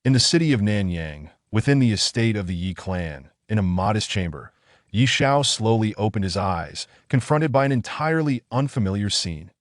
In the city of Nanyang, within the estate of the Yi clan, in a modest chamber, Yi Shao slowly opened his eyes, confronted by an entirely unfamiliar scene.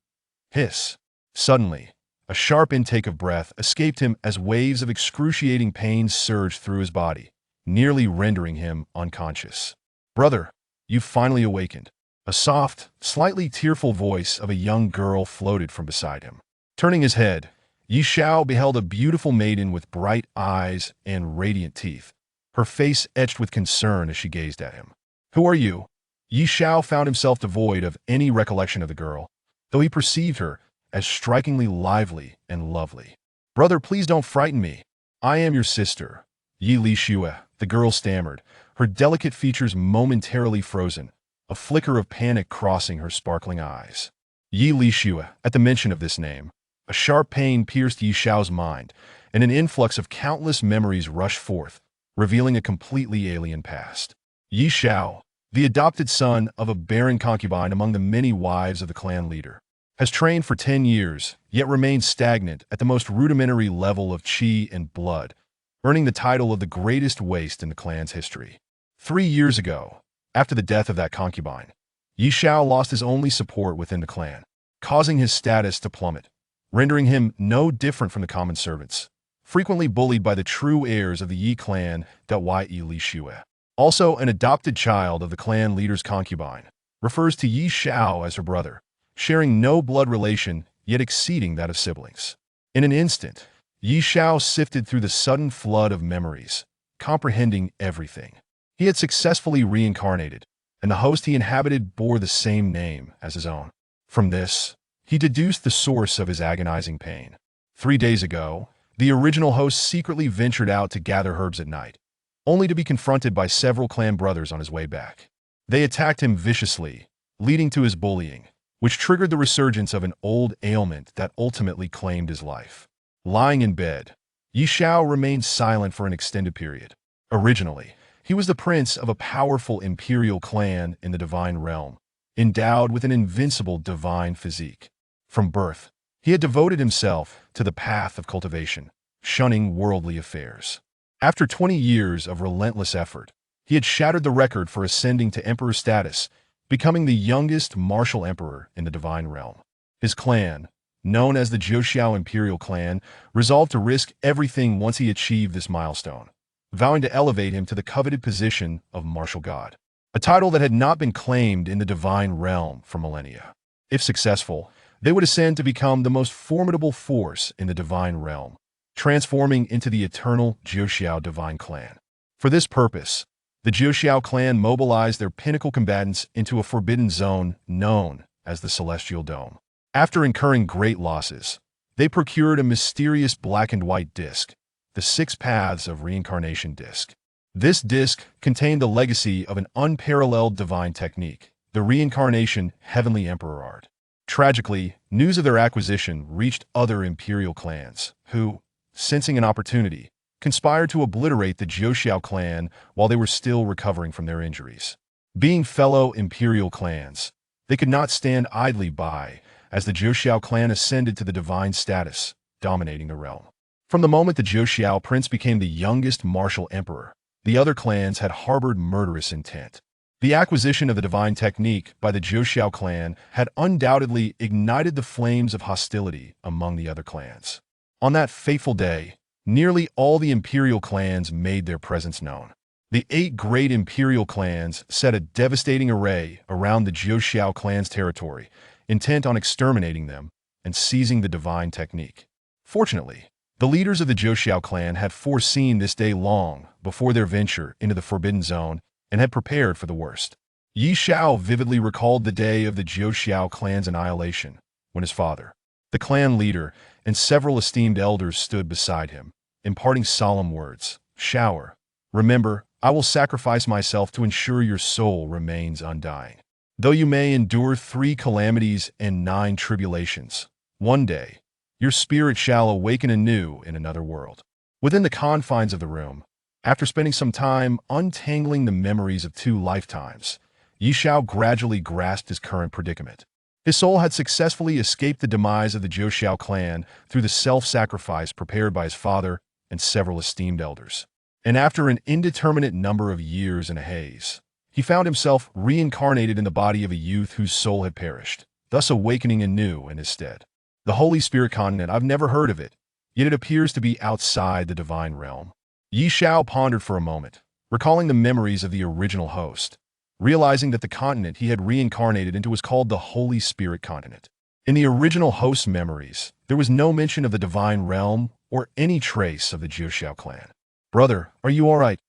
Hiss. Suddenly, a sharp intake of breath escaped him as waves of excruciating pain surged through his body, nearly rendering him unconscious. "Brother, you've finally awakened." A soft, slightly tearful voice of a young girl floated from beside him. Turning his head, Yi Shao beheld a beautiful maiden with bright eyes and radiant teeth, her face etched with concern as she gazed at him. "Who are you?" Yi Shao found himself devoid of any recollection of the girl, though he perceived her as strikingly lively and lovely. "Brother, please don't frighten me. I am your sister, Yi Li Shue," the girl stammered, her delicate features momentarily frozen, a flicker of panic crossing her sparkling eyes. Yi Li Shue, at the mention of this name, a sharp pain pierced Yi Shao's mind, and an influx of countless memories rushed forth, revealing a completely alien past. Yi Shao, the adopted son of a barren concubine among the many wives of the clan leader, has trained for 10 years, yet remains stagnant at the most rudimentary level of qi and blood, earning the title of the greatest waste in the clan's history. 3 years ago, after the death of that concubine, Yi Shao lost his only support within the clan, causing his status to plummet, rendering him no different from the common servants, frequently bullied by the true heirs of the Yi clan, Yi Li Shue. Also an adopted child of the clan leader's concubine, refers to Yi Shao as her brother, sharing no blood relation yet exceeding that of siblings. In an instant, Yi Shao sifted through the sudden flood of memories, comprehending everything. He had successfully reincarnated, and the host he inhabited bore the same name as his own. From this, he deduced the source of his agonizing pain. 3 days ago, the original host secretly ventured out to gather herbs at night, only to be confronted by several clan brothers on his way back. They attacked him viciously, leading to his bullying, which triggered the resurgence of an old ailment that ultimately claimed his life. Lying in bed, Yi Shao remained silent for an extended period. Originally, he was the prince of a powerful imperial clan in the divine realm, endowed with an invincible divine physique. From birth, he had devoted himself to the path of cultivation, shunning worldly affairs. After 20 years of relentless effort, he had shattered the record for ascending to emperor status, becoming the youngest martial emperor in the divine realm. His clan, known as the Zhou Imperial Clan, resolved to risk everything once he achieved this milestone, vowing to elevate him to the coveted position of martial god, a title that had not been claimed in the divine realm for millennia. If successful, they would ascend to become the most formidable force in the divine realm, transforming into the eternal Zhou divine clan. For this purpose, the Zhou clan mobilized their pinnacle combatants into a forbidden zone known as the Celestial Dome. After incurring great losses, they procured a mysterious black and white disc, the 6 Paths of Reincarnation disc. This disc contained the legacy of an unparalleled divine technique, the reincarnation heavenly emperor art. Tragically, news of their acquisition reached other imperial clans, who, sensing an opportunity, conspired to obliterate the Zhou clan while they were still recovering from their injuries. Being fellow imperial clans, they could not stand idly by as the Zhou clan ascended to the divine status, dominating the realm. From the moment the Zhou prince became the youngest martial emperor, the other clans had harbored murderous intent. The acquisition of the divine technique by the Zhou clan had undoubtedly ignited the flames of hostility among the other clans. On that fateful day, nearly all the imperial clans made their presence known. The 8 great imperial clans set a devastating array around the Zhou clan's territory, intent on exterminating them and seizing the divine technique. Fortunately, the leaders of the Zhou clan had foreseen this day long before their venture into the Forbidden Zone and had prepared for the worst. Yi Shao vividly recalled the day of the Zhou clan's annihilation, when his father, the clan leader, and several esteemed elders stood beside him, imparting solemn words. "Shao, remember, I will sacrifice myself to ensure your soul remains undying. Though you may endure 3 calamities and 9 tribulations, one day, your spirit shall awaken anew in another world." Within the confines of the room, after spending some time untangling the memories of 2 lifetimes, Yi Shao gradually grasped his current predicament. His soul had successfully escaped the demise of the Zhou clan through the self-sacrifice prepared by his father and several esteemed elders. And after an indeterminate number of years in a haze, he found himself reincarnated in the body of a youth whose soul had perished, thus awakening anew in his stead. The Holy Spirit continent, I've never heard of it, yet it appears to be outside the divine realm. Yi Shao pondered for a moment, recalling the memories of the original host, realizing that the continent he had reincarnated into was called the Holy Spirit continent. In the original host's memories, there was no mention of the divine realm or any trace of the Jiuxiao clan. "Brother, are you all right?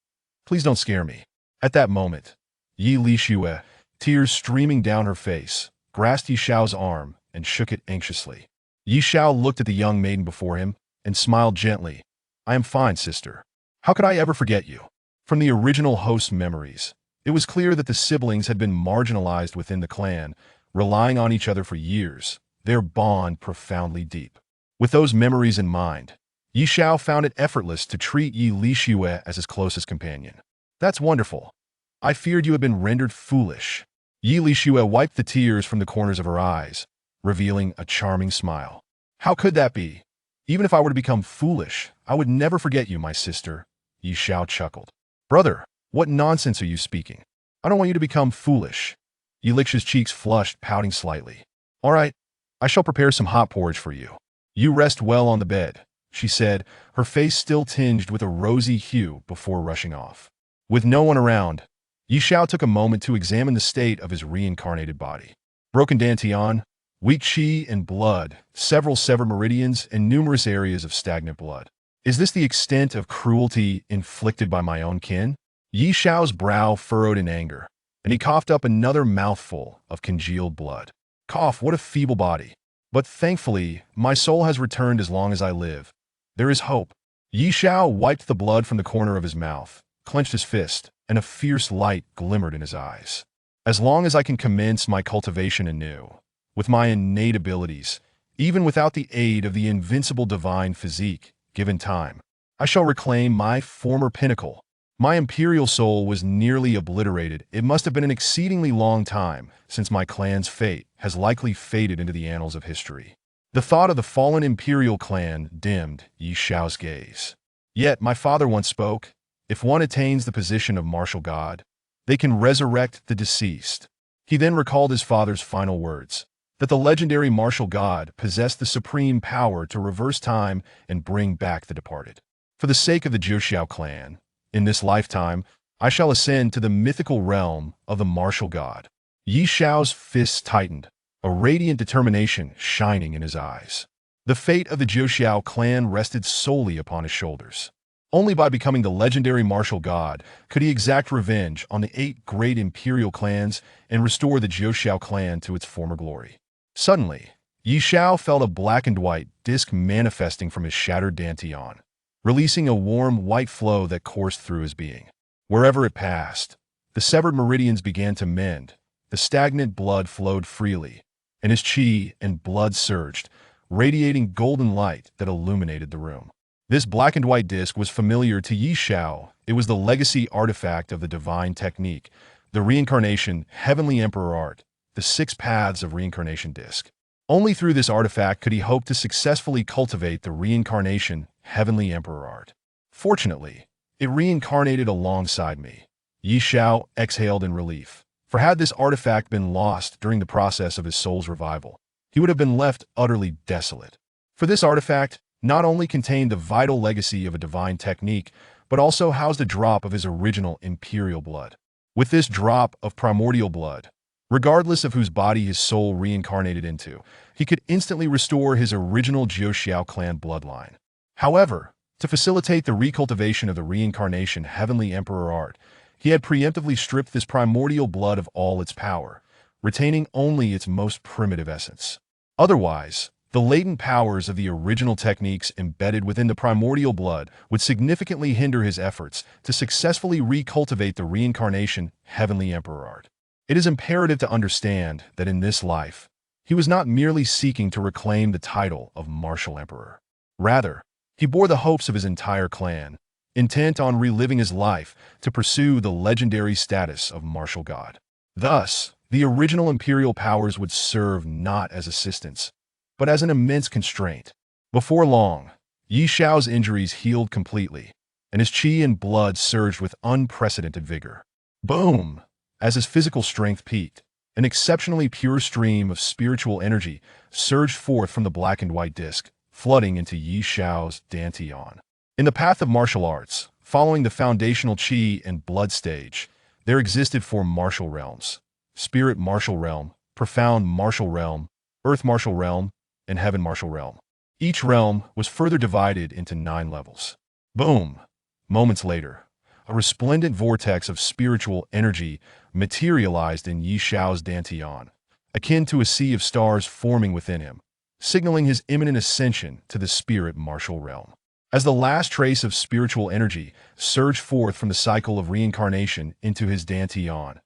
Please don't scare me." At that moment, Yi Lixue, tears streaming down her face, grasped Yi Shao's arm and shook it anxiously. Yi Shao looked at the young maiden before him and smiled gently. "I am fine, sister. How could I ever forget you?" From the original host's memories, it was clear that the siblings had been marginalized within the clan, relying on each other for years, their bond profoundly deep. With those memories in mind, Yi Shao found it effortless to treat Yi Lixue as his closest companion. "That's wonderful. I feared you had been rendered foolish." Yi Lixue wiped the tears from the corners of her eyes, revealing a charming smile. "How could that be? Even if I were to become foolish, I would never forget you, my sister." Yi Shao chuckled. "Brother, what nonsense are you speaking? I don't want you to become foolish." Yi Lixue's cheeks flushed, pouting slightly. "All right, I shall prepare some hot porridge for you. You rest well on the bed," she said, her face still tinged with a rosy hue before rushing off. With no one around, Yi Shao took a moment to examine the state of his reincarnated body. Broken dantian, weak qi and blood, several severed meridians, and numerous areas of stagnant blood. Is this the extent of cruelty inflicted by my own kin? Yi Shao's brow furrowed in anger, and he coughed up another mouthful of congealed blood. Cough, what a feeble body. But thankfully, my soul has returned as long as I live. There is hope. Yi Shao wiped the blood from the corner of his mouth, clenched his fist, and a fierce light glimmered in his eyes. As long as I can commence my cultivation anew, with my innate abilities, even without the aid of the invincible divine physique, given time, I shall reclaim my former pinnacle. My imperial soul was nearly obliterated. It must have been an exceedingly long time, since my clan's fate has likely faded into the annals of history. The thought of the fallen imperial clan dimmed Yi Shao's gaze. Yet my father once spoke, if one attains the position of martial god, they can resurrect the deceased. He then recalled his father's final words, that the legendary martial god possessed the supreme power to reverse time and bring back the departed. For the sake of the Jiuxiao clan, in this lifetime, I shall ascend to the mythical realm of the martial god. Yi Shao's fists tightened, a radiant determination shining in his eyes. The fate of the Jiuxiao clan rested solely upon his shoulders. Only by becoming the legendary martial god could he exact revenge on the 8 great imperial clans and restore the Jiuxiao clan to its former glory. Suddenly, Yi Shao felt a black and white disc manifesting from his shattered dantian, releasing a warm white flow that coursed through his being. Wherever it passed, the severed meridians began to mend, the stagnant blood flowed freely, and his qi and blood surged, radiating golden light that illuminated the room. This black and white disc was familiar to Yi Shao. It was the legacy artifact of the divine technique, the reincarnation heavenly emperor art, the 6 paths of reincarnation disc. Only through this artifact could he hope to successfully cultivate the reincarnation heavenly emperor art. Fortunately, it reincarnated alongside me. Yi Shao exhaled in relief, for had this artifact been lost during the process of his soul's revival, he would have been left utterly desolate. For this artifact not only contained the vital legacy of a divine technique, but also housed a drop of his original imperial blood. With this drop of primordial blood, regardless of whose body his soul reincarnated into, he could instantly restore his original Jiuxiao clan bloodline. However, to facilitate the recultivation of the reincarnation heavenly emperor art, he had preemptively stripped this primordial blood of all its power, retaining only its most primitive essence. Otherwise, the latent powers of the original techniques embedded within the primordial blood would significantly hinder his efforts to successfully recultivate the reincarnation heavenly emperor art. It is imperative to understand that in this life, he was not merely seeking to reclaim the title of martial emperor. Rather, he bore the hopes of his entire clan, intent on reliving his life to pursue the legendary status of martial god. Thus, the original imperial powers would serve not as assistants, but as an immense constraint. Before long, Yi Xiao's injuries healed completely, and his qi and blood surged with unprecedented vigor. Boom! As his physical strength peaked, an exceptionally pure stream of spiritual energy surged forth from the black and white disc, flooding into Yi Xiao's dantian. In the path of martial arts, following the foundational qi and blood stage, there existed four martial realms: spirit martial realm, profound martial realm, earth martial realm, and heaven martial realm. Each realm was further divided into 9 levels. Boom! Moments later, a resplendent vortex of spiritual energy materialized in Yi Xiao's dantian, akin to a sea of stars forming within him, signaling his imminent ascension to the spirit martial realm. As the last trace of spiritual energy surged forth from the cycle of reincarnation into his dantian,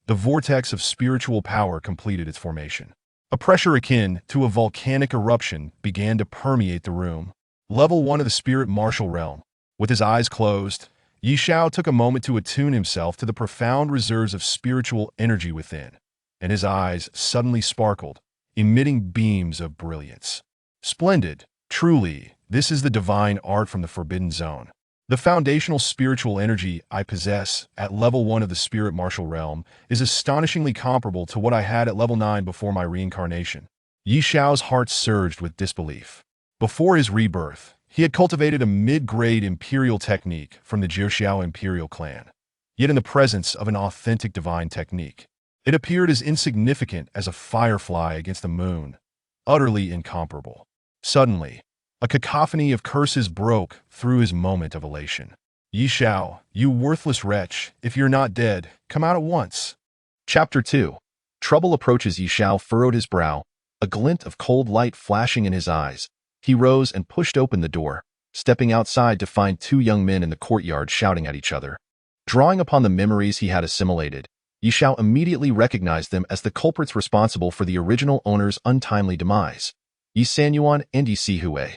the vortex of spiritual power completed its formation. A pressure akin to a volcanic eruption began to permeate the room. Level 1 of the spirit martial realm. With his eyes closed, Yi Xiao took a moment to attune himself to the profound reserves of spiritual energy within, and his eyes suddenly sparkled, emitting beams of brilliance. Splendid! Truly, this is the divine art from the Forbidden Zone. The foundational spiritual energy I possess at level 1 of the spirit martial realm is astonishingly comparable to what I had at level 9 before my reincarnation. Yi Xiao's heart surged with disbelief. Before his rebirth, he had cultivated a mid-grade imperial technique from the Jiexiao imperial clan. Yet in the presence of an authentic divine technique, it appeared as insignificant as a firefly against the moon, utterly incomparable. Suddenly, a cacophony of curses broke through his moment of elation. Yi Xiao, you worthless wretch, if you're not dead, come out at once. Chapter 2. Trouble approaches. Yi Xiao furrowed his brow, a glint of cold light flashing in his eyes. He rose and pushed open the door, stepping outside to find 2 young men in the courtyard shouting at each other. Drawing upon the memories he had assimilated, Yi Xiao immediately recognized them as the culprits responsible for the original owner's untimely demise, Yi Sanyuan and Yi Sihui.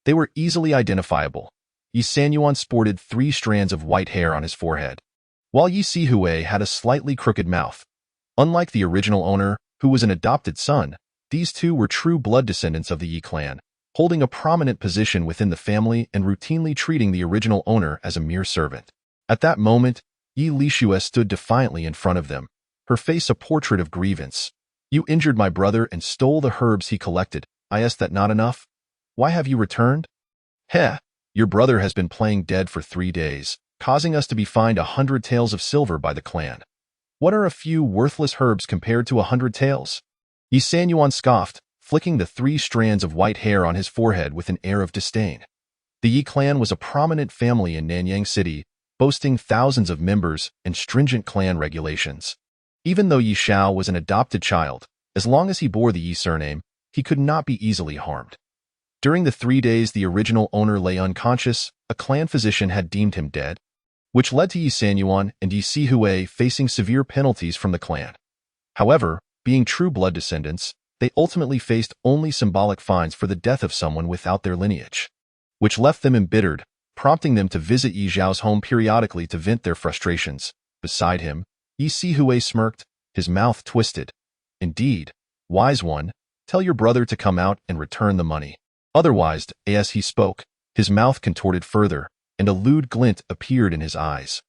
They were easily identifiable. Yi Sanyuan sported 3 strands of white hair on his forehead, while Yi Sihui had a slightly crooked mouth. Unlike the original owner, who was an adopted son, these 2 were true blood descendants of the Yi clan, holding a prominent position within the family and routinely treating the original owner as a mere servant. At that moment, Yi Lixue stood defiantly in front of them, her face a portrait of grievance. You injured my brother and stole the herbs he collected. Is that not enough? Why have you returned? Heh, your brother has been playing dead for 3 days, causing us to be fined 100 taels of silver by the clan. What are a few worthless herbs compared to 100 taels? Yi Sanyuan scoffed, flicking the 3 strands of white hair on his forehead with an air of disdain. The Yi clan was a prominent family in Nanyang City, boasting thousands of members and stringent clan regulations. Even though Yi Xiao was an adopted child, as long as he bore the Yi surname, he could not be easily harmed. During the 3 days the original owner lay unconscious, a clan physician had deemed him dead, which led to Yi Sanyuan and Yi Sihui facing severe penalties from the clan. However, being true blood descendants, they ultimately faced only symbolic fines for the death of someone without their lineage, which left them embittered, prompting them to visit Yi Xiao's home periodically to vent their frustrations. Beside him, Yi Sihui smirked, his mouth twisted. Indeed, wise one, tell your brother to come out and return the money. Otherwise, as he spoke, his mouth contorted further, and a lewd glint appeared in his eyes.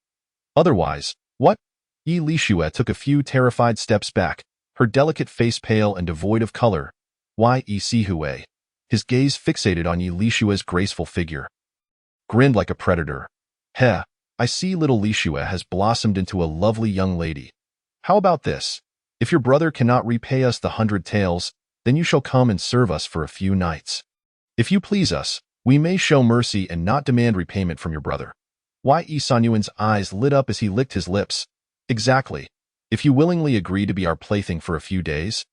Otherwise, what? Yi Lixue took a few terrified steps back, her delicate face pale and devoid of color. Why Yi Sihui? His gaze fixated on Yi Lixue's graceful figure. Grinned like a predator. Heh, I see little Lixue has blossomed into a lovely young lady. How about this? If your brother cannot repay us the 100 taels, then you shall come and serve us for a few nights. If you please us, we may show mercy and not demand repayment from your brother. Why Yi Sanyuan's eyes lit up as he licked his lips. Exactly. If you willingly agree to be our plaything for a few days,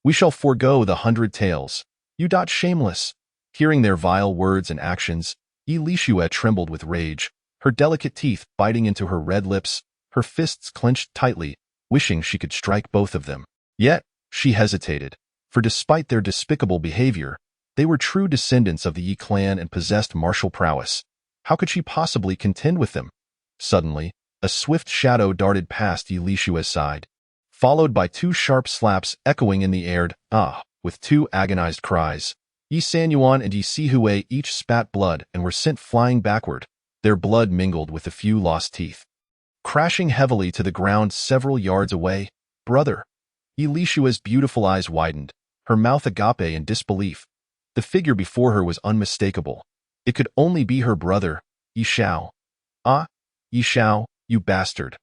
we shall forego the 100 taels. You shameless. Hearing their vile words and actions, Yi Lixue trembled with rage, her delicate teeth biting into her red lips, her fists clenched tightly, wishing she could strike both of them. Yet, she hesitated, for despite their despicable behavior, they were true descendants of the Yi clan and possessed martial prowess. How could she possibly contend with them? Suddenly, a swift shadow darted past Yi Lixue's side, followed by 2 sharp slaps echoing in the air. With 2 agonized cries, Yi Sanyuan and Yi Sihui each spat blood and were sent flying backward, their blood mingled with a few lost teeth. Crashing heavily to the ground several yards away, brother. Yi Lishua's beautiful eyes widened, her mouth agape in disbelief. The figure before her was unmistakable. It could only be her brother, Yi Shao. Ah, Yi Shao, you bastard.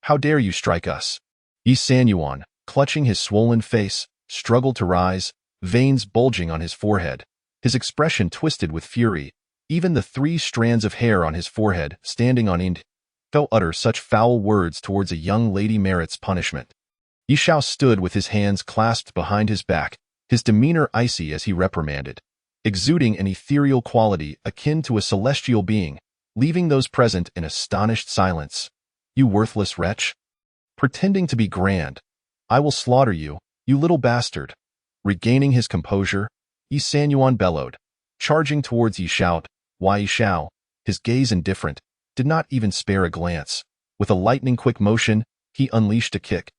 How dare you strike us? Yi Sanyuan, clutching his swollen face, struggled to rise, veins bulging on his forehead. His expression twisted with fury. Even the 3 strands of hair on his forehead, standing on end, fell utter such foul words towards a young lady merits punishment. Yi Shao stood with his hands clasped behind his back, his demeanor icy as he reprimanded, exuding an ethereal quality akin to a celestial being, leaving those present in astonished silence. You worthless wretch! Pretending to be grand, I will slaughter you, you little bastard! Regaining his composure, Yi Sanyuan bellowed, charging towards Yi Shao. Why Yi Shao, his gaze indifferent, did not even spare a glance. With a lightning-quick motion, he unleashed a kick,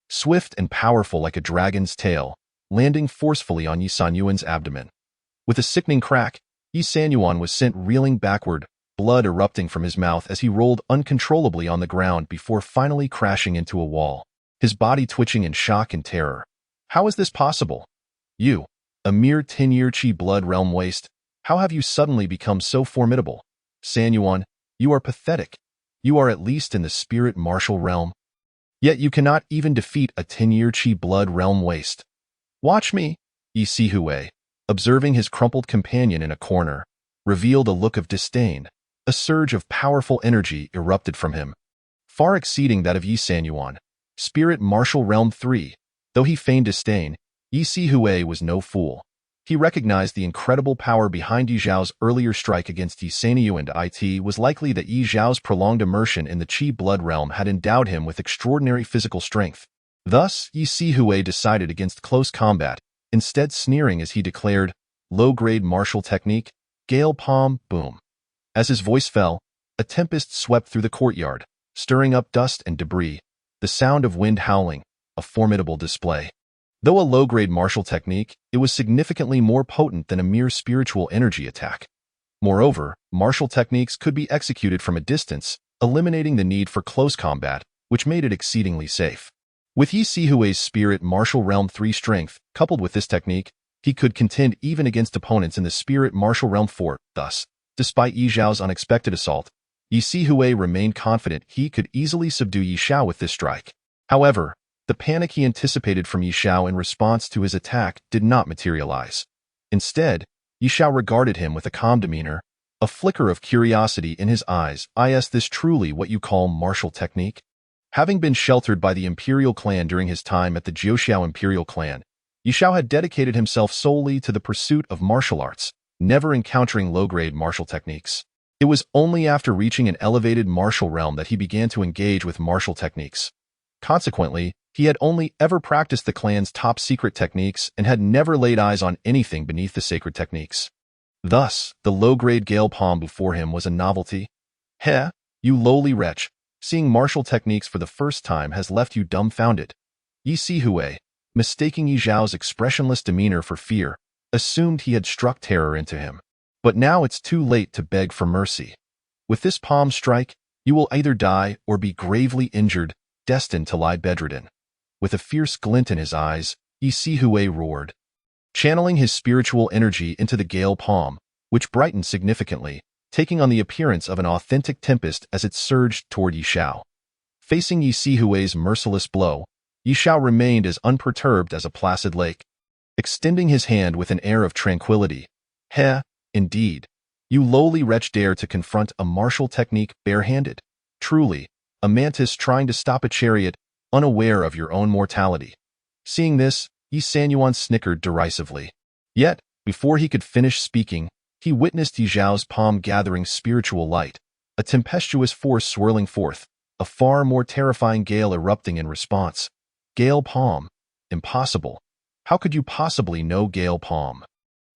swift and powerful like a dragon's tail, landing forcefully on Yi Sanyuan's abdomen. With a sickening crack, Yi Sanyuan was sent reeling backward, blood erupting from his mouth as he rolled uncontrollably on the ground before finally crashing into a wall, his body twitching in shock and terror. How is this possible? You, a mere 10-year Qi blood realm waste, how have you suddenly become so formidable? Sanyuan, you are pathetic. You are at least in the spirit martial realm. Yet you cannot even defeat a 10-year Qi blood realm waste. Watch me, Yi Sihui, observing his crumpled companion in a corner, revealed a look of disdain. A surge of powerful energy erupted from him, far exceeding that of Yi Sanyuan. Spirit martial realm 3. Though he feigned disdain, Yi Sihui was no fool. He recognized the incredible power behind Yi Zhao's earlier strike against Yi Sanyuan. It was likely that Yi Zhao's prolonged immersion in the Qi blood realm had endowed him with extraordinary physical strength. Thus, Yi Sihui decided against close combat, instead sneering as he declared, low-grade martial technique, gale palm, boom. As his voice fell, a tempest swept through the courtyard, stirring up dust and debris, the sound of wind howling, a formidable display. Though a low-grade martial technique, it was significantly more potent than a mere spiritual energy attack. Moreover, martial techniques could be executed from a distance, eliminating the need for close combat, which made it exceedingly safe. With Yi Sihui's spirit martial realm 3 strength, coupled with this technique, he could contend even against opponents in the spirit martial realm 4. Thus, despite Yi Zhao's unexpected assault, Yi Sihui remained confident he could easily subdue Yi Shao with this strike. However, the panic he anticipated from Yi Shao in response to his attack did not materialize. Instead, Yi Shao regarded him with a calm demeanor, a flicker of curiosity in his eyes. Is this truly what you call martial technique? Having been sheltered by the Imperial clan during his time at the Jiuxiao Imperial clan, Yi Shao had dedicated himself solely to the pursuit of martial arts, never encountering low-grade martial techniques. It was only after reaching an elevated martial realm that he began to engage with martial techniques. Consequently, he had only ever practiced the clan's top-secret techniques and had never laid eyes on anything beneath the sacred techniques. Thus, the low-grade gale palm before him was a novelty. Heh, you lowly wretch, seeing martial techniques for the first time has left you dumbfounded. Yi Sihui, mistaking Yi Zhao's expressionless demeanor for fear, assumed he had struck terror into him. But now it's too late to beg for mercy. With this palm strike, you will either die or be gravely injured, destined to lie bedridden. With a fierce glint in his eyes, Yi Sihui roared, channeling his spiritual energy into the gale palm, which brightened significantly, taking on the appearance of an authentic tempest as it surged toward Yi Shao. Facing Yi Sihui's merciless blow, Yi Shao remained as unperturbed as a placid lake, extending his hand with an air of tranquility. Heh, indeed. You lowly wretch dare to confront a martial technique barehanded. Truly, a mantis trying to stop a chariot, unaware of your own mortality. Seeing this, Yi Sanyuan snickered derisively. Yet, before he could finish speaking, he witnessed Yi Zhao's palm gathering spiritual light, a tempestuous force swirling forth, a far more terrifying gale erupting in response. Gale palm. Impossible. How could you possibly know gale palm?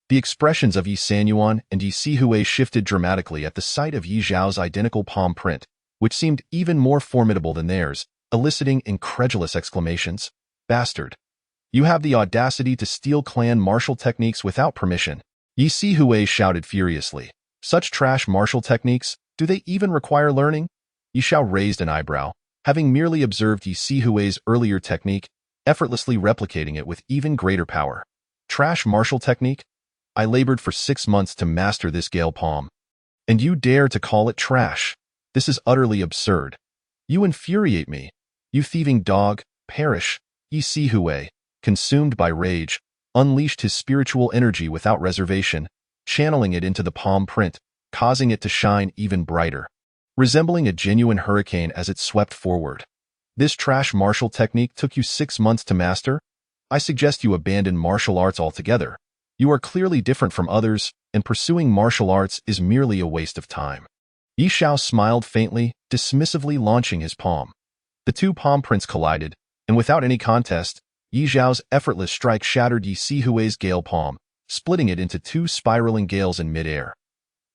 The expressions of Yi Sanyuan and Yi Sihui shifted dramatically at the sight of Yi Zhao's identical palm print, which seemed even more formidable than theirs, eliciting incredulous exclamations. Bastard! You have the audacity to steal clan martial techniques without permission. Yi Si Hui shouted furiously. Such trash martial techniques, do they even require learning? Yi Xiao raised an eyebrow, having merely observed Yi Si Hui's earlier technique, effortlessly replicating it with even greater power. Trash martial technique? I labored for 6 months to master this gale palm. And you dare to call it trash? This is utterly absurd. You infuriate me. You thieving dog, perish. Yi Si Hui, consumed by rage, unleashed his spiritual energy without reservation, channeling it into the palm print, causing it to shine even brighter, resembling a genuine hurricane as it swept forward. This trash martial technique took you 6 months to master? I suggest you abandon martial arts altogether. You are clearly different from others, and pursuing martial arts is merely a waste of time. Yi Xiao smiled faintly, dismissively launching his palm. The two palm prints collided, and without any contest, Yi Xiao's effortless strike shattered Yi Si Hui's gale palm, splitting it into 2 spiraling gales in midair.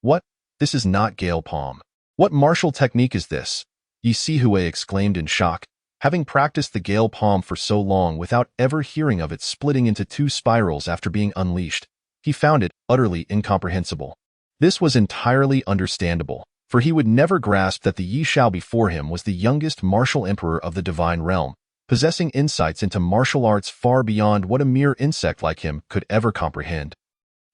What? This is not gale palm. What martial technique is this? Yi Si Hui exclaimed in shock, having practiced the gale palm for so long without ever hearing of it splitting into 2 spirals after being unleashed. He found it utterly incomprehensible. This was entirely understandable, for he would never grasp that the Yi Xiao before him was the youngest martial emperor of the divine realm, possessing insights into martial arts far beyond what a mere insect like him could ever comprehend.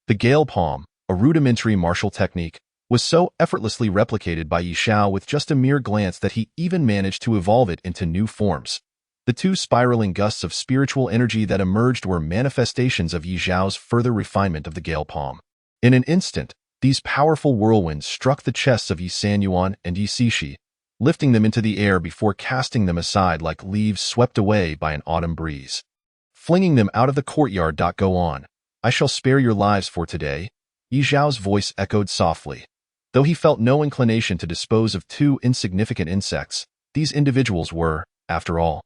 The gale palm, a rudimentary martial technique, was so effortlessly replicated by Yi Xiao with just a mere glance that he even managed to evolve it into new forms. The 2 spiraling gusts of spiritual energy that emerged were manifestations of Yi Xiao's further refinement of the gale palm. In an instant, these powerful whirlwinds struck the chests of Yi Sanyuan and Yi Cixi, lifting them into the air before casting them aside like leaves swept away by an autumn breeze. Flinging them out of the courtyard. Go on. I shall spare your lives for today. Yi Xiao's voice echoed softly. Though he felt no inclination to dispose of 2 insignificant insects, these individuals were, after all,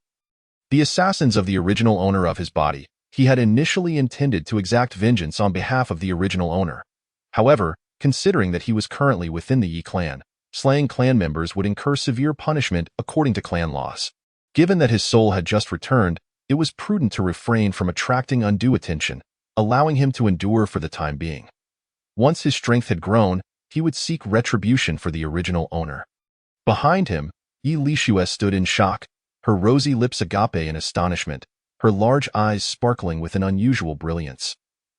the assassins of the original owner of his body. He had initially intended to exact vengeance on behalf of the original owner. However, considering that he was currently within the Yi clan, slaying clan members would incur severe punishment according to clan laws. Given that his soul had just returned, it was prudent to refrain from attracting undue attention, allowing him to endure for the time being. Once his strength had grown, he would seek retribution for the original owner. Behind him, Yi Lixue stood in shock, her rosy lips agape in astonishment, her large eyes sparkling with an unusual brilliance.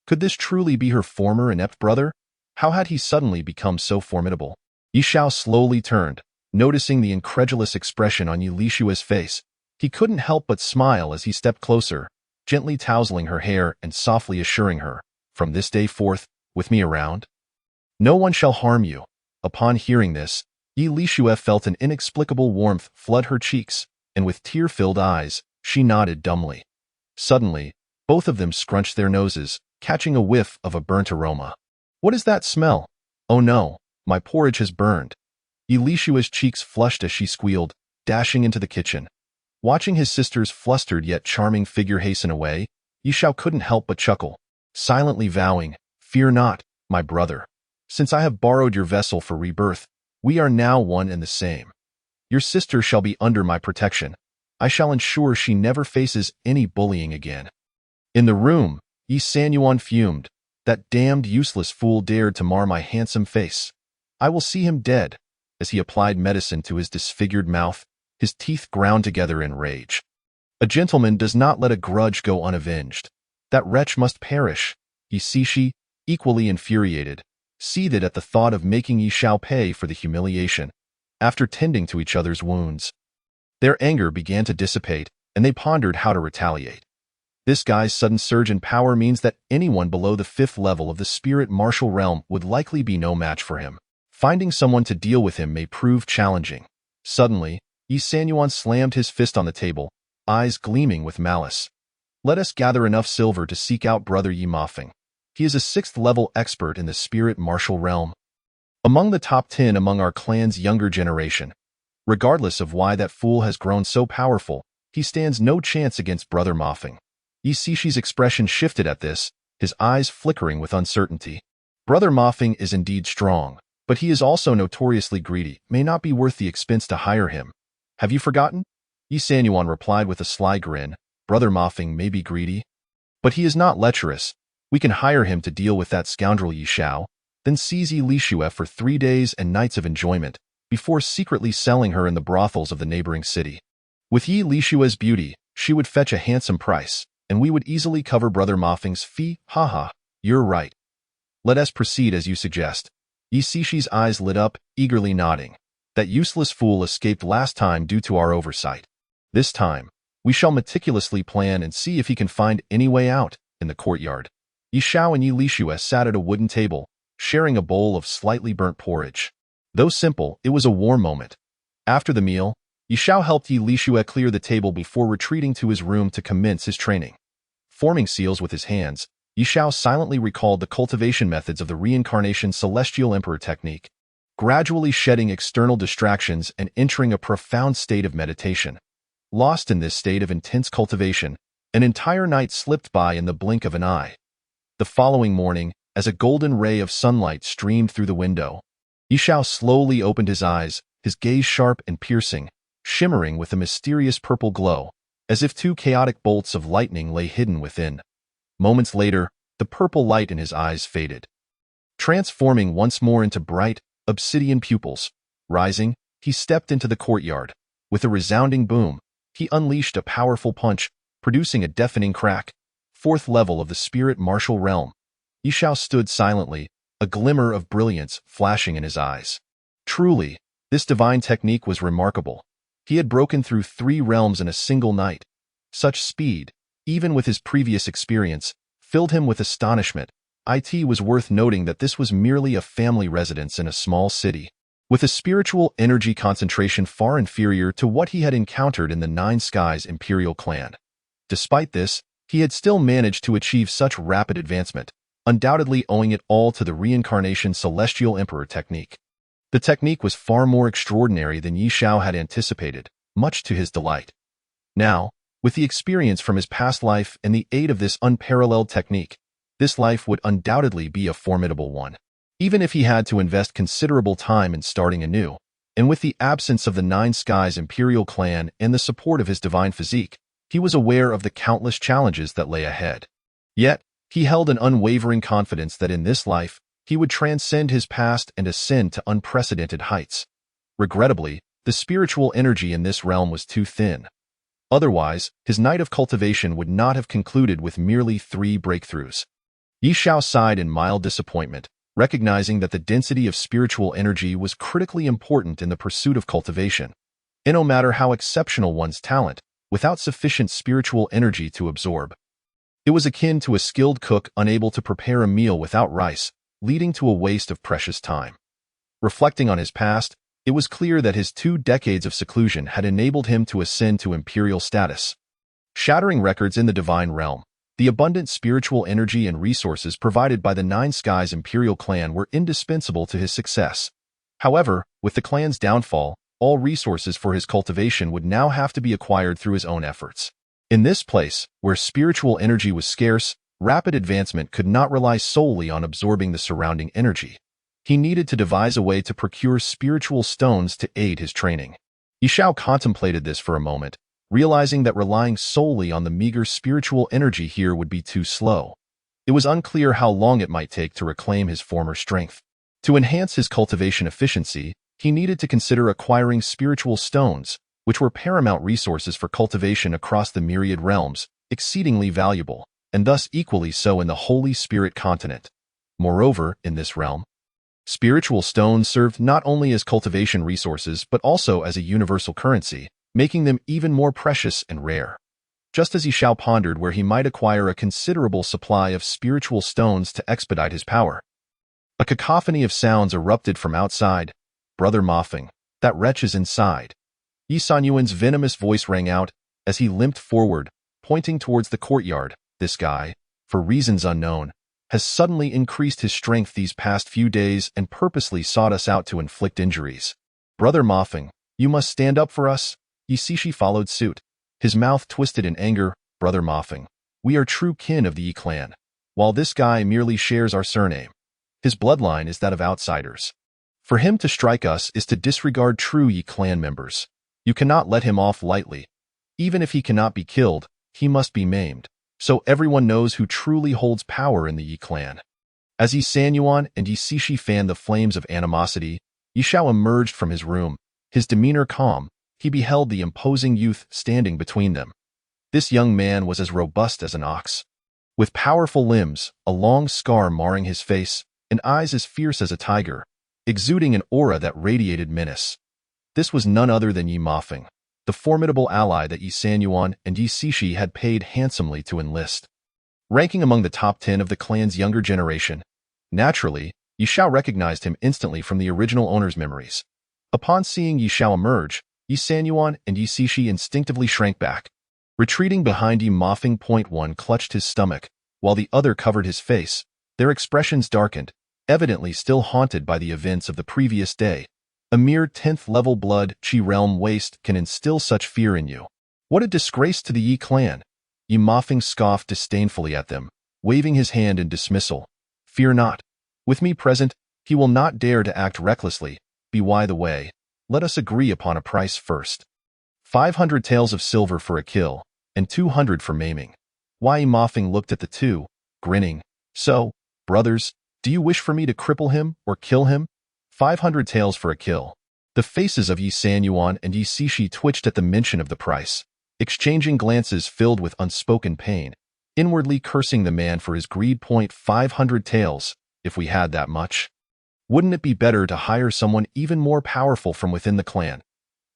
Could this truly be her former inept brother? How had he suddenly become so formidable? Yi Xiao slowly turned, noticing the incredulous expression on Yi Lixue's face. He couldn't help but smile as he stepped closer, gently tousling her hair and softly assuring her, "From this day forth, with me around, no one shall harm you." Upon hearing this, Yi Lixue felt an inexplicable warmth flood her cheeks, and with tear-filled eyes, she nodded dumbly. Suddenly, both of them scrunched their noses, catching a whiff of a burnt aroma. "What is that smell? Oh no, my porridge has burned." Yi Lixue's cheeks flushed as she squealed, dashing into the kitchen. Watching his sister's flustered yet charming figure hasten away, Yi Xiao couldn't help but chuckle, silently vowing, "Fear not, my brother. Since I have borrowed your vessel for rebirth, we are now one and the same. Your sister shall be under my protection. I shall ensure she never faces any bullying again." In the room, Yi Sanyuan fumed. "That damned useless fool dared to mar my handsome face. I will see him dead." As he applied medicine to his disfigured mouth, his teeth ground together in rage. "A gentleman does not let a grudge go unavenged. That wretch must perish." Yi Cixi, equally infuriated, seethed at the thought of making Yi Xiao pay for the humiliation. After tending to each other's wounds, their anger began to dissipate, and they pondered how to retaliate. This guy's sudden surge in power means that anyone below the 5th level of the spirit martial realm would likely be no match for him. Finding someone to deal with him may prove challenging. Suddenly, Yi Sanyuan slammed his fist on the table, eyes gleaming with malice. "Let us gather enough silver to seek out Brother Yi Mafeng. He is a 6th-level expert in the spirit martial realm. Among the top 10 among our clan's younger generation. Regardless of why that fool has grown so powerful, he stands no chance against Brother Mafeng." Yi Cixi's expression shifted at this, his eyes flickering with uncertainty. "Brother Mafeng is indeed strong, but he is also notoriously greedy. May not be worth the expense to hire him. Have you forgotten?" Yi Sanyuan replied with a sly grin. "Brother Mafeng may be greedy, but he is not lecherous. We can hire him to deal with that scoundrel Yi Xiao, then seize Yi Lishue for 3 days and nights of enjoyment, before secretly selling her in the brothels of the neighboring city. With Yi Lishue's beauty, she would fetch a handsome price, and we would easily cover Brother Ma Feng's fee. Haha, you're right. Let us proceed as you suggest. Yi Cixin's eyes lit up, eagerly nodding. That useless fool escaped last time due to our oversight. This time, we shall meticulously plan and see if he can find any way out. In the courtyard, Yi Xiao and Yi Lishue sat at a wooden table, sharing a bowl of slightly burnt porridge. Though simple, it was a warm moment. After the meal, Yi Xiao helped Yi Lishue clear the table before retreating to his room to commence his training. Forming seals with his hands, Yi Xiao silently recalled the cultivation methods of the reincarnation celestial emperor technique, gradually shedding external distractions and entering a profound state of meditation. Lost in this state of intense cultivation, an entire night slipped by in the blink of an eye. The following morning, as a golden ray of sunlight streamed through the window, Yi Xiao slowly opened his eyes, his gaze sharp and piercing, shimmering with a mysterious purple glow, as if 2 chaotic bolts of lightning lay hidden within. Moments later, the purple light in his eyes faded, transforming once more into bright, obsidian pupils. Rising, he stepped into the courtyard. With a resounding boom, he unleashed a powerful punch, producing a deafening crack. 4th level of the spirit martial realm. Yi Xiao stood silently, a glimmer of brilliance flashing in his eyes. Truly, this divine technique was remarkable. He had broken through 3 realms in a single night. Such speed, even with his previous experience, filled him with astonishment. It was worth noting that this was merely a family residence in a small city, with a spiritual energy concentration far inferior to what he had encountered in the Nine Skies Imperial clan. Despite this, he had still managed to achieve such rapid advancement, undoubtedly owing it all to the reincarnation celestial emperor technique. The technique was far more extraordinary than Yi Xiao had anticipated, much to his delight. Now, with the experience from his past life and the aid of this unparalleled technique, this life would undoubtedly be a formidable one. Even if he had to invest considerable time in starting anew, and with the absence of the Nine Skies Imperial clan and the support of his divine physique, he was aware of the countless challenges that lay ahead. Yet, he held an unwavering confidence that in this life, he would transcend his past and ascend to unprecedented heights. Regrettably, the spiritual energy in this realm was too thin. Otherwise, his night of cultivation would not have concluded with merely 3 breakthroughs. Yi Xiao sighed in mild disappointment, recognizing that the density of spiritual energy was critically important in the pursuit of cultivation. And no matter how exceptional one's talent, without sufficient spiritual energy to absorb, it was akin to a skilled cook unable to prepare a meal without rice, leading to a waste of precious time. Reflecting on his past, it was clear that his 2 decades of seclusion had enabled him to ascend to imperial status, shattering records in the divine realm. The abundant spiritual energy and resources provided by the Nine Skies Imperial clan were indispensable to his success. However, with the clan's downfall, all resources for his cultivation would now have to be acquired through his own efforts. In this place, where spiritual energy was scarce, rapid advancement could not rely solely on absorbing the surrounding energy. He needed to devise a way to procure spiritual stones to aid his training. Yi Xiao contemplated this for a moment, realizing that relying solely on the meager spiritual energy here would be too slow. It was unclear how long it might take to reclaim his former strength. To enhance his cultivation efficiency, he needed to consider acquiring spiritual stones, which were paramount resources for cultivation across the myriad realms, exceedingly valuable, and thus equally so in the Holy Spirit continent. Moreover, in this realm, spiritual stones served not only as cultivation resources but also as a universal currency, making them even more precious and rare. Just as Yi Xiao pondered where he might acquire a considerable supply of spiritual stones to expedite his power, a cacophony of sounds erupted from outside. "Brother Ma Feng, that wretch is inside." Yi Sanyuan's venomous voice rang out as he limped forward, pointing towards the courtyard. "This guy, for reasons unknown, has suddenly increased his strength these past few days and purposely sought us out to inflict injuries. Brother Ma Feng, you must stand up for us." Yi Cixin followed suit, his mouth twisted in anger. "Brother Ma Feng, we are true kin of the Yi clan, while this guy merely shares our surname. His bloodline is that of outsiders. For him to strike us is to disregard true Yi clan members. You cannot let him off lightly. Even if he cannot be killed, he must be maimed." so everyone knows who truly holds power in the Yi clan. As Yi Sanyuan and Yi Cixi fanned the flames of animosity, Yi Xiao emerged from his room, his demeanor calm. He beheld the imposing youth standing between them. This young man was as robust as an ox, with powerful limbs, a long scar marring his face, and eyes as fierce as a tiger, exuding an aura that radiated menace. This was none other than Yi Mafeng, the formidable ally that Yi Sanyuan and Yi Cixi had paid handsomely to enlist. Ranking among the top 10 of the clan's younger generation, naturally, Yi Xiao recognized him instantly from the original owner's memories. Upon seeing Yi Xiao emerge, Yi Sanyuan and Yi Cixi instinctively shrank back. Retreating behind Yi Mafeng. One clutched his stomach, while the other covered his face. Their expressions darkened, evidently still haunted by the events of the previous day. A mere 10th level blood Qi realm waste can instill such fear in you. What a disgrace to the Yi clan! Yi Mafeng scoffed disdainfully at them, waving his hand in dismissal. Fear not. With me present, he will not dare to act recklessly. By the way, let us agree upon a price first. 500 taels of silver for a kill, and 200 for maiming. Yi Mafeng looked at the two, grinning. So, brothers, do you wish for me to cripple him or kill him? 500 taels for a kill. The faces of Yi Sanyuan and Yi Cixi twitched at the mention of the price, exchanging glances filled with unspoken pain, inwardly cursing the man for his greed. 500 taels, if we had that much. Wouldn't it be better to hire someone even more powerful from within the clan?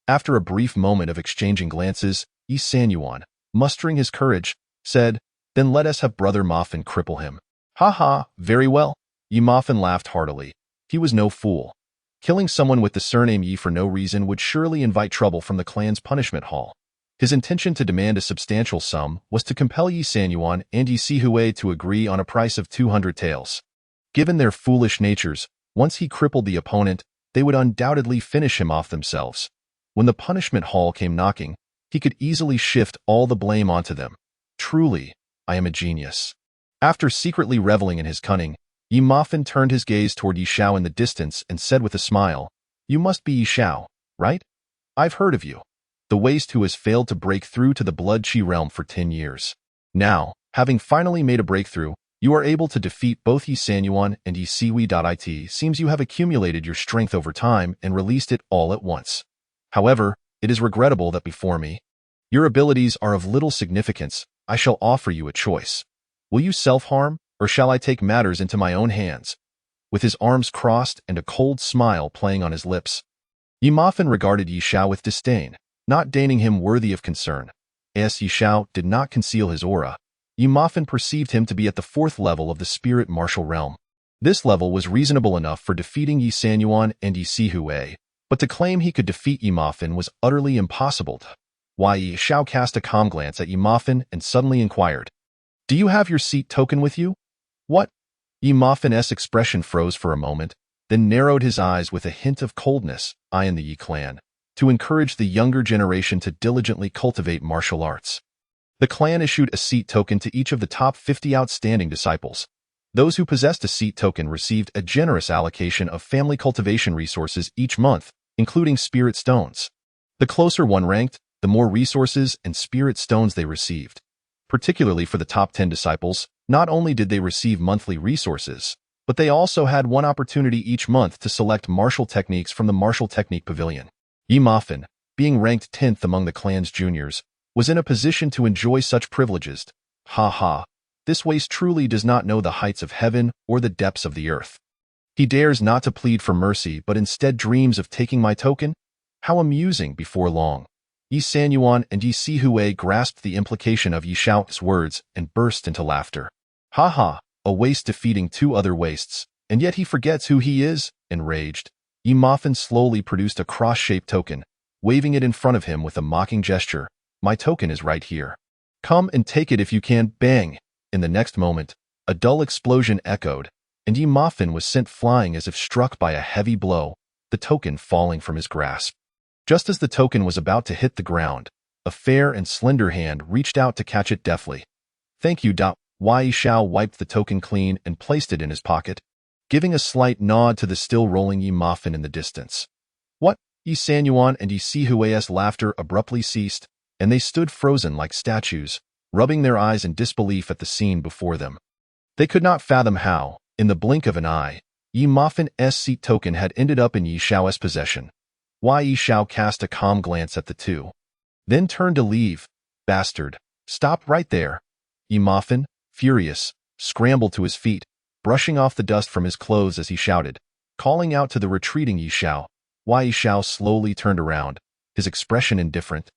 After a brief moment of exchanging glances, Yi Sanyuan, mustering his courage, said, Then let us have Brother Mafeng cripple him. Ha ha, very well. Yi Mafeng laughed heartily. He was no fool. Killing someone with the surname Yi for no reason would surely invite trouble from the clan's punishment hall. His intention to demand a substantial sum was to compel Yi Sanyuan and Yi Cixi to agree on a price of 200 taels. Given their foolish natures, once he crippled the opponent, they would undoubtedly finish him off themselves. When the punishment hall came knocking, he could easily shift all the blame onto them. Truly, I am a genius. After secretly reveling in his cunning, Yi Mafeng turned his gaze toward Yi Xiao in the distance and said with a smile, You must be Yi Xiao, right? I've heard of you. The waste who has failed to break through to the Blood Qi realm for 10 years. Now, having finally made a breakthrough, you are able to defeat both Yi Sanyuan and Yi Cixi. It seems you have accumulated your strength over time and released it all at once. However, it is regrettable that before me, your abilities are of little significance. I shall offer you a choice. Will you self-harm, or shall I take matters into my own hands? With his arms crossed and a cold smile playing on his lips, Yi Mafeng regarded Yi Xiao with disdain, not deigning him worthy of concern. As Yi Xiao did not conceal his aura, Yi Mafeng perceived him to be at the 4th level of the spirit martial realm. This level was reasonable enough for defeating Yi Sanyuan and Yi Cixi, but to claim he could defeat Yi Mafeng was utterly impossible. Yi Xiao cast a calm glance at Yi Mafeng and suddenly inquired, Do you have your seat token with you? What? Yi Mafeng's expression froze for a moment, then narrowed his eyes with a hint of coldness, eyeing the Yi clan, to encourage the younger generation to diligently cultivate martial arts. The clan issued a seat token to each of the top 50 outstanding disciples. Those who possessed a seat token received a generous allocation of family cultivation resources each month, including spirit stones. The closer one ranked, the more resources and spirit stones they received. Particularly for the top 10 disciples, not only did they receive monthly resources, but they also had one opportunity each month to select martial techniques from the Martial Technique Pavilion. Yi Mafeng, being ranked 10th among the clan's juniors, was in a position to enjoy such privileges. Ha ha, this waste truly does not know the heights of heaven or the depths of the earth. He dares not to plead for mercy but instead dreams of taking my token? How amusing. Before long, Yi Sanyuan and Yi Cixi grasped the implication of Yi Xiao's words and burst into laughter. Ha ha, a waste defeating 2 other wastes, and yet he forgets who he is. Enraged, Yi Mafeng slowly produced a cross-shaped token, waving it in front of him with a mocking gesture. My token is right here. Come and take it if you can. Bang! In the next moment, a dull explosion echoed, and Yi Mafeng was sent flying as if struck by a heavy blow, the token falling from his grasp. Just as the token was about to hit the ground, a fair and slender hand reached out to catch it deftly. Thank you. Yi Xiao wiped the token clean and placed it in his pocket, giving a slight nod to the still rolling Yi Mafeng in the distance. What? Yi Sanyuan and Yi Cixi's laughter abruptly ceased, and they stood frozen like statues, rubbing their eyes in disbelief at the scene before them. They could not fathom how, in the blink of an eye, Yi Mafin's seat token had ended up in Yi Xiao's possession. Why Yi Xiao cast a calm glance at the two, then turned to leave. Bastard, stop right there. Yi Mafin, furious, scrambled to his feet, brushing off the dust from his clothes as he shouted, calling out to the retreating Yi Xiao. Why Yi Xiao slowly turned around, his expression indifferent.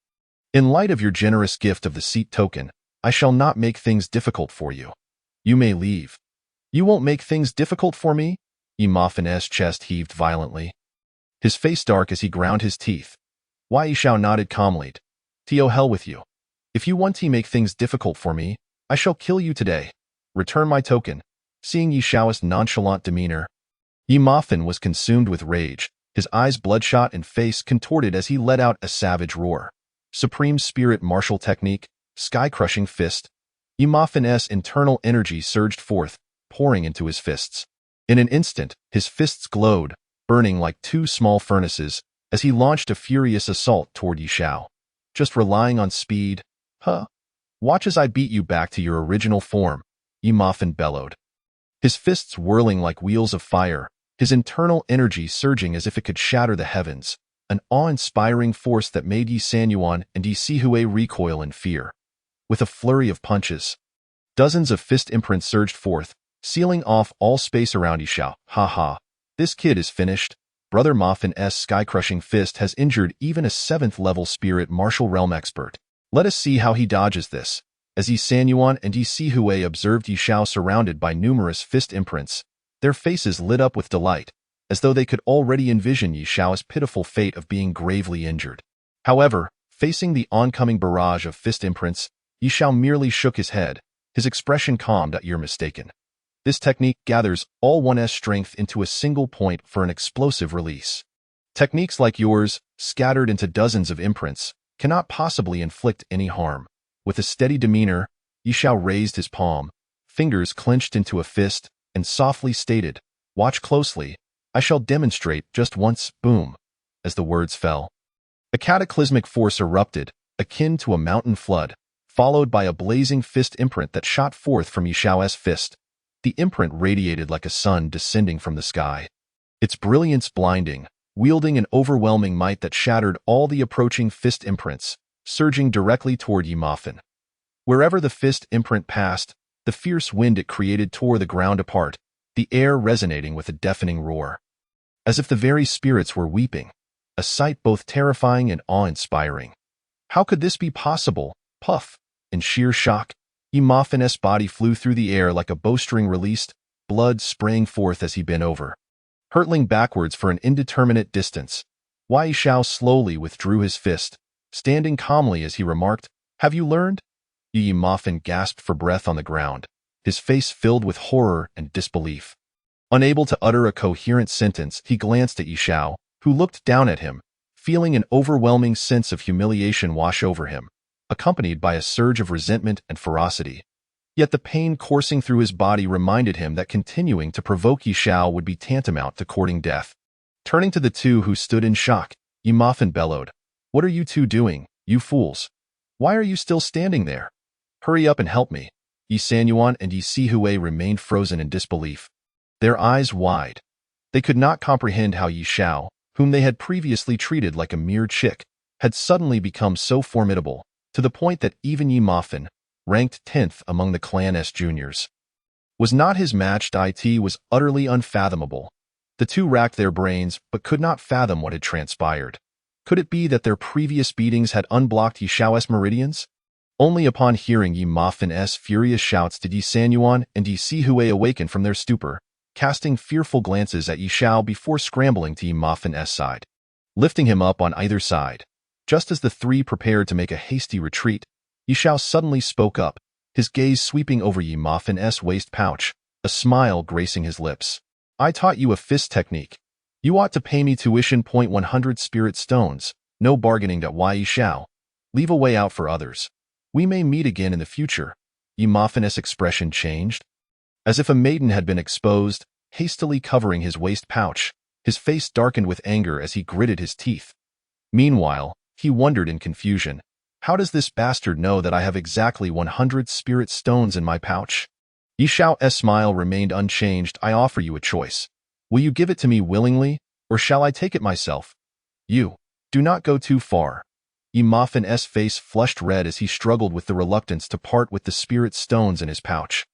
In light of your generous gift of the seat token, I shall not make things difficult for you. You may leave. You won't make things difficult for me? Yi Mafin's chest heaved violently, his face dark as he ground his teeth. Why Yi Xiao nodded calmly. To hell with you. If you want to make things difficult for me, I shall kill you today. Return my token. Seeing Yi Xiao's nonchalant demeanor, Yi Mafin was consumed with rage, his eyes bloodshot and face contorted as he let out a savage roar. Supreme spirit martial technique, sky-crushing fist. Yi Mafin's internal energy surged forth, pouring into his fists. In an instant, his fists glowed, burning like two small furnaces, as he launched a furious assault toward Yi Xiao. Just relying on speed? Huh? Watch as I beat you back to your original form, Yi Mafin bellowed. His fists whirling like wheels of fire, his internal energy surging as if it could shatter the heavens, an awe-inspiring force that made Yi Sanyuan and Yi Sihui recoil in fear. With a flurry of punches, dozens of fist imprints surged forth, sealing off all space around Yi Xiao. Ha ha, this kid is finished. Brother Mafin's sky-crushing fist has injured even a 7th-level spirit martial realm expert. Let us see how he dodges this. As Yi Sanyuan and Yi Sihui observed Yi Xiao surrounded by numerous fist imprints, their faces lit up with delight, as though they could already envision Yi Xiao's pitiful fate of being gravely injured. However, facing the oncoming barrage of fist imprints, Yi Xiao merely shook his head, his expression calmed. You're mistaken. This technique gathers all one's strength into a single point for an explosive release. Techniques like yours, scattered into dozens of imprints, cannot possibly inflict any harm. With a steady demeanor, Yi Xiao raised his palm, fingers clenched into a fist, and softly stated, "Watch closely. I shall demonstrate just once." Boom. As the words fell, a cataclysmic force erupted, akin to a mountain flood, followed by a blazing fist imprint that shot forth from Yi Xiao's fist. The imprint radiated like a sun descending from the sky, its brilliance blinding, wielding an overwhelming might that shattered all the approaching fist imprints, surging directly toward Yi Mafin. Wherever the fist imprint passed, the fierce wind it created tore the ground apart, the air resonating with a deafening roar. As if the very spirits were weeping, a sight both terrifying and awe-inspiring. How could this be possible? Puff! In sheer shock, Yi Mafin's body flew through the air like a bowstring released, blood spraying forth as he bent over, hurtling backwards for an indeterminate distance. Yi Xiao slowly withdrew his fist, standing calmly as he remarked, "Have you learned?" Yi Mafin gasped for breath on the ground, his face filled with horror and disbelief. Unable to utter a coherent sentence, he glanced at Yi Xiao, who looked down at him, feeling an overwhelming sense of humiliation wash over him, accompanied by a surge of resentment and ferocity. Yet the pain coursing through his body reminded him that continuing to provoke Yi Xiao would be tantamount to courting death. Turning to the two who stood in shock, Yi Mafin bellowed, "What are you two doing, you fools? Why are you still standing there? Hurry up and help me." Yi Sanyuan and Yi Sihui remained frozen in disbelief, their eyes wide. They could not comprehend how Yi Xiao, whom they had previously treated like a mere chick, had suddenly become so formidable, to the point that even Yi Mafin, ranked 10th among the clan's juniors, was not his match. It was utterly unfathomable. The two racked their brains but could not fathom what had transpired. Could it be that their previous beatings had unblocked Yi Xiao's meridians? Only upon hearing Yi Mafin's furious shouts did Yi Sanyuan and Yi Sihui awaken from their stupor, casting fearful glances at Yi Xiao before scrambling to Yi Mafin's side, lifting him up on either side. Just as the three prepared to make a hasty retreat, Yi Xiao suddenly spoke up, his gaze sweeping over Yi Mafin's waist pouch, a smile gracing his lips. "I taught you a fist technique. You ought to pay me tuition. 100 spirit stones. No bargaining. Yi Xiao. Leave a way out for others. We may meet again in the future." Yi Mafin's expression changed, as if a maiden had been exposed, hastily covering his waist pouch. His face darkened with anger as he gritted his teeth. Meanwhile, he wondered in confusion, How does this bastard know that I have exactly 100 spirit stones in my pouch? Yi Xiao's smile remained unchanged. I offer you a choice. Will you give it to me willingly, or shall I take it myself? You. Do not go too far. Yi Mafin's face flushed red as he struggled with the reluctance to part with the spirit stones in his pouch.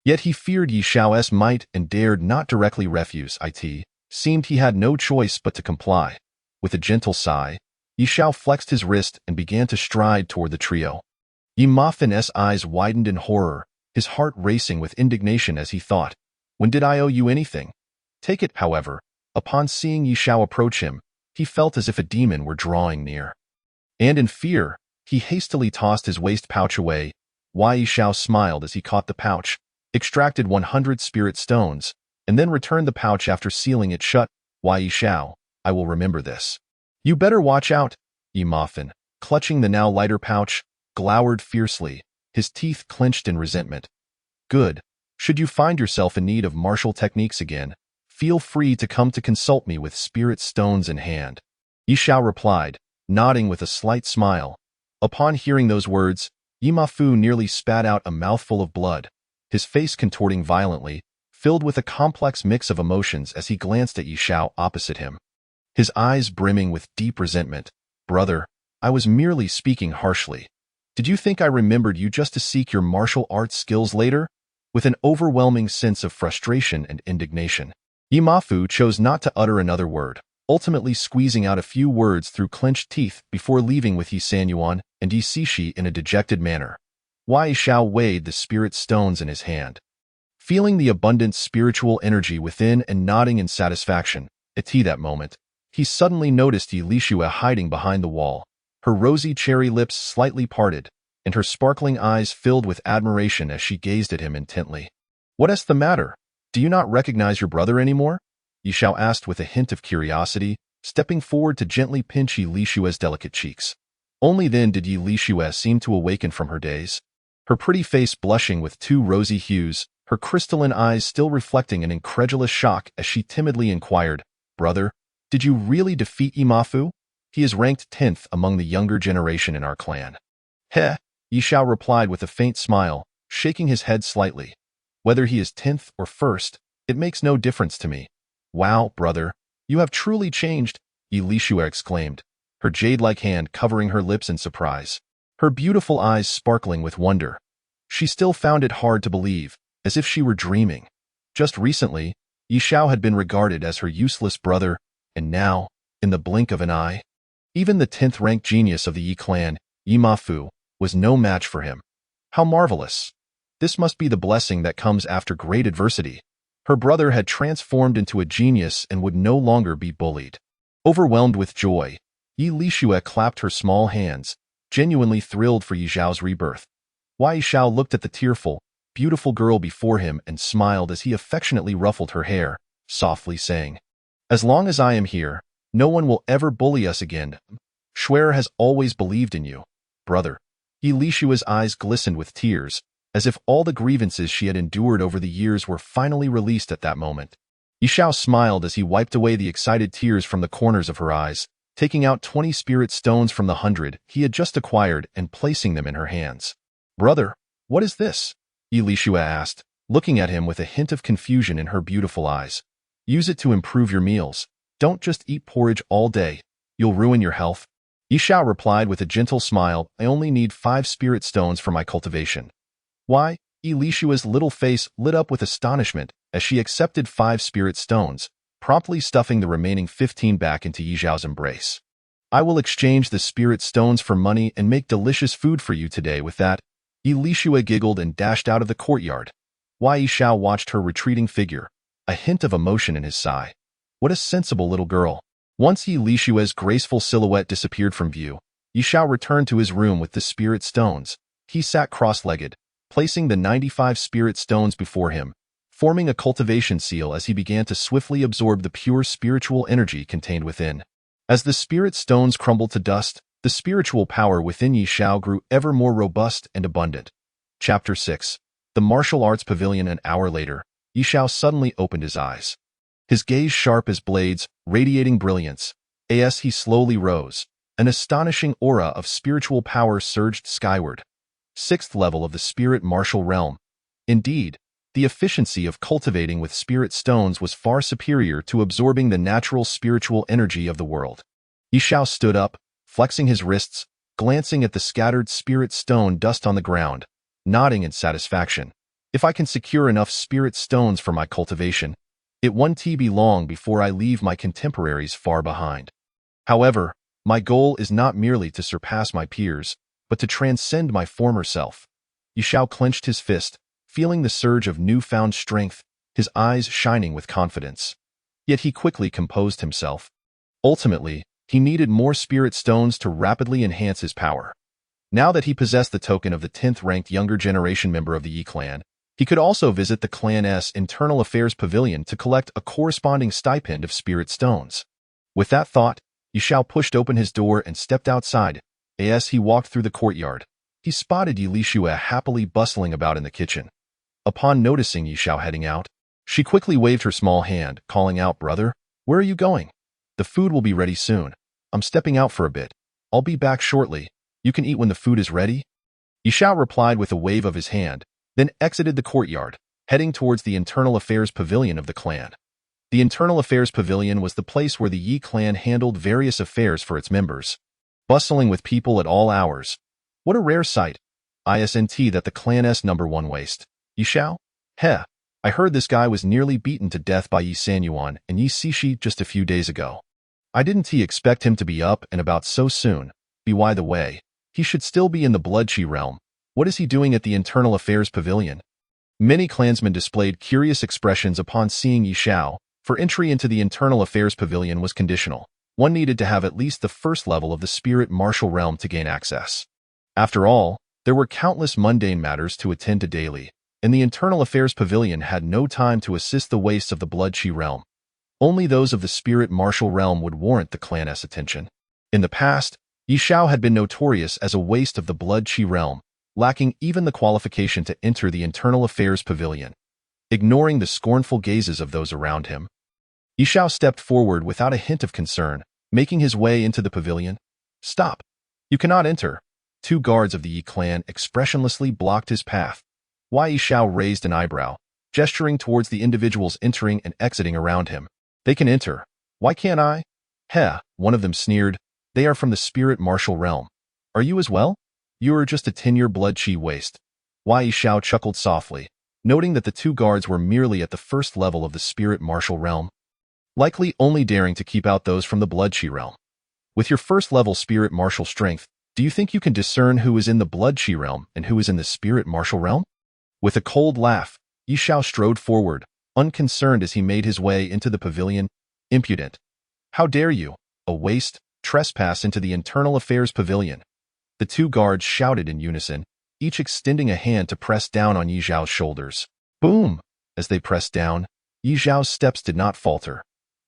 Yet he feared Yi Xiao's might and dared not directly refuse. It seemed he had no choice but to comply. With a gentle sigh, Yi Xiao flexed his wrist and began to stride toward the trio. Yi Mafin's eyes widened in horror, his heart racing with indignation as he thought, when did I owe you anything? Take it, however. Upon seeing Yi Xiao approach him, he felt as if a demon were drawing near. And in fear, he hastily tossed his waist pouch away. Yi Xiao smiled as he caught the pouch, extracted 100 spirit stones, and then returned the pouch after sealing it shut. Yi Xiao, I will remember this. You better watch out. Yi Mafin, clutching the now lighter pouch, glowered fiercely, his teeth clenched in resentment. Good. Should you find yourself in need of martial techniques again, feel free to come to consult me with spirit stones in hand. Yi Xiao replied, nodding with a slight smile. Upon hearing those words, Yi Mafu nearly spat out a mouthful of blood, his face contorting violently, filled with a complex mix of emotions as he glanced at Yi Xiao opposite him. His eyes brimming with deep resentment. Brother, I was merely speaking harshly. Did you think I remembered you just to seek your martial arts skills later? With an overwhelming sense of frustration and indignation, Yi Mafu chose not to utter another word, ultimately squeezing out a few words through clenched teeth before leaving with Yi Sanyuan and Yi Cixi in a dejected manner. Yi Xiao weighed the spirit stones in his hand. Feeling the abundant spiritual energy within and nodding in satisfaction, at that moment, he suddenly noticed Yi Lixue hiding behind the wall, her rosy cherry lips slightly parted, and her sparkling eyes filled with admiration as she gazed at him intently. What is the matter? Do you not recognize your brother anymore? Yi Xiao asked with a hint of curiosity, stepping forward to gently pinch Yi Lixue's delicate cheeks. Only then did Yi Lixue seem to awaken from her daze, her pretty face blushing with two rosy hues, her crystalline eyes still reflecting an incredulous shock as she timidly inquired, Brother, did you really defeat Yi Mafu? He is ranked 10th among the younger generation in our clan. Heh, Yi Xiao replied with a faint smile, shaking his head slightly. Whether he is 10th or 1st, it makes no difference to me. Wow, brother, you have truly changed, Yi Lixue exclaimed, her jade-like hand covering her lips in surprise, her beautiful eyes sparkling with wonder. She still found it hard to believe, as if she were dreaming. Just recently, Yi Xiao had been regarded as her useless brother, and now, in the blink of an eye, even the 10th-ranked genius of the Yi clan, Yi Mafu, was no match for him. How marvelous! This must be the blessing that comes after great adversity. Her brother had transformed into a genius and would no longer be bullied. Overwhelmed with joy, Yi Lixue clapped her small hands, genuinely thrilled for Yi Xiao's rebirth. Yi Xiao looked at the tearful, beautiful girl before him and smiled as he affectionately ruffled her hair, softly saying, As long as I am here, no one will ever bully us again. Schwer has always believed in you, brother. Yi Lixue's eyes glistened with tears, as if all the grievances she had endured over the years were finally released at that moment. Yi Xiao smiled as he wiped away the excited tears from the corners of her eyes, taking out 20 spirit stones from the 100 he had just acquired and placing them in her hands. Brother, what is this? Yi Lixue asked, looking at him with a hint of confusion in her beautiful eyes. Use it to improve your meals. Don't just eat porridge all day. You'll ruin your health. Yi Xiao replied with a gentle smile, I only need 5 spirit stones for my cultivation. Why? Yi Lixue's little face lit up with astonishment as she accepted 5 spirit stones, promptly stuffing the remaining 15 back into Yi Xiao's embrace. I will exchange the spirit stones for money and make delicious food for you today with that. Yi Lixue giggled and dashed out of the courtyard. Yi Xiao watched her retreating figure, a hint of emotion in his sigh. What a sensible little girl. Once Yi Lixue's graceful silhouette disappeared from view, Yi Xiao returned to his room with the spirit stones. He sat cross-legged, placing the 95 spirit stones before him, forming a cultivation seal as he began to swiftly absorb the pure spiritual energy contained within. As the spirit stones crumbled to dust, the spiritual power within Yi Xiao grew ever more robust and abundant. Chapter 6. The Martial Arts Pavilion. An hour later, Yi Xiao suddenly opened his eyes. His gaze sharp as blades, radiating brilliance. As he slowly rose, An astonishing aura of spiritual power surged skyward. 6th level of the spirit martial realm. Indeed, the efficiency of cultivating with spirit stones was far superior to absorbing the natural spiritual energy of the world. Yishao stood up, flexing his wrists, glancing at the scattered spirit stone dust on the ground, nodding in satisfaction. If I can secure enough spirit stones for my cultivation, it won't be long before I leave my contemporaries far behind. However, my goal is not merely to surpass my peers, but to transcend my former self. Yishao clenched his fist, feeling the surge of newfound strength, his eyes shining with confidence. Yet he quickly composed himself. Ultimately, he needed more spirit stones to rapidly enhance his power. Now that he possessed the token of the 10th-ranked younger generation member of the Yi clan, he could also visit the clan's internal affairs pavilion to collect a corresponding stipend of spirit stones. With that thought, Yishao pushed open his door and stepped outside. As he walked through the courtyard, he spotted Yi Lishua happily bustling about in the kitchen. Upon noticing Yishao heading out, she quickly waved her small hand, calling out, "Brother, where are you going? The food will be ready soon. I'm stepping out for a bit. I'll be back shortly. You can eat when the food is ready." Yishao replied with a wave of his hand, then exited the courtyard, heading towards the internal affairs pavilion of the clan. The internal affairs pavilion was the place where the Yi clan handled various affairs for its members, bustling with people at all hours. What a rare sight. Isn't that the clan's #1 waste? Yishao? Heh, I heard this guy was nearly beaten to death by Yi Sanyuan and Yi Sishi just a few days ago. I didn't expect him to be up and about so soon. By the way, he should still be in the Bloodchi realm. What is he doing at the internal affairs pavilion? Many clansmen displayed curious expressions upon seeing Yishao, for entry into the internal affairs pavilion was conditional. One needed to have at least the 1st level of the spirit martial realm to gain access. After all, there were countless mundane matters to attend to daily, and the internal affairs pavilion had no time to assist the wastes of the Bloodchi realm. Only those of the spirit martial realm would warrant the clan's attention. In the past, Yishao had been notorious as a waste of the Bloodchi realm, lacking even the qualification to enter the internal affairs pavilion. Ignoring the scornful gazes of those around him, Yishao stepped forward without a hint of concern, making his way into the pavilion. "Stop! You cannot enter." 2 guards of the Yi clan expressionlessly blocked his path. Yishao raised an eyebrow, gesturing towards the individuals entering and exiting around him. "They can enter. Why can't I?" "Heh," one of them sneered. "They are from the spirit martial realm. Are you as well? You're just a 10-year Bloodchi waste." Yishao chuckled softly, noting that the 2 guards were merely at the 1st level of the spirit martial realm, likely only daring to keep out those from the Bloodchi realm. With your 1st level spirit martial strength, do you think you can discern who is in the Bloodchi realm and who is in the spirit martial realm? With a cold laugh, Yishao strode forward, unconcerned as he made his way into the pavilion. "Impudent! How dare you, a waste, trespass into the internal affairs pavilion?" The 2 guards shouted in unison, each extending a hand to press down on Yishao's shoulders. Boom! As they pressed down, Yishao's steps did not falter.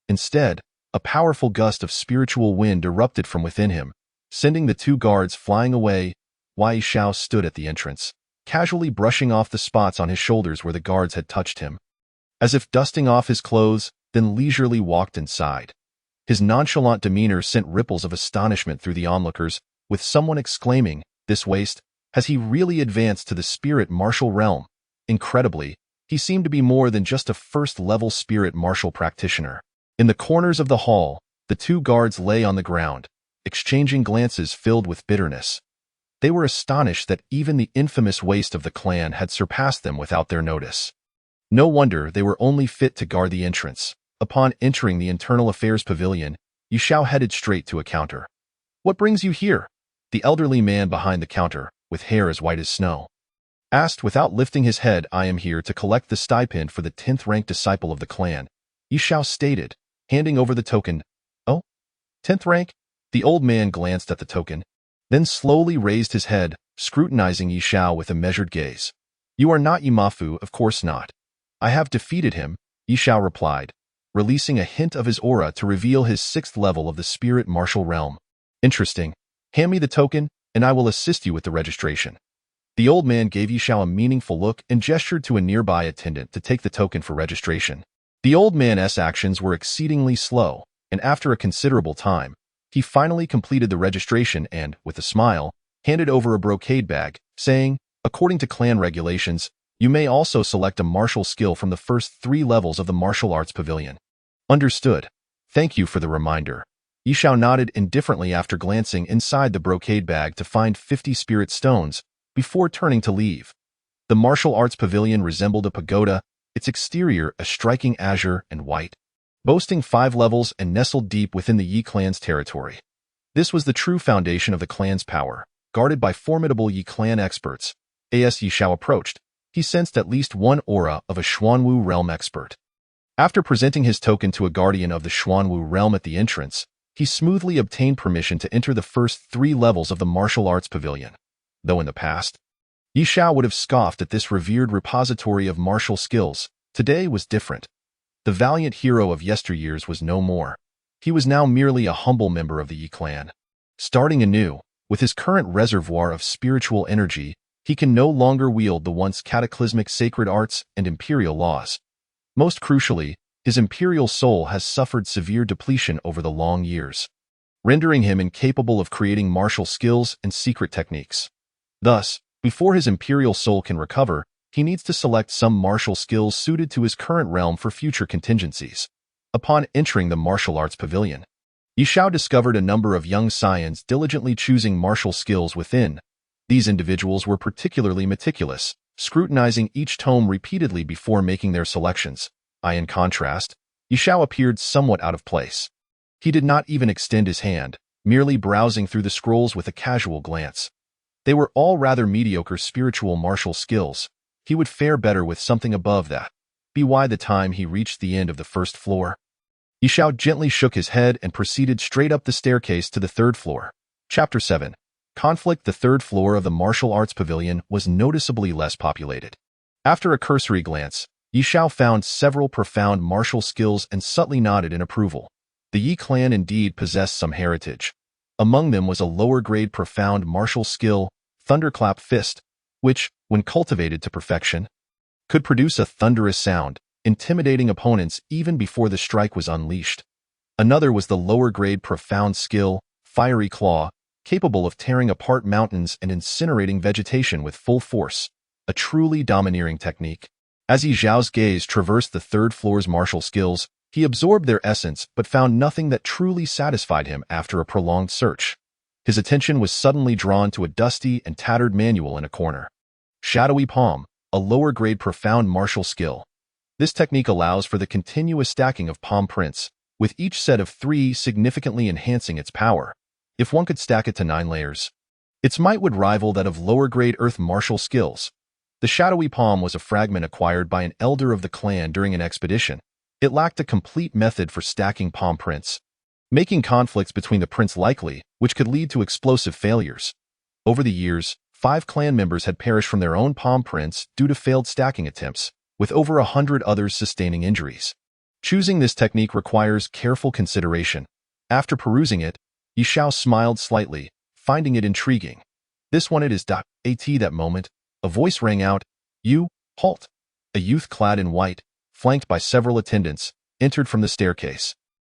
Instead, a powerful gust of spiritual wind erupted from within him, sending the 2 guards flying away. Yishao stood at the entrance, casually brushing off the spots on his shoulders where the guards had touched him, as if dusting off his clothes, then leisurely walked inside. His nonchalant demeanor sent ripples of astonishment through the onlookers, with someone exclaiming, "This waste, has he really advanced to the spirit martial realm?" Incredibly, he seemed to be more than just a 1st-level spirit martial practitioner. In the corners of the hall, the 2 guards lay on the ground, exchanging glances filled with bitterness. They were astonished that even the infamous waste of the clan had surpassed them without their notice. No wonder they were only fit to guard the entrance. Upon entering the internal affairs pavilion, Yishao headed straight to a counter. "What brings you here?" The elderly man behind the counter, with hair as white as snow, asked without lifting his head. "I am here to collect the stipend for the 10th-ranked disciple of the clan," Yishao stated, handing over the token. "Oh? 10th rank?" The old man glanced at the token, then slowly raised his head, scrutinizing Yishao with a measured gaze. "You are not Yimafu, of course not." "I have defeated him," Yishao replied, releasing a hint of his aura to reveal his 6th level of the spirit martial realm. "Interesting. Hand me the token, and I will assist you with the registration." The old man gave Yishao a meaningful look and gestured to a nearby attendant to take the token for registration. The old man's actions were exceedingly slow, and after a considerable time, He finally completed the registration and, with a smile, handed over a brocade bag, saying, "According to clan regulations, you may also select a martial skill from the first 3 levels of the martial arts pavilion." "Understood. Thank you for the reminder." Yishao nodded indifferently after glancing inside the brocade bag to find 50 spirit stones before turning to leave. The martial arts pavilion resembled a pagoda, its exterior a striking azure and white, boasting 5 levels and nestled deep within the Yi clan's territory. This was the true foundation of the clan's power, guarded by formidable Yi clan experts. As Yishao approached, he sensed at least one aura of a Xuanwu realm expert. After presenting his token to a guardian of the Xuanwu realm at the entrance, he smoothly obtained permission to enter the first 3 levels of the martial arts pavilion. Though in the past, Yishao would have scoffed at this revered repository of martial skills, today was different. The valiant hero of yesteryears was no more. He was now merely a humble member of the Yi clan. Starting anew, with his current reservoir of spiritual energy, he can no longer wield the once cataclysmic sacred arts and imperial laws. Most crucially, his imperial soul has suffered severe depletion over the long years, rendering him incapable of creating martial skills and secret techniques. Thus, before his imperial soul can recover, he needs to select some martial skills suited to his current realm for future contingencies. Upon entering the martial arts pavilion, Yishao discovered a number of young scions diligently choosing martial skills within. These individuals were particularly meticulous, scrutinizing each tome repeatedly before making their selections. In contrast, Yishao appeared somewhat out of place. He did not even extend his hand, merely browsing through the scrolls with a casual glance. They were all rather mediocre spiritual martial skills. He would fare better with something above that. By the time he reached the end of the first floor, Yishao gently shook his head and proceeded straight up the staircase to the 3rd floor. Chapter 7. Conflict. The 3rd floor of the martial arts pavilion was noticeably less populated. After a cursory glance, Yishao found several profound martial skills and subtly nodded in approval. The Yi clan indeed possessed some heritage. Among them was a lower-grade profound martial skill, Thunderclap Fist, which, when cultivated to perfection, could produce a thunderous sound, intimidating opponents even before the strike was unleashed. Another was the lower-grade profound skill, Fiery Claw, capable of tearing apart mountains and incinerating vegetation with full force, a truly domineering technique. As Yishao's gaze traversed the 3rd floor's martial skills, he absorbed their essence but found nothing that truly satisfied him after a prolonged search. His attention was suddenly drawn to a dusty and tattered manual in a corner. Shadowy Palm, a lower-grade profound martial skill. This technique allows for the continuous stacking of palm prints, with each set of 3 significantly enhancing its power. If one could stack it to 9 layers, its might would rival that of lower-grade earth martial skills. The shadowy palm was a fragment acquired by an elder of the clan during an expedition. It lacked a complete method for stacking palm prints, making conflicts between the prints likely, which could lead to explosive failures. Over the years, 5 clan members had perished from their own palm prints due to failed stacking attempts, with over 100 others sustaining injuries. Choosing this technique requires careful consideration. After perusing it, Yishao smiled slightly, finding it intriguing. "This one it is. At that moment, a voice rang out, 'You, halt!' A youth clad in white, flanked by several attendants, entered from the staircase.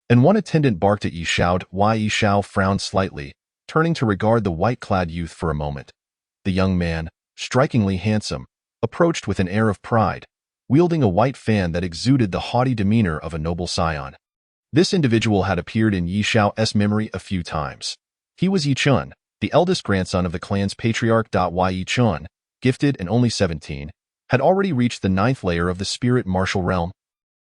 And one attendant barked at Yishao. Yishao frowned slightly, turning to regard the white-clad youth for a moment. The young man, strikingly handsome, approached with an air of pride, wielding a white fan that exuded the haughty demeanor of a noble scion. This individual had appeared in Yishao's memory a few times. He was Yi Chun, the eldest grandson of the clan's patriarch. Yi Chun, gifted and only 17, had already reached the 9th layer of the spirit martial realm,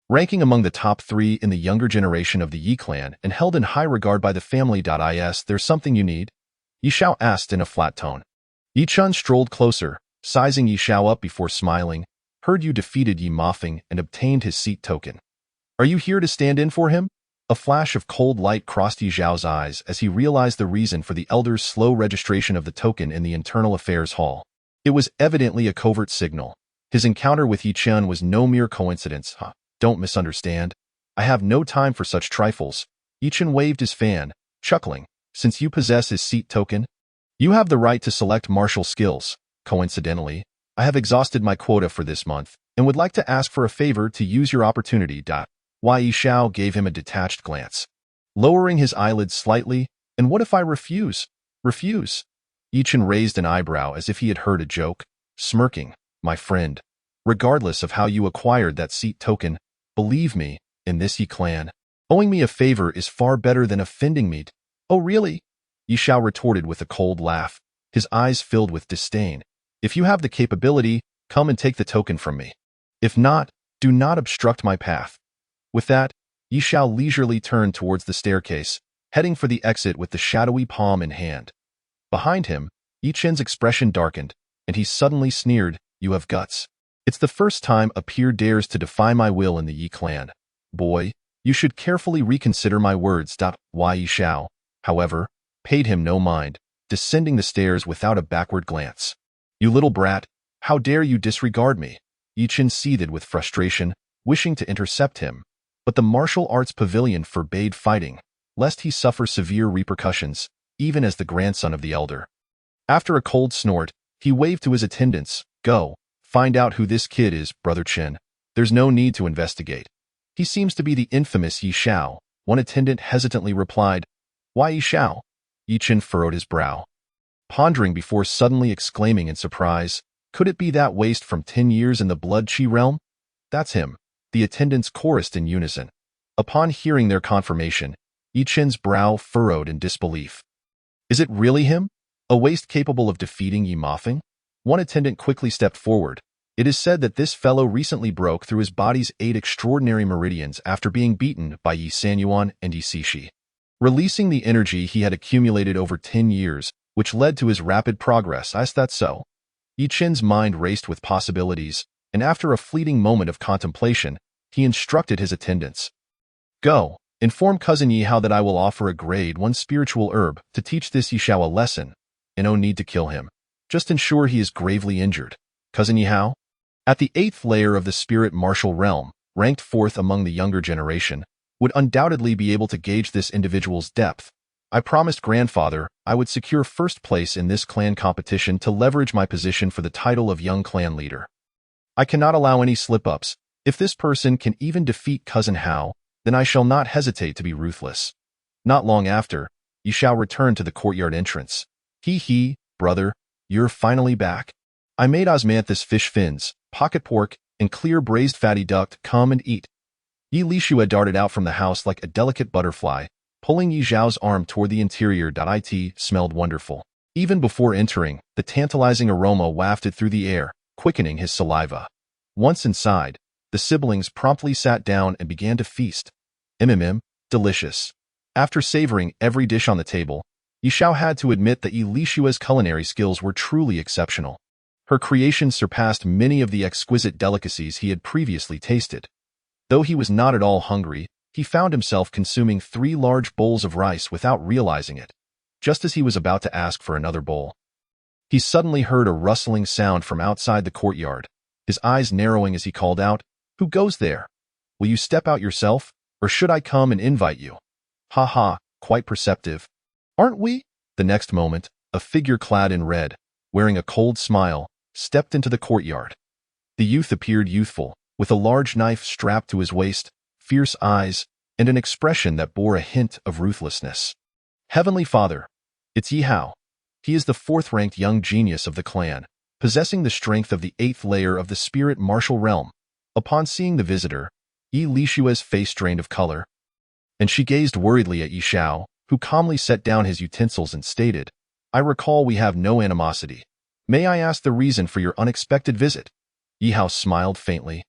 ranking among the top 3 in the younger generation of the Yi clan and held in high regard by the family. There's something you need? Yishao asked in a flat tone. Yi Chun strolled closer, sizing Yishao up before smiling. "Heard you defeated Yi Mafeng and obtained his seat token. Are you here to stand in for him?" A flash of cold light crossed Yishao's eyes as he realized the reason for the elder's slow registration of the token in the Internal Affairs Hall. It was evidently a covert signal. His encounter with Yi Chun was no mere coincidence. Don't misunderstand. I have no time for such trifles. Yi Chun waved his fan, chuckling. "Since you possess his seat token, you have the right to select martial skills. Coincidentally, I have exhausted my quota for this month and would like to ask for a favor to use your opportunity." Yishao gave him a detached glance. Lowering his eyelids slightly, And what if I refuse? Refuse? Yichen raised an eyebrow as if he had heard a joke, smirking. My friend, regardless of how you acquired that seat token, believe me, in this Yi clan, owing me a favor is far better than offending me. Oh really? Yi Xiao retorted with a cold laugh, his eyes filled with disdain. If you have the capability, come and take the token from me. If not, do not obstruct my path. With that, Yi Xiao leisurely turned towards the staircase, heading for the exit with the shadowy palm in hand. Behind him, Yi Chen's expression darkened, and he suddenly sneered, "You have guts. It's the first time a peer dares to defy my will in the Yi clan. Boy, you should carefully reconsider my words." Yi Xiao, however, paid him no mind, descending the stairs without a backward glance. "You little brat, how dare you disregard me?" Yi Chen seethed with frustration, wishing to intercept him, but the martial arts pavilion forbade fighting, lest he suffer severe repercussions, even as the grandson of the elder. After a cold snort, he waved to his attendants, "Go, find out who this kid is, Brother Chen. There's no need to investigate. He seems to be the infamous Yi Xiao." One attendant hesitantly replied, "Why Yi Xiao?" Yi Chen furrowed his brow, pondering before suddenly exclaiming in surprise, "Could it be that waste from 10 years in the Blood Qi realm?" "That's him," the attendants chorused in unison. Upon hearing their confirmation, Yi Chen's brow furrowed in disbelief. "Is it really him? A waste capable of defeating Yi Mafeng?" One attendant quickly stepped forward. "It is said that this fellow recently broke through his body's 8 extraordinary meridians after being beaten by Yi Sanyuan and Yi Cixi, releasing the energy he had accumulated over 10 years, which led to his rapid progress." "Is that so?" Yi Chen's mind raced with possibilities, and after a fleeting moment of contemplation, he instructed his attendants, "Go, inform Cousin Yi Hao that I will offer a grade 1 spiritual herb to teach this Yi Xiao a lesson, and no need to kill him. Just ensure he is gravely injured." Cousin Yi Hao, at the 8th layer of the spirit martial realm, ranked 4th among the younger generation, would undoubtedly be able to gauge this individual's depth. "I promised grandfather I would secure first place in this clan competition to leverage my position for the title of young clan leader. I cannot allow any slip-ups. If this person can even defeat Cousin Hao, then I shall not hesitate to be ruthless." Not long after, Yi Xiao returned to the courtyard entrance. "He, brother, you're finally back. I made osmanthus fish fins, pocket pork, and clear braised fatty duck. Come and eat." Yi Lishua darted out from the house like a delicate butterfly, pulling Yi Zhao's arm toward the interior. It smelled wonderful. Even before entering, the tantalizing aroma wafted through the air, quickening his saliva. Once inside, the siblings promptly sat down and began to feast. Delicious. After savoring every dish on the table, Yi Xiao had to admit that Yi Lishua's culinary skills were truly exceptional. Her creations surpassed many of the exquisite delicacies he had previously tasted. Though he was not at all hungry, he found himself consuming 3 large bowls of rice without realizing it. Just as he was about to ask for another bowl, he suddenly heard a rustling sound from outside the courtyard, his eyes narrowing as he called out, "Who goes there? Will you step out yourself, or should I come and invite you?" "Ha ha, quite perceptive. Aren't we?" The next moment, a figure clad in red, wearing a cold smile, stepped into the courtyard. The youth appeared youthful, with a large knife strapped to his waist, fierce eyes, and an expression that bore a hint of ruthlessness. "Heavenly Father, it's Yi Hao. He is the 4th-ranked young genius of the clan, possessing the strength of the 8th layer of the spirit martial realm." Upon seeing the visitor, Yi Lishua's face drained of color, and she gazed worriedly at Yi Xiao, who calmly set down his utensils and stated, "I recall we have no animosity. May I ask the reason for your unexpected visit?" Yi Hao smiled faintly.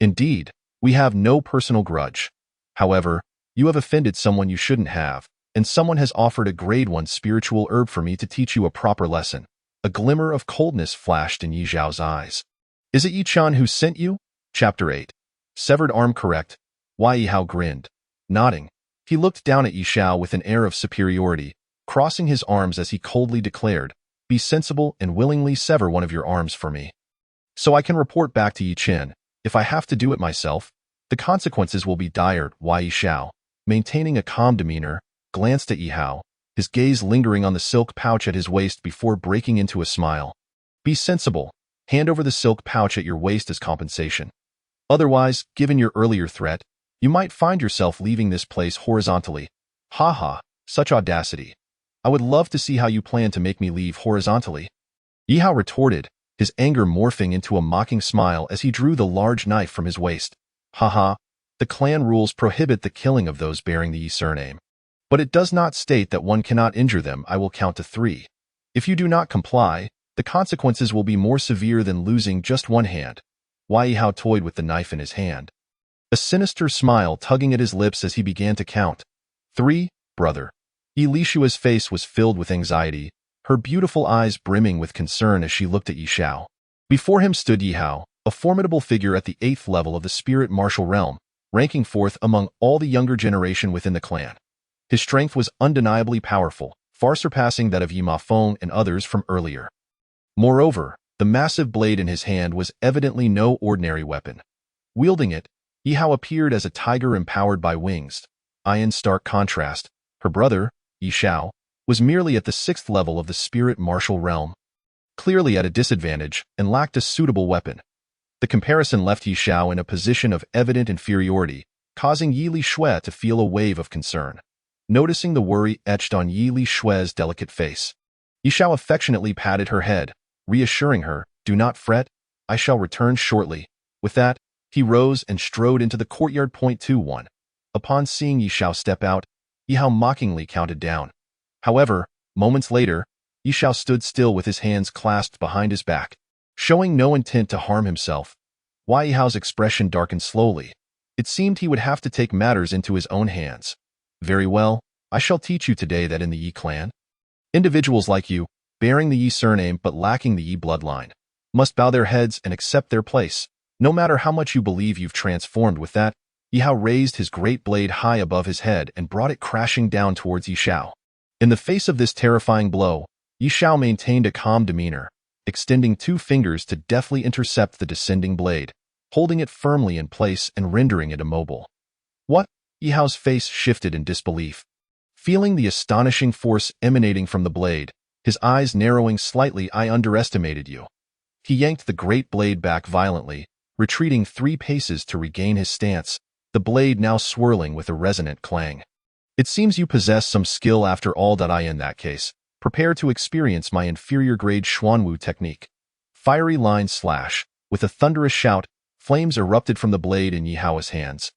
"Indeed, we have no personal grudge. However, you have offended someone you shouldn't have, and someone has offered a grade 1 spiritual herb for me to teach you a proper lesson." A glimmer of coldness flashed in Yi Zhao's eyes. "Is it Yi Chan who sent you?" Chapter 8. Severed arm correct. Yi Hao grinned. Nodding, he looked down at Yi Xiao with an air of superiority, crossing his arms as he coldly declared, "Be sensible and willingly sever one of your arms for me, so I can report back to Yi Chen. If I have to do it myself, the consequences will be dire." Yi Xiao, maintaining a calm demeanor, glanced at Yi Hao, his gaze lingering on the silk pouch at his waist before breaking into a smile. "Be sensible. Hand over the silk pouch at your waist as compensation. Otherwise, given your earlier threat, you might find yourself leaving this place horizontally." "Ha ha, such audacity. I would love to see how you plan to make me leave horizontally. Yi Hao retorted, his anger morphing into a mocking smile as he drew the large knife from his waist. Haha, the clan rules prohibit the killing of those bearing the Yi surname. But it does not state that one cannot injure them. I will count to 3. If you do not comply, the consequences will be more severe than losing just one hand. Yi Hao toyed with the knife in his hand, a sinister smile tugging at his lips as he began to count. 3, brother. Yi Lishua's face was filled with anxiety, her beautiful eyes brimming with concern as she looked at Yi Xiao. Before him stood Yi Hao, a formidable figure at the 8th level of the spirit martial realm, ranking 4th among all the younger generation within the clan. His strength was undeniably powerful, far surpassing that of Yi Ma Feng and others from earlier. Moreover, the massive blade in his hand was evidently no ordinary weapon. Wielding it, Yi Hao appeared as a tiger empowered by wings. In stark contrast, her brother, Yi Xiao, was merely at the 6th level of the spirit martial realm, clearly at a disadvantage and lacked a suitable weapon. The comparison left Yi Xiao in a position of evident inferiority, causing Yi Lishue to feel a wave of concern. Noticing the worry etched on Yi Lishue's delicate face, Yi Xiao affectionately patted her head, reassuring her, "Do not fret, I shall return shortly." With that, he rose and strode into the courtyard. 21. Upon seeing Yi Xiao step out, Yi Hao mockingly counted down. However, moments later, Yi Xiao stood still with his hands clasped behind his back, showing no intent to harm himself. Yi Hao's expression darkened slowly. It seemed he would have to take matters into his own hands. "Very well, I shall teach you today that in the Yi clan, individuals like you, bearing the Yi surname but lacking the Yi bloodline, must bow their heads and accept their place, no matter how much you believe you've transformed." With that, Yi Hao raised his great blade high above his head and brought it crashing down towards Yi Xiao. In the face of this terrifying blow, Yi Xiao maintained a calm demeanor, extending 2 fingers to deftly intercept the descending blade, holding it firmly in place and rendering it immobile. "What?" Yi Hao's face shifted in disbelief. Feeling the astonishing force emanating from the blade, his eyes narrowing slightly, "I underestimated you." He yanked the great blade back violently, retreating 3 paces to regain his stance, the blade now swirling with a resonant clang. "It seems you possess some skill after all. In that case, prepare to experience my inferior grade Xuanwu technique." Fiery line slash. With a thunderous shout, flames erupted from the blade in Yi Hao's hands,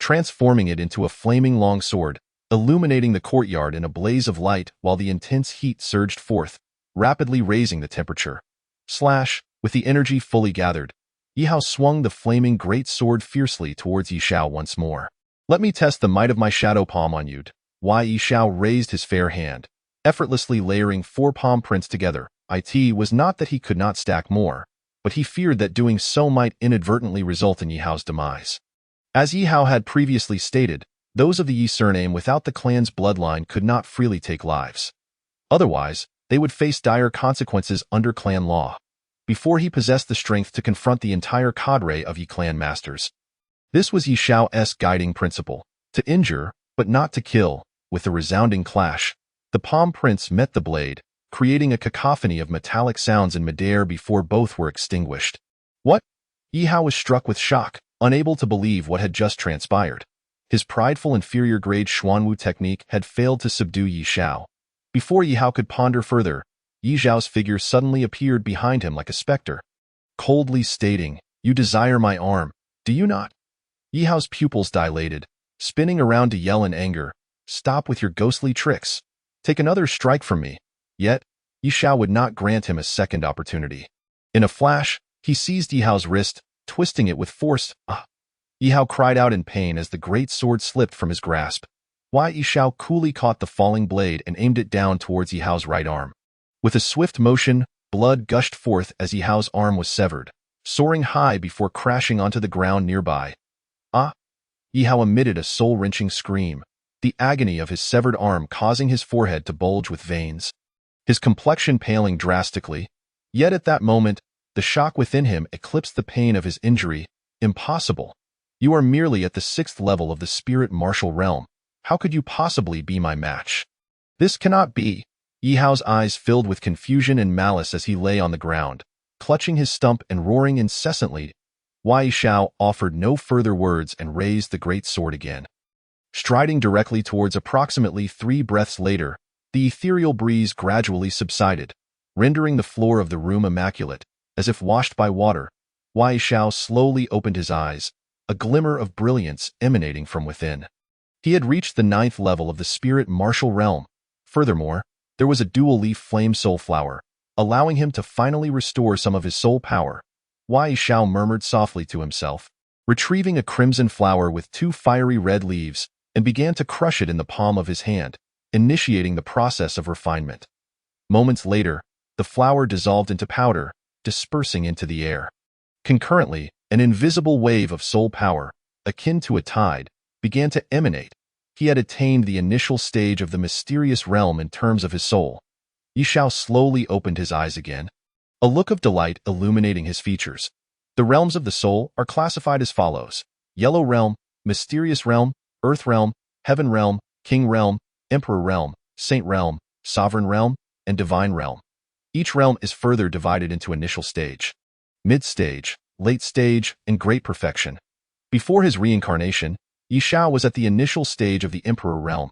transforming it into a flaming long sword, illuminating the courtyard in a blaze of light while the intense heat surged forth, rapidly raising the temperature. Slash. With the energy fully gathered, Yi Hao swung the flaming great sword fiercely towards Yi Xiao once more. "Let me test the might of my shadow palm on you." Yi Xiao raised his fair hand, effortlessly layering 4 palm prints together. It was not that he could not stack more, but he feared that doing so might inadvertently result in Yi Hao's demise. As Yi Hao had previously stated, those of the Yi surname without the clan's bloodline could not freely take lives. Otherwise, they would face dire consequences under clan law. Before he possessed the strength to confront the entire cadre of Yi clan masters. This was Yi Xiao's guiding principle: to injure, but not to kill. With a resounding clash, the palm prints met the blade, creating a cacophony of metallic sounds in midair before both were extinguished. "What?" Yi Hao was struck with shock, unable to believe what had just transpired. His prideful inferior grade Xuanwu technique had failed to subdue Yi Xiao. Before Yi Hao could ponder further, Yi Xiao's figure suddenly appeared behind him like a specter, coldly stating, "You desire my arm, do you not?" Yi Hao's pupils dilated, spinning around to yell in anger, "Stop with your ghostly tricks. Take another strike from me." Yet, Yi Xiao would not grant him a second opportunity. In a flash, he seized Yi Hao's wrist, twisting it with force. "Ah!" Yi Hao cried out in pain as the great sword slipped from his grasp. Yi Xiao coolly caught the falling blade and aimed it down towards Yi Hao's right arm. With a swift motion, blood gushed forth as Yi Hao's arm was severed, soaring high before crashing onto the ground nearby. "Ah!" Yi Hao emitted a soul-wrenching scream, the agony of his severed arm causing his forehead to bulge with veins, his complexion paling drastically. Yet at that moment, the shock within him eclipsed the pain of his injury. "Impossible. You are merely at the 6th level of the spirit martial realm. How could you possibly be my match? This cannot be." Yi Hao's eyes filled with confusion and malice as he lay on the ground, clutching his stump and roaring incessantly. Yi Xiao offered no further words and raised the great sword again. Striding directly towards approximately 3 breaths later, The ethereal breeze gradually subsided, rendering the floor of the room immaculate, as if washed by water. Wei Xiao slowly opened his eyes, a glimmer of brilliance emanating from within. He had reached the 9th level of the spirit martial realm. Furthermore, there was a dual-leaf flame soul flower, allowing him to finally restore some of his soul power. Wei Xiao murmured softly to himself, retrieving a crimson flower with 2 fiery red leaves, and began to crush it in the palm of his hand, initiating the process of refinement. Moments later, the flower dissolved into powder, dispersing into the air. Concurrently, an invisible wave of soul power, akin to a tide, began to emanate. He had attained the initial stage of the mysterious realm in terms of his soul. Yi Xiao slowly opened his eyes again, a look of delight illuminating his features. The realms of the soul are classified as follows: Yellow Realm, Mysterious Realm, Earth Realm, Heaven Realm, King Realm, Emperor Realm, Saint Realm, Sovereign Realm, and Divine Realm. Each realm is further divided into initial stage, mid-stage, late stage, and great perfection. Before his reincarnation, Yi Xiao was at the initial stage of the Emperor Realm.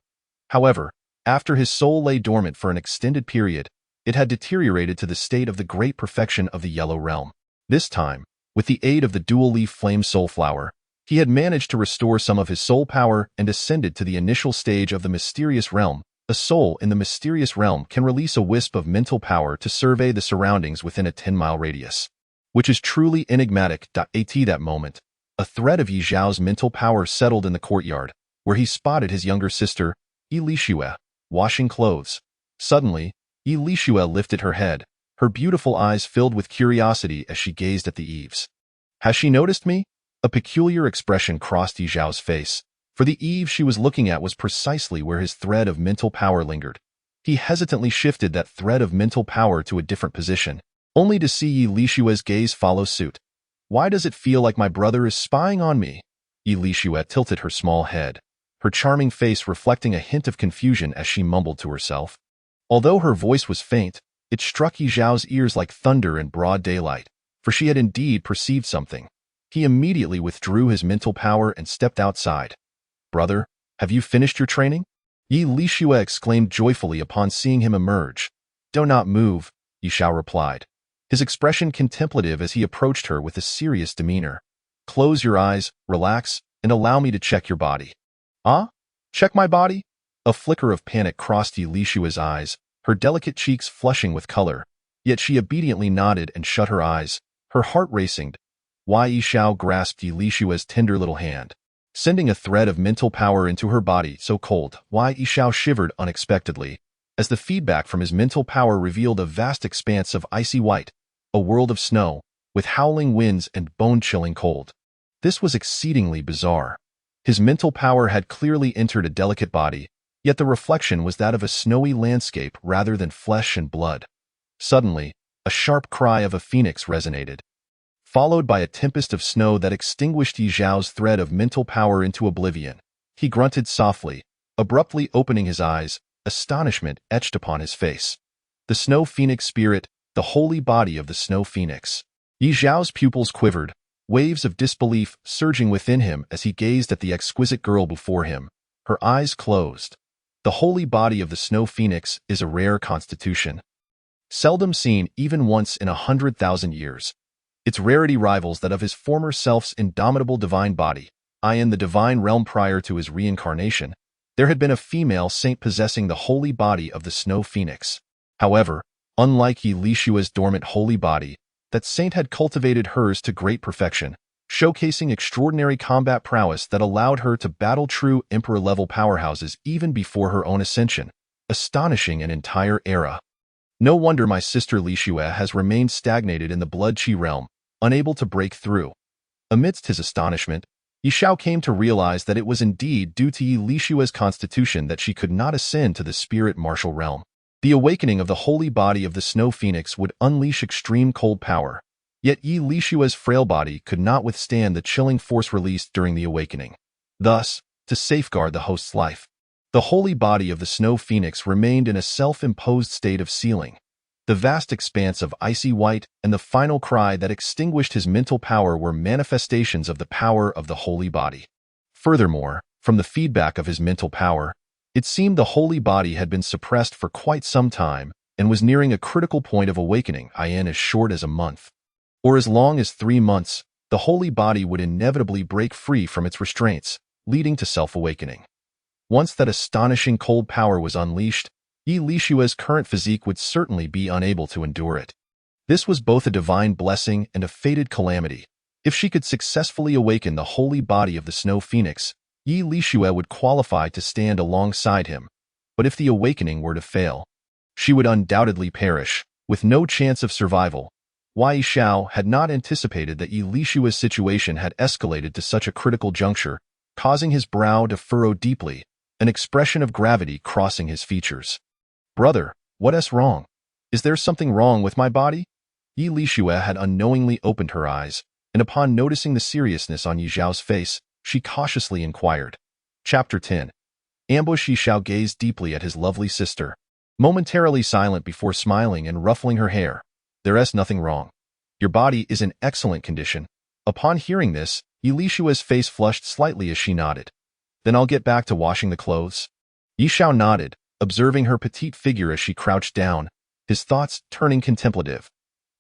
However, after his soul lay dormant for an extended period, it had deteriorated to the state of the great perfection of the Yellow Realm. This time, with the aid of the dual-leaf flame soul flower, he had managed to restore some of his soul power and ascended to the initial stage of the Mysterious Realm. A soul in the Mysterious Realm can release a wisp of mental power to survey the surroundings within a 10-mile radius, which is truly enigmatic. At that moment, a thread of Yi Xiao's mental power settled in the courtyard, where he spotted his younger sister, Yi Lixue, washing clothes. Suddenly, Yi Lixue lifted her head, her beautiful eyes filled with curiosity as she gazed at the eaves. Has she noticed me? A peculiar expression crossed Yi Xiao's face, for the eave she was looking at was precisely where his thread of mental power lingered. He hesitantly shifted that thread of mental power to a different position, only to see Yi Lixue's gaze follow suit. Why does it feel like my brother is spying on me? Yi Lixue tilted her small head, her charming face reflecting a hint of confusion as she mumbled to herself. Although her voice was faint, it struck Yi Xiao's ears like thunder in broad daylight, for she had indeed perceived something. He immediately withdrew his mental power and stepped outside. Brother, have you finished your training? Yi Lixue exclaimed joyfully upon seeing him emerge. Do not move, Yi Xiao replied, his expression contemplative as he approached her with a serious demeanor. Close your eyes, relax, and allow me to check your body. Ah? Check my body? A flicker of panic crossed Yi Lixue's eyes, her delicate cheeks flushing with color, yet she obediently nodded and shut her eyes, her heart racing. Yi Xiao grasped Yi Lixue's tender little hand, sending a thread of mental power into her body so cold. Yi Xiao shivered unexpectedly, as the feedback from his mental power revealed a vast expanse of icy white, a world of snow, with howling winds and bone-chilling cold. This was exceedingly bizarre. His mental power had clearly entered a delicate body, yet the reflection was that of a snowy landscape rather than flesh and blood. Suddenly, a sharp cry of a phoenix resonated, followed by a tempest of snow that extinguished Yi Xiao's thread of mental power into oblivion. He grunted softly, abruptly opening his eyes, astonishment etched upon his face. The snow phoenix spirit, the holy body of the snow phoenix. Yi Xiao's pupils quivered, waves of disbelief surging within him as he gazed at the exquisite girl before him, her eyes closed. The holy body of the snow phoenix is a rare constitution, seldom seen even once in 100,000 years. Its rarity rivals that of his former self's indomitable divine body. In the divine realm prior to his reincarnation, there had been a female saint possessing the holy body of the snow phoenix. However, unlike Yi Lixue's dormant holy body, that saint had cultivated hers to great perfection, showcasing extraordinary combat prowess that allowed her to battle true emperor-level powerhouses even before her own ascension, astonishing an entire era. No wonder my sister Lixue has remained stagnated in the blood chi realm, unable to break through. Amidst his astonishment, Yi Xiao came to realize that it was indeed due to Yi Lixue's constitution that she could not ascend to the spirit martial realm. The awakening of the holy body of the snow phoenix would unleash extreme cold power, yet Yi Lixue's frail body could not withstand the chilling force released during the awakening. Thus, to safeguard the host's life, the holy body of the snow phoenix remained in a self-imposed state of sealing. The vast expanse of icy white and the final cry that extinguished his mental power were manifestations of the power of the holy body. Furthermore, from the feedback of his mental power, It seemed the holy body had been suppressed for quite some time and was nearing a critical point of awakening, in as short as a month. Or as long as 3 months, the holy body would inevitably break free from its restraints, leading to self-awakening. Once that astonishing cold power was unleashed, Yi Lishua's current physique would certainly be unable to endure it. This was both a divine blessing and a fated calamity. If she could successfully awaken the holy body of the Snow Phoenix, Yi Lishue would qualify to stand alongside him. But if the awakening were to fail, she would undoubtedly perish, with no chance of survival. Wei Xiao had not anticipated that Yi Lishua's situation had escalated to such a critical juncture, causing his brow to furrow deeply, an expression of gravity crossing his features. "Brother, what's wrong? Is there something wrong with my body?" Yi Lishue had unknowingly opened her eyes, and upon noticing the seriousness on Yi Xiao's face, she cautiously inquired. Chapter 10. Ambush. Yi Xiao gazed deeply at his lovely sister, momentarily silent before smiling and ruffling her hair. "There's nothing wrong. Your body is in excellent condition." Upon hearing this, Yi Lishue's face flushed slightly as she nodded. "Then I'll get back to washing the clothes." Yi Xiao nodded, observing her petite figure as she crouched down, his thoughts turning contemplative.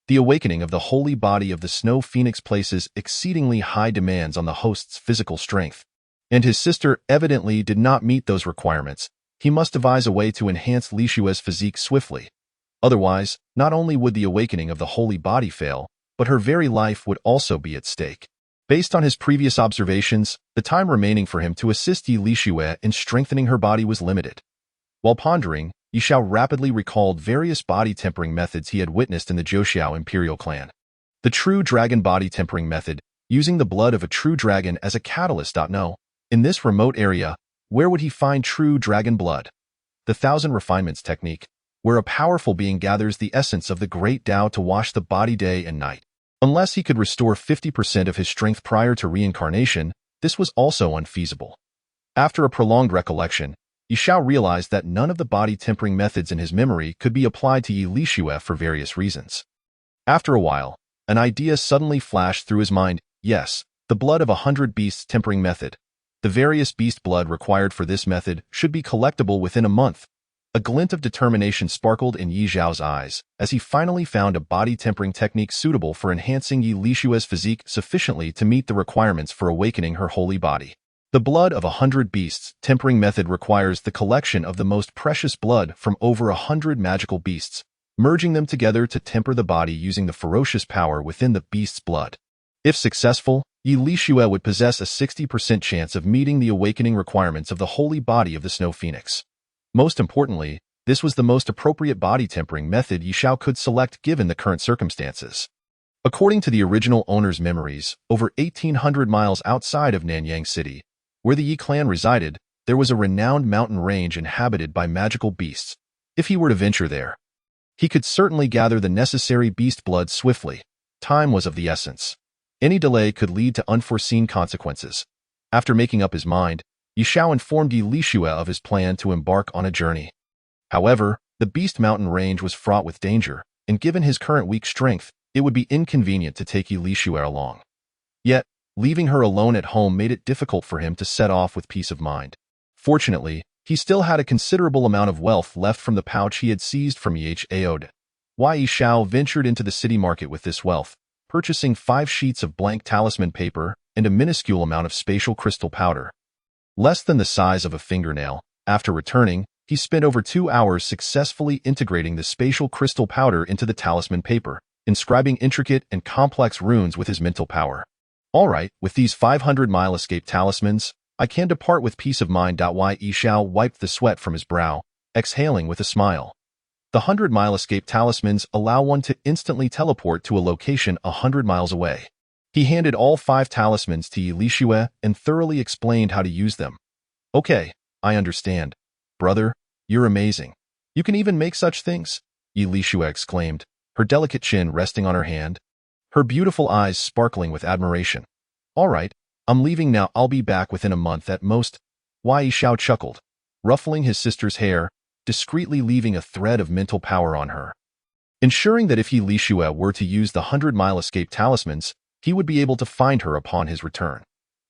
The awakening of the holy body of the Snow Phoenix places exceedingly high demands on the host's physical strength, and his sister evidently did not meet those requirements. He must devise a way to enhance Lishue's physique swiftly. Otherwise, not only would the awakening of the holy body fail, but her very life would also be at stake. Based on his previous observations, the time remaining for him to assist Yi Lishue in strengthening her body was limited. While pondering, Yi Xiao rapidly recalled various body tempering methods he had witnessed in the Zhouxiao imperial clan. The true dragon body tempering method, using the blood of a true dragon as a catalyst. No, in this remote area, where would he find true dragon blood? The Thousand Refinements technique, where a powerful being gathers the essence of the great Tao to wash the body day and night. Unless he could restore 50% of his strength prior to reincarnation, this was also unfeasible. After a prolonged recollection, Yi Xiao realized that none of the body tempering methods in his memory could be applied to Yi Lishue for various reasons. After a while, an idea suddenly flashed through his mind. Yes, the blood of 100 beasts tempering method. The various beast blood required for this method should be collectible within a month. A glint of determination sparkled in Yi Xiao's eyes as he finally found a body tempering technique suitable for enhancing Yi Lishue's physique sufficiently to meet the requirements for awakening her holy body. The blood of 100 beasts tempering method requires the collection of the most precious blood from over 100 magical beasts, merging them together to temper the body using the ferocious power within the beast's blood. If successful, Yi Lishue would possess a 60% chance of meeting the awakening requirements of the holy body of the Snow Phoenix. Most importantly, this was the most appropriate body tempering method Yi Xiao could select given the current circumstances. According to the original owner's memories, over 1,800 miles outside of Nanyang City, where the Yi clan resided, there was a renowned mountain range inhabited by magical beasts. If he were to venture there, he could certainly gather the necessary beast blood swiftly. Time was of the essence. Any delay could lead to unforeseen consequences. After making up his mind, Yi Xiao informed Yi Lishue of his plan to embark on a journey. However, the Beast Mountain range was fraught with danger, and given his current weak strength, it would be inconvenient to take Yi Lishue along. Yet, leaving her alone at home made it difficult for him to set off with peace of mind. Fortunately, he still had a considerable amount of wealth left from the pouch he had seized from Yi Xiao. Yi Xiao ventured into the city market with this wealth, purchasing 5 sheets of blank talisman paper and a minuscule amount of spatial crystal powder. Less than the size of a fingernail, after returning, he spent over 2 hours successfully integrating the spatial crystal powder into the talisman paper, inscribing intricate and complex runes with his mental power. All right, with these 500-mile escape talismans, I can depart with peace of mind. Yi Xiao wiped the sweat from his brow, exhaling with a smile. The 100-mile escape talismans allow one to instantly teleport to a location 100 miles away. He handed all 5 talismans to Yi Lishue and thoroughly explained how to use them. "Okay, I understand. Brother, you're amazing. You can even make such things," Yi Lishue exclaimed, her delicate chin resting on her hand, her beautiful eyes sparkling with admiration. "All right, I'm leaving now. I'll be back within a month at most." Yi Xiao chuckled, ruffling his sister's hair, discreetly leaving a thread of mental power on her. Ensuring that if Yi Lishue were to use the 100-mile escape talismans, he would be able to find her upon his return.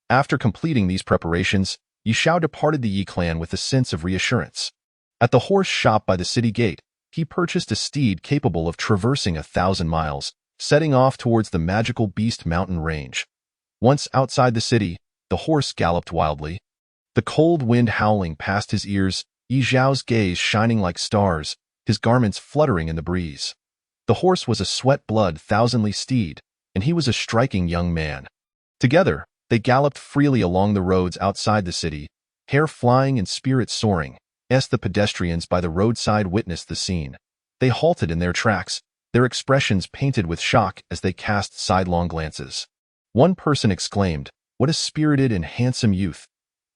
After completing these preparations, Yi Xiao departed the Yi clan with a sense of reassurance. At the horse shop by the city gate, he purchased a steed capable of traversing 1,000 miles, setting off towards the magical Beast Mountain range. Once outside the city, the horse galloped wildly. The cold wind howling past his ears, Yi Xiao's gaze shining like stars, his garments fluttering in the breeze. The horse was a sweat-blood thousandly steed, and he was a striking young man. Together, they galloped freely along the roads outside the city, hair flying and spirits soaring. As the pedestrians by the roadside witnessed the scene, they halted in their tracks, their expressions painted with shock as they cast sidelong glances. One person exclaimed, "What a spirited and handsome youth!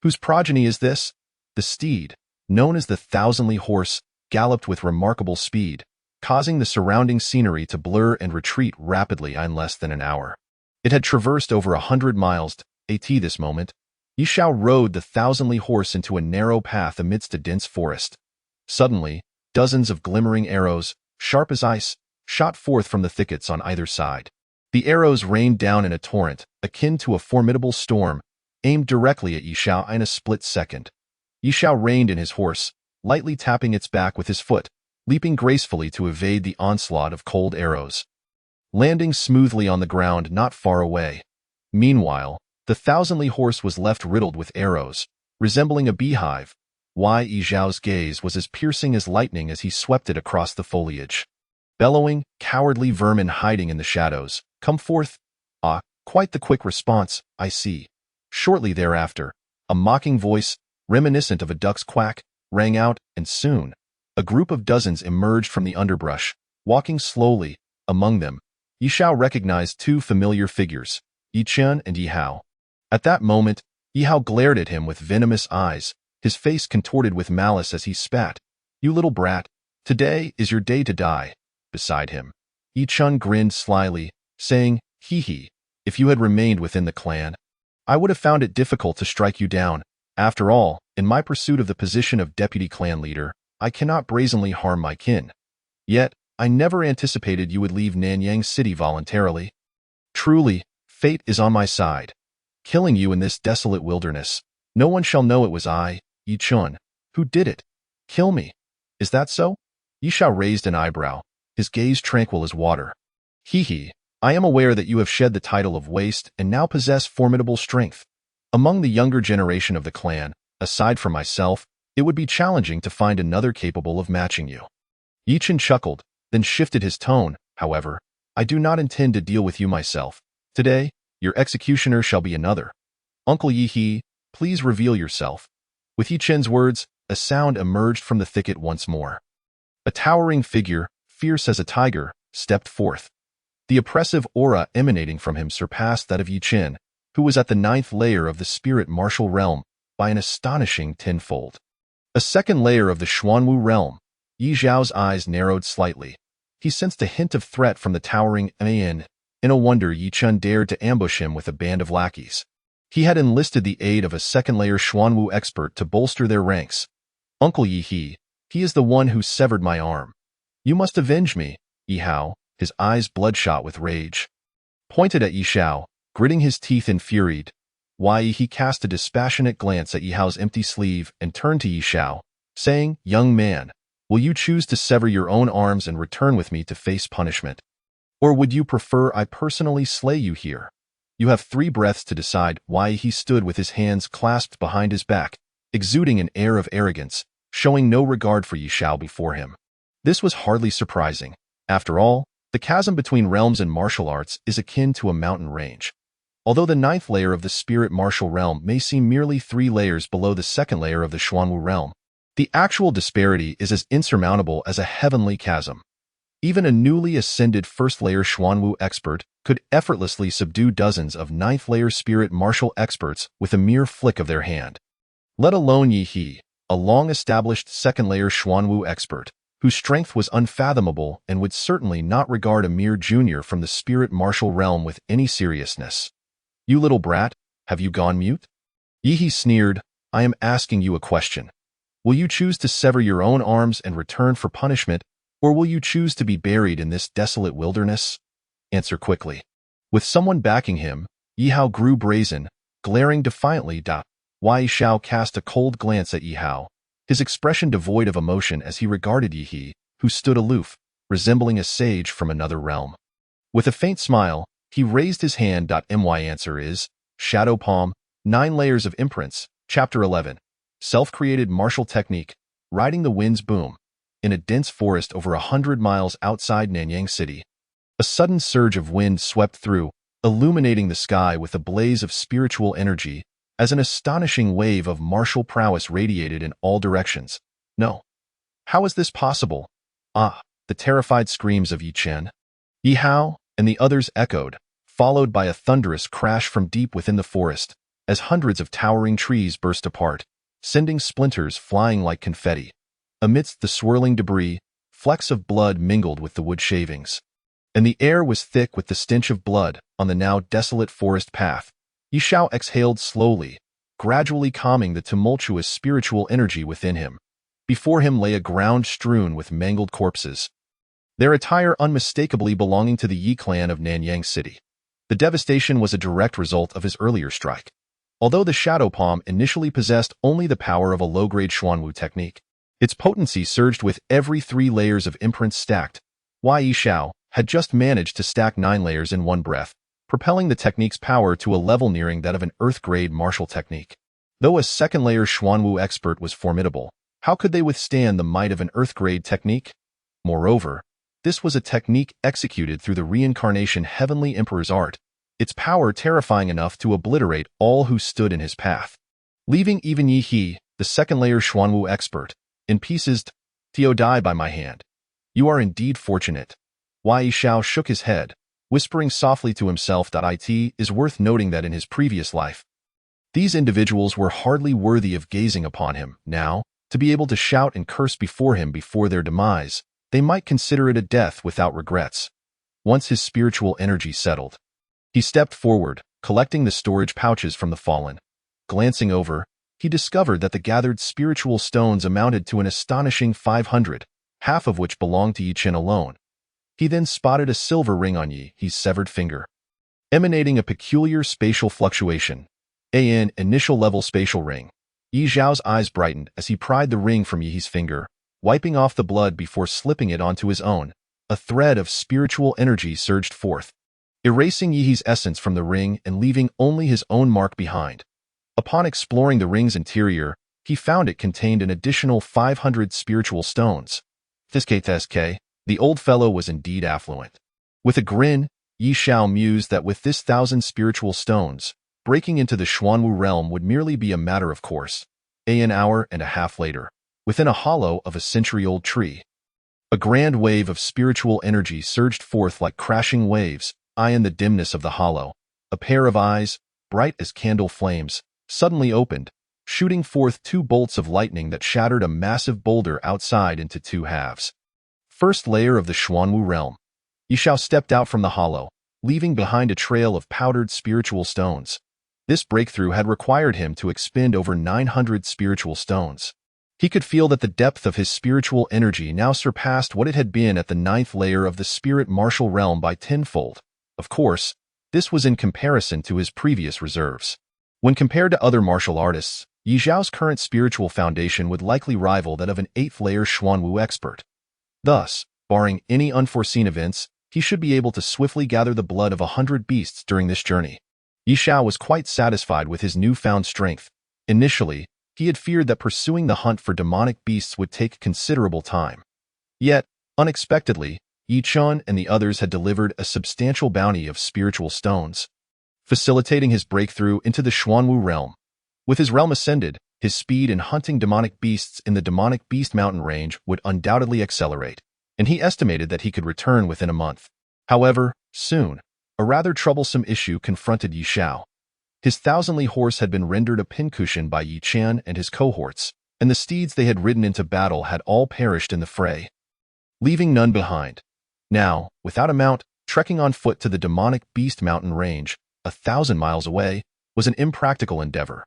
Whose progeny is this?" The steed, known as the thousandly horse, galloped with remarkable speed, causing the surrounding scenery to blur and retreat rapidly in less than an hour. It had traversed over 100 miles at this moment. Yi Xiao rode the thousandly horse into a narrow path amidst a dense forest. Suddenly, dozens of glimmering arrows, sharp as ice, shot forth from the thickets on either side. The arrows rained down in a torrent, akin to a formidable storm, aimed directly at Yi Xiao in a split second. Yi Xiao reined in his horse, lightly tapping its back with his foot, leaping gracefully to evade the onslaught of cold arrows, landing smoothly on the ground not far away. Meanwhile, the thousandly horse was left riddled with arrows, resembling a beehive. Yi Xiao's gaze was as piercing as lightning as he swept it across the foliage. Bellowing, cowardly vermin hiding in the shadows, "Come forth!" Ah, quite the quick response, I see. Shortly thereafter, a mocking voice, reminiscent of a duck's quack, rang out, and soon, a group of dozens emerged from the underbrush, walking slowly. Among them, Yi Xiao recognized two familiar figures, Yi Chen and Yi Hao. At that moment, Yi Hao glared at him with venomous eyes, his face contorted with malice as he spat. "You little brat, today is your day to die." Beside him, Yi Chen grinned slyly, saying, "Hee hee, if you had remained within the clan, I would have found it difficult to strike you down. After all, in my pursuit of the position of deputy clan leader, I cannot brazenly harm my kin. Yet, I never anticipated you would leave Nanyang City voluntarily. Truly, fate is on my side. Killing you in this desolate wilderness, no one shall know it was I, Yi Chen, who did it. Kill me. Is that so?" Yi Xiao raised an eyebrow, his gaze tranquil as water. "Hee hee, I am aware that you have shed the title of waste and now possess formidable strength. Among the younger generation of the clan, aside from myself, it would be challenging to find another capable of matching you." Yi Chen chuckled, then shifted his tone. "However, I do not intend to deal with you myself. Today, your executioner shall be another. Uncle Yi He, please reveal yourself." With Yi Chen's words, a sound emerged from the thicket once more. A towering figure, fierce as a tiger, stepped forth. The oppressive aura emanating from him surpassed that of Yi Chen, who was at the 9th layer of the spirit martial realm, by an astonishing tenfold. A second layer of the Xuanwu realm. Yi Xiao's eyes narrowed slightly. He sensed a hint of threat from the towering Man. In a wonder Yi Chen dared to ambush him with a band of lackeys. He had enlisted the aid of a second-layer Xuanwu expert to bolster their ranks. "Uncle Yi he is the one who severed my arm. You must avenge me." Yi Hao, his eyes bloodshot with rage, pointed at Yi Xiao, gritting his teeth infuriated. He cast a dispassionate glance at Yi Hao's empty sleeve and turned to Yi Xiao, saying, "Young man, will you choose to sever your own arms and return with me to face punishment? Or would you prefer I personally slay you here?" You have 3 breaths to decide. He stood with his hands clasped behind his back, exuding an air of arrogance, showing no regard for Yi Xiao before him. This was hardly surprising. After all, the chasm between realms and martial arts is akin to a mountain range. Although the 9th layer of the spirit martial realm may seem merely 3 layers below the 2nd layer of the Xuanwu realm, the actual disparity is as insurmountable as a heavenly chasm. Even a newly ascended 1st-layer Xuanwu expert could effortlessly subdue dozens of 9th-layer spirit martial experts with a mere flick of their hand. Let alone Yi He, a long-established 2nd-layer Xuanwu expert, whose strength was unfathomable and would certainly not regard a mere junior from the spirit martial realm with any seriousness. "You little brat, have you gone mute?" Yi He sneered, "I am asking you a question. Will you choose to sever your own arms and return for punishment, or will you choose to be buried in this desolate wilderness? Answer quickly." With someone backing him, Yi Hao grew brazen, glaring defiantly. Wei Xiao cast a cold glance at Yi Hao, his expression devoid of emotion as he regarded Yi He, who stood aloof, resembling a sage from another realm. With a faint smile, he raised his hand. My answer is Shadow Palm, 9 Layers of Imprints, Chapter 11. Self-created martial technique, riding the wind's boom. In a dense forest over 100 miles outside Nanyang City, a sudden surge of wind swept through, illuminating the sky with a blaze of spiritual energy as an astonishing wave of martial prowess radiated in all directions. No. How is this possible? Ah, the terrified screams of Yi Chen, Yi Hao, and the others echoed, followed by a thunderous crash from deep within the forest, as hundreds of towering trees burst apart, sending splinters flying like confetti. Amidst the swirling debris, flecks of blood mingled with the wood shavings, and the air was thick with the stench of blood on the now desolate forest path. Yi Xiao exhaled slowly, gradually calming the tumultuous spiritual energy within him. Before him lay a ground strewn with mangled corpses, their attire unmistakably belonging to the Yi clan of Nanyang City. The devastation was a direct result of his earlier strike. Although the Shadow Palm initially possessed only the power of a low-grade Xuanwu technique, its potency surged with every 3 layers of imprints stacked. Yi Xiao had just managed to stack 9 layers in one breath, propelling the technique's power to a level nearing that of an Earth-grade martial technique. Though a second-layer Xuanwu expert was formidable, how could they withstand the might of an Earth-grade technique? Moreover, this was a technique executed through the reincarnation Heavenly Emperor's art, its power terrifying enough to obliterate all who stood in his path, leaving even Yi He, the second-layer Xuanwu expert, in pieces. To die by my hand. You are indeed fortunate. Yi Xiao shook his head, whispering softly to himself. It is worth noting that in his previous life, these individuals were hardly worthy of gazing upon him. Now, to be able to shout and curse before him before their demise, they might consider it a death without regrets. Once his spiritual energy settled, he stepped forward, collecting the storage pouches from the fallen. Glancing over, he discovered that the gathered spiritual stones amounted to an astonishing 500, half of which belonged to Yi Chen alone. He then spotted a silver ring on Yi He's severed finger, emanating a peculiar spatial fluctuation. An initial level spatial ring. Yi Zhao's eyes brightened as he pried the ring from Yi He's finger, wiping off the blood before slipping it onto his own. A thread of spiritual energy surged forth, erasing Yi He's essence from the ring and leaving only his own mark behind. Upon exploring the ring's interior, he found it contained an additional 500 spiritual stones. The old fellow was indeed affluent. With a grin, Yi Xiao mused that with this 1,000 spiritual stones, breaking into the Xuanwu realm would merely be a matter of course. An hour and a half later, within a hollow of a century-old tree, a grand wave of spiritual energy surged forth like crashing waves. In the dimness of the hollow, a pair of eyes, bright as candle flames, suddenly opened, shooting forth 2 bolts of lightning that shattered a massive boulder outside into 2 halves. First layer of the Xuanwu realm. Yi Xiao stepped out from the hollow, leaving behind a trail of powdered spiritual stones. This breakthrough had required him to expend over 900 spiritual stones. He could feel that the depth of his spiritual energy now surpassed what it had been at the 9th layer of the spirit martial realm by 10-fold. Of course, this was in comparison to his previous reserves. When compared to other martial artists, Yi Zhao's current spiritual foundation would likely rival that of an 8th-layer Xuanwu expert. Thus, barring any unforeseen events, he should be able to swiftly gather the blood of 100 beasts during this journey. Yi Xiao was quite satisfied with his newfound strength. Initially, he had feared that pursuing the hunt for demonic beasts would take considerable time. Yet, unexpectedly, Yi Chen and the others had delivered a substantial bounty of spiritual stones, facilitating his breakthrough into the Xuanwu realm. With his realm ascended, his speed in hunting demonic beasts in the demonic beast mountain range would undoubtedly accelerate, and he estimated that he could return within a month. However, soon, a rather troublesome issue confronted Yi Xiao. His 1,000-li horse had been rendered a pincushion by Yi Chen and his cohorts, and the steeds they had ridden into battle had all perished in the fray, leaving none behind. Now, without a mount, trekking on foot to the demonic beast mountain range, 1,000 miles away, was an impractical endeavor.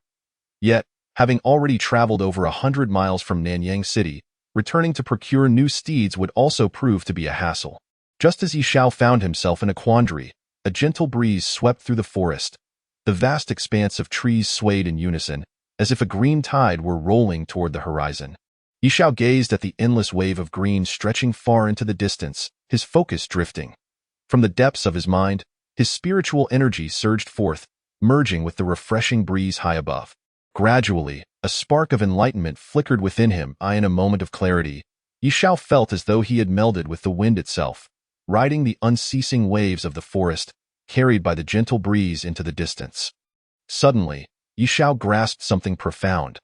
Yet, having already traveled over 100 miles from Nanyang City, returning to procure new steeds would also prove to be a hassle. Just as Yi Xiao found himself in a quandary, a gentle breeze swept through the forest. The vast expanse of trees swayed in unison, as if a green tide were rolling toward the horizon. Yi Xiao gazed at the endless wave of green stretching far into the distance, his focus drifting. From the depths of his mind, his spiritual energy surged forth, merging with the refreshing breeze high above. Gradually, a spark of enlightenment flickered within him. In a moment of clarity, Yi Xiao felt as though he had melded with the wind itself, riding the unceasing waves of the forest, carried by the gentle breeze into the distance. Suddenly, Yi Xiao grasped something profound.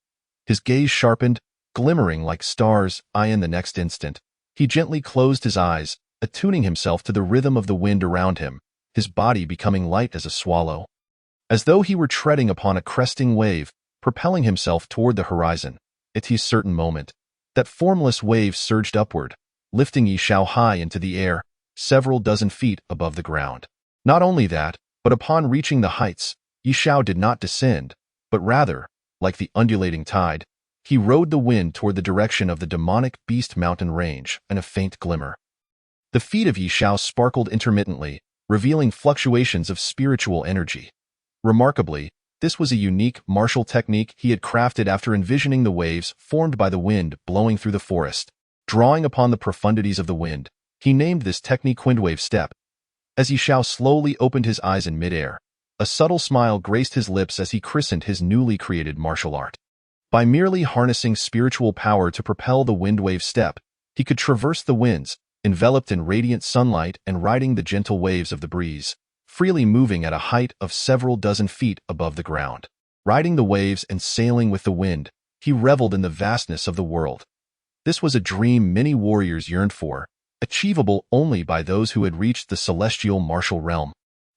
His gaze sharpened, glimmering like stars. In the next instant, he gently closed his eyes, attuning himself to the rhythm of the wind around him, his body becoming light as a swallow. As though he were treading upon a cresting wave, propelling himself toward the horizon. At a certain moment, that formless wave surged upward, lifting Yi Xiao high into the air, several dozen feet above the ground. Not only that, but upon reaching the heights, Yi Xiao did not descend, but rather, like the undulating tide, he rode the wind toward the direction of the demonic Beast Mountain range in a faint glimmer. The feet of Yi Xiao sparkled intermittently, revealing fluctuations of spiritual energy. Remarkably, this was a unique martial technique he had crafted after envisioning the waves formed by the wind blowing through the forest. Drawing upon the profundities of the wind, he named this technique Windwave Step. As Yi Xiao slowly opened his eyes in midair, a subtle smile graced his lips as he christened his newly created martial art. By merely harnessing spiritual power to propel the Windwave Step, he could traverse the winds, enveloped in radiant sunlight and riding the gentle waves of the breeze, freely moving at a height of several dozen feet above the ground. Riding the waves and sailing with the wind, he reveled in the vastness of the world. This was a dream many warriors yearned for, achievable only by those who had reached the celestial martial realm.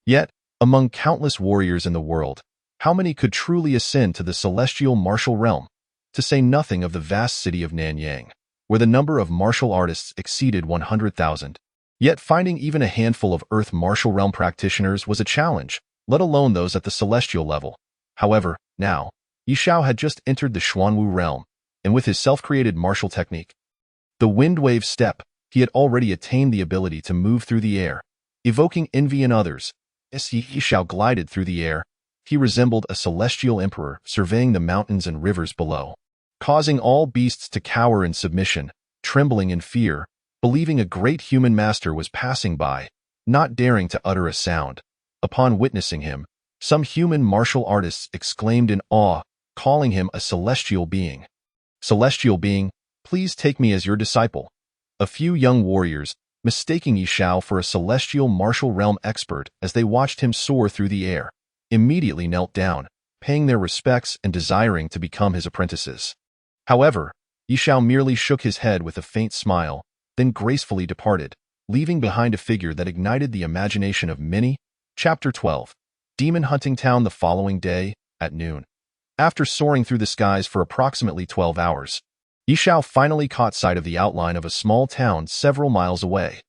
Yet, among countless warriors in the world, how many could truly ascend to the celestial martial realm, to say nothing of the vast city of Nanyang, where the number of martial artists exceeded 100,000. Yet finding even a handful of Earth martial realm practitioners was a challenge, let alone those at the celestial level. However, now, Yi Xiao had just entered the Xuanwu realm, and with his self-created martial technique, the Windwave Step, he had already attained the ability to move through the air, evoking envy in others. As Yi Xiao glided through the air, he resembled a celestial emperor surveying the mountains and rivers below, causing all beasts to cower in submission, trembling in fear, believing a great human master was passing by, not daring to utter a sound. Upon witnessing him, some human martial artists exclaimed in awe, calling him a celestial being. Celestial being, please take me as your disciple. A few young warriors, mistaking Yi Xiao for a celestial martial realm expert as they watched him soar through the air, immediately knelt down, paying their respects and desiring to become his apprentices. However, Yi Xiao merely shook his head with a faint smile, then gracefully departed, leaving behind a figure that ignited the imagination of many. Chapter 12. Demon Hunting Town. The following day, at noon, after soaring through the skies for approximately 12 hours, Yi Xiao finally caught sight of the outline of a small town several miles away.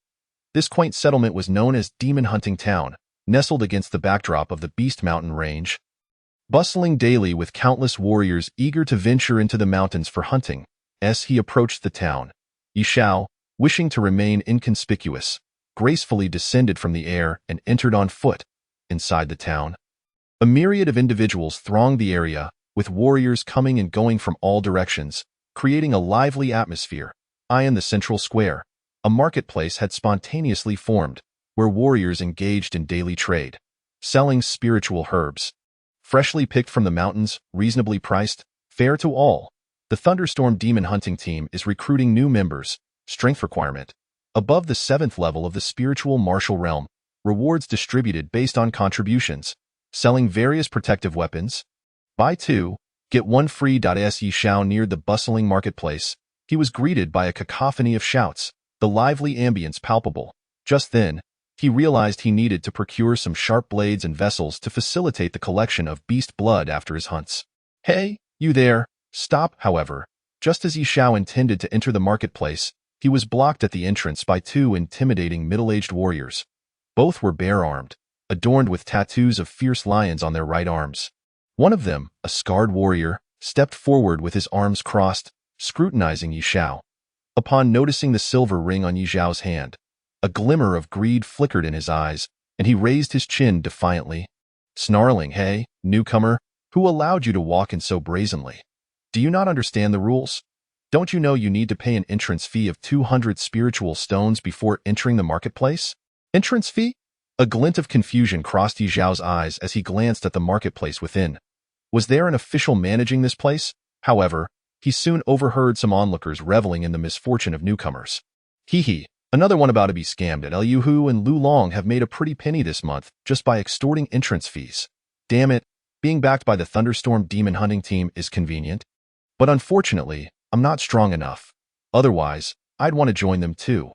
This quaint settlement was known as Demon Hunting Town, nestled against the backdrop of the Beast Mountain range, bustling daily with countless warriors eager to venture into the mountains for hunting. As he approached the town, Yi Xiao, wishing to remain inconspicuous, gracefully descended from the air and entered on foot. Inside the town, a myriad of individuals thronged the area, with warriors coming and going from all directions, creating a lively atmosphere. In the central square, a marketplace had spontaneously formed, where warriors engaged in daily trade, selling spiritual herbs, freshly picked from the mountains, reasonably priced, fair to all. The Thunderstorm Demon Hunting Team is recruiting new members. Strength requirement: above the 7th level of the spiritual martial realm. Rewards distributed based on contributions. Selling various protective weapons. Buy 2, get 1 free. As Yi Xiao neared the bustling marketplace, he was greeted by a cacophony of shouts, the lively ambience palpable. Just then, he realized he needed to procure some sharp blades and vessels to facilitate the collection of beast blood after his hunts. Hey, you there! Stop. However, just as Yi Xiao intended to enter the marketplace, he was blocked at the entrance by 2 intimidating middle-aged warriors. Both were bare-armed, adorned with tattoos of fierce lions on their right arms. One of them, a scarred warrior, stepped forward with his arms crossed, scrutinizing Yi Xiao. Upon noticing the silver ring on Yi Xiao's hand, a glimmer of greed flickered in his eyes, and he raised his chin defiantly. Snarling, "Hey, newcomer, Who allowed you to walk in so brazenly? Do you not understand the rules? Don't you know you need to pay an entrance fee of 200 spiritual stones before entering the marketplace? Entrance fee? A glint of confusion crossed Yi Zhao's eyes as he glanced at the marketplace within. Was there an official managing this place? However, he soon overheard some onlookers reveling in the misfortune of newcomers. Hee, another one about to be scammed at Liu Hu and Lu Long have made a pretty penny this month just by extorting entrance fees. Damn it, being backed by the Thunderstorm Demon Hunting Team is convenient. But unfortunately, I'm not strong enough. Otherwise, I'd want to join them too.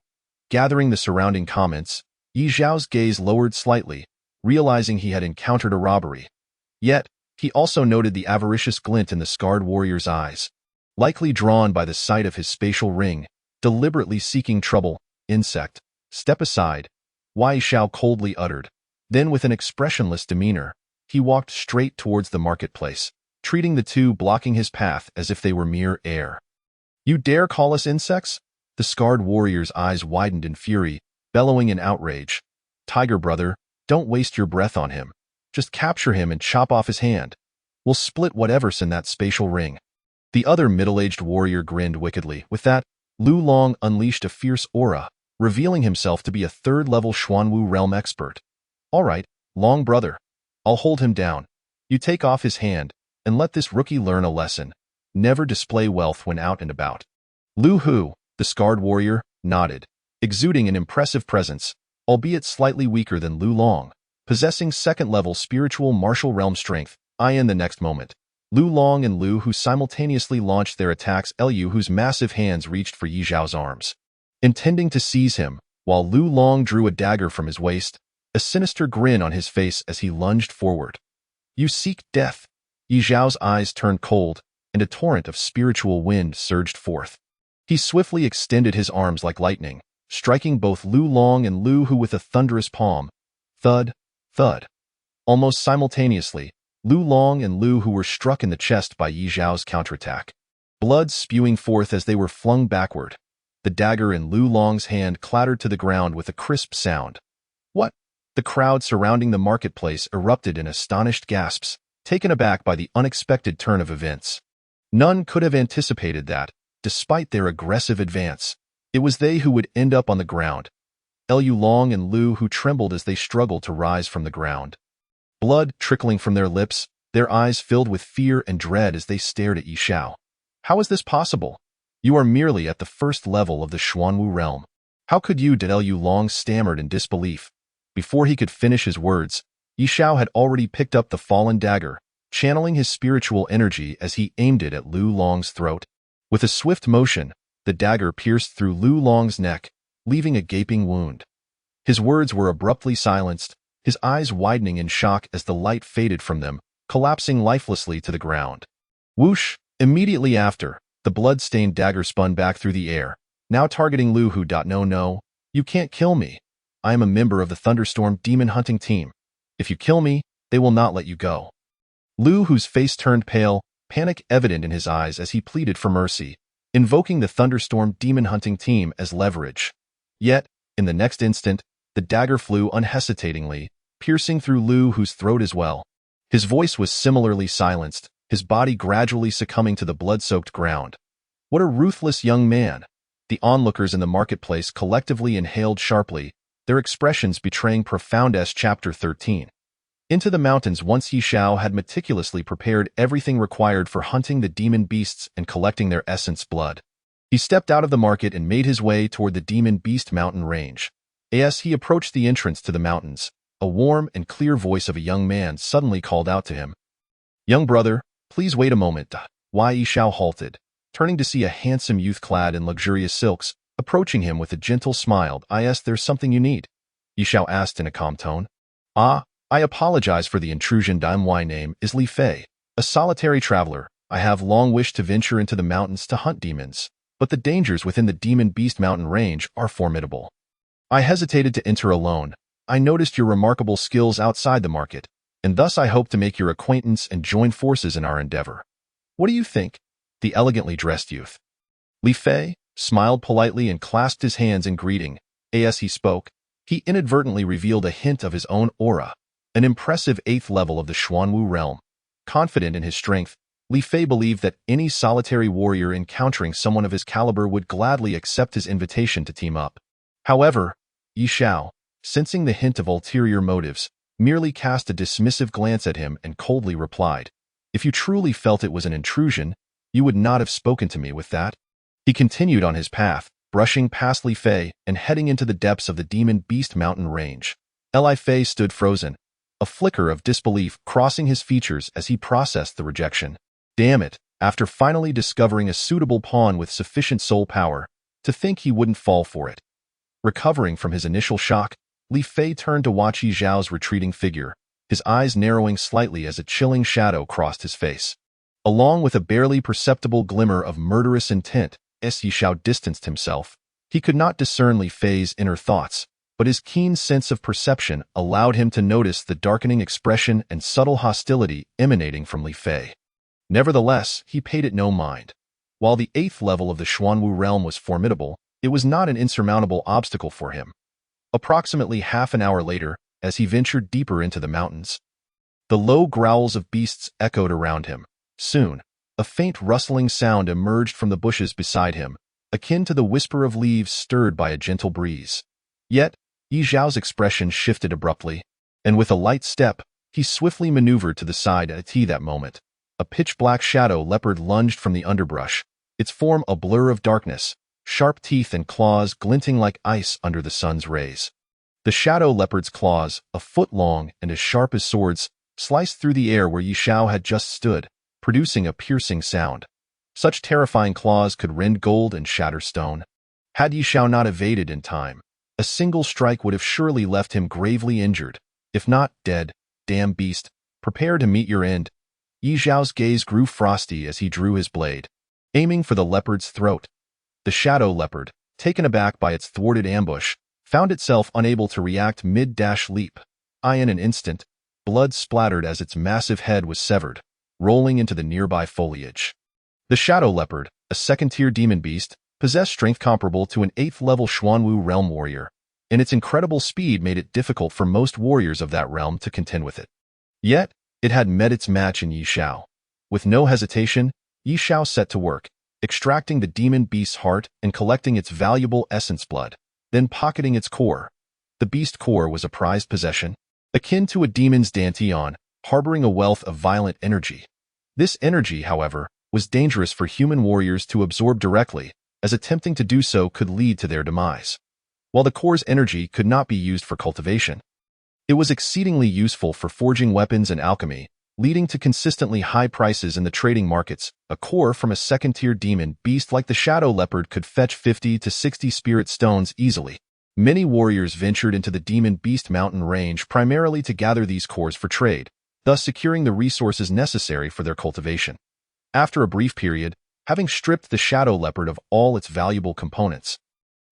Gathering the surrounding comments, Yi Zhao's gaze lowered slightly, realizing he had encountered a robbery. Yet, he also noted the avaricious glint in the scarred warrior's eyes. Likely drawn by the sight of his spatial ring, deliberately seeking trouble, insect, step aside, Yi Zhao coldly uttered. Then with an expressionless demeanor, he walked straight towards the marketplace, treating the two blocking his path as if they were mere air. You dare call us insects? The scarred warrior's eyes widened in fury, bellowing in outrage. Tiger brother, don't waste your breath on him. Just capture him and chop off his hand. We'll split whatever's in that spatial ring. The other middle-aged warrior grinned wickedly. With that, Lu Long unleashed a fierce aura, revealing himself to be a third-level Xuanwu realm expert. All right, Long brother. I'll hold him down. You take off his hand, and let this rookie learn a lesson. Never display wealth when out and about. Lu Hu, the scarred warrior, nodded, exuding an impressive presence, albeit slightly weaker than Lu Long, possessing second-level spiritual martial realm strength. In the next moment, Lu Long and Lu Hu simultaneously launched their attacks. Liu Hu's massive hands reached for Yi Zhao's arms, intending to seize him, while Lu Long drew a dagger from his waist, a sinister grin on his face as he lunged forward. You seek death. Yi Zhao's eyes turned cold, and a torrent of spiritual wind surged forth. He swiftly extended his arms like lightning, striking both Lu Long and Lu Hu with a thunderous palm. Thud, thud. Almost simultaneously, Lu Long and Lu Hu were struck in the chest by Yi Zhao's counterattack, blood spewing forth as they were flung backward. The dagger in Lu Long's hand clattered to the ground with a crisp sound. What? The crowd surrounding the marketplace erupted in astonished gasps, taken aback by the unexpected turn of events. None could have anticipated that, despite their aggressive advance, it was they who would end up on the ground. Liu Long and Lu Hu trembled as they struggled to rise from the ground. Blood trickling from their lips, their eyes filled with fear and dread as they stared at Yi Zhao. How is this possible? You are merely at the first level of the Xuanwu realm. How could you? Liu Long stammered in disbelief. Before he could finish his words, Yi Zhao had already picked up the fallen dagger, channeling his spiritual energy as he aimed it at Lu Long's throat. With a swift motion, the dagger pierced through Lu Long's neck, leaving a gaping wound. His words were abruptly silenced, his eyes widening in shock as the light faded from them, collapsing lifelessly to the ground. Whoosh! Immediately after, the blood-stained dagger spun back through the air, now targeting Lu Hu. No, you can't kill me. I am a member of the Thunderstorm Demon Hunting Team. If you kill me, they will not let you go. Lu Hu's face turned pale, panic evident in his eyes as he pleaded for mercy, invoking the Thunderstorm Demon Hunting Team as leverage. Yet, in the next instant, the dagger flew unhesitatingly, piercing through Lu Hu's throat as well. His voice was similarly silenced, his body gradually succumbing to the blood-soaked ground. What a ruthless young man! The onlookers in the marketplace collectively inhaled sharply, their expressions betraying profound. Chapter 13. Into the mountains. Once Yi Zhao had meticulously prepared everything required for hunting the demon beasts and collecting their essence blood. He stepped out of the market and made his way toward the Demon Beast mountain range. As he approached the entrance to the mountains, a warm and clear voice of a young man suddenly called out to him. Young brother, please wait a moment. Yi Zhao halted, turning to see a handsome youth clad in luxurious silks, approaching him with a gentle smile. There's something you need? Yi Zhao asked in a calm tone. I apologize for the intrusion. My name is Li Fei, a solitary traveler. I have long wished to venture into the mountains to hunt demons, but the dangers within the Demon Beast mountain range are formidable. I hesitated to enter alone. I noticed your remarkable skills outside the market, and thus I hope to make your acquaintance and join forces in our endeavor. What do you think? The elegantly dressed youth, Li Fei, smiled politely and clasped his hands in greeting. As he spoke, he inadvertently revealed a hint of his own aura, an impressive 8th level of the Xuanwu realm. Confident in his strength, Li Fei believed that any solitary warrior encountering someone of his caliber would gladly accept his invitation to team up. However, Yi Xiao, sensing the hint of ulterior motives, merely cast a dismissive glance at him and coldly replied, "If you truly felt it was an intrusion, you would not have spoken to me with that." He continued on his path, brushing past Li Fei and heading into the depths of the Demon Beast Mountain range. Li Fei stood frozen, a flicker of disbelief crossing his features as he processed the rejection. Damn it, after finally discovering a suitable pawn with sufficient soul power, to think he wouldn't fall for it. Recovering from his initial shock, Li Fei turned to watch Yi Xiao's retreating figure, his eyes narrowing slightly as a chilling shadow crossed his face. Along with a barely perceptible glimmer of murderous intent, as Yi Xiao distanced himself, he could not discern Li Fei's inner thoughts, but his keen sense of perception allowed him to notice the darkening expression and subtle hostility emanating from Li Fei. Nevertheless, he paid it no mind. While the 8th level of the Xuanwu realm was formidable, it was not an insurmountable obstacle for him. Approximately half an hour later, as he ventured deeper into the mountains, the low growls of beasts echoed around him. Soon, a faint rustling sound emerged from the bushes beside him, akin to the whisper of leaves stirred by a gentle breeze. Yet, Yi Xiao's expression shifted abruptly, and with a light step, he swiftly maneuvered to the side at that moment. A pitch-black shadow leopard lunged from the underbrush, its form a blur of darkness, sharp teeth and claws glinting like ice under the sun's rays. The shadow leopard's claws, a foot long and as sharp as swords, sliced through the air where Yi Xiao had just stood, producing a piercing sound. Such terrifying claws could rend gold and shatter stone. Had Yi Xiao not evaded in time, a single strike would have surely left him gravely injured, if not dead. Damn beast, prepare to meet your end. Yi Xiao's gaze grew frosty as he drew his blade, aiming for the leopard's throat. The shadow leopard, taken aback by its thwarted ambush, found itself unable to react mid-leap. In an instant, blood splattered as its massive head was severed, rolling into the nearby foliage. The shadow leopard, a second-tier demon beast, possessed strength comparable to an 8th-level Xuanwu realm warrior, and its incredible speed made it difficult for most warriors of that realm to contend with it. Yet, it had met its match in Yi Xiao. With no hesitation, Yi Xiao set to work, extracting the demon beast's heart and collecting its valuable essence blood, then pocketing its core. The beast core was a prized possession, akin to a demon's dantian, harboring a wealth of violent energy. This energy, however, was dangerous for human warriors to absorb directly, as attempting to do so could lead to their demise. While the core's energy could not be used for cultivation, it was exceedingly useful for forging weapons and alchemy, leading to consistently high prices in the trading markets. A core from a second-tier demon beast like the shadow leopard could fetch 50 to 60 spirit stones easily. Many warriors ventured into the Demon Beast Mountain range primarily to gather these cores for trade, thus securing the resources necessary for their cultivation. After a brief period, having stripped the shadow leopard of all its valuable components,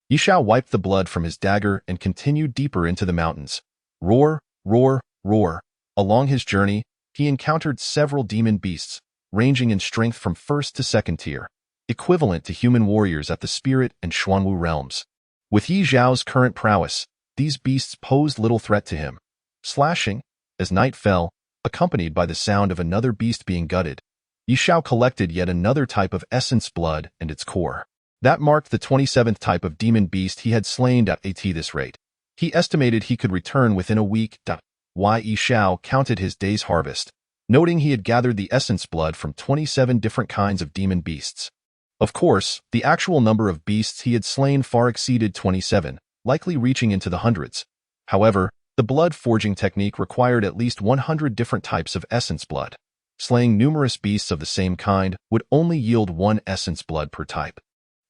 Yi Xiao wiped the blood from his dagger and continued deeper into the mountains. Roar, roar, roar. Along his journey, he encountered several demon beasts, ranging in strength from 1st to 2nd tier, equivalent to human warriors at the Spirit and Xuanwu realms. With Yi Xiao's current prowess, these beasts posed little threat to him. Slashing, as night fell, accompanied by the sound of another beast being gutted, Yi Xiao collected yet another type of essence blood and its core. That marked the 27th type of demon beast he had slain at this rate. He estimated he could return within a week. Yi Xiao counted his day's harvest, noting he had gathered the essence blood from 27 different kinds of demon beasts. Of course, the actual number of beasts he had slain far exceeded 27, likely reaching into the hundreds. However, the blood forging technique required at least 100 different types of essence blood. Slaying numerous beasts of the same kind would only yield one essence blood per type.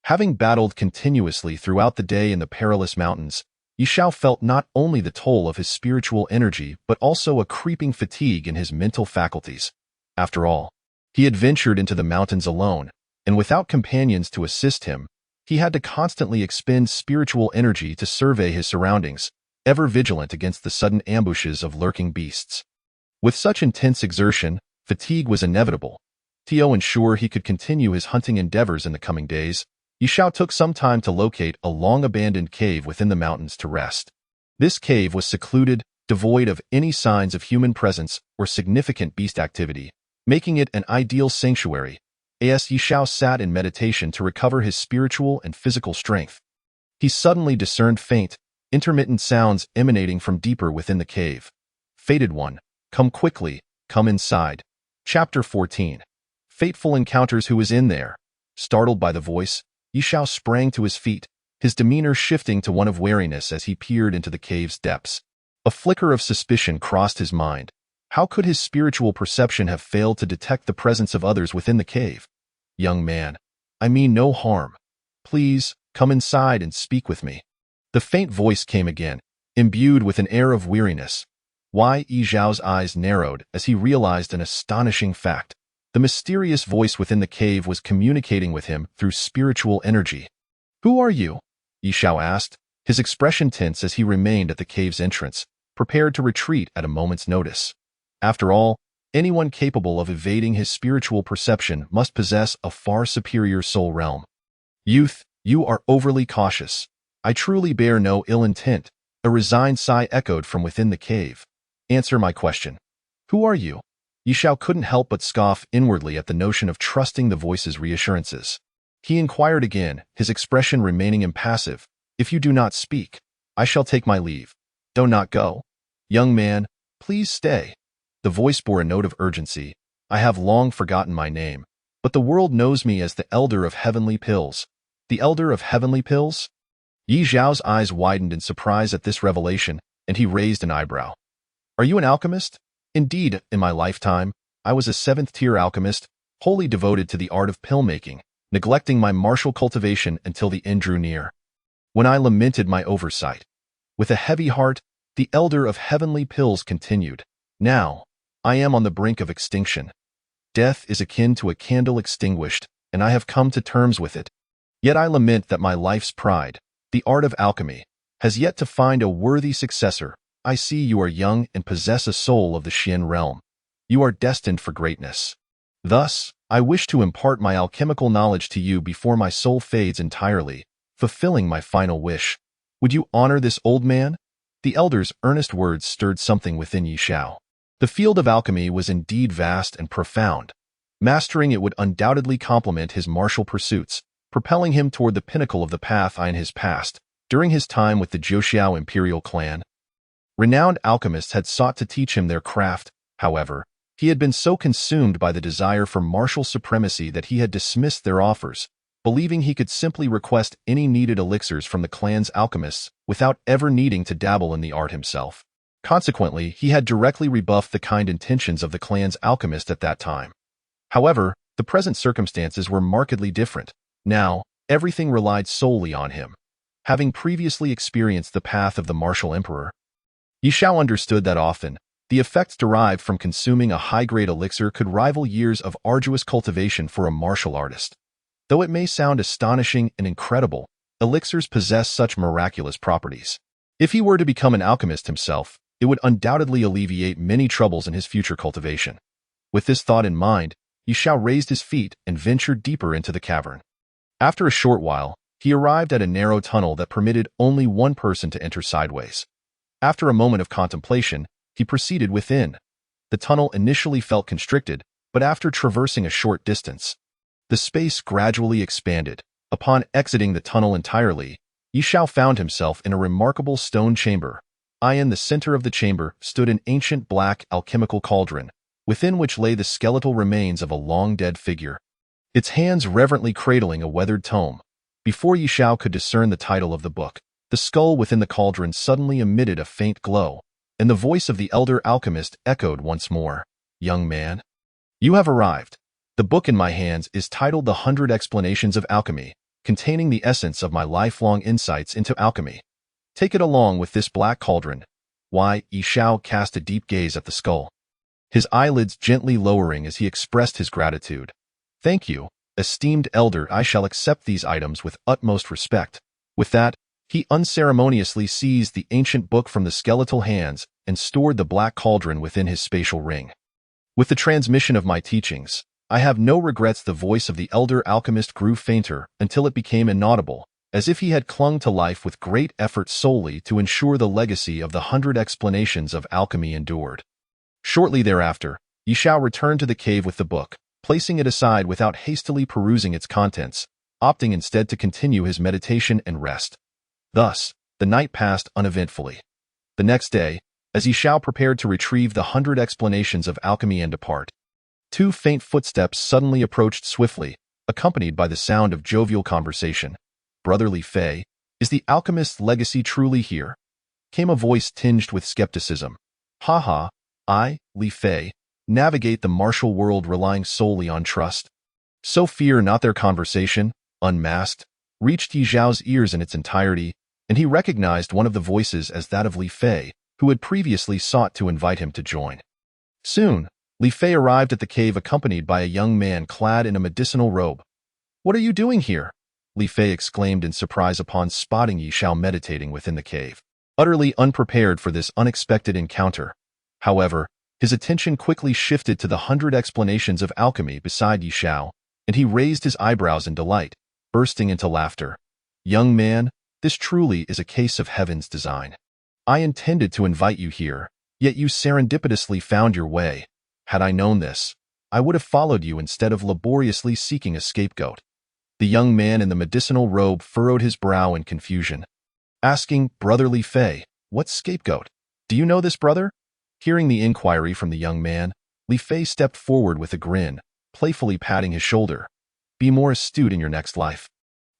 Having battled continuously throughout the day in the perilous mountains, Yi Xiao felt not only the toll of his spiritual energy but also a creeping fatigue in his mental faculties. After all, he had ventured into the mountains alone, and without companions to assist him, he had to constantly expend spiritual energy to survey his surroundings, ever vigilant against the sudden ambushes of lurking beasts. With such intense exertion, fatigue was inevitable. To ensure he could continue his hunting endeavors in the coming days, Yi Xiao took some time to locate a long-abandoned cave within the mountains to rest. This cave was secluded, devoid of any signs of human presence or significant beast activity, making it an ideal sanctuary. As Yi Shao sat in meditation to recover his spiritual and physical strength, he suddenly discerned faint, intermittent sounds emanating from deeper within the cave. Fated one, come quickly, come inside. Chapter 14. Fateful encounters. Who is in there? Startled by the voice, Yi Shao sprang to his feet, his demeanor shifting to one of wariness as he peered into the cave's depths. A flicker of suspicion crossed his mind. How could his spiritual perception have failed to detect the presence of others within the cave? Young man, I mean no harm. Please, come inside and speak with me. The faint voice came again, imbued with an air of weariness. Yi Zhao's eyes narrowed as he realized an astonishing fact. The mysterious voice within the cave was communicating with him through spiritual energy. Who are you? Yi Shao asked, his expression tense as he remained at the cave's entrance, prepared to retreat at a moment's notice. After all, anyone capable of evading his spiritual perception must possess a far superior soul realm. Youth, you are overly cautious. I truly bear no ill intent, a resigned sigh echoed from within the cave. Answer my question. Who are you? Yi Shao couldn't help but scoff inwardly at the notion of trusting the voice's reassurances. He inquired again, his expression remaining impassive. If you do not speak, I shall take my leave. Do not go. Young man, please stay. The voice bore a note of urgency. I have long forgotten my name, but the world knows me as the Elder of Heavenly Pills. The Elder of Heavenly Pills? Yi Zhao's eyes widened in surprise at this revelation, and he raised an eyebrow. Are you an alchemist? Indeed, in my lifetime, I was a 7th-tier alchemist, wholly devoted to the art of pill-making, neglecting my martial cultivation until the end drew near. When I lamented my oversight, with a heavy heart, the Elder of Heavenly Pills continued. Now, I am on the brink of extinction. Death is akin to a candle extinguished, and I have come to terms with it. Yet I lament that my life's pride, the art of alchemy, has yet to find a worthy successor. I see you are young and possess a soul of the Xian realm. You are destined for greatness. Thus, I wish to impart my alchemical knowledge to you before my soul fades entirely, fulfilling my final wish. Would you honor this old man? The elder's earnest words stirred something within Yi Shao. The field of alchemy was indeed vast and profound. Mastering it would undoubtedly complement his martial pursuits, propelling him toward the pinnacle of the path in his past. During his time with the Zhouxiao imperial clan, renowned alchemists had sought to teach him their craft. However, he had been so consumed by the desire for martial supremacy that he had dismissed their offers, believing he could simply request any needed elixirs from the clan's alchemists without ever needing to dabble in the art himself. Consequently, he had directly rebuffed the kind intentions of the clan's alchemist at that time. However, the present circumstances were markedly different. Now, everything relied solely on him. Having previously experienced the path of the martial emperor, Yi Shao understood that often, the effects derived from consuming a high-grade elixir could rival years of arduous cultivation for a martial artist. Though it may sound astonishing and incredible, elixirs possess such miraculous properties. If he were to become an alchemist himself, it would undoubtedly alleviate many troubles in his future cultivation. With this thought in mind, Yi Shao raised his feet and ventured deeper into the cavern. After a short while, he arrived at a narrow tunnel that permitted only one person to enter sideways. After a moment of contemplation, he proceeded within. The tunnel initially felt constricted, but after traversing a short distance, the space gradually expanded. Upon exiting the tunnel entirely, Yi Shao found himself in a remarkable stone chamber. In the center of the chamber stood an ancient black alchemical cauldron, within which lay the skeletal remains of a long-dead figure, its hands reverently cradling a weathered tome. Before Yi Shao could discern the title of the book, the skull within the cauldron suddenly emitted a faint glow, and the voice of the elder alchemist echoed once more. Young man, you have arrived. The book in my hands is titled The 100 Explanations of Alchemy, containing the essence of my lifelong insights into alchemy. Take it along with this black cauldron. Yi Shao cast a deep gaze at the skull, his eyelids gently lowering as he expressed his gratitude. Thank you, esteemed elder. I shall accept these items with utmost respect. With that, he unceremoniously seized the ancient book from the skeletal hands and stored the black cauldron within his spatial ring. With the transmission of my teachings, I have no regrets. The voice of the elder alchemist grew fainter until it became inaudible, as if he had clung to life with great effort solely to ensure the legacy of the 100 explanations of alchemy endured. Shortly thereafter, Yi Xiao returned to the cave with the book, placing it aside without hastily perusing its contents, opting instead to continue his meditation and rest. Thus, the night passed uneventfully. The next day, as Yi Xiao prepared to retrieve the 100 explanations of alchemy and depart, two faint footsteps suddenly approached swiftly, accompanied by the sound of jovial conversation. "Brother Li Fei, is the alchemist's legacy truly here?" Came a voice tinged with skepticism. "Ha, I, Li Fei, navigate the martial world relying solely on trust." So fear not. Their conversation, unmasked, reached Yi Xiao's ears in its entirety, and he recognized one of the voices as that of Li Fei, who had previously sought to invite him to join. Soon, Li Fei arrived at the cave accompanied by a young man clad in a medicinal robe. "What are you doing here?" Li Fei exclaimed in surprise upon spotting Yi Xiao meditating within the cave. Utterly unprepared for this unexpected encounter, however, his attention quickly shifted to the 100 explanations of alchemy beside Yi Xiao, and he raised his eyebrows in delight, bursting into laughter. "Young man, this truly is a case of heaven's design. I intended to invite you here, yet you serendipitously found your way. Had I known this, I would have followed you instead of laboriously seeking a scapegoat." The young man in the medicinal robe furrowed his brow in confusion, asking, "Brother Li Fei, what scapegoat? Do you know this brother?" Hearing the inquiry from the young man, Li Fei stepped forward with a grin, playfully patting his shoulder. "Be more astute in your next life.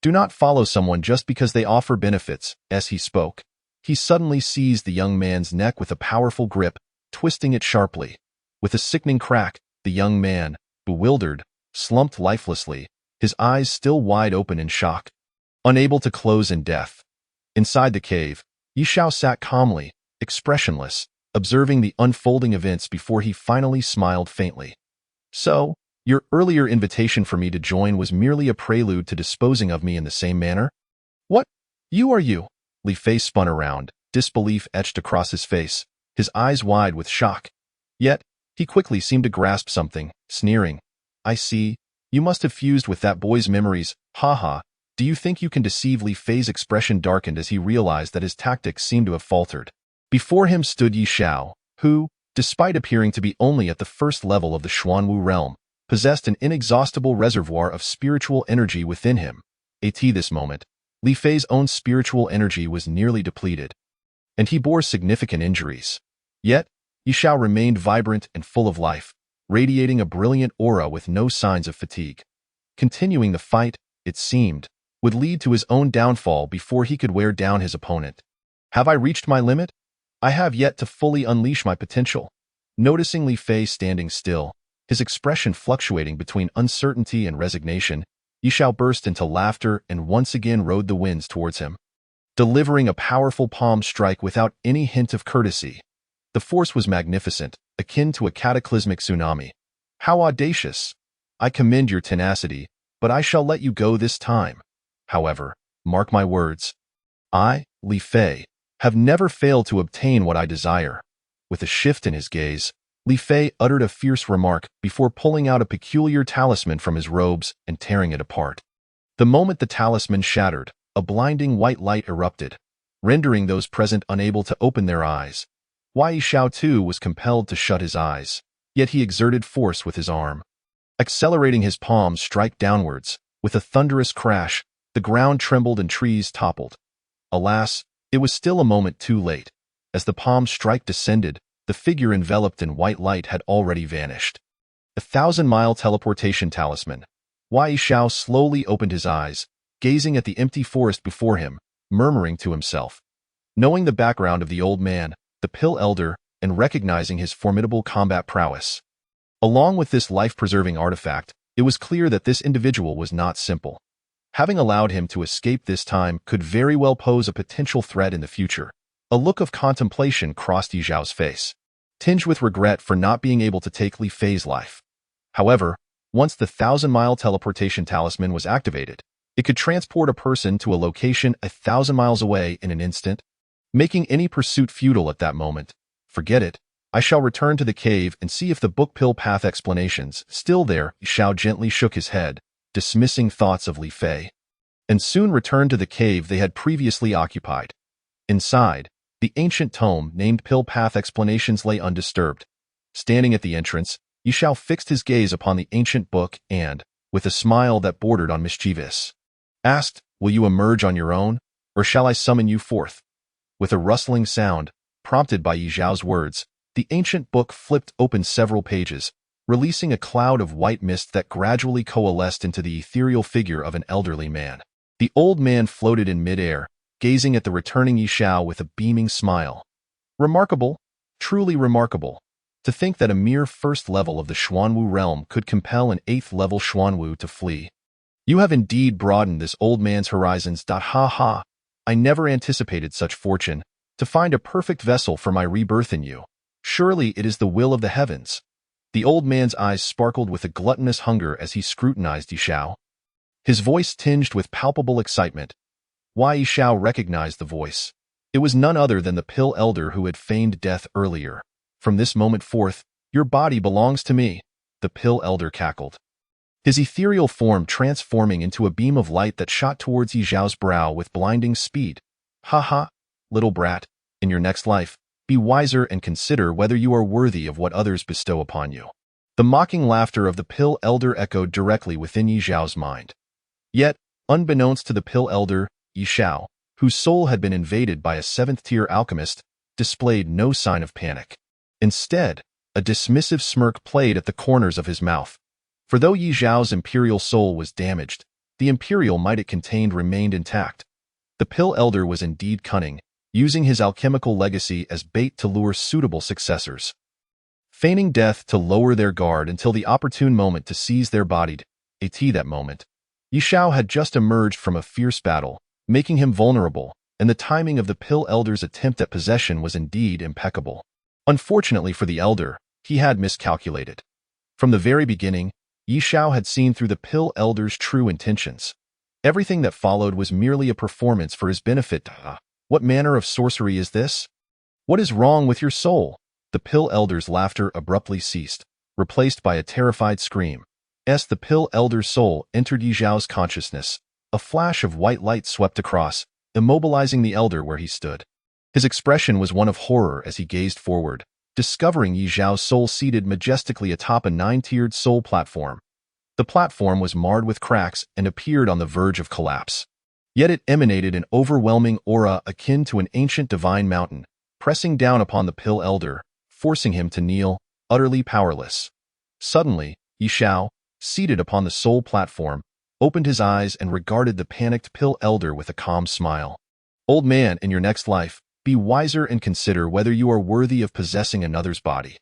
Do not follow someone just because they offer benefits." As he spoke, he suddenly seized the young man's neck with a powerful grip, twisting it sharply. With a sickening crack, the young man, bewildered, slumped lifelessly, his eyes still wide open in shock, unable to close in death. Inside the cave, Yi Xiao sat calmly, expressionless, observing the unfolding events before he finally smiled faintly. "So, your earlier invitation for me to join was merely a prelude to disposing of me in the same manner?" "What? You are you?" Li Fei spun around, disbelief etched across his face, his eyes wide with shock. Yet, he quickly seemed to grasp something, sneering. "I see. You must have fused with that boy's memories. Ha. Do you think you can deceive?" Li Fei's expression darkened as he realized that his tactics seemed to have faltered. Before him stood Yi Xiao, who, despite appearing to be only at the first level of the Xuanwu realm, possessed an inexhaustible reservoir of spiritual energy within him. At this moment, Li Fei's own spiritual energy was nearly depleted, and he bore significant injuries. Yet, Yi Xiao remained vibrant and full of life, radiating a brilliant aura with no signs of fatigue. Continuing the fight, it seemed, would lead to his own downfall before he could wear down his opponent. "Have I reached my limit? I have yet to fully unleash my potential." Noticing Li Fei standing still, his expression fluctuating between uncertainty and resignation, Yi Xiao burst into laughter and once again rode the winds towards him, delivering a powerful palm strike without any hint of courtesy. The force was magnificent, akin to a cataclysmic tsunami. "How audacious! I commend your tenacity, but I shall let you go this time. However, mark my words. I, Li Fei, have never failed to obtain what I desire." With a shift in his gaze, Li Fei uttered a fierce remark before pulling out a peculiar talisman from his robes and tearing it apart. The moment the talisman shattered, a blinding white light erupted, rendering those present unable to open their eyes. Yi Xiao too was compelled to shut his eyes, yet he exerted force with his arm, accelerating his palm strike downwards. With a thunderous crash, the ground trembled and trees toppled. Alas, it was still a moment too late. As the palm strike descended, the figure enveloped in white light had already vanished. 1,000-mile teleportation talisman. Yi Xiao slowly opened his eyes, gazing at the empty forest before him, murmuring to himself. Knowing the background of the old man, the Pill Elder, and recognizing his formidable combat prowess, along with this life-preserving artifact, it was clear that this individual was not simple. Having allowed him to escape this time could very well pose a potential threat in the future. A look of contemplation crossed Yi Xiao's face, tinged with regret for not being able to take Li Fei's life. However, once the 1,000-mile teleportation talisman was activated, it could transport a person to a location 1,000 miles away in an instant, making any pursuit futile at that moment. "Forget it. I shall return to the cave and see if the book pill path explanations still there." Xiao gently shook his head, dismissing thoughts of Li Fei, and soon returned to the cave they had previously occupied. Inside, the ancient tome named Pill Path Explanations lay undisturbed. Standing at the entrance, Yishao fixed his gaze upon the ancient book and, with a smile that bordered on mischievous, asked, "Will you emerge on your own, or shall I summon you forth?" With a rustling sound, prompted by Yi Zhao's words, the ancient book flipped open several pages, releasing a cloud of white mist that gradually coalesced into the ethereal figure of an elderly man. The old man floated in midair, gazing at the returning Yi Zhao with a beaming smile. Remarkable, truly remarkable. To think that a mere first level of the Xuanwu realm could compel an 8th level Xuanwu to flee. You have indeed broadened this old man's horizons. Ha ha. I never anticipated such fortune, to find a perfect vessel for my rebirth in you. Surely it is the will of the heavens. The old man's eyes sparkled with a gluttonous hunger as he scrutinized Yishao. His voice tinged with palpable excitement. Why Yishao recognized the voice. It was none other than the Pill Elder who had feigned death earlier. From this moment forth, your body belongs to me, the Pill Elder cackled, his ethereal form transforming into a beam of light that shot towards Yi Zhao's brow with blinding speed. Ha ha, little brat, in your next life, be wiser and consider whether you are worthy of what others bestow upon you. The mocking laughter of the Pill Elder echoed directly within Yi Zhao's mind. Yet, unbeknownst to the Pill Elder, Yi Zhao, whose soul had been invaded by a 7th-tier alchemist, displayed no sign of panic. Instead, a dismissive smirk played at the corners of his mouth. For though Yi Zhao's imperial soul was damaged, the imperial might it contained remained intact. The Pill Elder was indeed cunning, using his alchemical legacy as bait to lure suitable successors. Feigning death to lower their guard until the opportune moment to seize their bodied, that moment, Yi Zhao had just emerged from a fierce battle, making him vulnerable, and the timing of the Pill Elder's attempt at possession was indeed impeccable. Unfortunately for the Elder, he had miscalculated. From the very beginning, Yi Zhao had seen through the Pill Elder's true intentions. Everything that followed was merely a performance for his benefit. What manner of sorcery is this? What is wrong with your soul? The Pill Elder's laughter abruptly ceased, replaced by a terrified scream. As the Pill Elder's soul entered Yi Zhao's consciousness, a flash of white light swept across, immobilizing the Elder where he stood. His expression was one of horror as he gazed forward, discovering Yi Zhao's soul seated majestically atop a 9-tiered soul platform. The platform was marred with cracks and appeared on the verge of collapse. Yet it emanated an overwhelming aura akin to an ancient divine mountain, pressing down upon the Pill Elder, forcing him to kneel, utterly powerless. Suddenly, Yi Zhao, seated upon the soul platform, opened his eyes and regarded the panicked Pill Elder with a calm smile. Old man, in your next life, be wiser and consider whether you are worthy of possessing another's body.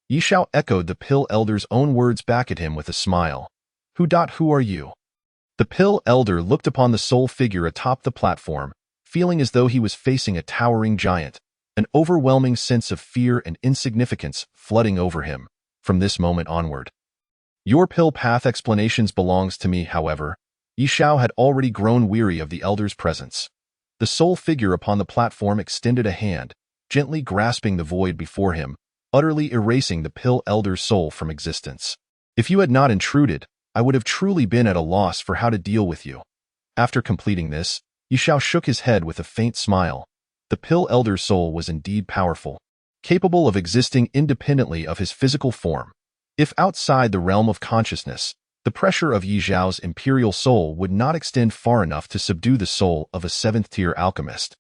Yi Zhao echoed the Pill Elder's own words back at him with a smile. Who are you? The Pill Elder looked upon the soul figure atop the platform, feeling as though he was facing a towering giant, an overwhelming sense of fear and insignificance flooding over him. From this moment onward, your pill path explanations belongs to me. However, Yi Zhao had already grown weary of the Elder's presence. The soul figure upon the platform extended a hand, gently grasping the void before him, utterly erasing the Pill Elder's soul from existence. If you had not intruded, I would have truly been at a loss for how to deal with you. After completing this, Yi Zhao shook his head with a faint smile. The Pill Elder's soul was indeed powerful, capable of existing independently of his physical form. If outside the realm of consciousness, the pressure of Yi Zhao's imperial soul would not extend far enough to subdue the soul of a 7th-tier alchemist.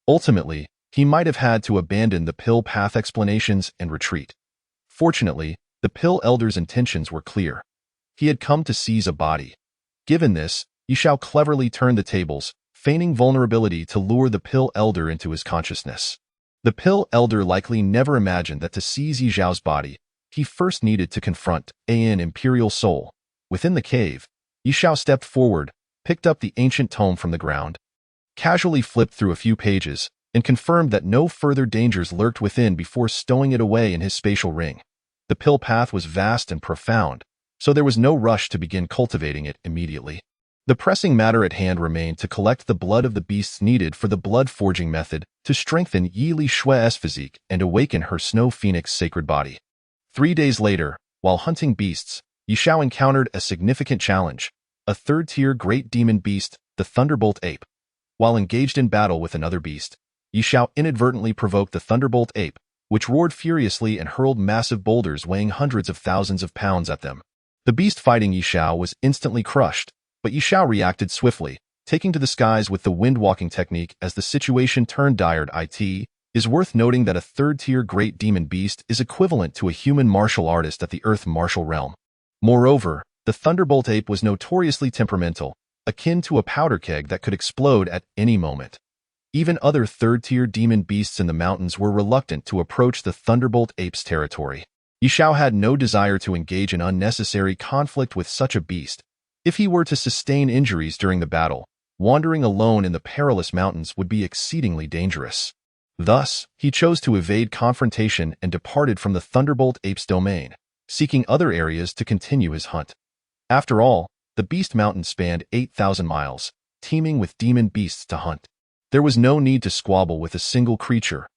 Ultimately, he might have had to abandon the pill path explanations and retreat. Fortunately, the Pill Elder's intentions were clear. He had come to seize a body. Given this, Yi Zhao cleverly turned the tables, feigning vulnerability to lure the Pill Elder into his consciousness. The Pill Elder likely never imagined that to seize Yi Zhao's body, he first needed to confront an imperial soul. Within the cave, Yi Zhao stepped forward, picked up the ancient tome from the ground, casually flipped through a few pages, and confirmed that no further dangers lurked within before stowing it away in his spatial ring. The pill path was vast and profound, so there was no rush to begin cultivating it immediately. The pressing matter at hand remained to collect the blood of the beasts needed for the blood forging method to strengthen Yi Li Shue's physique and awaken her Snow Phoenix sacred body. 3 days later, while hunting beasts, Yi Zhao encountered a significant challenge, a 3rd-tier great demon beast, the Thunderbolt Ape. While engaged in battle with another beast, Yi Zhao inadvertently provoked the Thunderbolt Ape, which roared furiously and hurled massive boulders weighing hundreds of thousands of pounds at them. The beast fighting Yishao was instantly crushed, but Yishao reacted swiftly, taking to the skies with the wind-walking technique as the situation turned dire. It is worth noting that a third-tier great demon beast is equivalent to a human martial artist at the Earth martial realm. Moreover, the Thunderbolt ape was notoriously temperamental, akin to a powder keg that could explode at any moment. Even other third-tier demon beasts in the mountains were reluctant to approach the Thunderbolt ape's territory. Yishao had no desire to engage in unnecessary conflict with such a beast. If he were to sustain injuries during the battle, wandering alone in the perilous mountains would be exceedingly dangerous. Thus, he chose to evade confrontation and departed from the Thunderbolt ape's domain, seeking other areas to continue his hunt. After all, the Beast Mountain spanned 8,000 miles, teeming with demon beasts to hunt. There was no need to squabble with a single creature.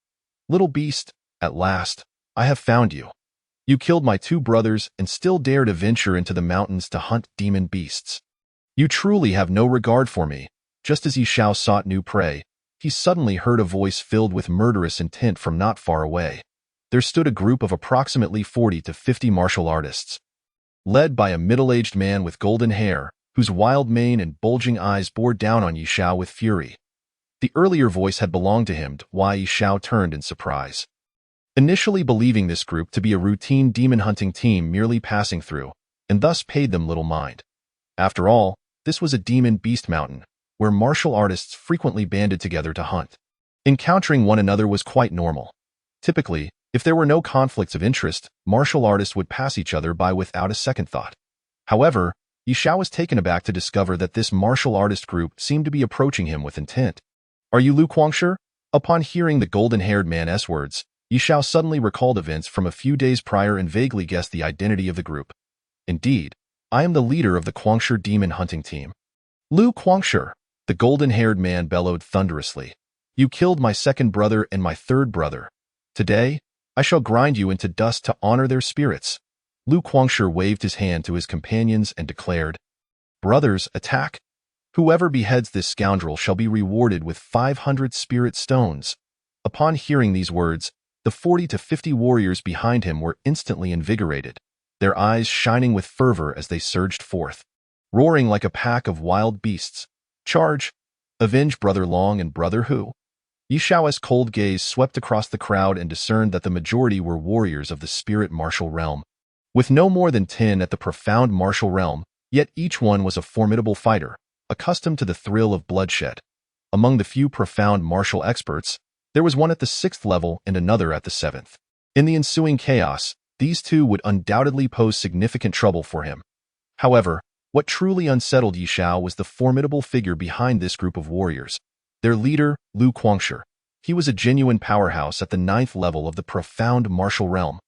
Little beast, at last, I have found you. You killed my 2 brothers and still dare to venture into the mountains to hunt demon beasts. You truly have no regard for me. Just as Yishao sought new prey, he suddenly heard a voice filled with murderous intent from not far away. There stood a group of approximately 40 to 50 martial artists, led by a middle-aged man with golden hair, whose wild mane and bulging eyes bore down on Yishao with fury. The earlier voice had belonged to him, why Yishao turned in surprise. Initially believing this group to be a routine demon hunting team merely passing through, and thus paid them little mind. After all, this was a demon beast mountain, where martial artists frequently banded together to hunt. Encountering one another was quite normal. Typically, if there were no conflicts of interest, martial artists would pass each other by without a second thought. However, Yishao was taken aback to discover that this martial artist group seemed to be approaching him with intent. Are you Lu Quangshi? Upon hearing the golden-haired man's words, Yishao suddenly recalled events from a few days prior and vaguely guessed the identity of the group. Indeed, I am the leader of the Quangshi demon hunting team. Lu Quangshi, the golden-haired man bellowed thunderously. You killed my 2nd brother and my 3rd brother. Today, I shall grind you into dust to honor their spirits. Lu Quangshi waved his hand to his companions and declared, Brothers, attack! Whoever beheads this scoundrel shall be rewarded with 500 spirit stones. Upon hearing these words, the 40 to 50 warriors behind him were instantly invigorated, their eyes shining with fervor as they surged forth, roaring like a pack of wild beasts. Charge! Avenge Brother Long and Brother Hu! Yishao's cold gaze swept across the crowd and discerned that the majority were warriors of the spirit martial realm. With no more than 10 at the profound martial realm, yet each one was a formidable fighter, accustomed to the thrill of bloodshed. Among the few profound martial experts, there was one at the 6th level and another at the 7th. In the ensuing chaos, these two would undoubtedly pose significant trouble for him. However, what truly unsettled Yishao was the formidable figure behind this group of warriors. Their leader, Lu Quangshi. He was a genuine powerhouse at the 9th level of the profound martial realm.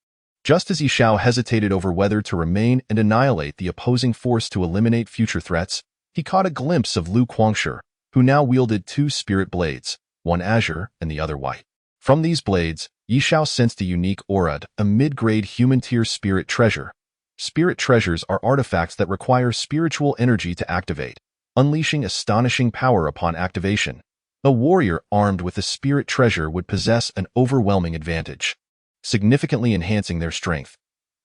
Just as Yishao hesitated over whether to remain and annihilate the opposing force to eliminate future threats, he caught a glimpse of Lu Quangshi, who now wielded 2 spirit blades, one azure and the other white. From these blades, Yishao sensed a unique aura, a mid-grade human-tier spirit treasure. Spirit treasures are artifacts that require spiritual energy to activate, unleashing astonishing power upon activation. A warrior armed with a spirit treasure would possess an overwhelming advantage, significantly enhancing their strength.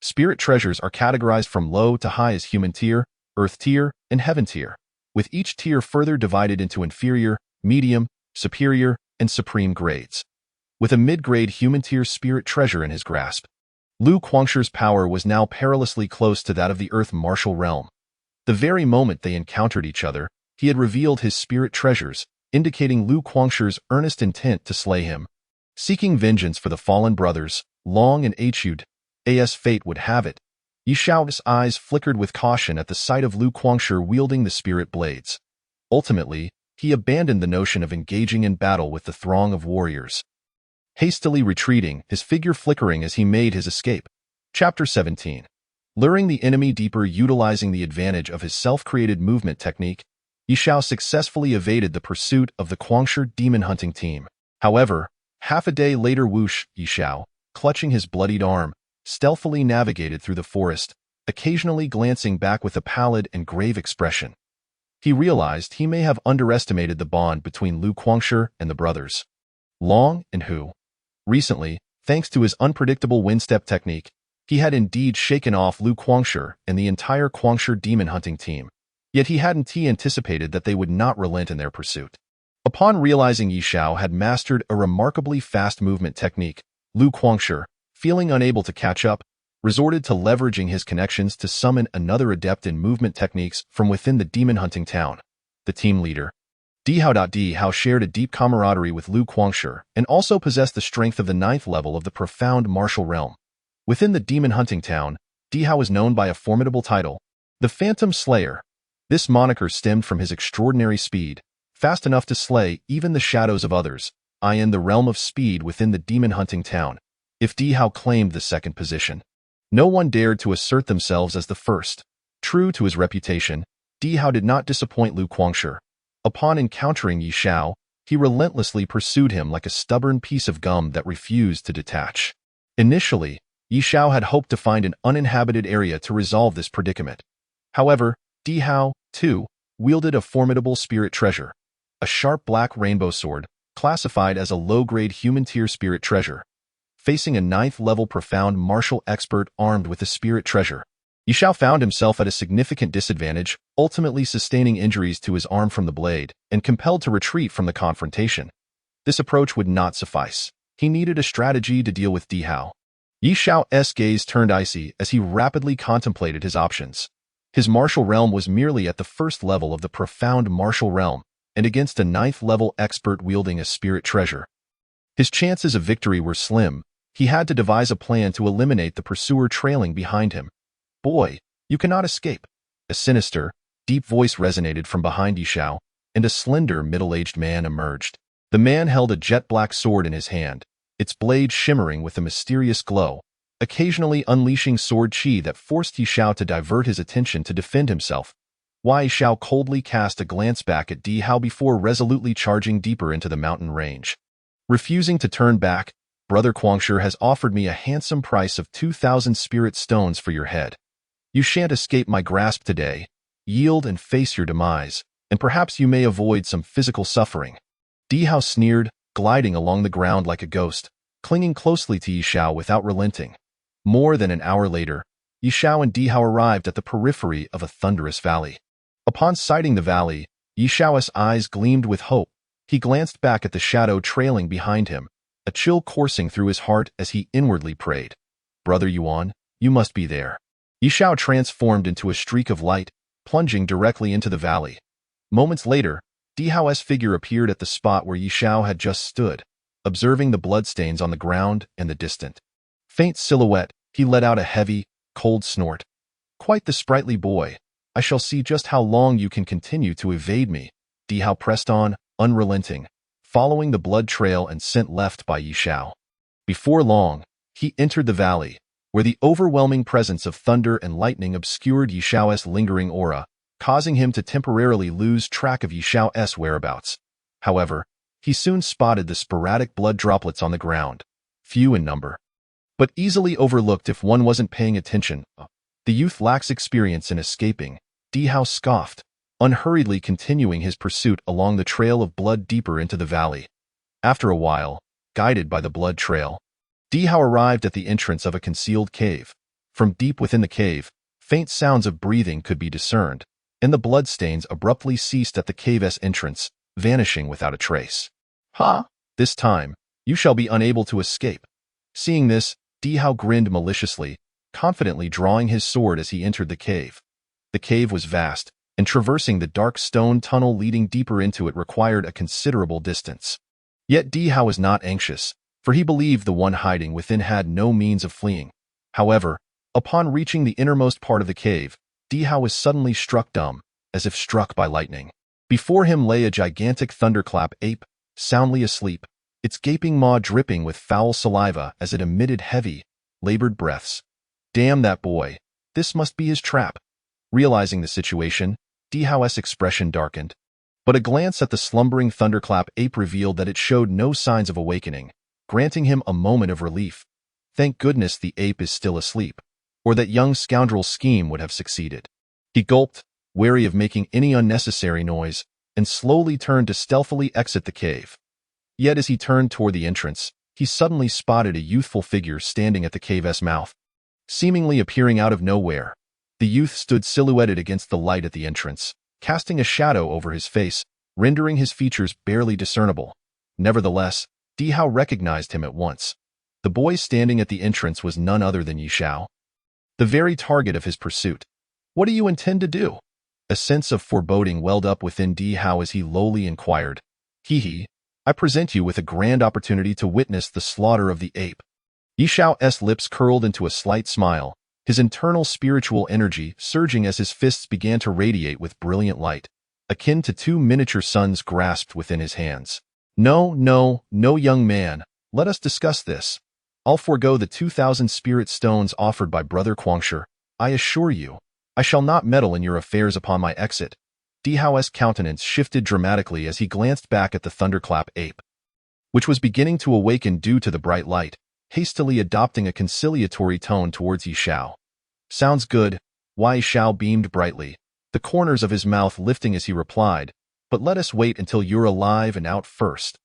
Spirit treasures are categorized from low to high as human tier, earth tier, and heaven tier, with each tier further divided into inferior, medium, superior, and supreme grades. With a mid-grade human-tier spirit treasure in his grasp, Lu Quangshi's power was now perilously close to that of the Earth martial realm. The very moment they encountered each other, he had revealed his spirit treasures, indicating Lu Quangshi's earnest intent to slay him. Seeking vengeance for the fallen brothers, Long and Hud, as fate would have it, Yishao's eyes flickered with caution at the sight of Lu Quangshi wielding the spirit blades. Ultimately, he abandoned the notion of engaging in battle with the throng of warriors, hastily retreating, his figure flickering as he made his escape. Chapter 17. Luring the enemy deeper. Utilizing the advantage of his self-created movement technique, Yishao successfully evaded the pursuit of the Quangshi demon hunting team. However, half a day later, whoosh, Yishao, clutching his bloodied arm, stealthily navigated through the forest, occasionally glancing back with a pallid and grave expression. He realized he may have underestimated the bond between Lu Quangshi and the brothers, Long and Hu. Recently, Thanks to his unpredictable wind-step technique, he had indeed shaken off Lu Guangshi and the entire Guangshi demon hunting team. Yet he hadn't anticipated that they would not relent in their pursuit. Upon realizing Yi Xiao had mastered a remarkably fast movement technique, Lu Guangshi, feeling unable to catch up, resorted to leveraging his connections to summon another adept in movement techniques from within the demon hunting town. The team leader, Di Hao shared a deep camaraderie with Lu Guangshi and also possessed the strength of the 9th level of the profound martial realm. Within the demon hunting town, Di Hao is known by a formidable title, the Phantom Slayer. This moniker stemmed from his extraordinary speed, fast enough to slay even the shadows of others, in the realm of speed within the demon hunting town. If Di Hao claimed the second position, no one dared to assert themselves as the first. True to his reputation, Di Hao did not disappoint Lu Guangshi. Upon encountering Yi Xiao, he relentlessly pursued him like a stubborn piece of gum that refused to detach. Initially, Yi Xiao had hoped to find an uninhabited area to resolve this predicament. However, Di Hao, too, wielded a formidable spirit treasure, a sharp black rainbow sword, classified as a low-grade human-tier spirit treasure. Facing a 9th level profound martial expert armed with the spirit treasure, Yi Xiao found himself at a significant disadvantage, ultimately sustaining injuries to his arm from the blade and compelled to retreat from the confrontation. This approach would not suffice. He needed a strategy to deal with Di Hao. Yi Xiao's gaze turned icy as he rapidly contemplated his options. His martial realm was merely at the 1st level of the profound martial realm, and against a 9th level expert wielding a spirit treasure. His chances of victory were slim. He had to devise a plan to eliminate the pursuer trailing behind him. "Boy, you cannot escape." A sinister, deep voice resonated from behind Yi Xiao, and a slender, middle-aged man emerged. The man held a jet-black sword in his hand, its blade shimmering with a mysterious glow, occasionally unleashing sword chi that forced Yi Xiao to divert his attention to defend himself. Yi Xiao coldly cast a glance back at Di Hao before resolutely charging deeper into the mountain range. Refusing to turn back, Brother Guangshi has offered me a handsome price of 2,000 spirit stones for your head. You shan't escape my grasp today. Yield and face your demise, and perhaps you may avoid some physical suffering. Di Hao sneered, gliding along the ground like a ghost, clinging closely to Yi Xiao without relenting. More than an hour later, Yi Xiao and Di Hao arrived at the periphery of a thunderous valley. Upon sighting the valley, Yi Xiao's eyes gleamed with hope. He glanced back at the shadow trailing behind him, a chill coursing through his heart as he inwardly prayed. "Brother Yuan, you must be there." Yi Xiao transformed into a streak of light, plunging directly into the valley. Moments later, Di Hao's figure appeared at the spot where Yi Xiao had just stood, observing the bloodstains on the ground and the distant faint silhouette. He let out a heavy, cold snort. "Quite the sprightly boy. I shall see just how long you can continue to evade me." Di Hao pressed on, unrelenting, following the blood trail and scent left by Yi Xiao. Before long, he entered the valley, where the overwhelming presence of thunder and lightning obscured Yi Xiao's lingering aura, causing him to temporarily lose track of Yi Xiao's whereabouts. However, he soon spotted the sporadic blood droplets on the ground, few in number, but easily overlooked if one wasn't paying attention. The youth lacks experience in escaping, Di Hao scoffed, unhurriedly continuing his pursuit along the trail of blood deeper into the valley. After a while, guided by the blood trail, Di Hao arrived at the entrance of a concealed cave. From deep within the cave, faint sounds of breathing could be discerned, and the bloodstains abruptly ceased at the cave's entrance, vanishing without a trace. "Ha! This time, you shall be unable to escape." Seeing this, Di Hao grinned maliciously, confidently drawing his sword as he entered the cave. The cave was vast, and traversing the dark stone tunnel leading deeper into it required a considerable distance. Yet Di Hao was not anxious, for he believed the one hiding within had no means of fleeing. However, upon reaching the innermost part of the cave, Di Hao was suddenly struck dumb, as if struck by lightning. Before him lay a gigantic thunderclap ape, soundly asleep, its gaping maw dripping with foul saliva as it emitted heavy, labored breaths. "Damn that boy. This must be his trap." Realizing the situation, Di Hao's expression darkened. But a glance at the slumbering thunderclap ape revealed that it showed no signs of awakening, granting him a moment of relief. Thank goodness the ape is still asleep, or that young scoundrel's scheme would have succeeded. He gulped, wary of making any unnecessary noise, and slowly turned to stealthily exit the cave. Yet as he turned toward the entrance, he suddenly spotted a youthful figure standing at the cave's mouth. Seemingly appearing out of nowhere, the youth stood silhouetted against the light at the entrance, casting a shadow over his face, rendering his features barely discernible. Nevertheless, Di Hao recognized him at once. The boy standing at the entrance was none other than Yi Xiao, the very target of his pursuit. "What do you intend to do?" A sense of foreboding welled up within Di Hao as he lowly inquired. "Hee, I present you with a grand opportunity to witness the slaughter of the ape." Yi Xiao's lips curled into a slight smile, his internal spiritual energy surging as his fists began to radiate with brilliant light, akin to two miniature suns grasped within his hands. No, young man, let us discuss this. I'll forego the 2,000 spirit stones offered by Brother Guangshi. I assure you, I shall not meddle in your affairs upon my exit." Di Hao's countenance shifted dramatically as he glanced back at the thunderclap ape, which was beginning to awaken due to the bright light, hastily adopting a conciliatory tone towards Yi Xiao. "Sounds good." Yi Xiao beamed brightly, the corners of his mouth lifting as he replied, "But let us wait until you're alive and out first."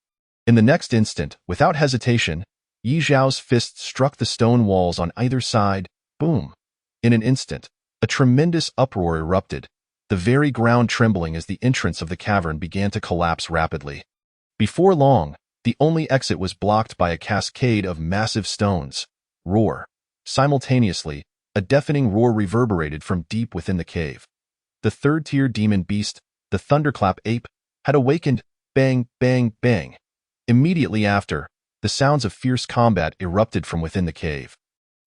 In the next instant, without hesitation, Yi Xiao's fists struck the stone walls on either side. Boom! In an instant, a tremendous uproar erupted, the very ground trembling as the entrance of the cavern began to collapse rapidly. Before long, the only exit was blocked by a cascade of massive stones. Roar! Simultaneously, a deafening roar reverberated from deep within the cave. The third-tier demon beast, the thunderclap ape, had awakened. Bang, bang, bang. Immediately after, the sounds of fierce combat erupted from within the cave,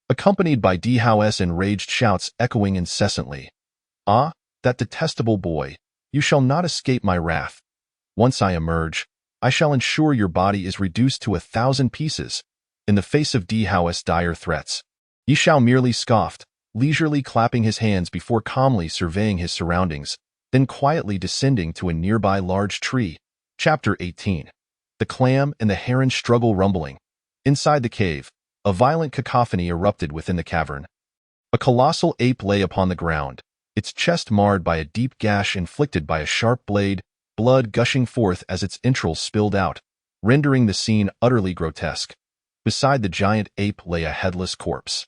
accompanied by Di Hao's enraged shouts echoing incessantly. "Ah, that detestable boy, you shall not escape my wrath. Once I emerge, I shall ensure your body is reduced to 1,000 pieces." In the face of Di Hao's dire threats, Yi Xiao merely scoffed, leisurely clapping his hands before calmly surveying his surroundings, then quietly descending to a nearby large tree. Chapter 18. The clam and the heron struggle rumbling. Inside the cave, a violent cacophony erupted within the cavern. A colossal ape lay upon the ground, its chest marred by a deep gash inflicted by a sharp blade, blood gushing forth as its entrails spilled out, rendering the scene utterly grotesque. Beside the giant ape lay a headless corpse.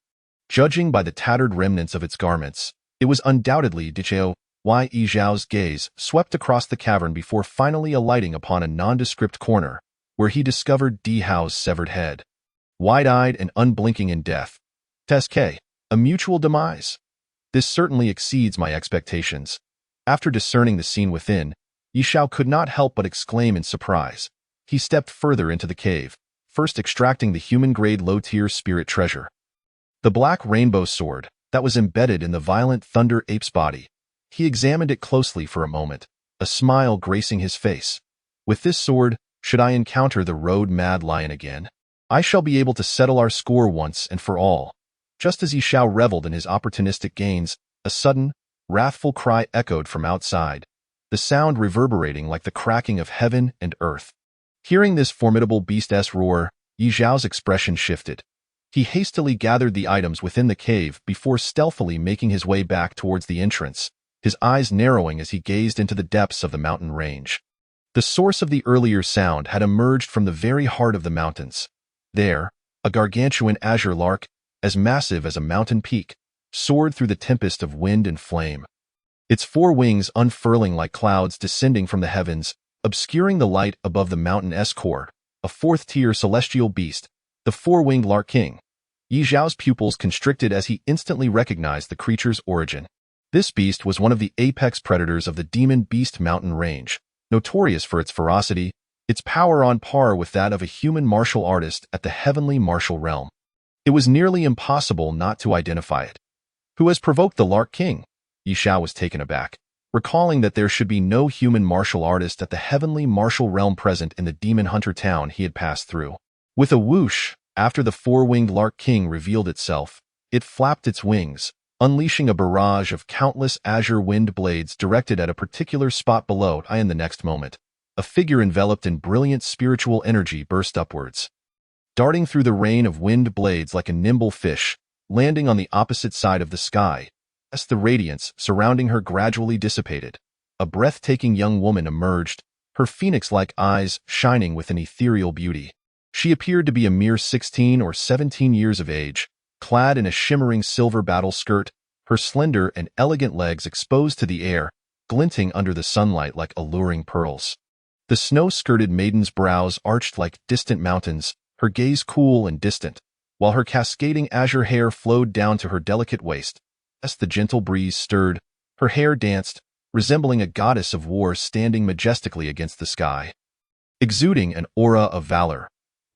Judging by the tattered remnants of its garments, it was undoubtedly Di Hao. Yi Xiao's gaze swept across the cavern before finally alighting upon a nondescript corner, where he discovered Di Hao's severed head. Wide-eyed and unblinking in death. "Tesque, a mutual demise. This certainly exceeds my expectations." After discerning the scene within, Yi Xiao could not help but exclaim in surprise. He stepped further into the cave, first extracting the human-grade low-tier spirit treasure, the black rainbow sword that was embedded in the violent thunder ape's body. He examined it closely for a moment, a smile gracing his face. "With this sword, should I encounter the road-mad lion again, I shall be able to settle our score once and for all." Just as Yi Xiao reveled in his opportunistic gains, a sudden, wrathful cry echoed from outside, the sound reverberating like the cracking of heaven and earth. Hearing this formidable beast's roar, Yi Xiao's expression shifted. He hastily gathered the items within the cave before stealthily making his way back towards the entrance, his eyes narrowing as he gazed into the depths of the mountain range. The source of the earlier sound had emerged from the very heart of the mountains. There, a gargantuan azure lark, as massive as a mountain peak, soared through the tempest of wind and flame, its four wings unfurling like clouds descending from the heavens, obscuring the light above the mountain's core. A fourth-tier celestial beast, the four-winged lark king. Yi Xiao's pupils constricted as he instantly recognized the creature's origin. This beast was one of the apex predators of the Demon Beast mountain range, notorious for its ferocity, its power on par with that of a human martial artist at the heavenly martial realm. It was nearly impossible not to identify it. "Who has provoked the Lark King?" Yi Xiao was taken aback, recalling that there should be no human martial artist at the heavenly martial realm present in the demon hunter town he had passed through. With a whoosh, after the four-winged Lark King revealed itself, it flapped its wings, unleashing a barrage of countless azure wind blades directed at a particular spot below. In the next moment, a figure enveloped in brilliant spiritual energy burst upwards, darting through the rain of wind blades like a nimble fish, landing on the opposite side of the sky. As the radiance surrounding her gradually dissipated, a breathtaking young woman emerged, her phoenix-like eyes shining with an ethereal beauty. She appeared to be a mere 16 or 17 years of age, clad in a shimmering silver battle skirt, her slender and elegant legs exposed to the air, glinting under the sunlight like alluring pearls. The snow-skirted maiden's brows arched like distant mountains, her gaze cool and distant, while her cascading azure hair flowed down to her delicate waist. As the gentle breeze stirred, her hair danced, resembling a goddess of war standing majestically against the sky, exuding an aura of valor.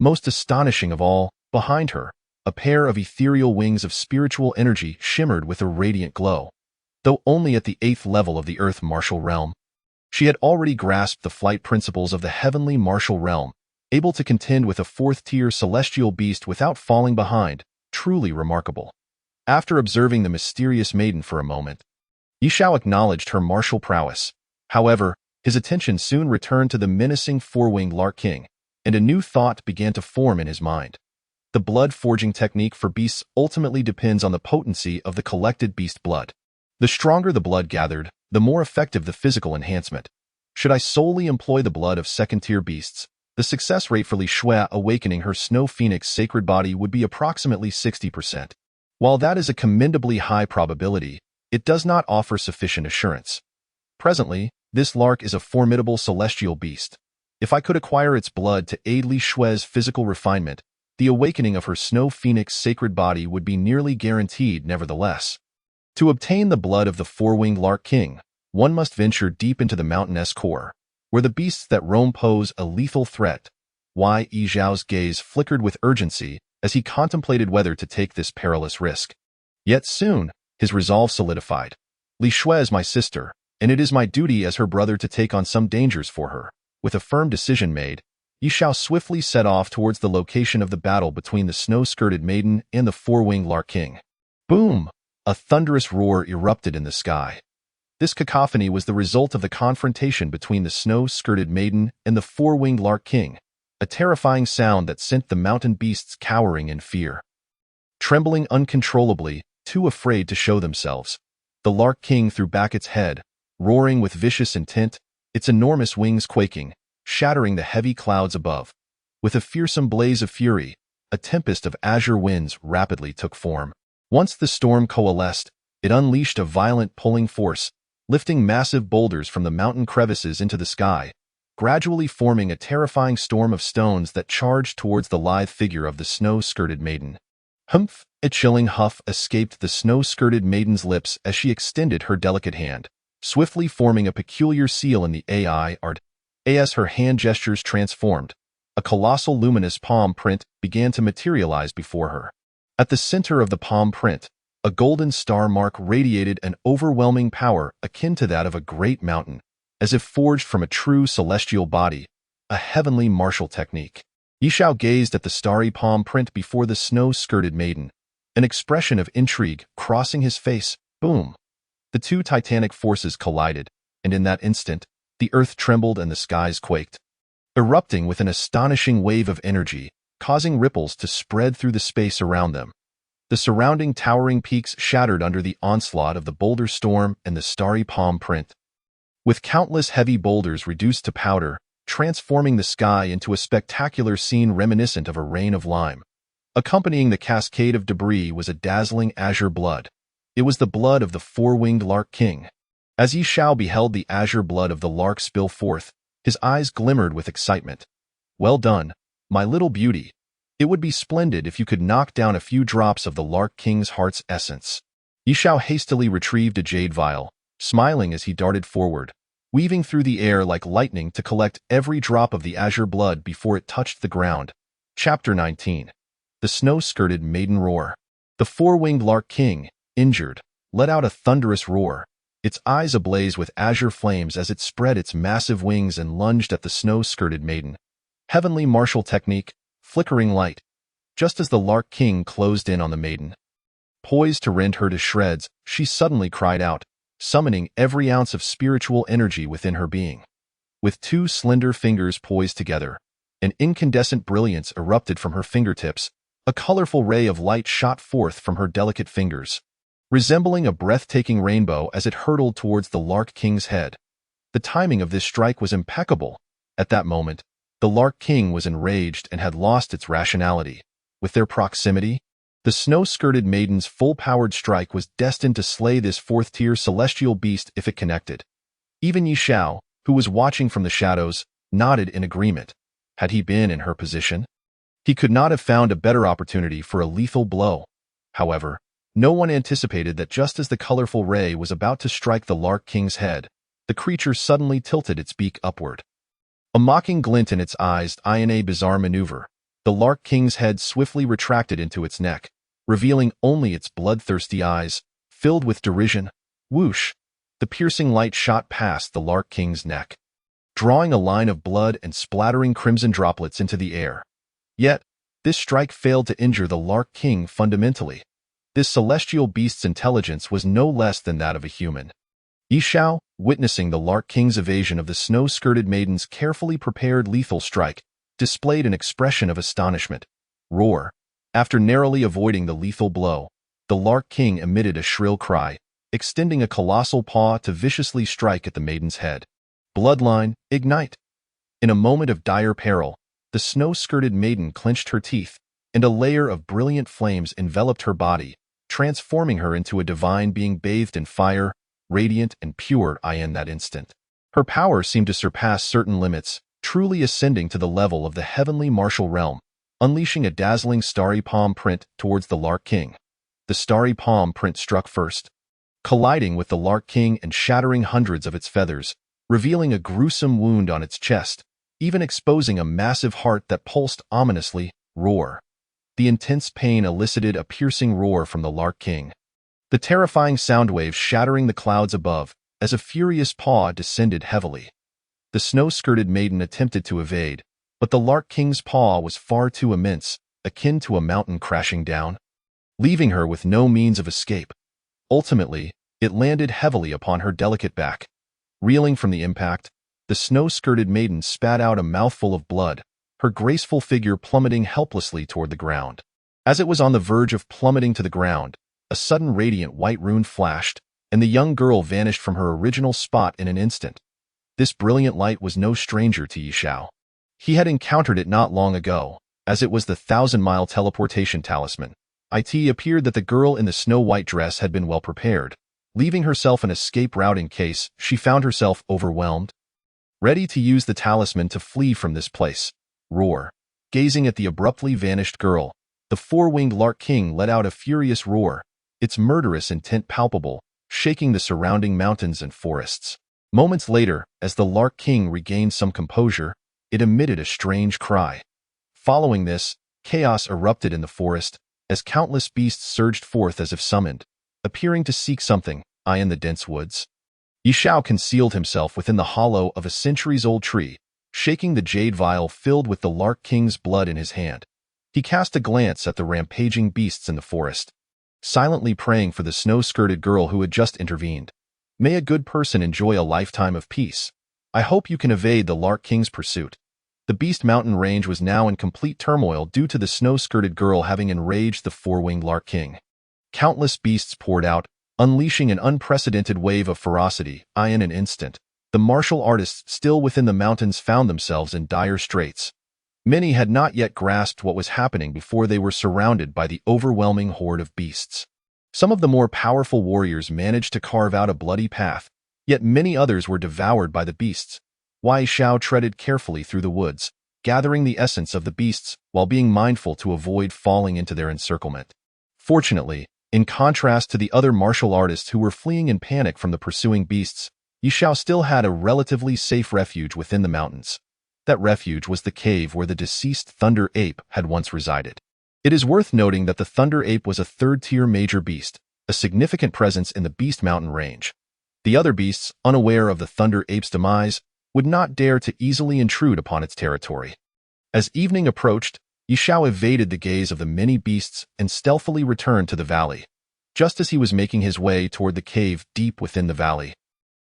Most astonishing of all, behind her, a pair of ethereal wings of spiritual energy shimmered with a radiant glow. Though only at the 8th level of the Earth Martial Realm, she had already grasped the flight principles of the heavenly martial realm, able to contend with a 4th-tier celestial beast without falling behind. Truly remarkable. After observing the mysterious maiden for a moment, Yi Xiao acknowledged her martial prowess. However, his attention soon returned to the menacing four-winged Lark King, and a new thought began to form in his mind. The blood-forging technique for beasts ultimately depends on the potency of the collected beast blood. The stronger the blood gathered, the more effective the physical enhancement. Should I solely employ the blood of second-tier beasts, the success rate for Li Shui awakening her Snow Phoenix sacred body would be approximately 60%. While that is a commendably high probability, it does not offer sufficient assurance. Presently, this lark is a formidable celestial beast. If I could acquire its blood to aid Li Shui's physical refinement, the awakening of her Snow Phoenix sacred body would be nearly guaranteed nevertheless. To obtain the blood of the four-winged Lark King, one must venture deep into the mountainous core, where the beasts that roam pose a lethal threat. Yi Xiao's gaze flickered with urgency as he contemplated whether to take this perilous risk. Yet soon, his resolve solidified. Li Shui is my sister, and it is my duty as her brother to take on some dangers for her. With a firm decision made, Yi Xiao swiftly set off towards the location of the battle between the snow-skirted maiden and the four-winged Lark King. Boom! A thunderous roar erupted in the sky. This cacophony was the result of the confrontation between the snow-skirted maiden and the four-winged Lark King, a terrifying sound that sent the mountain beasts cowering in fear. Trembling uncontrollably, too afraid to show themselves, the Lark King threw back its head, roaring with vicious intent, its enormous wings quaking, shattering the heavy clouds above. With a fearsome blaze of fury, a tempest of azure winds rapidly took form. Once the storm coalesced, it unleashed a violent pulling force, lifting massive boulders from the mountain crevices into the sky, gradually forming a terrifying storm of stones that charged towards the lithe figure of the snow-skirted maiden. Humph! A chilling huff escaped the snow-skirted maiden's lips as she extended her delicate hand, swiftly forming a peculiar seal in the AI art. As her hand gestures transformed, a colossal luminous palm print began to materialize before her. At the center of the palm print, a golden star mark radiated an overwhelming power akin to that of a great mountain, as if forged from a true celestial body, a heavenly martial technique. Yi Xiao gazed at the starry palm print before the snow-skirted maiden, an expression of intrigue crossing his face. Boom! The two titanic forces collided, and in that instant, the earth trembled and the skies quaked, erupting with an astonishing wave of energy, causing ripples to spread through the space around them. The surrounding towering peaks shattered under the onslaught of the boulder storm and the starry palm print, with countless heavy boulders reduced to powder, transforming the sky into a spectacular scene reminiscent of a rain of lime. Accompanying the cascade of debris was a dazzling azure blood. It was the blood of the four-winged Lark King. As Yi Xiao beheld the azure blood of the lark spill forth, his eyes glimmered with excitement. Well done, my little beauty. It would be splendid if you could knock down a few drops of the Lark King's heart's essence. Yi Xiao hastily retrieved a jade vial, smiling as he darted forward, weaving through the air like lightning to collect every drop of the azure blood before it touched the ground. Chapter 19. The Snow-Skirted Maiden Roar. The four-winged Lark King, injured, let out a thunderous roar, its eyes ablaze with azure flames as it spread its massive wings and lunged at the snow-skirted maiden. Heavenly martial technique, flickering light. Just as the Lark King closed in on the maiden, poised to rend her to shreds, she suddenly cried out, summoning every ounce of spiritual energy within her being. With two slender fingers poised together, an incandescent brilliance erupted from her fingertips. A colorful ray of light shot forth from her delicate fingers, resembling a breathtaking rainbow as it hurtled towards the Lark King's head. The timing of this strike was impeccable. At that moment, The Lark King was enraged and had lost its rationality. With their proximity, the snow-skirted maiden's full-powered strike was destined to slay this fourth-tier celestial beast if it connected. Even Yi Xiao, who was watching from the shadows, nodded in agreement. Had he been in her position, he could not have found a better opportunity for a lethal blow. However, no one anticipated that just as the colorful ray was about to strike the Lark King's head, the creature suddenly tilted its beak upward. A mocking glint in its eyes in a bizarre maneuver, the Lark King's head swiftly retracted into its neck, revealing only its bloodthirsty eyes, filled with derision. Whoosh! The piercing light shot past the Lark King's neck, drawing a line of blood and splattering crimson droplets into the air. Yet, this strike failed to injure the Lark King fundamentally. This celestial beast's intelligence was no less than that of a human. Yi Xiao, witnessing the Lark King's evasion of the snow-skirted maiden's carefully prepared lethal strike, displayed an expression of astonishment. Roar! After narrowly avoiding the lethal blow, the Lark King emitted a shrill cry, extending a colossal paw to viciously strike at the maiden's head. Bloodline, ignite! In a moment of dire peril, the snow-skirted maiden clenched her teeth, and a layer of brilliant flames enveloped her body, transforming her into a divine being bathed in fire, radiant and pure in that instant. Her power seemed to surpass certain limits, truly ascending to the level of the heavenly martial realm, unleashing a dazzling starry palm print towards the Lark King. The starry palm print struck first, colliding with the Lark King and shattering hundreds of its feathers, revealing a gruesome wound on its chest, even exposing a massive heart that pulsed ominously. Roar! The intense pain elicited a piercing roar from the Lark King, the terrifying sound waves shattering the clouds above as a furious paw descended heavily. The snow-skirted maiden attempted to evade, but the Lark King's paw was far too immense, akin to a mountain crashing down, leaving her with no means of escape. Ultimately, it landed heavily upon her delicate back. Reeling from the impact, the snow-skirted maiden spat out a mouthful of blood, her graceful figure plummeting helplessly toward the ground. As it was on the verge of plummeting to the ground, a sudden radiant white rune flashed, and the young girl vanished from her original spot in an instant. This brilliant light was no stranger to Yi Xiao. He had encountered it not long ago, as it was the 1,000-mile teleportation talisman. It appeared that the girl in the snow-white dress had been well prepared, leaving herself an escape route in case she found herself overwhelmed. Ready to use the talisman to flee from this place. Roar! Gazing at the abruptly vanished girl, the four-winged Lark King let out a furious roar, its murderous intent palpable, shaking the surrounding mountains and forests. Moments later, as the Lark King regained some composure, it emitted a strange cry. Following this, chaos erupted in the forest, as countless beasts surged forth as if summoned, appearing to seek something, in the dense woods. Yi Xiao concealed himself within the hollow of a centuries-old tree, shaking the jade vial filled with the Lark King's blood in his hand. He cast a glance at the rampaging beasts in the forest, silently praying for the snow-skirted girl who had just intervened. May a good person enjoy a lifetime of peace. I hope you can evade the Lark King's pursuit. The Beast Mountain range was now in complete turmoil due to the snow-skirted girl having enraged the four-winged Lark King. Countless beasts poured out, unleashing an unprecedented wave of ferocity. In an instant, the martial artists still within the mountains found themselves in dire straits. Many had not yet grasped what was happening before they were surrounded by the overwhelming horde of beasts. Some of the more powerful warriors managed to carve out a bloody path, yet many others were devoured by the beasts. Yi Xiao treaded carefully through the woods, gathering the essence of the beasts while being mindful to avoid falling into their encirclement. Fortunately, in contrast to the other martial artists who were fleeing in panic from the pursuing beasts, Yi Xiao still had a relatively safe refuge within the mountains. That refuge was the cave where the deceased Thunder Ape had once resided. It is worth noting that the Thunder Ape was a third-tier major beast, a significant presence in the Beast Mountain range. The other beasts, unaware of the Thunder Ape's demise, would not dare to easily intrude upon its territory. As evening approached, Yi Xiao evaded the gaze of the many beasts and stealthily returned to the valley. Just as he was making his way toward the cave deep within the valley,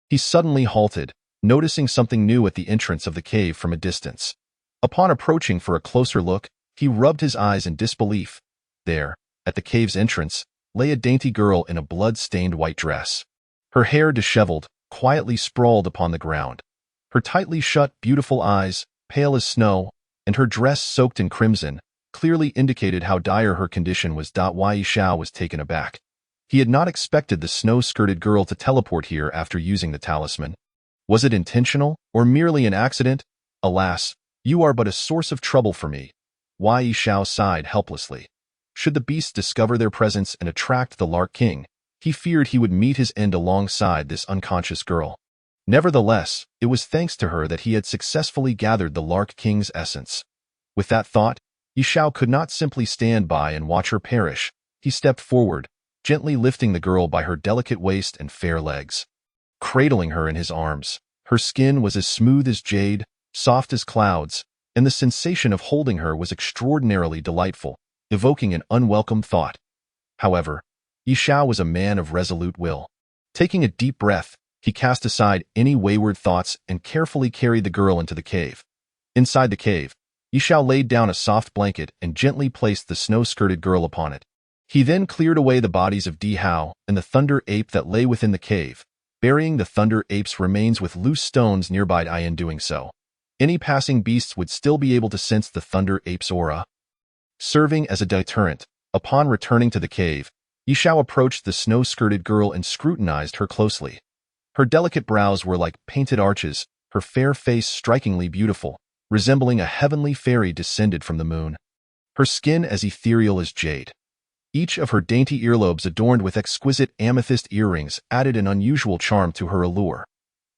he suddenly halted, noticing something new at the entrance of the cave from a distance. Upon approaching for a closer look, he rubbed his eyes in disbelief. There, at the cave's entrance, lay a dainty girl in a blood-stained white dress. Her hair disheveled, quietly sprawled upon the ground. Her tightly shut, beautiful eyes, pale as snow, and her dress soaked in crimson clearly indicated how dire her condition was. Yi Xiao was taken aback. He had not expected the snow-skirted girl to teleport here after using the talisman. Was it intentional, or merely an accident? Alas, you are but a source of trouble for me. Yi Xiao sighed helplessly. Should the beasts discover their presence and attract the Lark King, he feared he would meet his end alongside this unconscious girl. Nevertheless, it was thanks to her that he had successfully gathered the Lark King's essence. With that thought, Yi Xiao could not simply stand by and watch her perish. He stepped forward, gently lifting the girl by her delicate waist and fair legs. Cradling her in his arms, her skin was as smooth as jade, soft as clouds, and the sensation of holding her was extraordinarily delightful, evoking an unwelcome thought. However, Yi Xiao was a man of resolute will. Taking a deep breath, he cast aside any wayward thoughts and carefully carried the girl into the cave. Inside the cave, Yi Xiao laid down a soft blanket and gently placed the snow-skirted girl upon it. He then cleared away the bodies of Di Hao and the thunder ape that lay within the cave, burying the thunder ape's remains with loose stones nearby. In doing so, any passing beasts would still be able to sense the thunder ape's aura. Serving as a deterrent, upon returning to the cave, Yi Xiao approached the snow-skirted girl and scrutinized her closely. Her delicate brows were like painted arches, her fair face strikingly beautiful, resembling a heavenly fairy descended from the moon. Her skin as ethereal as jade. Each of her dainty earlobes adorned with exquisite amethyst earrings added an unusual charm to her allure.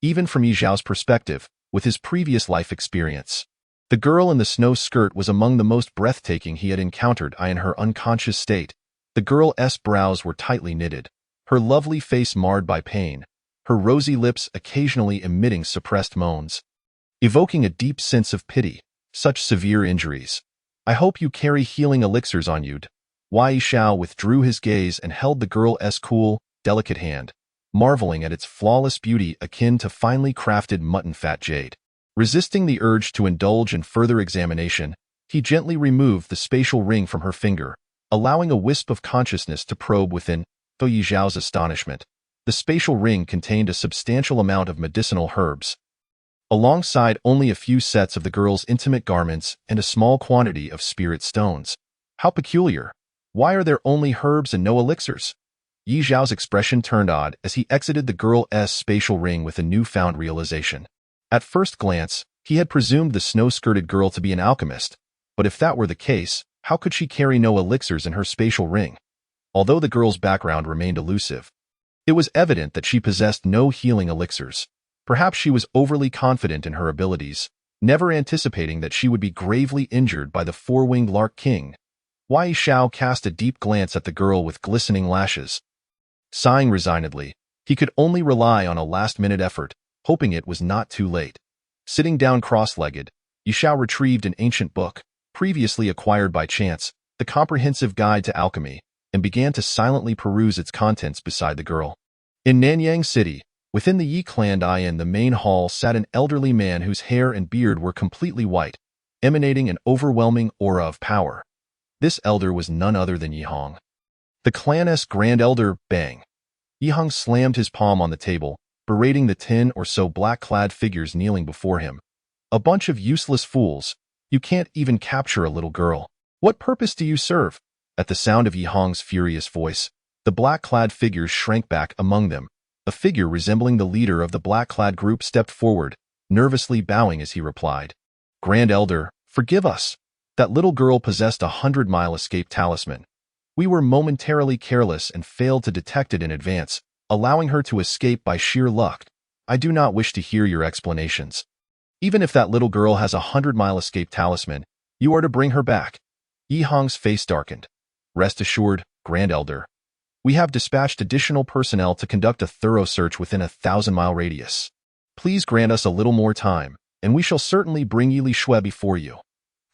Even from Yi Xiao's perspective, with his previous life experience, the girl in the snow skirt was among the most breathtaking he had encountered. In her unconscious state, the girl's brows were tightly knitted, her lovely face marred by pain, her rosy lips occasionally emitting suppressed moans, evoking a deep sense of pity. Such severe injuries. I hope you carry healing elixirs on you. Yi Xiao withdrew his gaze and held the girl's cool, delicate hand, marveling at its flawless beauty akin to finely crafted mutton-fat jade. Resisting the urge to indulge in further examination, he gently removed the spatial ring from her finger, allowing a wisp of consciousness to probe within. To Yi Xiao's astonishment, the spatial ring contained a substantial amount of medicinal herbs, alongside only a few sets of the girl's intimate garments and a small quantity of spirit stones. How peculiar! Why are there only herbs and no elixirs? Yi Xiao's expression turned odd as he exited the girl's spatial ring with a newfound realization. At first glance, he had presumed the snow-skirted girl to be an alchemist, but if that were the case, how could she carry no elixirs in her spatial ring? Although the girl's background remained elusive, it was evident that she possessed no healing elixirs. Perhaps she was overly confident in her abilities, never anticipating that she would be gravely injured by the four-winged Lark King. Yi Xiao cast a deep glance at the girl with glistening lashes. Sighing resignedly, he could only rely on a last-minute effort, hoping it was not too late. Sitting down cross-legged, Yi Xiao retrieved an ancient book, previously acquired by chance, the Comprehensive Guide to Alchemy, and began to silently peruse its contents beside the girl. In Nanyang City, within the Yi clan in the main hall sat an elderly man whose hair and beard were completely white, emanating an overwhelming aura of power. This elder was none other than Yi Hong, the clan's grand elder. Bang! Yi Hong slammed his palm on the table, berating the 10 or so black-clad figures kneeling before him. A bunch of useless fools. You can't even capture a little girl. What purpose do you serve? At the sound of Yi Hong's furious voice, the black-clad figures shrank back among them. A figure resembling the leader of the black-clad group stepped forward, nervously bowing as he replied, "Grand Elder, forgive us. That little girl possessed a 100-mile escape talisman. We were momentarily careless and failed to detect it in advance, allowing her to escape by sheer luck. I do not wish to hear your explanations. Even if that little girl has a 100-mile escape talisman, you are to bring her back." Yi Hong's face darkened. "Rest assured, Grand Elder. We have dispatched additional personnel to conduct a thorough search within a 1,000-mile radius. Please grant us a little more time, and we shall certainly bring Yi Li Shui before you."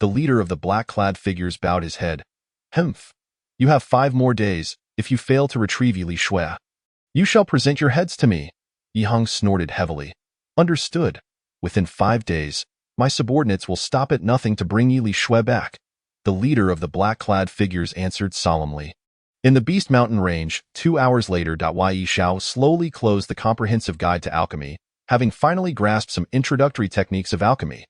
The leader of the black-clad figures bowed his head. "Humph. You have 5 more days. If you fail to retrieve Yi Li Shui, you shall present your heads to me." Yi Hong snorted heavily. "Understood. Within 5 days, my subordinates will stop at nothing to bring Yi Li Shui back," the leader of the black-clad figures answered solemnly. In the Beast Mountain Range, 2 hours later, Yi Xiao slowly closed the Comprehensive Guide to Alchemy, having finally grasped some introductory techniques of alchemy.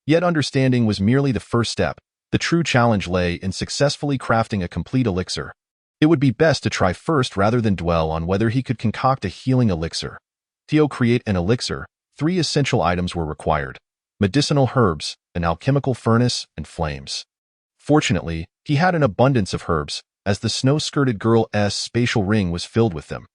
Yet understanding was merely the first step. The true challenge lay in successfully crafting a complete elixir. It would be best to try first rather than dwell on whether he could concoct a healing elixir. To create an elixir, 3 essential items were required: medicinal herbs, an alchemical furnace, and flames. Fortunately, he had an abundance of herbs, as the snow-skirted girl's spatial ring was filled with them.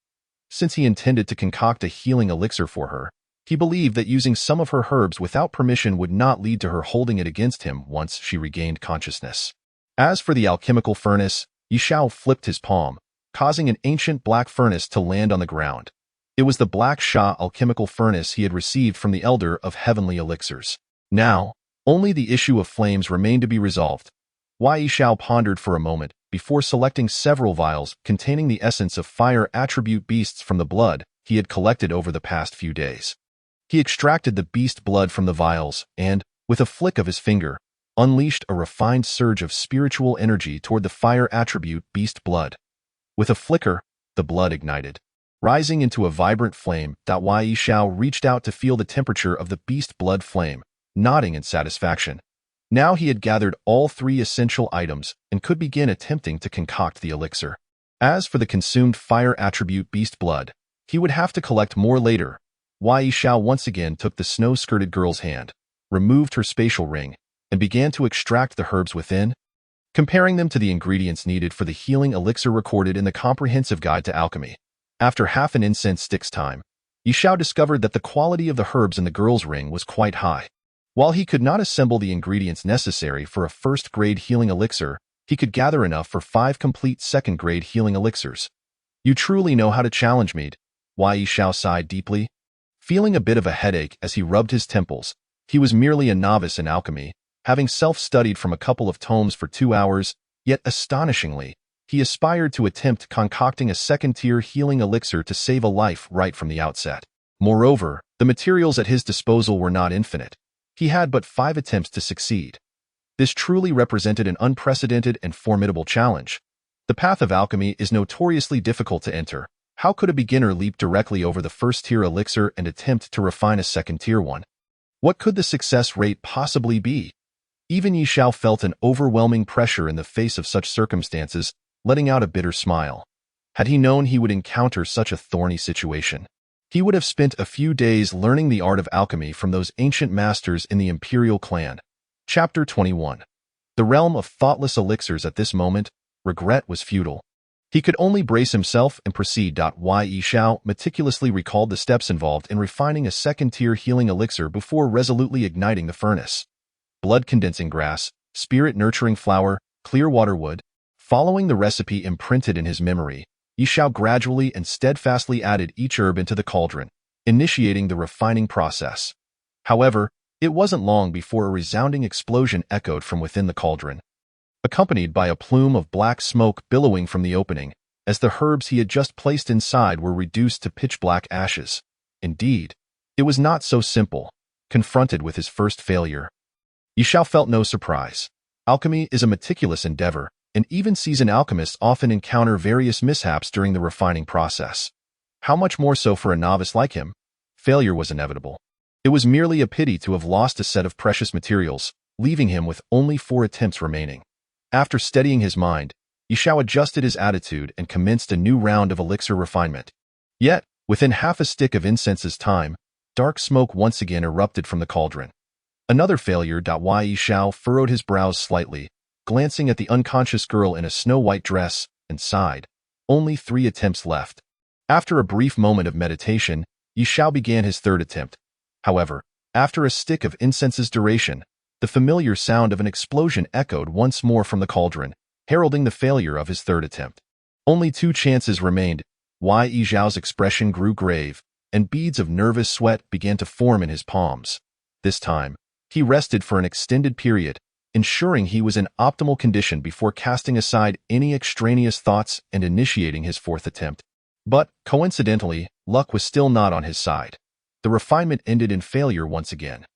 Since he intended to concoct a healing elixir for her, he believed that using some of her herbs without permission would not lead to her holding it against him once she regained consciousness. As for the alchemical furnace, Yishao flipped his palm, causing an ancient black furnace to land on the ground. It was the Black Sha alchemical furnace he had received from the Elder of Heavenly Elixirs. Now, only the issue of flames remained to be resolved. Yishao pondered for a moment before selecting several vials containing the essence of fire attribute beasts from the blood he had collected over the past few days. He extracted the beast blood from the vials and, with a flick of his finger, unleashed a refined surge of spiritual energy toward the fire attribute beast blood. With a flicker, the blood ignited, rising into a vibrant flame. Yishao reached out to feel the temperature of the beast blood flame, nodding in satisfaction. Now he had gathered all 3 essential items and could begin attempting to concoct the elixir. As for the consumed fire attribute beast blood, he would have to collect more later. Yishao once again took the snow-skirted girl's hand, removed her spatial ring, and began to extract the herbs within, comparing them to the ingredients needed for the healing elixir recorded in the Comprehensive Guide to Alchemy. After half an incense stick's time, Yishao discovered that the quality of the herbs in the girl's ring was quite high. While he could not assemble the ingredients necessary for a first-grade healing elixir, he could gather enough for 5 complete second-grade healing elixirs. You truly know how to challenge me. Yishao sighed deeply. Feeling a bit of a headache as he rubbed his temples, he was merely a novice in alchemy, having self-studied from a couple of tomes for 2 hours, yet astonishingly, he aspired to attempt concocting a second-tier healing elixir to save a life right from the outset. Moreover, the materials at his disposal were not infinite. He had but 5 attempts to succeed. This truly represented an unprecedented and formidable challenge. The path of alchemy is notoriously difficult to enter. How could a beginner leap directly over the first-tier elixir and attempt to refine a second-tier one? What could the success rate possibly be? Even Yishao felt an overwhelming pressure in the face of such circumstances, letting out a bitter smile. Had he known he would encounter such a thorny situation, he would have spent a few days learning the art of alchemy from those ancient masters in the Imperial clan. Chapter 21. The realm of thoughtless elixirs. At this moment, regret was futile. He could only brace himself and proceed. Yishao meticulously recalled the steps involved in refining a second-tier healing elixir before resolutely igniting the furnace. Blood-condensing grass, spirit-nurturing flower, clear water wood. Following the recipe imprinted in his memory, Yishao gradually and steadfastly added each herb into the cauldron, initiating the refining process. However, it wasn't long before a resounding explosion echoed from within the cauldron, accompanied by a plume of black smoke billowing from the opening, as the herbs he had just placed inside were reduced to pitch-black ashes. Indeed, it was not so simple. Confronted with his first failure, Yishao felt no surprise. Alchemy is a meticulous endeavor, and even seasoned alchemists often encounter various mishaps during the refining process. How much more so for a novice like him? Failure was inevitable. It was merely a pity to have lost a set of precious materials, leaving him with only 4 attempts remaining. After steadying his mind, Yishao adjusted his attitude and commenced a new round of elixir refinement. Yet, within half a stick of incense's time, dark smoke once again erupted from the cauldron. Another failure. Yishao furrowed his brows slightly, glancing at the unconscious girl in a snow-white dress, and sighed. Only 3 attempts left. After a brief moment of meditation, Yishao began his 3rd attempt. However, after a stick of incense's duration, the familiar sound of an explosion echoed once more from the cauldron, heralding the failure of his 3rd attempt. Only 2 chances remained. Yishao's expression grew grave, and beads of nervous sweat began to form in his palms. This time, he rested for an extended period, ensuring he was in optimal condition before casting aside any extraneous thoughts and initiating his 4th attempt. But, coincidentally, luck was still not on his side. The refinement ended in failure once again.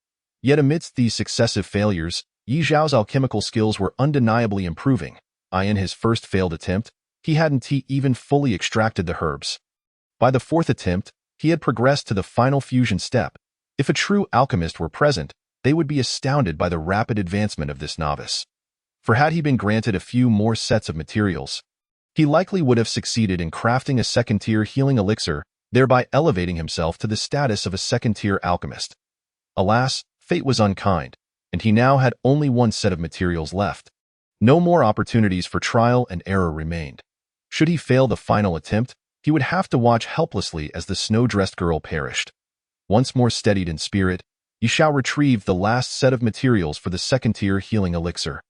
Yet amidst these successive failures, Yishao's alchemical skills were undeniably improving. In his first failed attempt, he hadn't even fully extracted the herbs. By the 4th attempt, he had progressed to the final fusion step. If a true alchemist were present, they would be astounded by the rapid advancement of this novice. For had he been granted a few more sets of materials, he likely would have succeeded in crafting a second-tier healing elixir, thereby elevating himself to the status of a second-tier alchemist. Alas, fate was unkind, and he now had only one set of materials left. No more opportunities for trial and error remained. Should he fail the final attempt, he would have to watch helplessly as the snow-dressed girl perished. Once more steadied in spirit, Yishao retrieved the last set of materials for the second-tier healing elixir.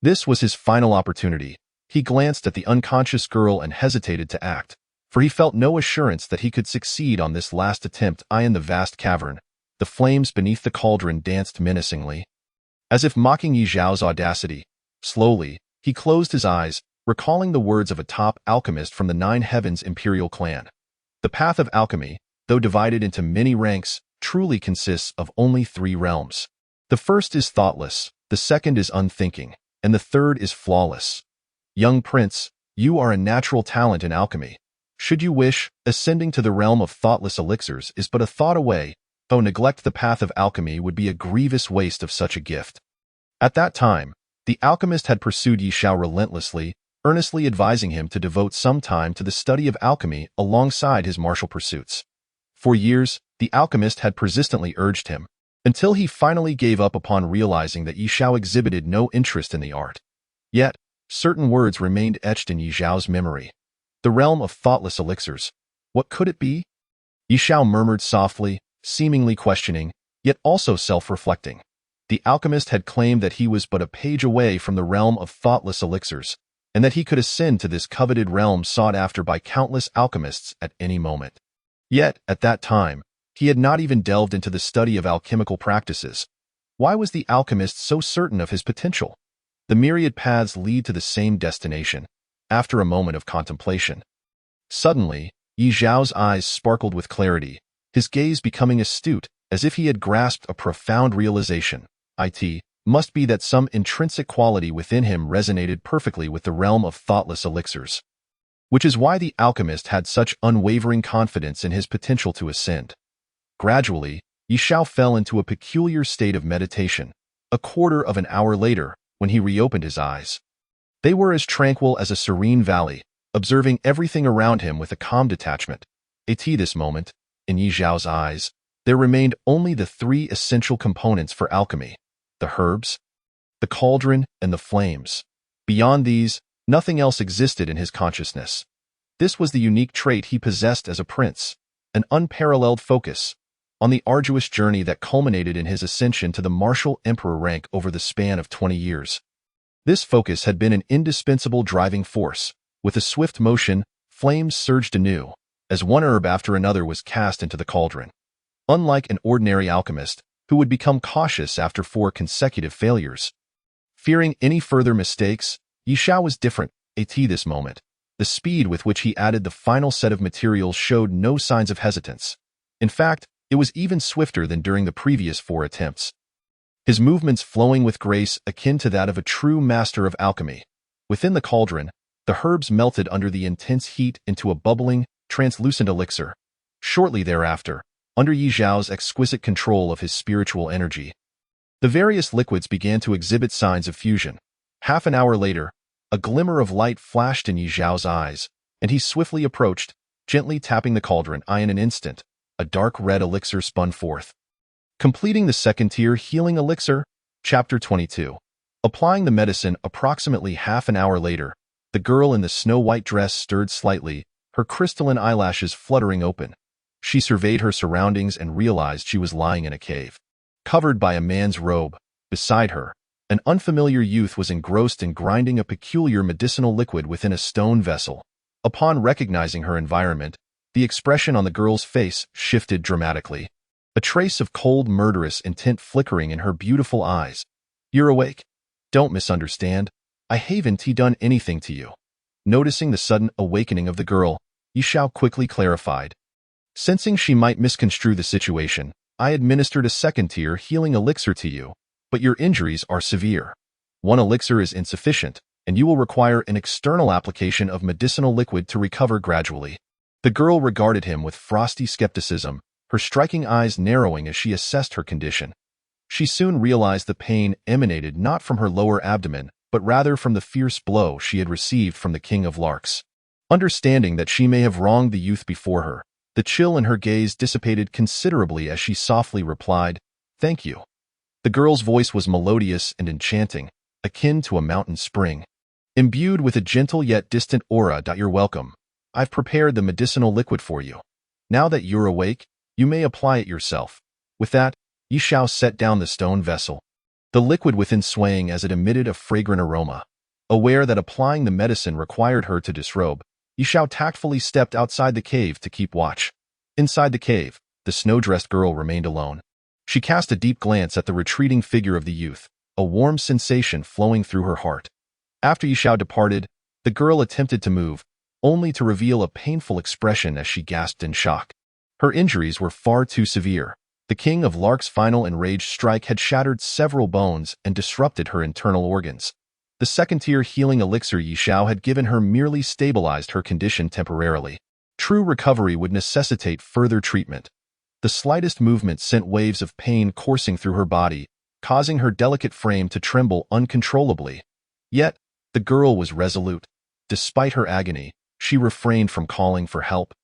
This was his final opportunity. He glanced at the unconscious girl and hesitated to act, for he felt no assurance that he could succeed on this last attempt. In the vast cavern, the flames beneath the cauldron danced menacingly, as if mocking Yi Zhao's audacity. Slowly, he closed his eyes, recalling the words of a top alchemist from the Nine Heavens Imperial clan. The path of alchemy, though divided into many ranks, truly consists of only 3 realms. The first is thoughtless, the second is unthinking, and the third is flawless. Young prince, you are a natural talent in alchemy. Should you wish, ascending to the realm of thoughtless elixirs is but a thought away. Though neglect the path of alchemy would be a grievous waste of such a gift. At that time, the alchemist had pursued Yishao relentlessly, earnestly advising him to devote some time to the study of alchemy alongside his martial pursuits. For years, the alchemist had persistently urged him, until he finally gave up upon realizing that Yishao exhibited no interest in the art. Yet, certain words remained etched in Yishao's memory. The realm of thoughtless elixirs. What could it be? Yishao murmured softly, seemingly questioning, yet also self-reflecting. The alchemist had claimed that he was but a page away from the realm of thoughtless elixirs, and that he could ascend to this coveted realm sought after by countless alchemists at any moment. Yet, at that time, he had not even delved into the study of alchemical practices. Why was the alchemist so certain of his potential? The myriad paths lead to the same destination. After a moment of contemplation, suddenly, Yi Zhao's eyes sparkled with clarity, his gaze becoming astute, as if he had grasped a profound realization. It must be that some intrinsic quality within him resonated perfectly with the realm of thoughtless elixirs. Which is why the alchemist had such unwavering confidence in his potential to ascend. Gradually, Yishao fell into a peculiar state of meditation. A quarter of an hour later, when he reopened his eyes, they were as tranquil as a serene valley, observing everything around him with a calm detachment. At this moment, in Yi Zhao's eyes, there remained only the 3 essential components for alchemy: the herbs, the cauldron, and the flames. Beyond these, nothing else existed in his consciousness. This was the unique trait he possessed as a prince, an unparalleled focus on the arduous journey that culminated in his ascension to the martial emperor rank over the span of 20 years. This focus had been an indispensable driving force. With a swift motion, flames surged anew, as one herb after another was cast into the cauldron. Unlike an ordinary alchemist, who would become cautious after 4 consecutive failures, fearing any further mistakes, Yishao was different. At this moment, the speed with which he added the final set of materials showed no signs of hesitance. In fact, it was even swifter than during the previous 4 attempts. His movements flowing with grace akin to that of a true master of alchemy. Within the cauldron, the herbs melted under the intense heat into a bubbling, translucent elixir. Shortly thereafter, under Yi Zhao's exquisite control of his spiritual energy, the various liquids began to exhibit signs of fusion. Half an hour later, a glimmer of light flashed in Yi Zhao's eyes, and he swiftly approached, gently tapping the cauldron. In an instant, a dark red elixir spun forth, completing the second-tier healing elixir. Chapter 22. Applying the medicine approximately half an hour later, the girl in the snow-white dress stirred slightly, her crystalline eyelashes fluttering open. She surveyed her surroundings and realized she was lying in a cave, covered by a man's robe. Beside her, an unfamiliar youth was engrossed in grinding a peculiar medicinal liquid within a stone vessel. Upon recognizing her environment, the expression on the girl's face shifted dramatically, a trace of cold, murderous intent flickering in her beautiful eyes. "You're awake? Don't misunderstand. I haven't done anything to you." Noticing the sudden awakening of the girl, Yishao quickly clarified. Sensing she might misconstrue the situation, "I administered a second-tier healing elixir to you, but your injuries are severe. 1 elixir is insufficient, and you will require an external application of medicinal liquid to recover gradually." The girl regarded him with frosty skepticism, her striking eyes narrowing as she assessed her condition. She soon realized the pain emanated not from her lower abdomen, but rather from the fierce blow she had received from the King of Larks. Understanding that she may have wronged the youth before her, the chill in her gaze dissipated considerably as she softly replied, "Thank you." The girl's voice was melodious and enchanting, akin to a mountain spring, imbued with a gentle yet distant aura. "You're welcome. I've prepared the medicinal liquid for you. Now that you're awake, you may apply it yourself." With that, Yi Xiao set down the stone vessel, the liquid within swaying as it emitted a fragrant aroma. Aware that applying the medicine required her to disrobe, Yi Xiao tactfully stepped outside the cave to keep watch. Inside the cave, the snow-dressed girl remained alone. She cast a deep glance at the retreating figure of the youth, a warm sensation flowing through her heart. After Yi Xiao departed, the girl attempted to move, only to reveal a painful expression as she gasped in shock. Her injuries were far too severe. The King of Lark's final enraged strike had shattered several bones and disrupted her internal organs. The second-tier healing elixir Yi Xiao had given her merely stabilized her condition temporarily. True recovery would necessitate further treatment. The slightest movement sent waves of pain coursing through her body, causing her delicate frame to tremble uncontrollably. Yet, the girl was resolute. Despite her agony, she refrained from calling for help,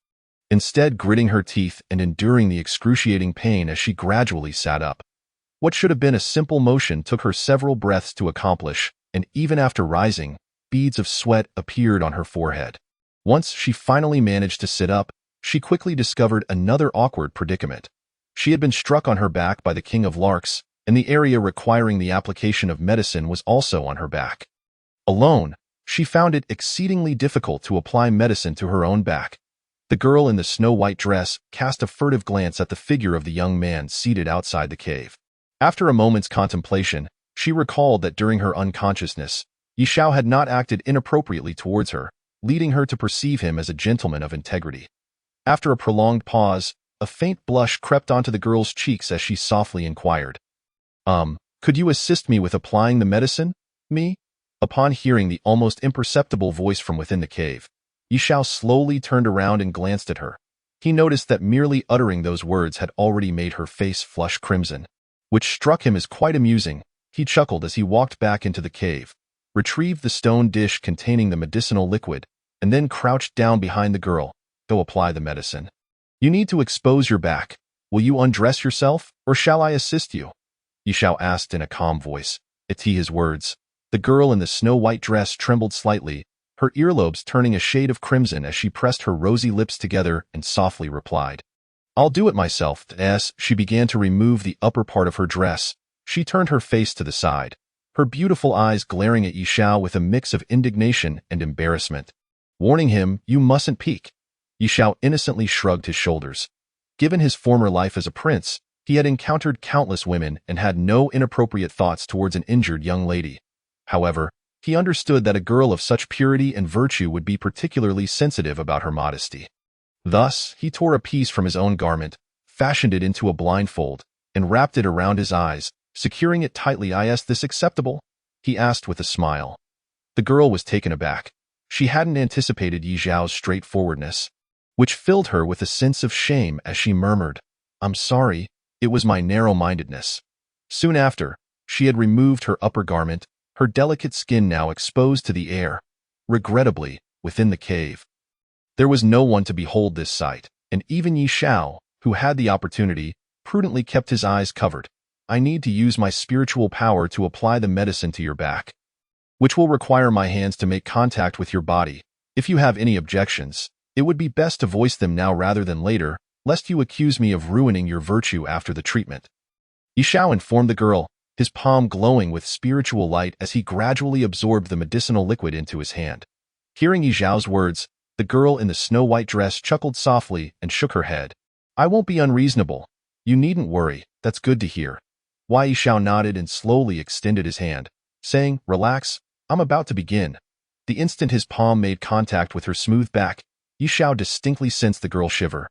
instead gritting her teeth and enduring the excruciating pain as she gradually sat up. What should have been a simple motion took her several breaths to accomplish, and even after rising, beads of sweat appeared on her forehead. Once she finally managed to sit up, she quickly discovered another awkward predicament. She had been struck on her back by the King of Larks, and the area requiring the application of medicine was also on her back. Alone, she found it exceedingly difficult to apply medicine to her own back. The girl in the snow-white dress cast a furtive glance at the figure of the young man seated outside the cave. After a moment's contemplation, she recalled that during her unconsciousness, Yi Xiao had not acted inappropriately towards her, leading her to perceive him as a gentleman of integrity. After a prolonged pause, a faint blush crept onto the girl's cheeks as she softly inquired, Could you assist me with applying the medicine? Me?" Upon hearing the almost imperceptible voice from within the cave, Yi Xiao slowly turned around and glanced at her. He noticed that merely uttering those words had already made her face flush crimson, which struck him as quite amusing. He chuckled as he walked back into the cave, retrieved the stone dish containing the medicinal liquid, and then crouched down behind the girl. "Go apply the medicine. You need to expose your back. Will you undress yourself, or shall I assist you?" Yi Xiao asked in a calm voice. At his words, the girl in the snow-white dress trembled slightly, her earlobes turning a shade of crimson as she pressed her rosy lips together and softly replied, "I'll do it myself." As she began to remove the upper part of her dress, she turned her face to the side, her beautiful eyes glaring at Yi Xiao with a mix of indignation and embarrassment. Warning him, "You mustn't peek." Yi Xiao innocently shrugged his shoulders. Given his former life as a prince, he had encountered countless women and had no inappropriate thoughts towards an injured young lady. However, he understood that a girl of such purity and virtue would be particularly sensitive about her modesty. Thus, he tore a piece from his own garment, fashioned it into a blindfold, and wrapped it around his eyes, securing it tightly. "Is this acceptable?" he asked with a smile. The girl was taken aback. She hadn't anticipated Yi Xiao's straightforwardness, which filled her with a sense of shame as she murmured, "I'm sorry, it was my narrow-mindedness." Soon after, she had removed her upper garment, her delicate skin now exposed to the air. Regrettably, within the cave, there was no one to behold this sight, and even Yi Xiao, who had the opportunity, prudently kept his eyes covered. "I need to use my spiritual power to apply the medicine to your back, which will require my hands to make contact with your body. If you have any objections, it would be best to voice them now rather than later, lest you accuse me of ruining your virtue after the treatment." Yi Xiao informed the girl, his palm glowing with spiritual light as he gradually absorbed the medicinal liquid into his hand. Hearing Yi Xiao's words, the girl in the snow-white dress chuckled softly and shook her head. "I won't be unreasonable. You needn't worry, that's good to hear." Yi Xiao nodded and slowly extended his hand, saying, "Relax, I'm about to begin." The instant his palm made contact with her smooth back, Yi Xiao distinctly sensed the girl shiver.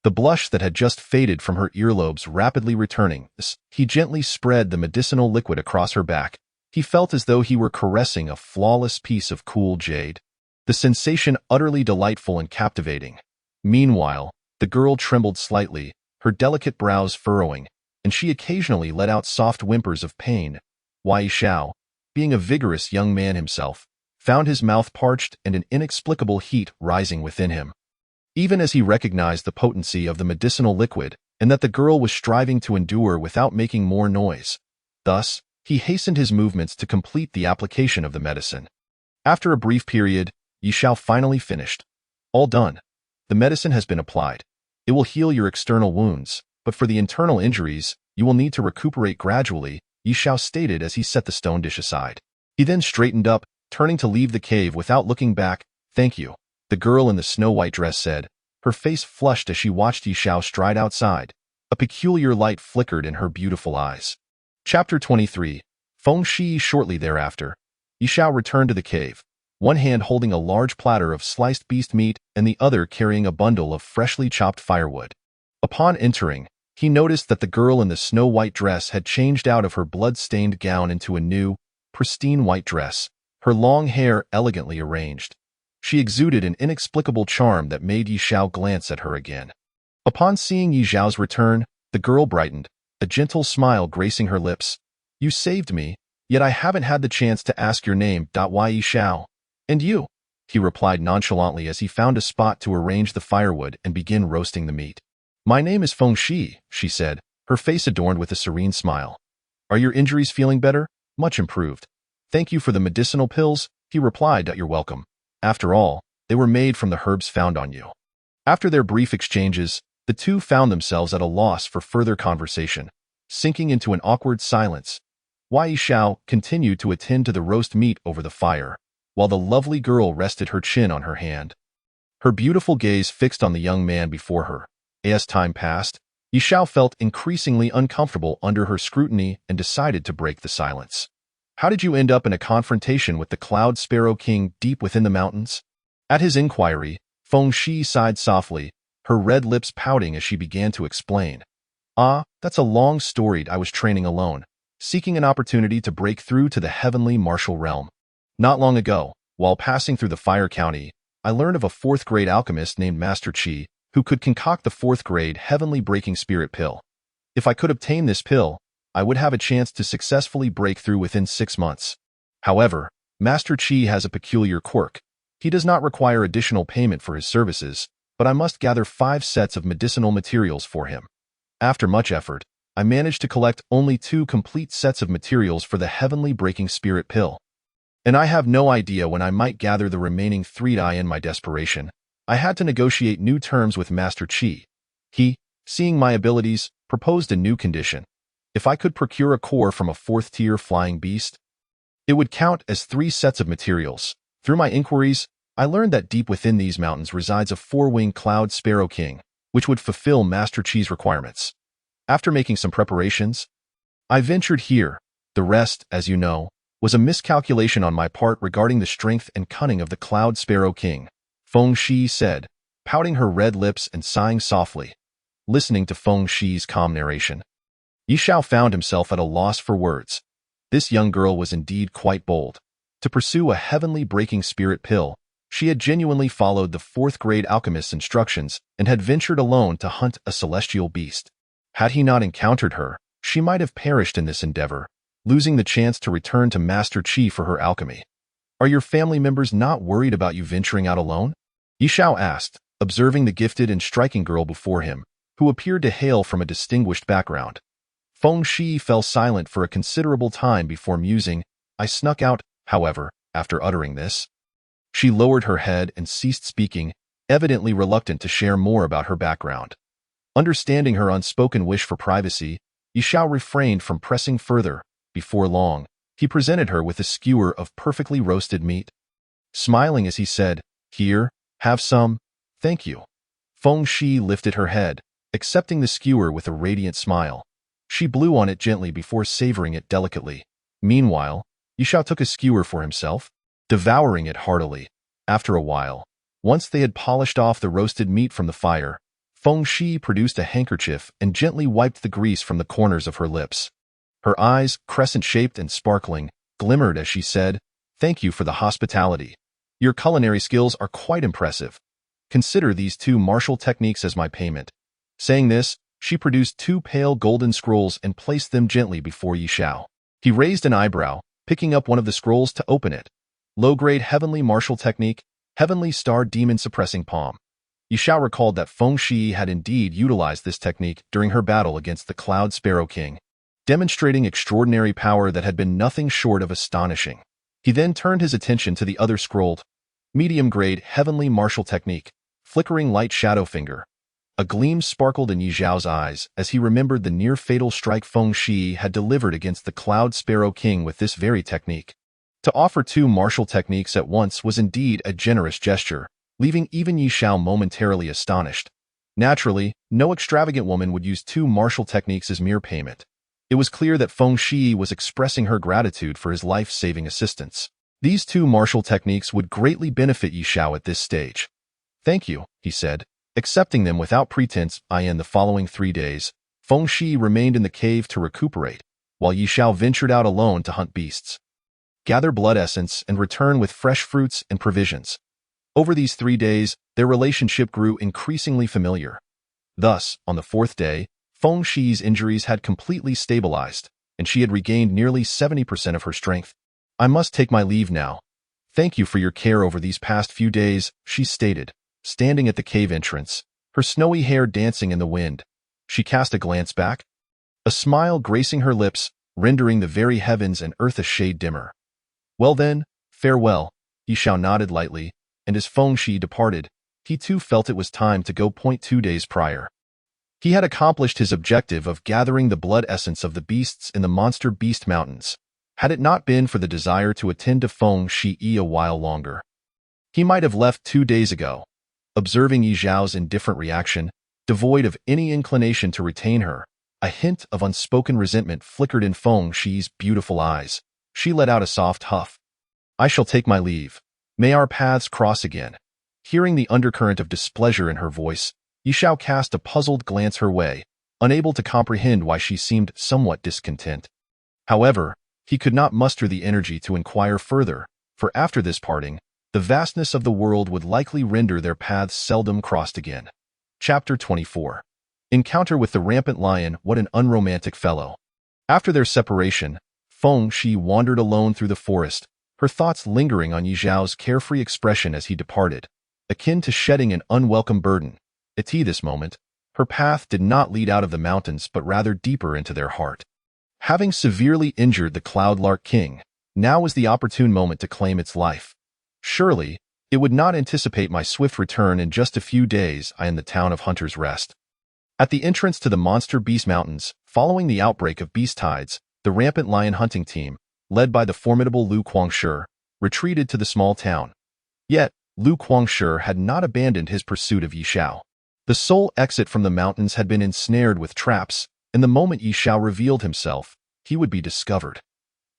The blush that had just faded from her earlobes rapidly returning, he gently spread the medicinal liquid across her back. He felt as though he were caressing a flawless piece of cool jade, the sensation utterly delightful and captivating. Meanwhile, the girl trembled slightly, her delicate brows furrowing, and she occasionally let out soft whimpers of pain. Wei Xiao, being a vigorous young man himself, found his mouth parched and an inexplicable heat rising within him. Even as he recognized the potency of the medicinal liquid and that the girl was striving to endure without making more noise. Thus, he hastened his movements to complete the application of the medicine. After a brief period, Yi Xiao finally finished. All done. The medicine has been applied. It will heal your external wounds, but for the internal injuries, you will need to recuperate gradually, Yi Xiao stated as he set the stone dish aside. He then straightened up, turning to leave the cave without looking back. Thank you, the girl in the snow-white dress said, her face flushed as she watched Yi Xiao stride outside. A peculiar light flickered in her beautiful eyes. Chapter 23. Feng Shi. Shortly thereafter, Yi Xiao returned to the cave, one hand holding a large platter of sliced beast meat and the other carrying a bundle of freshly chopped firewood. Upon entering, he noticed that the girl in the snow-white dress had changed out of her blood-stained gown into a new, pristine white dress, her long hair elegantly arranged. She exuded an inexplicable charm that made Yi Xiao glance at her again. Upon seeing Yi Xiao's return, the girl brightened, a gentle smile gracing her lips. You saved me, yet I haven't had the chance to ask your name. Why Yi Xiao? And you? He replied nonchalantly as he found a spot to arrange the firewood and begin roasting the meat. My name is Feng Shi, she said, her face adorned with a serene smile. Are your injuries feeling better? Much improved. Thank you for the medicinal pills, he replied. You're welcome. After all, they were made from the herbs found on you. After their brief exchanges, the two found themselves at a loss for further conversation, sinking into an awkward silence. Yi Xiao continued to attend to the roast meat over the fire, while the lovely girl rested her chin on her hand. Her beautiful gaze fixed on the young man before her. As time passed, Yi Xiao felt increasingly uncomfortable under her scrutiny and decided to break the silence. How did you end up in a confrontation with the Cloud Sparrow King deep within the mountains? At his inquiry, Feng Shi sighed softly, her red lips pouting as she began to explain. That's a long story. I was training alone, seeking an opportunity to break through to the heavenly martial realm. Not long ago, while passing through the Fire County, I learned of a fourth-grade alchemist named Master Qi, who could concoct the fourth-grade heavenly breaking spirit pill. If I could obtain this pill, I would have a chance to successfully break through within 6 months. However, Master Qi has a peculiar quirk. He does not require additional payment for his services, but I must gather 5 sets of medicinal materials for him. After much effort, I managed to collect only 2 complete sets of materials for the heavenly breaking spirit pill. And I have no idea when I might gather the remaining 3. In my desperation, I had to negotiate new terms with Master Qi. He, seeing my abilities, proposed a new condition. If I could procure a core from a 4th-tier flying beast, it would count as 3 sets of materials. Through my inquiries, I learned that deep within these mountains resides a 4-winged Cloud Sparrow King, which would fulfill Master Qi's requirements. After making some preparations, I ventured here. The rest, as you know, was a miscalculation on my part regarding the strength and cunning of the Cloud Sparrow King, Feng Shi said, pouting her red lips and sighing softly. Listening to Feng Shi's calm narration, Yi Xiao found himself at a loss for words. This young girl was indeed quite bold. To pursue a heavenly breaking spirit pill, she had genuinely followed the 4th-grade alchemist's instructions and had ventured alone to hunt a celestial beast. Had he not encountered her, she might have perished in this endeavor, losing the chance to return to Master Qi for her alchemy. Are your family members not worried about you venturing out alone? Yi Xiao asked, observing the gifted and striking girl before him, who appeared to hail from a distinguished background. Feng Shi fell silent for a considerable time before musing. I snuck out, however, after uttering this. She lowered her head and ceased speaking, evidently reluctant to share more about her background. Understanding her unspoken wish for privacy, Yi Xiao refrained from pressing further. Before long, he presented her with a skewer of perfectly roasted meat. Smiling as he said, Here, have some. Thank you. Feng Shi lifted her head, accepting the skewer with a radiant smile. She blew on it gently before savoring it delicately. Meanwhile, Yi Xiao took a skewer for himself, devouring it heartily. After a while, once they had polished off the roasted meat from the fire, Feng Shi produced a handkerchief and gently wiped the grease from the corners of her lips. Her eyes, crescent-shaped and sparkling, glimmered as she said, Thank you for the hospitality. Your culinary skills are quite impressive. Consider these 2 martial techniques as my payment. Saying this, She produced 2 pale golden scrolls and placed them gently before Yi Xiao. He raised an eyebrow, picking up one of the scrolls to open it. Low-grade Heavenly Martial Technique, Heavenly Star Demon Suppressing Palm. Yi Xiao recalled that Feng Shi had indeed utilized this technique during her battle against the Cloud Sparrow King, demonstrating extraordinary power that had been nothing short of astonishing. He then turned his attention to the other scroll, medium-grade Heavenly Martial Technique, Flickering Light Shadow Finger. A gleam sparkled in Yi Xiao's eyes as he remembered the near-fatal strike Feng Shi had delivered against the Cloud Sparrow King with this very technique. To offer 2 martial techniques at once was indeed a generous gesture, leaving even Yi Xiao momentarily astonished. Naturally, no extravagant woman would use 2 martial techniques as mere payment. It was clear that Feng Shi was expressing her gratitude for his life-saving assistance. These 2 martial techniques would greatly benefit Yi Xiao at this stage. "Thank you," he said, accepting them without pretense. In the following 3 days, Feng Shi remained in the cave to recuperate, while Yi Xiao ventured out alone to hunt beasts, gather blood essence, and return with fresh fruits and provisions. Over these 3 days, their relationship grew increasingly familiar. Thus, on the 4th day, Feng Shi's injuries had completely stabilized, and she had regained nearly 70% of her strength. "I must take my leave now. Thank you for your care over these past few days," she stated, standing at the cave entrance, her snowy hair dancing in the wind. She cast a glance back, a smile gracing her lips, rendering the very heavens and earth a shade dimmer. "Well then, farewell," Yi Xiao nodded lightly, and as Feng Shi departed, he too felt it was time to go. 2 days prior, he had accomplished his objective of gathering the blood essence of the beasts in the Monster Beast Mountains. Had it not been for the desire to attend to Feng Shi a while longer, he might have left 2 days ago. Observing Yi Xiao's indifferent reaction, devoid of any inclination to retain her, a hint of unspoken resentment flickered in Feng Shi's beautiful eyes. She let out a soft huff. "I shall take my leave. May our paths cross again." Hearing the undercurrent of displeasure in her voice, Yi Xiao cast a puzzled glance her way, unable to comprehend why she seemed somewhat discontent. However, he could not muster the energy to inquire further, for after this parting, the vastness of the world would likely render their paths seldom crossed again. Chapter 24. Encounter with the Rampant Lion. What an unromantic fellow. After their separation, Feng Shi wandered alone through the forest, her thoughts lingering on Yi Xiao's carefree expression as he departed, akin to shedding an unwelcome burden. At this moment, her path did not lead out of the mountains but rather deeper into their heart. Having severely injured the Cloudlark King, now was the opportune moment to claim its life. Surely, it would not anticipate my swift return in just a few days. In the town of Hunter's Rest. At the entrance to the Monster Beast Mountains, following the outbreak of beast tides, the Rampant Lion hunting team, led by the formidable Lu Guangshi, retreated to the small town. Yet, Lu Guangshi had not abandoned his pursuit of Yi Xiao. The sole exit from the mountains had been ensnared with traps, and the moment Yi Xiao revealed himself, he would be discovered.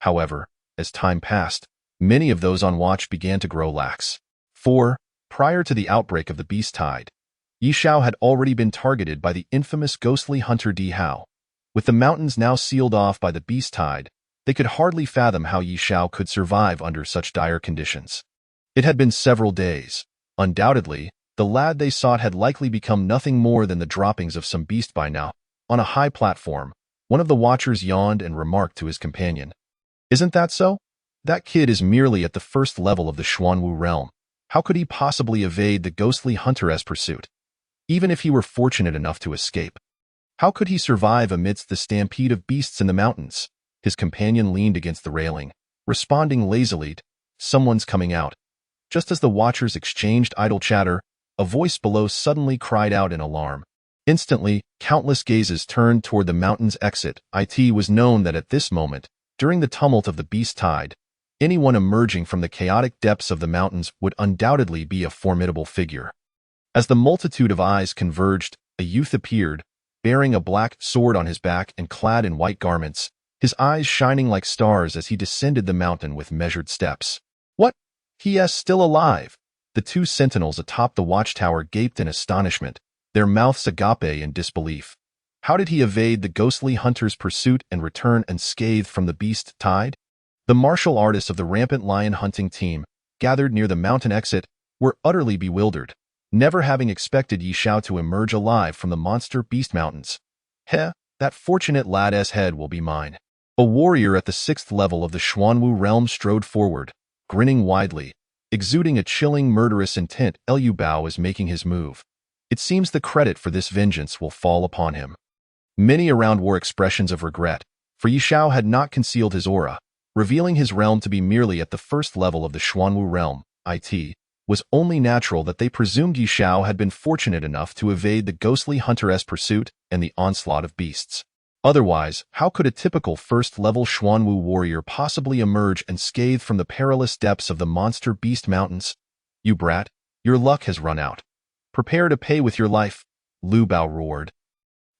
However, as time passed, many of those on watch began to grow lax. For, prior to the outbreak of the beast tide, Yi Xiao had already been targeted by the infamous ghostly hunter Di Hao. With the mountains now sealed off by the beast tide, they could hardly fathom how Yi Xiao could survive under such dire conditions. It had been several days. Undoubtedly, the lad they sought had likely become nothing more than the droppings of some beast by now. On a high platform, one of the watchers yawned and remarked to his companion, "Isn't that so? That kid is merely at the first level of the Xuanwu realm. How could he possibly evade the ghostly hunter's pursuit? Even if he were fortunate enough to escape, how could he survive amidst the stampede of beasts in the mountains?" His companion leaned against the railing, responding lazily, "Someone's coming out." Just as the watchers exchanged idle chatter, a voice below suddenly cried out in alarm. Instantly, countless gazes turned toward the mountain's exit. It was known that at this moment, during the tumult of the beast tide, anyone emerging from the chaotic depths of the mountains would undoubtedly be a formidable figure. As the multitude of eyes converged, a youth appeared, bearing a black sword on his back and clad in white garments, his eyes shining like stars as he descended the mountain with measured steps. "What? He is still alive!" The 2 sentinels atop the watchtower gaped in astonishment, their mouths agape in disbelief. How did he evade the ghostly hunter's pursuit and return unscathed from the beast tide? The martial artists of the Rampant Lion hunting team, gathered near the mountain exit, were utterly bewildered, never having expected Yi Xiao to emerge alive from the Monster Beast Mountains. Heh, that fortunate lad's head will be mine. A warrior at the 6th level of the Xuanwu realm strode forward, grinning widely, exuding a chilling, murderous intent. Liu Bao is making his move. It seems the credit for this vengeance will fall upon him. Many around wore expressions of regret, for Yi Xiao had not concealed his aura, revealing his realm to be merely at the 1st level of the Xuanwu realm. It was only natural that they presumed Yi Xiao had been fortunate enough to evade the ghostly hunteress pursuit and the onslaught of beasts. Otherwise, how could a typical 1st-level Xuanwu warrior possibly emerge unscathed from the perilous depths of the monster beast mountains? You brat, your luck has run out. Prepare to pay with your life, Liu Bao roared,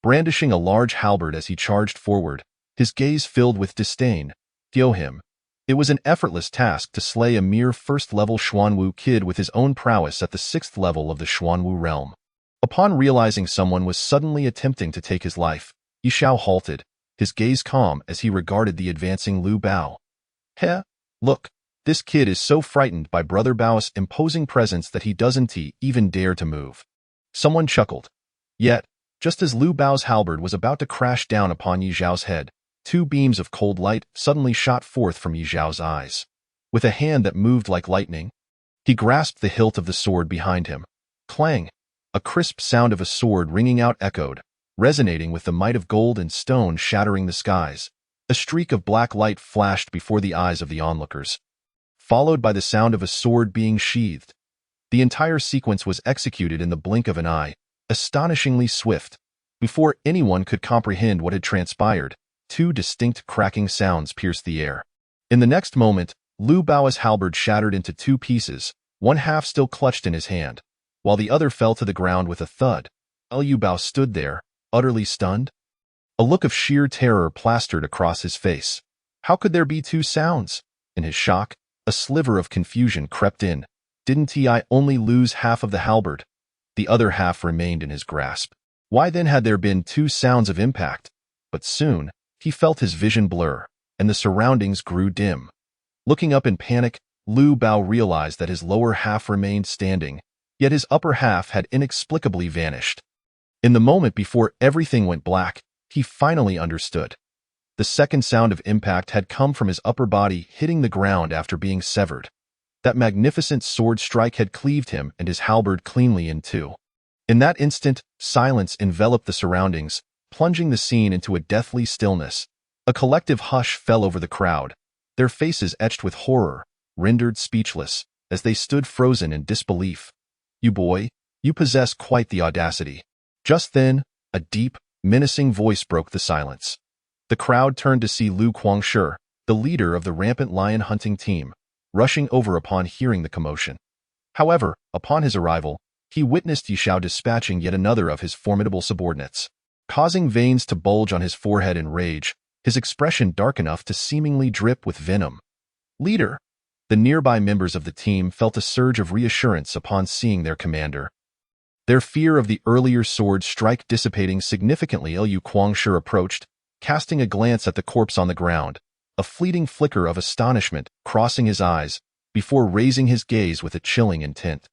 brandishing a large halberd as he charged forward, his gaze filled with disdain. Him. It was an effortless task to slay a mere 1st-level Xuanwu kid with his own prowess at the 6th level of the Xuanwu realm. Upon realizing someone was suddenly attempting to take his life, Yi Xiao halted, his gaze calm as he regarded the advancing Liu Bao. Heh, look, this kid is so frightened by Brother Bao's imposing presence that he doesn't even dare to move. Someone chuckled. Yet, just as Liu Bao's halberd was about to crash down upon Yi Xiao's head, 2 beams of cold light suddenly shot forth from Yi Xiao's eyes. With a hand that moved like lightning, he grasped the hilt of the sword behind him. Clang! A crisp sound of a sword ringing out echoed, resonating with the might of gold and stone shattering the skies. A streak of black light flashed before the eyes of the onlookers, followed by the sound of a sword being sheathed. The entire sequence was executed in the blink of an eye, astonishingly swift. Before anyone could comprehend what had transpired, 2 distinct cracking sounds pierced the air. In the next moment, Liu Bao's halberd shattered into 2 pieces, one half still clutched in his hand, while the other fell to the ground with a thud. Liu Bao stood there, utterly stunned. A look of sheer terror plastered across his face. How could there be 2 sounds? In his shock, a sliver of confusion crept in. Didn't he only lose half of the halberd? The other half remained in his grasp. Why then had there been 2 sounds of impact? But soon, he felt his vision blur, and the surroundings grew dim. Looking up in panic, Liu Bao realized that his lower half remained standing, yet his upper half had inexplicably vanished. In the moment before everything went black, he finally understood. The second sound of impact had come from his upper body hitting the ground after being severed. That magnificent sword strike had cleaved him and his halberd cleanly in 2. In that instant, silence enveloped the surroundings, plunging the scene into a deathly stillness. A collective hush fell over the crowd, their faces etched with horror, rendered speechless, as they stood frozen in disbelief. You boy, you possess quite the audacity. Just then, a deep, menacing voice broke the silence. The crowd turned to see Lu Guangshi, the leader of the rampant lion hunting team, rushing over upon hearing the commotion. However, upon his arrival, he witnessed Yi Xiao dispatching yet another of his formidable subordinates. Causing veins to bulge on his forehead in rage, his expression dark enough to seemingly drip with venom. Leader! The nearby members of the team felt a surge of reassurance upon seeing their commander. Their fear of the earlier sword strike dissipating significantly, Liu Guangshi approached, casting a glance at the corpse on the ground, a fleeting flicker of astonishment crossing his eyes, before raising his gaze with a chilling intent.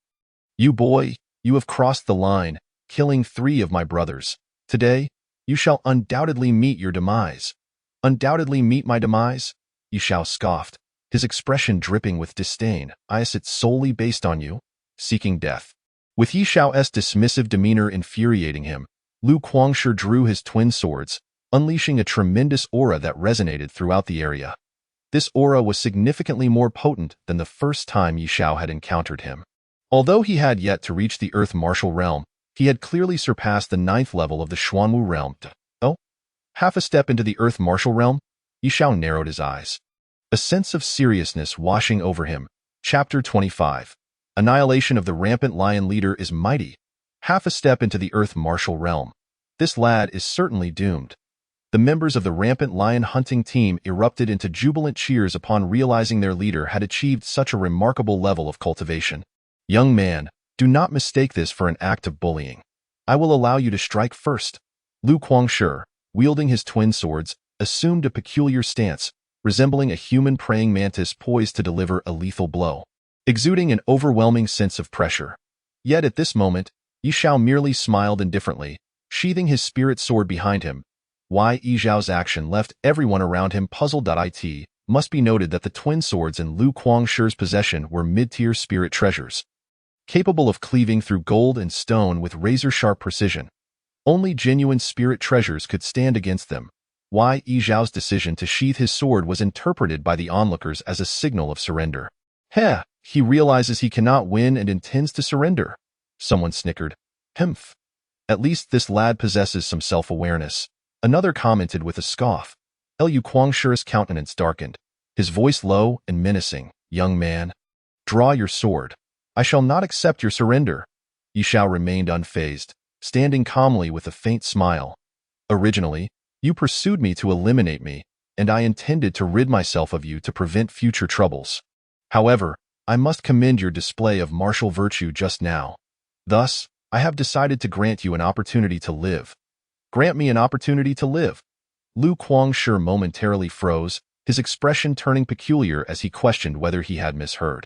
You boy, you have crossed the line, killing 3 of my brothers. Today, you shall undoubtedly meet your demise. Undoubtedly meet my demise? Yi Xiao scoffed, his expression dripping with disdain. Is it solely based on you? Seeking death. With Yi Xiao's dismissive demeanor infuriating him, Lu Guangshi drew his twin swords, unleashing a tremendous aura that resonated throughout the area. This aura was significantly more potent than the first time Yi Xiao had encountered him. Although he had yet to reach the Earth Martial Realm, he had clearly surpassed the 9th level of the Xuanwu realm. Oh? Half a step into the Earth Martial Realm? Yi Xiao narrowed his eyes. A sense of seriousness washing over him. Chapter 25. Annihilation of the rampant lion leader is mighty. Half a step into the Earth Martial Realm. This lad is certainly doomed. The members of the rampant lion hunting team erupted into jubilant cheers upon realizing their leader had achieved such a remarkable level of cultivation. Young man, do not mistake this for an act of bullying. I will allow you to strike first. Lu Guangshi, wielding his twin swords, assumed a peculiar stance, resembling a human praying mantis poised to deliver a lethal blow, exuding an overwhelming sense of pressure. Yet at this moment, Yi Xiao merely smiled indifferently, sheathing his spirit sword behind him. Yi Zhao's action left everyone around him puzzled. It must be noted that the twin swords in Lu Kuangshi's possession were mid-tier spirit treasures, capable of cleaving through gold and stone with razor-sharp precision. Only genuine spirit treasures could stand against them. Yi Zhao's decision to sheath his sword was interpreted by the onlookers as a signal of surrender. Heh, he realizes he cannot win and intends to surrender. Someone snickered. Humph. At least this lad possesses some self-awareness. Another commented with a scoff. Lu Kuangshi's countenance darkened, his voice low and menacing. Young man, draw your sword. I shall not accept your surrender. Yi Zhao remained unfazed, standing calmly with a faint smile. Originally, you pursued me to eliminate me, and I intended to rid myself of you to prevent future troubles. However, I must commend your display of martial virtue just now. Thus, I have decided to grant you an opportunity to live. Grant me an opportunity to live. Lu Kuangshi momentarily froze, his expression turning peculiar as he questioned whether he had misheard.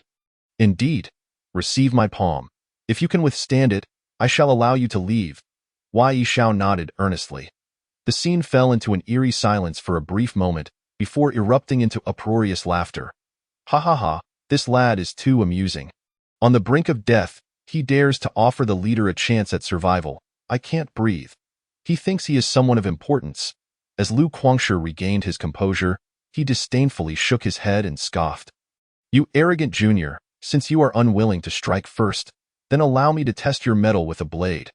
Indeed. Receive my palm. If you can withstand it, I shall allow you to leave. Yi Zhao nodded earnestly. The scene fell into an eerie silence for a brief moment, before erupting into uproarious laughter. Ha ha ha, this lad is too amusing. On the brink of death, he dares to offer the leader a chance at survival. I can't breathe. He thinks he is someone of importance. As Lu Kuangshi regained his composure, he disdainfully shook his head and scoffed. You arrogant junior, since you are unwilling to strike first, then allow me to test your mettle with a blade.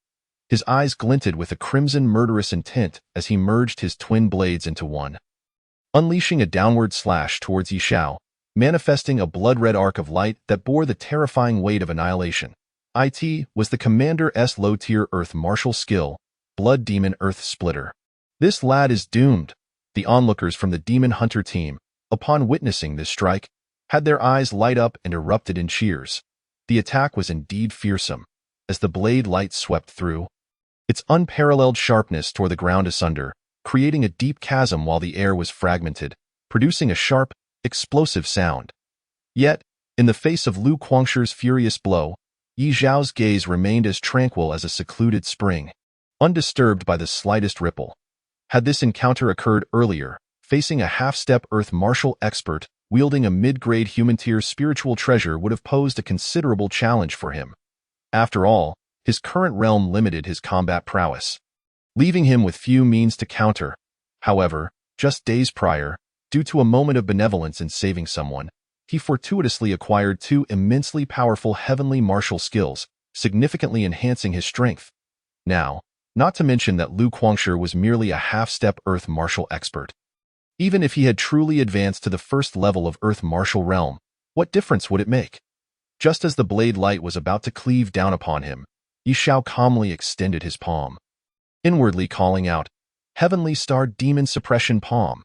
His eyes glinted with a crimson murderous intent as he merged his twin blades into one, unleashing a downward slash towards Yi Zhao, manifesting a blood-red arc of light that bore the terrifying weight of annihilation. It was the Commander's low-tier Earth martial skill, Blood Demon Earth Splitter. This lad is doomed. The onlookers from the Demon Hunter team, upon witnessing this strike, had their eyes light up and erupted in cheers. The attack was indeed fearsome, as the blade light swept through. Its unparalleled sharpness tore the ground asunder, creating a deep chasm while the air was fragmented, producing a sharp, explosive sound. Yet, in the face of Lu Kuangshi's furious blow, Yi Zhao's gaze remained as tranquil as a secluded spring, undisturbed by the slightest ripple. Had this encounter occurred earlier, facing a half-step Earth martial expert, wielding a mid-grade human-tier spiritual treasure would have posed a considerable challenge for him. After all, his current realm limited his combat prowess, leaving him with few means to counter. However, just days prior, due to a moment of benevolence in saving someone, he fortuitously acquired two immensely powerful heavenly martial skills, significantly enhancing his strength. Now, not to mention that Lu Kuangshi was merely a half-step Earth martial expert. Even if he had truly advanced to the first level of Earth martial realm, what difference would it make? Just as the blade light was about to cleave down upon him, Yi Zhao calmly extended his palm, inwardly calling out, Heavenly Star Demon Suppression Palm.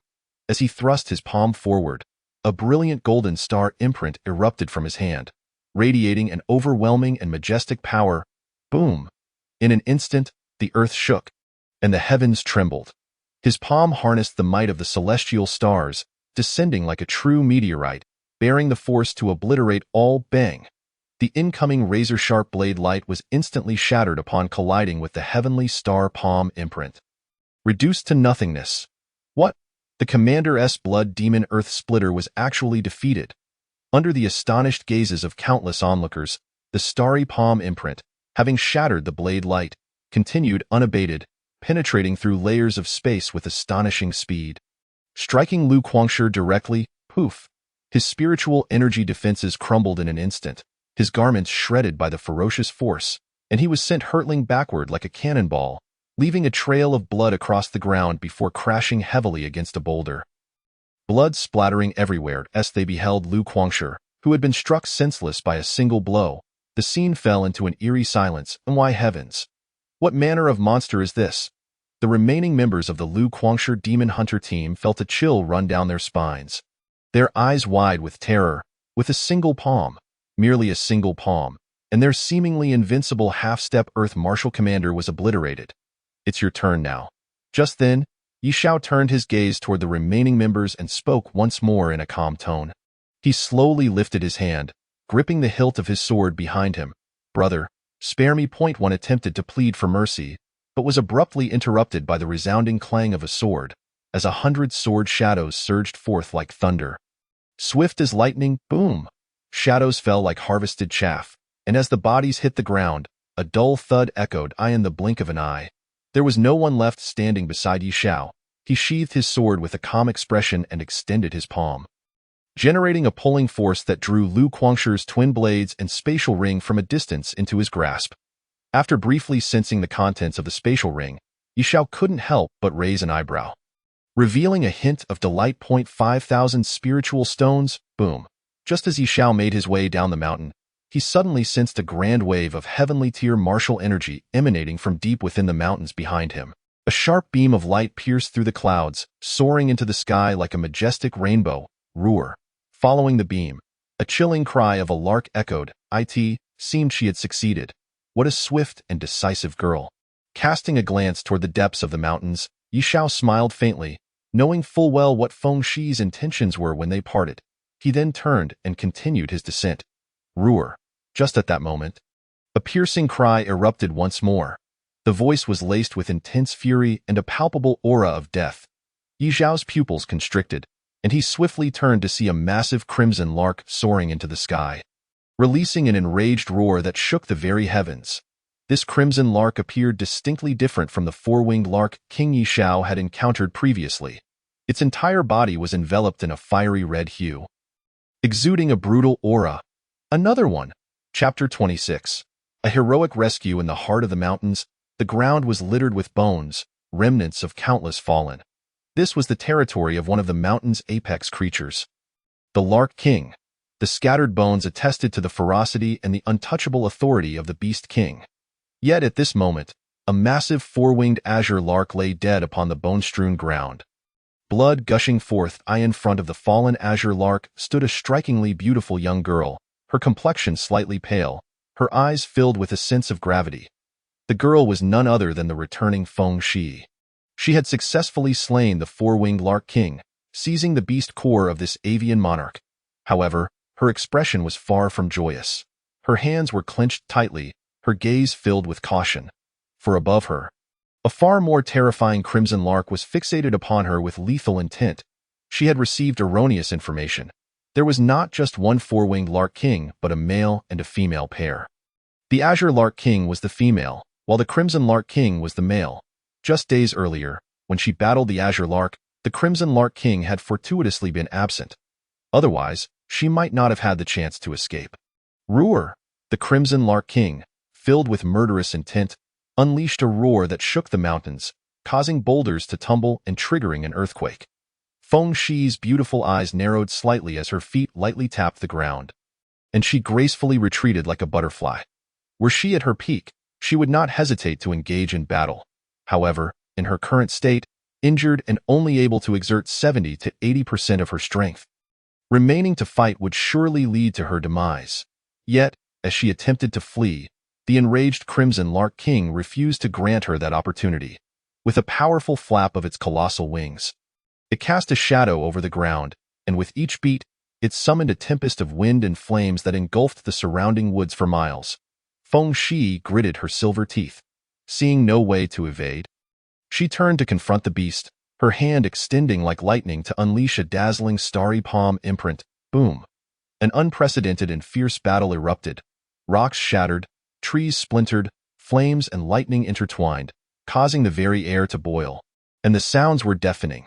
As he thrust his palm forward, a brilliant golden star imprint erupted from his hand, radiating an overwhelming and majestic power. Boom! In an instant, the earth shook, and the heavens trembled. His palm harnessed the might of the celestial stars, descending like a true meteorite, bearing the force to obliterate all. Bang! The incoming razor-sharp blade light was instantly shattered upon colliding with the heavenly star palm imprint, reduced to nothingness. What? The Commander's Blood Demon Earth Splitter was actually defeated. Under the astonished gazes of countless onlookers, the starry palm imprint, having shattered the blade light, continued unabated, penetrating through layers of space with astonishing speed. Striking Lu Kuangshi directly, poof! His spiritual energy defenses crumbled in an instant, his garments shredded by the ferocious force, and he was sent hurtling backward like a cannonball, leaving a trail of blood across the ground before crashing heavily against a boulder. Blood splattering everywhere as they beheld Lu Kuangshi, who had been struck senseless by a single blow. The scene fell into an eerie silence. And why heavens! What manner of monster is this? The remaining members of the Lu Kuangshi Demon Hunter team felt a chill run down their spines, their eyes wide with terror. With a single palm, merely a single palm, and their seemingly invincible half-step Earth martial commander was obliterated. It's your turn now. Just then, Yi Zhao turned his gaze toward the remaining members and spoke once more in a calm tone. He slowly lifted his hand, gripping the hilt of his sword behind him. Brother, spare me. Point one attempted to plead for mercy, but was abruptly interrupted by the resounding clang of a sword, as 100 sword shadows surged forth like thunder. Swift as lightning, boom! Shadows fell like harvested chaff, and as the bodies hit the ground, a dull thud echoed in the blink of an eye. There was no one left standing beside Yi Xiao. He sheathed his sword with a calm expression and extended his palm, generating a pulling force that drew Lu Guangshi's twin blades and spatial ring from a distance into his grasp. After briefly sensing the contents of the spatial ring, Yi Xiao couldn't help but raise an eyebrow, revealing a hint of delight. 5,000 spiritual stones, boom. Just as Yi Xiao made his way down the mountain, he suddenly sensed a grand wave of heavenly tier martial energy emanating from deep within the mountains behind him. A sharp beam of light pierced through the clouds, soaring into the sky like a majestic rainbow. Roar. Following the beam, a chilling cry of a lark echoed. It seemed she had succeeded. What a swift and decisive girl. Casting a glance toward the depths of the mountains, Yi Xiao smiled faintly, knowing full well what Feng Shi's intentions were when they parted. He then turned and continued his descent. Roar. Just at that moment, a piercing cry erupted once more. The voice was laced with intense fury and a palpable aura of death. Yi Xiao's pupils constricted, and he swiftly turned to see a massive crimson lark soaring into the sky, releasing an enraged roar that shook the very heavens. This crimson lark appeared distinctly different from the four-winged lark King Yi Xiao had encountered previously. Its entire body was enveloped in a fiery red hue, exuding a brutal aura. Another one. Chapter 26. A heroic rescue in the heart of the mountains. The ground was littered with bones, remnants of countless fallen. This was the territory of one of the mountain's apex creatures, the Lark King. The scattered bones attested to the ferocity and the untouchable authority of the Beast King. Yet at this moment, a massive four-winged azure lark lay dead upon the bone-strewn ground. Blood gushing forth, in front of the fallen azure lark stood a strikingly beautiful young girl, her complexion slightly pale, her eyes filled with a sense of gravity. The girl was none other than the returning Feng Shi. She had successfully slain the four-winged Lark King, seizing the beast core of this avian monarch. However, her expression was far from joyous. Her hands were clenched tightly, her gaze filled with caution. For above her, a far more terrifying crimson lark was fixated upon her with lethal intent. She had received erroneous information. There was not just one four-winged Lark King, but a male and a female pair. The Azure Lark King was the female, while the Crimson Lark King was the male. Just days earlier, when she battled the Azure Lark, the Crimson Lark King had fortuitously been absent. Otherwise, she might not have had the chance to escape. Roar! The Crimson Lark King, filled with murderous intent, unleashed a roar that shook the mountains, causing boulders to tumble and triggering an earthquake. Feng Shi's beautiful eyes narrowed slightly as her feet lightly tapped the ground, and she gracefully retreated like a butterfly. Were she at her peak, she would not hesitate to engage in battle. However, in her current state, injured and only able to exert 70 to 80% of her strength, remaining to fight would surely lead to her demise. Yet, as she attempted to flee, the enraged Crimson Lark King refused to grant her that opportunity. With a powerful flap of its colossal wings, it cast a shadow over the ground, and with each beat, it summoned a tempest of wind and flames that engulfed the surrounding woods for miles. Feng Shi gritted her silver teeth. Seeing no way to evade, she turned to confront the beast, her hand extending like lightning to unleash a dazzling starry palm imprint. Boom! An unprecedented and fierce battle erupted. Rocks shattered, trees splintered, flames and lightning intertwined, causing the very air to boil. And the sounds were deafening.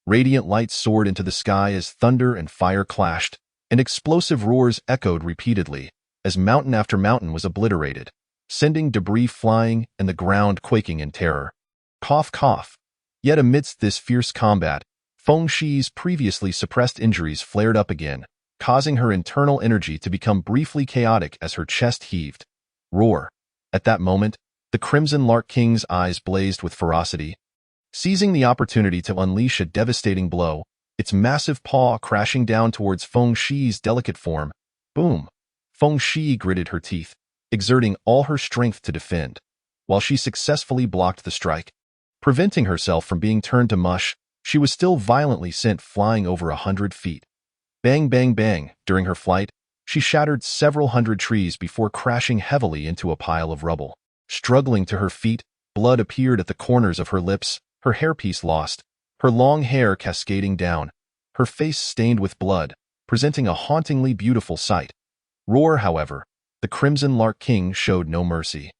Radiant light soared into the sky as thunder and fire clashed, and explosive roars echoed repeatedly, as mountain after mountain was obliterated, sending debris flying and the ground quaking in terror. Cough, cough. Yet amidst this fierce combat, Feng Shi's previously suppressed injuries flared up again, causing her internal energy to become briefly chaotic as her chest heaved. Roar. At that moment, the Crimson Lark King's eyes blazed with ferocity. Seizing the opportunity to unleash a devastating blow, its massive paw crashing down towards Feng Shi's delicate form. Boom! Feng Shi gritted her teeth, exerting all her strength to defend, while she successfully blocked the strike. Preventing herself from being turned to mush, she was still violently sent flying over 100 feet. Bang, bang, bang. During her flight, she shattered several hundred trees before crashing heavily into a pile of rubble. Struggling to her feet, blood appeared at the corners of her lips, her hairpiece lost, her long hair cascading down, her face stained with blood, presenting a hauntingly beautiful sight. Roar, however, the Crimson Lark King showed no mercy.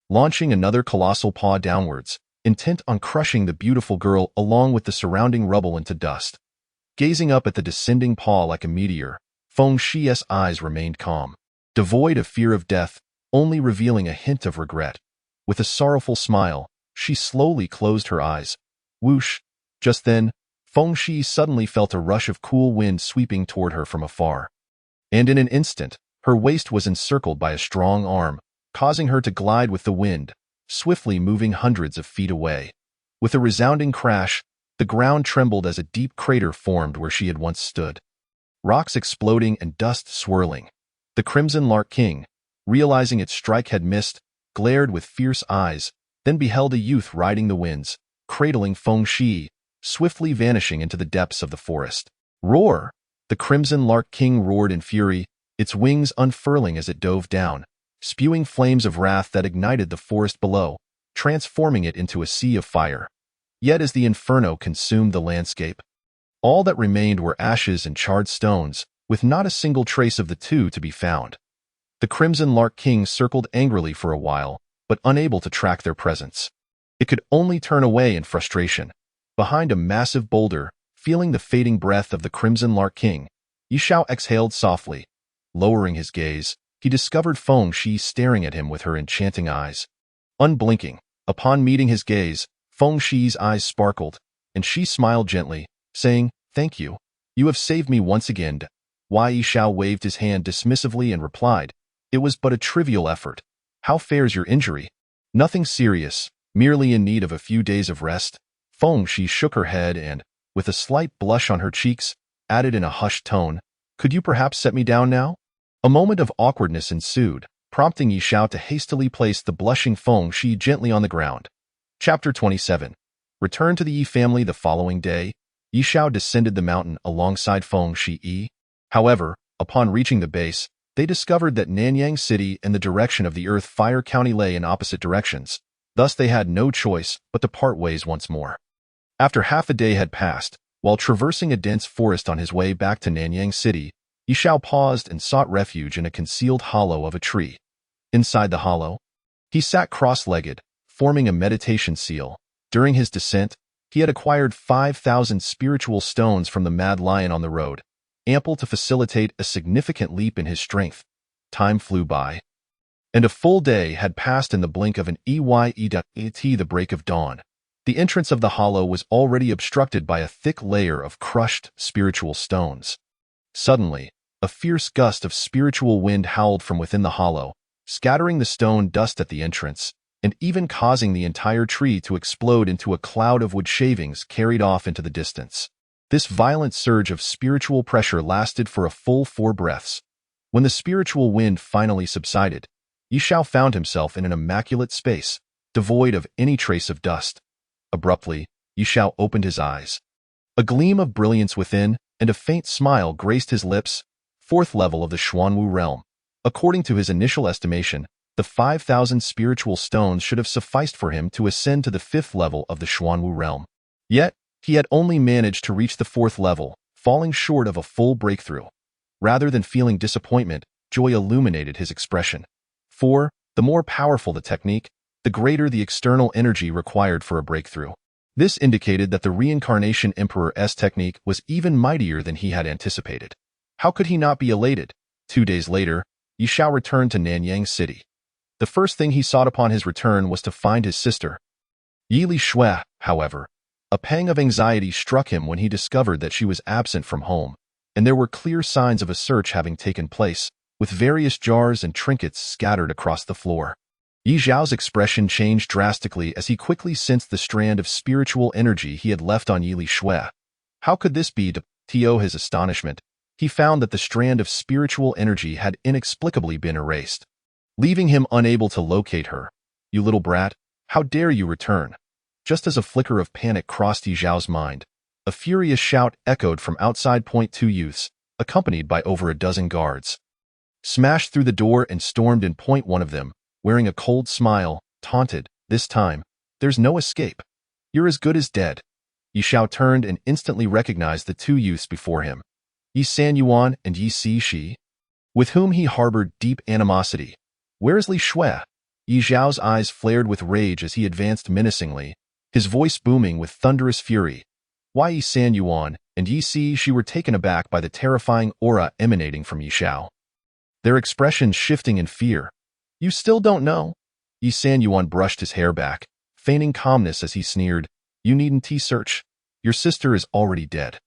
Launching another colossal paw downwards, intent on crushing the beautiful girl along with the surrounding rubble into dust. Gazing up at the descending paw like a meteor, Feng Shi's eyes remained calm, devoid of fear of death, only revealing a hint of regret. With a sorrowful smile, she slowly closed her eyes. Whoosh! Just then, Feng Shi suddenly felt a rush of cool wind sweeping toward her from afar. And in an instant, her waist was encircled by a strong arm, causing her to glide with the wind, swiftly moving hundreds of feet away. With a resounding crash, the ground trembled as a deep crater formed where she had once stood. Rocks exploding and dust swirling. The Crimson Lark King, realizing its strike had missed, glared with fierce eyes, then beheld a youth riding the winds, cradling Feng Shi, swiftly vanishing into the depths of the forest. Roar! The Crimson Lark King roared in fury, its wings unfurling as it dove down, spewing flames of wrath that ignited the forest below, transforming it into a sea of fire. Yet as the inferno consumed the landscape, all that remained were ashes and charred stones, with not a single trace of the two to be found. The Crimson Lark King circled angrily for a while, but unable to track their presence. It could only turn away in frustration. Behind a massive boulder, feeling the fading breath of the Crimson Lark King, Yishao exhaled softly. Lowering his gaze, he discovered Feng Shi staring at him with her enchanting eyes. Unblinking, upon meeting his gaze, Feng Shi's eyes sparkled, and she smiled gently, saying, "Thank you. You have saved me once again." Yishao waved his hand dismissively and replied, "It was but a trivial effort. How fares your injury?" "Nothing serious, merely in need of a few days of rest." Feng Shi shook her head and, with a slight blush on her cheeks, added in a hushed tone, "Could you perhaps set me down now?" A moment of awkwardness ensued, prompting Yishao to hastily place the blushing Feng Shi gently on the ground. Chapter 27. Returned to the Yi family the following day, Yishao descended the mountain alongside Feng Shi. However, upon reaching the base, they discovered that Nanyang City and the direction of the Earth Fire County lay in opposite directions. Thus they had no choice but to part ways once more. After half a day had passed, while traversing a dense forest on his way back to Nanyang City, Yishao paused and sought refuge in a concealed hollow of a tree. Inside the hollow, he sat cross-legged, forming a meditation seal. During his descent, he had acquired 5,000 spiritual stones from the Mad Lion on the road, ample to facilitate a significant leap in his strength. Time flew by, and a full day had passed in the blink of an eye. The break of dawn. The entrance of the hollow was already obstructed by a thick layer of crushed spiritual stones. Suddenly, a fierce gust of spiritual wind howled from within the hollow, scattering the stone dust at the entrance, and even causing the entire tree to explode into a cloud of wood shavings carried off into the distance. This violent surge of spiritual pressure lasted for a full 4 breaths. When the spiritual wind finally subsided, Yishao found himself in an immaculate space, devoid of any trace of dust. Abruptly, Yishao opened his eyes. A gleam of brilliance within, and a faint smile graced his lips. 4th level of the Xuanwu realm. According to his initial estimation, the 5,000 spiritual stones should have sufficed for him to ascend to the 5th level of the Xuanwu realm. Yet, he had only managed to reach the 4th level, falling short of a full breakthrough. Rather than feeling disappointment, joy illuminated his expression. For, the more powerful the technique, the greater the external energy required for a breakthrough. This indicated that the Reincarnation Emperor's technique was even mightier than he had anticipated. How could he not be elated? 2 days later, Yishao returned to Nanyang City. The first thing he sought upon his return was to find his sister. Yili Shui, however, a pang of anxiety struck him when he discovered that she was absent from home, and there were clear signs of a search having taken place, with various jars and trinkets scattered across the floor. Yi Zhao's expression changed drastically as he quickly sensed the strand of spiritual energy he had left on Yili Shui. How could this be? To his astonishment, he found that the strand of spiritual energy had inexplicably been erased, leaving him unable to locate her. "You little brat, how dare you return?" Just as a flicker of panic crossed Yi Zhao's mind, a furious shout echoed from outside. Two youths, accompanied by over a dozen guards, smashed through the door and stormed in. One of them, wearing a cold smile, taunted, "This time, There's no escape. You're as good as dead. Yi Xiao turned and instantly recognized the two youths before him, Yi San Yuan and Yi Si Shi, with whom he harbored deep animosity. Where is Li Shui? Yi Xiao's eyes flared with rage as he advanced menacingly, his voice booming with thunderous fury. Why Yi San Yuan and Yi Si Shi were taken aback by the terrifying aura emanating from Yi Xiao, their expressions shifting in fear. You still don't know? Yi San Yuan brushed his hair back, feigning calmness as he sneered. You needn't search. Your sister is already dead.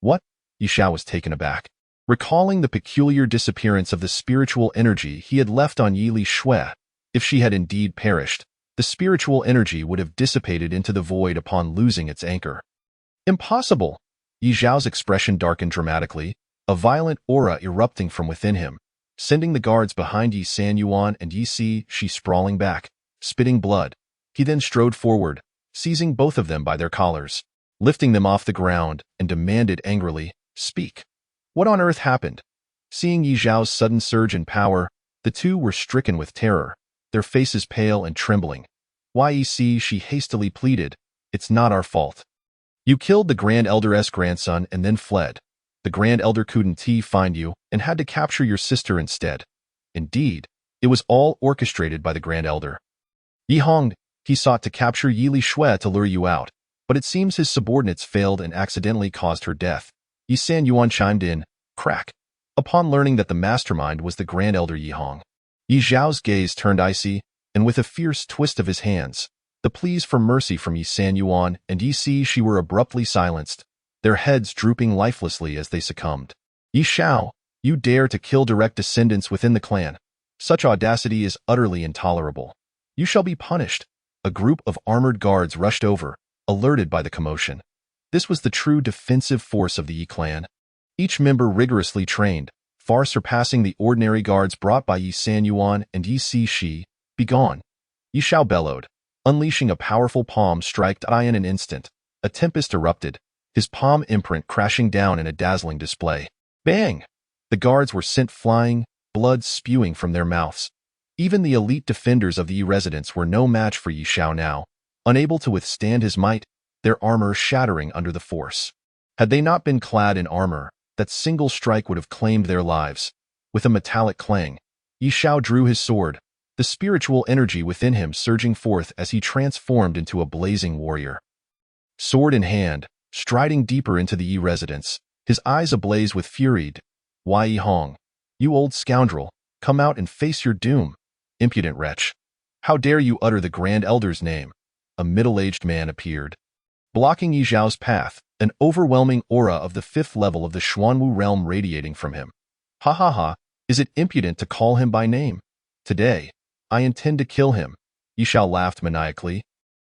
What? Yi Xiao was taken aback, recalling the peculiar disappearance of the spiritual energy he had left on Yi Li Shui. If she had indeed perished, the spiritual energy would have dissipated into the void upon losing its anchor. Impossible! Yi Xiao's expression darkened dramatically, a violent aura erupting from within him, sending the guards behind Yi San Yuan and Yi Si Shi sprawling back, spitting blood. He then strode forward, seizing both of them by their collars, lifting them off the ground, and demanded angrily, Speak. What on earth happened? Seeing Yi Xiao's sudden surge in power, the two were stricken with terror, their faces pale and trembling. Yi Si Shi hastily pleaded, It's not our fault. You killed the Grand Elder's grandson and then fled. The Grand Elder couldn't find you and had to capture your sister instead. Indeed, it was all orchestrated by the Grand Elder. Yi Hong, he sought to capture Yi Li Shui to lure you out, but it seems his subordinates failed and accidentally caused her death. Yi San Yuan chimed in, crack, upon learning that the mastermind was the Grand Elder Yi Hong. Yi Xiao's gaze turned icy, and with a fierce twist of his hands, the pleas for mercy from Yi San Yuan and Yi Si Shi were abruptly silenced, their heads drooping lifelessly as they succumbed. Yi Xiao, you dare to kill direct descendants within the clan. Such audacity is utterly intolerable. You shall be punished. A group of armored guards rushed over, alerted by the commotion. This was the true defensive force of the Yi clan, each member rigorously trained, far surpassing the ordinary guards brought by Yi San Yuan and Yi Si Shi. Begone! Yi Xiao bellowed, unleashing a powerful palm strike in an instant. A tempest erupted, his palm imprint crashing down in a dazzling display. Bang! The guards were sent flying, blood spewing from their mouths. Even the elite defenders of the Yi residence were no match for Yi Xiao now, unable to withstand his might, their armor shattering under the force. Had they not been clad in armor, that single strike would have claimed their lives. With a metallic clang, Yi Xiao drew his sword, the spiritual energy within him surging forth as he transformed into a blazing warrior. Sword in hand, striding deeper into the Yi residence, his eyes ablaze with fury. Yi Hong, you old scoundrel, come out and face your doom. Impudent wretch. How dare you utter the Grand Elder's name? A middle-aged man appeared, blocking Yi Xiao's path, an overwhelming aura of the 5th level of the Xuanwu realm radiating from him. Ha ha ha, is it impudent to call him by name? Today, I intend to kill him. Yi Xiao laughed maniacally,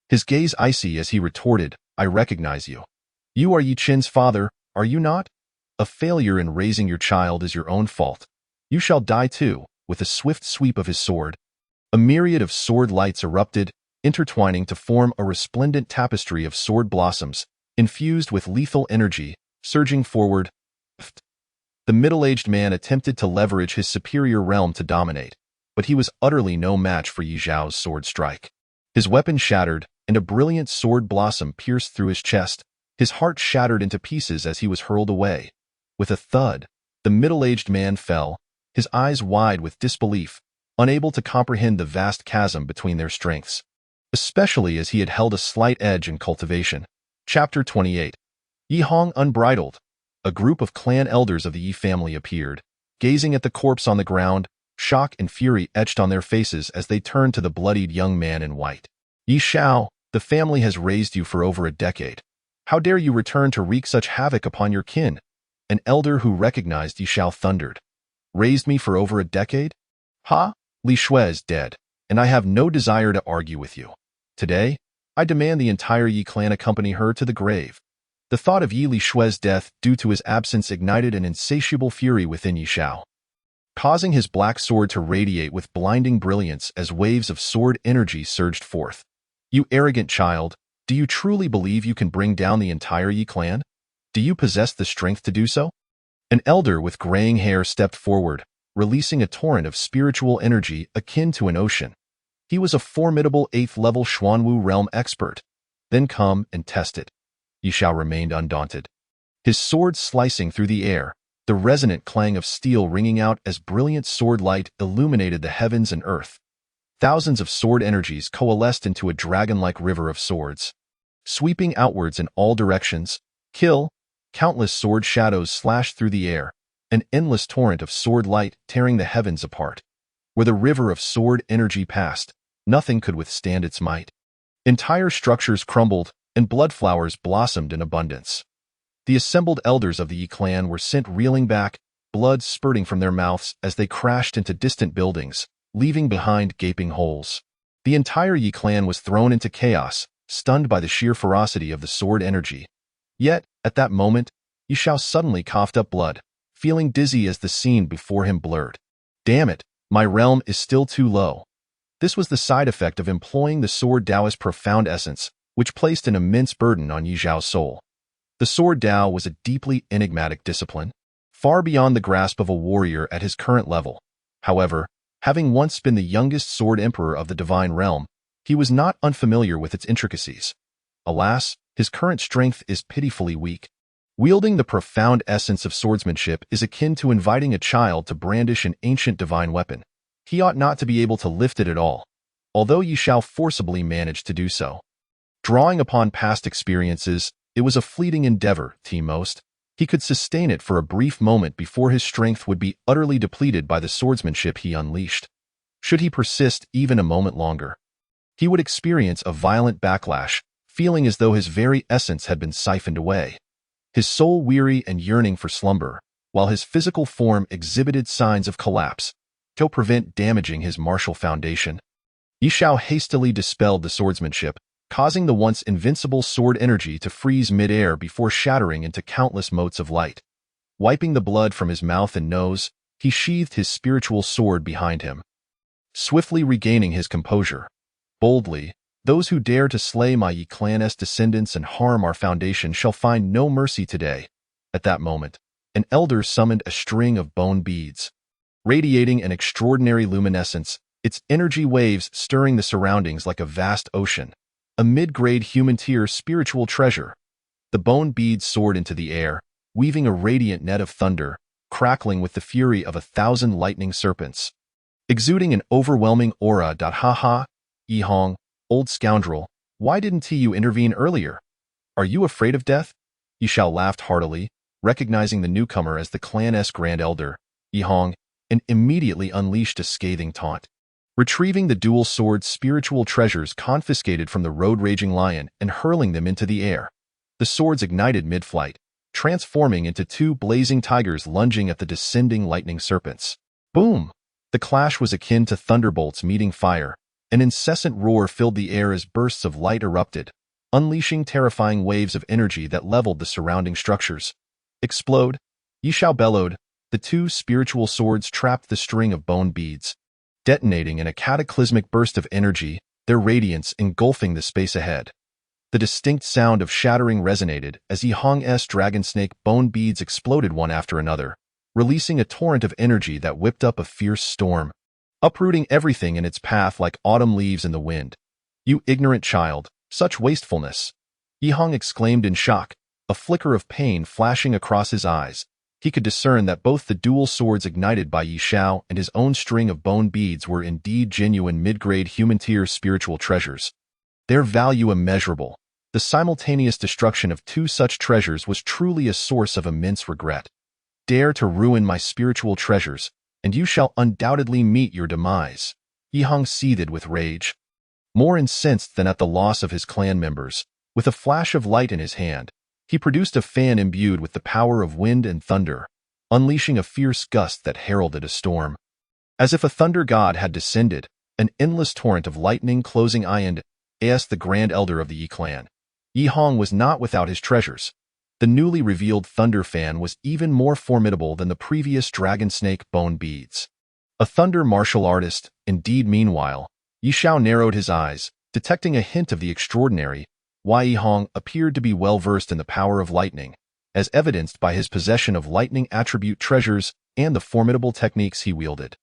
his gaze icy as he retorted, I recognize you. You are Yi Qin's father, are you not? A failure in raising your child is your own fault. You shall die too. With a swift sweep of his sword, a myriad of sword lights erupted, intertwining to form a resplendent tapestry of sword blossoms, infused with lethal energy, surging forward. The middle-aged man attempted to leverage his superior realm to dominate, but he was utterly no match for Yi Xiao's sword strike. His weapon shattered, and a brilliant sword blossom pierced through his chest. His heart shattered into pieces as he was hurled away. With a thud, the middle-aged man fell, his eyes wide with disbelief, unable to comprehend the vast chasm between their strengths, especially as he had held a slight edge in cultivation. Chapter 28. Yi Hong unbridled. A group of clan elders of the Yi family appeared, gazing at the corpse on the ground, shock and fury etched on their faces as they turned to the bloodied young man in white. Yi Xiao, the family has raised you for over a decade. How dare you return to wreak such havoc upon your kin? An elder who recognized Yi Xiao thundered. Raised me for over a decade? Ha! Li Shui is dead, and I have no desire to argue with you. Today, I demand the entire Yi clan accompany her to the grave. The thought of Yi Li Shui's death due to his absence ignited an insatiable fury within Yi Xiao, causing his black sword to radiate with blinding brilliance as waves of sword energy surged forth. You arrogant child, do you truly believe you can bring down the entire Yi clan? Do you possess the strength to do so? An elder with graying hair stepped forward, releasing a torrent of spiritual energy akin to an ocean. He was a formidable 8th-level Xuanwu realm expert. Then come and test it. Yi Xiao remained undaunted. His sword slicing through the air, the resonant clang of steel ringing out as brilliant sword light illuminated the heavens and earth. Thousands of sword energies coalesced into a dragon-like river of swords. Sweeping outwards in all directions, countless sword shadows slashed through the air, an endless torrent of sword light tearing the heavens apart. Where the river of sword energy passed, nothing could withstand its might. Entire structures crumbled, and blood flowers blossomed in abundance. The assembled elders of the Yi clan were sent reeling back, blood spurting from their mouths as they crashed into distant buildings, leaving behind gaping holes. The entire Yi clan was thrown into chaos, stunned by the sheer ferocity of the sword energy. Yet, at that moment, Yi Xiao suddenly coughed up blood, feeling dizzy as the scene before him blurred. Damn it, my realm is still too low. This was the side effect of employing the sword Taoist profound essence, which placed an immense burden on Yi Xiao's soul. The sword Tao was a deeply enigmatic discipline, far beyond the grasp of a warrior at his current level. However, having once been the youngest sword emperor of the divine realm, he was not unfamiliar with its intricacies. Alas, his current strength is pitifully weak. Wielding the profound essence of swordsmanship is akin to inviting a child to brandish an ancient divine weapon. He ought not to be able to lift it at all, although Yi Xiao forcibly managed to do so. Drawing upon past experiences, it was a fleeting endeavor, most. He could sustain it for a brief moment before his strength would be utterly depleted by the swordsmanship he unleashed. Should he persist even a moment longer, he would experience a violent backlash, feeling as though his very essence had been siphoned away. His soul weary and yearning for slumber, while his physical form exhibited signs of collapse, to prevent damaging his martial foundation. Yi Xiao hastily dispelled the swordsmanship, causing the once invincible sword energy to freeze mid-air before shattering into countless motes of light. Wiping the blood from his mouth and nose, he sheathed his spiritual sword behind him. Swiftly regaining his composure, boldly, those who dare to slay my Yi clan's descendants and harm our foundation shall find no mercy today. At that moment, an elder summoned a string of bone beads. Radiating an extraordinary luminescence, its energy waves stirring the surroundings like a vast ocean. A mid-grade human tier spiritual treasure. The bone beads soared into the air, weaving a radiant net of thunder, crackling with the fury of 1,000 lightning serpents. Exuding an overwhelming aura. Ha, Yi Hong, old scoundrel, why didn't you intervene earlier? Are you afraid of death? Yi Xiao laughed heartily, recognizing the newcomer as the clan's grand elder, Yi Hong, and immediately unleashed a scathing taunt. Retrieving the dual sword spiritual treasures confiscated from the road-raging lion and hurling them into the air. The swords ignited mid-flight, transforming into 2 blazing tigers lunging at the descending lightning serpents. Boom! The clash was akin to thunderbolts meeting fire. An incessant roar filled the air as bursts of light erupted, unleashing terrifying waves of energy that leveled the surrounding structures. Explode! Yi Xiao bellowed. The 2 spiritual swords trapped the string of bone beads, detonating in a cataclysmic burst of energy, their radiance engulfing the space ahead. The distinct sound of shattering resonated as Yi Hong's dragon snake bone beads exploded one after another, releasing a torrent of energy that whipped up a fierce storm, uprooting everything in its path like autumn leaves in the wind. You ignorant child, such wastefulness! Yi Hong exclaimed in shock, a flicker of pain flashing across his eyes. He could discern that both the dual swords ignited by Yi Xiao and his own string of bone beads were indeed genuine mid-grade human-tier spiritual treasures. Their value immeasurable. The simultaneous destruction of 2 such treasures was truly a source of immense regret. Dare to ruin my spiritual treasures, and you shall undoubtedly meet your demise. Yi Hong seethed with rage. More incensed than at the loss of his clan members, with a flash of light in his hand, he produced a fan imbued with the power of wind and thunder, unleashing a fierce gust that heralded a storm. As if a thunder god had descended, an endless torrent of lightning closing in, as the grand elder of the Yi clan. Yi Hong was not without his treasures. The newly revealed thunder fan was even more formidable than the previous dragon snake bone beads. A thunder martial artist, indeed. Meanwhile, Yi Xiao narrowed his eyes, detecting a hint of the extraordinary. Yi Hong appeared to be well-versed in the power of lightning, as evidenced by his possession of lightning attribute treasures and the formidable techniques he wielded.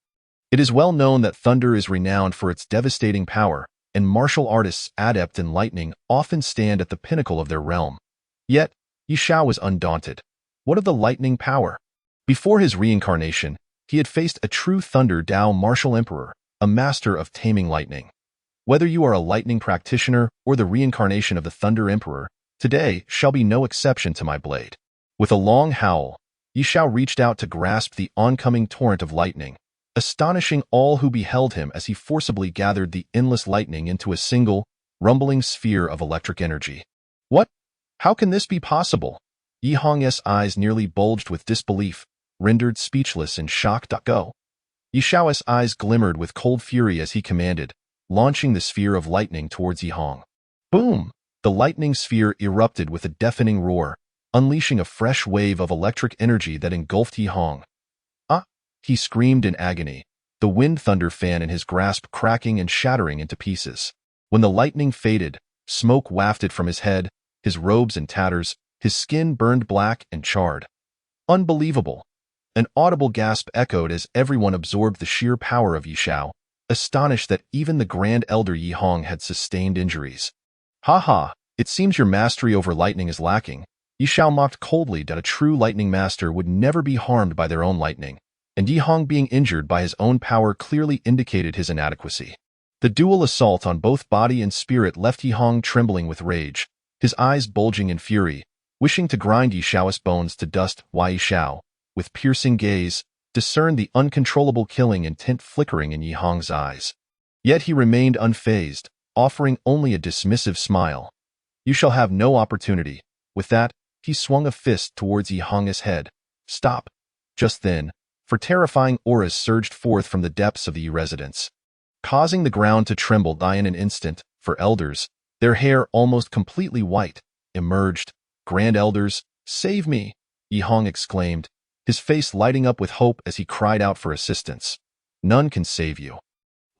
It is well known that thunder is renowned for its devastating power, and martial artists adept in lightning often stand at the pinnacle of their realm. Yet, Yi Xiao was undaunted. What of the lightning power? Before his reincarnation, he had faced a true Thunder Dao martial emperor, a master of taming lightning. Whether you are a lightning practitioner or the reincarnation of the Thunder Emperor, today shall be no exception to my blade. With a long howl, Yi Xiao reached out to grasp the oncoming torrent of lightning, astonishing all who beheld him as he forcibly gathered the endless lightning into a single, rumbling sphere of electric energy. What? How can this be possible? Yi Hong's eyes nearly bulged with disbelief, rendered speechless in shock. Go. Yi Xiao's eyes glimmered with cold fury as he commanded, launching the sphere of lightning towards Yi Hong. Boom! The lightning sphere erupted with a deafening roar, unleashing a fresh wave of electric energy that engulfed Yi Hong. Ah! He screamed in agony, the wind thunder fan in his grasp cracking and shattering into pieces. When the lightning faded, smoke wafted from his head, his robes in tatters, his skin burned black and charred. Unbelievable! An audible gasp echoed as everyone absorbed the sheer power of Yi Xiao, astonished that even the Grand Elder Yi Hong had sustained injuries. Ha ha! It seems your mastery over lightning is lacking. Yi Xiao mocked coldly that a true lightning master would never be harmed by their own lightning, and Yi Hong being injured by his own power clearly indicated his inadequacy. The dual assault on both body and spirit left Yi Hong trembling with rage, his eyes bulging in fury, wishing to grind Yi Xiao's bones to dust. Yi Xiao, with piercing gaze, discerned the uncontrollable killing intent flickering in Yi Hong's eyes. Yet he remained unfazed, offering only a dismissive smile. You shall have no opportunity. With that, he swung a fist towards Yi Hong's head. Stop! Just then, for terrifying auras surged forth from the depths of the Yi residence, causing the ground to tremble. In an instant, for elders, their hair almost completely white, emerged. Grand elders, save me! Yi Hong exclaimed, his face lighting up with hope as he cried out for assistance. None can save you.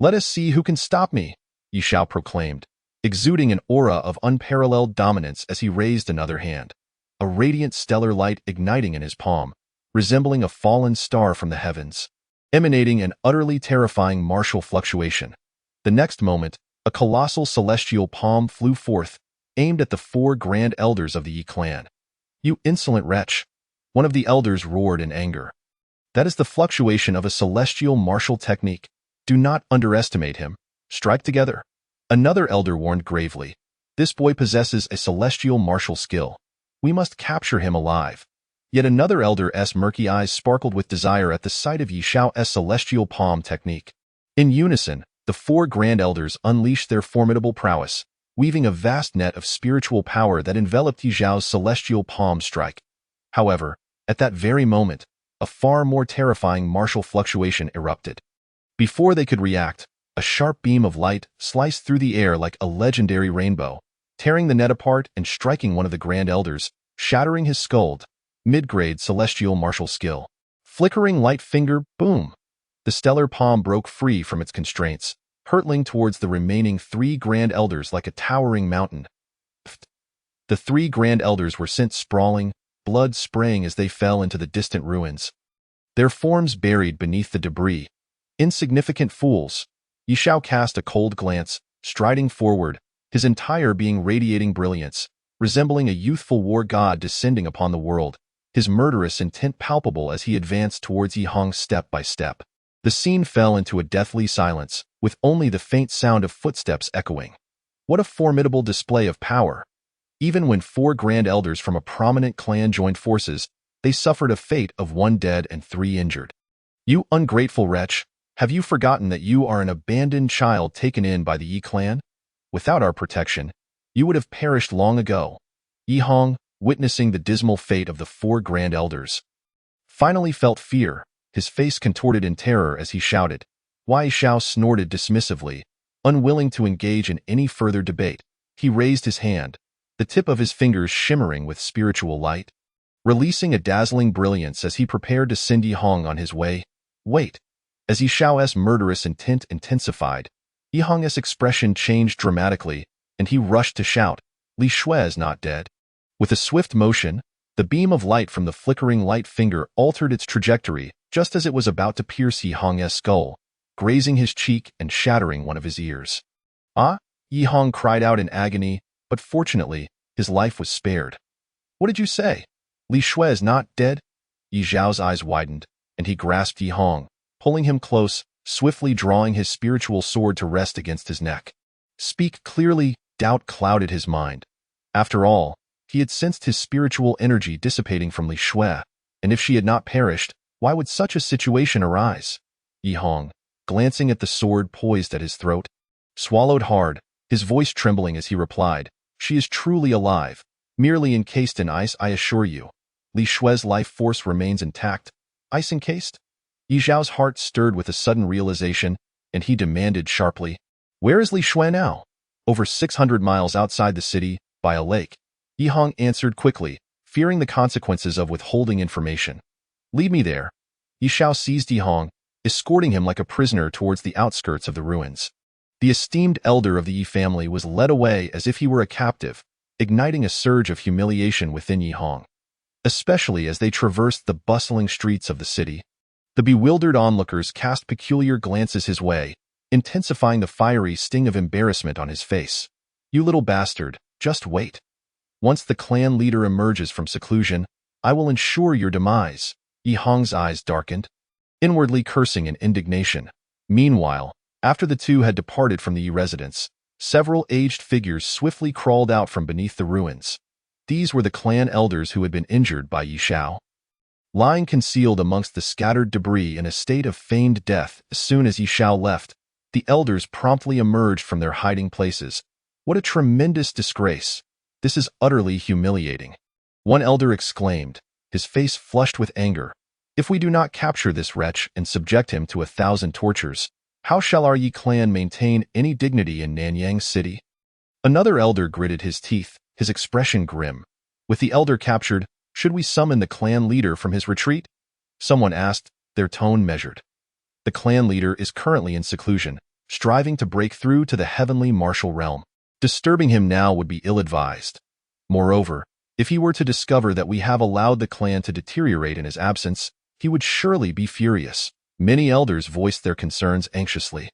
Let us see who can stop me, Yi Xiao proclaimed, exuding an aura of unparalleled dominance as he raised another hand, a radiant stellar light igniting in his palm, resembling a fallen star from the heavens, emanating an utterly terrifying martial fluctuation. The next moment, a colossal celestial palm flew forth, aimed at the 4 grand elders of the Yi clan. You insolent wretch! One of the elders roared in anger. That is the fluctuation of a celestial martial technique. Do not underestimate him. Strike together. Another elder warned gravely. This boy possesses a celestial martial skill. We must capture him alive. Yet another elder's murky eyes sparkled with desire at the sight of Yi Xiao's celestial palm technique. In unison, the 4 grand elders unleashed their formidable prowess, weaving a vast net of spiritual power that enveloped Yi Xiao's celestial palm strike. However, at that very moment, a far more terrifying martial fluctuation erupted. Before they could react, a sharp beam of light sliced through the air like a legendary rainbow, tearing the net apart and striking one of the grand elders, shattering his skull. Mid-grade celestial martial skill. Flickering light finger, boom! The stellar palm broke free from its constraints, hurtling towards the remaining 3 grand elders like a towering mountain. Pfft. The 3 grand elders were sent sprawling, blood spraying as they fell into the distant ruins, their forms buried beneath the debris. Insignificant fools! Yi Xiao cast a cold glance, striding forward, his entire being radiating brilliance, resembling a youthful war god descending upon the world, his murderous intent palpable as he advanced towards Yi Hong step by step. The scene fell into a deathly silence, with only the faint sound of footsteps echoing. What a formidable display of power! Even when 4 grand elders from a prominent clan joined forces, they suffered a fate of 1 dead and 3 injured. You ungrateful wretch, have you forgotten that you are an abandoned child taken in by the Yi clan? Without our protection, you would have perished long ago. Yi Hong, witnessing the dismal fate of the 4 grand elders, finally felt fear, his face contorted in terror as he shouted. Yi Xiao snorted dismissively, unwilling to engage in any further debate. He raised his hand, the tip of his fingers shimmering with spiritual light, releasing a dazzling brilliance as he prepared to send Yi Hong on his way. Wait! As Yi Xiao's murderous intent intensified, Yi Hong's expression changed dramatically, and he rushed to shout, Li Shui is not dead. With a swift motion, the beam of light from the flickering light finger altered its trajectory just as it was about to pierce Yi Hong's skull, grazing his cheek and shattering one of his ears. Ah! Yi Hong cried out in agony, but fortunately, his life was spared. What did you say? Li Shui is not dead? Yi Zhao's eyes widened, and he grasped Yi Hong, pulling him close, swiftly drawing his spiritual sword to rest against his neck. Speak clearly, doubt clouded his mind. After all, he had sensed his spiritual energy dissipating from Li Shui, and if she had not perished, why would such a situation arise? Yi Hong, glancing at the sword poised at his throat, swallowed hard, his voice trembling as he replied, "She is truly alive, merely encased in ice, I assure you. Li Shui's life force remains intact. Ice encased?" Yi Zhao's heart stirred with a sudden realization, and he demanded sharply, "Where is Li Shui now?" "Over 600 miles outside the city, by a lake." Yi Hong answered quickly, fearing the consequences of withholding information. "Lead me there." Yi Zhao seized Yi Hong, escorting him like a prisoner towards the outskirts of the ruins. The esteemed elder of the Yi family was led away as if he were a captive, igniting a surge of humiliation within Yi Hong, especially as they traversed the bustling streets of the city. The bewildered onlookers cast peculiar glances his way, intensifying the fiery sting of embarrassment on his face. "You little bastard, just wait. Once the clan leader emerges from seclusion, I will ensure your demise." Yi Hong's eyes darkened, inwardly cursing in indignation. Meanwhile, after the two had departed from the Yi residence, several aged figures swiftly crawled out from beneath the ruins. These were the clan elders who had been injured by Yi Zhao. Lying concealed amongst the scattered debris in a state of feigned death, as soon as Yi Zhao left, the elders promptly emerged from their hiding places. "What a tremendous disgrace! This is utterly humiliating," one elder exclaimed, his face flushed with anger. "If we do not capture this wretch and subject him to 1,000 tortures, how shall our Yi clan maintain any dignity in Nanyang City?" Another elder gritted his teeth, his expression grim. "With the elder captured, should we summon the clan leader from his retreat?" Someone asked, their tone measured. "The clan leader is currently in seclusion, striving to break through to the heavenly martial realm. Disturbing him now would be ill-advised. Moreover, if he were to discover that we have allowed the clan to deteriorate in his absence, he would surely be furious." Many elders voiced their concerns anxiously.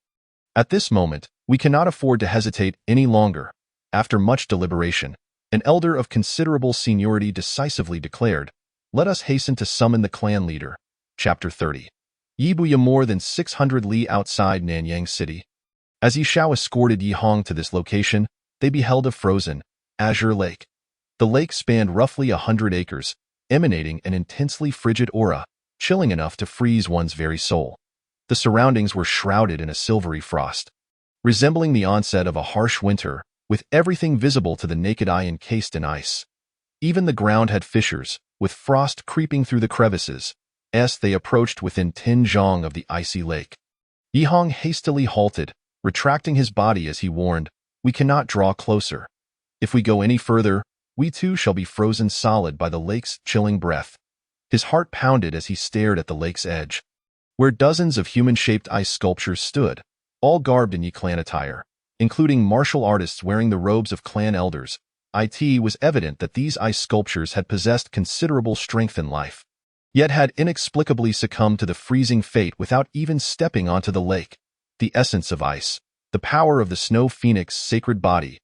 "At this moment, we cannot afford to hesitate any longer." After much deliberation, an elder of considerable seniority decisively declared, "Let us hasten to summon the clan leader." Chapter 30. Yibuya more than 600 li outside Nanyang City. As Yi Zhao escorted Yi Hong to this location, they beheld a frozen, azure lake. The lake spanned roughly 100 acres, emanating an intensely frigid aura, chilling enough to freeze one's very soul. The surroundings were shrouded in a silvery frost, resembling the onset of a harsh winter, with everything visible to the naked eye encased in ice. Even the ground had fissures, with frost creeping through the crevices, as they approached within 10 zhang of the icy lake. Yi Hong hastily halted, retracting his body as he warned, "We cannot draw closer. If we go any further, we too shall be frozen solid by the lake's chilling breath." His heart pounded as he stared at the lake's edge, where dozens of human-shaped ice sculptures stood, all garbed in Yi clan attire, including martial artists wearing the robes of clan elders. It was evident that these ice sculptures had possessed considerable strength in life, yet had inexplicably succumbed to the freezing fate without even stepping onto the lake. The essence of ice, the power of the snow phoenix's sacred body.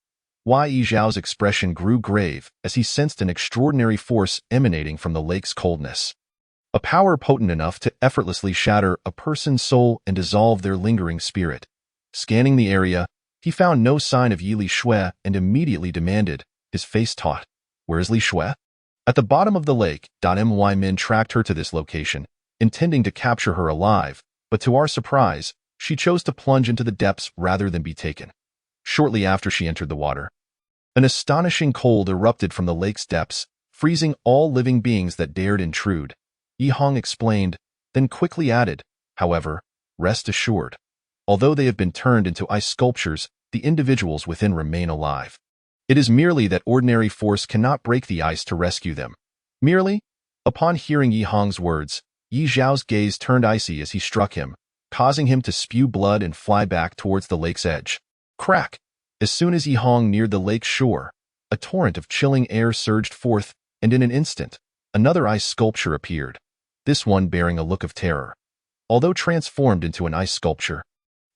Yi Zhao's expression grew grave as he sensed an extraordinary force emanating from the lake's coldness. A power potent enough to effortlessly shatter a person's soul and dissolve their lingering spirit. Scanning the area, he found no sign of Li Shui and immediately demanded, his face taut, "Where is Li Shui?" At the bottom of the lake, My men tracked her to this location, intending to capture her alive, but to our surprise, she chose to plunge into the depths rather than be taken. Shortly after she entered the water, an astonishing cold erupted from the lake's depths, freezing all living beings that dared intrude. Yi Hong explained, then quickly added, "However, rest assured. Although they have been turned into ice sculptures, the individuals within remain alive. It is merely that ordinary force cannot break the ice to rescue them." Merely? Upon hearing Yi Hong's words, Yi Zhao's gaze turned icy as he struck him, causing him to spew blood and fly back towards the lake's edge. Crack! As soon as Yi Hong neared the lake's shore, a torrent of chilling air surged forth, and in an instant, another ice sculpture appeared, this one bearing a look of terror. Although transformed into an ice sculpture,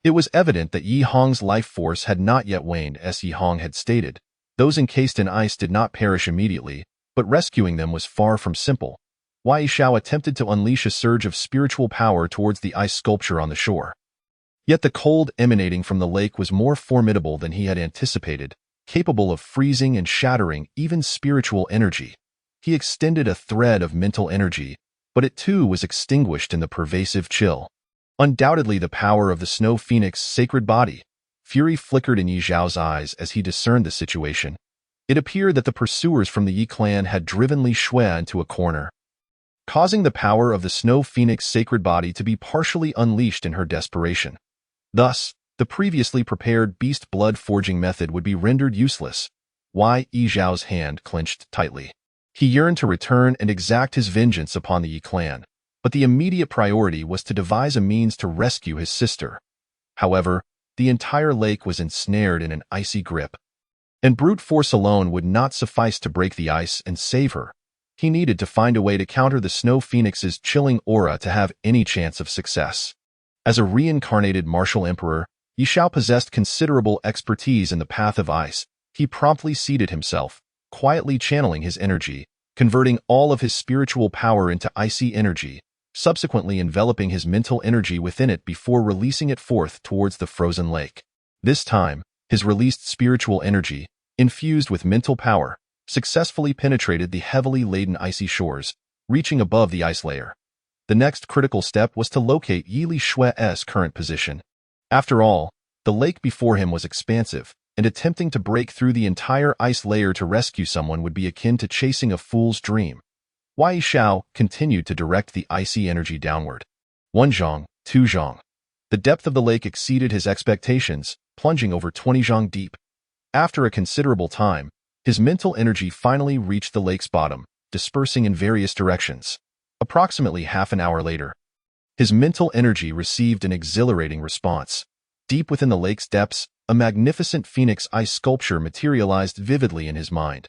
It was evident that Yi Hong's life force had not yet waned, as Yi Hong had stated. Those encased in ice did not perish immediately, but rescuing them was far from simple. Wei Xiao attempted to unleash a surge of spiritual power towards the ice sculpture on the shore. Yet the cold emanating from the lake was more formidable than he had anticipated, capable of freezing and shattering even spiritual energy. He extended a thread of mental energy, but it too was extinguished in the pervasive chill. Undoubtedly the power of the Snow Phoenix's sacred body. Fury flickered in Yi Zhao's eyes as he discerned the situation. It appeared that the pursuers from the Yi clan had driven Li Shui into a corner, causing the power of the Snow Phoenix's sacred body to be partially unleashed in her desperation. Thus, the previously prepared beast blood forging method would be rendered useless. Yi Zhao's hand clenched tightly. He yearned to return and exact his vengeance upon the Yi clan, but the immediate priority was to devise a means to rescue his sister. However, the entire lake was ensnared in an icy grip, and brute force alone would not suffice to break the ice and save her. He needed to find a way to counter the Snow Phoenix's chilling aura to have any chance of success. As a reincarnated martial emperor, Yi Xiao possessed considerable expertise in the path of ice. He promptly seated himself, quietly channeling his energy, converting all of his spiritual power into icy energy, subsequently enveloping his mental energy within it before releasing it forth towards the frozen lake. This time, his released spiritual energy, infused with mental power, successfully penetrated the heavily laden icy shores, reaching above the ice layer. The next critical step was to locate Li Shui's current position. After all, the lake before him was expansive, and attempting to break through the entire ice layer to rescue someone would be akin to chasing a fool's dream. Wei Xiao continued to direct the icy energy downward. 1 zhang, 2 zhang. The depth of the lake exceeded his expectations, plunging over 20 zhang deep. After a considerable time, his mental energy finally reached the lake's bottom, dispersing in various directions. Approximately half an hour later, his mental energy received an exhilarating response. Deep within the lake's depths, a magnificent phoenix ice sculpture materialized vividly in his mind.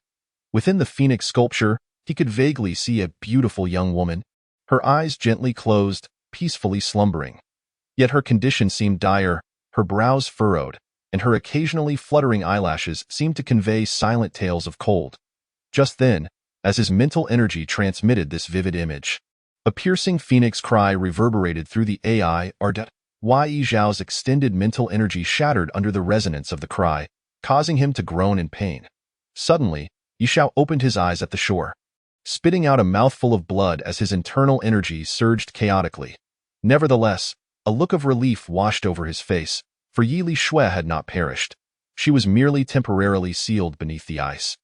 Within the phoenix sculpture, he could vaguely see a beautiful young woman, her eyes gently closed, peacefully slumbering. Yet her condition seemed dire, her brows furrowed, and her occasionally fluttering eyelashes seemed to convey silent tales of cold. Just then, as his mental energy transmitted this vivid image, a piercing phoenix cry reverberated through the AI Ardet. Yi Zhao's extended mental energy shattered under the resonance of the cry, causing him to groan in pain. Suddenly, Yi Xiao opened his eyes at the shore, spitting out a mouthful of blood as his internal energy surged chaotically. Nevertheless, a look of relief washed over his face, for Li Shui had not perished. She was merely temporarily sealed beneath the ice.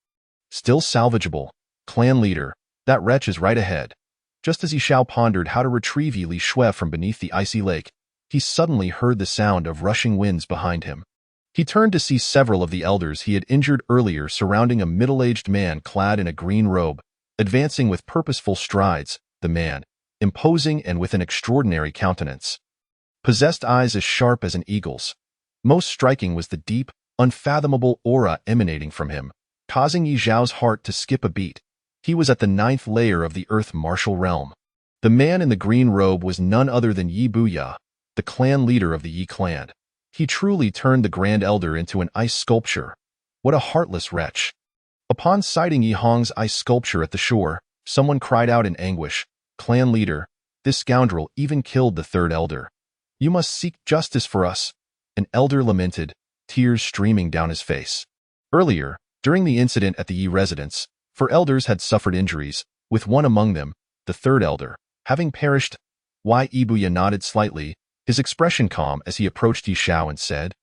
Still salvageable, clan leader, that wretch is right ahead. Just as Yi Xiao pondered how to retrieve Li Shui from beneath the icy lake, he suddenly heard the sound of rushing winds behind him. He turned to see several of the elders he had injured earlier surrounding a middle-aged man clad in a green robe, advancing with purposeful strides. The man, imposing and with an extraordinary countenance, possessed eyes as sharp as an eagle's. Most striking was the deep, unfathomable aura emanating from him, causing Yi Zhao's heart to skip a beat. He was at the 9th layer of the Earth Martial Realm. The man in the green robe was none other than Yi Buya, the clan leader of the Yi clan. He truly turned the Grand Elder into an ice sculpture. What a heartless wretch. Upon sighting Yi Hong's ice sculpture at the shore, someone cried out in anguish, "Clan leader, this scoundrel even killed the 3rd elder. You must seek justice for us." An elder lamented, tears streaming down his face. Earlier, during the incident at the Yi residence, 4 elders had suffered injuries, with one among them, the 3rd elder, having perished. Ibuya nodded slightly, his expression calm as he approached Yi Xiao and said,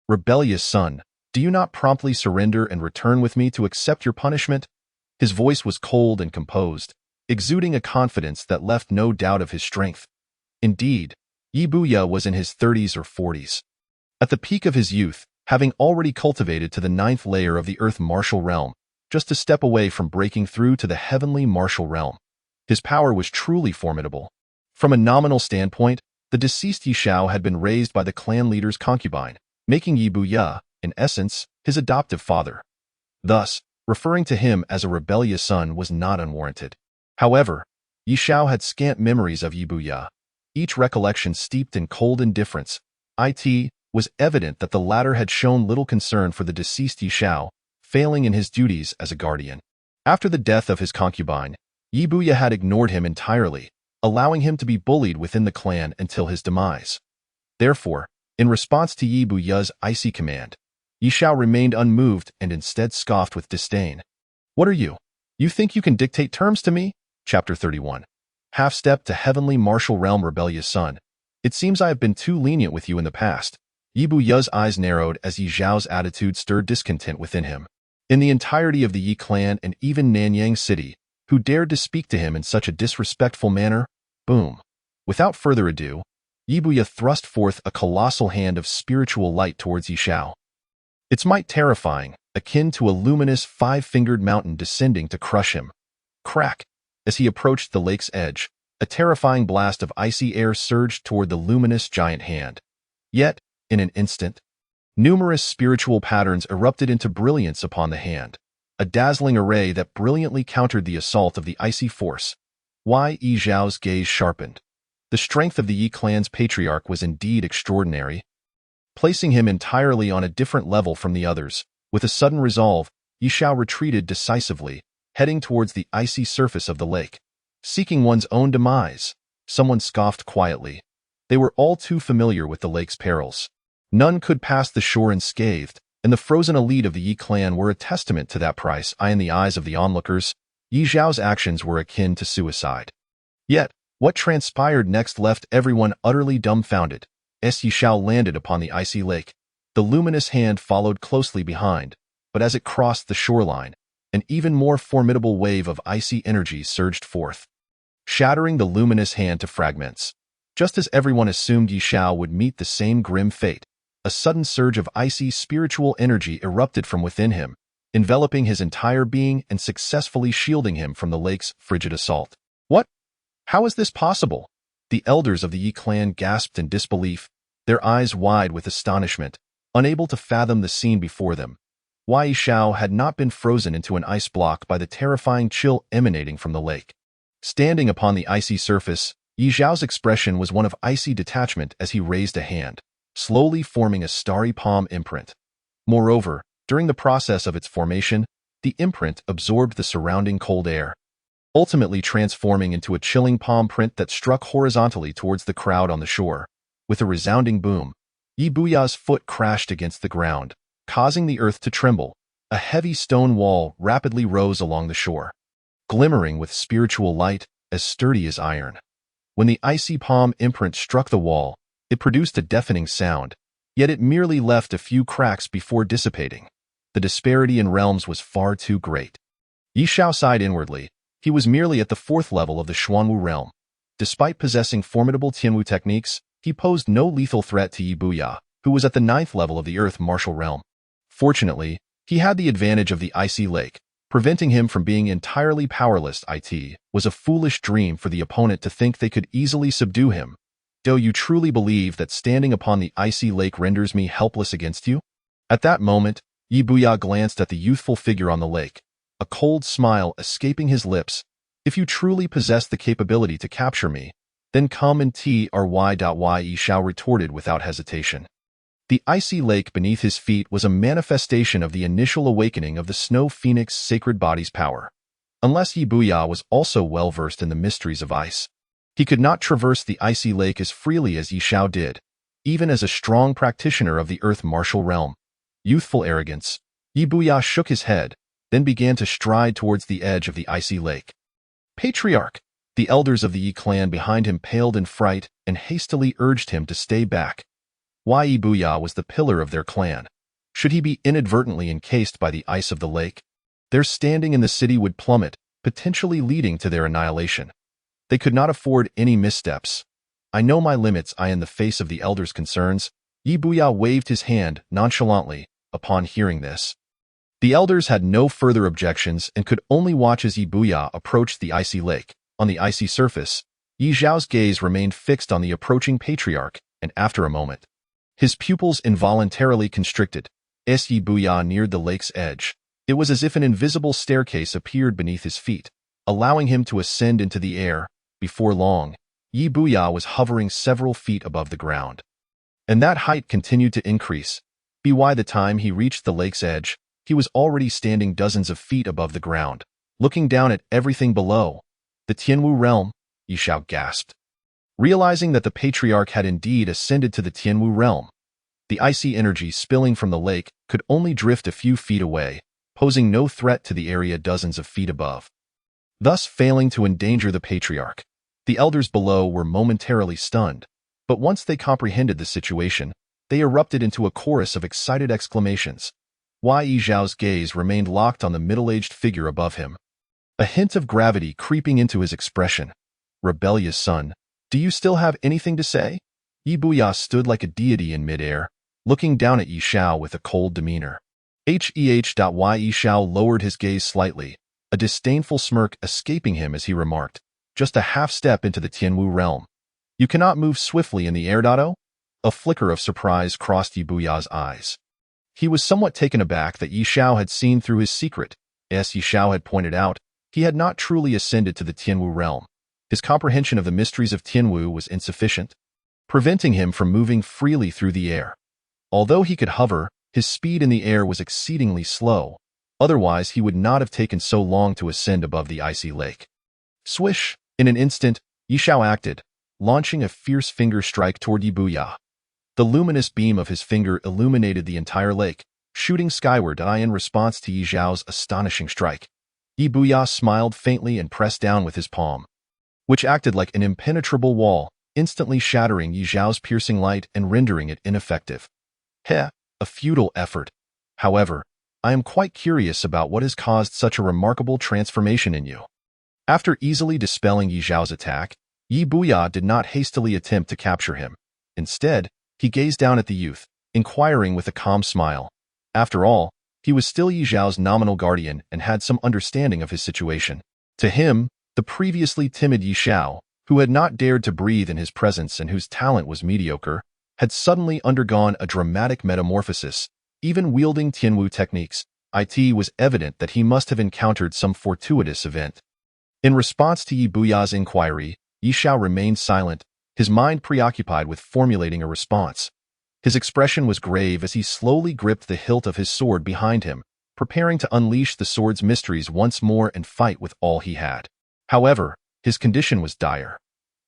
"Rebellious son, do you not promptly surrender and return with me to accept your punishment?" His voice was cold and composed, exuding a confidence that left no doubt of his strength. Indeed, Yi Buya was in his 30s or 40s. At the peak of his youth, having already cultivated to the 9th layer of the Earth Martial Realm, just a step away from breaking through to the Heavenly Martial Realm. His power was truly formidable. From a nominal standpoint, the deceased Yi Xiao had been raised by the clan leader's concubine, making Yi Buya, in essence, his adoptive father. Thus, referring to him as a rebellious son was not unwarranted. However, Yi Xiao had scant memories of Yi Buya, each recollection steeped in cold indifference. was evident that the latter had shown little concern for the deceased Yi Xiao, failing in his duties as a guardian. After the death of his concubine, Yi Buya had ignored him entirely, allowing him to be bullied within the clan until his demise. Therefore, in response to Yi Buya's icy command, Yi Xiao remained unmoved and instead scoffed with disdain. "What are you? You think you can dictate terms to me?" Chapter 31. Half-step to heavenly martial realm rebellious son. It seems I have been too lenient with you in the past. Yi Buya's eyes narrowed as Yi Xiao's attitude stirred discontent within him. In the entirety of the Yi clan and even Nanyang City, who dared to speak to him in such a disrespectful manner? Boom. Without further ado, Yi Buya thrust forth a colossal hand of spiritual light towards Yi Xiao. Its might terrifying, akin to a luminous five-fingered mountain descending to crush him. Crack! As he approached the lake's edge, a terrifying blast of icy air surged toward the luminous giant hand. Yet, in an instant, numerous spiritual patterns erupted into brilliance upon the hand, a dazzling array that brilliantly countered the assault of the icy force. Yi Xiao's gaze sharpened. The strength of the Yi clan's patriarch was indeed extraordinary, placing him entirely on a different level from the others. With a sudden resolve, Yi Xiao retreated decisively, heading towards the icy surface of the lake. Seeking one's own demise, someone scoffed quietly. They were all too familiar with the lake's perils. None could pass the shore unscathed, and the frozen elite of the Yi clan were a testament to that price. In the eyes of the onlookers, Yi Xiao's actions were akin to suicide. Yet, what transpired next left everyone utterly dumbfounded. As Yi Xiao landed upon the icy lake, the luminous hand followed closely behind, but as it crossed the shoreline, an even more formidable wave of icy energy surged forth, shattering the luminous hand to fragments. Just as everyone assumed Yi Xiao would meet the same grim fate, a sudden surge of icy spiritual energy erupted from within him, enveloping his entire being and successfully shielding him from the lake's frigid assault. What? How is this possible? The elders of the Yi clan gasped in disbelief, their eyes wide with astonishment, unable to fathom the scene before them. Yi Xiao had not been frozen into an ice block by the terrifying chill emanating from the lake. Standing upon the icy surface, Yi Xiao's expression was one of icy detachment as he raised a hand, slowly forming a starry palm imprint. Moreover, during the process of its formation, the imprint absorbed the surrounding cold air, ultimately transforming into a chilling palm print that struck horizontally towards the crowd on the shore. With a resounding boom, Yi Buya's foot crashed against the ground, causing the earth to tremble. A heavy stone wall rapidly rose along the shore, glimmering with spiritual light, as sturdy as iron. When the icy palm imprint struck the wall, it produced a deafening sound, yet it merely left a few cracks before dissipating. The disparity in realms was far too great. Yi Xiao sighed inwardly. He was merely at the 4th level of the Xuanwu realm. Despite possessing formidable Tianwu techniques, he posed no lethal threat to Yi Buya, who was at the 9th level of the Earth martial realm. Fortunately, he had the advantage of the icy lake, preventing him from being entirely powerless. It was a foolish dream for the opponent to think they could easily subdue him. Do you truly believe that standing upon the icy lake renders me helpless against you? At that moment, Yi Buya glanced at the youthful figure on the lake, a cold smile escaping his lips. If you truly possess the capability to capture me, then come and Yi Xiao retorted without hesitation. The icy lake beneath his feet was a manifestation of the initial awakening of the Snow Phoenix sacred body's power. Unless Yi Buya was also well-versed in the mysteries of ice, he could not traverse the icy lake as freely as Yi Xiao did, even as a strong practitioner of the earth martial realm. Youthful arrogance. Yi Buya shook his head, then began to stride towards the edge of the icy lake. Patriarch! The elders of the Yi clan behind him paled in fright and hastily urged him to stay back. Yi Buya was the pillar of their clan. Should he be inadvertently encased by the ice of the lake, their standing in the city would plummet, potentially leading to their annihilation. They could not afford any missteps. I know my limits. In the face of the elders' concerns, Yi Buya waved his hand nonchalantly upon hearing this. The elders had no further objections and could only watch as Yi Buya approached the icy lake. On the icy surface, Yi Xiao's gaze remained fixed on the approaching patriarch, and after a moment, his pupils involuntarily constricted. As Yi Buya neared the lake's edge, it was as if an invisible staircase appeared beneath his feet, allowing him to ascend into the air. Before long, Yi Buya was hovering several feet above the ground. And that height continued to increase. By the time he reached the lake's edge, he was already standing dozens of feet above the ground, looking down at everything below. The Tianwu realm, Yishao gasped. Realizing that the patriarch had indeed ascended to the Tianwu realm, the icy energy spilling from the lake could only drift a few feet away, posing no threat to the area dozens of feet above, thus failing to endanger the patriarch. The elders below were momentarily stunned, but once they comprehended the situation, they erupted into a chorus of excited exclamations. Yi Zhao's gaze remained locked on the middle-aged figure above him, a hint of gravity creeping into his expression. Rebellious son, do you still have anything to say? Yi Buya stood like a deity in midair, looking down at Yi Xiao with a cold demeanor. Yi Xiao lowered his gaze slightly, a disdainful smirk escaping him as he remarked, just a half step into the Tianwu realm. You cannot move swiftly in the air, Dado? A flicker of surprise crossed Yi Buya's eyes. He was somewhat taken aback that Yi Xiao had seen through his secret. As Yi Xiao had pointed out, he had not truly ascended to the Tianwu realm. His comprehension of the mysteries of Tianwu was insufficient, preventing him from moving freely through the air. Although he could hover, his speed in the air was exceedingly slow. Otherwise, he would not have taken so long to ascend above the icy lake. Swish! In an instant, Yi Xiao acted, launching a fierce finger strike toward Yi Buya. The luminous beam of his finger illuminated the entire lake, shooting skyward in response to Yi Zhao's astonishing strike. Yi Buya smiled faintly and pressed down with his palm, which acted like an impenetrable wall, instantly shattering Yi Zhao's piercing light and rendering it ineffective. Heh, a futile effort. However, I am quite curious about what has caused such a remarkable transformation in you. After easily dispelling Yi Zhao's attack, Yi Buya did not hastily attempt to capture him. Instead, he gazed down at the youth, inquiring with a calm smile. After all, he was still Yi Zhao's nominal guardian and had some understanding of his situation. To him, the previously timid Yi Xiao, who had not dared to breathe in his presence and whose talent was mediocre, had suddenly undergone a dramatic metamorphosis. Even wielding Tianwu techniques, it was evident that he must have encountered some fortuitous event. In response to Yi Buya's inquiry, Yi Xiao remained silent, his mind preoccupied with formulating a response. His expression was grave as he slowly gripped the hilt of his sword behind him, preparing to unleash the sword's mysteries once more and fight with all he had. However, his condition was dire.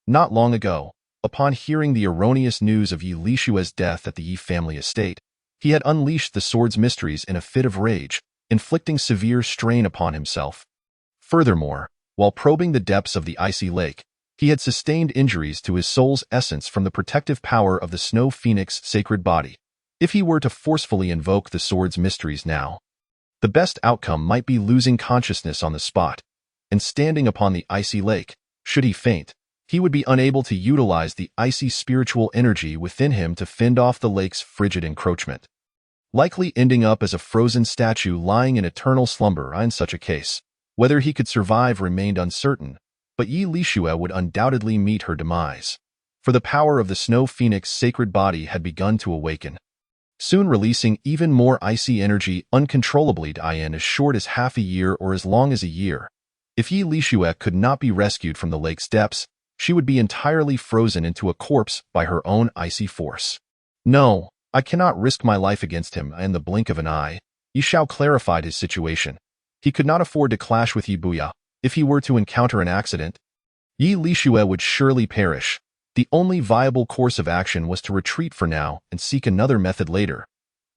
Not long ago, upon hearing the erroneous news of Yi Lishue's death at the Yi family estate, he had unleashed the sword's mysteries in a fit of rage, inflicting severe strain upon himself. Furthermore, while probing the depths of the icy lake, he had sustained injuries to his soul's essence from the protective power of the Snow Phoenix sacred body. If he were to forcefully invoke the sword's mysteries now, the best outcome might be losing consciousness on the spot, and standing upon the icy lake. Should he faint, he would be unable to utilize the icy spiritual energy within him to fend off the lake's frigid encroachment, likely ending up as a frozen statue lying in eternal slumber. In such a case, whether he could survive remained uncertain, but Yi Lishue would undoubtedly meet her demise, for the power of the Snow Phoenix sacred body had begun to awaken, soon releasing even more icy energy uncontrollably in as short as half a year or as long as a year. If Yi Lishue could not be rescued from the lake's depths, she would be entirely frozen into a corpse by her own icy force. No, I cannot risk my life against him in the blink of an eye. Yi Xiao clarified his situation. He could not afford to clash with Yi Buya. If he were to encounter an accident, Yi Lishue would surely perish. The only viable course of action was to retreat for now and seek another method later.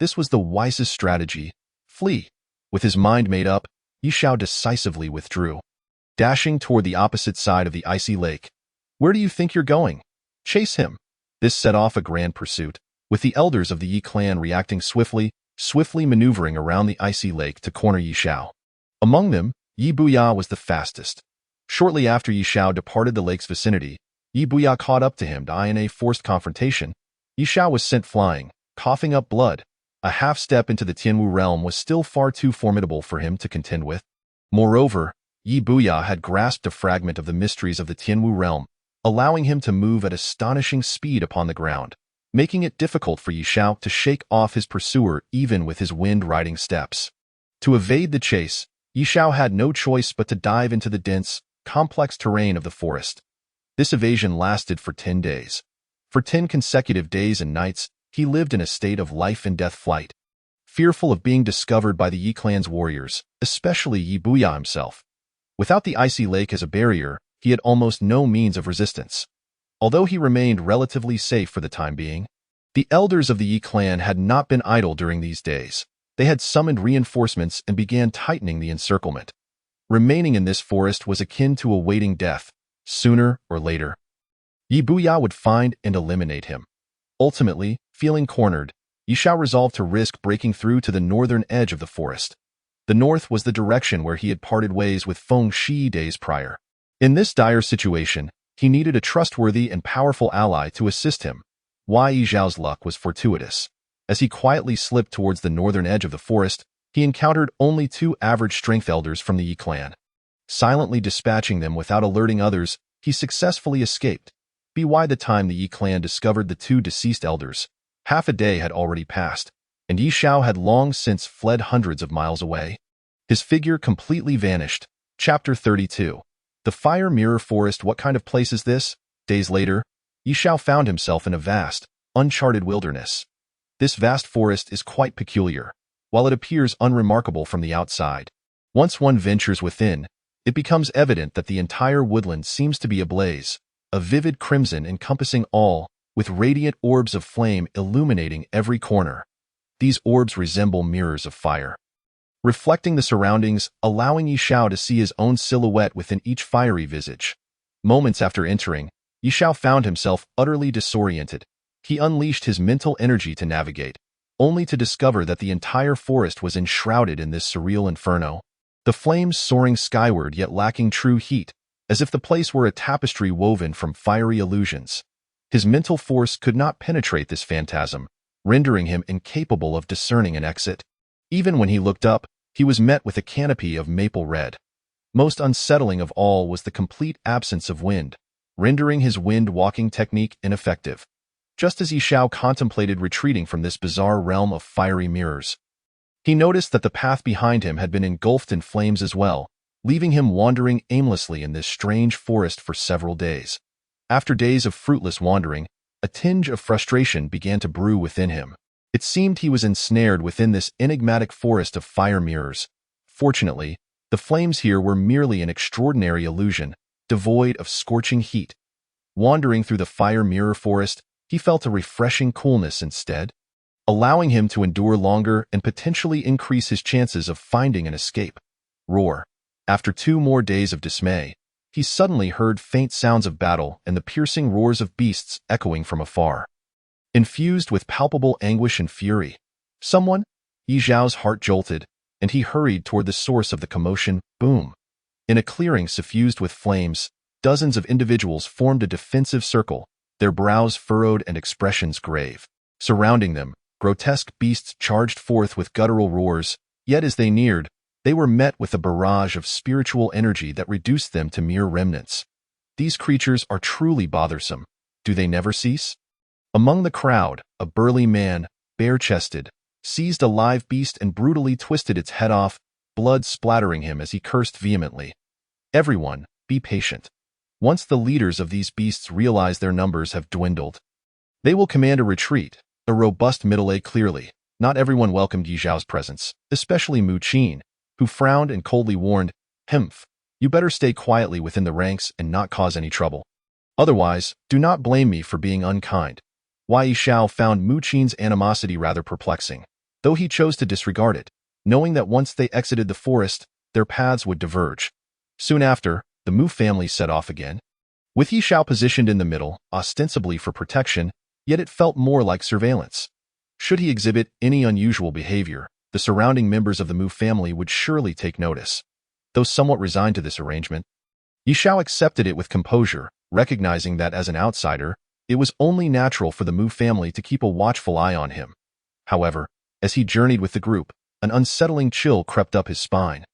This was the wisest strategy. Flee. With his mind made up, Yi Xiao decisively withdrew, dashing toward the opposite side of the icy lake. Where do you think you're going? Chase him. This set off a grand pursuit, with the elders of the Yi clan reacting swiftly maneuvering around the icy lake to corner Yi Xiao. Among them, Yi Buya was the fastest. Shortly after Yi Xiao departed the lake's vicinity, Yi Buya caught up to him in a forced confrontation. Yi Xiao was sent flying, coughing up blood. A half step into the Tianwu realm was still far too formidable for him to contend with. Moreover, Yi Buya had grasped a fragment of the mysteries of the Tianwu realm, allowing him to move at astonishing speed upon the ground, making it difficult for Yi Xiao to shake off his pursuer even with his wind-riding steps. To evade the chase, Yi Xiao had no choice but to dive into the dense, complex terrain of the forest. This evasion lasted for 10 days. For 10 consecutive days and nights, he lived in a state of life-and-death flight, fearful of being discovered by the Yi clan's warriors, especially Yi Buya himself. Without the icy lake as a barrier, he had almost no means of resistance. Although he remained relatively safe for the time being, the elders of the Yi clan had not been idle during these days. They had summoned reinforcements and began tightening the encirclement. Remaining in this forest was akin to awaiting death. Sooner or later, Yi Buya would find and eliminate him. Ultimately, feeling cornered, Yi Xiao resolved to risk breaking through to the northern edge of the forest. The north was the direction where he had parted ways with Feng Shi days prior. In this dire situation, he needed a trustworthy and powerful ally to assist him. Yi Xiao's luck was fortuitous. As he quietly slipped towards the northern edge of the forest, he encountered only 2 average strength elders from the Yi clan. Silently dispatching them without alerting others, he successfully escaped. By the time the Yi clan discovered the 2 deceased elders, half a day had already passed, and Yi Xiao had long since fled hundreds of miles away. His figure completely vanished. Chapter 32. The Fire Mirror Forest. What kind of place is this? Days later, Yi Xiao found himself in a vast, uncharted wilderness. This vast forest is quite peculiar, while it appears unremarkable from the outside. Once one ventures within, it becomes evident that the entire woodland seems to be ablaze, a vivid crimson encompassing all, with radiant orbs of flame illuminating every corner. These orbs resemble mirrors of fire, reflecting the surroundings, allowing Yi Xiao to see his own silhouette within each fiery visage. Moments after entering, Yi Xiao found himself utterly disoriented. He unleashed his mental energy to navigate, only to discover that the entire forest was enshrouded in this surreal inferno. The flames soaring skyward yet lacking true heat, as if the place were a tapestry woven from fiery illusions. His mental force could not penetrate this phantasm, rendering him incapable of discerning an exit. Even when he looked up, he was met with a canopy of maple red. Most unsettling of all was the complete absence of wind, rendering his wind-walking technique ineffective. Just as Yi Xiao contemplated retreating from this bizarre realm of fiery mirrors, he noticed that the path behind him had been engulfed in flames as well, leaving him wandering aimlessly in this strange forest for several days. After days of fruitless wandering, a tinge of frustration began to brew within him. It seemed he was ensnared within this enigmatic forest of fire mirrors. Fortunately, the flames here were merely an extraordinary illusion, devoid of scorching heat. Wandering through the fire mirror forest, he felt a refreshing coolness instead, allowing him to endure longer and potentially increase his chances of finding an escape. Roar. After 2 more days of dismay, he suddenly heard faint sounds of battle and the piercing roars of beasts echoing from afar. Infused with palpable anguish and fury, Yi Xiao's heart jolted, and he hurried toward the source of the commotion. Boom. In a clearing suffused with flames, dozens of individuals formed a defensive circle, their brows furrowed and expressions grave. Surrounding them, grotesque beasts charged forth with guttural roars, yet as they neared, they were met with a barrage of spiritual energy that reduced them to mere remnants. These creatures are truly bothersome. Do they never cease? Among the crowd, a burly man, bare-chested, seized a live beast and brutally twisted its head off, blood splattering him as he cursed vehemently. Everyone, be patient. Once the leaders of these beasts realize their numbers have dwindled, they will command a retreat. A robust middle-aged clearly. Not everyone welcomed Yi Xiao's presence, especially Mu Qin, who frowned and coldly warned, "Humph, you better stay quietly within the ranks and not cause any trouble. Otherwise, do not blame me for being unkind." Yi Xiao found Mu Qin's animosity rather perplexing, though he chose to disregard it, knowing that once they exited the forest, their paths would diverge. Soon after, the Mu family set off again, with Yi Xiao positioned in the middle, ostensibly for protection, yet it felt more like surveillance. Should he exhibit any unusual behavior, the surrounding members of the Mu family would surely take notice. Though somewhat resigned to this arrangement, Yi Xiao accepted it with composure, recognizing that as an outsider, it was only natural for the Mu family to keep a watchful eye on him. However, as he journeyed with the group, an unsettling chill crept up his spine.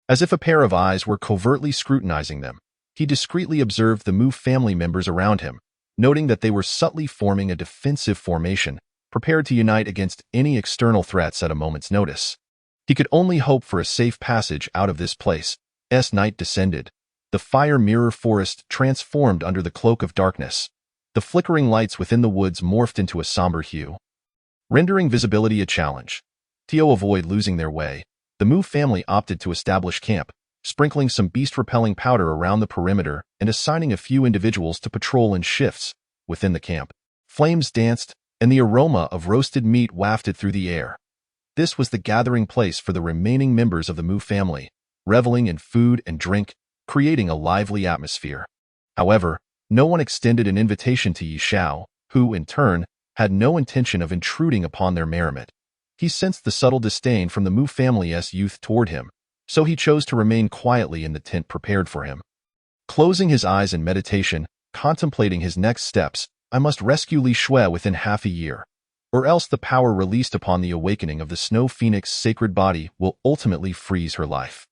As if a pair of eyes were covertly scrutinizing them, he discreetly observed the Mu family members around him, noting that they were subtly forming a defensive formation, prepared to unite against any external threats at a moment's notice. He could only hope for a safe passage out of this place. As night descended, the fire mirror forest transformed under the cloak of darkness. The flickering lights within the woods morphed into a somber hue, rendering visibility a challenge. To avoid losing their way, the Mu family opted to establish camp, sprinkling some beast-repelling powder around the perimeter and assigning a few individuals to patrol in shifts within the camp. Flames danced, and the aroma of roasted meat wafted through the air. This was the gathering place for the remaining members of the Mu family, reveling in food and drink, creating a lively atmosphere. However, no one extended an invitation to Yi Xiao, who, in turn, had no intention of intruding upon their merriment. He sensed the subtle disdain from the Mu family's youth toward him, so he chose to remain quietly in the tent prepared for him. Closing his eyes in meditation, contemplating his next steps, I must rescue Li Shui within half a year, or else the power released upon the awakening of the Snow Phoenix's sacred body will ultimately freeze her life.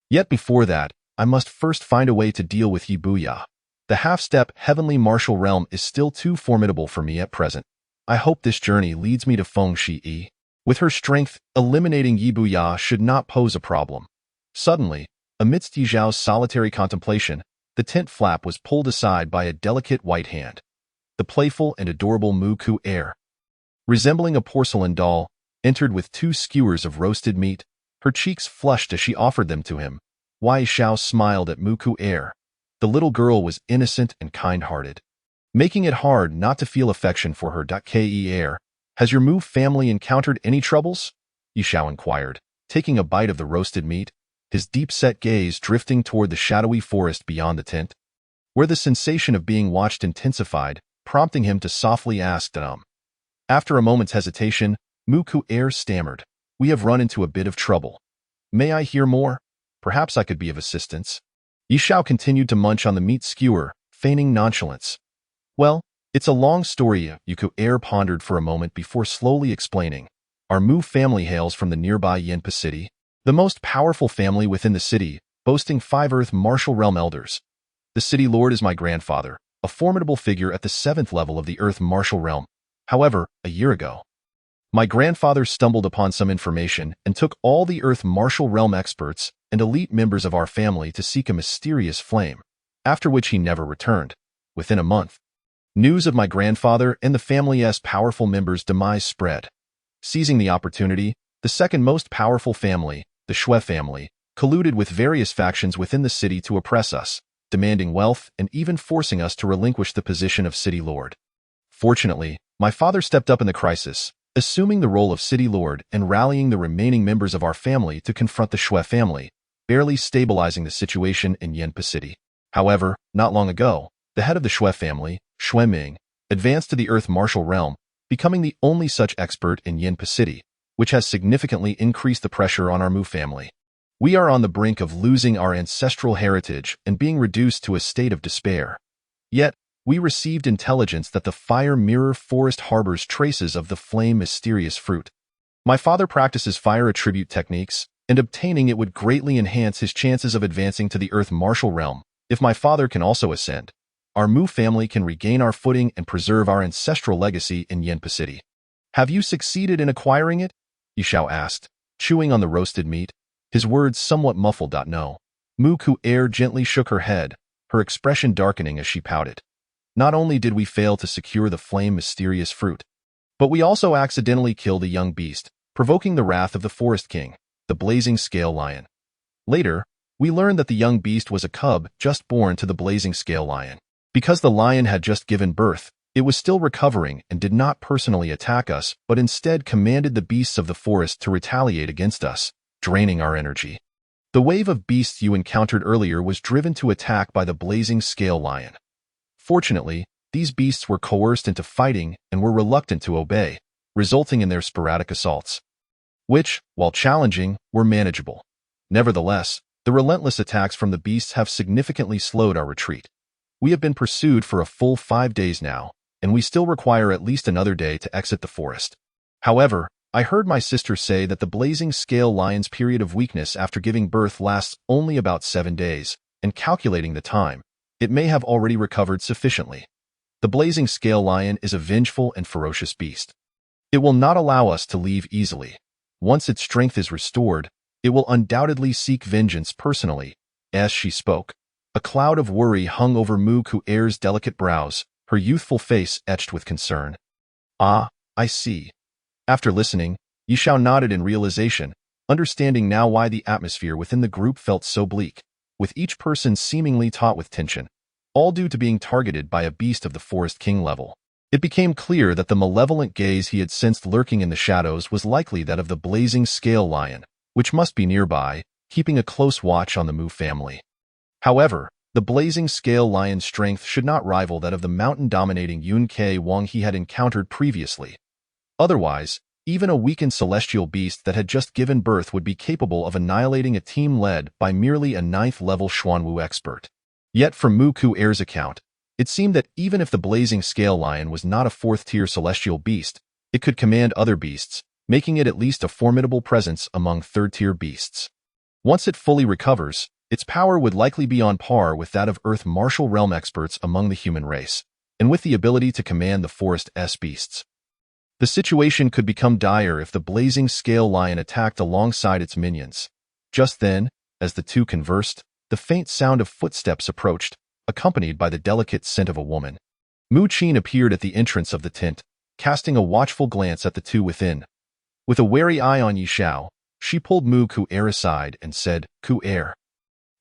Yet before that, I must first find a way to deal with Yi Buya. The half-step heavenly martial realm is still too formidable for me at present. I hope this journey leads me to Feng Shi. With her strength, eliminating Yi Buya should not pose a problem. Suddenly, amidst Yi Zhao's solitary contemplation, the tent flap was pulled aside by a delicate white hand. The playful and adorable Mu Ku heir, resembling a porcelain doll, entered with 2 skewers of roasted meat. Her cheeks flushed as she offered them to him. Wei Xiao smiled at Mu Ku heir. The little girl was innocent and kind-hearted, making it hard not to feel affection for her. Ke heir, has your Mu family encountered any troubles? Yi Xiao inquired, taking a bite of the roasted meat, his deep-set gaze drifting toward the shadowy forest beyond the tent, where the sensation of being watched intensified, prompting him to softly ask After a moment's hesitation, Mu Ku heir stammered, "We have run into a bit of trouble. May I hear more? Perhaps I could be of assistance." Yi Xiao continued to munch on the meat skewer, feigning nonchalance. "Well, it's a long story," Mu Ku heir pondered for a moment before slowly explaining. "Our Mu family hails from the nearby Yanpa city, the most powerful family within the city, boasting 5 Earth Martial Realm elders. The city lord is my grandfather, a formidable figure at the 7th level of the Earth Martial Realm. However, a year ago, my grandfather stumbled upon some information and took all the Earth Martial Realm experts and elite members of our family to seek a mysterious flame, after which he never returned. Within a month, news of my grandfather and the family's powerful members' demise spread. Seizing the opportunity, the second most powerful family, the Shui family, colluded with various factions within the city to oppress us, demanding wealth and even forcing us to relinquish the position of city lord. Fortunately, my father stepped up in the crisis, assuming the role of city lord and rallying the remaining members of our family to confront the Shui family, barely stabilizing the situation in Yanpa City. However, not long ago, the head of the Shui family, Shui Ming, advanced to the Earth Martial Realm, becoming the only such expert in Yanpa City, which has significantly increased the pressure on our Mu family. We are on the brink of losing our ancestral heritage and being reduced to a state of despair. Yet, we received intelligence that the Fire Mirror Forest harbors traces of the flame mysterious fruit. My father practices fire attribute techniques, and obtaining it would greatly enhance his chances of advancing to the Earth Martial Realm. If my father can also ascend, our Mu family can regain our footing and preserve our ancestral legacy in Yanpa City. Have you succeeded in acquiring it? Yi Xiao asked, chewing on the roasted meat, his words somewhat muffled. No. Mu Ku heir gently shook her head, her expression darkening as she pouted. Not only did we fail to secure the flame mysterious fruit, but we also accidentally killed a young beast, provoking the wrath of the Forest King, the blazing scale lion. Later, we learned that the young beast was a cub just born to the blazing scale lion. Because the lion had just given birth, it was still recovering and did not personally attack us, but instead commanded the beasts of the forest to retaliate against us, draining our energy. The wave of beasts you encountered earlier was driven to attack by the blazing scale lion. Fortunately, these beasts were coerced into fighting and were reluctant to obey, resulting in their sporadic assaults, which, while challenging, were manageable. Nevertheless, the relentless attacks from the beasts have significantly slowed our retreat. We have been pursued for a full 5 days now, and we still require at least another day to exit the forest. However, I heard my sister say that the blazing scale lion's period of weakness after giving birth lasts only about 7 days, and calculating the time, it may have already recovered sufficiently. The blazing scale lion is a vengeful and ferocious beast. It will not allow us to leave easily. Once its strength is restored, it will undoubtedly seek vengeance personally. As she spoke, a cloud of worry hung over Mu Ku heir's delicate brows, her youthful face etched with concern. Ah, I see. After listening, Yishao nodded in realization, understanding now why the atmosphere within the group felt so bleak, with each person seemingly taut with tension, all due to being targeted by a beast of the Forest King level. It became clear that the malevolent gaze he had sensed lurking in the shadows was likely that of the blazing scale lion, which must be nearby, keeping a close watch on the Mu family. However, the blazing scale lion's strength should not rival that of the mountain-dominating Yun Ke Wang he had encountered previously. Otherwise, even a weakened celestial beast that had just given birth would be capable of annihilating a team led by merely a 9th-level Xuanwu expert. Yet from Mu Ku-er's account, it seemed that even if the blazing scale lion was not a 4th-tier celestial beast, it could command other beasts, making it at least a formidable presence among 3rd-tier beasts. Once it fully recovers, its power would likely be on par with that of Earth martial realm experts among the human race, and with the ability to command the Forest-S beasts. The situation could become dire if the blazing scale lion attacked alongside its minions. Just then, as the two conversed, the faint sound of footsteps approached, accompanied by the delicate scent of a woman. Mu Qin appeared at the entrance of the tent, casting a watchful glance at the two within. With a wary eye on Yishao, she pulled Mu Ku-er aside and said, "Ku-er,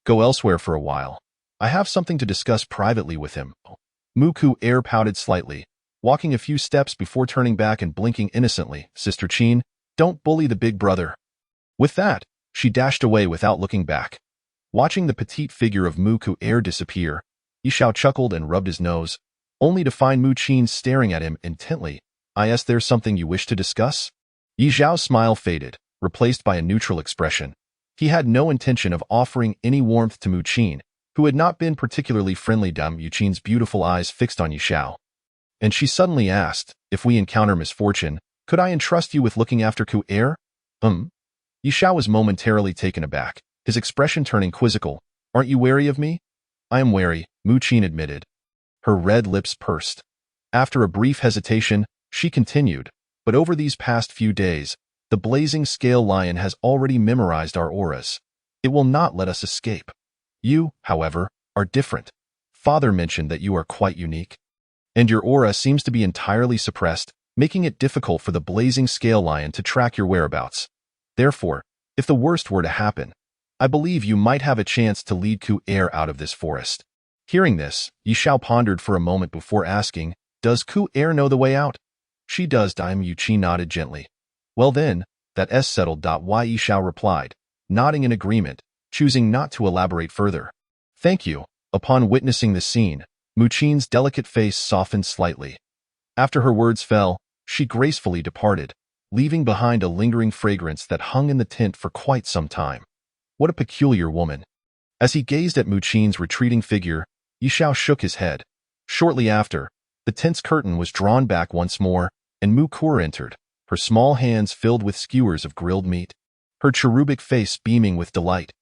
go elsewhere for a while. I have something to discuss privately with him." Mu Ku-er pouted slightly, walking a few steps before turning back and blinking innocently. "Sister Qin, don't bully the big brother." With that, she dashed away without looking back. Watching the petite figure of Mu Ku-er disappear, Yishao chuckled and rubbed his nose, only to find Mu Qin staring at him intently. "Is there something you wish to discuss?" Yishao's smile faded, replaced by a neutral expression. He had no intention of offering any warmth to Mu Qin, who had not been particularly friendly. Mu Qin's beautiful eyes fixed on Yishao, and she suddenly asked, "If we encounter misfortune, could I entrust you with looking after Ku-er?" Yishao was momentarily taken aback, his expression turning quizzical. "Aren't you wary of me?" "I am wary," Mu Qin admitted. Her red lips pursed. After a brief hesitation, she continued, "But over these past few days, the blazing scale lion has already memorized our auras. It will not let us escape. You, however, are different. Father mentioned that you are quite unique, and your aura seems to be entirely suppressed, making it difficult for the blazing scale lion to track your whereabouts. Therefore, if the worst were to happen, I believe you might have a chance to lead Ku-er out of this forest." Hearing this, Yishao pondered for a moment before asking, "Does Ku-er know the way out?" "She does." Mu Qin nodded gently. "Well then, that is settled." Yishao replied, nodding in agreement, choosing not to elaborate further. "Thank you." Upon witnessing the scene, Mu Qin's delicate face softened slightly. After her words fell, she gracefully departed, leaving behind a lingering fragrance that hung in the tent for quite some time. What a peculiar woman. As he gazed at Mu Qin's retreating figure, Yishao shook his head. Shortly after, the tent's curtain was drawn back once more, and Mu Ku-er entered, her small hands filled with skewers of grilled meat, her cherubic face beaming with delight.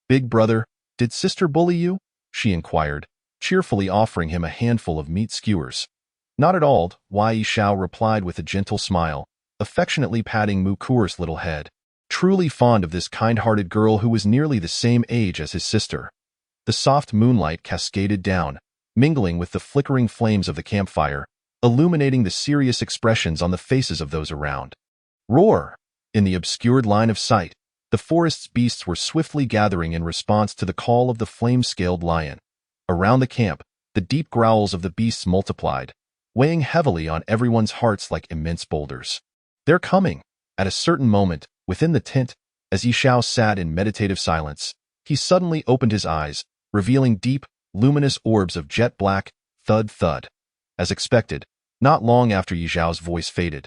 "Big brother, did sister bully you?" she inquired, cheerfully offering him a handful of meat skewers. "Not at all," Yishao replied with a gentle smile, affectionately patting Mu Ku-er's little head. Truly fond of this kind-hearted girl who was nearly the same age as his sister. The soft moonlight cascaded down, mingling with the flickering flames of the campfire, illuminating the serious expressions on the faces of those around. Roar! In the obscured line of sight, the forest's beasts were swiftly gathering in response to the call of the flame-scaled lion. Around the camp, the deep growls of the beasts multiplied, weighing heavily on everyone's hearts like immense boulders. "They're coming!" At a certain moment, within the tent, as Yishao sat in meditative silence, he suddenly opened his eyes, revealing deep, luminous orbs of jet black, thud. As expected, not long after Yishao's voice faded,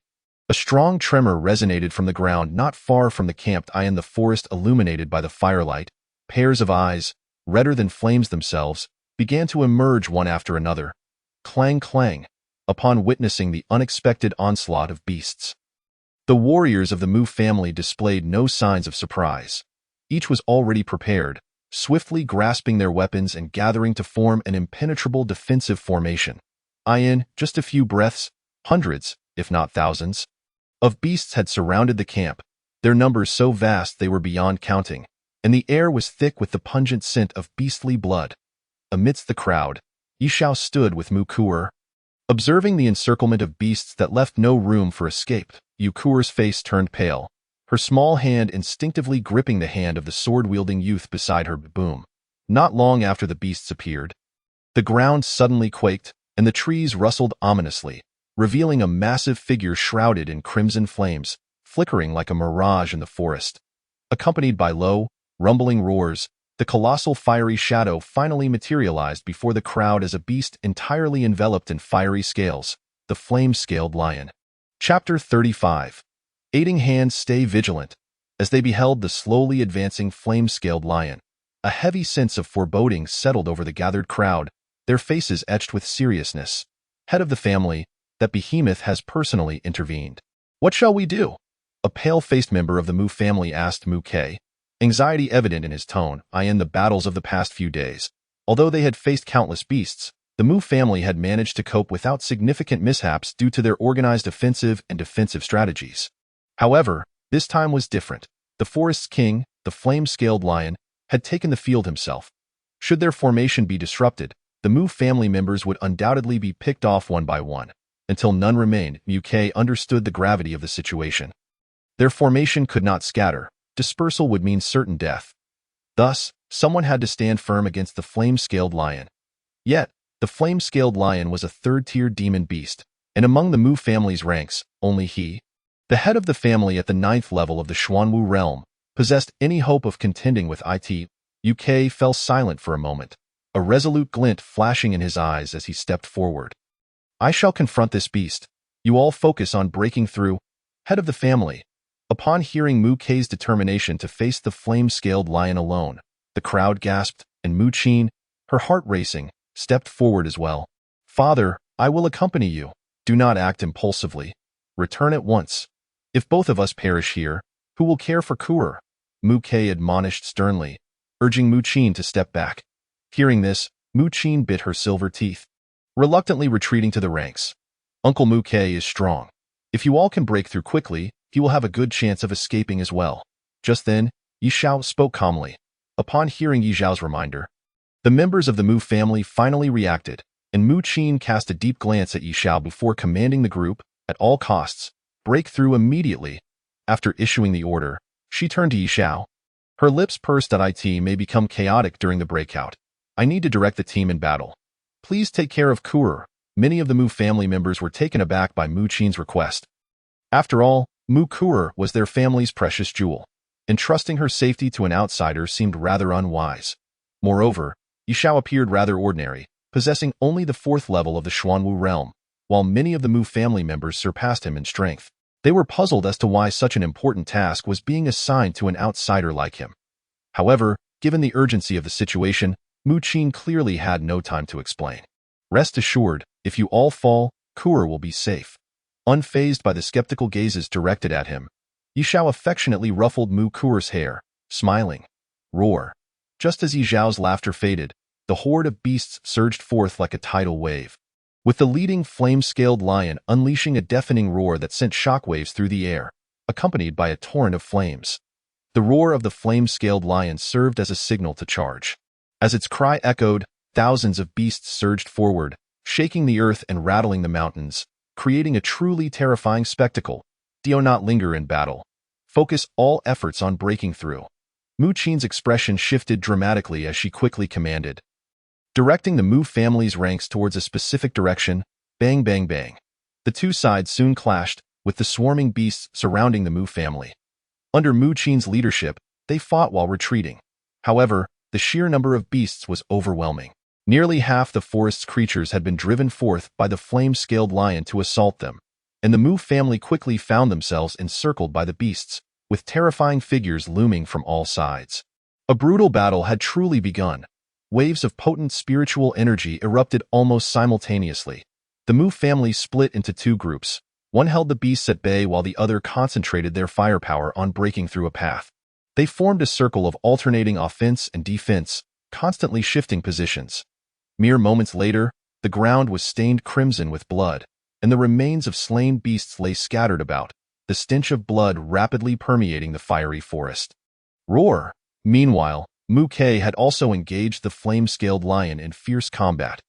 a strong tremor resonated from the ground not far from the camped eye in the forest. Illuminated by the firelight, pairs of eyes, redder than flames themselves, began to emerge one after another. Clang clang, upon witnessing the unexpected onslaught of beasts. The warriors of the Mu family displayed no signs of surprise. Each was already prepared, swiftly grasping their weapons and gathering to form an impenetrable defensive formation. In just a few breaths, hundreds, if not thousands, of beasts had surrounded the camp, their numbers so vast they were beyond counting, and the air was thick with the pungent scent of beastly blood. Amidst the crowd, Yishao stood with Mu Ku-er, Observing the encirclement of beasts that left no room for escape, Yukur's face turned pale, her small hand instinctively gripping the hand of the sword-wielding youth beside her. Boom. Not long after the beasts appeared, the ground suddenly quaked, and the trees rustled ominously, revealing a massive figure shrouded in crimson flames, flickering like a mirage in the forest. Accompanied by low, rumbling roars, the colossal fiery shadow finally materialized before the crowd as a beast entirely enveloped in fiery scales, the flame-scaled lion. Chapter 35. Aiding hands stay vigilant. As they beheld the slowly advancing flame-scaled lion, a heavy sense of foreboding settled over the gathered crowd, their faces etched with seriousness. Head of the family, that behemoth has personally intervened. What shall we do? A pale-faced member of the Mu family asked Mu Ke, anxiety evident in his tone. In the battles of the past few days, although they had faced countless beasts, the Mu family had managed to cope without significant mishaps due to their organized offensive and defensive strategies. However, this time was different. The forest's king, the flame-scaled lion, had taken the field himself. Should their formation be disrupted, the Mu family members would undoubtedly be picked off one by one. Until none remained, Mu Ke understood the gravity of the situation. Their formation could not scatter. Dispersal would mean certain death. Thus, someone had to stand firm against the flame-scaled lion. Yet, the flame-scaled lion was a third-tier demon beast, and among the Mu family's ranks, only he, the head of the family at the 9th level of the Xuanwu realm, possessed any hope of contending with it. Mu Ke fell silent for a moment, a resolute glint flashing in his eyes as he stepped forward. I shall confront this beast. You all focus on breaking through. Head of the family. Upon hearing Mu Ke's determination to face the flame-scaled lion alone, the crowd gasped, and Mu Qin, her heart racing, stepped forward as well. Father, I will accompany you. Do not act impulsively. Return at once. If both of us perish here, who will care for Kuer? Mu Ke admonished sternly, urging Mu Qin to step back. Hearing this, Mu Qin bit her silver teeth, reluctantly retreating to the ranks. Uncle Mu Ke is strong. If you all can break through quickly, he will have a good chance of escaping as well. Just then, Yi Xiao spoke calmly. Upon hearing Yi Xiao's reminder, the members of the Mu family finally reacted, and Mu Qin cast a deep glance at Yi Xiao before commanding the group, at all costs, break through immediately. After issuing the order, she turned to Yi Xiao. Her lips pursed. It may become chaotic during the breakout. I need to direct the team in battle. Please take care of Kuer. Many of the Mu family members were taken aback by Mu Qin's request. After all, Mu Kuer was their family's precious jewel. Entrusting her safety to an outsider seemed rather unwise. Moreover, Yi Xiao appeared rather ordinary, possessing only the 4th level of the Xuanwu realm, while many of the Mu family members surpassed him in strength. They were puzzled as to why such an important task was being assigned to an outsider like him. However, given the urgency of the situation, Mu Qin clearly had no time to explain. Rest assured, if you all fall, Kuer will be safe. Unfazed by the skeptical gazes directed at him, Yi Xiao affectionately ruffled Mu Kuer's hair, smiling. Roar. Just as Yi Xiao's laughter faded, the horde of beasts surged forth like a tidal wave, with the leading flame-scaled lion unleashing a deafening roar that sent shockwaves through the air, accompanied by a torrent of flames. The roar of the flame-scaled lion served as a signal to charge. As its cry echoed, thousands of beasts surged forward, shaking the earth and rattling the mountains, creating a truly terrifying spectacle. Do not linger in battle. Focus all efforts on breaking through. Mu Qin's expression shifted dramatically as she quickly commanded, directing the Mu family's ranks towards a specific direction. Bang, bang, bang. The two sides soon clashed, with the swarming beasts surrounding the Mu family. Under Mu Qin's leadership, they fought while retreating. However, the sheer number of beasts was overwhelming. Nearly half the forest's creatures had been driven forth by the flame-scaled lion to assault them, and the Mu family quickly found themselves encircled by the beasts, with terrifying figures looming from all sides. A brutal battle had truly begun. Waves of potent spiritual energy erupted almost simultaneously. The Mu family split into two groups. One held the beasts at bay while the other concentrated their firepower on breaking through a path. They formed a circle of alternating offense and defense, constantly shifting positions. Mere moments later, the ground was stained crimson with blood, and the remains of slain beasts lay scattered about, the stench of blood rapidly permeating the fiery forest. Roar! Meanwhile, Mu Ke had also engaged the flame-scaled lion in fierce combat.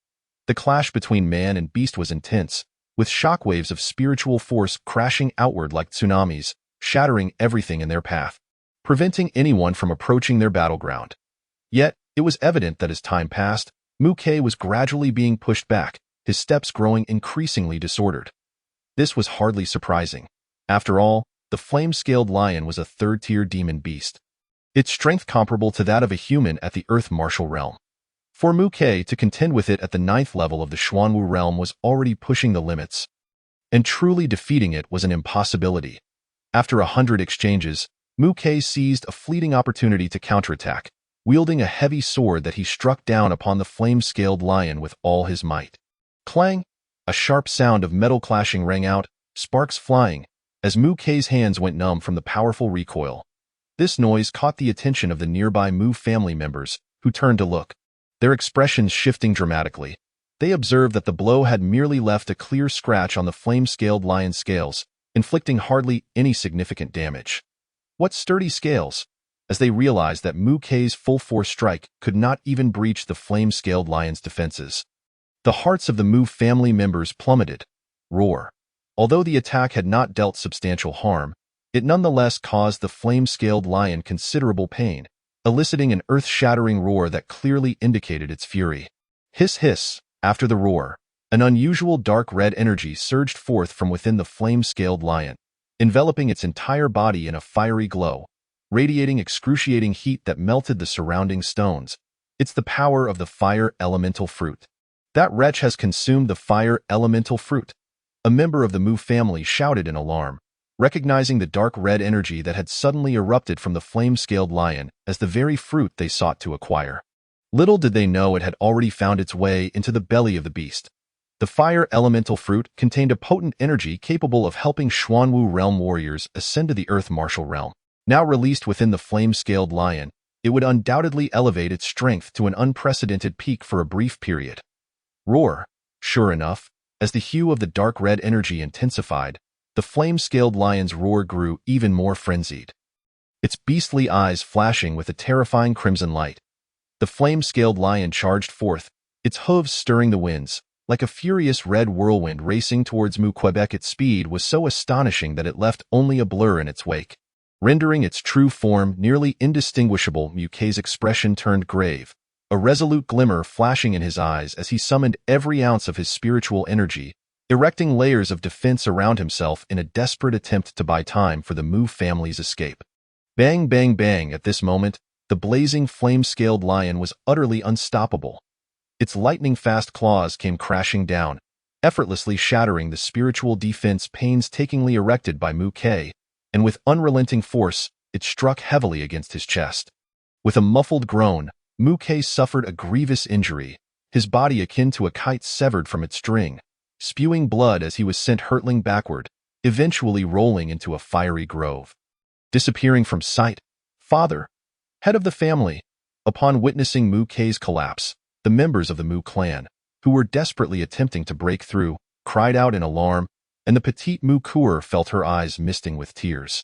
The clash between man and beast was intense, with shockwaves of spiritual force crashing outward like tsunamis, shattering everything in their path, preventing anyone from approaching their battleground. Yet, it was evident that as time passed, Muke was gradually being pushed back, his steps growing increasingly disordered. This was hardly surprising. After all, the flame-scaled lion was a third-tier demon beast, its strength comparable to that of a human at the Earth Martial Realm. For Muke to contend with it at the 9th level of the Xuanwu realm was already pushing the limits, and truly defeating it was an impossibility. After 100 exchanges, Muke seized a fleeting opportunity to counterattack, wielding a heavy sword that he struck down upon the flame-scaled lion with all his might. Clang! A sharp sound of metal clashing rang out, sparks flying, as Muke's hands went numb from the powerful recoil. This noise caught the attention of the nearby Mu family members, who turned to look, their expressions shifting dramatically. They observed that the blow had merely left a clear scratch on the flame-scaled lion's scales, inflicting hardly any significant damage. What sturdy scales! As they realized that Muke's full-force strike could not even breach the flame-scaled lion's defenses. The hearts of the Mu family members plummeted. Roar. Although the attack had not dealt substantial harm, it nonetheless caused the flame-scaled lion considerable pain, eliciting an earth-shattering roar that clearly indicated its fury. Hiss hiss, after the roar, an unusual dark red energy surged forth from within the flame-scaled lion, enveloping its entire body in a fiery glow, radiating excruciating heat that melted the surrounding stones. It's the power of the fire elemental fruit. That wretch has consumed the fire elemental fruit. A member of the Mu family shouted in alarm, recognizing the dark red energy that had suddenly erupted from the flame-scaled lion as the very fruit they sought to acquire. Little did they know it had already found its way into the belly of the beast. The fire elemental fruit contained a potent energy capable of helping Xuanwu realm warriors ascend to the Earth Martial Realm. Now released within the flame-scaled lion, it would undoubtedly elevate its strength to an unprecedented peak for a brief period. Roar! Sure enough, as the hue of the dark red energy intensified, the flame-scaled lion's roar grew even more frenzied, its beastly eyes flashing with a terrifying crimson light. The flame-scaled lion charged forth, its hooves stirring the winds, like a furious red whirlwind racing towards Mu Quebec. Its speed was so astonishing that it left only a blur in its wake, rendering its true form nearly indistinguishable. Muke's expression turned grave, a resolute glimmer flashing in his eyes as he summoned every ounce of his spiritual energy, erecting layers of defense around himself in a desperate attempt to buy time for the Mu family's escape. Bang, bang, bang! At this moment, the blazing flame-scaled lion was utterly unstoppable. Its lightning-fast claws came crashing down, effortlessly shattering the spiritual defense painstakingly erected by Muke, and with unrelenting force, it struck heavily against his chest. With a muffled groan, Muke suffered a grievous injury, his body akin to a kite severed from its string, spewing blood as he was sent hurtling backward, eventually rolling into a fiery grove. Disappearing from sight, father, head of the family. Upon witnessing Muke's collapse, the members of the Mu clan, who were desperately attempting to break through, cried out in alarm, and the petite Mu Kuer felt her eyes misting with tears.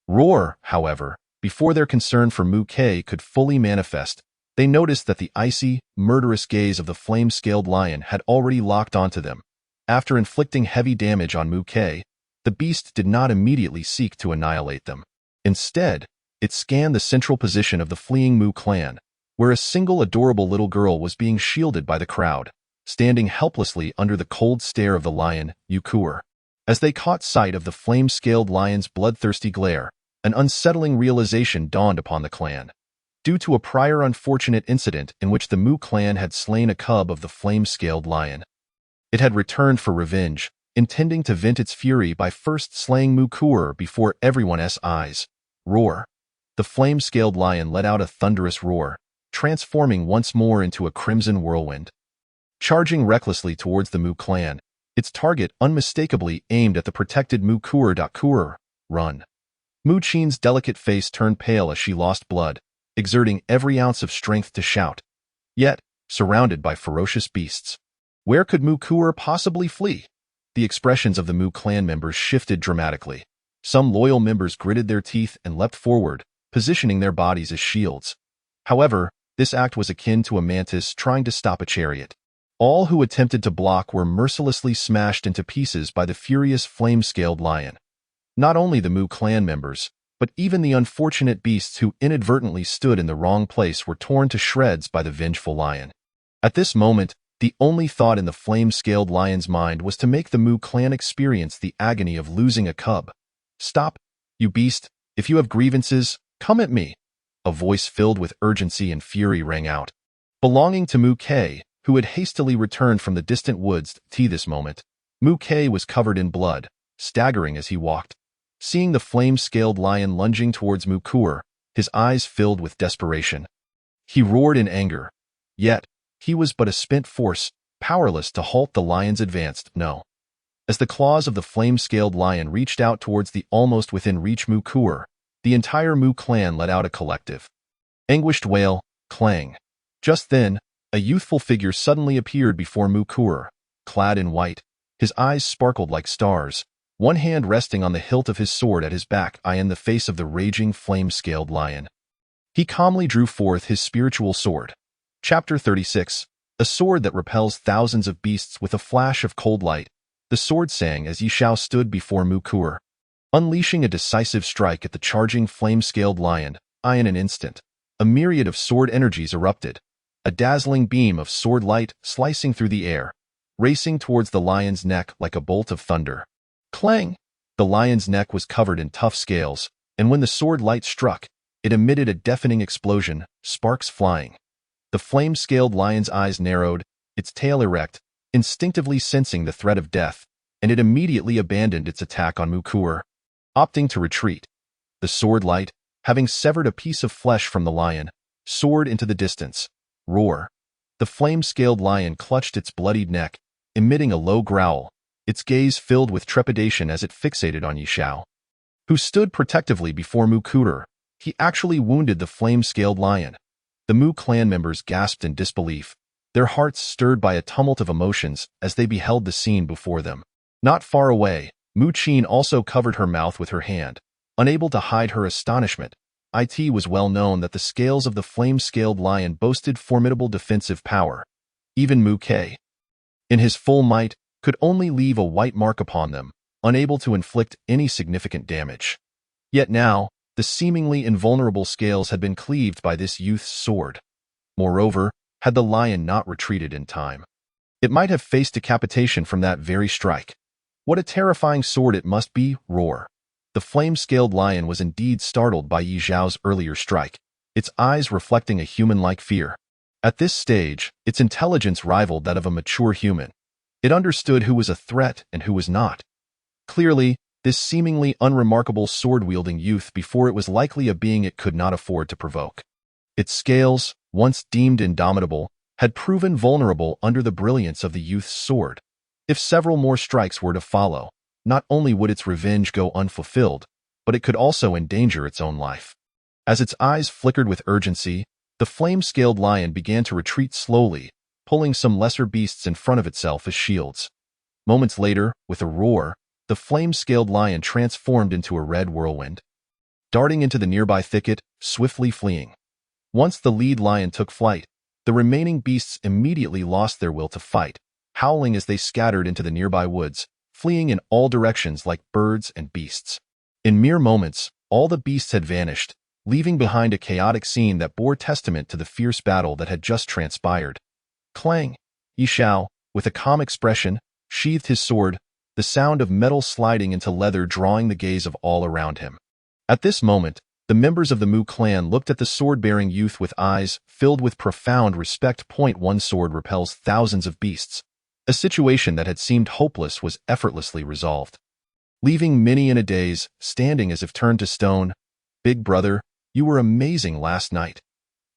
Roar, however, before their concern for Muke could fully manifest, they noticed that the icy, murderous gaze of the flame-scaled lion had already locked onto them. After inflicting heavy damage on Muke, the beast did not immediately seek to annihilate them. Instead, it scanned the central position of the fleeing Mu clan, where a single adorable little girl was being shielded by the crowd, standing helplessly under the cold stare of the lion, Yukur. As they caught sight of the flame-scaled lion's bloodthirsty glare, an unsettling realization dawned upon the clan. Due to a prior unfortunate incident in which the Mu clan had slain a cub of the flame-scaled lion, it had returned for revenge, intending to vent its fury by first slaying Mukur before everyone's eyes. Roar! The flame-scaled lion let out a thunderous roar, transforming once more into a crimson whirlwind. Charging recklessly towards the Mu clan, its target unmistakably aimed at the protected Mukur. Run! Mu Qin's delicate face turned pale as she lost blood, exerting every ounce of strength to shout. Yet, surrounded by ferocious beasts, where could Mukur possibly flee? The expressions of the Mu clan members shifted dramatically. Some loyal members gritted their teeth and leapt forward, positioning their bodies as shields. However, this act was akin to a mantis trying to stop a chariot. All who attempted to block were mercilessly smashed into pieces by the furious flame-scaled lion. Not only the Mu clan members, but even the unfortunate beasts who inadvertently stood in the wrong place were torn to shreds by the vengeful lion. At this moment, the only thought in the flame-scaled lion's mind was to make the Mu clan experience the agony of losing a cub. "Stop, you beast! If you have grievances, come at me!" A voice filled with urgency and fury rang out. Belonging to Mu K, who had hastily returned from the distant woods to this moment, Mu K was covered in blood, staggering as he walked. Seeing the flame-scaled lion lunging towards Mu Kur, his eyes filled with desperation. He roared in anger. Yet, he was but a spent force, powerless to halt the lion's advance. No. As the claws of the flame-scaled lion reached out towards the almost within reach Mu Kur, the entire Mu clan let out a collective anguished wail, clang. Just then, a youthful figure suddenly appeared before Mu Kur, clad in white. His eyes sparkled like stars, one hand resting on the hilt of his sword at his back, eyeing the face of the raging flame-scaled lion. He calmly drew forth his spiritual sword. Chapter 36. A sword that repels thousands of beasts with a flash of cold light. The sword sang as Yi Xiao stood before Mu Kur, unleashing a decisive strike at the charging flame-scaled lion. In an instant, a myriad of sword energies erupted, a dazzling beam of sword light slicing through the air, racing towards the lion's neck like a bolt of thunder. Clang! The lion's neck was covered in tough scales, and when the sword light struck, it emitted a deafening explosion, sparks flying. The flame-scaled lion's eyes narrowed, its tail erect, instinctively sensing the threat of death, and it immediately abandoned its attack on Mu Kur, opting to retreat. The sword light, having severed a piece of flesh from the lion, soared into the distance. Roar! The flame-scaled lion clutched its bloodied neck, emitting a low growl, its gaze filled with trepidation as it fixated on Yi Xiao, who stood protectively before Mu Kur. He actually wounded the flame-scaled lion. The Mu clan members gasped in disbelief, their hearts stirred by a tumult of emotions as they beheld the scene before them. Not far away, Mu Qin also covered her mouth with her hand, unable to hide her astonishment. It was well known that the scales of the flame-scaled lion boasted formidable defensive power. Even Mu K, in his full might, could only leave a white mark upon them, unable to inflict any significant damage. Yet now, the seemingly invulnerable scales had been cleaved by this youth's sword. Moreover, had the lion not retreated in time, it might have faced decapitation from that very strike. What a terrifying sword it must be! Roar! The flame-scaled lion was indeed startled by Yi Xiao's earlier strike, its eyes reflecting a human-like fear. At this stage, its intelligence rivaled that of a mature human. It understood who was a threat and who was not. Clearly, this seemingly unremarkable sword-wielding youth before it was likely a being it could not afford to provoke. Its scales, once deemed indomitable, had proven vulnerable under the brilliance of the youth's sword. If several more strikes were to follow, not only would its revenge go unfulfilled, but it could also endanger its own life. As its eyes flickered with urgency, the flame-scaled lion began to retreat slowly, pulling some lesser beasts in front of itself as shields. Moments later, with a roar, the flame-scaled lion transformed into a red whirlwind, darting into the nearby thicket, swiftly fleeing. Once the lead lion took flight, the remaining beasts immediately lost their will to fight, howling as they scattered into the nearby woods, fleeing in all directions like birds and beasts. In mere moments, all the beasts had vanished, leaving behind a chaotic scene that bore testament to the fierce battle that had just transpired. Clang! Yi Xiao, with a calm expression, sheathed his sword, the sound of metal sliding into leather drawing the gaze of all around him. At this moment, the members of the Mu clan looked at the sword-bearing youth with eyes filled with profound respect. One sword repels thousands of beasts. A situation that had seemed hopeless was effortlessly resolved, leaving many in a daze, standing as if turned to stone. Big brother, you were amazing last night.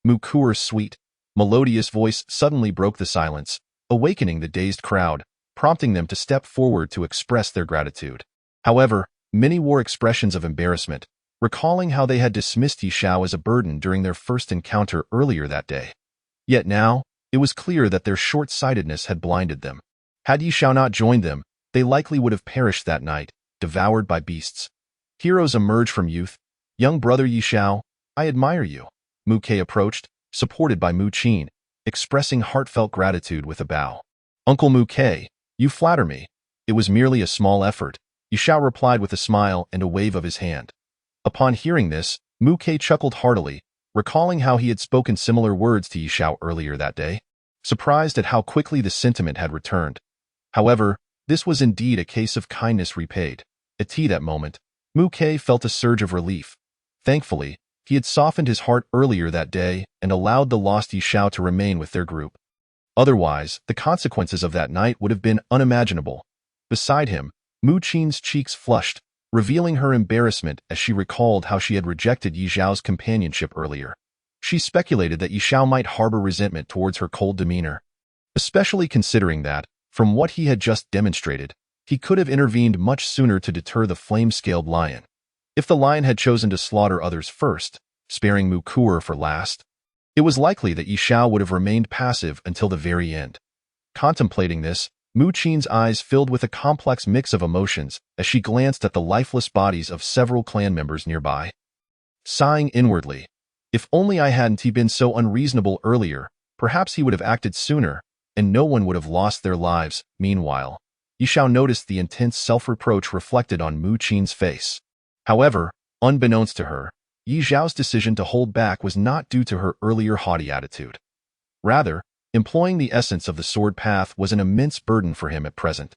Mu Kur's sweet, melodious voice suddenly broke the silence, awakening the dazed crowd, prompting them to step forward to express their gratitude. However, many wore expressions of embarrassment, recalling how they had dismissed Yi Xiao as a burden during their first encounter earlier that day. Yet now, it was clear that their short-sightedness had blinded them. Had Yi Xiao not joined them, they likely would have perished that night, devoured by beasts. Heroes emerge from youth. Young brother Yi Xiao, I admire you. Mu Ke approached, supported by Mu Qin, expressing heartfelt gratitude with a bow. Uncle Mu Ke, you flatter me. It was merely a small effort, Yishao replied with a smile and a wave of his hand. Upon hearing this, Mu Ke chuckled heartily, recalling how he had spoken similar words to Yishao earlier that day, surprised at how quickly the sentiment had returned. However, this was indeed a case of kindness repaid. At that moment, Mu Ke felt a surge of relief. Thankfully, he had softened his heart earlier that day and allowed the lost Yishao to remain with their group. Otherwise, the consequences of that night would have been unimaginable. Beside him, Mu Qin's cheeks flushed, revealing her embarrassment as she recalled how she had rejected Yi Zhao's companionship earlier. She speculated that Yi Zhao might harbor resentment towards her cold demeanor, especially considering that, from what he had just demonstrated, he could have intervened much sooner to deter the flame-scaled lion. If the lion had chosen to slaughter others first, sparing Mu Kuer for last, it was likely that Yi Zhao would have remained passive until the very end. Contemplating this, Mu Qin's eyes filled with a complex mix of emotions as she glanced at the lifeless bodies of several clan members nearby. Sighing inwardly, if only I hadn't been so unreasonable earlier, perhaps he would have acted sooner, and no one would have lost their lives. Meanwhile, Yi Zhao noticed the intense self-reproach reflected on Mu Qin's face. However, unbeknownst to her, Yi Zhao's decision to hold back was not due to her earlier haughty attitude. Rather, employing the essence of the sword path was an immense burden for him at present,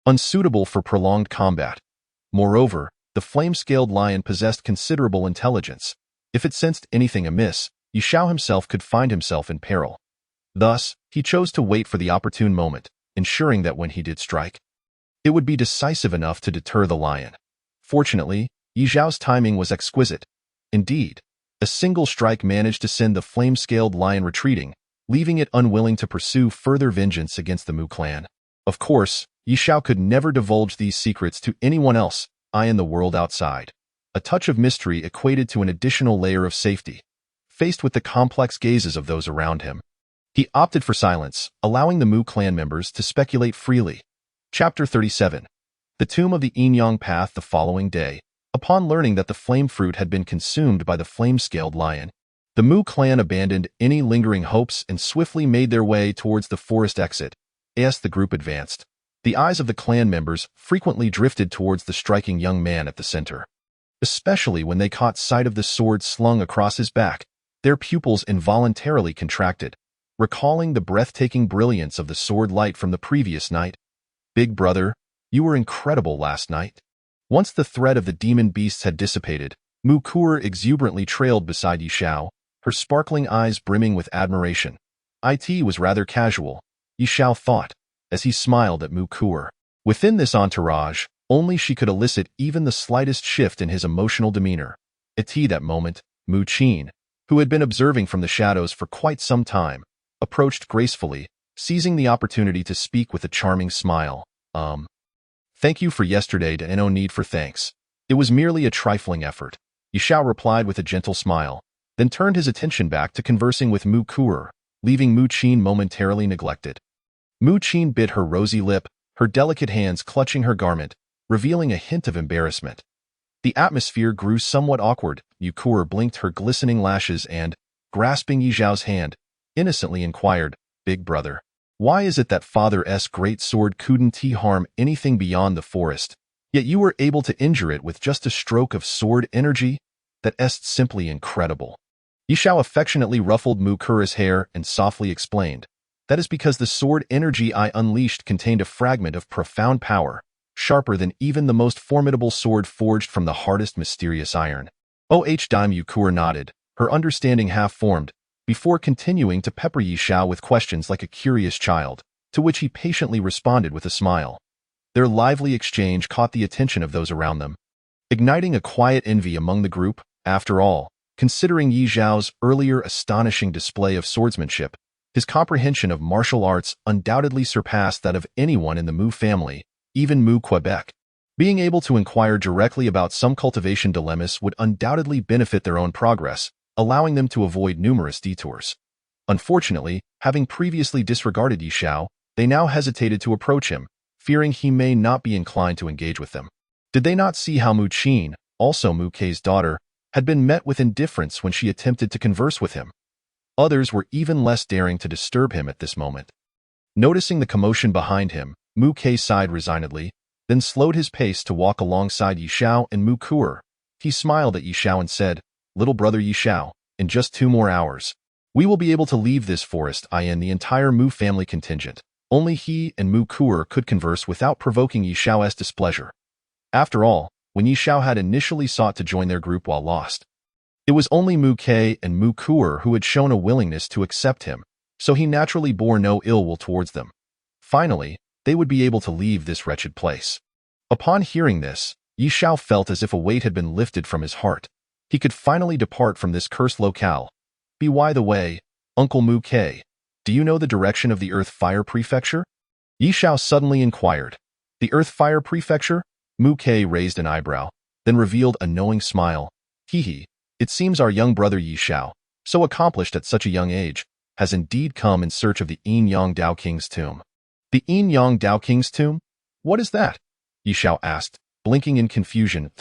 unsuitable for prolonged combat. Moreover, the flame-scaled lion possessed considerable intelligence. If it sensed anything amiss, Yi Zhao himself could find himself in peril. Thus, he chose to wait for the opportune moment, ensuring that when he did strike, it would be decisive enough to deter the lion. Fortunately, Yi Zhao's timing was exquisite. Indeed, a single strike managed to send the flame-scaled lion retreating, leaving it unwilling to pursue further vengeance against the Mu clan. Of course, Yi Zhao could never divulge these secrets to anyone else, in the world outside. A touch of mystery equated to an additional layer of safety. Faced with the complex gazes of those around him, he opted for silence, allowing the Mu clan members to speculate freely. Chapter 37. The Tomb of the Yin-Yang Path. The following day, upon learning that the flame fruit had been consumed by the flame-scaled lion, the Mu clan abandoned any lingering hopes and swiftly made their way towards the forest exit. As the group advanced, the eyes of the clan members frequently drifted towards the striking young man at the center. Especially when they caught sight of the sword slung across his back, their pupils involuntarily contracted, recalling the breathtaking brilliance of the sword light from the previous night. Big brother, you were incredible last night. Once the threat of the demon beasts had dissipated, Mu Kuer exuberantly trailed beside Yi Zhao, her sparkling eyes brimming with admiration. It was rather casual, Yi Zhao thought, as he smiled at Mu Kuer. Within this entourage, only she could elicit even the slightest shift in his emotional demeanor. At that moment, Mu Qin, who had been observing from the shadows for quite some time, approached gracefully, seizing the opportunity to speak with a charming smile. Thank you for yesterday, and no need for thanks. It was merely a trifling effort, Yi Zhao replied with a gentle smile, then turned his attention back to conversing with Mu Kuer, leaving Mu Qin momentarily neglected. Mu Qin bit her rosy lip, her delicate hands clutching her garment, revealing a hint of embarrassment. The atmosphere grew somewhat awkward. Mu Kuer blinked her glistening lashes and, grasping Yi Zhao's hand, innocently inquired, Big brother, why is it that Father's great sword couldn't harm anything beyond the forest, yet you were able to injure it with just a stroke of sword energy? That's simply incredible. Yi Zhao affectionately ruffled Mu Kuer's hair and softly explained, that is because the sword energy I unleashed contained a fragment of profound power, sharper than even the most formidable sword forged from the hardest mysterious iron. Mu Kuer nodded, her understanding half-formed, before continuing to pepper Yi Zhao with questions like a curious child, to which he patiently responded with a smile. Their lively exchange caught the attention of those around them, igniting a quiet envy among the group. After all, considering Yi Zhao's earlier astonishing display of swordsmanship, his comprehension of martial arts undoubtedly surpassed that of anyone in the Mu family, even Mu Quebec. Being able to inquire directly about some cultivation dilemmas would undoubtedly benefit their own progress, allowing them to avoid numerous detours. Unfortunately, having previously disregarded Yi Zhao, they now hesitated to approach him, fearing he may not be inclined to engage with them. Did they not see how Mu Qin, also Mu Ke's daughter, had been met with indifference when she attempted to converse with him? Others were even less daring to disturb him at this moment. Noticing the commotion behind him, Mu Ke sighed resignedly, then slowed his pace to walk alongside Yi Xiao and Mu Kuer. He smiled at Yi Xiao and said, "Little brother Yi Xiao, in just 2 more hours, we will be able to leave this forest in the entire Mu family contingent." Only he and Mu Kuer could converse without provoking Yi Xiao's displeasure. After all, when Yi Xiao had initially sought to join their group while lost, it was only Mu Ke and Mu Kuer who had shown a willingness to accept him, so he naturally bore no ill will towards them. Finally, they would be able to leave this wretched place. Upon hearing this, Yi Xiao felt as if a weight had been lifted from his heart. He could finally depart from this cursed locale. By the way, Uncle Mu Ke, do you know the direction of the Earth Fire Prefecture? Yi Xiao suddenly inquired. The Earth Fire Prefecture? Mu Ke raised an eyebrow, then revealed a knowing smile. Hee. It seems our young brother Yi Xiao, so accomplished at such a young age, has indeed come in search of the Yin Yang Dao King's tomb. The Yin Yang Dao King's tomb? What is that? Yi Xiao asked, blinking in confusion.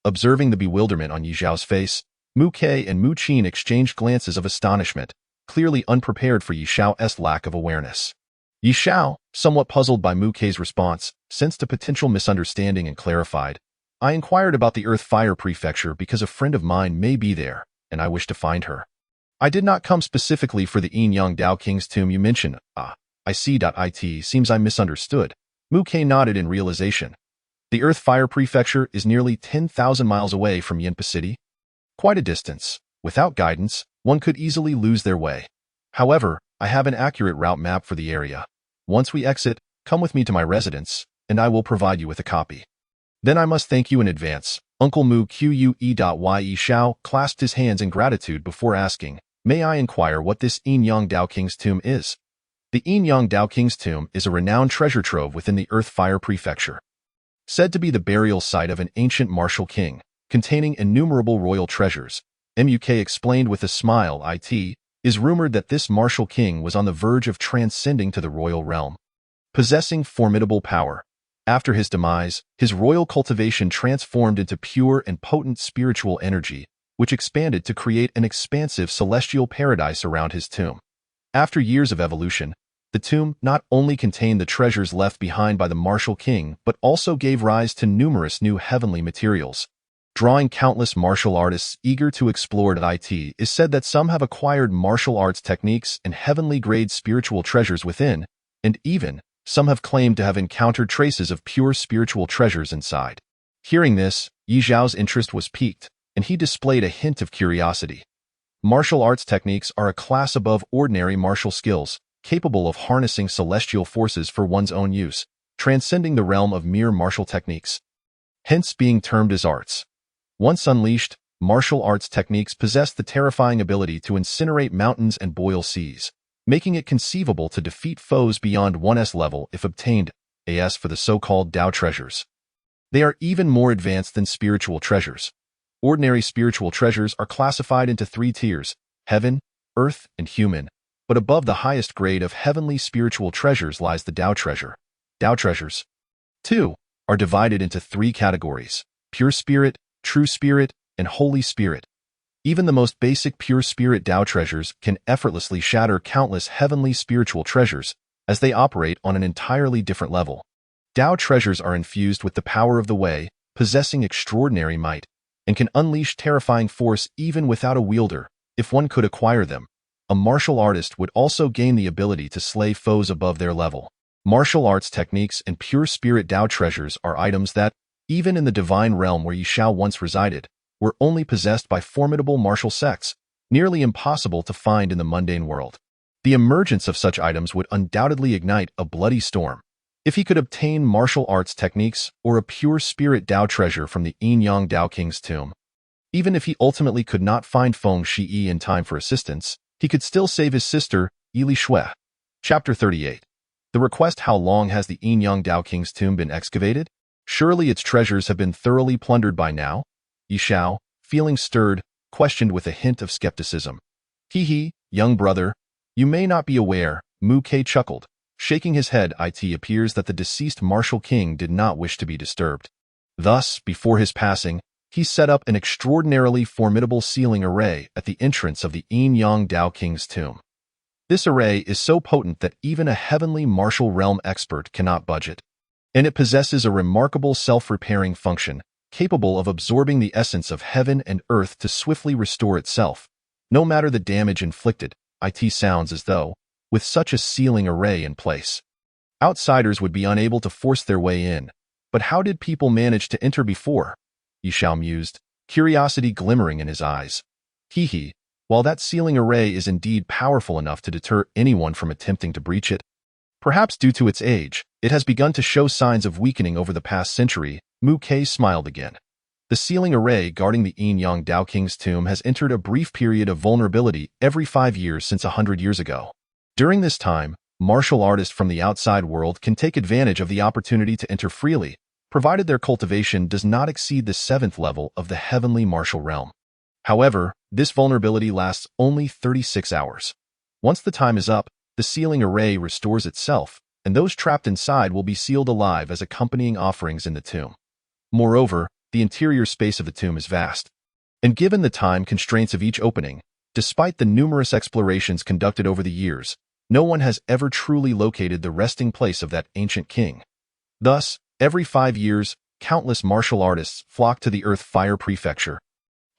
Observing the bewilderment on Yi Xiao's face, Mu Ke and Mu Qin exchanged glances of astonishment, clearly unprepared for Yi Xiao's lack of awareness. Yi Xiao, somewhat puzzled by Mu Ke's response, sensed a potential misunderstanding and clarified. I inquired about the Earth Fire Prefecture because a friend of mine may be there, and I wish to find her. I did not come specifically for the Yin Yang Dao King's tomb you mentioned. I see. It seems I misunderstood. Mu Ke nodded in realization. The Earth Fire Prefecture is nearly 10,000 miles away from Yinpa City. Quite a distance. Without guidance, one could easily lose their way. However, I have an accurate route map for the area. Once we exit, come with me to my residence, and I will provide you with a copy. Then I must thank you in advance. Uncle Mu Que. Yi Xiao clasped his hands in gratitude before asking, may I inquire what this Yin Yang Dao King's tomb is? The Yin Yang Dao King's tomb is a renowned treasure trove within the Earth Fire Prefecture, said to be the burial site of an ancient martial king, containing innumerable royal treasures. Muk explained with a smile. It is rumored that this martial king was on the verge of transcending to the royal realm, possessing formidable power. After his demise, his royal cultivation transformed into pure and potent spiritual energy, which expanded to create an expansive celestial paradise around his tomb. After years of evolution, the tomb not only contained the treasures left behind by the martial king, but also gave rise to numerous new heavenly materials, drawing countless martial artists eager to explore. It is said that some have acquired martial arts techniques and heavenly-grade spiritual treasures within, and even some have claimed to have encountered traces of pure spiritual treasures inside. Hearing this, Yi Xiao's interest was piqued, and he displayed a hint of curiosity. Martial arts techniques are a class above ordinary martial skills, capable of harnessing celestial forces for one's own use, transcending the realm of mere martial techniques, hence being termed as arts. Once unleashed, martial arts techniques possess the terrifying ability to incinerate mountains and boil seas, making it conceivable to defeat foes beyond one's level if obtained, as for the so-called Dao treasures. They are even more advanced than spiritual treasures. Ordinary spiritual treasures are classified into 3 tiers, heaven, earth, and human, but above the highest grade of heavenly spiritual treasures lies the Dao treasure. Dao treasures, too, are divided into 3 categories: pure spirit, true spirit, and holy spirit. Even the most basic pure spirit Dao treasures can effortlessly shatter countless heavenly spiritual treasures, as they operate on an entirely different level. Dao treasures are infused with the power of the Wei, possessing extraordinary might, and can unleash terrifying force even without a wielder. If one could acquire them, a martial artist would also gain the ability to slay foes above their level. Martial arts techniques and pure spirit Dao treasures are items that, even in the divine realm where Yi Xiao once resided, were only possessed by formidable martial sects, nearly impossible to find in the mundane world. The emergence of such items would undoubtedly ignite a bloody storm. If he could obtain martial arts techniques or a pure spirit Dao treasure from the Yin Yang Dao King's tomb, even if he ultimately could not find Feng Shiyi in time for assistance, he could still save his sister, Yili Shui. Chapter 38. The request. How long has the Yin Yang Dao King's tomb been excavated? Surely its treasures have been thoroughly plundered by now? Yi Xiao, feeling stirred, questioned with a hint of skepticism. Young brother, you may not be aware, Mu Ke chuckled. Shaking his head, it appears that the deceased martial king did not wish to be disturbed. Thus, before his passing, he set up an extraordinarily formidable sealing array at the entrance of the Yin Yang Dao King's tomb. This array is so potent that even a heavenly martial realm expert cannot budge it. And it possesses a remarkable self-repairing function, capable of absorbing the essence of heaven and earth to swiftly restore itself. No matter the damage inflicted, it sounds as though, with such a sealing array in place, outsiders would be unable to force their way in. But how did people manage to enter before? Yishao mused, curiosity glimmering in his eyes. Hee. While that sealing array is indeed powerful enough to deter anyone from attempting to breach it, perhaps due to its age, it has begun to show signs of weakening over the past century. Mu Ke smiled again. The sealing array guarding the Yin-Yang Dao King's tomb has entered a brief period of vulnerability every 5 years since 100 years ago. During this time, martial artists from the outside world can take advantage of the opportunity to enter freely, provided their cultivation does not exceed the 7th level of the heavenly martial realm. However, this vulnerability lasts only 36 hours. Once the time is up, the sealing array restores itself, and those trapped inside will be sealed alive as accompanying offerings in the tomb. Moreover, the interior space of the tomb is vast. And given the time constraints of each opening, despite the numerous explorations conducted over the years, no one has ever truly located the resting place of that ancient king. Thus, every 5 years, countless martial artists flock to the Earth Fire Prefecture,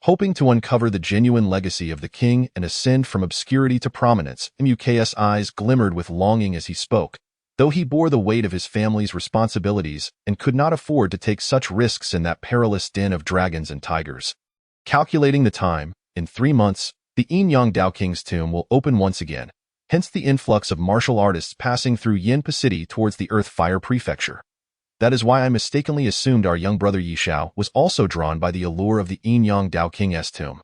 hoping to uncover the genuine legacy of the king and ascend from obscurity to prominence. Muk's eyes glimmered with longing as he spoke, though he bore the weight of his family's responsibilities and could not afford to take such risks in that perilous den of dragons and tigers. Calculating the time, in 3 months, the Yin-Yang Dao King's tomb will open once again, hence the influx of martial artists passing through Yinpa City towards the Earth Fire Prefecture. That is why I mistakenly assumed our young brother Yishao was also drawn by the allure of the Yin-Yang Dao King's tomb.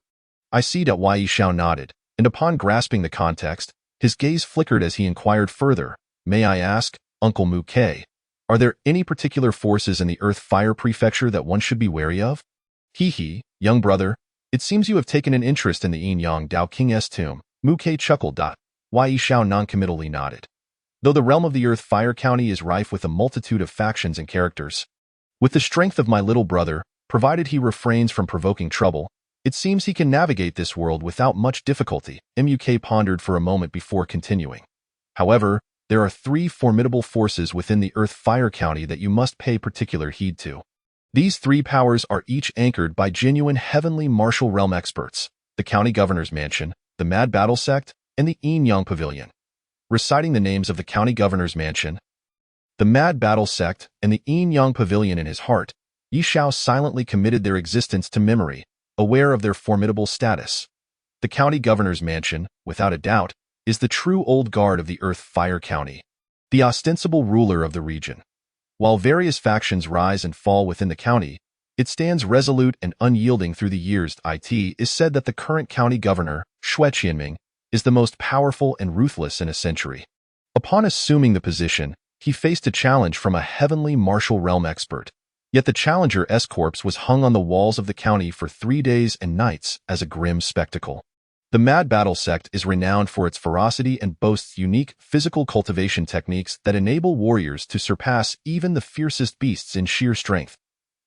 I see that why Yishao nodded, and upon grasping the context, his gaze flickered as he inquired further, "May I ask, Uncle Mu Ke, are there any particular forces in the Earth Fire Prefecture that one should be wary of?" Hee, young brother, it seems you have taken an interest in the Yin-Yang Dao King's tomb. Mu Ke chuckled. Why Yishao noncommittally nodded. Though the realm of the Earth Fire County is rife with a multitude of factions and characters, with the strength of my little brother, provided he refrains from provoking trouble, it seems he can navigate this world without much difficulty. Muk pondered for a moment before continuing. However, there are 3 formidable forces within the Earth Fire County that you must pay particular heed to. These 3 powers are each anchored by genuine heavenly martial realm experts: the County Governor's Mansion, the Mad Battle Sect, and the Yin-Yang Pavilion. Reciting the names of the County Governor's Mansion, the Mad Battle Sect, and the Yin-Yang Pavilion in his heart, Yishao silently committed their existence to memory, aware of their formidable status. The County Governor's Mansion, without a doubt, is the true old guard of the Earth Fire County, the ostensible ruler of the region. While various factions rise and fall within the county, it stands resolute and unyielding through the years. It is said that the current county governor, Xue Qianming, is the most powerful and ruthless in a century. Upon assuming the position, he faced a challenge from a heavenly martial realm expert. Yet the challenger's corpse was hung on the walls of the county for 3 days and nights as a grim spectacle. The Mad Battle Sect is renowned for its ferocity and boasts unique physical cultivation techniques that enable warriors to surpass even the fiercest beasts in sheer strength.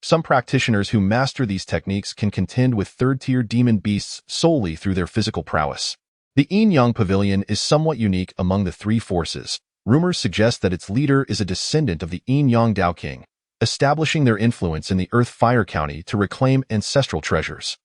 Some practitioners who master these techniques can contend with third-tier demon beasts solely through their physical prowess. The Yin-Yang Pavilion is somewhat unique among the 3 forces. Rumors suggest that its leader is a descendant of the Yin-Yang Dao King, establishing their influence in the Earth Fire County to reclaim ancestral treasures.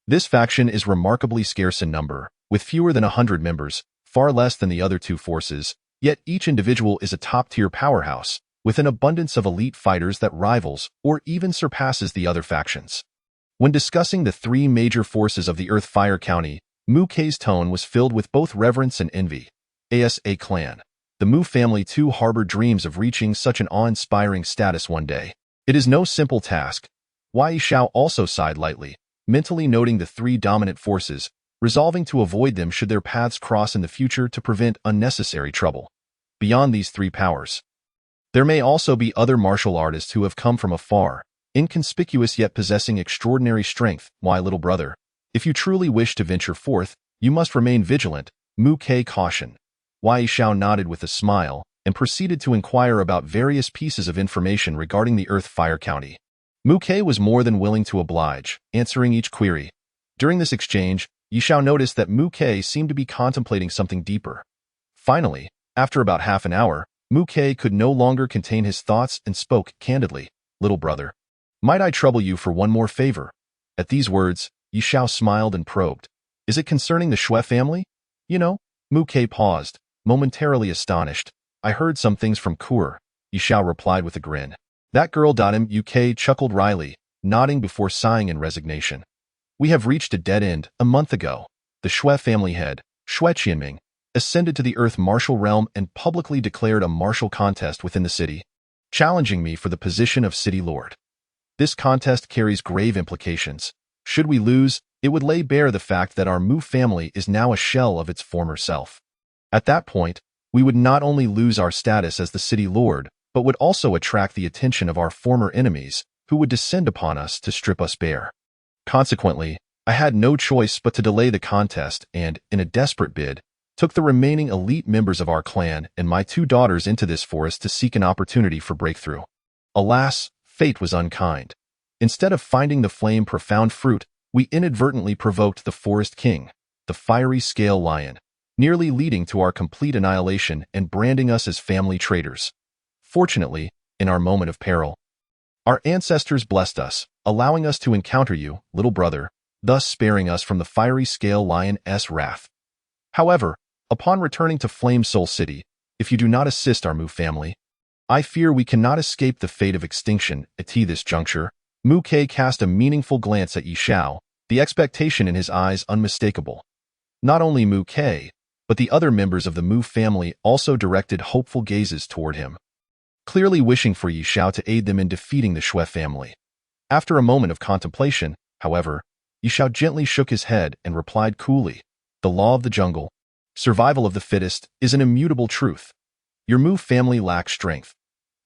This faction is remarkably scarce in number, with fewer than 100 members, far less than the other 2 forces, yet each individual is a top-tier powerhouse, with an abundance of elite fighters that rivals or even surpasses the other factions. When discussing the 3 major forces of the Earth Fire County, Mu Ke's tone was filled with both reverence and envy. Asa clan. The Mu family too harbored dreams of reaching such an awe-inspiring status one day. It is no simple task. Wai Shao also sighed lightly, mentally noting the 3 dominant forces, resolving to avoid them should their paths cross in the future to prevent unnecessary trouble. Beyond these 3 powers, there may also be other martial artists who have come from afar, inconspicuous yet possessing extraordinary strength. My little brother, if you truly wish to venture forth, you must remain vigilant, Mu Ke cautioned. Wai Shao nodded with a smile and proceeded to inquire about various pieces of information regarding the Earth Fire County. Mu Ke was more than willing to oblige, answering each query. During this exchange, Yishao noticed that Mu Ke seemed to be contemplating something deeper. Finally, after about half an hour, Mu Ke could no longer contain his thoughts and spoke candidly. Little brother, might I trouble you for one more favor? At these words, Yi Xiao smiled and probed. Is it concerning the Shui family? You know, Mu Ke paused, momentarily astonished. I heard some things from Kur, Yi Xiao replied with a grin. That girl. Uk chuckled wryly, nodding before sighing in resignation. We have reached a dead end. A month ago, the Shui family head, Shui Qianming, ascended to the Earth martial realm and publicly declared a martial contest within the city, challenging me for the position of city lord. This contest carries grave implications. Should we lose, it would lay bare the fact that our Mu family is now a shell of its former self. At that point, we would not only lose our status as the city lord, but would also attract the attention of our former enemies, who would descend upon us to strip us bare. Consequently, I had no choice but to delay the contest and, in a desperate bid, took the remaining elite members of our clan and my 2 daughters into this forest to seek an opportunity for breakthrough. Alas, fate was unkind. Instead of finding the flame profound fruit, we inadvertently provoked the forest king, the fiery scale lion, nearly leading to our complete annihilation and branding us as family traitors. Fortunately, in our moment of peril, our ancestors blessed us, allowing us to encounter you, little brother, thus sparing us from the fiery scale lion's wrath. However, upon returning to Flame Soul City, if you do not assist our Mu family, I fear we cannot escape the fate of extinction. At this juncture, Mu Ke cast a meaningful glance at Yi Xiao, the expectation in his eyes unmistakable. Not only Mu Ke, but the other members of the Mu family also directed hopeful gazes toward him, clearly wishing for Yi Xiao to aid them in defeating the Shui family. After a moment of contemplation, however, Yi Xiao gently shook his head and replied coolly, the law of the jungle, survival of the fittest, is an immutable truth. Your Mu family lacks strength.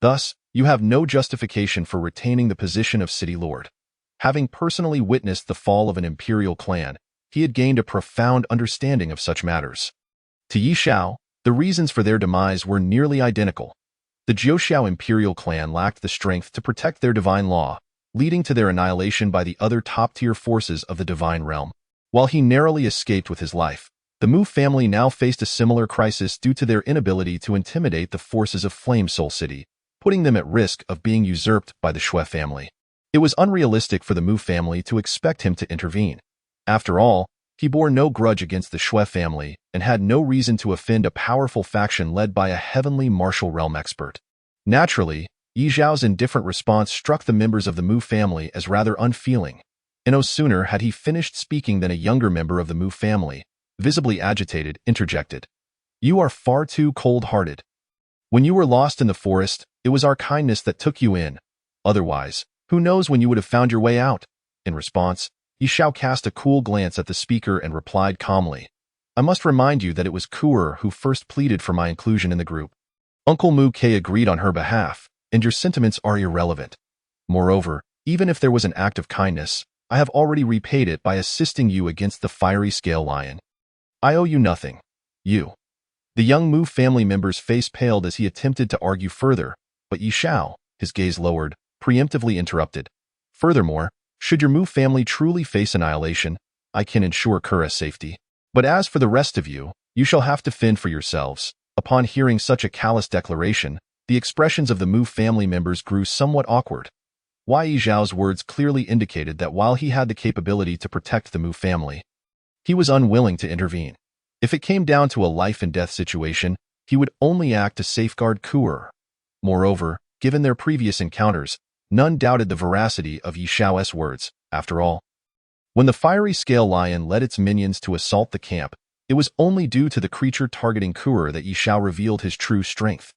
Thus, you have no justification for retaining the position of city lord. Having personally witnessed the fall of an imperial clan, he had gained a profound understanding of such matters. To Yi Xiao, the reasons for their demise were nearly identical. The Jiuxiao imperial clan lacked the strength to protect their divine law, leading to their annihilation by the other top-tier forces of the divine realm. While he narrowly escaped with his life, the Mu family now faced a similar crisis due to their inability to intimidate the forces of Flame Soul City, putting them at risk of being usurped by the Shui family. It was unrealistic for the Mu family to expect him to intervene. After all, he bore no grudge against the Shui family and had no reason to offend a powerful faction led by a heavenly martial realm expert. Naturally, Yi Xiao's indifferent response struck the members of the Mu family as rather unfeeling, and no sooner had he finished speaking than a younger member of the Mu family, visibly agitated, interjected. You are far too cold-hearted. When you were lost in the forest, it was our kindness that took you in. Otherwise, who knows when you would have found your way out? In response, Yi Xiao cast a cool glance at the speaker and replied calmly, I must remind you that it was Kur who first pleaded for my inclusion in the group. Uncle Mu Ke agreed on her behalf, and your sentiments are irrelevant. Moreover, even if there was an act of kindness, I have already repaid it by assisting you against the fiery scale lion. I owe you nothing. You. The young Mu family member's face paled as he attempted to argue further, but Yi Xiao, his gaze lowered, preemptively interrupted. Furthermore, should your Mu family truly face annihilation, I can ensure Kura's safety. But as for the rest of you, you shall have to fend for yourselves. Upon hearing such a callous declaration, the expressions of the Mu family members grew somewhat awkward. Yi Xiao's words clearly indicated that while he had the capability to protect the Mu family, he was unwilling to intervene. If it came down to a life-and-death situation, he would only act to safeguard Kur. Moreover, given their previous encounters, none doubted the veracity of Yi Xiao's words. After all, when the fiery scale lion led its minions to assault the camp, it was only due to the creature targeting Kur that Yi Xiao revealed his true strength.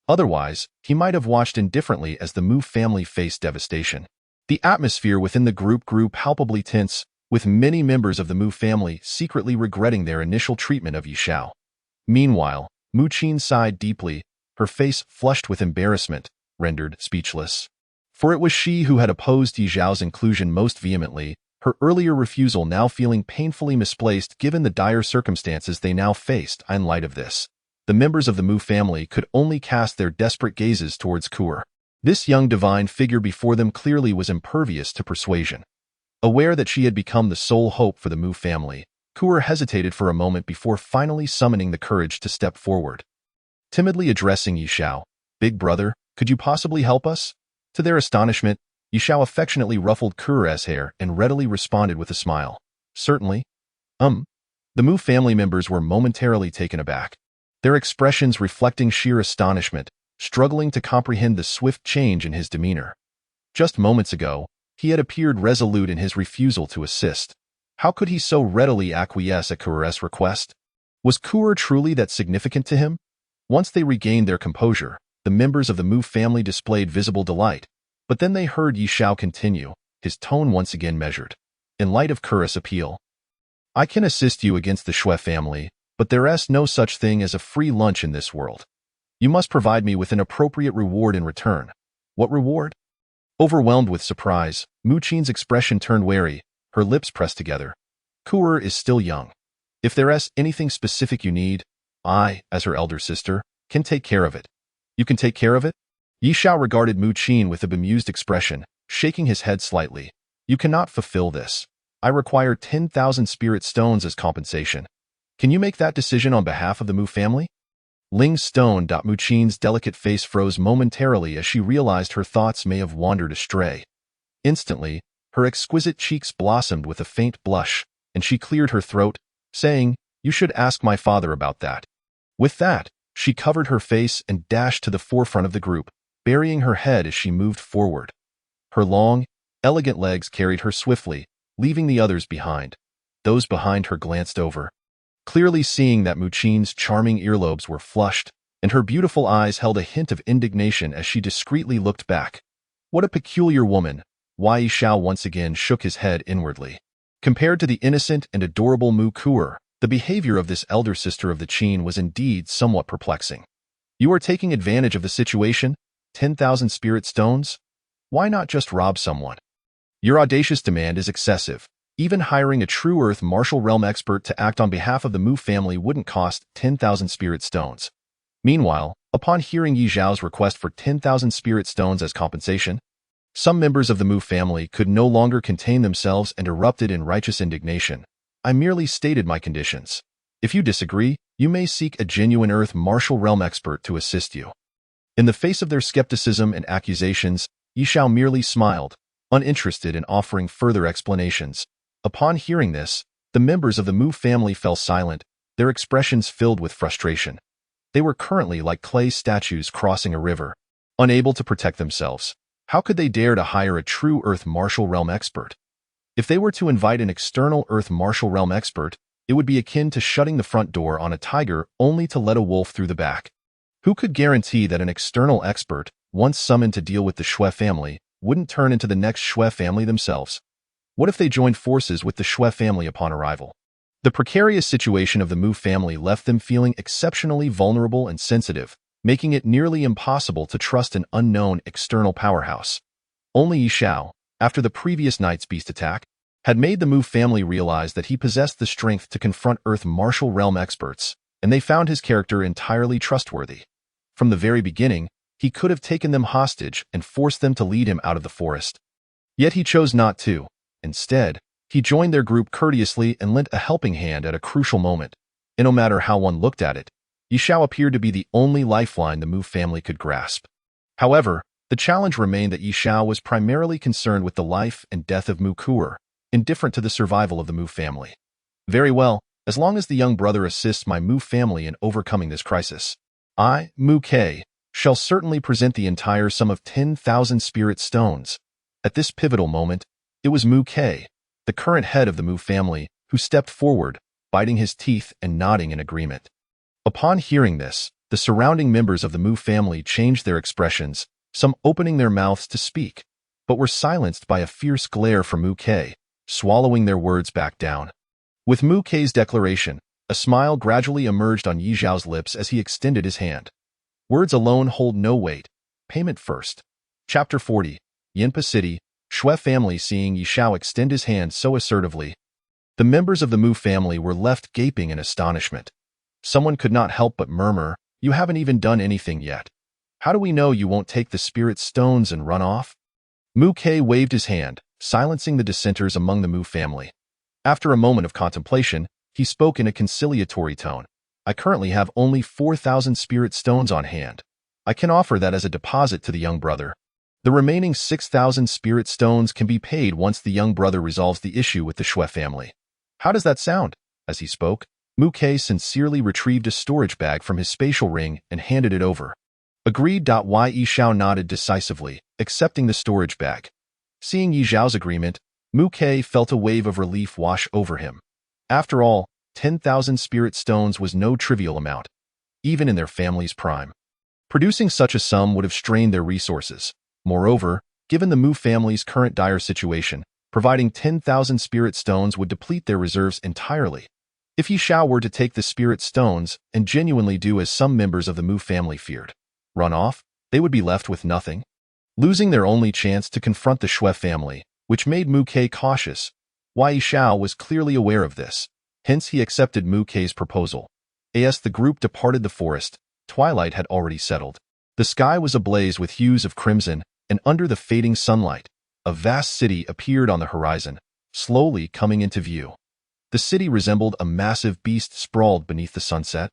Otherwise, he might have watched indifferently as the Mu family faced devastation. The atmosphere within the group grew palpably tense, with many members of the Mu family secretly regretting their initial treatment of Yi Xiao. Meanwhile, Mu Qin sighed deeply, her face flushed with embarrassment, rendered speechless. For it was she who had opposed Yi Xiao's inclusion most vehemently, her earlier refusal now feeling painfully misplaced given the dire circumstances they now faced. In light of this, the members of the Mu family could only cast their desperate gazes towards Kur. This young divine figure before them clearly was impervious to persuasion. Aware that she had become the sole hope for the Mu family, Kuer hesitated for a moment before finally summoning the courage to step forward. Timidly addressing Yishao, "Big brother, could you possibly help us?" To their astonishment, Yishao affectionately ruffled Kuer's hair and readily responded with a smile. "Certainly." The Mu family members were momentarily taken aback, their expressions reflecting sheer astonishment, struggling to comprehend the swift change in his demeanor. Just moments ago, he had appeared resolute in his refusal to assist. How could he so readily acquiesce at Kuer's request? Was Kuer truly that significant to him? Once they regained their composure, the members of the Mu family displayed visible delight, but then they heard Yishao continue, his tone once again measured. "In light of Kuer's appeal, I can assist you against the Shui family, but there is no such thing as a free lunch in this world. You must provide me with an appropriate reward in return." "What reward?" Overwhelmed with surprise, Mu Qin's expression turned wary, her lips pressed together. "Kuer is still young. If there is anything specific you need, I, as her elder sister, can take care of it." "You can take care of it?" Yishao regarded Mu Qin with a bemused expression, shaking his head slightly. "You cannot fulfill this. I require 10,000 spirit stones as compensation. Can you make that decision on behalf of the Mu family?" Ling's stone. Mu Qin's delicate face froze momentarily as she realized her thoughts may have wandered astray. Instantly, her exquisite cheeks blossomed with a faint blush, and she cleared her throat, saying, "You should ask my father about that." With that, she covered her face and dashed to the forefront of the group, burying her head as she moved forward. Her long, elegant legs carried her swiftly, leaving the others behind. Those behind her glanced over, clearly seeing that Mu Qin's charming earlobes were flushed, and her beautiful eyes held a hint of indignation as she discreetly looked back. What a peculiar woman! Wei Yishao once again shook his head inwardly. Compared to the innocent and adorable Mu Kuer, the behavior of this elder sister of the Qin was indeed somewhat perplexing. "You are taking advantage of the situation? 10,000 spirit stones? Why not just rob someone? Your audacious demand is excessive. Even hiring a true Earth martial realm expert to act on behalf of the Mu family wouldn't cost 10,000 spirit stones." Meanwhile, upon hearing Yi Zhao's request for 10,000 spirit stones as compensation, some members of the Mu family could no longer contain themselves and erupted in righteous indignation. "I merely stated my conditions. If you disagree, you may seek a genuine Earth martial realm expert to assist you." In the face of their skepticism and accusations, Yi Zhao merely smiled, uninterested in offering further explanations. Upon hearing this, the members of the Mu family fell silent, their expressions filled with frustration. They were currently like clay statues crossing a river, unable to protect themselves. How could they dare to hire a true Earth martial realm expert? If they were to invite an external Earth martial realm expert, it would be akin to shutting the front door on a tiger only to let a wolf through the back. Who could guarantee that an external expert, once summoned to deal with the Shui family, wouldn't turn into the next Shui family themselves? What if they joined forces with the Shui family upon arrival? The precarious situation of the Mu family left them feeling exceptionally vulnerable and sensitive, making it nearly impossible to trust an unknown external powerhouse. Only Yi Zhao, after the previous night's beast attack, had made the Mu family realize that he possessed the strength to confront Earth martial realm experts, and they found his character entirely trustworthy. From the very beginning, he could have taken them hostage and forced them to lead him out of the forest. Yet he chose not to. Instead, he joined their group courteously and lent a helping hand at a crucial moment. And no matter how one looked at it, Yi Zhao appeared to be the only lifeline the Mu family could grasp. However, the challenge remained that Yi Zhao was primarily concerned with the life and death of Mu Kuer, indifferent to the survival of the Mu family. "Very well, as long as the young brother assists my Mu family in overcoming this crisis, I, Mu K, shall certainly present the entire sum of 10,000 spirit stones." At this pivotal moment, it was Mu K, the current head of the Mu family, who stepped forward, biting his teeth and nodding in agreement. Upon hearing this, the surrounding members of the Mu family changed their expressions, some opening their mouths to speak, but were silenced by a fierce glare from Mu K, swallowing their words back down. With Mu K's declaration, a smile gradually emerged on Yi Zhao's lips as he extended his hand. Words alone hold no weight. Payment first. Chapter 40. Yinpa City, Shui family. Seeing Yi Zhao extend his hand so assertively, the members of the Mu family were left gaping in astonishment. Someone could not help but murmur, "You haven't even done anything yet. How do we know you won't take the spirit stones and run off?" Mu K waved his hand, silencing the dissenters among the Mu family. After a moment of contemplation, He spoke in a conciliatory tone. I currently have only 4,000 spirit stones on hand. I can offer that as a deposit to the young brother. The remaining 6,000 spirit stones can be paid once the young brother resolves the issue with the Shui family. How does that sound? As he spoke, Mu Ke sincerely retrieved a storage bag from his spatial ring and handed it over. Agreed. Yi Xiao nodded decisively, accepting the storage bag. Seeing Yi Zhao's agreement, Mu Ke felt a wave of relief wash over him. After all, 10,000 spirit stones was no trivial amount, even in their family's prime. Producing such a sum would have strained their resources. Moreover, given the Mu family's current dire situation, providing 10,000 spirit stones would deplete their reserves entirely. If Yi Xiao were to take the spirit stones and genuinely do as some members of the Mu family feared, run off, they would be left with nothing, losing their only chance to confront the Shui family, which made Mu Ke cautious. Yi Xiao was clearly aware of this, hence he accepted Mu Ke's proposal. As the group departed the forest, twilight had already settled. The sky was ablaze with hues of crimson, and under the fading sunlight, a vast city appeared on the horizon, slowly coming into view. The city resembled a massive beast sprawled beneath the sunset,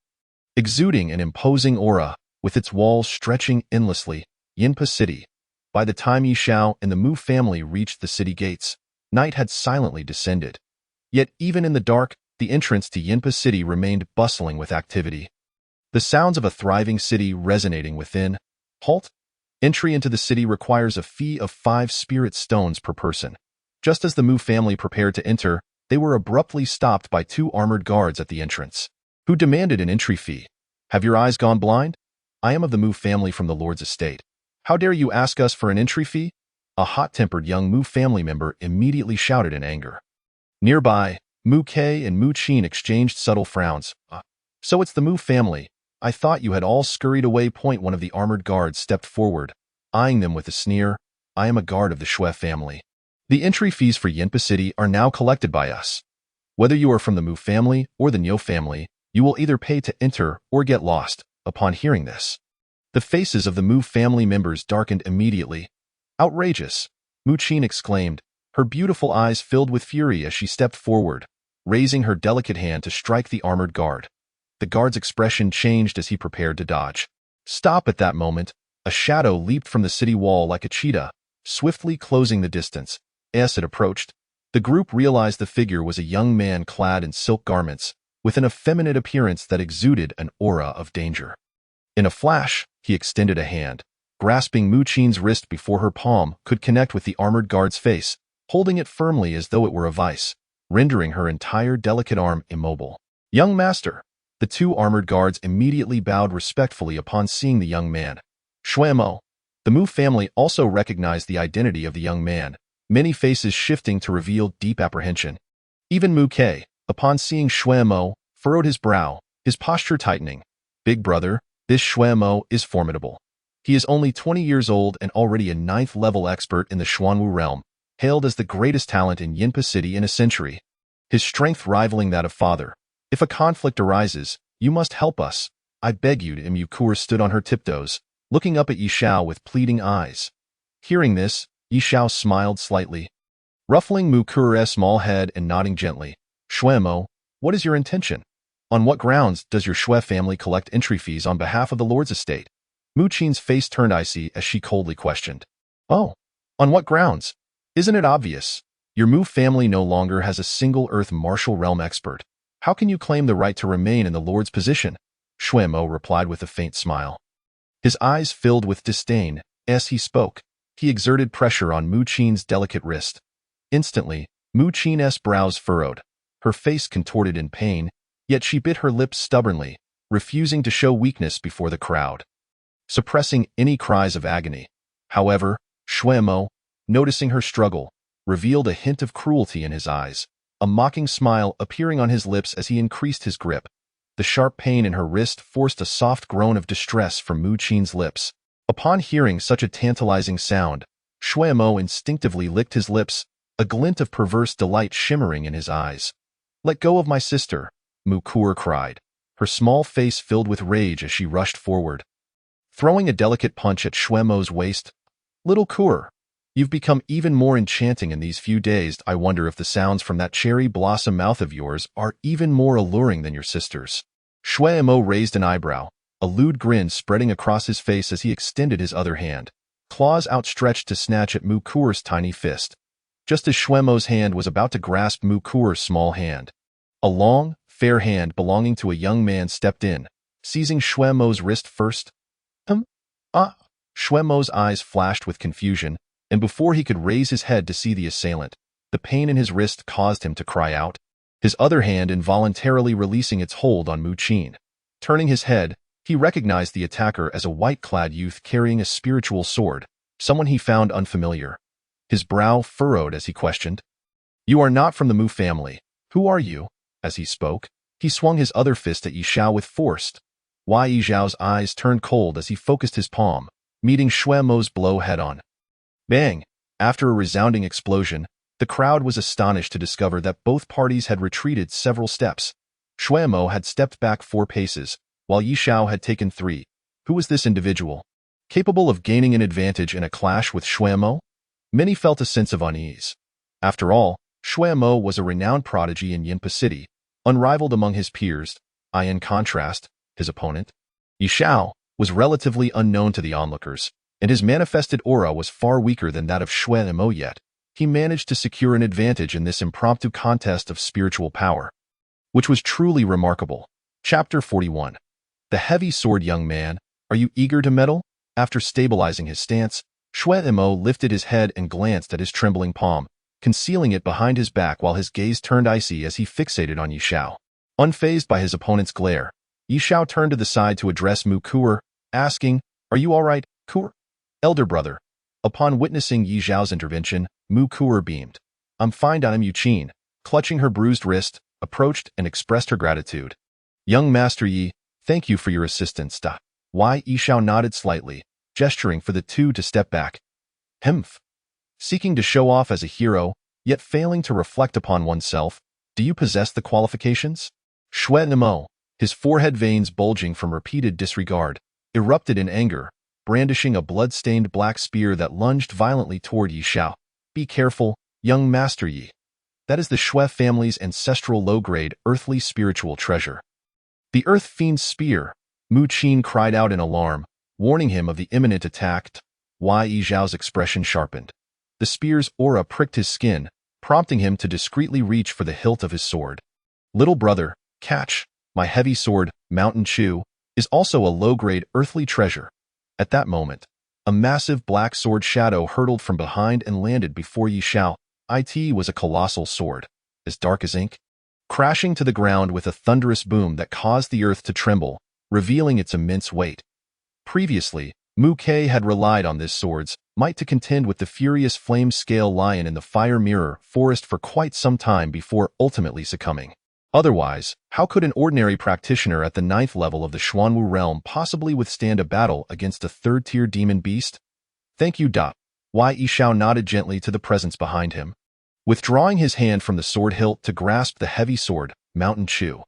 exuding an imposing aura, with its walls stretching endlessly. Yinpa City. By the time Yi Xiao and the Mu family reached the city gates, night had silently descended. Yet even in the dark, the entrance to Yinpa City remained bustling with activity. The sounds of a thriving city resonating within. Halt! Entry into the city requires a fee of 5 spirit stones per person. Just as the Mu family prepared to enter, they were abruptly stopped by 2 armored guards at the entrance, who demanded an entry fee. Have your eyes gone blind? I am of the Mu family from the Lord's estate. How dare you ask us for an entry fee? A hot-tempered young Mu family member immediately shouted in anger. Nearby, Mu Ke and Mu Qin exchanged subtle frowns. So it's the Mu family. I thought you had all scurried away. One of the armored guards stepped forward, eyeing them with a sneer. I am a guard of the Shui family. The entry fees for Yinpa City are now collected by us. Whether you are from the Mu family or the Niu family, you will either pay to enter or get lost. Upon hearing this, the faces of the Mu family members darkened immediately. Outrageous! Mu Qin exclaimed, her beautiful eyes filled with fury as she stepped forward, raising her delicate hand to strike the armored guard. The guard's expression changed as he prepared to dodge. Stop! At that moment, a shadow leaped from the city wall like a cheetah, swiftly closing the distance. As it approached, the group realized the figure was a young man clad in silk garments, with an effeminate appearance that exuded an aura of danger. In a flash, he extended a hand, grasping Mu Qin's wrist before her palm could connect with the armored guard's face, holding it firmly as though it were a vice, rendering her entire delicate arm immobile. Young master! The 2 armored guards immediately bowed respectfully upon seeing the young man. Shuemo. The Mu family also recognized the identity of the young man, many faces shifting to reveal deep apprehension. Even Mu Ke, upon seeing Shuemo, furrowed his brow, his posture tightening. Big brother, this Shuemo is formidable. He is only 20 years old and already a 9th-level expert in the Xuanwu realm, hailed as the greatest talent in Yinpa City in a century. His strength rivaling that of father. If a conflict arises, you must help us. I beg you. Mu Ke stood on her tiptoes, looking up at Yi Xiao with pleading eyes. Hearing this, Yi Xiao smiled slightly, ruffling Mu Ke's small head and nodding gently. Shuemo, what is your intention? On what grounds does your Shui family collect entry fees on behalf of the Lord's estate? Mu Qin's face turned icy as she coldly questioned. Oh, on what grounds? Isn't it obvious? Your Mu family no longer has a single Earth martial realm expert. How can you claim the right to remain in the Lord's position? Shuemo replied with a faint smile. His eyes filled with disdain. As he spoke, he exerted pressure on Mu Qin's delicate wrist. Instantly, Mu Qin's brows furrowed, her face contorted in pain, yet she bit her lips stubbornly, refusing to show weakness before the crowd, suppressing any cries of agony. However, Shuemo, noticing her struggle, revealed a hint of cruelty in his eyes, a mocking smile appearing on his lips as he increased his grip. The sharp pain in her wrist forced a soft groan of distress from Mu Qin's lips. Upon hearing such a tantalizing sound, Shuemo instinctively licked his lips, a glint of perverse delight shimmering in his eyes. Let go of my sister, Mu Ke cried, her small face filled with rage as she rushed forward, throwing a delicate punch at Shuemo's waist. Little Ke, You've become even more enchanting in these few days. I wonder if the sounds from that cherry blossom mouth of yours are even more alluring than your sister's. Shui Mo raised an eyebrow, a lewd grin spreading across his face as he extended his other hand, claws outstretched to snatch at Mukur's tiny fist. Just as Shui Mo's hand was about to grasp Mukur's small hand, a long, fair hand belonging to a young man stepped in, seizing Shui Mo's wrist first. Ah! Shui Mo's eyes flashed with confusion, and before he could raise his head to see the assailant, the pain in his wrist caused him to cry out, his other hand involuntarily releasing its hold on Mu Qin. Turning his head, he recognized the attacker as a white-clad youth carrying a spiritual sword, someone he found unfamiliar. His brow furrowed as he questioned, "You are not from the Mu family. Who are you?" As he spoke, he swung his other fist at Yi Xiao with force. Yi Xiao's eyes turned cold as he focused his palm, meeting Shui Mo's blow head-on. Bang! After a resounding explosion, the crowd was astonished to discover that both parties had retreated several steps. Shui Mo had stepped back 4 paces, while Yi Xiao had taken 3. Who was this individual? Capable of gaining an advantage in a clash with Shui Mo? Many felt a sense of unease. After all, Shui Mo was a renowned prodigy in Yinpa City, unrivaled among his peers. In contrast, his opponent, Yi Xiao, was relatively unknown to the onlookers, and his manifested aura was far weaker than that of Shui Mo, yet he managed to secure an advantage in this impromptu contest of spiritual power, which was truly remarkable. Chapter 41. The heavy sword. Young man, are you eager to meddle? After stabilizing his stance, Shui Mo lifted his head and glanced at his trembling palm, concealing it behind his back while his gaze turned icy as he fixated on Yi Xiao. Unfazed by his opponent's glare, Yi Xiao turned to the side to address Mukur, asking, "Are you all right, Kur?" "Elder brother." Upon witnessing Yi Xiao's intervention, Mukur beamed. "I'm fine." Mu Qin, clutching her bruised wrist, approached and expressed her gratitude. "Young Master Yi, thank you for your assistance." Yi Xiao nodded slightly, gesturing for the two to step back. Hmph. Seeking to show off as a hero, yet failing to reflect upon oneself, do you possess the qualifications? Shui Mo, his forehead veins bulging from repeated disregard, erupted in anger, brandishing a blood-stained black spear that lunged violently toward Yi Xiao. "Be careful, young Master Yi. That is the Shui family's ancestral low-grade earthly spiritual treasure." "The Earth Fiend's spear," Mu Qin cried out in alarm, warning him of the imminent attack. Yi Xiao's expression sharpened. The spear's aura pricked his skin, prompting him to discreetly reach for the hilt of his sword. "Little brother, catch. My heavy sword, Mountain Chu, is also a low-grade earthly treasure." At that moment, a massive black sword shadow hurtled from behind and landed before Yi Xiao. It was a colossal sword, as dark as ink, crashing to the ground with a thunderous boom that caused the earth to tremble, revealing its immense weight. Previously, Mu Ke had relied on this sword's might to contend with the furious flame-scale lion in the Fire Mirror forest for quite some time before ultimately succumbing. Otherwise, how could an ordinary practitioner at the 9th level of the Xuanwu realm possibly withstand a battle against a 3rd-tier demon beast? "Thank you." Yi Xiao nodded gently to the presence behind him, withdrawing his hand from the sword hilt to grasp the heavy sword, Mountain Chu.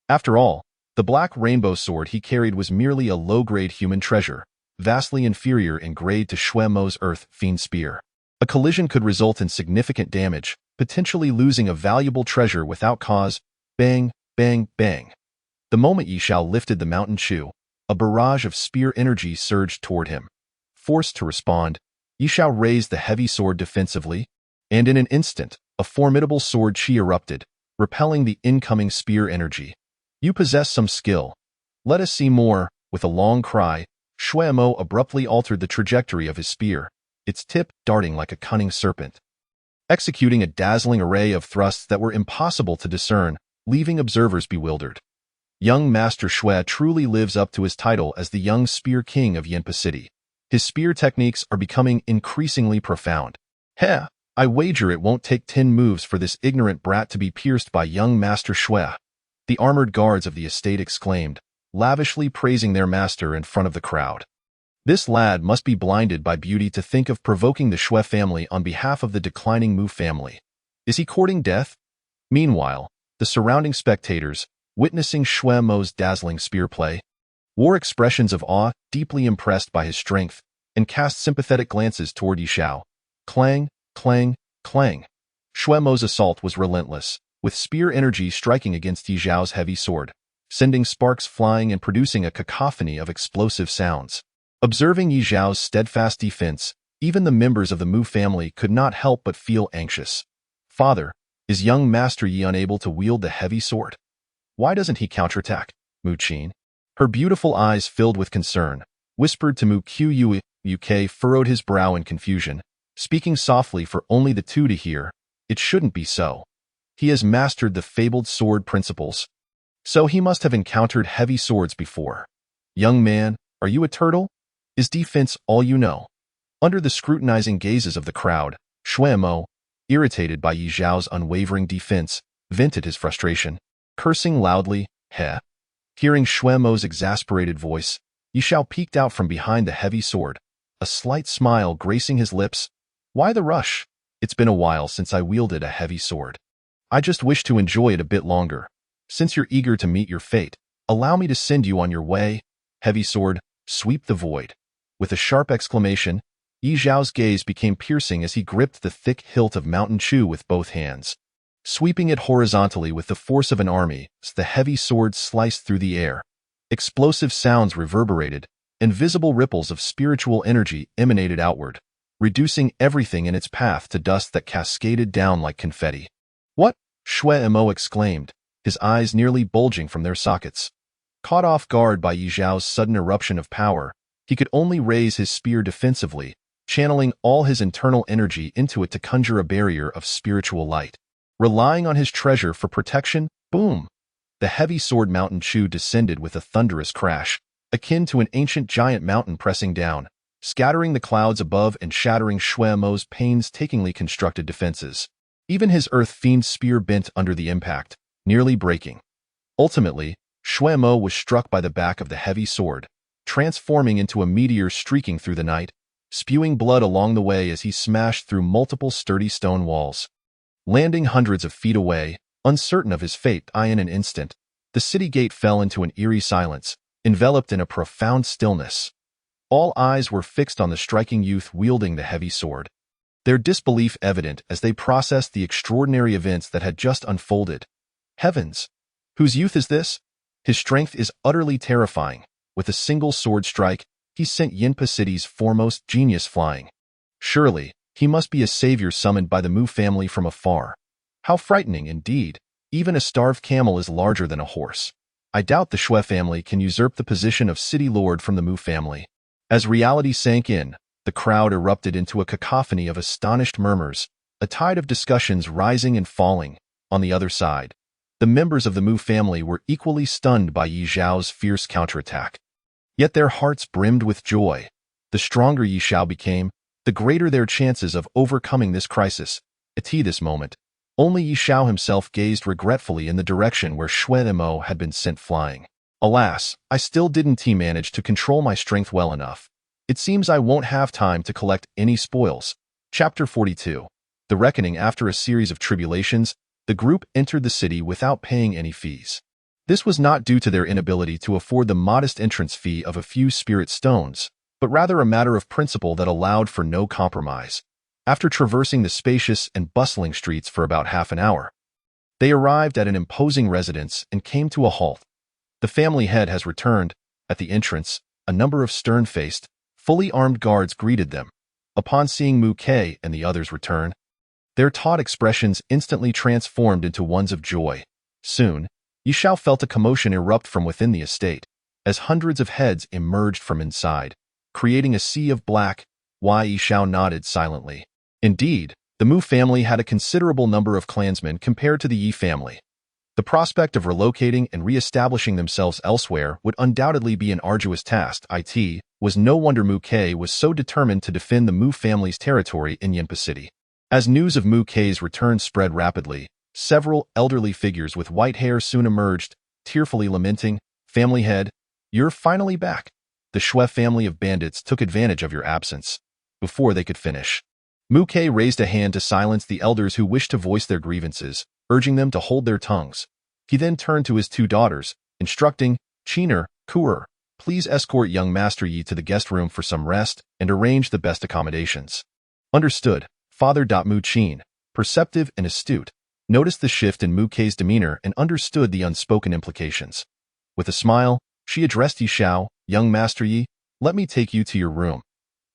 After all, the black rainbow sword he carried was merely a low-grade human treasure, vastly inferior in grade to Shui Mo's Earth Fiend spear. A collision could result in significant damage, potentially losing a valuable treasure without cause. Bang, bang, bang. The moment Yi Xiao lifted the Mountain Chu, a barrage of spear energy surged toward him. Forced to respond, Yi Xiao raised the heavy sword defensively, and in an instant, a formidable sword chi erupted, repelling the incoming spear energy. "You possess some skill. Let us see more." With a long cry, Shui Mo abruptly altered the trajectory of his spear, its tip darting like a cunning serpent, executing a dazzling array of thrusts that were impossible to discern, leaving observers bewildered. Young Master Shui truly lives up to his title as the young spear king of Yinpa City. His spear techniques are becoming increasingly profound. "Heh, I wager it won't take 10 moves for this ignorant brat to be pierced by young Master Shui," the armored guards of the estate exclaimed, lavishly praising their master in front of the crowd. This lad must be blinded by beauty to think of provoking the Shui family on behalf of the declining Mu family. Is he courting death? Meanwhile, the surrounding spectators, witnessing Shui Mo's dazzling spear play, wore expressions of awe, deeply impressed by his strength, and cast sympathetic glances toward Yi Xiao. Clang, clang, clang. Shui Mo's assault was relentless, with spear energy striking against Yi Zhao's heavy sword, sending sparks flying and producing a cacophony of explosive sounds. Observing Yi Zhao's steadfast defense, even the members of the Mu family could not help but feel anxious. Father, is young Master Yi unable to wield the heavy sword? Why doesn't he counterattack? Mu Qin, her beautiful eyes filled with concern, whispered to Mu Qiu. Uk furrowed his brow in confusion, speaking softly for only the two to hear. It shouldn't be so. He has mastered the fabled sword principles, so he must have encountered heavy swords before. Young man, are you a turtle? Is defense all you know? Under the scrutinizing gazes of the crowd, Shui Mo, irritated by Yi Zhao's unwavering defense, vented his frustration, cursing loudly. Heh. Hearing Shui Mo's exasperated voice, Yi Zhao peeked out from behind the heavy sword, a slight smile gracing his lips. Why the rush? It's been a while since I wielded a heavy sword. I just wish to enjoy it a bit longer. Since you're eager to meet your fate, allow me to send you on your way. Heavy sword, sweep the void. With a sharp exclamation, Yi Zhao's gaze became piercing as he gripped the thick hilt of Mountain Chu with both hands. Sweeping it horizontally with the force of an army, the heavy sword sliced through the air. Explosive sounds reverberated, and visible ripples of spiritual energy emanated outward, reducing everything in its path to dust that cascaded down like confetti. What? Shui Mo exclaimed, his eyes nearly bulging from their sockets. Caught off guard by Yi Zhao's sudden eruption of power, he could only raise his spear defensively, channeling all his internal energy into it to conjure a barrier of spiritual light. Relying on his treasure for protection, boom! The heavy sword Mountain Chu descended with a thunderous crash, akin to an ancient giant mountain pressing down, scattering the clouds above and shattering Shui Mo's painstakingly constructed defenses. Even his Earth Fiend spear bent under the impact, nearly breaking. Ultimately, Shui Mo was struck by the back of the heavy sword, transforming into a meteor streaking through the night, spewing blood along the way as he smashed through multiple sturdy stone walls. Landing hundreds of feet away, uncertain of his fate in an instant, the city gate fell into an eerie silence, enveloped in a profound stillness. All eyes were fixed on the striking youth wielding the heavy sword, their disbelief evident as they processed the extraordinary events that had just unfolded. Heavens! Whose youth is this? His strength is utterly terrifying. With a single sword strike, he sent Yinpa City's foremost genius flying. Surely, he must be a savior summoned by the Mu family from afar. How frightening indeed. Even a starved camel is larger than a horse. I doubt the Shui family can usurp the position of city lord from the Mu family. As reality sank in, the crowd erupted into a cacophony of astonished murmurs, a tide of discussions rising and falling. On the other side, the members of the Mu family were equally stunned by Yi Zhao's fierce counterattack. Yet their hearts brimmed with joy. The stronger Yi Zhao became, the greater their chances of overcoming this crisis. At this moment, only Yi Zhao himself gazed regretfully in the direction where Shui Mo had been sent flying. Alas, I still didn't manage to control my strength well enough. It seems I won't have time to collect any spoils. Chapter 42. The Reckoning. After a series of tribulations, the group entered the city without paying any fees. This was not due to their inability to afford the modest entrance fee of a few spirit stones, but rather a matter of principle that allowed for no compromise. After traversing the spacious and bustling streets for about half an hour, they arrived at an imposing residence and came to a halt. The family head has returned. At the entrance, a number of stern-faced, fully armed guards greeted them. Upon seeing Mu Ke and the others return, their taut expressions instantly transformed into ones of joy. Soon, Yi Zhao felt a commotion erupt from within the estate, as hundreds of heads emerged from inside, creating a sea of black. Yi Zhao nodded silently. Indeed, the Mu family had a considerable number of clansmen compared to the Yi family. The prospect of relocating and re-establishing themselves elsewhere would undoubtedly be an arduous task. It was no wonder Mu Ke was so determined to defend the Mu family's territory in Yinpa City. As news of Mu Ke's return spread rapidly, several elderly figures with white hair soon emerged, tearfully lamenting, "Family head, you're finally back. The Shui family of bandits took advantage of your absence." Before they could finish, Mu Ke raised a hand to silence the elders who wished to voice their grievances, urging them to hold their tongues. He then turned to his two daughters, instructing, "Qiner, Kuer, please escort young Master Yi to the guest room for some rest and arrange the best accommodations." Understood, Father Mu Qin, perceptive and astute, noticed the shift in Mu Kei's demeanor and understood the unspoken implications. With a smile, she addressed Yi Xiao, "Young Master Yi, let me take you to your room.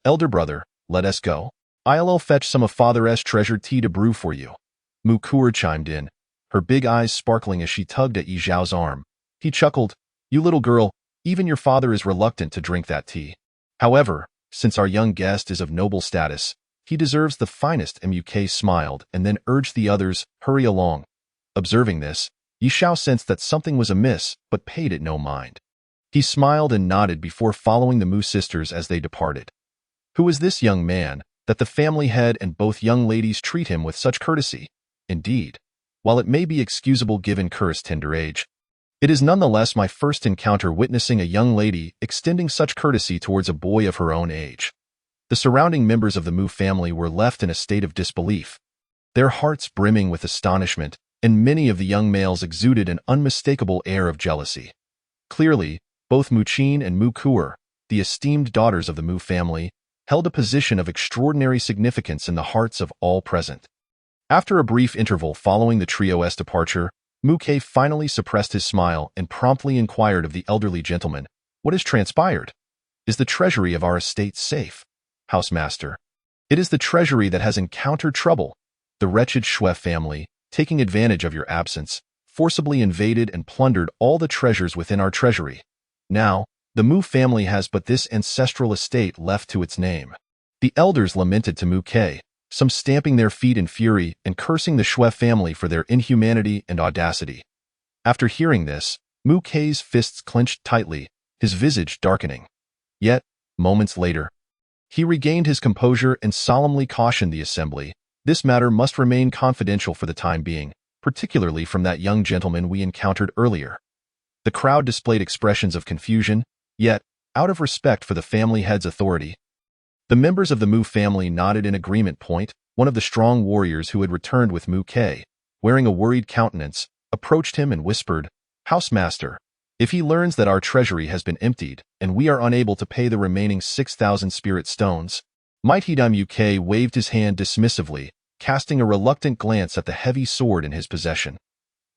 Elder brother, let us go. I'll fetch some of Father's treasured tea to brew for you." Mu Kuer chimed in, her big eyes sparkling as she tugged at Yi Xiao's arm. He chuckled, "You little girl, even your father is reluctant to drink that tea. However, since our young guest is of noble status, he deserves the finest." Muk smiled and then urged the others, "Hurry along." Observing this, Yi Xiao sensed that something was amiss but paid it no mind. He smiled and nodded before following the Mu sisters as they departed. Who is this young man, that the family head and both young ladies treat him with such courtesy? Indeed, while it may be excusable given Kur's tender age, it is nonetheless my first encounter witnessing a young lady extending such courtesy towards a boy of her own age. The surrounding members of the Mu family were left in a state of disbelief, their hearts brimming with astonishment, and many of the young males exuded an unmistakable air of jealousy. Clearly, both Mu Qin and Mu Kuer, the esteemed daughters of the Mu family, held a position of extraordinary significance in the hearts of all present. After a brief interval following the trio's departure, Mu Kei finally suppressed his smile and promptly inquired of the elderly gentleman, "What has transpired? Is the treasury of our estate safe, housemaster?" "It is the treasury that has encountered trouble. The wretched Xue family, taking advantage of your absence, forcibly invaded and plundered all the treasures within our treasury. Now, the Mu family has but this ancestral estate left to its name." The elders lamented to Mu Kei, some stamping their feet in fury and cursing the Xue family for their inhumanity and audacity. After hearing this, Mu Kei's fists clenched tightly, his visage darkening. Yet, moments later, he regained his composure and solemnly cautioned the assembly, "This matter must remain confidential for the time being, particularly from that young gentleman we encountered earlier." The crowd displayed expressions of confusion, yet, out of respect for the family head's authority, the members of the Mu family nodded in agreement. One of the strong warriors who had returned with Mu Kei, wearing a worried countenance, approached him and whispered, "Housemaster, if he learns that our treasury has been emptied and we are unable to pay the remaining 6,000 spirit stones, might he?" Mu Kei waved his hand dismissively, casting a reluctant glance at the heavy sword in his possession.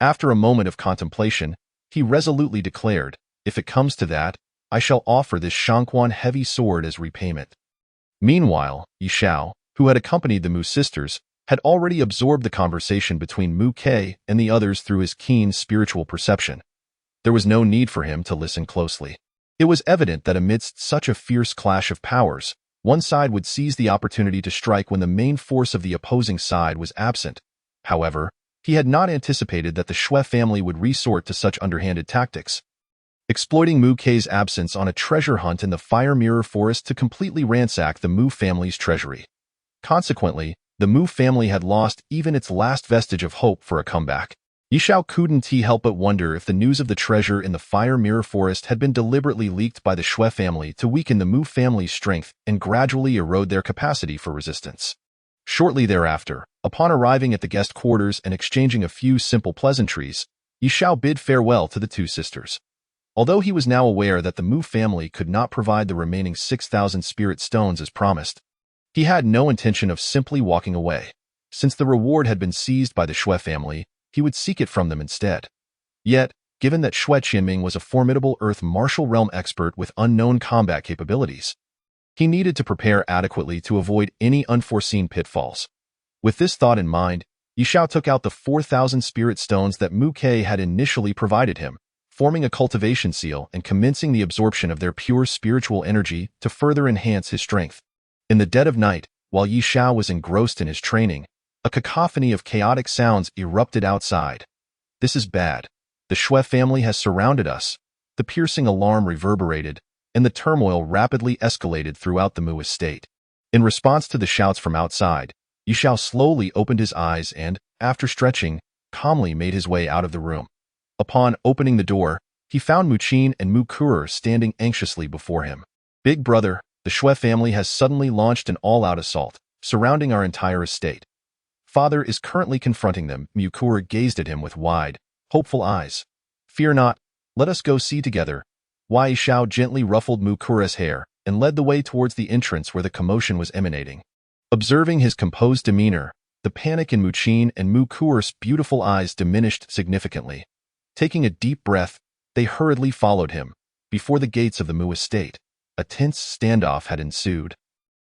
After a moment of contemplation, he resolutely declared, "If it comes to that, I shall offer this Shangquan heavy sword as repayment." Meanwhile, Yi Xiao, who had accompanied the Mu sisters, had already absorbed the conversation between Mu Kei and the others through his keen spiritual perception. There was no need for him to listen closely. It was evident that amidst such a fierce clash of powers, one side would seize the opportunity to strike when the main force of the opposing side was absent. However, he had not anticipated that the Xue family would resort to such underhanded tactics, exploiting Mu Kei's absence on a treasure hunt in the Fire Mirror Forest to completely ransack the Mu family's treasury. Consequently, the Mu family had lost even its last vestige of hope for a comeback. Yi Xiao couldn't help but wonder if the news of the treasure in the Fire Mirror Forest had been deliberately leaked by the Xue family to weaken the Mu family's strength and gradually erode their capacity for resistance. Shortly thereafter, upon arriving at the guest quarters and exchanging a few simple pleasantries, Yi Xiao bid farewell to the two sisters. Although he was now aware that the Mu family could not provide the remaining 6,000 spirit stones as promised, he had no intention of simply walking away. Since the reward had been seized by the Xue family, he would seek it from them instead. Yet, given that Xue Qianming was a formidable Earth martial realm expert with unknown combat capabilities, he needed to prepare adequately to avoid any unforeseen pitfalls. With this thought in mind, Yi Xiao took out the 4,000 spirit stones that Mu Kei had initially provided him, forming a cultivation seal and commencing the absorption of their pure spiritual energy to further enhance his strength. In the dead of night, while Yi Xiao was engrossed in his training, a cacophony of chaotic sounds erupted outside. "This is bad. The Xue family has surrounded us." The piercing alarm reverberated, and the turmoil rapidly escalated throughout the Mu estate. In response to the shouts from outside, Yi Xiao slowly opened his eyes and, after stretching, calmly made his way out of the room. Upon opening the door, he found Mu Qin and Mu Kuer standing anxiously before him. "Big brother, the Xue family has suddenly launched an all-out assault, surrounding our entire estate. Father is currently confronting them." Mu Kuer gazed at him with wide, hopeful eyes. "Fear not, let us go see together." Yi Xiao gently ruffled Mu Kuer's hair and led the way towards the entrance where the commotion was emanating. Observing his composed demeanor, the panic in Muqin and Mu Kuer's beautiful eyes diminished significantly. Taking a deep breath, they hurriedly followed him. Before the gates of the Mu estate, a tense standoff had ensued.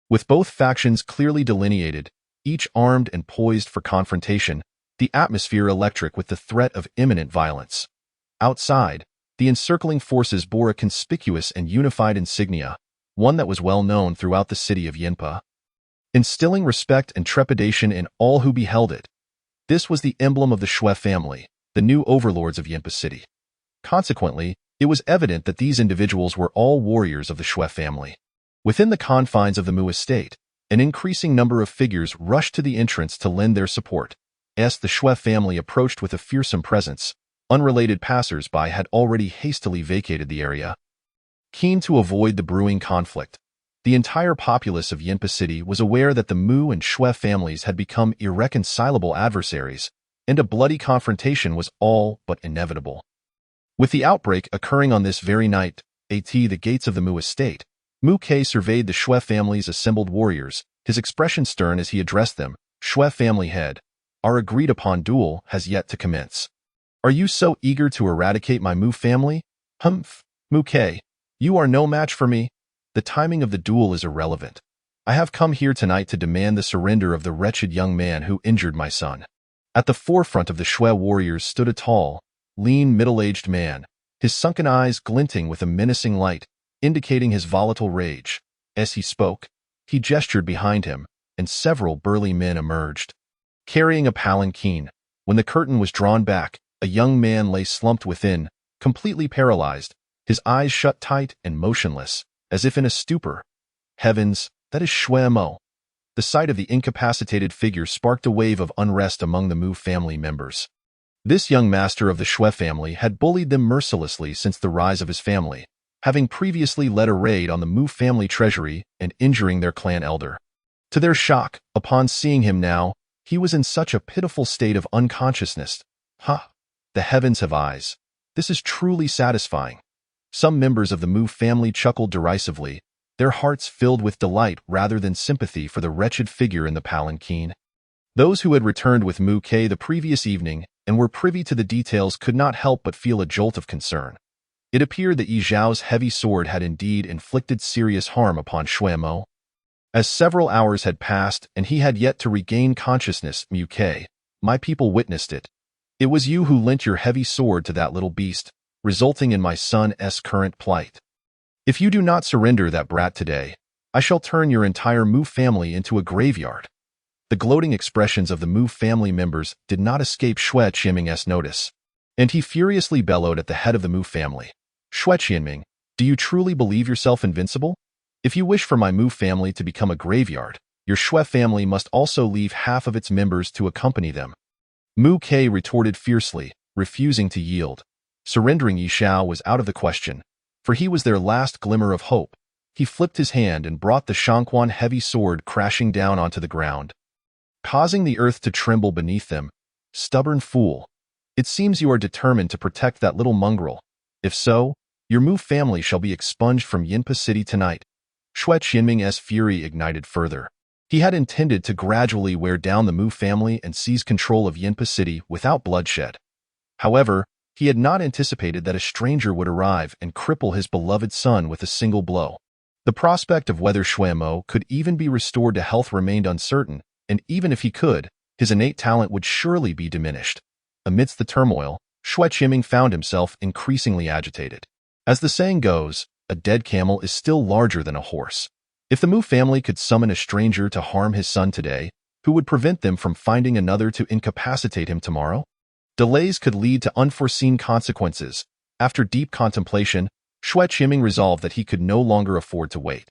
With both factions clearly delineated, each armed and poised for confrontation, the atmosphere electric with the threat of imminent violence. Outside, the encircling forces bore a conspicuous and unified insignia, one that was well known throughout the city of Yinpa, instilling respect and trepidation in all who beheld it. This was the emblem of the Shui family, the new overlords of Yinpa City. Consequently, it was evident that these individuals were all warriors of the Shui family. Within the confines of the Mu estate, an increasing number of figures rushed to the entrance to lend their support. As the Shui family approached with a fearsome presence, unrelated passers-by had already hastily vacated the area. Keen to avoid the brewing conflict, the entire populace of Yinpa City was aware that the Mu and Shui families had become irreconcilable adversaries, and a bloody confrontation was all but inevitable. With the outbreak occurring on this very night, at the gates of the Mu estate, Mu Ke surveyed the Shui family's assembled warriors, his expression stern as he addressed them. Shui family head, our agreed-upon duel has yet to commence. Are you so eager to eradicate my Mu family? Humph, Mu Ke, you are no match for me. The timing of the duel is irrelevant. I have come here tonight to demand the surrender of the wretched young man who injured my son. At the forefront of the Shui warriors stood a tall, lean, middle-aged man, his sunken eyes glinting with a menacing light, indicating his volatile rage. As he spoke, he gestured behind him, and several burly men emerged. Carrying a palanquin, when the curtain was drawn back, a young man lay slumped within, completely paralyzed, his eyes shut tight and motionless, as if in a stupor. Heavens, that is Shui Mo. The sight of the incapacitated figure sparked a wave of unrest among the Mu family members. This young master of the Shui family had bullied them mercilessly since the rise of his family, having previously led a raid on the Mu family treasury and injuring their clan elder. To their shock, upon seeing him now, he was in such a pitiful state of unconsciousness. Ha! The heavens have eyes. This is truly satisfying. Some members of the Mu family chuckled derisively, their hearts filled with delight rather than sympathy for the wretched figure in the palanquin. Those who had returned with Mu Ke the previous evening and were privy to the details could not help but feel a jolt of concern. It appeared that Yi Zhao's heavy sword had indeed inflicted serious harm upon Shui Mo. As several hours had passed and he had yet to regain consciousness, Mu Ke, my people witnessed it. It was you who lent your heavy sword to that little beast, resulting in my son's current plight. If you do not surrender that brat today, I shall turn your entire Mu family into a graveyard. The gloating expressions of the Mu family members did not escape Shui Qianming's notice, and he furiously bellowed at the head of the Mu family. Shui Qianming, do you truly believe yourself invincible? If you wish for my Mu family to become a graveyard, your Shui family must also leave half of its members to accompany them. Mu Ke retorted fiercely, refusing to yield. Surrendering Yi Zhao was out of the question, for he was their last glimmer of hope. He flipped his hand and brought the Shangquan heavy sword crashing down onto the ground, causing the earth to tremble beneath them. Stubborn fool. It seems you are determined to protect that little mongrel. If so, your Mu family shall be expunged from Yinpa City tonight. Shui Qianming's fury ignited further. He had intended to gradually wear down the Mu family and seize control of Yinpa City without bloodshed. However, he had not anticipated that a stranger would arrive and cripple his beloved son with a single blow. The prospect of whether Shui Mo could even be restored to health remained uncertain, and even if he could, his innate talent would surely be diminished. Amidst the turmoil, Shui Qianming found himself increasingly agitated. As the saying goes, a dead camel is still larger than a horse. If the Mu family could summon a stranger to harm his son today, who would prevent them from finding another to incapacitate him tomorrow? Delays could lead to unforeseen consequences. After deep contemplation, Shui Qianming resolved that he could no longer afford to wait.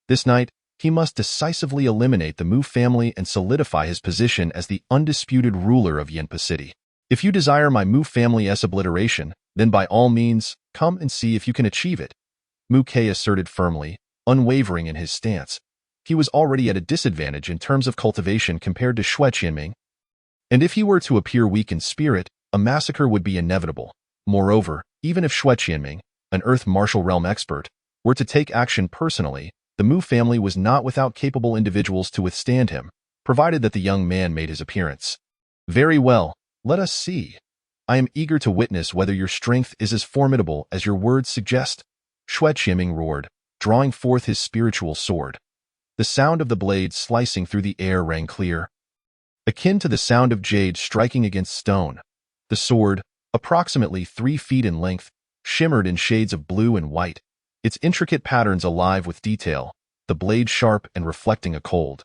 This night, he must decisively eliminate the Mu family and solidify his position as the undisputed ruler of Yinpa City. If you desire my Mu family's obliteration, then by all means, come and see if you can achieve it. Mu Ke asserted firmly, unwavering in his stance. He was already at a disadvantage in terms of cultivation compared to Shui Qianming, and if he were to appear weak in spirit, a massacre would be inevitable. Moreover, even if Shui Qianming, an Earth Martial Realm expert, were to take action personally, the The Mu family was not without capable individuals to withstand him, provided that the young man made his appearance. Very well, let us see. I am eager to witness whether your strength is as formidable as your words suggest. Xue Qiming roared, drawing forth his spiritual sword. The sound of the blade slicing through the air rang clear, akin to the sound of jade striking against stone. The sword, approximately 3 feet in length, shimmered in shades of blue and white, its intricate patterns alive with detail, the blade sharp and reflecting a cold,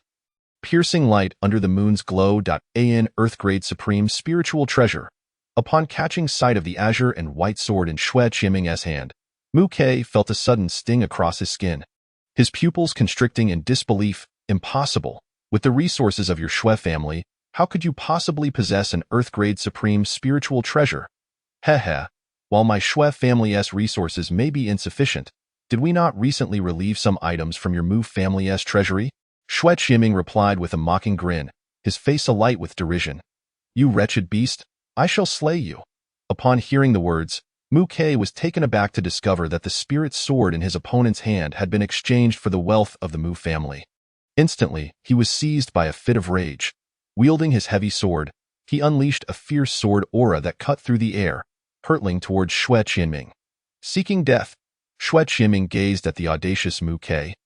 piercing light under the moon's glow. An earth-grade supreme spiritual treasure. Upon catching sight of the azure and white sword in Xue Qiming's hand, Mu Ke felt a sudden sting across his skin, his pupils constricting in disbelief. Impossible. With the resources of your Xue family, how could you possibly possess an earth-grade supreme spiritual treasure? Heh. While my Xue family's resources may be insufficient, did we not recently relieve some items from your Mu family's treasury? Xue Qiming replied with a mocking grin, his face alight with derision. You wretched beast, I shall slay you. Upon hearing the words, Mu Ke was taken aback to discover that the spirit sword in his opponent's hand had been exchanged for the wealth of the Mu family. Instantly, he was seized by a fit of rage. Wielding his heavy sword, he unleashed a fierce sword aura that cut through the air, hurtling towards Xue Qiming. Seeking death, Xue Qiming gazed at the audacious Mu Ke,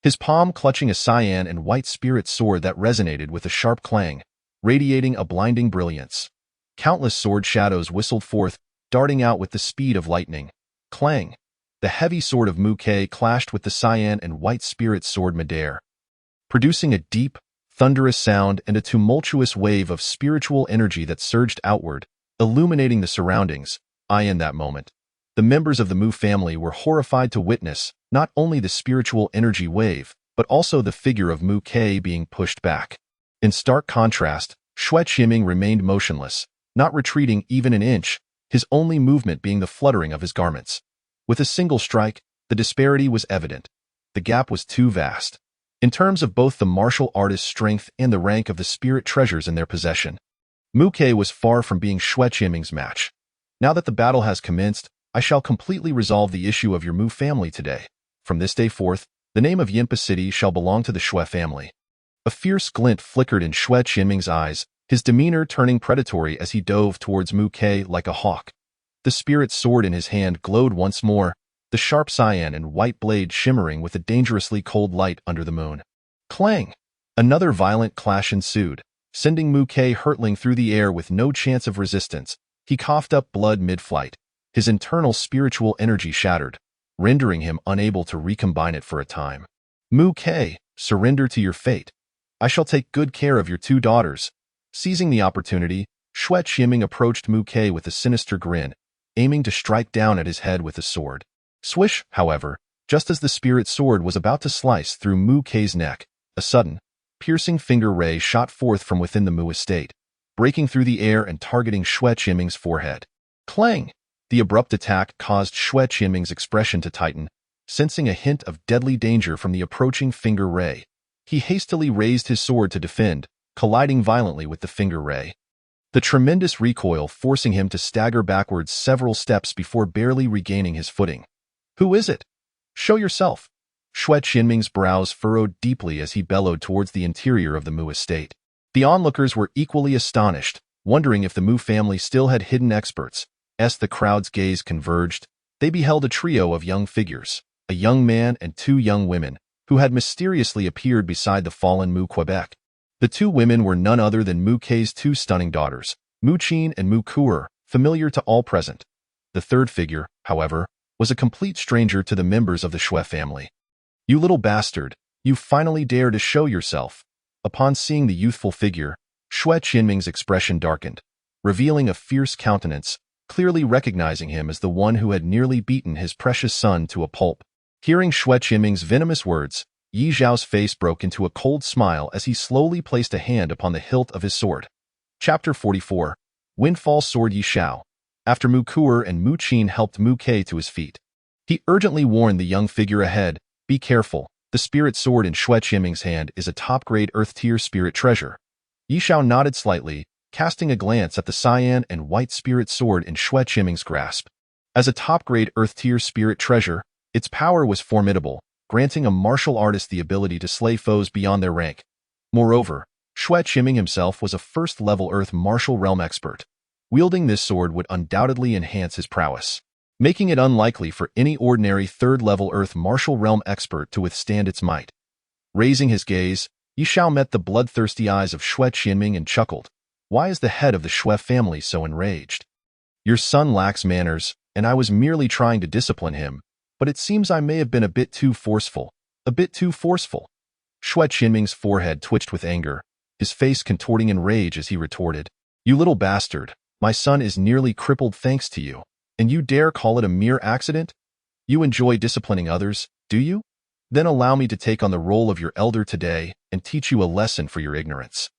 his palm clutching a cyan and white spirit sword that resonated with a sharp clang, radiating a blinding brilliance. Countless sword shadows whistled forth, darting out with the speed of lightning. Clang! The heavy sword of Mu Ke clashed with the cyan and white spirit sword midair, producing a deep, thunderous sound and a tumultuous wave of spiritual energy that surged outward, illuminating the surroundings. In that moment, the members of the Mu family were horrified to witness not only the spiritual energy wave, but also the figure of Mu Ke being pushed back. In stark contrast, Xue Qiming remained motionless, not retreating even an inch, his only movement being the fluttering of his garments. With a single strike, the disparity was evident. The gap was too vast, in terms of both the martial artist's strength and the rank of the spirit treasures in their possession. Mu Ke was far from being Xue Qiming's match. Now that the battle has commenced, I shall completely resolve the issue of your Mu family today. From this day forth, the name of Yinpa City shall belong to the Xue family. A fierce glint flickered in Xue Qiming's eyes, his demeanor turning predatory as he dove towards Mu Ke like a hawk. The spirit sword in his hand glowed once more, the sharp cyan and white blade shimmering with a dangerously cold light under the moon. Clang! Another violent clash ensued, sending Mu Ke hurtling through the air with no chance of resistance. He coughed up blood mid-flight, his internal spiritual energy shattered, rendering him unable to recombine it for a time. Mu Ke, surrender to your fate. I shall take good care of your 2 daughters. Seizing the opportunity, Xue Qiming approached Mu Ke with a sinister grin, aiming to strike down at his head with a sword. Swish, however, just as the spirit sword was about to slice through Mu Ke's neck, a sudden, piercing finger ray shot forth from within the Mu estate, breaking through the air and targeting Xue Qiming's forehead. Clang! The abrupt attack caused Xue Qiming's expression to tighten, sensing a hint of deadly danger from the approaching finger ray. He hastily raised his sword to defend, colliding violently with the finger ray. The tremendous recoil forcing him to stagger backwards several steps before barely regaining his footing. Who is it? Show yourself. Xue Qiming's brows furrowed deeply as he bellowed towards the interior of the Mu estate. The onlookers were equally astonished, wondering if the Mu family still had hidden experts. As the crowd's gaze converged, they beheld a trio of young figures, a young man and 2 young women, who had mysteriously appeared beside the fallen Mu Quebec. The 2 women were none other than Mu Ke's 2 stunning daughters, Mu Qin and Mu Kuer, familiar to all present. The third figure, however, was a complete stranger to the members of the Xue family. You little bastard, you finally dare to show yourself. Upon seeing the youthful figure, Xue Qiming's expression darkened, revealing a fierce countenance, clearly recognizing him as the one who had nearly beaten his precious son to a pulp. Hearing Xue Qiming's venomous words, Yi Zhao's face broke into a cold smile as he slowly placed a hand upon the hilt of his sword. Chapter 44. Windfall Sword Yi Zhao. After Mu Kuer and Mu Qin helped Mu Ke to his feet, he urgently warned the young figure ahead, be careful, the spirit sword in Xue Qiming's hand is a top-grade earth-tier spirit treasure. Yi Zhao nodded slightly, casting a glance at the cyan and white spirit sword in Xue Qiming's grasp. As a top-grade earth-tier spirit treasure, its power was formidable, granting a martial artist the ability to slay foes beyond their rank. Moreover, Xue Qinming himself was a first-level Earth martial realm expert. Wielding this sword would undoubtedly enhance his prowess, making it unlikely for any ordinary third-level Earth martial realm expert to withstand its might. Raising his gaze, Yi Xiao met the bloodthirsty eyes of Xue Qinming and chuckled. Why is the head of the Xue family so enraged? Your son lacks manners, and I was merely trying to discipline him, but it seems I may have been a bit too forceful. A bit too forceful. Xue Qinming's forehead twitched with anger, his face contorting in rage as he retorted. You little bastard, my son is nearly crippled thanks to you, and you dare call it a mere accident? You enjoy disciplining others, do you? Then allow me to take on the role of your elder today and teach you a lesson for your ignorance.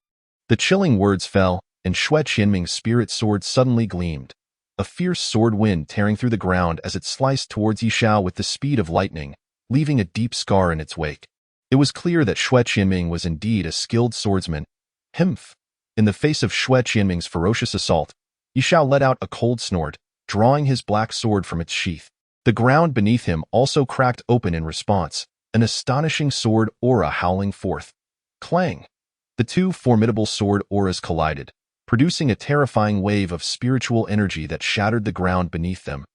The chilling words fell, and Xue Qinming's spirit sword suddenly gleamed, a fierce sword wind tearing through the ground as it sliced towards Yi Xiao with the speed of lightning, leaving a deep scar in its wake. It was clear that Xue Qinming was indeed a skilled swordsman. Humph! In the face of Xue Qinming's ferocious assault, Yi Xiao let out a cold snort, drawing his black sword from its sheath. The ground beneath him also cracked open in response, an astonishing sword aura howling forth. Clang! The two formidable sword auras collided, producing a terrifying wave of spiritual energy that shattered the ground beneath them,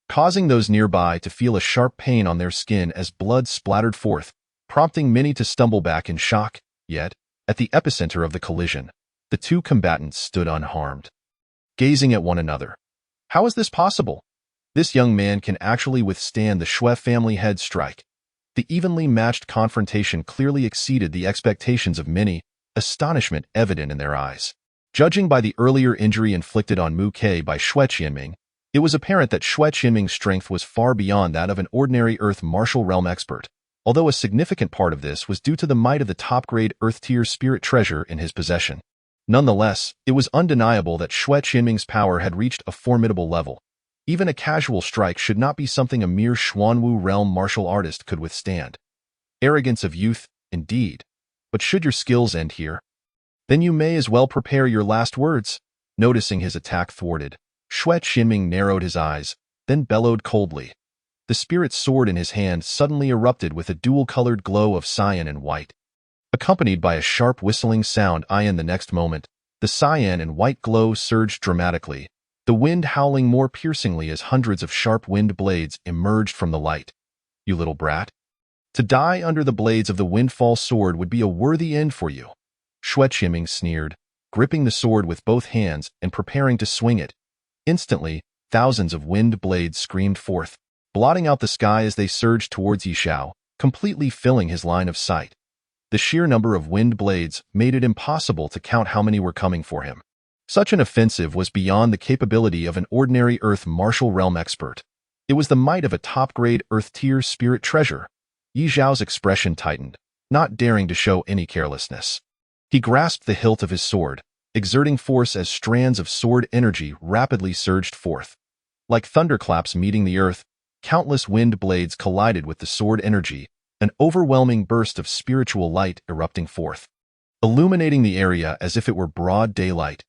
causing those nearby to feel a sharp pain on their skin as blood splattered forth, prompting many to stumble back in shock. Yet, at the epicenter of the collision, the two combatants stood unharmed, gazing at one another. How is this possible? This young man can actually withstand the Xue family head strike. The evenly matched confrontation clearly exceeded the expectations of many, astonishment evident in their eyes. Judging by the earlier injury inflicted on Mu Ke by Xue Qinming, it was apparent that Xue Qinming's strength was far beyond that of an ordinary Earth martial realm expert, although a significant part of this was due to the might of the top-grade Earth-tier spirit treasure in his possession. Nonetheless, it was undeniable that Xue Qinming's power had reached a formidable level. Even a casual strike should not be something a mere Xuanwu realm martial artist could withstand. Arrogance of youth, indeed. But should your skills end here? Then you may as well prepare your last words. Noticing his attack thwarted, Xue Qinming narrowed his eyes, then bellowed coldly. The spirit sword in his hand suddenly erupted with a dual-colored glow of cyan and white. Accompanied by a sharp whistling sound, the next moment, the cyan and white glow surged dramatically, the wind howling more piercingly as hundreds of sharp wind blades emerged from the light. You little brat. To die under the blades of the windfall sword would be a worthy end for you. Xue Qinming sneered, gripping the sword with both hands and preparing to swing it. Instantly, thousands of wind blades screamed forth, blotting out the sky as they surged towards Yi Xiao, completely filling his line of sight. The sheer number of wind blades made it impossible to count how many were coming for him. Such an offensive was beyond the capability of an ordinary Earth martial realm expert. It was the might of a top-grade Earth-tier spirit treasure. Yi Xiao's expression tightened, not daring to show any carelessness. He grasped the hilt of his sword, exerting force as strands of sword energy rapidly surged forth. Like thunderclaps meeting the earth, countless wind blades collided with the sword energy, an overwhelming burst of spiritual light erupting forth, illuminating the area as if it were broad daylight.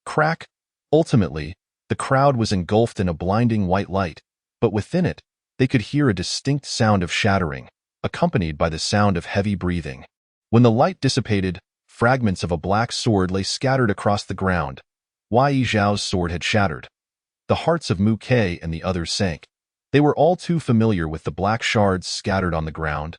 Crack! Ultimately, the crowd was engulfed in a blinding white light, but within it, they could hear a distinct sound of shattering, accompanied by the sound of heavy breathing. When the light dissipated, fragments of a black sword lay scattered across the ground. Yi Zhao's sword had shattered. The hearts of Mu Ke and the others sank. They were all too familiar with the black shards scattered on the ground,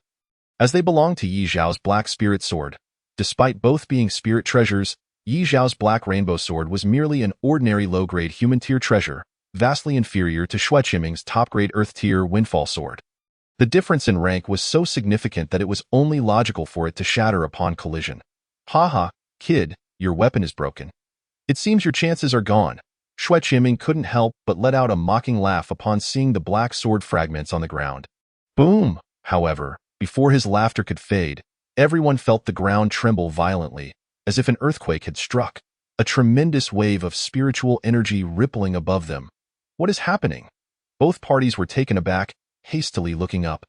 as they belonged to Yi Zhao's black spirit sword. Despite both being spirit treasures, Yi Zhao's black rainbow sword was merely an ordinary low-grade human-tier treasure, vastly inferior to Xue Qinming's top-grade Earth-tier windfall sword. The difference in rank was so significant that it was only logical for it to shatter upon collision. Ha, kid, your weapon is broken. It seems your chances are gone. Xue Qinming couldn't help but let out a mocking laugh upon seeing the black sword fragments on the ground. Boom! However, before his laughter could fade, everyone felt the ground tremble violently, as if an earthquake had struck, a tremendous wave of spiritual energy rippling above them. What is happening? Both parties were taken aback, hastily looking up.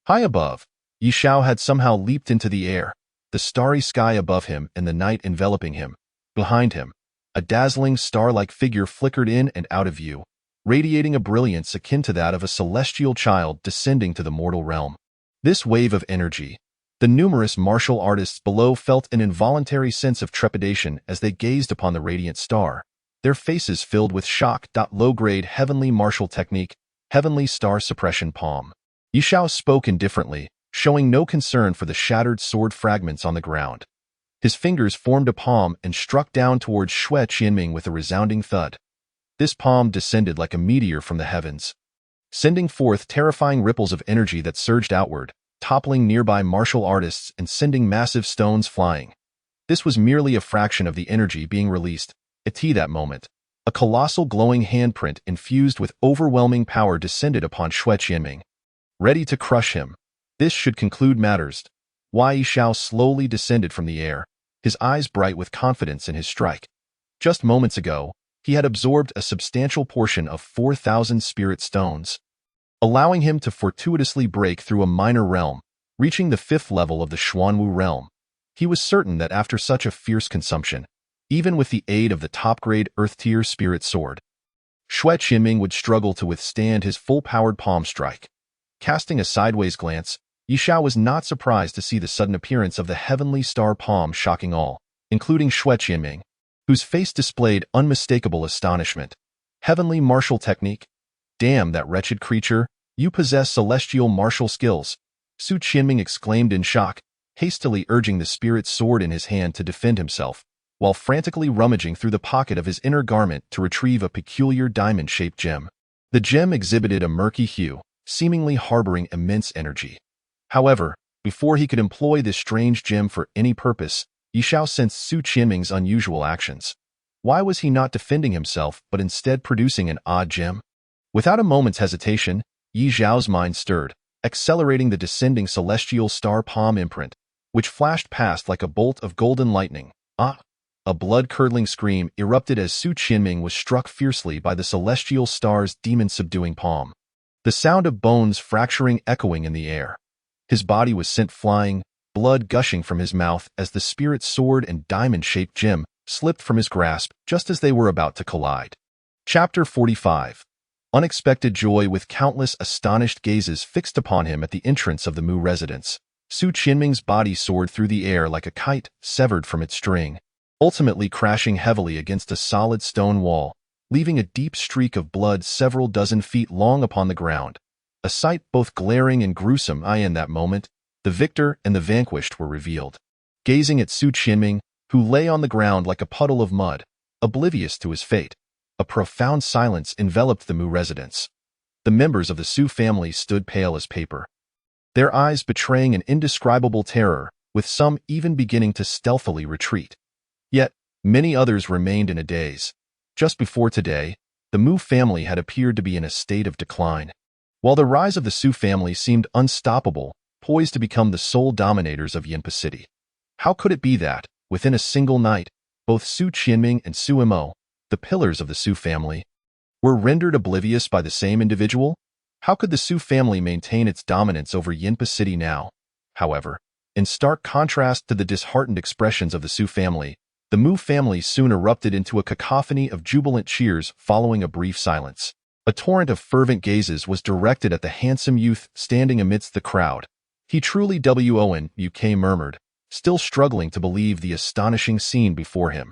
High above, Yi Xiao had somehow leaped into the air, the starry sky above him and the night enveloping him. Behind him, a dazzling star-like figure flickered in and out of view, radiating a brilliance akin to that of a celestial child descending to the mortal realm. This wave of energy, the numerous martial artists below felt an involuntary sense of trepidation as they gazed upon the radiant star, their faces filled with shock. Low-grade heavenly martial technique, heavenly star suppression palm. Yishao spoke indifferently, showing no concern for the shattered sword fragments on the ground. His fingers formed a palm and struck down towards Xue Qianming with a resounding thud. This palm descended like a meteor from the heavens, sending forth terrifying ripples of energy that surged outward, toppling nearby martial artists and sending massive stones flying. This was merely a fraction of the energy being released. At that moment, a colossal glowing handprint infused with overwhelming power descended upon Xue Qianming. Ready to crush him. This should conclude matters. Yi Shao slowly descended from the air, his eyes bright with confidence in his strike. Just moments ago, he had absorbed a substantial portion of 4,000 spirit stones, allowing him to fortuitously break through a minor realm, reaching the 5th level of the Xuanwu realm. He was certain that after such a fierce consumption, even with the aid of the top-grade Earth-tier spirit sword, Xue Qianming would struggle to withstand his full-powered palm strike. Casting a sideways glance, Yishao was not surprised to see the sudden appearance of the heavenly star palm shocking all, including Xue Qianming, whose face displayed unmistakable astonishment. Heavenly martial technique? Damn that wretched creature, you possess celestial martial skills, Xue Qianming exclaimed in shock, hastily urging the spirit sword in his hand to defend himself, while frantically rummaging through the pocket of his inner garment to retrieve a peculiar diamond-shaped gem. The gem exhibited a murky hue, seemingly harboring immense energy. However, before he could employ this strange gem for any purpose, Yishao sensed Xue Qianming's unusual actions. Why was he not defending himself but instead producing an odd gem? Without a moment's hesitation, Yi Zhao's mind stirred, accelerating the descending celestial star palm imprint, which flashed past like a bolt of golden lightning. A blood-curdling scream erupted as Xue Qianming was struck fiercely by the celestial star's demon-subduing palm. The sound of bones fracturing echoing in the air. His body was sent flying, blood gushing from his mouth as the spirit sword and diamond-shaped gem slipped from his grasp just as they were about to collide. Chapter 45. Unexpected joy. With countless astonished gazes fixed upon him at the entrance of the Mu residence, Xue Qianming's body soared through the air like a kite severed from its string, ultimately crashing heavily against a solid stone wall, leaving a deep streak of blood several dozen feet long upon the ground. A sight both glaring and gruesome. In that moment, the victor and the vanquished were revealed. Gazing at Xue Qianming, who lay on the ground like a puddle of mud, oblivious to his fate, a profound silence enveloped the Mu residence. The members of the Xue family stood pale as paper, their eyes betraying an indescribable terror, with some even beginning to stealthily retreat. Yet, many others remained in a daze. Just before today, the Mu family had appeared to be in a state of decline. While the rise of the Xue family seemed unstoppable, poised to become the sole dominators of Yinpa City. How could it be that, within a single night, both Xue Qianming and Xue Mo, the pillars of the Xue family, were rendered oblivious by the same individual? How could the Xue family maintain its dominance over Yinpa City now? However, in stark contrast to the disheartened expressions of the Xue family, the Mu family soon erupted into a cacophony of jubilant cheers following a brief silence. A torrent of fervent gazes was directed at the handsome youth standing amidst the crowd. He truly won, UK murmured, still struggling to believe the astonishing scene before him.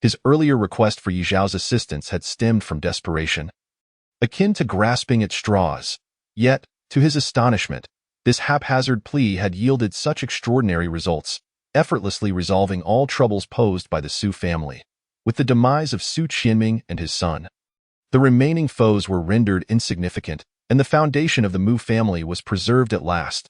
His earlier request for Yi Zhao's assistance had stemmed from desperation, akin to grasping at straws. Yet, to his astonishment, this haphazard plea had yielded such extraordinary results, effortlessly resolving all troubles posed by the Xue family. With the demise of Xue Qianming and his son, the remaining foes were rendered insignificant, and the foundation of the Mu family was preserved at last.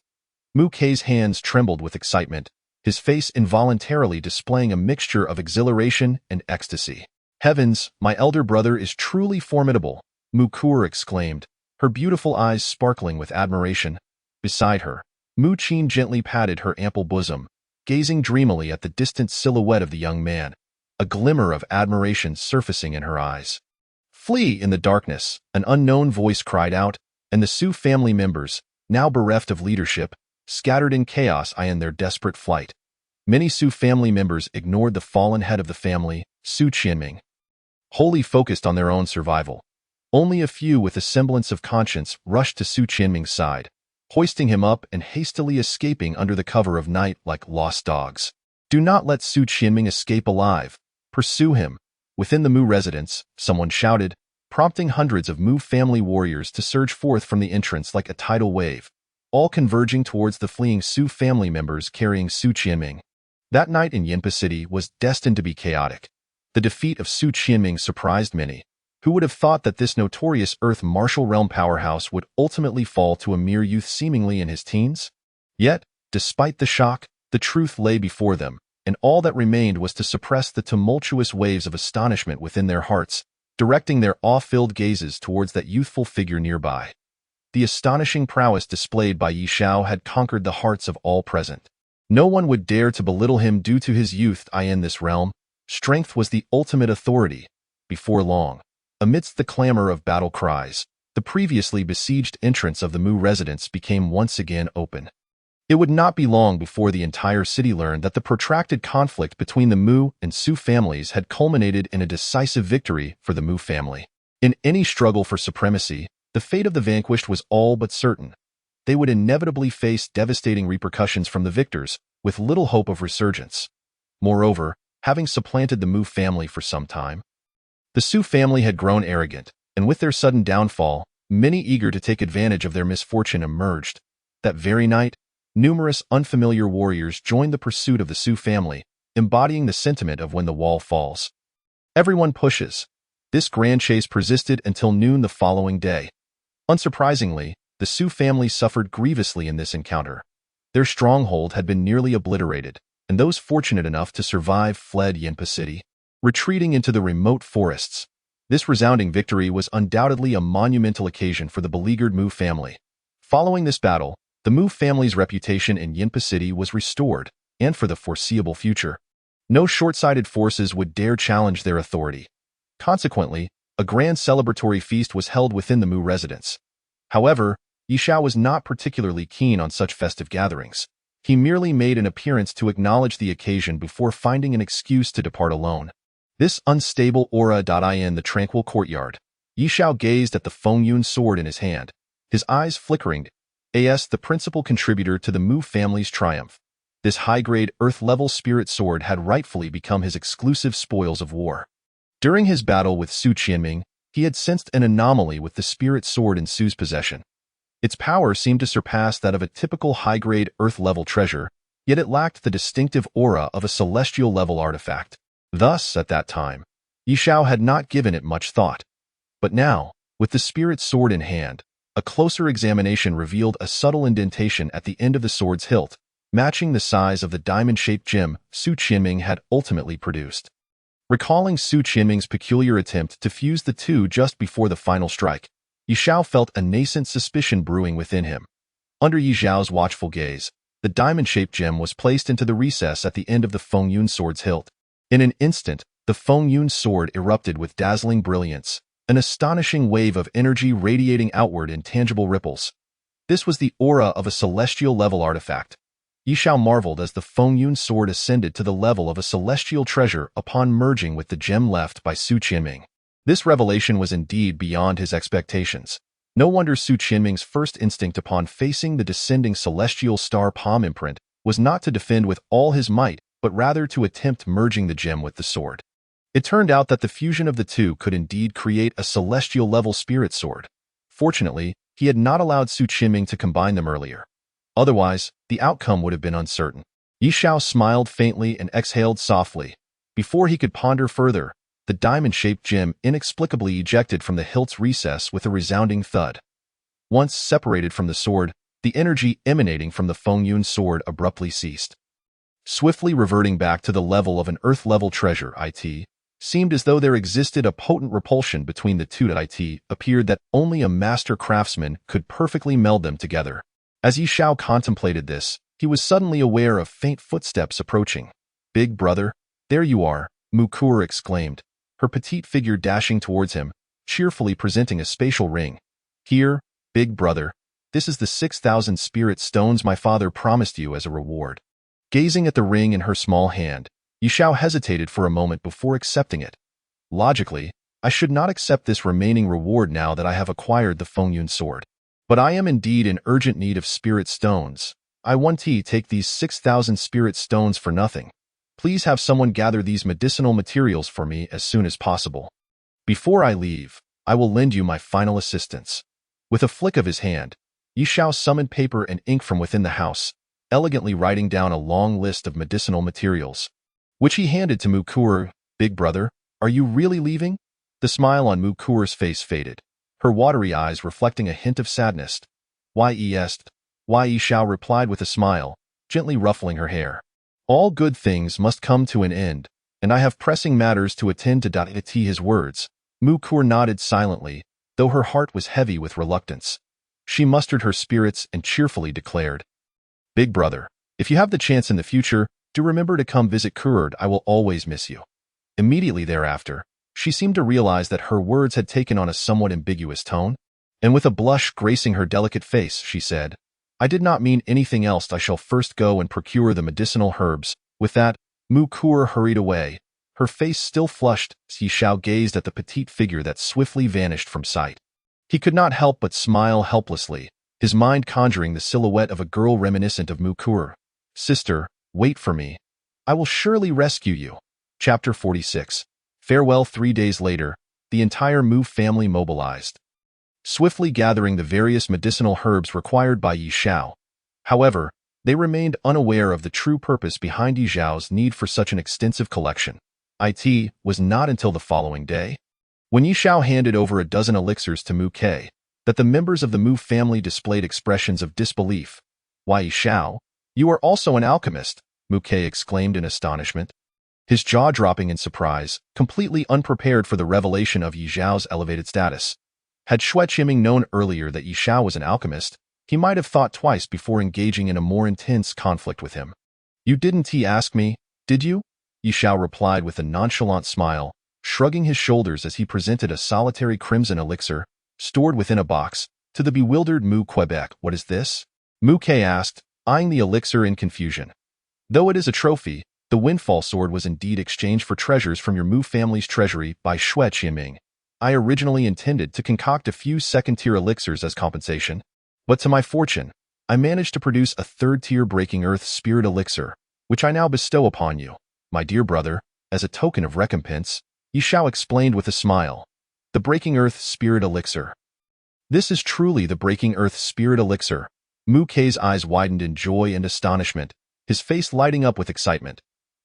Mu Kei's hands trembled with excitement, his face involuntarily displaying a mixture of exhilaration and ecstasy. Heavens, my elder brother is truly formidable, Mu Kur exclaimed, her beautiful eyes sparkling with admiration. Beside her, Mu Qin gently patted her ample bosom, gazing dreamily at the distant silhouette of the young man, a glimmer of admiration surfacing in her eyes. Flee in the darkness, an unknown voice cried out, and the Xue family members, now bereft of leadership, scattered in chaos in their desperate flight. Many Xue family members ignored the fallen head of the family, Xue Qianming, wholly focused on their own survival. Only a few with a semblance of conscience rushed to Xue Qianming's side, hoisting him up and hastily escaping under the cover of night like lost dogs. Do not let Su Qianming escape alive. Pursue him. Within the Mu residence, someone shouted, prompting hundreds of Mu family warriors to surge forth from the entrance like a tidal wave, all converging towards the fleeing Su family members carrying Su Qianming. That night in Yinpa City was destined to be chaotic. The defeat of Su Qianming surprised many. Who would have thought that this notorious Earth martial realm powerhouse would ultimately fall to a mere youth seemingly in his teens? Yet, despite the shock, the truth lay before them, and all that remained was to suppress the tumultuous waves of astonishment within their hearts, directing their awe-filled gazes towards that youthful figure nearby. The astonishing prowess displayed by Yi Xiao had conquered the hearts of all present. No one would dare to belittle him due to his youth in this realm. Strength was the ultimate authority. Before long, amidst the clamor of battle cries, the previously besieged entrance of the Mu residence became once again open. It would not be long before the entire city learned that the protracted conflict between the Mu and Su families had culminated in a decisive victory for the Mu family. In any struggle for supremacy, the fate of the vanquished was all but certain. They would inevitably face devastating repercussions from the victors, with little hope of resurgence. Moreover, having supplanted the Mu family for some time, the Su family had grown arrogant, and with their sudden downfall, many eager to take advantage of their misfortune emerged. That very night, numerous unfamiliar warriors joined the pursuit of the Su family, embodying the sentiment of when the wall falls. Everyone pushes. This grand chase persisted until noon the following day. Unsurprisingly, the Su family suffered grievously in this encounter. Their stronghold had been nearly obliterated, and those fortunate enough to survive fled Yinpa City, retreating into the remote forests. This resounding victory was undoubtedly a monumental occasion for the beleaguered Mu family. Following this battle, the Mu family's reputation in Yinpa City was restored, and for the foreseeable future, no short-sighted forces would dare challenge their authority. Consequently, a grand celebratory feast was held within the Mu residence. However, Yi Xiao was not particularly keen on such festive gatherings. He merely made an appearance to acknowledge the occasion before finding an excuse to depart alone. This unstable aura in the tranquil courtyard, Yi Xiao gazed at the Fengyun sword in his hand, his eyes flickering. As the principal contributor to the Mu family's triumph, this high-grade Earth-level spirit sword had rightfully become his exclusive spoils of war. During his battle with Su Qianming, he had sensed an anomaly with the spirit sword in Su's possession. Its power seemed to surpass that of a typical high-grade Earth-level treasure, yet it lacked the distinctive aura of a celestial-level artifact. Thus, at that time, Yi Xiao had not given it much thought. But now, with the spirit sword in hand, a closer examination revealed a subtle indentation at the end of the sword's hilt, matching the size of the diamond-shaped gem Su Qianming had ultimately produced. Recalling Su Qianming's peculiar attempt to fuse the two just before the final strike, Yi Xiao felt a nascent suspicion brewing within him. Under Yi Xiao's watchful gaze, the diamond-shaped gem was placed into the recess at the end of the Fengyun sword's hilt. In an instant, the Fengyun sword erupted with dazzling brilliance, an astonishing wave of energy radiating outward in tangible ripples. This was the aura of a celestial-level artifact. Yi Xiao marveled as the Fengyun sword ascended to the level of a celestial treasure upon merging with the gem left by Su Qianming. This revelation was indeed beyond his expectations. No wonder Su Qianming's first instinct upon facing the descending celestial star palm imprint was not to defend with all his might, but rather to attempt merging the gem with the sword. It turned out that the fusion of the two could indeed create a celestial-level spirit sword. Fortunately, he had not allowed Su Qianming to combine them earlier. Otherwise, the outcome would have been uncertain. Yi Xiao smiled faintly and exhaled softly. Before he could ponder further, the diamond-shaped gem inexplicably ejected from the hilt's recess with a resounding thud. Once separated from the sword, the energy emanating from the Fengyun sword abruptly ceased. Swiftly reverting back to the level of an Earth-level treasure, it seemed as though there existed a potent repulsion between the two. It appeared that only a master craftsman could perfectly meld them together. As Yi Xiao contemplated this, he was suddenly aware of faint footsteps approaching. "Big brother, there you are," Mu Kuer exclaimed, her petite figure dashing towards him, cheerfully presenting a spatial ring. "Here, big brother, this is the 6,000 spirit stones my father promised you as a reward." Gazing at the ring in her small hand, Yi Xiao hesitated for a moment before accepting it. Logically, I should not accept this remaining reward now that I have acquired the Fengyun sword. But I am indeed in urgent need of spirit stones. I want to take these 6,000 spirit stones for nothing. Please have someone gather these medicinal materials for me as soon as possible. Before I leave, I will lend you my final assistance." With a flick of his hand, Yi Xiao summoned paper and ink from within the house, elegantly writing down a long list of medicinal materials, which he handed to Mukur. "Big brother, are you really leaving?" The smile on Mukur's face faded, her watery eyes reflecting a hint of sadness. "Yes," Yi Xiao replied with a smile, gently ruffling her hair. "All good things must come to an end, and I have pressing matters to attend to." His words, Mukur nodded silently, though her heart was heavy with reluctance. She mustered her spirits and cheerfully declared, "Big brother, if you have the chance in the future, do remember to come visit Kurd. I will always miss you." Immediately thereafter, she seemed to realize that her words had taken on a somewhat ambiguous tone, and with a blush gracing her delicate face, she said, "I did not mean anything else. I shall first go and procure the medicinal herbs." With that, Mukur hurried away, her face still flushed as Yi Xiao gazed at the petite figure that swiftly vanished from sight. He could not help but smile helplessly, his mind conjuring the silhouette of a girl reminiscent of Mukur. "Sister, wait for me. I will surely rescue you." Chapter 46. Farewell. 3 days later, the entire Mu family mobilized, swiftly gathering the various medicinal herbs required by Yi Xiao. However, they remained unaware of the true purpose behind Yi Xiao's need for such an extensive collection. It was not until the following day, when Yi Xiao handed over a dozen elixirs to Mu Ke, that the members of the Mu family displayed expressions of disbelief. "Why, Yi Xiao, you are also an alchemist," Mu Ke exclaimed in astonishment, his jaw dropping in surprise, completely unprepared for the revelation of Yi Xiao's elevated status. Had Xue Qiming known earlier that Yi Xiao was an alchemist, he might have thought twice before engaging in a more intense conflict with him. "You didn't ask me, did you?" Yi Xiao replied with a nonchalant smile, shrugging his shoulders as he presented a solitary crimson elixir, stored within a box, to the bewildered Mu Quebec. "What is this?" Mu Ke asked, eyeing the elixir in confusion. "Though it is a trophy, the windfall sword was indeed exchanged for treasures from your Mu family's treasury by Xue Qiming. I originally intended to concoct a few second-tier elixirs as compensation, but to my fortune, I managed to produce a third-tier Breaking Earth Spirit Elixir, which I now bestow upon you, my dear brother, as a token of recompense," Yi Xiao explained with a smile. "The Breaking Earth Spirit Elixir. This is truly the Breaking Earth Spirit Elixir." Mu Ke's eyes widened in joy and astonishment, his face lighting up with excitement.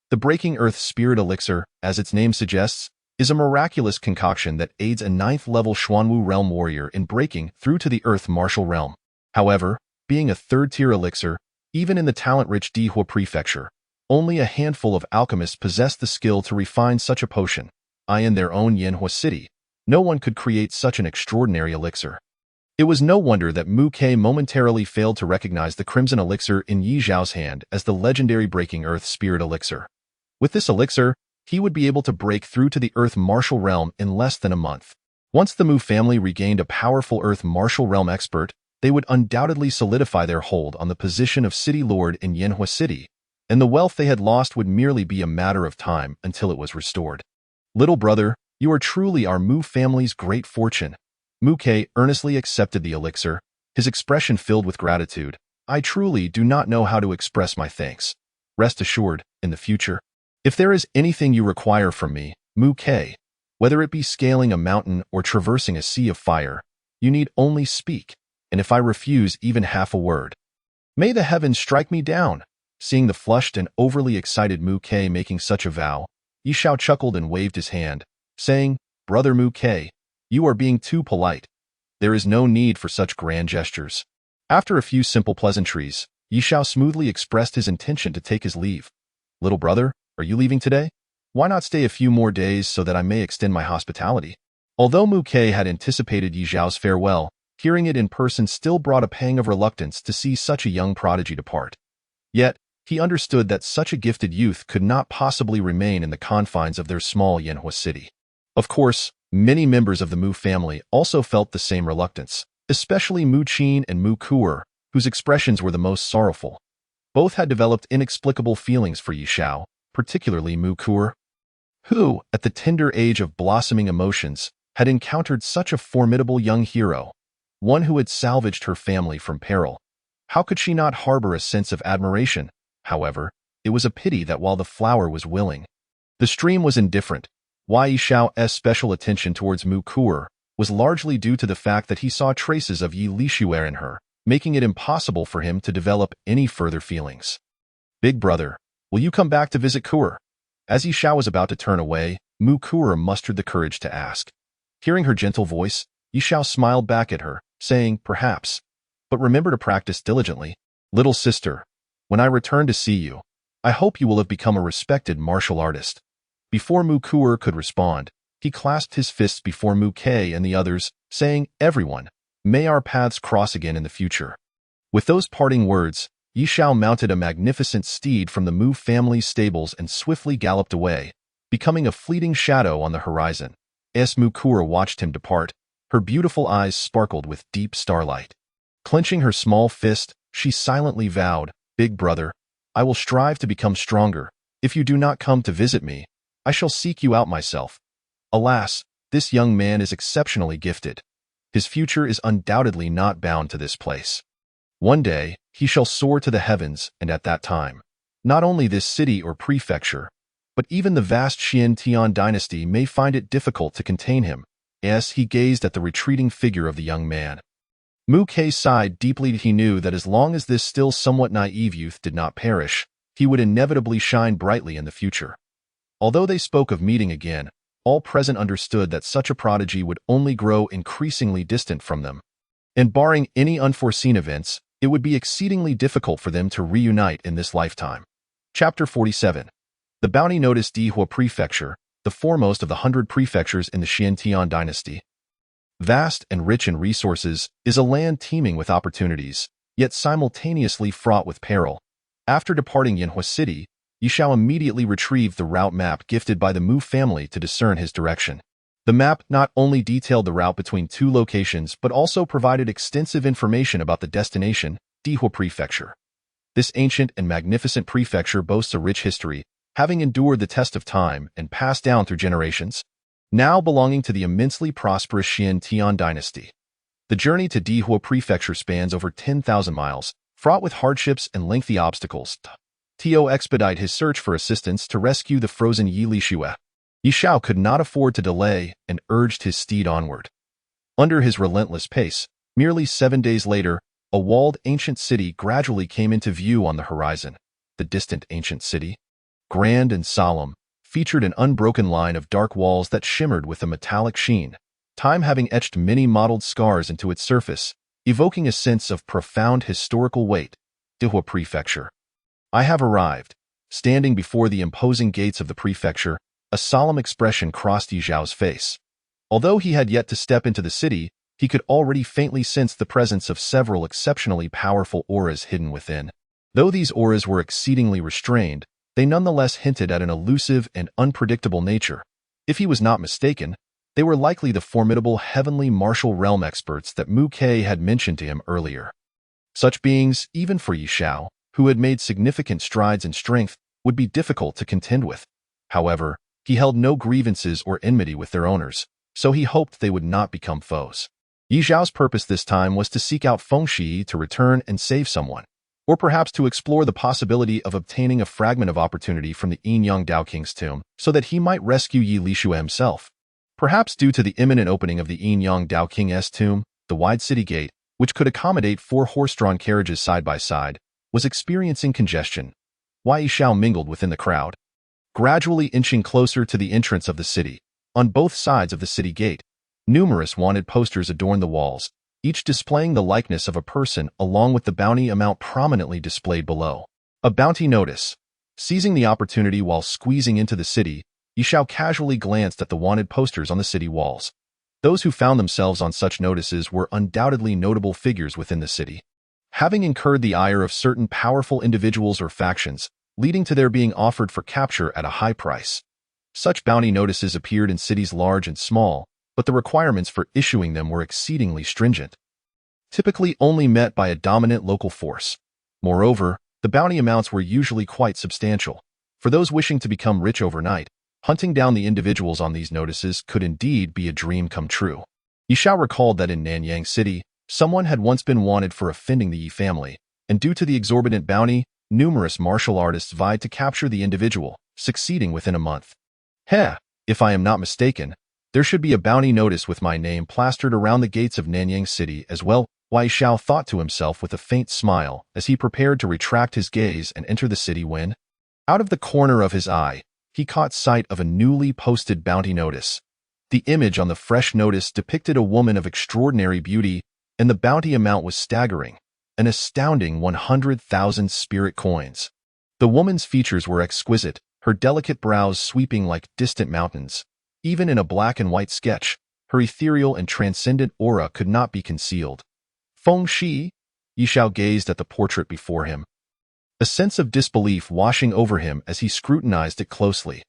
The Breaking Earth Spirit Elixir, as its name suggests, is a miraculous concoction that aids a 9th-level Xuanwu realm warrior in breaking through to the Earth Martial Realm. However, being a third-tier elixir, even in the talent-rich Dihua Prefecture, only a handful of alchemists possess the skill to refine such a potion. In their own Yanhua city, no one could create such an extraordinary elixir. It was no wonder that Mu Ke momentarily failed to recognize the crimson elixir in Yi Xiao's hand as the legendary Breaking Earth Spirit Elixir. With this elixir, he would be able to break through to the Earth Martial Realm in less than a month. Once the Mu family regained a powerful Earth Martial Realm expert, they would undoubtedly solidify their hold on the position of City Lord in Yanhua City, and the wealth they had lost would merely be a matter of time until it was restored. "Little brother, you are truly our Mu family's great fortune." Mu Ke earnestly accepted the elixir, his expression filled with gratitude. "I truly do not know how to express my thanks. Rest assured, in the future, if there is anything you require from me, Mu Ke, whether it be scaling a mountain or traversing a sea of fire, you need only speak, and if I refuse even half a word, may the heavens strike me down." Seeing the flushed and overly excited Mu Ke making such a vow, Yi Xiao chuckled and waved his hand, saying, "Brother Mu Ke, you are being too polite. There is no need for such grand gestures." After a few simple pleasantries, Yi Xiao smoothly expressed his intention to take his leave. "Little brother, are you leaving today? Why not stay a few more days so that I may extend my hospitality?" Although Mu Ke had anticipated Yi Xiao's farewell, hearing it in person still brought a pang of reluctance to see such a young prodigy depart. Yet, he understood that such a gifted youth could not possibly remain in the confines of their small Yanhua city. Of course, many members of the Mu family also felt the same reluctance, especially Mu Qin and Mu Kuer, whose expressions were the most sorrowful. Both had developed inexplicable feelings for Yi Xiao, particularly Mu Kuer, who, at the tender age of blossoming emotions, had encountered such a formidable young hero. one who had salvaged her family from peril. How could she not harbor a sense of admiration? However, it was a pity that while the flower was willing, the stream was indifferent. Wei Xiao's special attention towards Mu Ku'er was largely due to the fact that he saw traces of Yi Lishuer in her, making it impossible for him to develop any further feelings. Big brother, will you come back to visit Ku'er? As Yi Xiao was about to turn away, Mu Ku'er mustered the courage to ask. Hearing her gentle voice, Yi Xiao smiled back at her, saying, perhaps. But remember to practice diligently. Little sister, when I return to see you, I hope you will have become a respected martial artist. Before Mu Ku'er could respond, he clasped his fists before Mu Ke and the others, saying, everyone, may our paths cross again in the future. With those parting words, Yi Xiao mounted a magnificent steed from the Mu family's stables and swiftly galloped away, becoming a fleeting shadow on the horizon. As Mu Ku'er watched him depart, her beautiful eyes sparkled with deep starlight. Clenching her small fist, she silently vowed, Big brother, I will strive to become stronger. If you do not come to visit me, I shall seek you out myself. Alas, this young man is exceptionally gifted. His future is undoubtedly not bound to this place. One day, he shall soar to the heavens, and at that time, not only this city or prefecture, but even the vast Xian dynasty may find it difficult to contain him. As he gazed at the retreating figure of the young man, Mu Ke sighed deeply. He knew that as long as this still somewhat naive youth did not perish, he would inevitably shine brightly in the future. Although they spoke of meeting again, all present understood that such a prodigy would only grow increasingly distant from them. And barring any unforeseen events, it would be exceedingly difficult for them to reunite in this lifetime. Chapter 47. The Bounty Notice. Dihua Prefecture, the foremost of the 100 prefectures in the Xian dynasty. Vast and rich in resources, is a land teeming with opportunities, yet simultaneously fraught with peril. After departing Yanhua City, Yi Xiao immediately retrieved the route map gifted by the Mu family to discern his direction. The map not only detailed the route between two locations but also provided extensive information about the destination, Dihua Prefecture. This ancient and magnificent prefecture boasts a rich history, having endured the test of time and passed down through generations, now belonging to the immensely prosperous Xian dynasty. The journey to Dihua Prefecture spans over 10,000 miles, fraught with hardships and lengthy obstacles. Tio expedite his search for assistance to rescue the frozen Yi Lishue. Yi Xiao could not afford to delay and urged his steed onward. Under his relentless pace, merely 7 days later, a walled ancient city gradually came into view on the horizon. The distant ancient city, grand and solemn, featured an unbroken line of dark walls that shimmered with a metallic sheen, time having etched many mottled scars into its surface, evoking a sense of profound historical weight. Dihua Prefecture. I have arrived. Standing before the imposing gates of the prefecture, a solemn expression crossed Yi Xiao's face. Although he had yet to step into the city, he could already faintly sense the presence of several exceptionally powerful auras hidden within. Though these auras were exceedingly restrained, they nonetheless hinted at an elusive and unpredictable nature. If he was not mistaken, they were likely the formidable heavenly martial realm experts that Mu Ke had mentioned to him earlier. Such beings, even for Yi Xiao, who had made significant strides in strength, would be difficult to contend with. However, he held no grievances or enmity with their owners, so he hoped they would not become foes. Yi Xiao's purpose this time was to seek out Feng Shi to return and save someone, or perhaps to explore the possibility of obtaining a fragment of opportunity from the Yin-Yang Dao King's tomb so that he might rescue Yi Lishue himself. Perhaps due to the imminent opening of the Yin-Yang Dao King's tomb, the wide city gate, which could accommodate 4 horse-drawn carriages side by side, was experiencing congestion. Yi Xiao mingled within the crowd, gradually inching closer to the entrance of the city. On both sides of the city gate, numerous wanted posters adorned the walls, each displaying the likeness of a person along with the bounty amount prominently displayed below. A bounty notice. Seizing the opportunity while squeezing into the city, Yi Xiao casually glanced at the wanted posters on the city walls. Those who found themselves on such notices were undoubtedly notable figures within the city, having incurred the ire of certain powerful individuals or factions, leading to their being offered for capture at a high price. Such bounty notices appeared in cities large and small, but the requirements for issuing them were exceedingly stringent, typically only met by a dominant local force. Moreover, the bounty amounts were usually quite substantial. For those wishing to become rich overnight, hunting down the individuals on these notices could indeed be a dream come true. Yi Xiao recalled that in Nanyang City, Someone had once been wanted for offending the Yi family, and due to the exorbitant bounty, numerous martial artists vied to capture the individual, succeeding within a month. If I am not mistaken, there should be a bounty notice with my name plastered around the gates of Nanyang City as well, Wei Xiao thought to himself with a faint smile as he prepared to retract his gaze and enter the city when, out of the corner of his eye, he caught sight of a newly posted bounty notice. The image on the fresh notice depicted a woman of extraordinary beauty, and the bounty amount was staggering, an astounding 100,000 spirit coins. The woman's features were exquisite, her delicate brows sweeping like distant mountains. Even in a black and white sketch, her ethereal and transcendent aura could not be concealed. Feng Shi? Yi Xiao gazed at the portrait before him, a sense of disbelief washing over him as he scrutinized it closely.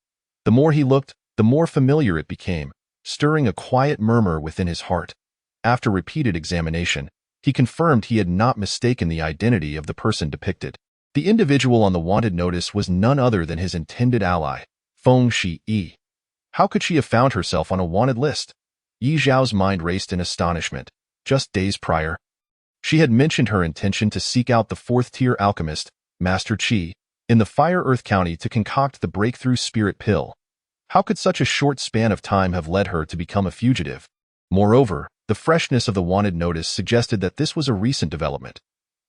The more he looked, the more familiar it became, stirring a quiet murmur within his heart. After repeated examination, he confirmed he had not mistaken the identity of the person depicted. The individual on the wanted notice was none other than his intended ally, Feng Shi. How could she have found herself on a wanted list? Yi Zhao's mind raced in astonishment. Just days prior, she had mentioned her intention to seek out the fourth-tier alchemist, Master Qi, in the Fire Earth County to concoct the breakthrough spirit pill. How could such a short span of time have led her to become a fugitive? Moreover, the freshness of the wanted notice suggested that this was a recent development.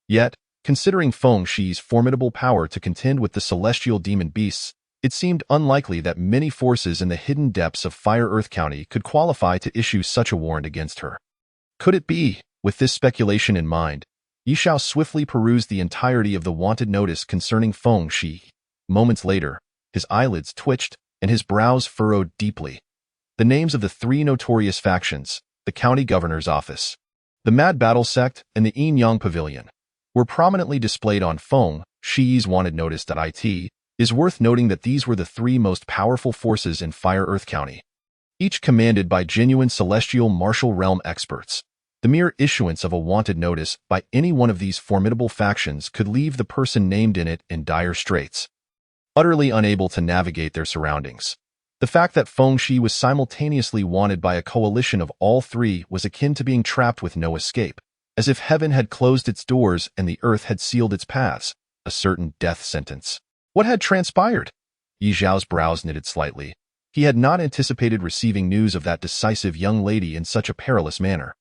Yet, considering Feng Shi's formidable power to contend with the celestial demon beasts, it seemed unlikely that many forces in the hidden depths of Fire Earth County could qualify to issue such a warrant against her. Could it be? With this speculation in mind, Yi Xiao swiftly perused the entirety of the wanted notice concerning Feng Shi. Moments later, his eyelids twitched and his brows furrowed deeply. The names of the three notorious factions, the county governor's office, the Mad Battle Sect, and the Yin Yang Pavilion, were prominently displayed on Feng Shi's wanted notice. It is worth noting that these were the three most powerful forces in Fire Earth County, each commanded by genuine celestial martial realm experts. The mere issuance of a wanted notice by any one of these formidable factions could leave the person named in it in dire straits, utterly unable to navigate their surroundings. The fact that Feng Shi was simultaneously wanted by a coalition of all three was akin to being trapped with no escape, as if heaven had closed its doors and the earth had sealed its paths, a certain death sentence. What had transpired? Yi Zhao's brows knitted slightly. He had not anticipated receiving news of that decisive young lady in such a perilous manner.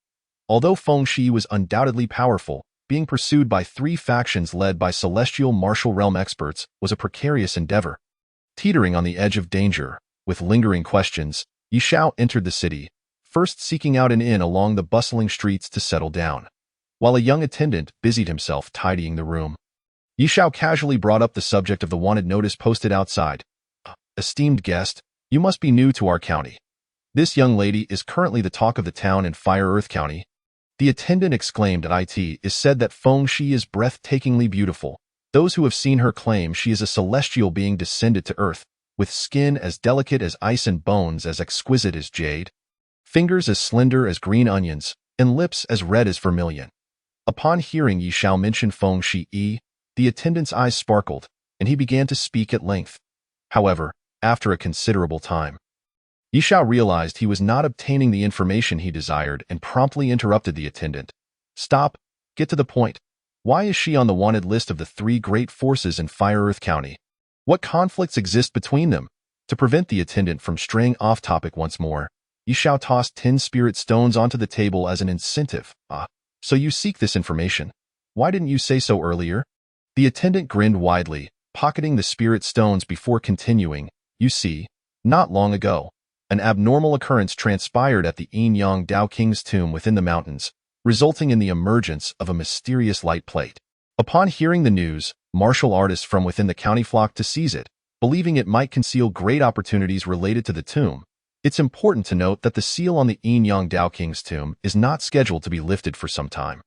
Although Feng Shi was undoubtedly powerful, being pursued by three factions led by celestial martial realm experts was a precarious endeavor. Teetering on the edge of danger, with lingering questions, Yi Xiao entered the city, first seeking out an inn along the bustling streets to settle down, while a young attendant busied himself tidying the room. Yi Xiao casually brought up the subject of the wanted notice posted outside. Esteemed guest, you must be new to our county. This young lady is currently the talk of the town in Fire Earth County. The attendant exclaimed. It is said that Feng Shi is breathtakingly beautiful. Those who have seen her claim she is a celestial being descended to earth, with skin as delicate as ice and bones as exquisite as jade, fingers as slender as green onions, and lips as red as vermilion. Upon hearing Yi Xiao mention Feng Shi, the attendant's eyes sparkled, and he began to speak at length. However, after a considerable time, Yi Xiao realized he was not obtaining the information he desired and promptly interrupted the attendant. Stop, get to the point. Why is she on the wanted list of the three great forces in Fire Earth County? What conflicts exist between them? To prevent the attendant from straying off topic once more, Yi Xiao tossed 10 spirit stones onto the table as an incentive. So you seek this information. Why didn't you say so earlier? The attendant grinned widely, pocketing the spirit stones before continuing. You see, not long ago, an abnormal occurrence transpired at the Yin Yang Dao King's tomb within the mountains, resulting in the emergence of a mysterious light plate. Upon hearing the news, martial artists from within the county flocked to seize it, believing it might conceal great opportunities related to the tomb. It's important to note that the seal on the Yin Yang Dao King's tomb is not scheduled to be lifted for some time.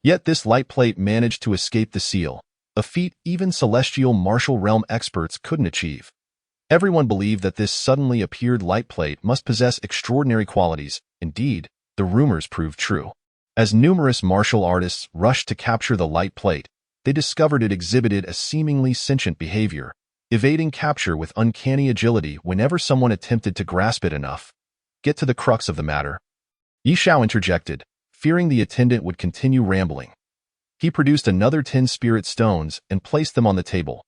Yet this light plate managed to escape the seal, a feat even celestial martial realm experts couldn't achieve. Everyone believed that this suddenly appeared light plate must possess extraordinary qualities. Indeed, the rumors proved true. As numerous martial artists rushed to capture the light plate, they discovered it exhibited a seemingly sentient behavior, evading capture with uncanny agility whenever someone attempted to grasp it enough. Get to the crux of the matter. Yi Xiao interjected, fearing the attendant would continue rambling. He produced another 10 spirit stones and placed them on the table.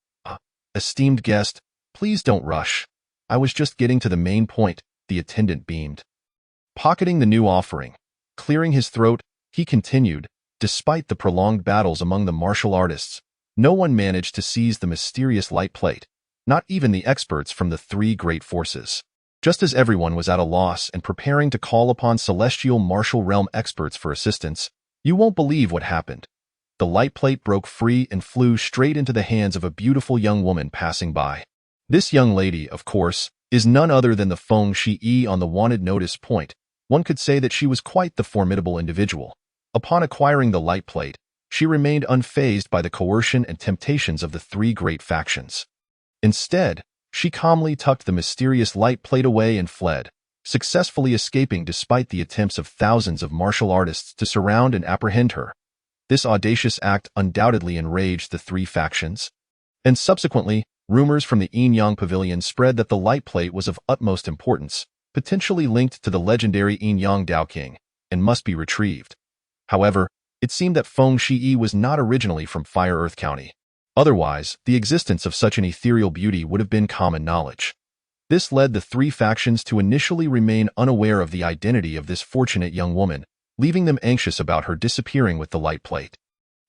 Esteemed guest, please don't rush. I was just getting to the main point, the attendant beamed. Pocketing the new offering, clearing his throat, he continued, despite the prolonged battles among the martial artists, no one managed to seize the mysterious light plate, not even the experts from the three great forces. Just as everyone was at a loss and preparing to call upon celestial martial realm experts for assistance, you won't believe what happened. The light plate broke free and flew straight into the hands of a beautiful young woman passing by. This young lady, of course, is none other than the Feng Shi on the wanted notice point. One could say that she was quite the formidable individual. Upon acquiring the light plate, she remained unfazed by the coercion and temptations of the three great factions. Instead, she calmly tucked the mysterious light plate away and fled, successfully escaping despite the attempts of thousands of martial artists to surround and apprehend her. This audacious act undoubtedly enraged the three factions, and subsequently, rumors from the Yin-Yang Pavilion spread that the light plate was of utmost importance, potentially linked to the legendary Yin-Yang Dao King, and must be retrieved. However, it seemed that Feng Shi was not originally from Fire Earth County. Otherwise, the existence of such an ethereal beauty would have been common knowledge. This led the three factions to initially remain unaware of the identity of this fortunate young woman, leaving them anxious about her disappearing with the light plate.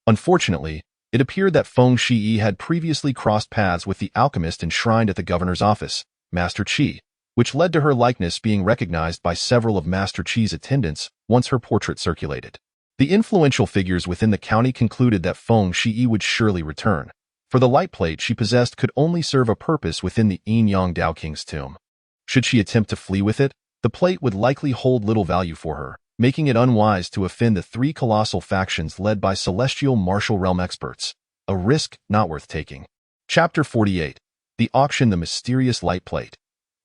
Unfortunately, it appeared that Feng Shi had previously crossed paths with the alchemist enshrined at the governor's office, Master Qi, which led to her likeness being recognized by several of Master Qi's attendants once her portrait circulated. The influential figures within the county concluded that Feng Shi would surely return, for the light plate she possessed could only serve a purpose within the Yin-Yang Dao King's tomb. Should she attempt to flee with it, the plate would likely hold little value for her, making it unwise to offend the three colossal factions led by celestial martial realm experts, a risk not worth taking. Chapter 48. The Auction, the Mysterious Light Plate.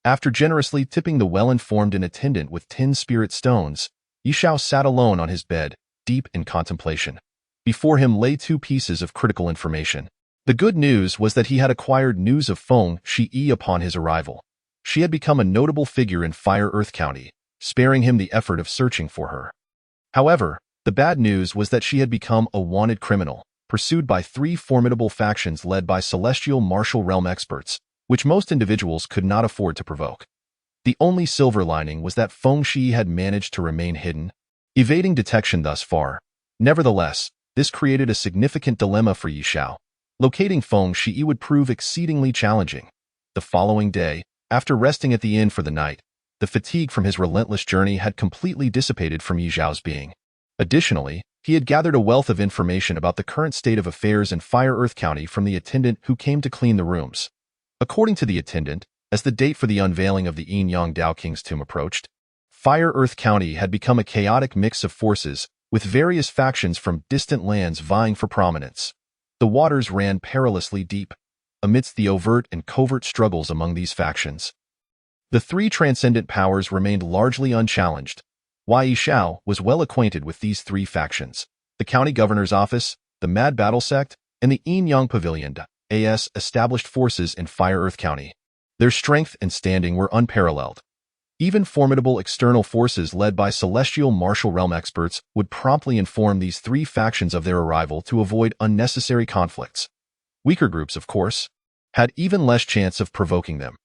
After generously tipping the well-informed and attendant with 10 spirit stones, Yishao sat alone on his bed, deep in contemplation. Before him lay two pieces of critical information. The good news was that he had acquired news of Feng Shi upon his arrival. She had become a notable figure in Fire Earth County, sparing him the effort of searching for her. However, the bad news was that she had become a wanted criminal, pursued by three formidable factions led by celestial martial realm experts, which most individuals could not afford to provoke. The only silver lining was that Feng Shi had managed to remain hidden, evading detection thus far. Nevertheless, this created a significant dilemma for Yishao. Locating Feng Shi would prove exceedingly challenging. The following day, after resting at the inn for the night, the fatigue from his relentless journey had completely dissipated from Yishao's being. Additionally, he had gathered a wealth of information about the current state of affairs in Fire Earth County from the attendant who came to clean the rooms. According to the attendant, as the date for the unveiling of the Yin-Yang Dao King's tomb approached, Fire Earth County had become a chaotic mix of forces, with various factions from distant lands vying for prominence. The waters ran perilously deep, amidst the overt and covert struggles among these factions. The three transcendent powers remained largely unchallenged. Yishao was well acquainted with these three factions: the county governor's office, the Mad Battle Sect, and the Yin-Yang Pavilion, as established forces in Fire Earth County. Their strength and standing were unparalleled. Even formidable external forces led by celestial martial realm experts would promptly inform these three factions of their arrival to avoid unnecessary conflicts. Weaker groups, of course, had even less chance of provoking them.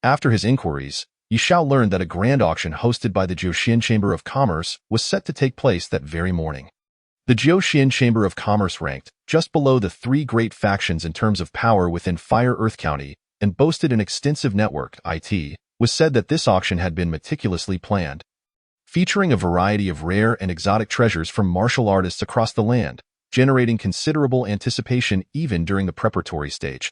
After his inquiries, Yishao learned that a grand auction hosted by the Jiuxian Chamber of Commerce was set to take place that very morning. The Jiuxian Chamber of Commerce ranked just below the three great factions in terms of power within Fire Earth County and boasted an extensive network. It was said that this auction had been meticulously planned, featuring a variety of rare and exotic treasures from martial artists across the land, generating considerable anticipation even during the preparatory stage.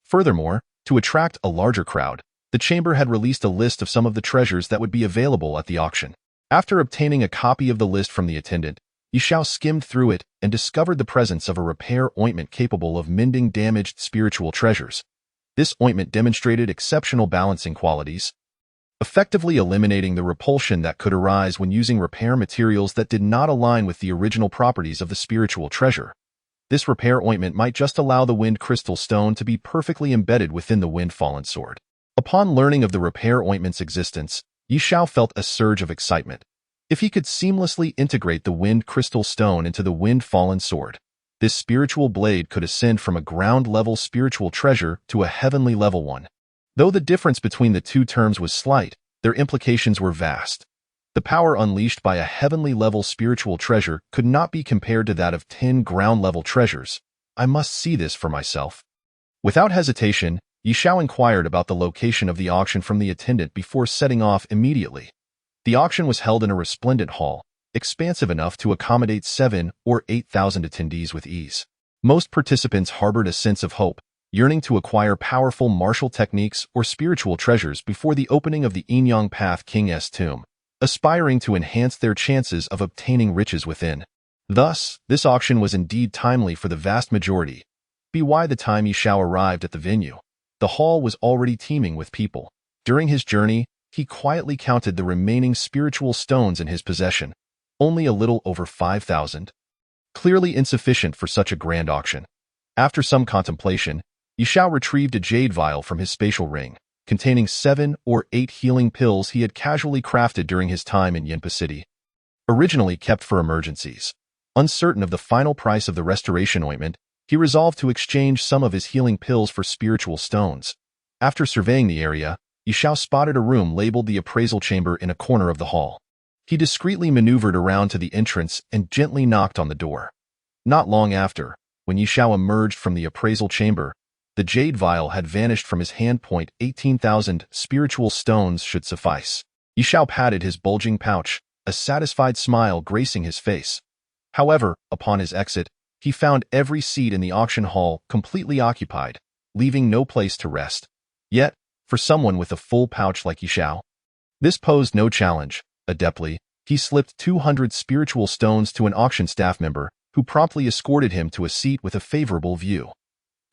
Furthermore, to attract a larger crowd, the chamber had released a list of some of the treasures that would be available at the auction. After obtaining a copy of the list from the attendant, Yishao skimmed through it and discovered the presence of a repair ointment capable of mending damaged spiritual treasures. This ointment demonstrated exceptional balancing qualities, effectively eliminating the repulsion that could arise when using repair materials that did not align with the original properties of the spiritual treasure. This repair ointment might just allow the wind crystal stone to be perfectly embedded within the wind-fallen sword. Upon learning of the repair ointment's existence, Yishao felt a surge of excitement. If he could seamlessly integrate the wind crystal stone into the wind-fallen sword, this spiritual blade could ascend from a ground-level spiritual treasure to a heavenly-level one. Though the difference between the two terms was slight, their implications were vast. The power unleashed by a heavenly-level spiritual treasure could not be compared to that of 10 ground-level treasures. I must see this for myself. Without hesitation, Yishao inquired about the location of the auction from the attendant before setting off immediately. The auction was held in a resplendent hall, expansive enough to accommodate 7,000 or 8,000 attendees with ease. Most participants harbored a sense of hope, yearning to acquire powerful martial techniques or spiritual treasures before the opening of the Yin-Yang Path King's tomb, aspiring to enhance their chances of obtaining riches within. Thus, this auction was indeed timely for the vast majority. By the time Yishao arrived at the venue, the hall was already teeming with people. During his journey, he quietly counted the remaining spiritual stones in his possession, only a little over 5,000. Clearly insufficient for such a grand auction. After some contemplation, Yishao retrieved a jade vial from his spatial ring, containing 7 or 8 healing pills he had casually crafted during his time in Yinpa City. Originally kept for emergencies, uncertain of the final price of the restoration ointment, he resolved to exchange some of his healing pills for spiritual stones. After surveying the area, Yishao spotted a room labeled the appraisal chamber in a corner of the hall. He discreetly maneuvered around to the entrance and gently knocked on the door. Not long after, when Yishao emerged from the appraisal chamber, the jade vial had vanished from his hand. 18,000 spiritual stones should suffice. Yishao patted his bulging pouch, a satisfied smile gracing his face. However, upon his exit, he found every seat in the auction hall completely occupied, leaving no place to rest. Yet, for someone with a full pouch like Yishao, this posed no challenge. Adeptly, he slipped 200 spiritual stones to an auction staff member, who promptly escorted him to a seat with a favorable view.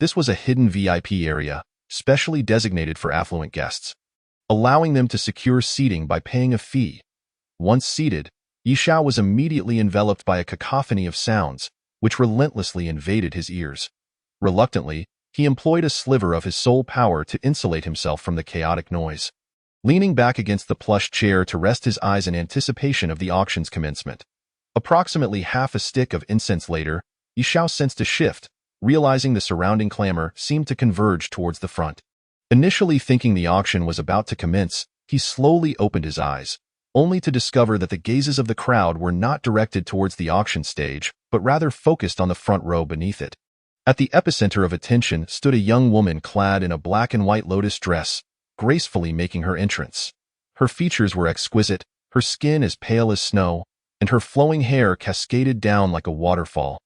This was a hidden VIP area, specially designated for affluent guests, allowing them to secure seating by paying a fee. Once seated, Yishao was immediately enveloped by a cacophony of sounds, which relentlessly invaded his ears. Reluctantly, he employed a sliver of his soul power to insulate himself from the chaotic noise. Leaning back against the plush chair to rest his eyes in anticipation of the auction's commencement. Approximately half a stick of incense later, Yishao sensed a shift, realizing the surrounding clamor seemed to converge towards the front. Initially thinking the auction was about to commence, he slowly opened his eyes, only to discover that the gazes of the crowd were not directed towards the auction stage, but rather focused on the front row beneath it. At the epicenter of attention stood a young woman clad in a black and white lotus dress, gracefully making her entrance. Her features were exquisite, her skin as pale as snow, and her flowing hair cascaded down like a waterfall.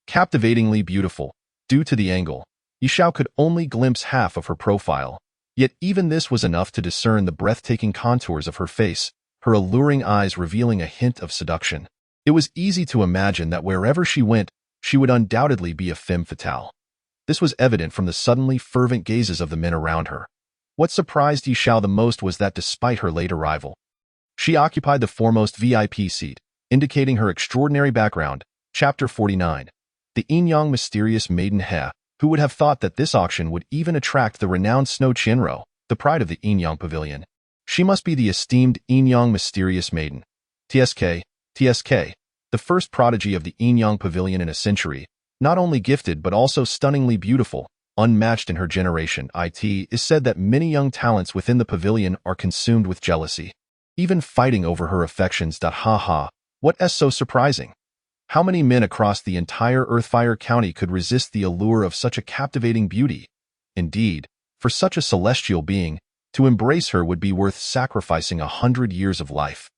Captivatingly beautiful, due to the angle, Yishao could only glimpse half of her profile, yet even this was enough to discern the breathtaking contours of her face, her alluring eyes revealing a hint of seduction. It was easy to imagine that wherever she went, she would undoubtedly be a femme fatale. This was evident from the suddenly fervent gazes of the men around her. What surprised Yishao the most was that despite her late arrival, she occupied the foremost VIP seat, indicating her extraordinary background. Chapter 49. The Yin-Yang Mysterious Maiden He. Who would have thought that this auction would even attract the renowned Snow Qianruo, the pride of the Yin-Yang Pavilion? She must be the esteemed Yin-Yang Mysterious Maiden. TSK, the first prodigy of the Yin-Yang Pavilion in a century, not only gifted but also stunningly beautiful, unmatched in her generation. It is said that many young talents within the pavilion are consumed with jealousy, even fighting over her affections. Ha, what is so surprising? How many men across the entire Earthfire County could resist the allure of such a captivating beauty? Indeed, for such a celestial being, to embrace her would be worth sacrificing 100 years of life.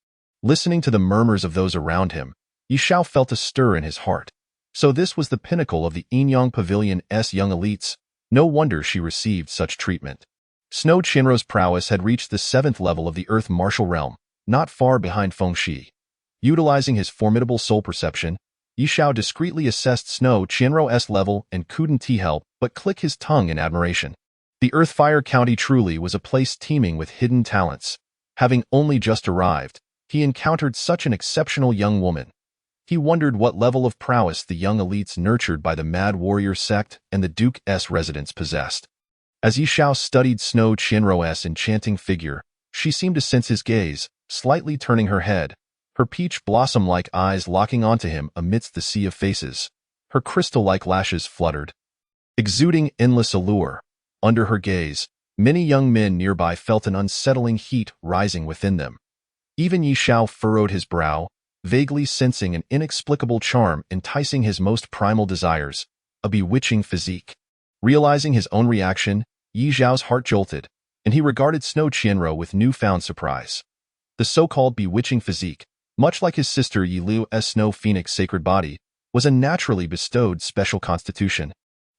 Listening to the murmurs of those around him, Yishao felt a stir in his heart. So this was the pinnacle of the Yin-Yang Pavilion's young elites. No wonder she received such treatment. Snow Qianruo's prowess had reached the 7th level of the Earth Martial Realm, not far behind Fengxi. Utilizing his formidable soul perception, Yishao discreetly assessed Snow Qianruo's level and couldn't help but click his tongue in admiration. The Earthfire County truly was a place teeming with hidden talents. Having only just arrived, he encountered such an exceptional young woman. He wondered what level of prowess the young elites nurtured by the Mad Warrior sect and the Duke's residence possessed. As Yishao studied Snow Qianruo's enchanting figure, she seemed to sense his gaze, slightly turning her head. her peach blossom-like eyes locking onto him amidst the sea of faces. Her crystal-like lashes fluttered, exuding endless allure. Under her gaze, many young men nearby felt an unsettling heat rising within them. Even Yi Xiao furrowed his brow, vaguely sensing an inexplicable charm enticing his most primal desires, a bewitching physique. Realizing his own reaction, Yi Xiao's heart jolted, and he regarded Snow Qianruo with newfound surprise. The so-called bewitching physique, much like his sister Yi Lu's Snow Phoenix sacred body, was a naturally bestowed special constitution.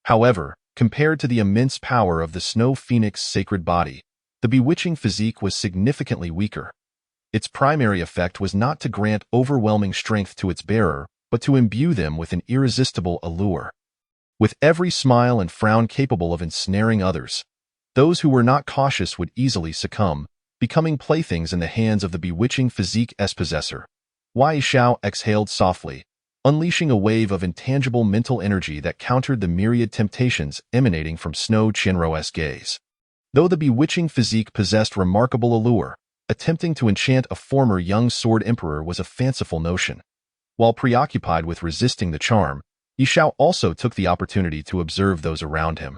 However, compared to the immense power of the Snow Phoenix sacred body, the bewitching physique was significantly weaker. Its primary effect was not to grant overwhelming strength to its bearer, but to imbue them with an irresistible allure. With every smile and frown capable of ensnaring others, those who were not cautious would easily succumb, becoming playthings in the hands of the bewitching physique's possessor. Yi Xiao exhaled softly, unleashing a wave of intangible mental energy that countered the myriad temptations emanating from Snow Qianruo's gaze. Though the bewitching physique possessed remarkable allure, attempting to enchant a former young sword emperor was a fanciful notion. While preoccupied with resisting the charm, Yi Xiao also took the opportunity to observe those around him.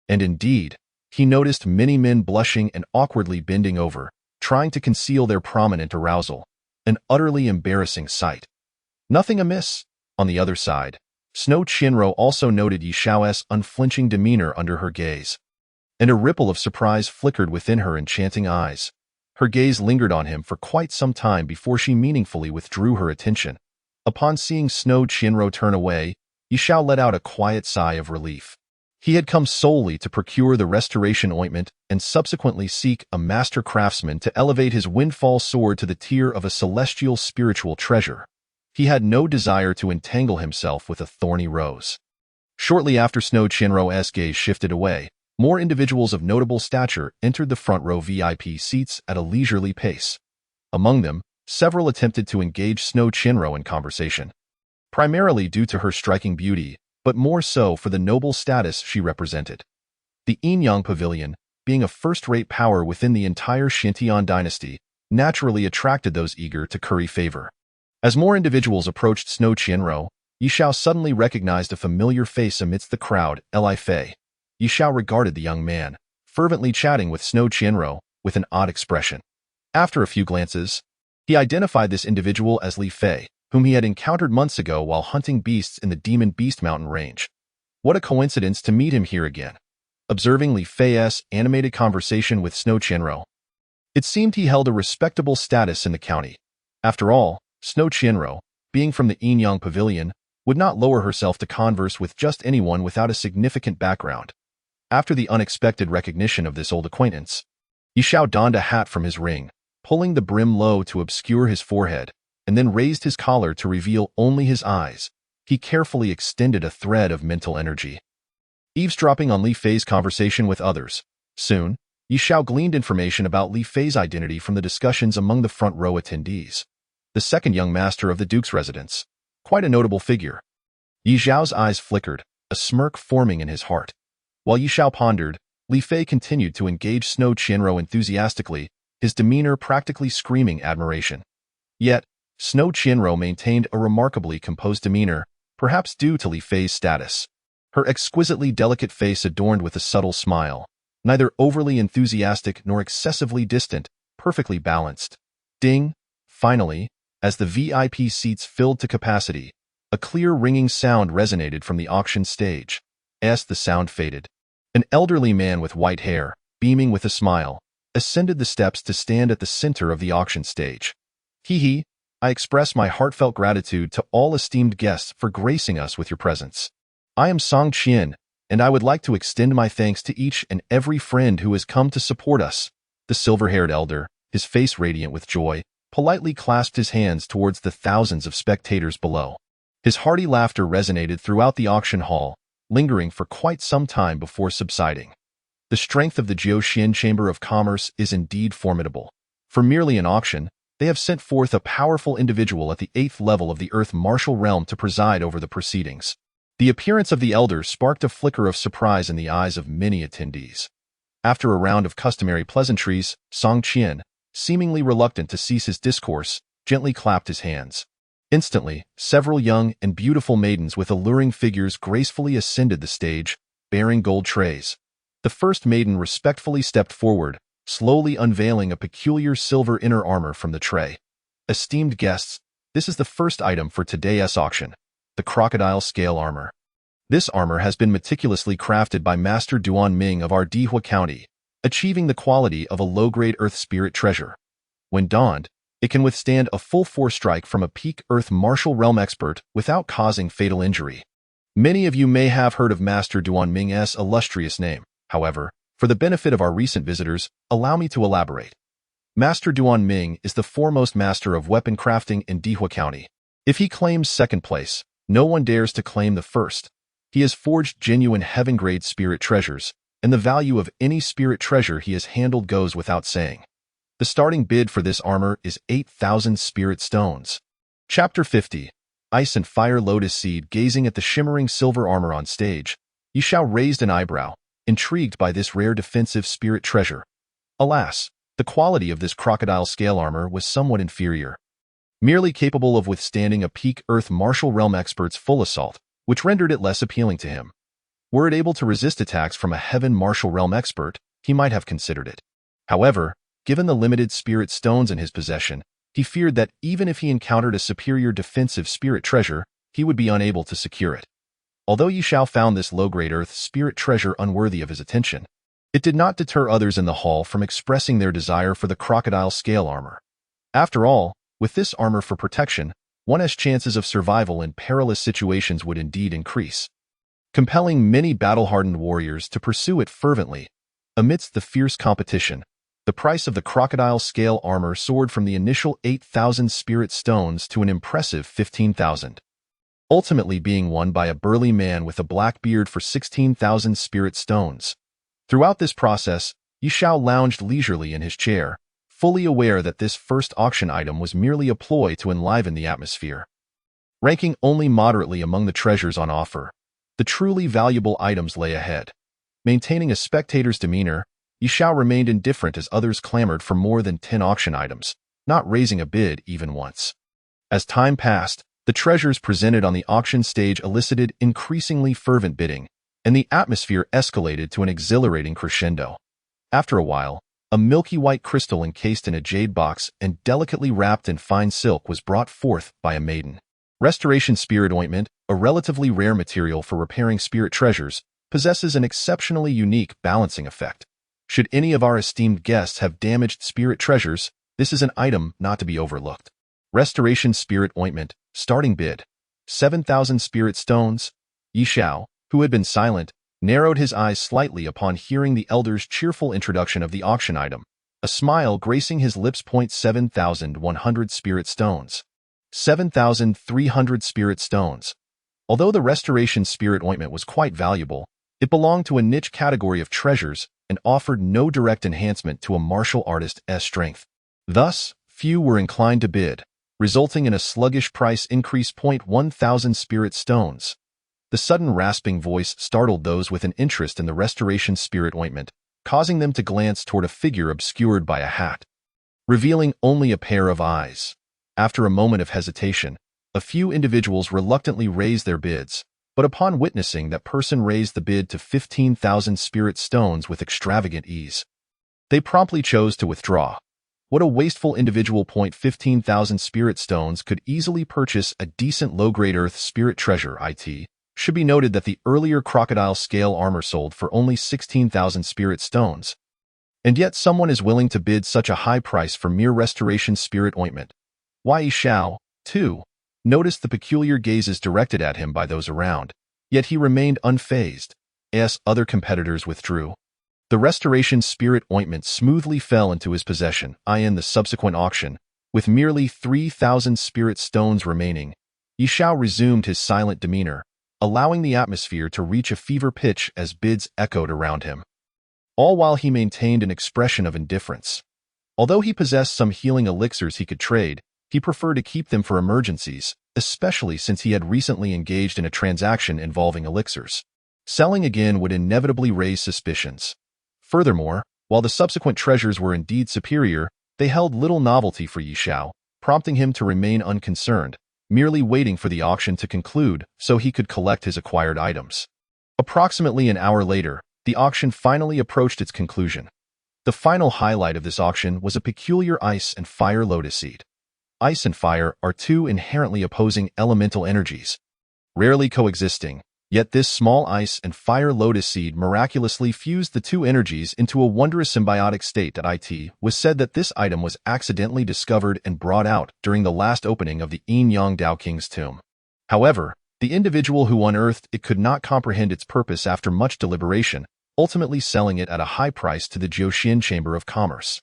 And indeed, he noticed many men blushing and awkwardly bending over, trying to conceal their prominent arousal, an utterly embarrassing sight. Nothing amiss. On the other side, Snow Qianruo also noted Yi Xiao's unflinching demeanor under her gaze, and a ripple of surprise flickered within her enchanting eyes. Her gaze lingered on him for quite some time before she meaningfully withdrew her attention. Upon seeing Snow Qianruo turn away, Yi Xiao let out a quiet sigh of relief. He had come solely to procure the restoration ointment and subsequently seek a master craftsman to elevate his windfall sword to the tier of a celestial spiritual treasure. He had no desire to entangle himself with a thorny rose. Shortly after Snow Qianruo's gaze shifted away, more individuals of notable stature entered the front row VIP seats at a leisurely pace. Among them, several attempted to engage Snow Qianruo in conversation, primarily due to her striking beauty, but more so for the noble status she represented. The Yinyang Pavilion, being a first-rate power within the entire Xintian dynasty, naturally attracted those eager to curry favor. As more individuals approached Snow Qianruo, Yi Xiao suddenly recognized a familiar face amidst the crowd, Li Fei. Yi Xiao regarded the young man, fervently chatting with Snow Qianruo, with an odd expression. After a few glances, he identified this individual as Li Fei, whom he had encountered months ago while hunting beasts in the Demon Beast Mountain range. What a coincidence to meet him here again. Observing Li Fei's animated conversation with Snow Qianruo, it seemed he held a respectable status in the county. After all, Snow Qianruo, being from the Yinyang Pavilion, would not lower herself to converse with just anyone without a significant background. After the unexpected recognition of this old acquaintance, Yi Xiao donned a hat from his ring, pulling the brim low to obscure his forehead, and then raised his collar to reveal only his eyes. He carefully extended a thread of mental energy, eavesdropping on Li Fei's conversation with others. Soon, Yi Xiao gleaned information about Li Fei's identity from the discussions among the front row attendees. The second young master of the Duke's residence, quite a notable figure. Yi Xiao's eyes flickered, a smirk forming in his heart. While Yi Xiao pondered, Li Fei continued to engage Snow Qianruo enthusiastically, his demeanor practically screaming admiration. Yet, Snow Qianruo maintained a remarkably composed demeanor, perhaps due to Li Fei's status. Her exquisitely delicate face adorned with a subtle smile, neither overly enthusiastic nor excessively distant, perfectly balanced. Ding! Finally, as the VIP seats filled to capacity, a clear ringing sound resonated from the auction stage. As the sound faded, an elderly man with white hair, beaming with a smile, ascended the steps to stand at the center of the auction stage. Hee, I express my heartfelt gratitude to all esteemed guests for gracing us with your presence. I am Song Qian, and I would like to extend my thanks to each and every friend who has come to support us. The silver-haired elder, his face radiant with joy, politely clasped his hands towards the thousands of spectators below. His hearty laughter resonated throughout the auction hall, lingering for quite some time before subsiding. The strength of the Jiuxian Chamber of Commerce is indeed formidable. For merely an auction, they have sent forth a powerful individual at the 8th level of the Earth Martial Realm to preside over the proceedings. The appearance of the elder sparked a flicker of surprise in the eyes of many attendees. After a round of customary pleasantries, Song Qian, seemingly reluctant to cease his discourse, gently clapped his hands. Instantly, several young and beautiful maidens with alluring figures gracefully ascended the stage, bearing gold trays. The first maiden respectfully stepped forward, slowly unveiling a peculiar silver inner armor from the tray. Esteemed guests, this is the first item for today's auction, the crocodile scale armor. This armor has been meticulously crafted by Master Duan Ming of Ardihua County, achieving the quality of a low-grade earth spirit treasure. When donned, it can withstand a full force strike from a peak earth martial realm expert without causing fatal injury. Many of you may have heard of Master Duan Ming's illustrious name. However, for the benefit of our recent visitors, allow me to elaborate. Master Duan Ming is the foremost master of weapon crafting in Dihua County. If he claims second place, no one dares to claim the first. He has forged genuine heaven-grade spirit treasures, and the value of any spirit treasure he has handled goes without saying. The starting bid for this armor is 8,000 spirit stones. Chapter 50. Ice and Fire. Lotus Seed. Gazing at the shimmering silver armor on stage, Yishao raised an eyebrow, intrigued by this rare defensive spirit treasure. Alas, the quality of this crocodile scale armor was somewhat inferior. Merely capable of withstanding a peak earth martial realm expert's full assault, which rendered it less appealing to him. Were it able to resist attacks from a heaven martial realm expert, he might have considered it. However, given the limited spirit stones in his possession, he feared that even if he encountered a superior defensive spirit treasure, he would be unable to secure it. Although Yishao found this low-grade earth spirit treasure unworthy of his attention, it did not deter others in the hall from expressing their desire for the crocodile scale armor. After all, with this armor for protection, one's chances of survival in perilous situations would indeed increase, compelling many battle-hardened warriors to pursue it fervently. Amidst the fierce competition, the price of the crocodile scale armor soared from the initial 8,000 spirit stones to an impressive 15,000, ultimately being won by a burly man with a black beard for 16,000 spirit stones. Throughout this process, Yishao lounged leisurely in his chair, fully aware that this first auction item was merely a ploy to enliven the atmosphere. Ranking only moderately among the treasures on offer, the truly valuable items lay ahead. Maintaining a spectator's demeanor, Yishao remained indifferent as others clamored for more than 10 auction items, not raising a bid even once. As time passed, the treasures presented on the auction stage elicited increasingly fervent bidding, and the atmosphere escalated to an exhilarating crescendo. After a while, a milky white crystal encased in a jade box and delicately wrapped in fine silk was brought forth by a maiden. Restoration Spirit Ointment, a relatively rare material for repairing spirit treasures, possesses an exceptionally unique balancing effect. Should any of our esteemed guests have damaged spirit treasures, this is an item not to be overlooked. Restoration Spirit Ointment, starting bid, 7,000 spirit stones. Yishao, who had been silent, narrowed his eyes slightly upon hearing the elder's cheerful introduction of the auction item, a smile gracing his lips. 7,100 spirit stones. 7,300 spirit stones. Although the Restoration Spirit Ointment was quite valuable, it belonged to a niche category of treasures and offered no direct enhancement to a martial artist's strength. Thus, few were inclined to bid, resulting in a sluggish price increase. 1,000 spirit stones. The sudden rasping voice startled those with an interest in the Restoration Spirit Ointment, causing them to glance toward a figure obscured by a hat, revealing only a pair of eyes. After a moment of hesitation, a few individuals reluctantly raised their bids, but upon witnessing that person raised the bid to 15,000 spirit stones with extravagant ease, they promptly chose to withdraw. What a wasteful individual! 15,000 spirit stones could easily purchase a decent low-grade earth spirit treasure. It should be noted that the earlier crocodile scale armor sold for only 16,000 spirit stones, and yet someone is willing to bid such a high price for mere Restoration Spirit Ointment. Yishao, too, noticed the peculiar gazes directed at him by those around, yet he remained unfazed, as other competitors withdrew. The Restoration Spirit Ointment smoothly fell into his possession in the subsequent auction, with merely 3,000 spirit stones remaining. Yishao resumed his silent demeanor, allowing the atmosphere to reach a fever pitch as bids echoed around him, all while he maintained an expression of indifference. Although he possessed some healing elixirs he could trade, he preferred to keep them for emergencies, especially since he had recently engaged in a transaction involving elixirs. Selling again would inevitably raise suspicions. Furthermore, while the subsequent treasures were indeed superior, they held little novelty for Yishao, prompting him to remain unconcerned, merely waiting for the auction to conclude so he could collect his acquired items. Approximately an hour later, the auction finally approached its conclusion. The final highlight of this auction was a peculiar ice and fire lotus seed. Ice and fire are two inherently opposing elemental energies, rarely coexisting, yet this small ice and fire lotus seed miraculously fused the two energies into a wondrous symbiotic state. It was said that this item was accidentally discovered and brought out during the last opening of the Yin Yang Dao King's tomb. However, the individual who unearthed it could not comprehend its purpose after much deliberation, ultimately selling it at a high price to the Jiuxian Chamber of Commerce.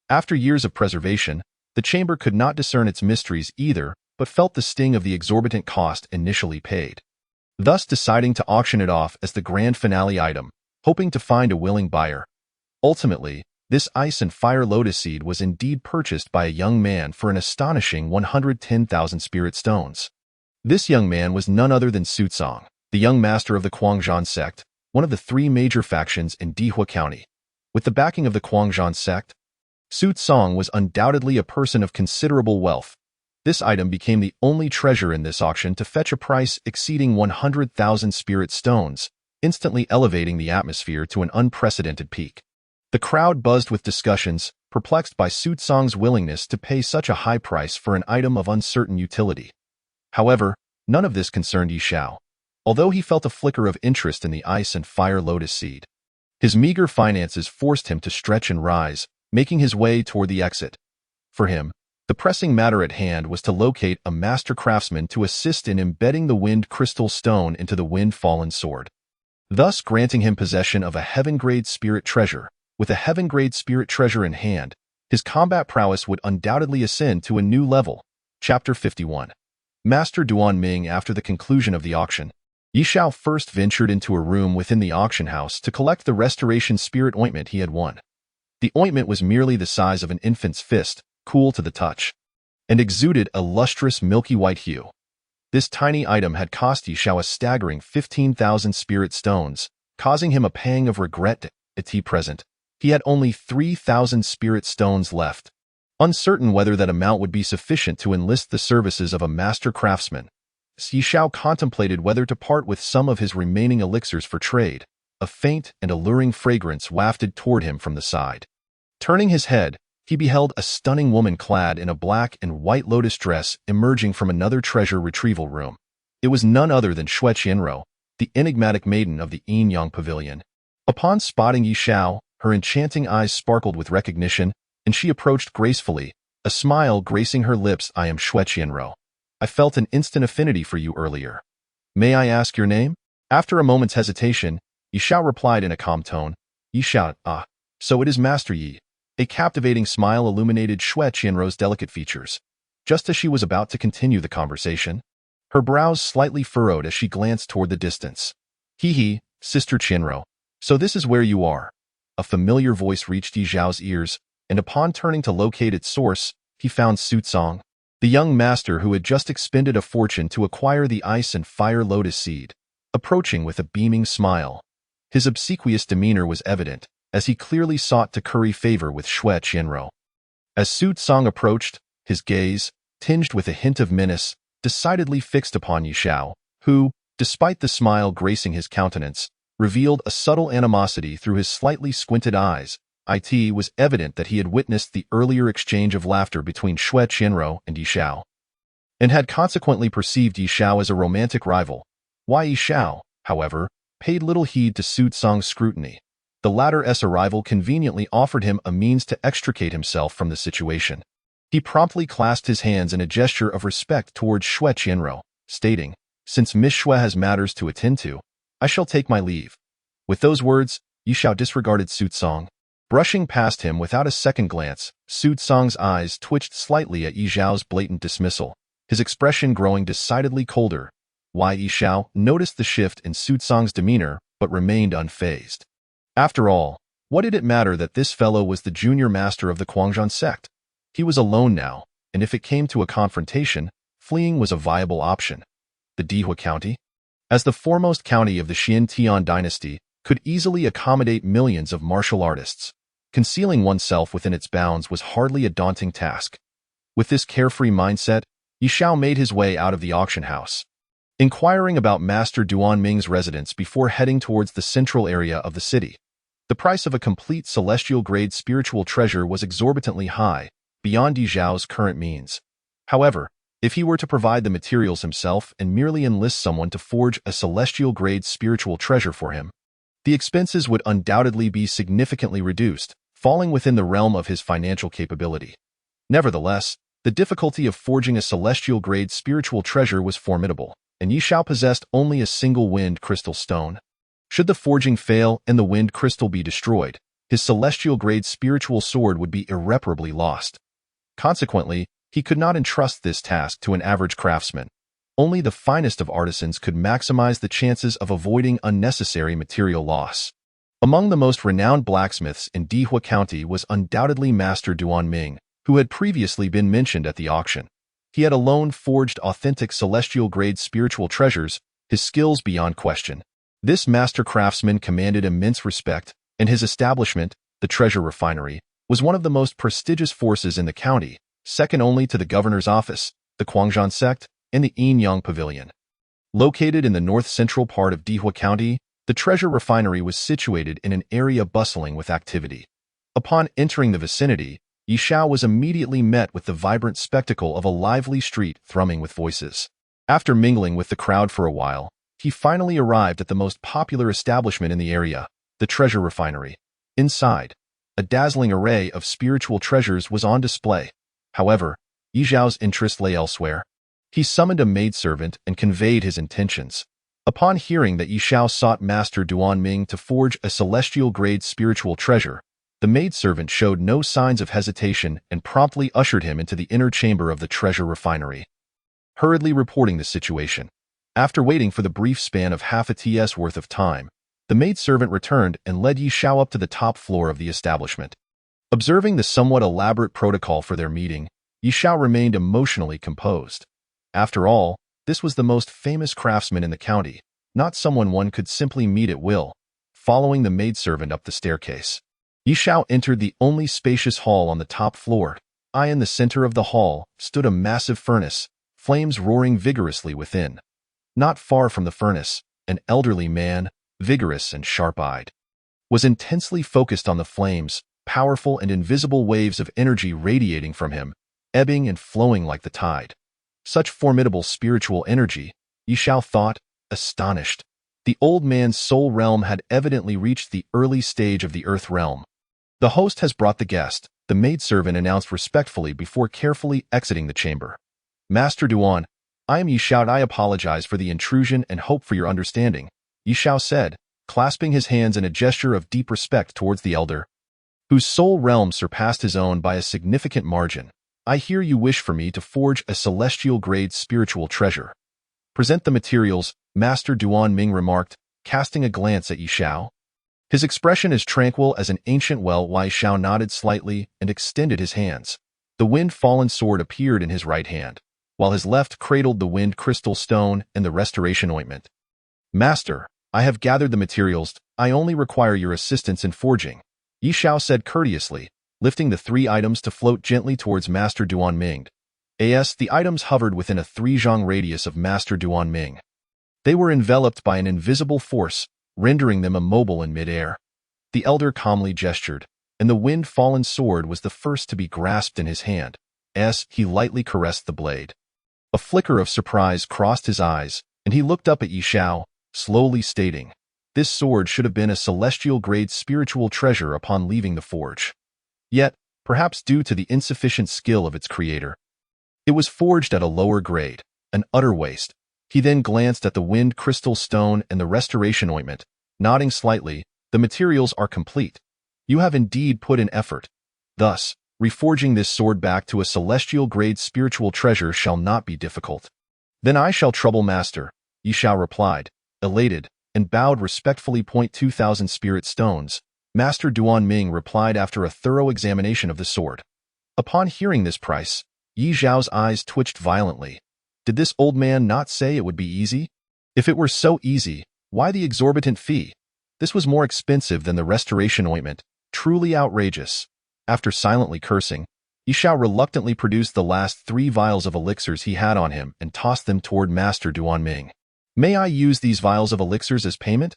After years of preservation, the chamber could not discern its mysteries either, but felt the sting of the exorbitant cost initially paid, thus deciding to auction it off as the grand finale item, hoping to find a willing buyer. Ultimately, this ice and fire lotus seed was indeed purchased by a young man for an astonishing 110,000 spirit stones. This young man was none other than Sutsong, the young master of the Quanzhan sect, one of the three major factions in Dihua County. With the backing of the Quanzhan sect, Sutsong was undoubtedly a person of considerable wealth. This item became the only treasure in this auction to fetch a price exceeding 100,000 spirit stones, instantly elevating the atmosphere to an unprecedented peak. The crowd buzzed with discussions, perplexed by Sutsong's willingness to pay such a high price for an item of uncertain utility. However, none of this concerned Yi Xiao, although he felt a flicker of interest in the ice and fire lotus seed. His meager finances forced him to stretch and rise, making his way toward the exit. For him, the pressing matter at hand was to locate a master craftsman to assist in embedding the wind crystal stone into the wind-fallen sword, thus granting him possession of a heaven-grade spirit treasure. With a heaven-grade spirit treasure in hand, his combat prowess would undoubtedly ascend to a new level. Chapter 51. Master Duan Ming. After the conclusion of the auction, Yi Xiao first ventured into a room within the auction house to collect the restoration spirit ointment he had won. The ointment was merely the size of an infant's fist, cool to the touch, and exuded a lustrous milky white hue. This tiny item had cost Yi Xiao a staggering 15,000 spirit stones, causing him a pang of regret. At present, he had only 3,000 spirit stones left. Uncertain whether that amount would be sufficient to enlist the services of a master craftsman, Yi Xiao contemplated whether to part with some of his remaining elixirs for trade. A faint and alluring fragrance wafted toward him from the side. Turning his head, he beheld a stunning woman clad in a black and white lotus dress emerging from another treasure retrieval room. It was none other than Xue Qianrou, the enigmatic maiden of the Yin Yang Pavilion. Upon spotting Yi Xiao, her enchanting eyes sparkled with recognition, and she approached gracefully, a smile gracing her lips. "I am Xue Qianrou. I felt an instant affinity for you earlier. May I ask your name?" After a moment's hesitation, Yi Xiao replied in a calm tone, "Yi Xiao, so it is Master Yi." A captivating smile illuminated Xue Qianrou's delicate features. Just as she was about to continue the conversation, her brows slightly furrowed as she glanced toward the distance. "He, Sister Qianrou, so this is where you are." A familiar voice reached Yi Xiao's ears, and upon turning to locate its source, he found Sutsong, the young master who had just expended a fortune to acquire the ice and fire lotus seed, approaching with a beaming smile. His obsequious demeanor was evident, as he clearly sought to curry favor with Xue Qianrou. As Sutsong approached, his gaze, tinged with a hint of menace, decidedly fixed upon Yi Xiao, who, despite the smile gracing his countenance, revealed a subtle animosity through his slightly squinted eyes. It was evident that he had witnessed the earlier exchange of laughter between Xue Qianrou and Yi Xiao, and had consequently perceived Yi Xiao as a romantic rival. Yi Xiao, however, paid little heed to Sutsong's scrutiny. The latter's arrival conveniently offered him a means to extricate himself from the situation. He promptly clasped his hands in a gesture of respect towards Xue Qianrou, stating, "Since Miss Xue has matters to attend to, I shall take my leave." With those words, Yi Xiao disregarded Sutsong. Brushing past him without a second glance, Sutsong's eyes twitched slightly at Yi Xiao's blatant dismissal, his expression growing decidedly colder. Yi Xiao noticed the shift in Sutsong's demeanor, but remained unfazed. After all, what did it matter that this fellow was the junior master of the Quanzhan sect? He was alone now, and if it came to a confrontation, fleeing was a viable option. The Dihua County, as the foremost county of the Xian Tian dynasty, could easily accommodate millions of martial artists. Concealing oneself within its bounds was hardly a daunting task. With this carefree mindset, Yi Xiao made his way out of the auction house. Inquiring about Master Duanming's residence before heading towards the central area of the city. The price of a complete celestial-grade spiritual treasure was exorbitantly high, beyond Yi Xiao's current means. However, if he were to provide the materials himself and merely enlist someone to forge a celestial-grade spiritual treasure for him, the expenses would undoubtedly be significantly reduced, falling within the realm of his financial capability. Nevertheless, the difficulty of forging a celestial-grade spiritual treasure was formidable, and Yi Xiao possessed only a single wind crystal stone. Should the forging fail and the wind crystal be destroyed, his celestial-grade spiritual sword would be irreparably lost. Consequently, he could not entrust this task to an average craftsman. Only the finest of artisans could maximize the chances of avoiding unnecessary material loss. Among the most renowned blacksmiths in Dihua County was undoubtedly Master Duanming, who had previously been mentioned at the auction. He had alone forged authentic celestial-grade spiritual treasures, his skills beyond question. This master craftsman commanded immense respect, and his establishment, the Treasure Refinery, was one of the most prestigious forces in the county, second only to the governor's office, the Guangzhou sect, and the Yin-Yang Pavilion. Located in the north-central part of Dihua County, the Treasure Refinery was situated in an area bustling with activity. Upon entering the vicinity, Yi Xiao was immediately met with the vibrant spectacle of a lively street thrumming with voices. After mingling with the crowd for a while, he finally arrived at the most popular establishment in the area, the Treasure Refinery. Inside, a dazzling array of spiritual treasures was on display. However, Yi Xiao's interest lay elsewhere. He summoned a maidservant and conveyed his intentions. Upon hearing that Yi Xiao sought Master Duanming to forge a celestial-grade spiritual treasure, the maidservant showed no signs of hesitation and promptly ushered him into the inner chamber of the Treasure Refinery. Hurriedly reporting the situation. After waiting for the brief span of half a TS worth of time, the maidservant returned and led Yi Xiao up to the top floor of the establishment. Observing the somewhat elaborate protocol for their meeting, Yi Xiao remained emotionally composed. After all, this was the most famous craftsman in the county, not someone one could simply meet at will. Following the maidservant up the staircase, Yi Xiao entered the only spacious hall on the top floor. In the center of the hall stood a massive furnace, flames roaring vigorously within. Not far from the furnace, an elderly man, vigorous and sharp-eyed, was intensely focused on the flames, powerful and invisible waves of energy radiating from him, ebbing and flowing like the tide. Such formidable spiritual energy, Yi Xiao thought, astonished. The old man's soul realm had evidently reached the early stage of the earth realm. The host has brought the guest, the maidservant announced respectfully before carefully exiting the chamber. Master Duan, I am Yi Xiao. I apologize for the intrusion and hope for your understanding, Yi Xiao said, clasping his hands in a gesture of deep respect towards the elder, whose soul realm surpassed his own by a significant margin. I hear you wish for me to forge a celestial-grade spiritual treasure. Present the materials, Master Duanming remarked, casting a glance at Yi Xiao. His expression as tranquil as an ancient well. Yi Xiao nodded slightly and extended his hands. The wind-fallen sword appeared in his right hand, while his left cradled the wind crystal stone and the restoration ointment. Master, I have gathered the materials. I only require your assistance in forging, Yi Xiao said courteously, lifting the 3 items to float gently towards Master Duanming. The items hovered within a 3-zhang radius of Master Duanming. They were enveloped by an invisible force, rendering them immobile in mid-air. The elder calmly gestured, and the wind-fallen sword was the first to be grasped in his hand. He lightly caressed the blade. A flicker of surprise crossed his eyes, and he looked up at Yi Xiao, slowly stating, "This sword should have been a celestial-grade spiritual treasure upon leaving the forge. Yet, perhaps due to the insufficient skill of its creator, it was forged at a lower grade, an utter waste." He then glanced at the wind crystal stone and the restoration ointment, nodding slightly. "The materials are complete. You have indeed put in effort. Thus, reforging this sword back to a celestial-grade spiritual treasure shall not be difficult." "Then I shall trouble Master," Yi Xiao replied, elated, and bowed respectfully. 2,000 spirit stones, Master Duanming replied after a thorough examination of the sword. Upon hearing this price, Yi Xiao's eyes twitched violently. Did this old man not say it would be easy? If it were so easy, why the exorbitant fee? This was more expensive than the restoration ointment, truly outrageous. After silently cursing, Yi Xiao reluctantly produced the last 3 vials of elixirs he had on him and tossed them toward Master Duanming. May I use these vials of elixirs as payment?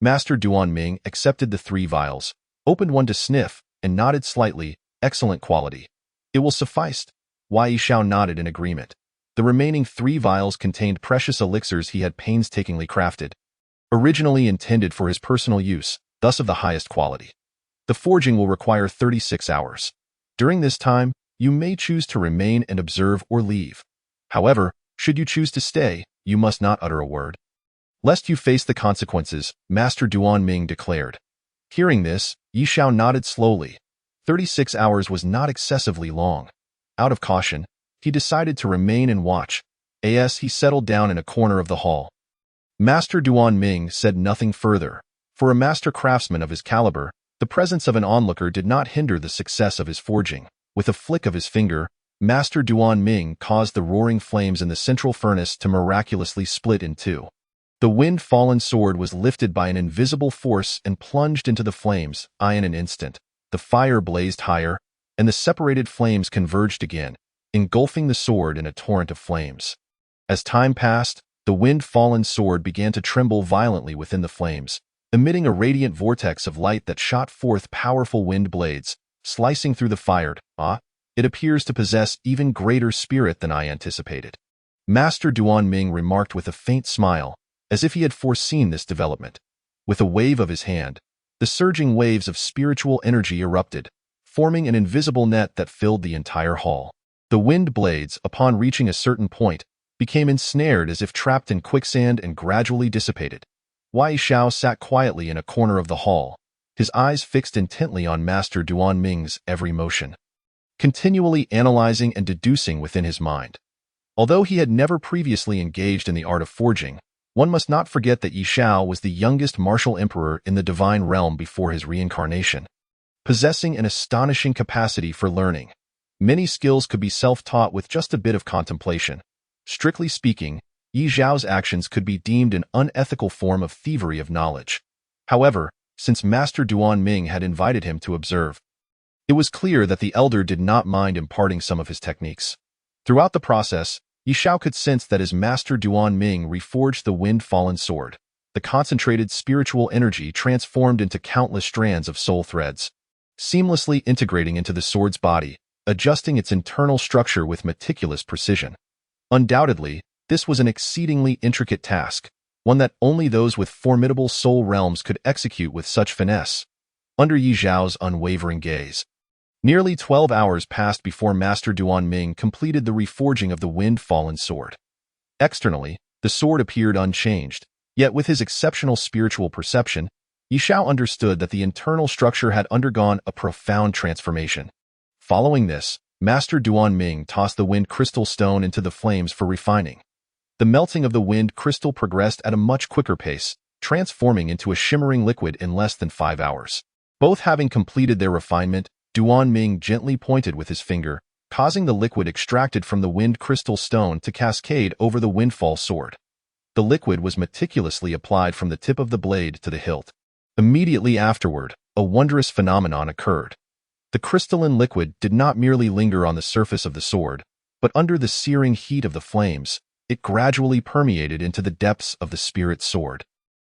Master Duanming accepted the 3 vials, opened one to sniff, and nodded slightly. Excellent quality. It will suffice. Yi Xiao nodded in agreement. The remaining 3 vials contained precious elixirs he had painstakingly crafted, originally intended for his personal use, thus of the highest quality. The forging will require 36 hours. During this time, you may choose to remain and observe or leave. However, should you choose to stay, you must not utter a word, lest you face the consequences, Master Duanming declared. Hearing this, Yi Xiao nodded slowly. 36 hours was not excessively long. Out of caution, he decided to remain and watch. As he settled down in a corner of the hall. Master Duanming said nothing further. For a master craftsman of his caliber, the presence of an onlooker did not hinder the success of his forging. With a flick of his finger, Master Duanming caused the roaring flames in the central furnace to miraculously split in 2. The wind-fallen sword was lifted by an invisible force and plunged into the flames. In an instant, the fire blazed higher, and the separated flames converged again, engulfing the sword in a torrent of flames. As time passed, the wind-fallen sword began to tremble violently within the flames, emitting a radiant vortex of light that shot forth powerful wind blades, slicing through the fire. It appears to possess even greater spirit than I anticipated. Master Duanming remarked with a faint smile, as if he had foreseen this development. With a wave of his hand, the surging waves of spiritual energy erupted, forming an invisible net that filled the entire hall. The wind blades, upon reaching a certain point, became ensnared as if trapped in quicksand and gradually dissipated. Yi Xiao sat quietly in a corner of the hall, his eyes fixed intently on Master Duanming's every motion, continually analyzing and deducing within his mind. Although he had never previously engaged in the art of forging, one must not forget that Yi Xiao was the youngest martial emperor in the divine realm before his reincarnation, possessing an astonishing capacity for learning. Many skills could be self-taught with just a bit of contemplation. Strictly speaking, Yi Xiao's actions could be deemed an unethical form of thievery of knowledge. However, since Master Duanming had invited him to observe, it was clear that the elder did not mind imparting some of his techniques. Throughout the process, Yi Xiao could sense that as Master Duanming reforged the wind-fallen sword, the concentrated spiritual energy transformed into countless strands of soul threads, seamlessly integrating into the sword's body, adjusting its internal structure with meticulous precision. Undoubtedly, this was an exceedingly intricate task, one that only those with formidable soul realms could execute with such finesse. Under Yi Xiao's unwavering gaze, nearly 12 hours passed before Master Duanming completed the reforging of the wind-fallen sword. Externally, the sword appeared unchanged, yet with his exceptional spiritual perception, Yi Xiao understood that the internal structure had undergone a profound transformation. Following this, Master Duanming tossed the wind crystal stone into the flames for refining. The melting of the wind crystal progressed at a much quicker pace, transforming into a shimmering liquid in less than 5 hours. Both having completed their refinement, Duanming gently pointed with his finger, causing the liquid extracted from the wind crystal stone to cascade over the windfall sword. The liquid was meticulously applied from the tip of the blade to the hilt. Immediately afterward, a wondrous phenomenon occurred. The crystalline liquid did not merely linger on the surface of the sword, but under the searing heat of the flames, it gradually permeated into the depths of the spirit sword.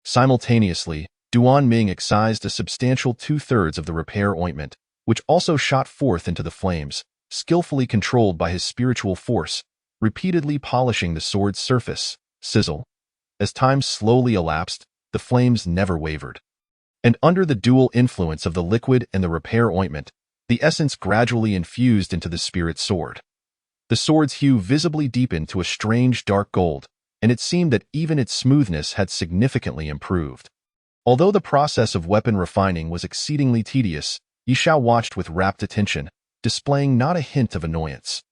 Simultaneously, Duanming excised a substantial 2/3 of the repair ointment, which also shot forth into the flames, skillfully controlled by his spiritual force, repeatedly polishing the sword's surface. Sizzle. As time slowly elapsed, the flames never wavered. And under the dual influence of the liquid and the repair ointment, the essence gradually infused into the spirit sword. The sword's hue visibly deepened to a strange dark gold, and it seemed that even its smoothness had significantly improved. Although the process of weapon refining was exceedingly tedious, Yi Xiao watched with rapt attention, displaying not a hint of annoyance.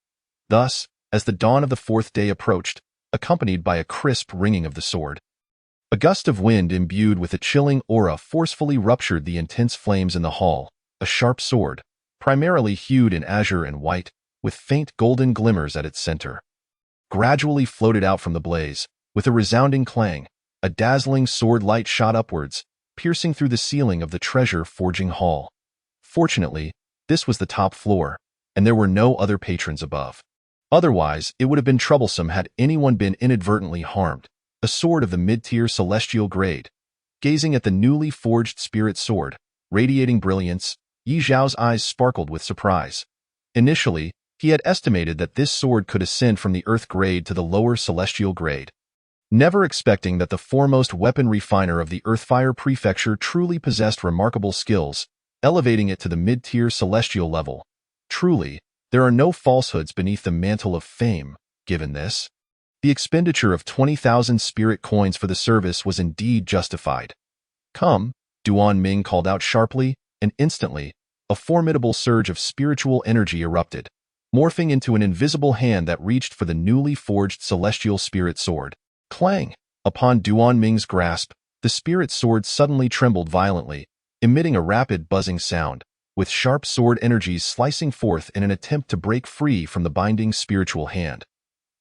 Thus, as the dawn of the 4th day approached, accompanied by a crisp ringing of the sword, a gust of wind imbued with a chilling aura forcefully ruptured the intense flames in the hall. A sharp sword, primarily hued in azure and white, with faint golden glimmers at its center, gradually floated out from the blaze. With a resounding clang, a dazzling sword light shot upwards, piercing through the ceiling of the treasure forging hall. Fortunately, this was the top floor, and there were no other patrons above. Otherwise, it would have been troublesome had anyone been inadvertently harmed. A sword of the mid-tier celestial grade. Gazing at the newly forged spirit sword, radiating brilliance, Yi Zhao's eyes sparkled with surprise. Initially, he had estimated that this sword could ascend from the earth grade to the lower celestial grade. Never expecting that the foremost weapon refiner of the Earthfire Prefecture truly possessed remarkable skills, elevating it to the mid-tier celestial level. Truly, there are no falsehoods beneath the mantle of fame, given this. The expenditure of 20,000 spirit coins for the service was indeed justified. Come, Duan Ming called out sharply, and instantly, a formidable surge of spiritual energy erupted, morphing into an invisible hand that reached for the newly forged celestial spirit sword. Clang! Upon Duan Ming's grasp, the spirit sword suddenly trembled violently, emitting a rapid buzzing sound, with sharp sword energies slicing forth in an attempt to break free from the binding spiritual hand.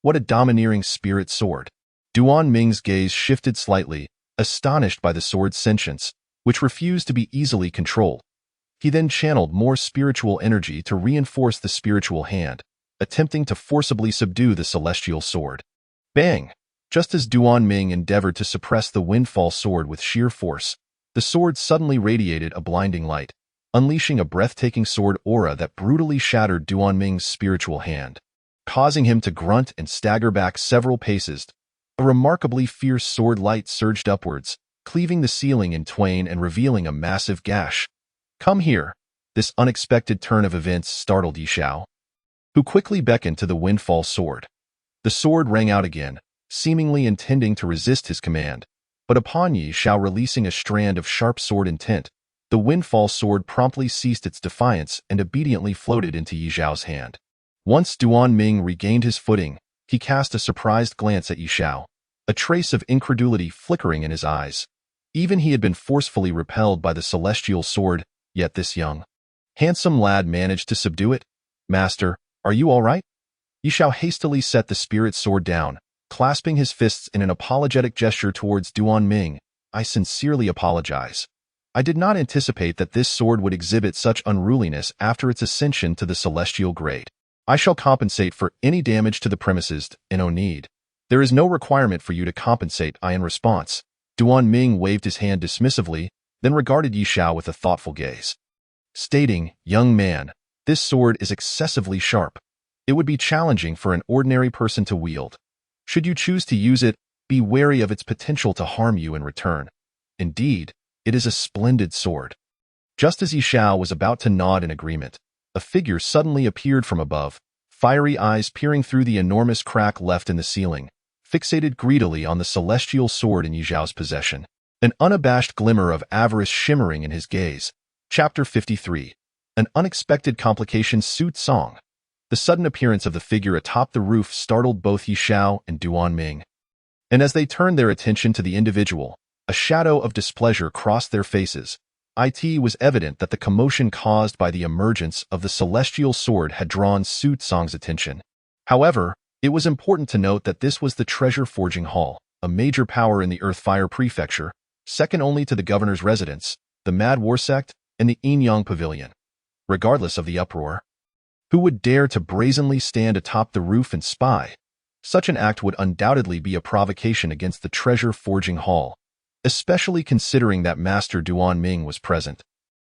What a domineering spirit sword! Duan Ming's gaze shifted slightly, astonished by the sword's sentience, which refused to be easily controlled. He then channeled more spiritual energy to reinforce the spiritual hand, attempting to forcibly subdue the celestial sword. Bang! Just as Duan Ming endeavored to suppress the windfall sword with sheer force, the sword suddenly radiated a blinding light, unleashing a breathtaking sword aura that brutally shattered Duan Ming's spiritual hand, causing him to grunt and stagger back several paces. A remarkably fierce sword light surged upwards, cleaving the ceiling in twain and revealing a massive gash. Come here! This unexpected turn of events startled Yi Zhao, who quickly beckoned to the windfall sword. The sword rang out again, seemingly intending to resist his command, but upon Yi Zhao releasing a strand of sharp sword intent, the windfall sword promptly ceased its defiance and obediently floated into Yi Zhao's hand. Once Duan Ming regained his footing, he cast a surprised glance at Yi Zhao, a trace of incredulity flickering in his eyes. Even he had been forcefully repelled by the celestial sword, yet this young, handsome lad managed to subdue it. Master, are you all right? Yi Zhao hastily set the spirit sword down, clasping his fists in an apologetic gesture towards Duan Ming. I sincerely apologize. I did not anticipate that this sword would exhibit such unruliness after its ascension to the celestial grade. I shall compensate for any damage to the premises, and no need. There is no requirement for you to compensate, in response. Duan Ming waved his hand dismissively, then regarded Yi Zhao with a thoughtful gaze, stating, Young man, this sword is excessively sharp. It would be challenging for an ordinary person to wield. Should you choose to use it, be wary of its potential to harm you in return. Indeed, it is a splendid sword. Just as Yi Zhao was about to nod in agreement, a figure suddenly appeared from above, fiery eyes peering through the enormous crack left in the ceiling, fixated greedily on the celestial sword in Yi Zhao's possession, an unabashed glimmer of avarice shimmering in his gaze. Chapter 53. An unexpected complication suit song. The sudden appearance of the figure atop the roof startled both Yi Zhao and Duan Ming. And as they turned their attention to the individual, a shadow of displeasure crossed their faces. It was evident that the commotion caused by the emergence of the celestial sword had drawn Suit Song's attention. However, it was important to note that this was the Treasure Forging Hall, a major power in the Earthfire Prefecture, second only to the governor's residence, the Mad War Sect, and the Yin Yang Pavilion. Regardless of the uproar, who would dare to brazenly stand atop the roof and spy? Such an act would undoubtedly be a provocation against the Treasure Forging Hall, especially considering that Master Duan Ming was present.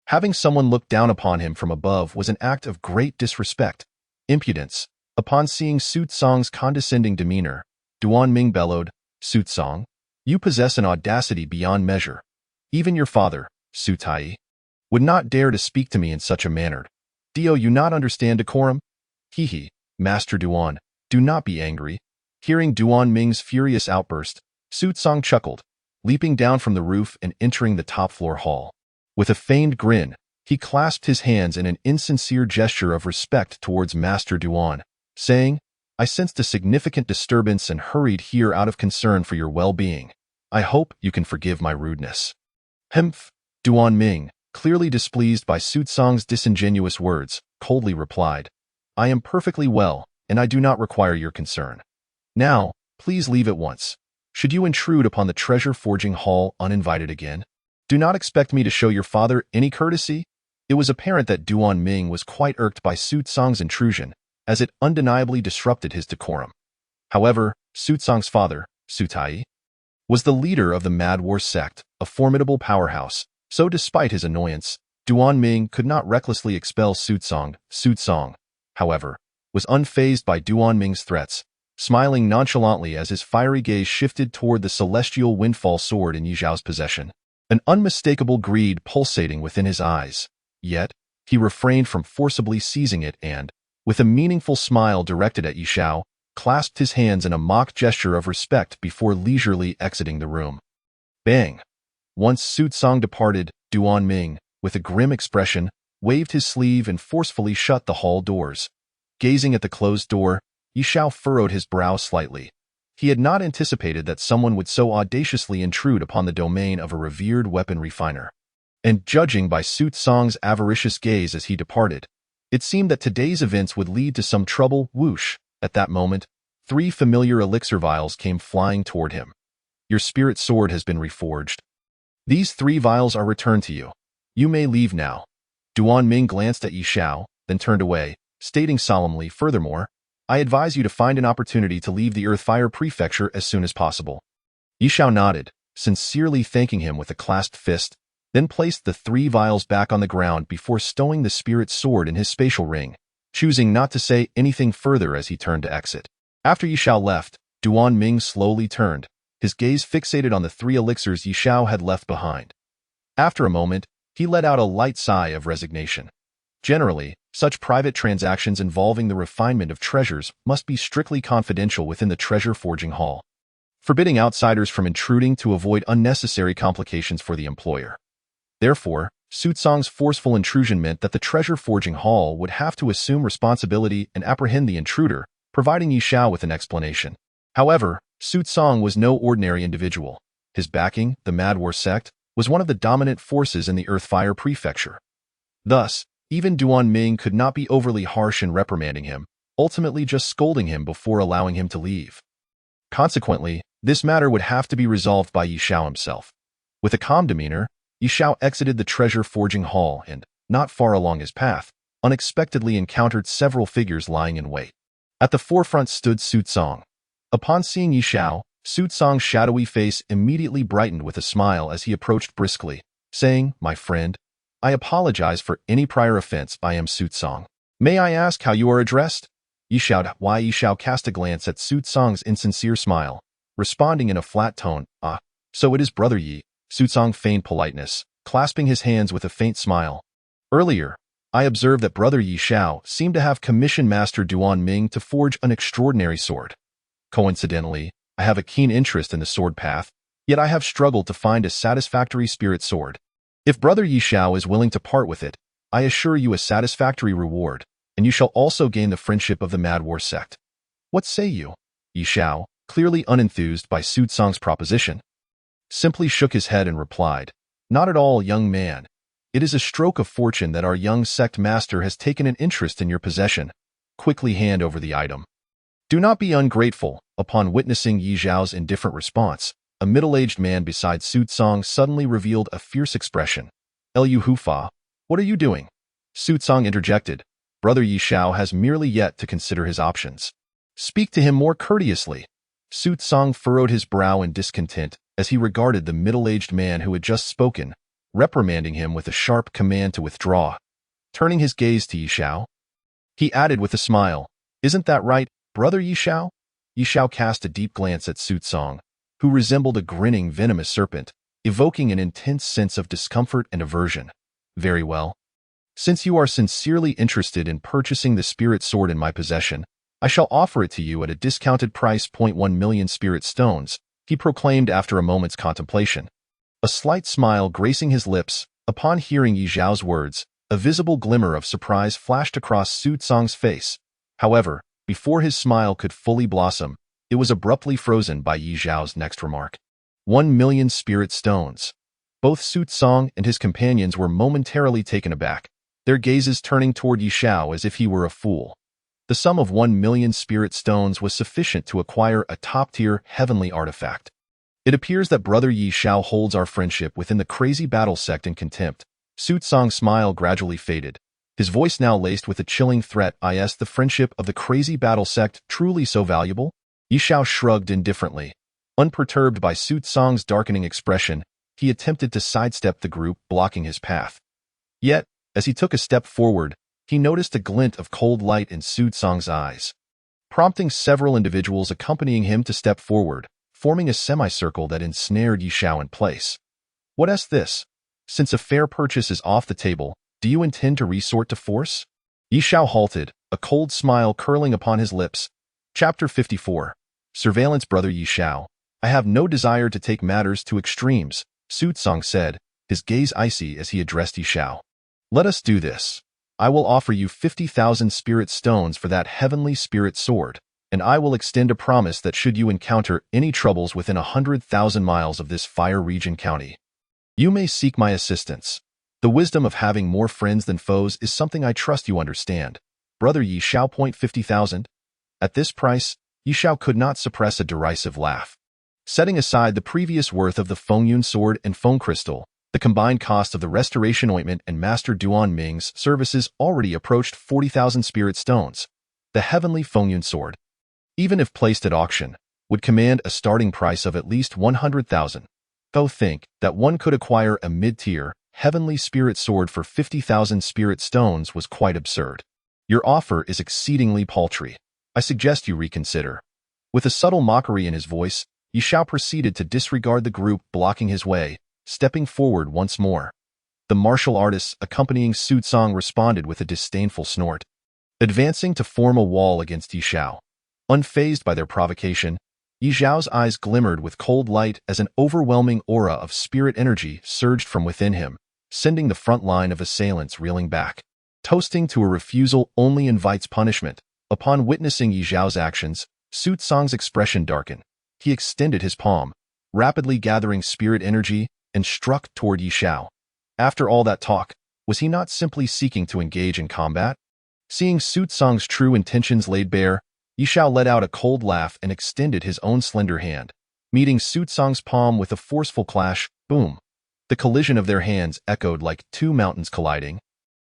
Having someone look down upon him from above was an act of great disrespect, impudence. Upon seeing Suit Song's condescending demeanor, Duan Ming bellowed, Suit Song, you possess an audacity beyond measure. Even your father, Su Tai, would not dare to speak to me in such a manner. Do you not understand decorum? Hee, Master Duan, do not be angry. Hearing Duan Ming's furious outburst, Suit Song chuckled, leaping down from the roof and entering the top-floor hall. With a feigned grin, he clasped his hands in an insincere gesture of respect towards Master Duan, saying, I sensed a significant disturbance and hurried here out of concern for your well-being. I hope you can forgive my rudeness. Humph! Duan Ming, clearly displeased by Suit Song's disingenuous words, coldly replied, I am perfectly well, and I do not require your concern. Now, please leave at once. Should you intrude upon the Treasure Forging Hall uninvited again, do not expect me to show your father any courtesy. It was apparent that Duan Ming was quite irked by Su Tsang's intrusion, as it undeniably disrupted his decorum. However, Su Tsang's father, Su Tai, was the leader of the Mad War sect, a formidable powerhouse, so despite his annoyance, Duan Ming could not recklessly expel Su Tsang. Su Tsang, however, was unfazed by Duan Ming's threats, smiling nonchalantly as his fiery gaze shifted toward the celestial windfall sword in Yi Zhao's possession, an unmistakable greed pulsating within his eyes. Yet, he refrained from forcibly seizing it and, with a meaningful smile directed at Yi Zhao, clasped his hands in a mock gesture of respect before leisurely exiting the room. Bang! Once Su Tsang departed, Duan Ming, with a grim expression, waved his sleeve and forcefully shut the hall doors. Gazing at the closed door, Yi Zhao furrowed his brow slightly. He had not anticipated that someone would so audaciously intrude upon the domain of a revered weapon refiner. And judging by Su Tsang's avaricious gaze as he departed, it seemed that today's events would lead to some trouble. Whoosh! At that moment, 3 familiar elixir vials came flying toward him. Your spirit sword has been reforged. These 3 vials are returned to you. You may leave now. Duan Ming glanced at Yi Zhao, then turned away, stating solemnly, furthermore, I advise you to find an opportunity to leave the Earthfire Prefecture as soon as possible. Yi Zhao nodded, sincerely thanking him with a clasped fist, then placed the 3 vials back on the ground before stowing the spirit sword in his spatial ring, choosing not to say anything further as he turned to exit. After Yi Zhao left, Duan Ming slowly turned, his gaze fixated on the 3 elixirs Yi Zhao had left behind. After a moment, he let out a light sigh of resignation. Generally, such private transactions involving the refinement of treasures must be strictly confidential within the treasure forging hall, forbidding outsiders from intruding to avoid unnecessary complications for the employer. Therefore, Su Tsang's forceful intrusion meant that the treasure forging hall would have to assume responsibility and apprehend the intruder, providing Yi Zhao with an explanation. However, Su Tsang was no ordinary individual. His backing, the Mad War sect, was one of the dominant forces in the Earthfire Prefecture. Thus, even Duan Ming could not be overly harsh in reprimanding him, ultimately just scolding him before allowing him to leave. Consequently, this matter would have to be resolved by Yi Zhao himself. With a calm demeanor, Yi Zhao exited the treasure forging hall and, not far along his path, unexpectedly encountered several figures lying in wait. At the forefront stood Su Tsang. Upon seeing Yi Zhao, Su Tsang's shadowy face immediately brightened with a smile as he approached briskly, saying, My friend, I apologize for any prior offense. I am Su Tsang. May I ask how you are addressed? Yi Zhao cast a glance at Su Tsang's insincere smile, responding in a flat tone, Ah, so it is Brother Yi. Su Tsang feigned politeness, clasping his hands with a faint smile. Earlier, I observed that Brother Yi Zhao seemed to have commissioned Master Duan Ming to forge an extraordinary sword. Coincidentally, I have a keen interest in the sword path, yet I have struggled to find a satisfactory spirit sword. If Brother Yi Zhao is willing to part with it, I assure you a satisfactory reward, and you shall also gain the friendship of the Mad War sect. What say you? Yi Zhao, clearly unenthused by Su Tsang's proposition, simply shook his head and replied, Not at all, young man. It is a stroke of fortune that our young sect master has taken an interest in your possession. Quickly hand over the item. Do not be ungrateful. Upon witnessing Yi Zhao's indifferent response, a middle-aged man beside Su Tsang suddenly revealed a fierce expression. Lu Hufa, what are you doing? Su Tsang interjected. Brother Yi Zhao has merely yet to consider his options. Speak to him more courteously. Su Tsang furrowed his brow in discontent as he regarded the middle-aged man who had just spoken, reprimanding him with a sharp command to withdraw. Turning his gaze to Yi Zhao, he added with a smile, Isn't that right, Brother Yi Zhao? Yi Zhao cast a deep glance at Su Tsang, who resembled a grinning, venomous serpent, evoking an intense sense of discomfort and aversion. Very well. Since you are sincerely interested in purchasing the spirit sword in my possession, I shall offer it to you at a discounted price. 1 million spirit stones, he proclaimed after a moment's contemplation. A slight smile gracing his lips, upon hearing Yi Zhao's words, a visible glimmer of surprise flashed across Su Tsang's face. However, before his smile could fully blossom, it was abruptly frozen by Yi Zhao's next remark. 1 million spirit stones. Both Su Tsang and his companions were momentarily taken aback, their gazes turning toward Yi Zhao as if he were a fool. The sum of 1 million spirit stones was sufficient to acquire a top-tier heavenly artifact. It appears that Brother Yi Zhao holds our friendship within the crazy battle sect in contempt, Su Tsong's smile gradually faded. His voice now laced with a chilling threat. Is the friendship of the crazy battle sect truly so valuable? Yi Xiao shrugged indifferently. Unperturbed by Su Tsong's darkening expression, he attempted to sidestep the group, blocking his path. Yet, as he took a step forward, he noticed a glint of cold light in Su Tsong's eyes, prompting several individuals accompanying him to step forward, forming a semicircle that ensnared Yi Xiao in place. What's this? Since a fair purchase is off the table, do you intend to resort to force? Yi Xiao halted, a cold smile curling upon his lips. Chapter 54. Surveillance. Brother Yi Xiao, I have no desire to take matters to extremes, Su Tsong said, his gaze icy as he addressed Yi Xiao. Let us do this. I will offer you 50,000 spirit stones for that heavenly spirit sword, and I will extend a promise that should you encounter any troubles within 100,000 miles of this fire region county, you may seek my assistance. The wisdom of having more friends than foes is something I trust you understand. Brother Yi Xiao. 50,000? At this price, Yi Xiao could not suppress a derisive laugh. Setting aside the previous worth of the Fengyun sword and Feng crystal, the combined cost of the restoration ointment and Master Duan Ming's services already approached 40,000 spirit stones. The heavenly Fengyun sword, even if placed at auction, would command a starting price of at least 100,000. Though think that one could acquire a mid-tier, heavenly spirit sword for 50,000 spirit stones was quite absurd. Your offer is exceedingly paltry. I suggest you reconsider. With a subtle mockery in his voice, Yi Xiao proceeded to disregard the group blocking his way, stepping forward once more. The martial artists accompanying Su Tsong responded with a disdainful snort, advancing to form a wall against Yi Xiao. Unfazed by their provocation, Yi Xiao's eyes glimmered with cold light as an overwhelming aura of spirit energy surged from within him, sending the front line of assailants reeling back. Toasting to a refusal only invites punishment. Upon witnessing Yi Xiao's actions, Su Tsong's expression darkened. He extended his palm, rapidly gathering spirit energy, and struck toward Yi Xiao. After all that talk, was he not simply seeking to engage in combat? Seeing Su Tsong's true intentions laid bare, Yi Xiao let out a cold laugh and extended his own slender hand, meeting Su Tsong's palm with a forceful clash. Boom! The collision of their hands echoed like two mountains colliding,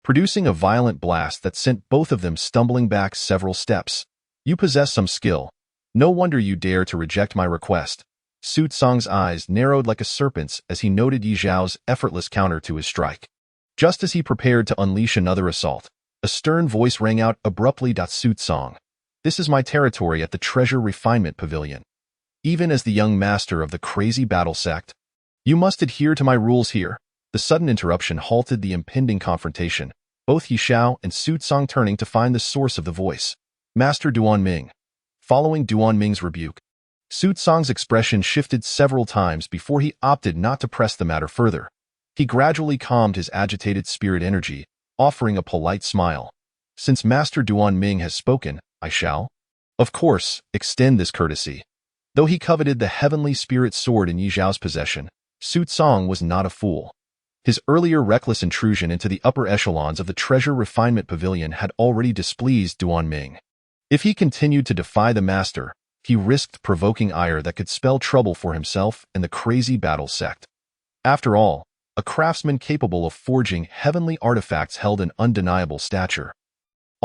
producing a violent blast that sent both of them stumbling back several steps. You possess some skill. No wonder you dare to reject my request. Su Tsong's eyes narrowed like a serpent's as he noted Yi Xiao's effortless counter to his strike. Just as he prepared to unleash another assault, a stern voice rang out abruptly. Su Tsong, this is my territory at the Treasure Refinement Pavilion. Even as the young master of the crazy battle sect, you must adhere to my rules here. The sudden interruption halted the impending confrontation, both Yi Xiao and Su Tsong turning to find the source of the voice. Master Duan Ming. Following Duan Ming's rebuke, Su Tsong's expression shifted several times before he opted not to press the matter further. He gradually calmed his agitated spirit energy, offering a polite smile. Since Master Duan Ming has spoken, I shall, of course, extend this courtesy. Though he coveted the heavenly spirit sword in Yi Xiao's possession, Su Tsong was not a fool. His earlier reckless intrusion into the upper echelons of the Treasure Refinement Pavilion had already displeased Duan Ming. If he continued to defy the master, he risked provoking ire that could spell trouble for himself and the crazy battle sect. After all, a craftsman capable of forging heavenly artifacts held an undeniable stature,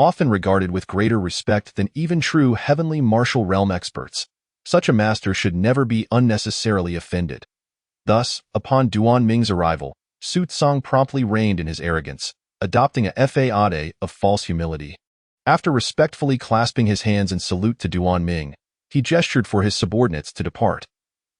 often regarded with greater respect than even true heavenly martial realm experts. Such a master should never be unnecessarily offended. Thus, upon Duan Ming's arrival, Su Tsong promptly reined in his arrogance, adopting a facade of false humility. After respectfully clasping his hands in salute to Duan Ming, he gestured for his subordinates to depart.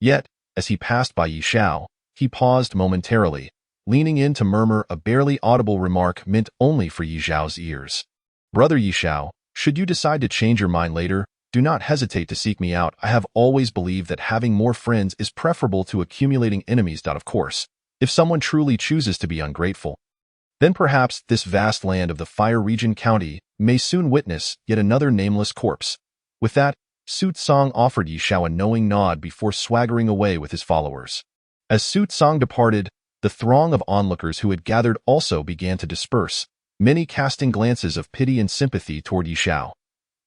Yet, as he passed by Yi Xiao, he paused momentarily, leaning in to murmur a barely audible remark meant only for Yi Xiao's ears. Brother Yi Xiao, should you decide to change your mind later, do not hesitate to seek me out. I have always believed that having more friends is preferable to accumulating enemies. Of course, if someone truly chooses to be ungrateful, then perhaps this vast land of the Fire Region County may soon witness yet another nameless corpse. With that, Su Tsong offered Yi Xiao a knowing nod before swaggering away with his followers. As Su Tsong departed, the throng of onlookers who had gathered also began to disperse, many casting glances of pity and sympathy toward Yi Xiao,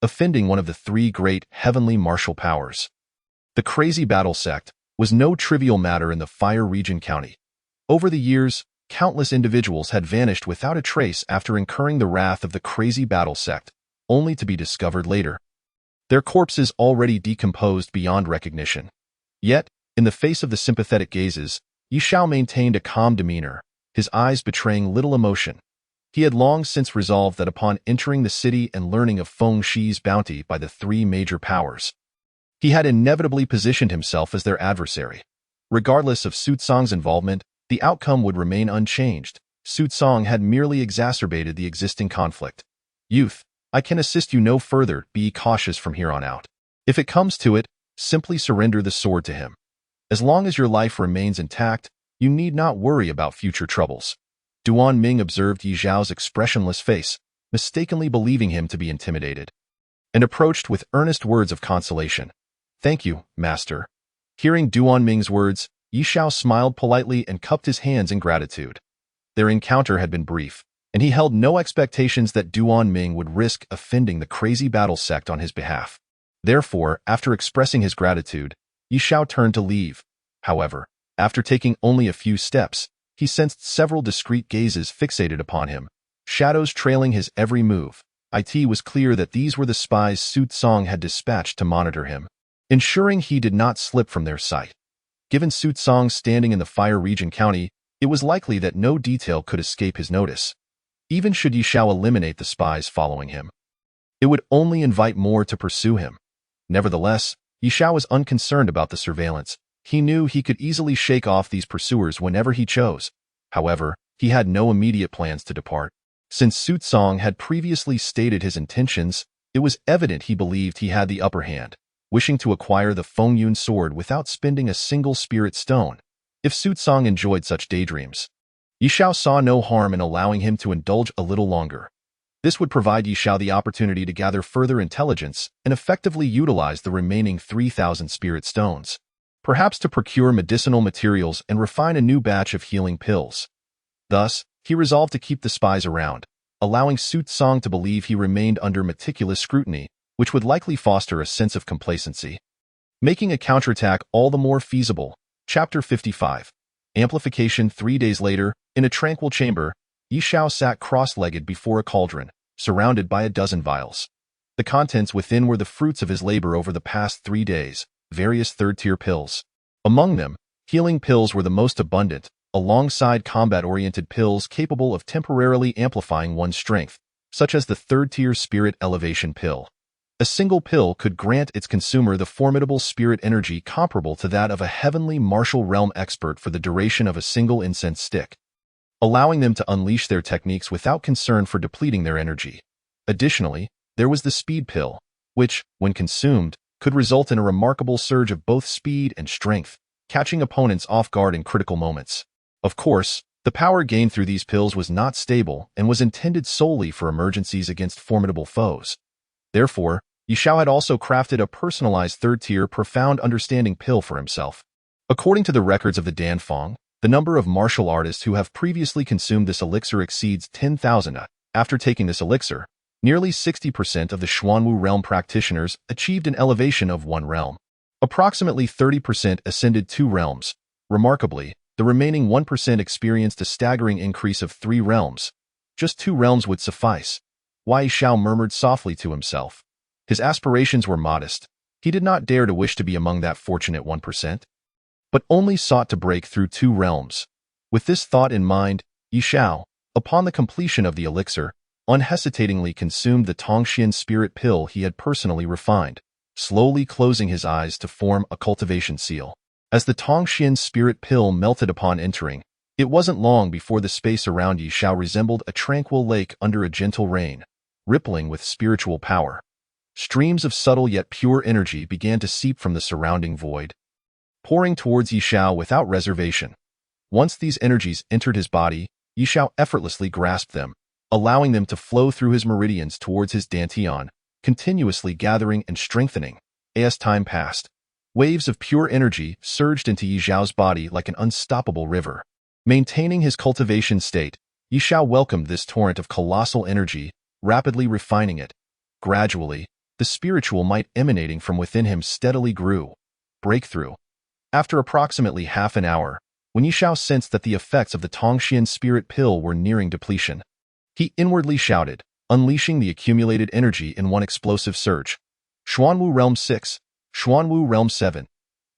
offending one of the three great heavenly martial powers. The crazy battle sect was no trivial matter in the Fire Region County. Over the years, countless individuals had vanished without a trace after incurring the wrath of the crazy battle sect, only to be discovered later. Their corpses already decomposed beyond recognition. Yet, in the face of the sympathetic gazes, Yi Xiao maintained a calm demeanor, his eyes betraying little emotion. He had long since resolved that upon entering the city and learning of Feng Shi's bounty by the three major powers, he had inevitably positioned himself as their adversary. Regardless of Su Tsong's involvement, the outcome would remain unchanged. Su Tsong had merely exacerbated the existing conflict. Youth, I can assist you no further. Be cautious from here on out. If it comes to it, simply surrender the sword to him. As long as your life remains intact, you need not worry about future troubles. Duan Ming observed Yi Xiao's expressionless face, mistakenly believing him to be intimidated, and approached with earnest words of consolation. Thank you, master. Hearing Duan Ming's words, Yi Xiao smiled politely and cupped his hands in gratitude. Their encounter had been brief, and he held no expectations that Duan Ming would risk offending the crazy battle sect on his behalf. Therefore, after expressing his gratitude, Yi Xiao turned to leave. However, after taking only a few steps, he sensed several discreet gazes fixated upon him, shadows trailing his every move. It was clear that these were the spies Su Tsong had dispatched to monitor him, ensuring he did not slip from their sight. Given Su Tsong's standing in the Fire Region County, it was likely that no detail could escape his notice. Even should Yi Xiao eliminate the spies following him, it would only invite more to pursue him. Nevertheless, Yi Xiao was unconcerned about the surveillance. He knew he could easily shake off these pursuers whenever he chose. However, he had no immediate plans to depart. Since Su Tsong had previously stated his intentions, it was evident he believed he had the upper hand, wishing to acquire the Fengyun sword without spending a single spirit stone. If Su Tsong enjoyed such daydreams, Yi Xiao saw no harm in allowing him to indulge a little longer. This would provide Yi Xiao the opportunity to gather further intelligence and effectively utilize the remaining 3,000 spirit stones, perhaps to procure medicinal materials and refine a new batch of healing pills. Thus, he resolved to keep the spies around, allowing Su Tsong to believe he remained under meticulous scrutiny, which would likely foster a sense of complacency, making a counterattack all the more feasible. Chapter 55. Amplification. 3 days later, in a tranquil chamber, Yi Xiao sat cross-legged before a cauldron, surrounded by a dozen vials. The contents within were the fruits of his labor over the past 3 days, various third-tier pills. Among them, healing pills were the most abundant, alongside combat-oriented pills capable of temporarily amplifying one's strength, such as the third-tier Spirit Elevation Pill. A single pill could grant its consumer the formidable spirit energy comparable to that of a heavenly martial realm expert for the duration of a single incense stick, allowing them to unleash their techniques without concern for depleting their energy. Additionally, there was the speed pill, which, when consumed, could result in a remarkable surge of both speed and strength, catching opponents off guard in critical moments. Of course, the power gained through these pills was not stable and was intended solely for emergencies against formidable foes. Therefore, Yi Xiao had also crafted a personalized third-tier Profound Understanding pill for himself. According to the records of the Danfeng, the number of martial artists who have previously consumed this elixir exceeds 10,000. After taking this elixir, nearly 60% of the Xuanwu realm practitioners achieved an elevation of 1 realm. Approximately 30% ascended 2 realms. Remarkably, the remaining 1% experienced a staggering increase of 3 realms. Just 2 realms would suffice. Yi Xiao murmured softly to himself. His aspirations were modest. He did not dare to wish to be among that fortunate 1%, but only sought to break through 2 realms. With this thought in mind, Yi Xiao, upon the completion of the elixir, unhesitatingly consumed the Tongxian spirit pill he had personally refined, slowly closing his eyes to form a cultivation seal. As the Tongxian spirit pill melted upon entering, it wasn't long before the space around Yi Xiao resembled a tranquil lake under a gentle rain, rippling with spiritual power. Streams of subtle yet pure energy began to seep from the surrounding void, pouring towards Yi Xiao without reservation. Once these energies entered his body, Yi Xiao effortlessly grasped them, allowing them to flow through his meridians towards his dantian, continuously gathering and strengthening. As time passed, waves of pure energy surged into Yi Xiao's body like an unstoppable river. Maintaining his cultivation state, Yi Xiao welcomed this torrent of colossal energy, rapidly refining it. Gradually, the spiritual might emanating from within him steadily grew. Breakthrough. After approximately half an hour, when Yi Xiao sensed that the effects of the Tongxian spirit pill were nearing depletion. He inwardly shouted, unleashing the accumulated energy in one explosive surge. Xuanwu Realm 6, Xuanwu Realm 7.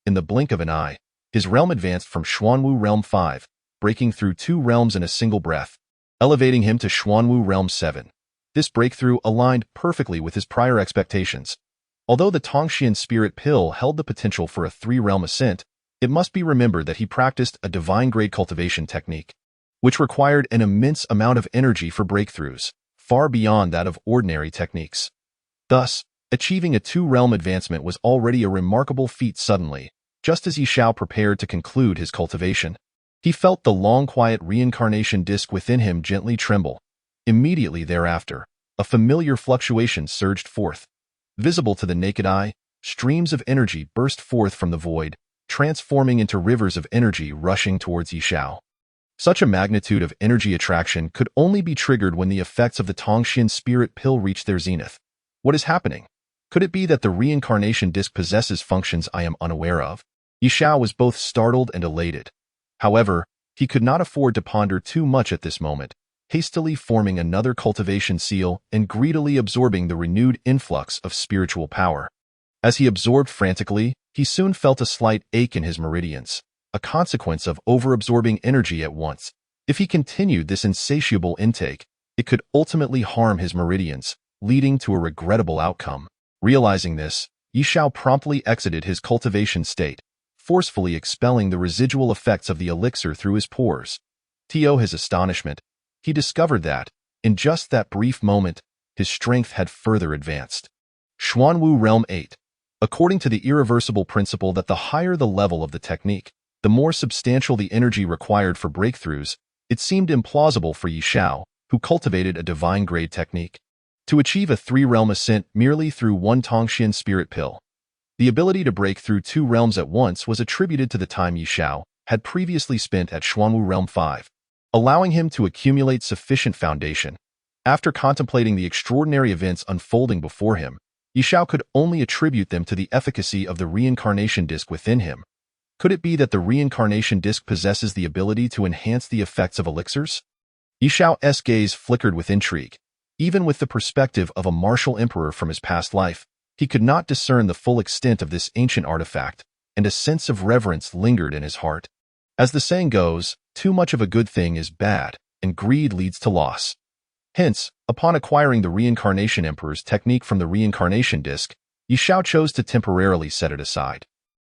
In the blink of an eye, his realm advanced from Xuanwu Realm 5, breaking through 2 realms in a single breath, elevating him to Xuanwu Realm 7. This breakthrough aligned perfectly with his prior expectations. Although the Tongxian spirit pill held the potential for a 3-realm ascent, it must be remembered that he practiced a divine-grade cultivation technique, which required an immense amount of energy for breakthroughs, far beyond that of ordinary techniques. Thus, achieving a 2-realm advancement was already a remarkable feat suddenly, just as Yi Xiao prepared to conclude his cultivation. He felt the long quiet reincarnation disk within him gently tremble. Immediately thereafter, a familiar fluctuation surged forth. Visible to the naked eye, streams of energy burst forth from the void, transforming into rivers of energy rushing towards Yi Xiao. Such a magnitude of energy attraction could only be triggered when the effects of the Tongxian spirit pill reach their zenith. What is happening? Could it be that the reincarnation disk possesses functions I am unaware of? Yi Xiao was both startled and elated. However, he could not afford to ponder too much at this moment, hastily forming another cultivation seal and greedily absorbing the renewed influx of spiritual power. As he absorbed frantically, he soon felt a slight ache in his meridians, a consequence of over-absorbing energy at once. If he continued this insatiable intake, it could ultimately harm his meridians, leading to a regrettable outcome. Realizing this, Yi Xiao promptly exited his cultivation state, forcefully expelling the residual effects of the elixir through his pores. To his astonishment, he discovered that, in just that brief moment, his strength had further advanced. Xuanwu Realm 8. According to the irreversible principle that the higher the level of the technique, the more substantial the energy required for breakthroughs, it seemed implausible for Yi Xiao, who cultivated a divine-grade technique, to achieve a 3-realm ascent merely through one Tongxian spirit pill. The ability to break through 2 realms at once was attributed to the time Yi Xiao had previously spent at Xuanwu Realm 5, allowing him to accumulate sufficient foundation. After contemplating the extraordinary events unfolding before him, Yi Xiao could only attribute them to the efficacy of the reincarnation disk within him. Could it be that the reincarnation disk possesses the ability to enhance the effects of elixirs? Yi Xiao's gaze flickered with intrigue. Even with the perspective of a martial emperor from his past life, he could not discern the full extent of this ancient artifact, and a sense of reverence lingered in his heart. As the saying goes, too much of a good thing is bad, and greed leads to loss. Hence, upon acquiring the Reincarnation Emperor's technique from the reincarnation disk, Yi Xiao chose to temporarily set it aside,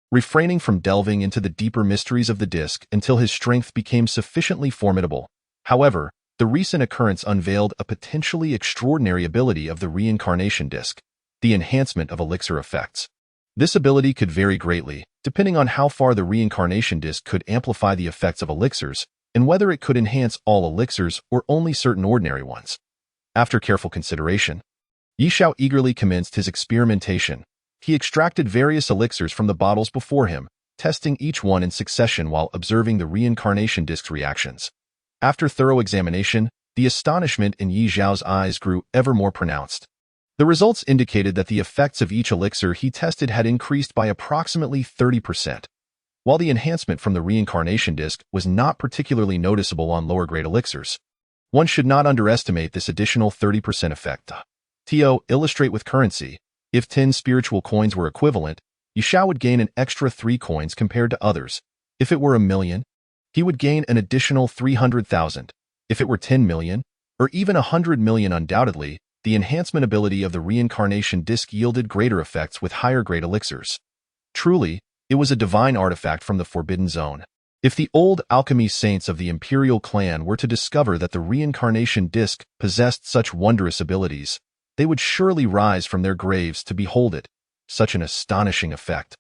refraining from delving into the deeper mysteries of the disk until his strength became sufficiently formidable. However, the recent occurrence unveiled a potentially extraordinary ability of the reincarnation disk, the enhancement of elixir effects. This ability could vary greatly, depending on how far the reincarnation disk could amplify the effects of elixirs, and whether it could enhance all elixirs or only certain ordinary ones. After careful consideration, Yi Xiao eagerly commenced his experimentation. He extracted various elixirs from the bottles before him, testing each one in succession while observing the reincarnation disk's reactions. After thorough examination, the astonishment in Yi Xiao's eyes grew ever more pronounced. The results indicated that the effects of each elixir he tested had increased by approximately 30%, while the enhancement from the reincarnation disk was not particularly noticeable on lower-grade elixirs. One should not underestimate this additional 30% effect. To illustrate with currency, if 10 spiritual coins were equivalent, Yi Xiao would gain an extra 3 coins compared to others. If it were 1,000,000, he would gain an additional 300,000. If it were 10 million, or even 100 million, undoubtedly, the enhancement ability of the reincarnation disk yielded greater effects with higher-grade elixirs. Truly, it was a divine artifact from the Forbidden Zone. If the old alchemy saints of the imperial clan were to discover that the reincarnation disk possessed such wondrous abilities, they would surely rise from their graves to behold it. Such an astonishing effect,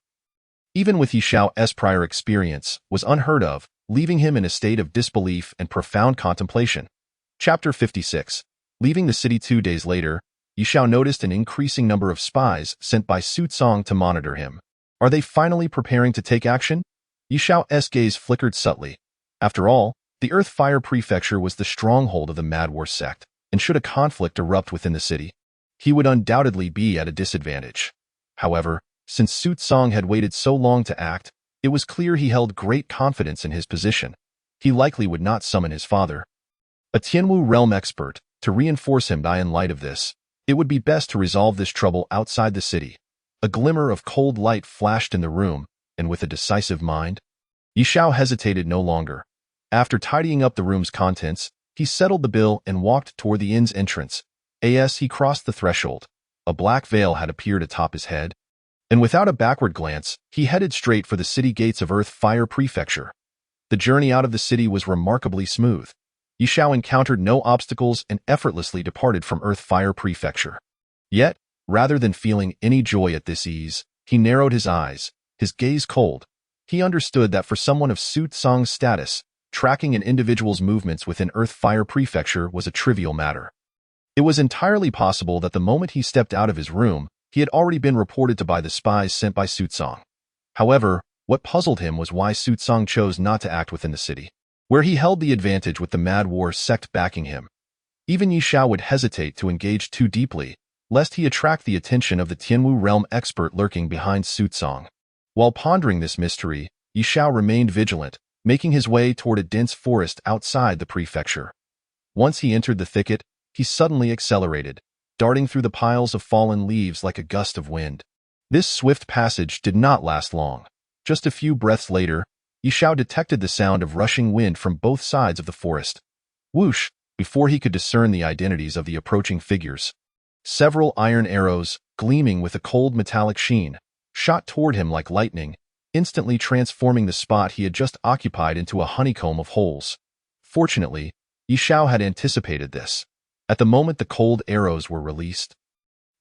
even with Yi Xiao's prior experience, was unheard of, leaving him in a state of disbelief and profound contemplation. Chapter 56. Leaving the city 2 days later, Yi Xiao noticed an increasing number of spies sent by Su Tsong to monitor him. Are they finally preparing to take action? Yi Xiao's gaze flickered subtly. After all, the Earth Fire Prefecture was the stronghold of the Mad War sect, and should a conflict erupt within the city, he would undoubtedly be at a disadvantage. However, since Su Tsong had waited so long to act, It was clear he held great confidence in his position. He likely would not summon his father, a Tianwu realm expert, to reinforce him. In light of this, it would be best to resolve this trouble outside the city. A glimmer of cold light flashed in the room, and with a decisive mind, Yi Xiao hesitated no longer. After tidying up the room's contents, he settled the bill and walked toward the inn's entrance. As he crossed the threshold, a black veil had appeared atop his head, and without a backward glance, he headed straight for the city gates of Earth Fire Prefecture. The journey out of the city was remarkably smooth. Yi Xiao encountered no obstacles and effortlessly departed from Earth Fire Prefecture. Yet, rather than feeling any joy at this ease, he narrowed his eyes, his gaze cold. He understood that for someone of Su Tsong's status, tracking an individual's movements within Earth Fire Prefecture was a trivial matter. It was entirely possible that the moment he stepped out of his room, he had already been reported to by the spies sent by Su Tsong. However, what puzzled him was why Su Tsong chose not to act within the city, where he held the advantage with the Mad War sect backing him. Even Yi Xiao would hesitate to engage too deeply, lest he attract the attention of the Tianwu realm expert lurking behind Su Tsong. While pondering this mystery, Yi Xiao remained vigilant, making his way toward a dense forest outside the prefecture. Once he entered the thicket, he suddenly accelerated, darting through the piles of fallen leaves like a gust of wind. This swift passage did not last long. Just a few breaths later, Yi Xiao detected the sound of rushing wind from both sides of the forest. Whoosh! Before he could discern the identities of the approaching figures, several iron arrows, gleaming with a cold metallic sheen, shot toward him like lightning, instantly transforming the spot he had just occupied into a honeycomb of holes. Fortunately, Yi Xiao had anticipated this. At the moment the cold arrows were released,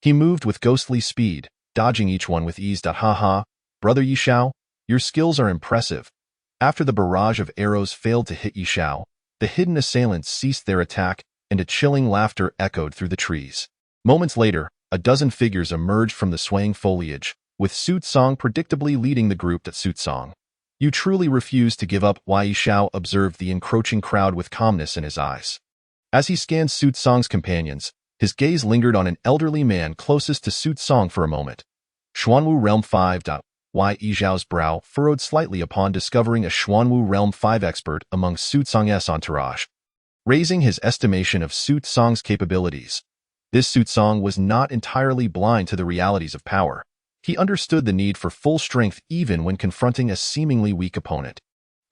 he moved with ghostly speed, dodging each one with ease. Ha, brother Yi Xiao, your skills are impressive. After the barrage of arrows failed to hit Yi Xiao, the hidden assailants ceased their attack, and a chilling laughter echoed through the trees. Moments later, a dozen figures emerged from the swaying foliage, with Su Tsong predictably leading the group. Su Tsong, you truly refuse to give up. Yi Xiao observed the encroaching crowd with calmness in his eyes. As he scanned Su Tsong's companions, his gaze lingered on an elderly man closest to Su Tsong for a moment. Xuanwu Realm 5. Yi Xiao's brow furrowed slightly upon discovering a Xuanwu Realm 5 expert among Su Tsong's entourage, raising his estimation of Su Tsong's capabilities. This Su Tsong was not entirely blind to the realities of power. He understood the need for full strength even when confronting a seemingly weak opponent.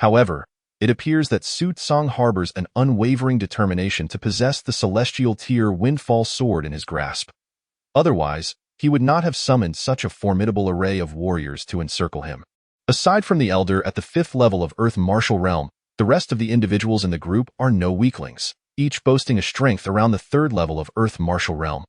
However, it appears that Su Tsong harbors an unwavering determination to possess the celestial tier Windfall sword in his grasp. Otherwise, he would not have summoned such a formidable array of warriors to encircle him. Aside from the elder at the 5th level of Earth Martial Realm, the rest of the individuals in the group are no weaklings, each boasting a strength around the 3rd level of Earth Martial Realm.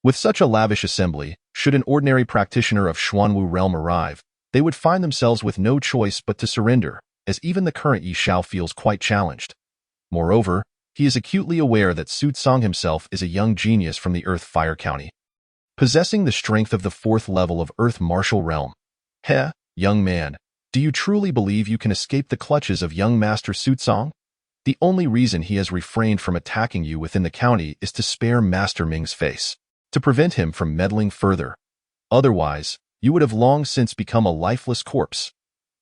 With such a lavish assembly, should an ordinary practitioner of Xuanwu Realm arrive, they would find themselves with no choice but to surrender, as even the current Yi Xiao feels quite challenged. Moreover, he is acutely aware that Su Tsong himself is a young genius from the Earth Fire County, possessing the strength of the 4th level of Earth Martial Realm. Young man, do you truly believe you can escape the clutches of young Master Su Tsong? The only reason he has refrained from attacking you within the county is to spare Master Ming's face, to prevent him from meddling further. Otherwise, you would have long since become a lifeless corpse.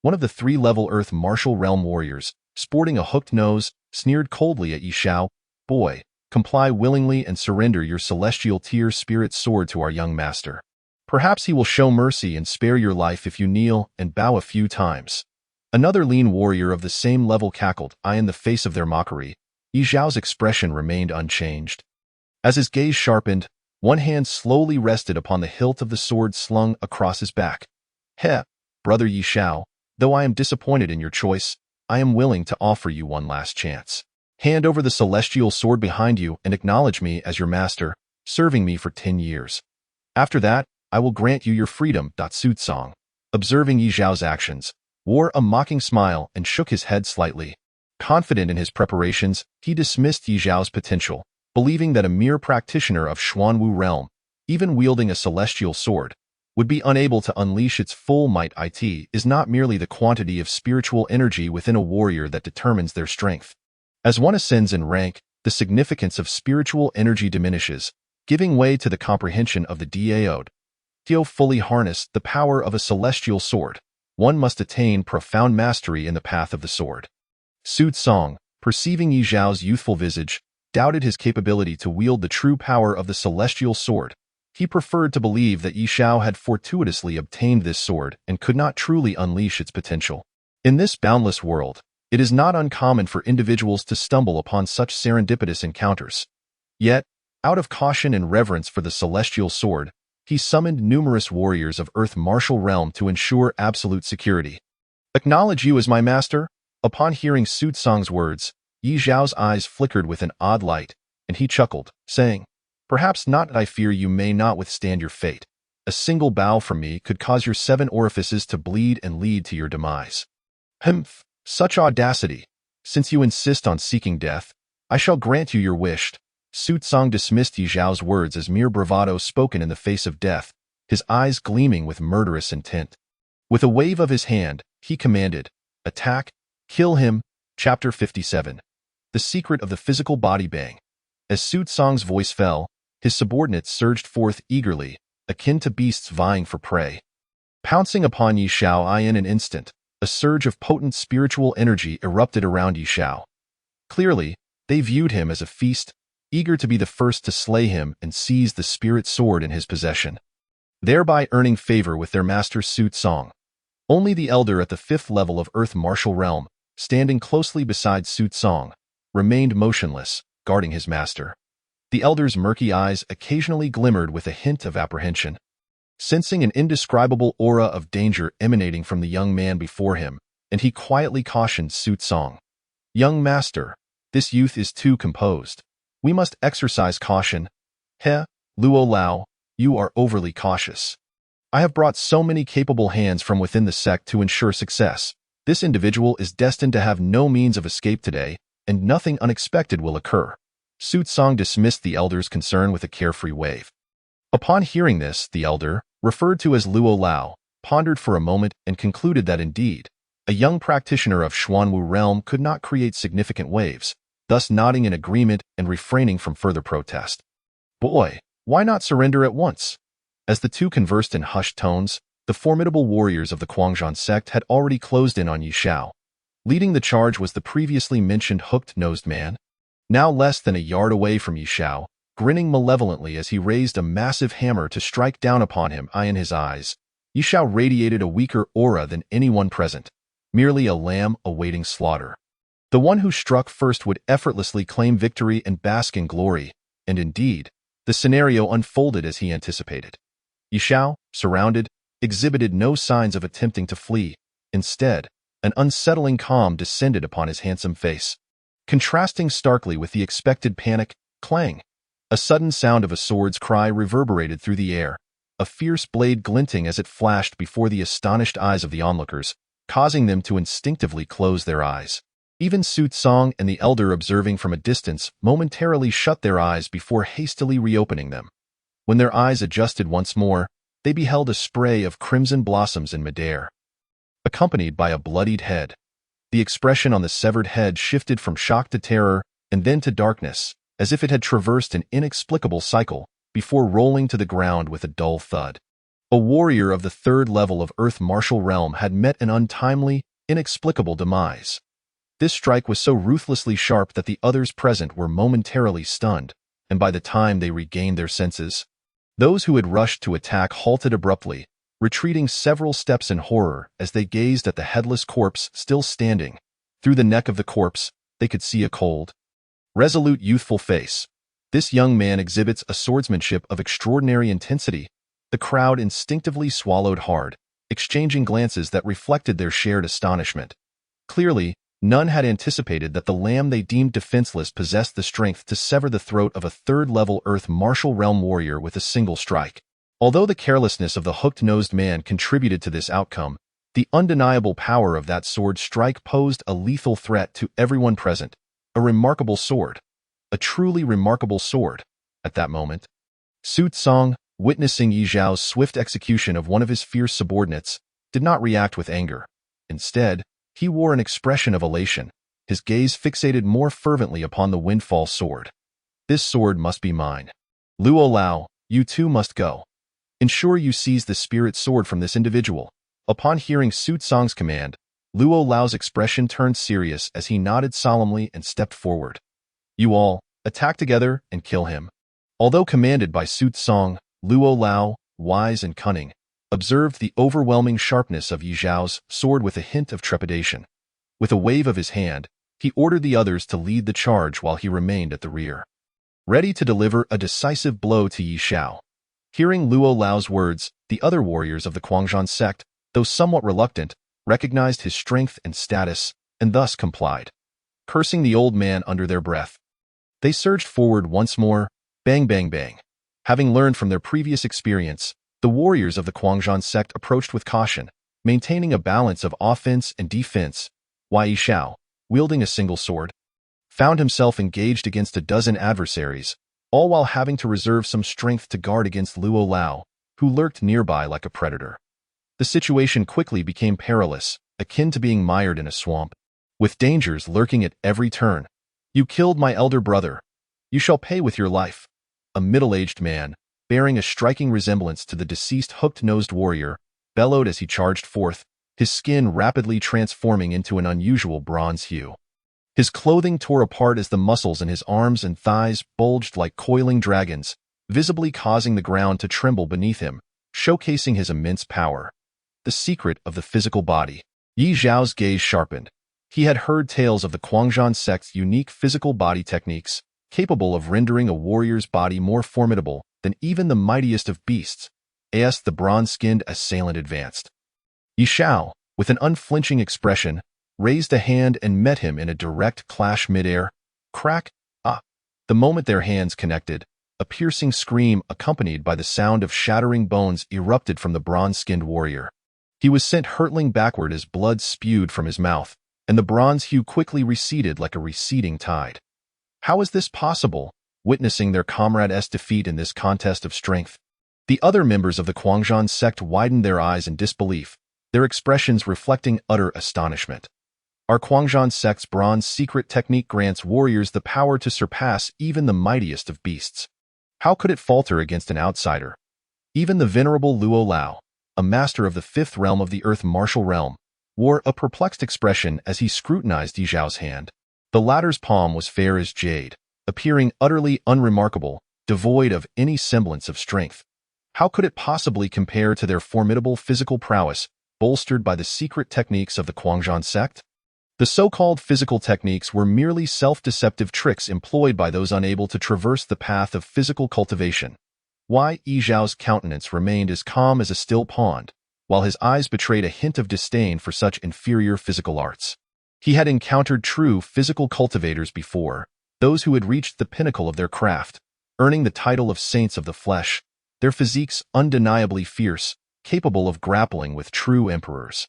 One of the 3-level Earth Martial Realm warriors, sporting a hooked nose, sneered coldly at Yi Xiao. Boy, comply willingly and surrender your celestial tier spirit sword to our young master. Perhaps he will show mercy and spare your life if you kneel and bow a few times. Another lean warrior of the same level cackled. In the face of their mockery, Yi Xiao's expression remained unchanged. As his gaze sharpened, one hand slowly rested upon the hilt of the sword slung across his back. Brother Yi Xiao, though I am disappointed in your choice, I am willing to offer you one last chance. Hand over the celestial sword behind you and acknowledge me as your master, serving me for 10 years. After that, I will grant you your freedom. Su Tsong, observing Yi Xiao's actions, wore a mocking smile and shook his head slightly. Confident in his preparations, he dismissed Yi Xiao's potential, believing that a mere practitioner of Xuanwu Realm, even wielding a celestial sword, would be unable to unleash its full might. It is not merely the quantity of spiritual energy within a warrior that determines their strength. As one ascends in rank, the significance of spiritual energy diminishes, giving way to the comprehension of the Dao fully harnessed the power of a celestial sword. one must attain profound mastery in the path of the sword. Su Tsang, perceiving Yi Zhao's youthful visage, doubted his capability to wield the true power of the celestial sword. He preferred to believe that Yi Zhao had fortuitously obtained this sword and could not truly unleash its potential. In this boundless world, it is not uncommon for individuals to stumble upon such serendipitous encounters. Yet, out of caution and reverence for the celestial sword, he summoned numerous warriors of Earth martial realm to ensure absolute security. "Acknowledge you as my master?" Upon hearing Su Tsang's words, Yi Zhao's eyes flickered with an odd light, and he chuckled, saying, "Perhaps not. I fear you may not withstand your fate. A single bow from me could cause your 7 orifices to bleed and lead to your demise." "Humph, such audacity! Since you insist on seeking death, I shall grant you your wish." Su Tsang dismissed Yi Zhao's words as mere bravado spoken in the face of death, his eyes gleaming with murderous intent. With a wave of his hand, he commanded, "Attack, kill him." Chapter 57. The Secret of the Physical Body Bang. As Su Tsang's voice fell, his subordinates surged forth eagerly, akin to beasts vying for prey. Pouncing upon Yi Zhao in an instant, a surge of potent spiritual energy erupted around Yi Zhao. Clearly, they viewed him as a feast, eager to be the first to slay him and seize the spirit sword in his possession, thereby earning favor with their master Su Tsang. Only the elder at the 5th level of Earth martial realm, standing closely beside Su Tsang, remained motionless, guarding his master. The elder's murky eyes occasionally glimmered with a hint of apprehension. Sensing an indescribable aura of danger emanating from the young man before him, and he quietly cautioned Su Tsang, "Young master, this youth is too composed. We must exercise caution." "He, Luo Lao, you are overly cautious. I have brought so many capable hands from within the sect to ensure success. This individual is destined to have no means of escape today, and nothing unexpected will occur." Su Tsang dismissed the elder's concern with a carefree wave. Upon hearing this, the elder, referred to as Luo Lao, pondered for a moment and concluded that indeed, a young practitioner of Xuanwu realm could not create significant waves, thus nodding in agreement and refraining from further protest. "Boy, why not surrender at once?" As the two conversed in hushed tones, the formidable warriors of the Guangzhan sect had already closed in on Yi Zhao. Leading the charge was the previously mentioned hooked-nosed man, now less than a yard away from Yi Zhao, grinning malevolently as he raised a massive hammer to strike down upon him. In his eyes, Yi Zhao radiated a weaker aura than anyone present, merely a lamb awaiting slaughter. The one who struck first would effortlessly claim victory and bask in glory, and indeed, the scenario unfolded as he anticipated. Yi Zhao, surrounded, exhibited no signs of attempting to flee. Instead, an unsettling calm descended upon his handsome face, contrasting starkly with the expected panic. Clang! A sudden sound of a sword's cry reverberated through the air, a fierce blade glinting as it flashed before the astonished eyes of the onlookers, causing them to instinctively close their eyes. Even Su Tsang and the elder, observing from a distance, momentarily shut their eyes before hastily reopening them. When their eyes adjusted once more, they beheld a spray of crimson blossoms in midair, accompanied by a bloodied head. The expression on the severed head shifted from shock to terror and then to darkness, as if it had traversed an inexplicable cycle, before rolling to the ground with a dull thud. A warrior of the 3rd level of Earth martial realm had met an untimely, inexplicable demise. This strike was so ruthlessly sharp that the others present were momentarily stunned, and by the time they regained their senses, those who had rushed to attack halted abruptly, retreating several steps in horror as they gazed at the headless corpse still standing. Through the neck of the corpse, they could see a cold, resolute youthful face. This young man exhibits a swordsmanship of extraordinary intensity. The crowd instinctively swallowed hard, exchanging glances that reflected their shared astonishment. Clearly, none had anticipated that the lamb they deemed defenseless possessed the strength to sever the throat of a 3rd-level Earth martial realm warrior with a single strike. Although the carelessness of the hooked-nosed man contributed to this outcome, the undeniable power of that sword strike posed a lethal threat to everyone present. A remarkable sword. A truly remarkable sword. At that moment, Su Tsang, witnessing Yi Zhao's swift execution of one of his fierce subordinates, did not react with anger. Instead, he wore an expression of elation, his gaze fixated more fervently upon the windfall sword. "This sword must be mine. Luo Lao, you too must go. Ensure you seize the spirit sword from this individual." Upon hearing Su Tsong's command, Luo Lao's expression turned serious as he nodded solemnly and stepped forward. You all, attack together and kill him. Although commanded by Su Tsong, Luo Lao, wise and cunning, observed the overwhelming sharpness of Yi Zhao's sword with a hint of trepidation. With a wave of his hand, he ordered the others to lead the charge while he remained at the rear, ready to deliver a decisive blow to Yi Zhao. Hearing Luo Lao's words, the other warriors of the Quanzhan sect, though somewhat reluctant, recognized his strength and status, and thus complied. Cursing the old man under their breath, they surged forward once more, bang bang bang. Having learned from their previous experience, the warriors of the Quanzhan sect approached with caution, maintaining a balance of offense and defense, while Yi Zhao, wielding a single sword, found himself engaged against a dozen adversaries, all while having to reserve some strength to guard against Luo Lao, who lurked nearby like a predator. The situation quickly became perilous, akin to being mired in a swamp, with dangers lurking at every turn. You killed my elder brother. You shall pay with your life. A middle-aged man, bearing a striking resemblance to the deceased hooked-nosed warrior, bellowed as he charged forth, his skin rapidly transforming into an unusual bronze hue. His clothing tore apart as the muscles in his arms and thighs bulged like coiling dragons, visibly causing the ground to tremble beneath him, showcasing his immense power. The secret of the physical body. Yi Zhao's gaze sharpened. He had heard tales of the Quanzhan sect's unique physical body techniques, capable of rendering a warrior's body more formidable than even the mightiest of beasts, as the bronze-skinned assailant advanced. Yi Zhao, with an unflinching expression, raised a hand and met him in a direct clash midair. Crack! Ah! The moment their hands connected, a piercing scream accompanied by the sound of shattering bones erupted from the bronze-skinned warrior. He was sent hurtling backward as blood spewed from his mouth, and the bronze hue quickly receded like a receding tide. How is this possible, witnessing their comrade's defeat in this contest of strength? The other members of the Quanzhan sect widened their eyes in disbelief, their expressions reflecting utter astonishment. Our Quanzhan sect's bronze secret technique grants warriors the power to surpass even the mightiest of beasts. How could it falter against an outsider? Even the venerable Luo Lao, a master of the fifth realm of the earth martial realm, wore a perplexed expression as he scrutinized Yi Zhao's hand. The latter's palm was fair as jade, appearing utterly unremarkable, devoid of any semblance of strength. How could it possibly compare to their formidable physical prowess, bolstered by the secret techniques of the Quanzhan sect? The so-called physical techniques were merely self-deceptive tricks employed by those unable to traverse the path of physical cultivation. Yi Zhao's countenance remained as calm as a still pond, while his eyes betrayed a hint of disdain for such inferior physical arts. He had encountered true physical cultivators before, those who had reached the pinnacle of their craft, earning the title of saints of the flesh, their physiques undeniably fierce, capable of grappling with true emperors.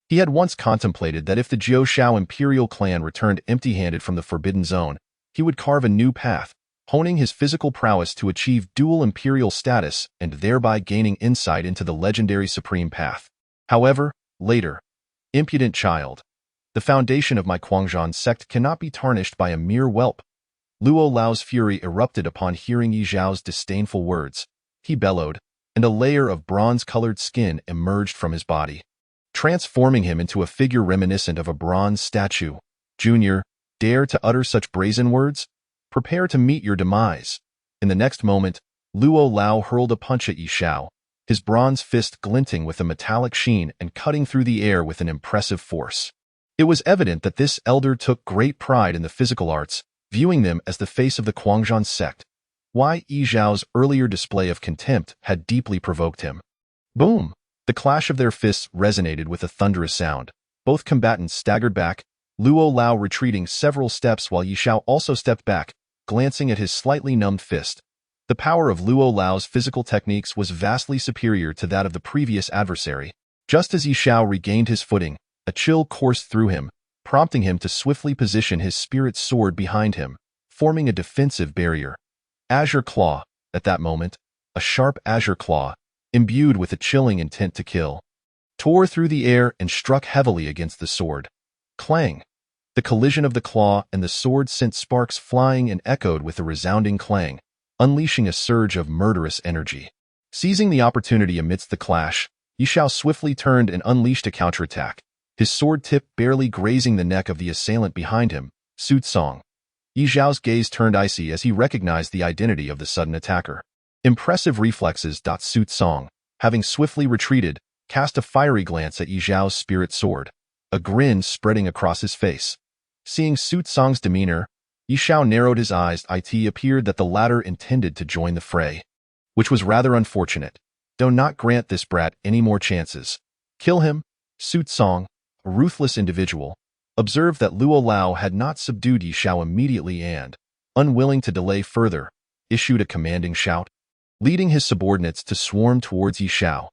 He had once contemplated that if the Jiushao imperial clan returned empty-handed from the Forbidden Zone, he would carve a new path, honing his physical prowess to achieve dual imperial status and thereby gaining insight into the legendary Supreme Path. However, later, impudent child, the foundation of my Quanzhan sect cannot be tarnished by a mere whelp. Luo Lao's fury erupted upon hearing Yi Zhao's disdainful words. He bellowed, and a layer of bronze-colored skin emerged from his body, transforming him into a figure reminiscent of a bronze statue. Junior, dare to utter such brazen words? Prepare to meet your demise. In the next moment, Luo Lao hurled a punch at Yi Zhao, his bronze fist glinting with a metallic sheen and cutting through the air with an impressive force. It was evident that this elder took great pride in the physical arts, viewing them as the face of the Quanzhan sect. Yi Zhao's earlier display of contempt had deeply provoked him. Boom! The clash of their fists resonated with a thunderous sound. Both combatants staggered back, Luo Lao retreating several steps while Yi Zhao also stepped back, glancing at his slightly numbed fist. The power of Luo Lao's physical techniques was vastly superior to that of the previous adversary. Just as Yi Zhao regained his footing, a chill coursed through him, prompting him to swiftly position his spirit sword behind him, forming a defensive barrier. Azure Claw, at that moment, a sharp azure claw, imbued with a chilling intent to kill, tore through the air and struck heavily against the sword. Clang! The collision of the claw and the sword sent sparks flying and echoed with a resounding clang, unleashing a surge of murderous energy. Seizing the opportunity amidst the clash, Yi Xiao swiftly turned and unleashed a counterattack, his sword tip barely grazing the neck of the assailant behind him, Su Tsong. Yi Xiao's gaze turned icy as he recognized the identity of the sudden attacker. Impressive reflexes. Su Tsong, having swiftly retreated, cast a fiery glance at Yi Xiao's spirit sword, a grin spreading across his face. Seeing Su Tsong's demeanor, Yi Xiao narrowed his eyes. It appeared that the latter intended to join the fray, which was rather unfortunate. Do not grant this brat any more chances. Kill him. Su Tsong, a ruthless individual, observed that Luo Lao had not subdued Yi Xiao immediately and, unwilling to delay further, issued a commanding shout, leading his subordinates to swarm towards Yi Xiao.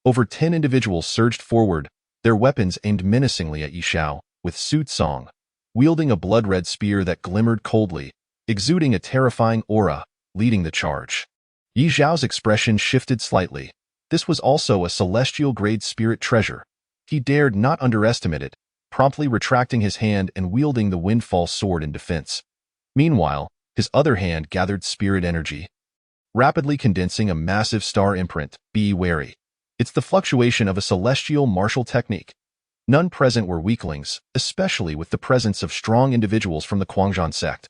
Over 10 individuals surged forward, their weapons aimed menacingly at Yi Xiao, with Su Tsong wielding a blood-red spear that glimmered coldly, exuding a terrifying aura, leading the charge. Yi Xiao's expression shifted slightly. This was also a celestial-grade spirit treasure. He dared not underestimate it, promptly retracting his hand and wielding the windfall sword in defense. Meanwhile, his other hand gathered spirit energy, rapidly condensing a massive star imprint. Be wary. It's the fluctuation of a celestial martial technique. None present were weaklings, especially with the presence of strong individuals from the Quanzhan sect.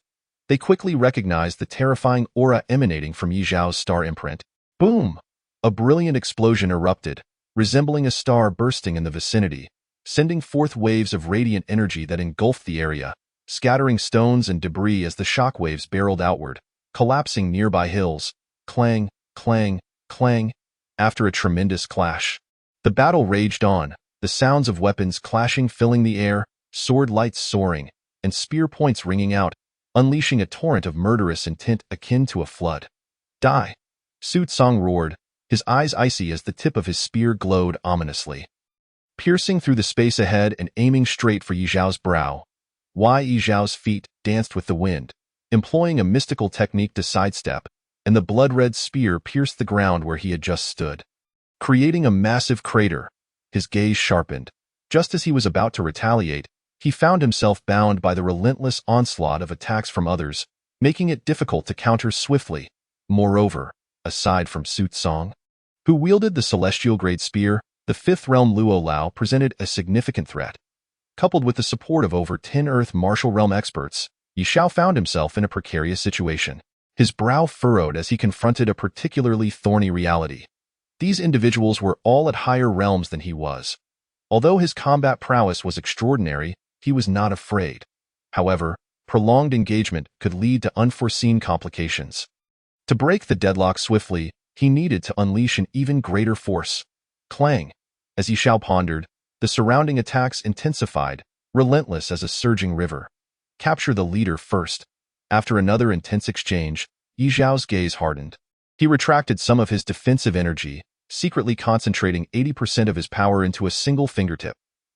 They quickly recognized the terrifying aura emanating from Yi Xiao's star imprint. Boom! A brilliant explosion erupted, resembling a star bursting in the vicinity, sending forth waves of radiant energy that engulfed the area, scattering stones and debris as the shockwaves barreled outward, collapsing nearby hills. Clang, clang, clang. After a tremendous clash, the battle raged on, the sounds of weapons clashing filling the air, sword lights soaring, and spear points ringing out, unleashing a torrent of murderous intent akin to a flood. Die! Su Tsong roared, his eyes icy as the tip of his spear glowed ominously. Piercing through the space ahead and aiming straight for Yi Xiao's brow, Yi Xiao's feet danced with the wind, employing a mystical technique to sidestep, and the blood-red spear pierced the ground where he had just stood, creating a massive crater. His gaze sharpened. Just as he was about to retaliate, he found himself bound by the relentless onslaught of attacks from others, making it difficult to counter swiftly. Moreover, aside from Su Tsong, who wielded the celestial-grade spear, the Fifth Realm Luo Lao presented a significant threat. Coupled with the support of over 10 Earth Martial Realm experts, Yi Xiao found himself in a precarious situation. His brow furrowed as he confronted a particularly thorny reality. These individuals were all at higher realms than he was. Although his combat prowess was extraordinary, he was not afraid. However, prolonged engagement could lead to unforeseen complications. To break the deadlock swiftly, he needed to unleash an even greater force. Clang! As Yi Xiao pondered, the surrounding attacks intensified, relentless as a surging river. Capture the leader first. After another intense exchange, Yi Xiao's gaze hardened. He retracted some of his defensive energy, secretly concentrating 80% of his power into a single fingertip.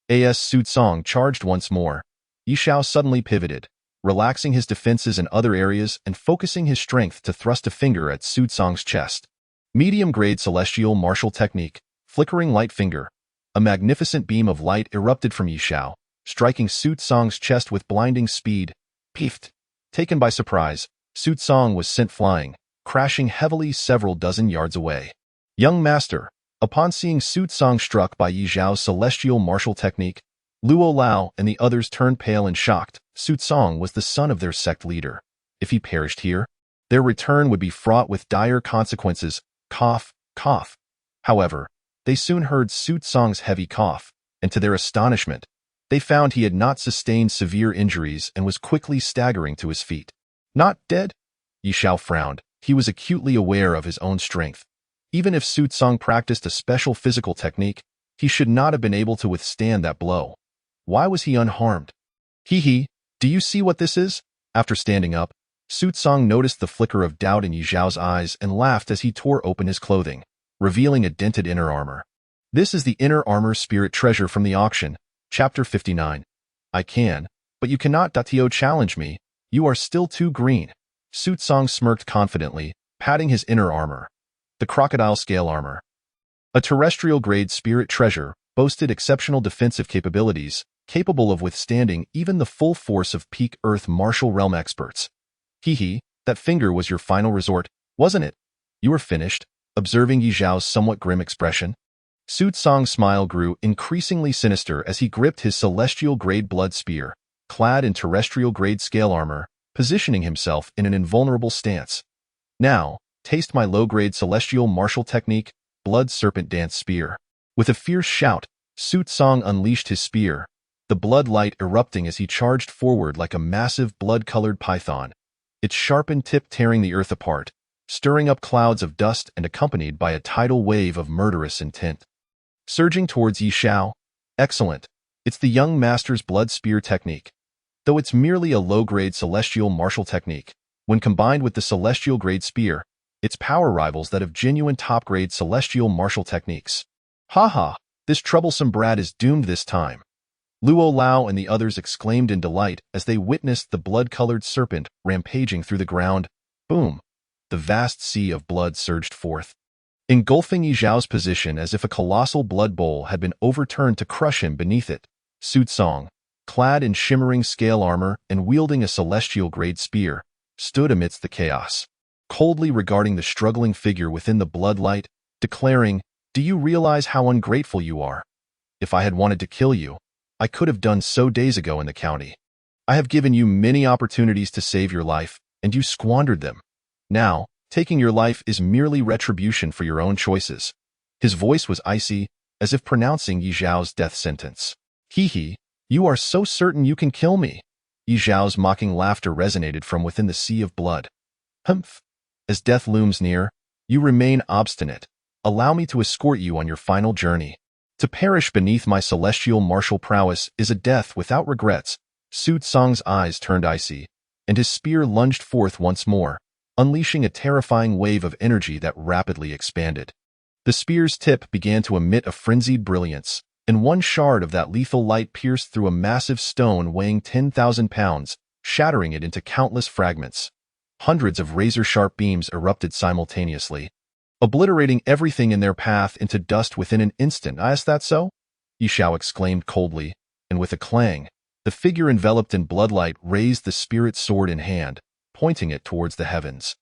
As Su Tsong charged once more, Yi Xiao suddenly pivoted, relaxing his defenses in other areas and focusing his strength to thrust a finger at Su Tsong's chest. Medium-grade celestial martial technique, flickering light finger. A magnificent beam of light erupted from Yi Xiao, striking Su Tsong's chest with blinding speed. Peefed! Taken by surprise, Su Tsong was sent flying, crashing heavily several dozen yards away. Young master, upon seeing Su Tsong struck by Yi Xiao's celestial martial technique, Luo Lao and the others turned pale and shocked. Su Tsong was the son of their sect leader. If he perished here, their return would be fraught with dire consequences. Cough, cough. However, they soon heard Su Tsong's heavy cough, and to their astonishment, they found he had not sustained severe injuries and was quickly staggering to his feet. Not dead? Yi Xiao frowned. He was acutely aware of his own strength. Even if Su Tsong practiced a special physical technique, he should not have been able to withstand that blow. Why was he unharmed? Hee, do you see what this is? After standing up, Su Tsong noticed the flicker of doubt in Yi Xiao's eyes and laughed as he tore open his clothing, revealing a dented inner armor. This is the inner armor spirit treasure from the auction, Chapter 59. I can, but you cannot. Challenge me. You are still too green. Su Tsong smirked confidently, patting his inner armor. The crocodile scale armor. A terrestrial-grade spirit treasure, boasted exceptional defensive capabilities, capable of withstanding even the full force of peak Earth martial realm experts. That finger was your final resort, wasn't it? You were finished, observing Yi Xiao's somewhat grim expression. Su Tsong's smile grew increasingly sinister as he gripped his celestial-grade blood spear, clad in terrestrial-grade scale armor, positioning himself in an invulnerable stance. Now, taste my low-grade celestial martial technique, blood serpent dance spear. With a fierce shout, Su Tsong unleashed his spear, the blood light erupting as he charged forward like a massive blood-colored python, its sharpened tip tearing the earth apart, stirring up clouds of dust and accompanied by a tidal wave of murderous intent. Surging towards Yi Xiao. Excellent. It's the young master's blood spear technique. Though it's merely a low-grade celestial martial technique, when combined with the celestial-grade spear, its power rivals that of genuine top-grade celestial martial techniques. Haha, this troublesome brat is doomed this time. Luo Lao and the others exclaimed in delight as they witnessed the blood-colored serpent rampaging through the ground. Boom! The vast sea of blood surged forth, engulfing Yi Xiao's position as if a colossal blood bowl had been overturned to crush him beneath it. Su Tsong, clad in shimmering scale armor and wielding a celestial-grade spear, stood amidst the chaos, coldly regarding the struggling figure within the bloodlight, declaring, "Do you realize how ungrateful you are? If I had wanted to kill you, I could have done so days ago in the county. I have given you many opportunities to save your life, and you squandered them. Now, taking your life is merely retribution for your own choices." His voice was icy, as if pronouncing Yi Xiao's death sentence. Hee, you are so certain you can kill me. Yi Xiao's mocking laughter resonated from within the sea of blood. Humph. As death looms near, you remain obstinate. Allow me to escort you on your final journey. To perish beneath my celestial martial prowess is a death without regrets. Su Tsong's eyes turned icy, and his spear lunged forth once more, unleashing a terrifying wave of energy that rapidly expanded. The spear's tip began to emit a frenzied brilliance, and one shard of that lethal light pierced through a massive stone weighing 10,000 pounds, shattering it into countless fragments. Hundreds of razor-sharp beams erupted simultaneously, obliterating everything in their path into dust within an instant. Is that so? Yi Xiao exclaimed coldly, and with a clang, the figure enveloped in bloodlight raised the spirit sword in hand, pointing it towards the heavens.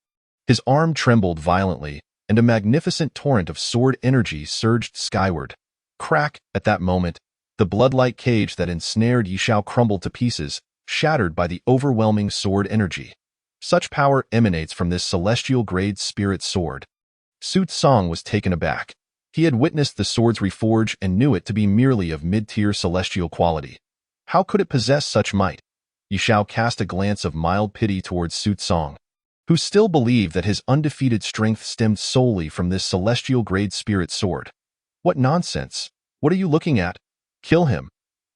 His arm trembled violently, and a magnificent torrent of sword energy surged skyward. Crack! At that moment, the bloodlight cage that ensnared Yi Xiao crumbled to pieces, shattered by the overwhelming sword energy. Such power emanates from this celestial-grade spirit sword. Su Tsong was taken aback. He had witnessed the sword's reforge and knew it to be merely of mid-tier celestial quality. How could it possess such might? Yi Xiao cast a glance of mild pity towards Su Tsong, who still believed that his undefeated strength stemmed solely from this celestial-grade spirit sword. What nonsense! What are you looking at? Kill him.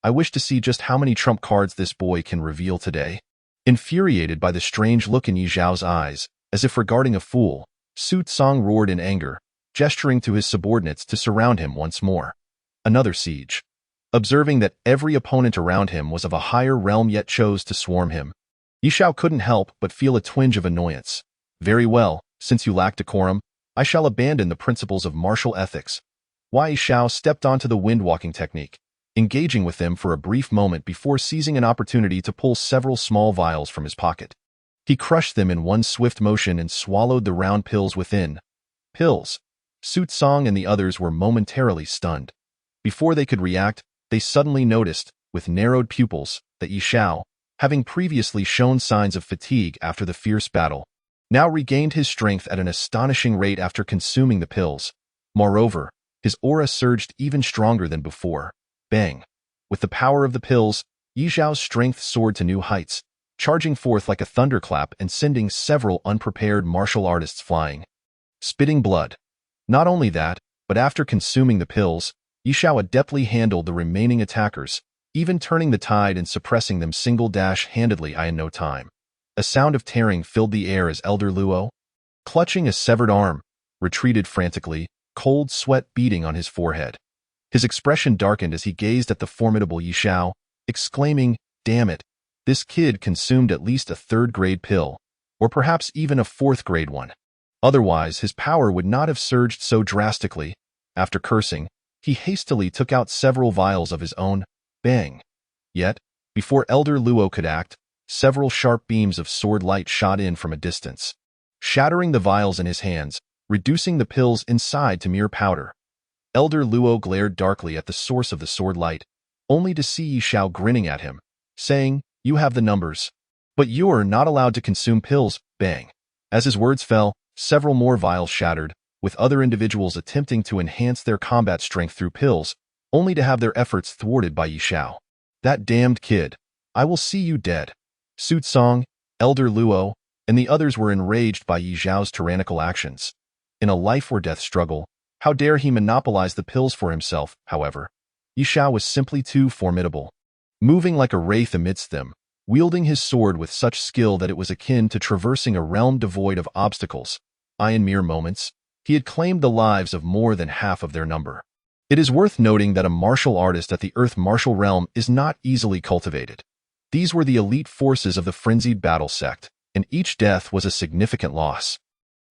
I wish to see just how many trump cards this boy can reveal today. Infuriated by the strange look in Yi Xiao's eyes, as if regarding a fool, Su Tsong roared in anger, gesturing to his subordinates to surround him once more. Another siege. Observing that every opponent around him was of a higher realm yet chose to swarm him, Yi Xiao couldn't help but feel a twinge of annoyance. Very well, since you lack decorum, I shall abandon the principles of martial ethics. Yi Xiao stepped onto the wind-walking technique, engaging with them for a brief moment before seizing an opportunity to pull several small vials from his pocket. He crushed them in one swift motion and swallowed the round pills within. Pills. Su Tsong and the others were momentarily stunned. Before they could react, they suddenly noticed, with narrowed pupils, that Yi Xiao, having previously shown signs of fatigue after the fierce battle, now regained his strength at an astonishing rate after consuming the pills. Moreover, his aura surged even stronger than before. Bang! With the power of the pills, Yi Xiao's strength soared to new heights, charging forth like a thunderclap and sending several unprepared martial artists flying, spitting blood. Not only that, but after consuming the pills, Yi Xiao adeptly handled the remaining attackers, even turning the tide and suppressing them single-handedly in no time. A sound of tearing filled the air as Elder Luo, clutching a severed arm, retreated frantically, cold sweat beading on his forehead. His expression darkened as he gazed at the formidable Yi Xiao, exclaiming, "Damn it, this kid consumed at least a third-grade pill, or perhaps even a fourth-grade one. Otherwise, his power would not have surged so drastically." After cursing, he hastily took out several vials of his own. Bang! Yet, before Elder Luo could act, several sharp beams of sword light shot in from a distance, shattering the vials in his hands, reducing the pills inside to mere powder. Elder Luo glared darkly at the source of the sword light, only to see Yi Shao grinning at him, saying, "You have the numbers. But you're not allowed to consume pills." Bang. As his words fell, several more vials shattered, with other individuals attempting to enhance their combat strength through pills, only to have their efforts thwarted by Yi Shao. "That damned kid. I will see you dead." Su Tsong, Elder Luo, and the others were enraged by Yi Zhao's tyrannical actions. In a life-or-death struggle, how dare he monopolize the pills for himself, however. Yi Shao was simply too formidable. Moving like a wraith amidst them, wielding his sword with such skill that it was akin to traversing a realm devoid of obstacles, in mere moments, he had claimed the lives of more than half of their number. It is worth noting that a martial artist at the Earth martial realm is not easily cultivated. These were the elite forces of the frenzied battle sect, and each death was a significant loss.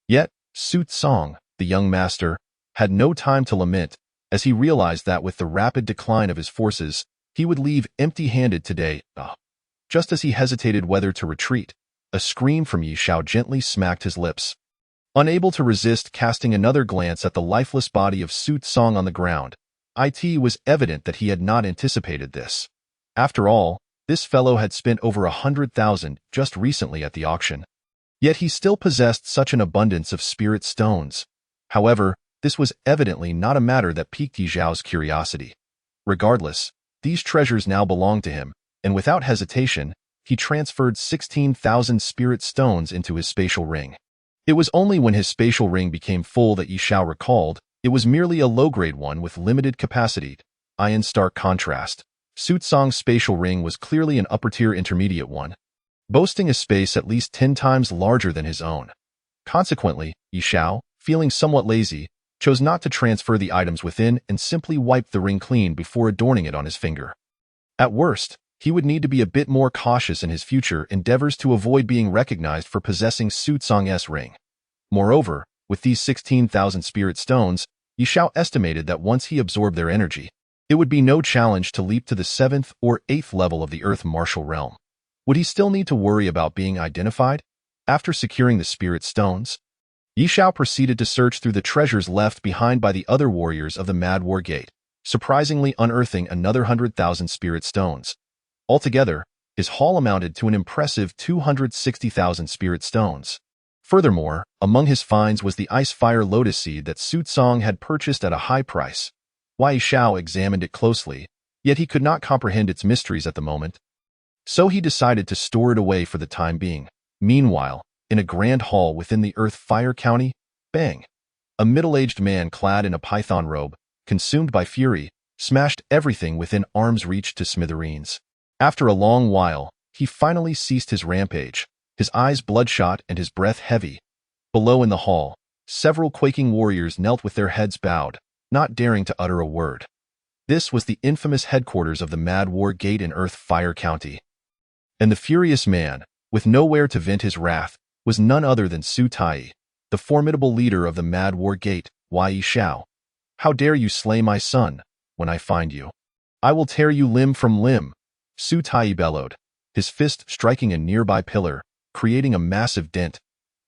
Yet, Su Tsong, the young master, had no time to lament, as he realized that with the rapid decline of his forces, he would leave empty-handed today. Just as he hesitated whether to retreat, a scream from Yi Shao gently smacked his lips. Unable to resist casting another glance at the lifeless body of Su Tsong on the ground, it was evident that he had not anticipated this. After all, this fellow had spent over 100,000 just recently at the auction. Yet he still possessed such an abundance of spirit stones. However, this was evidently not a matter that piqued Yi Zhao's curiosity. Regardless, these treasures now belonged to him, and without hesitation, he transferred 16,000 spirit stones into his spatial ring. It was only when his spatial ring became full that Yi Shao recalled it was merely a low-grade one with limited capacity. In stark contrast, Su Tsong's spatial ring was clearly an upper-tier intermediate one, boasting a space at least 10 times larger than his own. Consequently, Yi Shao, feeling somewhat lazy, chose not to transfer the items within and simply wiped the ring clean before adorning it on his finger. At worst, he would need to be a bit more cautious in his future endeavors to avoid being recognized for possessing Su Tsong's ring. Moreover, with these 16,000 spirit stones, Yi Shao estimated that once he absorbed their energy, it would be no challenge to leap to the 7th or 8th level of the Earth martial realm. Would he still need to worry about being identified? After securing the spirit stones, Yi Shao proceeded to search through the treasures left behind by the other warriors of the Mad War Gate, surprisingly unearthing another 100,000 spirit stones. Altogether, his haul amounted to an impressive 260,000 spirit stones. Furthermore, among his finds was the Ice Fire Lotus Seed that Su Tsong had purchased at a high price. Yi Shao examined it closely, yet he could not comprehend its mysteries at the moment. So he decided to store it away for the time being. Meanwhile, in a grand hall within the Earth Fire County, bang! A middle-aged man clad in a python robe, consumed by fury, smashed everything within arm's reach to smithereens. After a long while, he finally ceased his rampage, his eyes bloodshot and his breath heavy. Below in the hall, several quaking warriors knelt with their heads bowed, not daring to utter a word. This was the infamous headquarters of the Mad War Gate in Earth Fire County. And the furious man, with nowhere to vent his wrath, was none other than Su Tai, the formidable leader of the Mad War Gate. Yi Shao, how dare you slay my son? When I find you, I will tear you limb from limb. Su Tai bellowed, his fist striking a nearby pillar, creating a massive dent.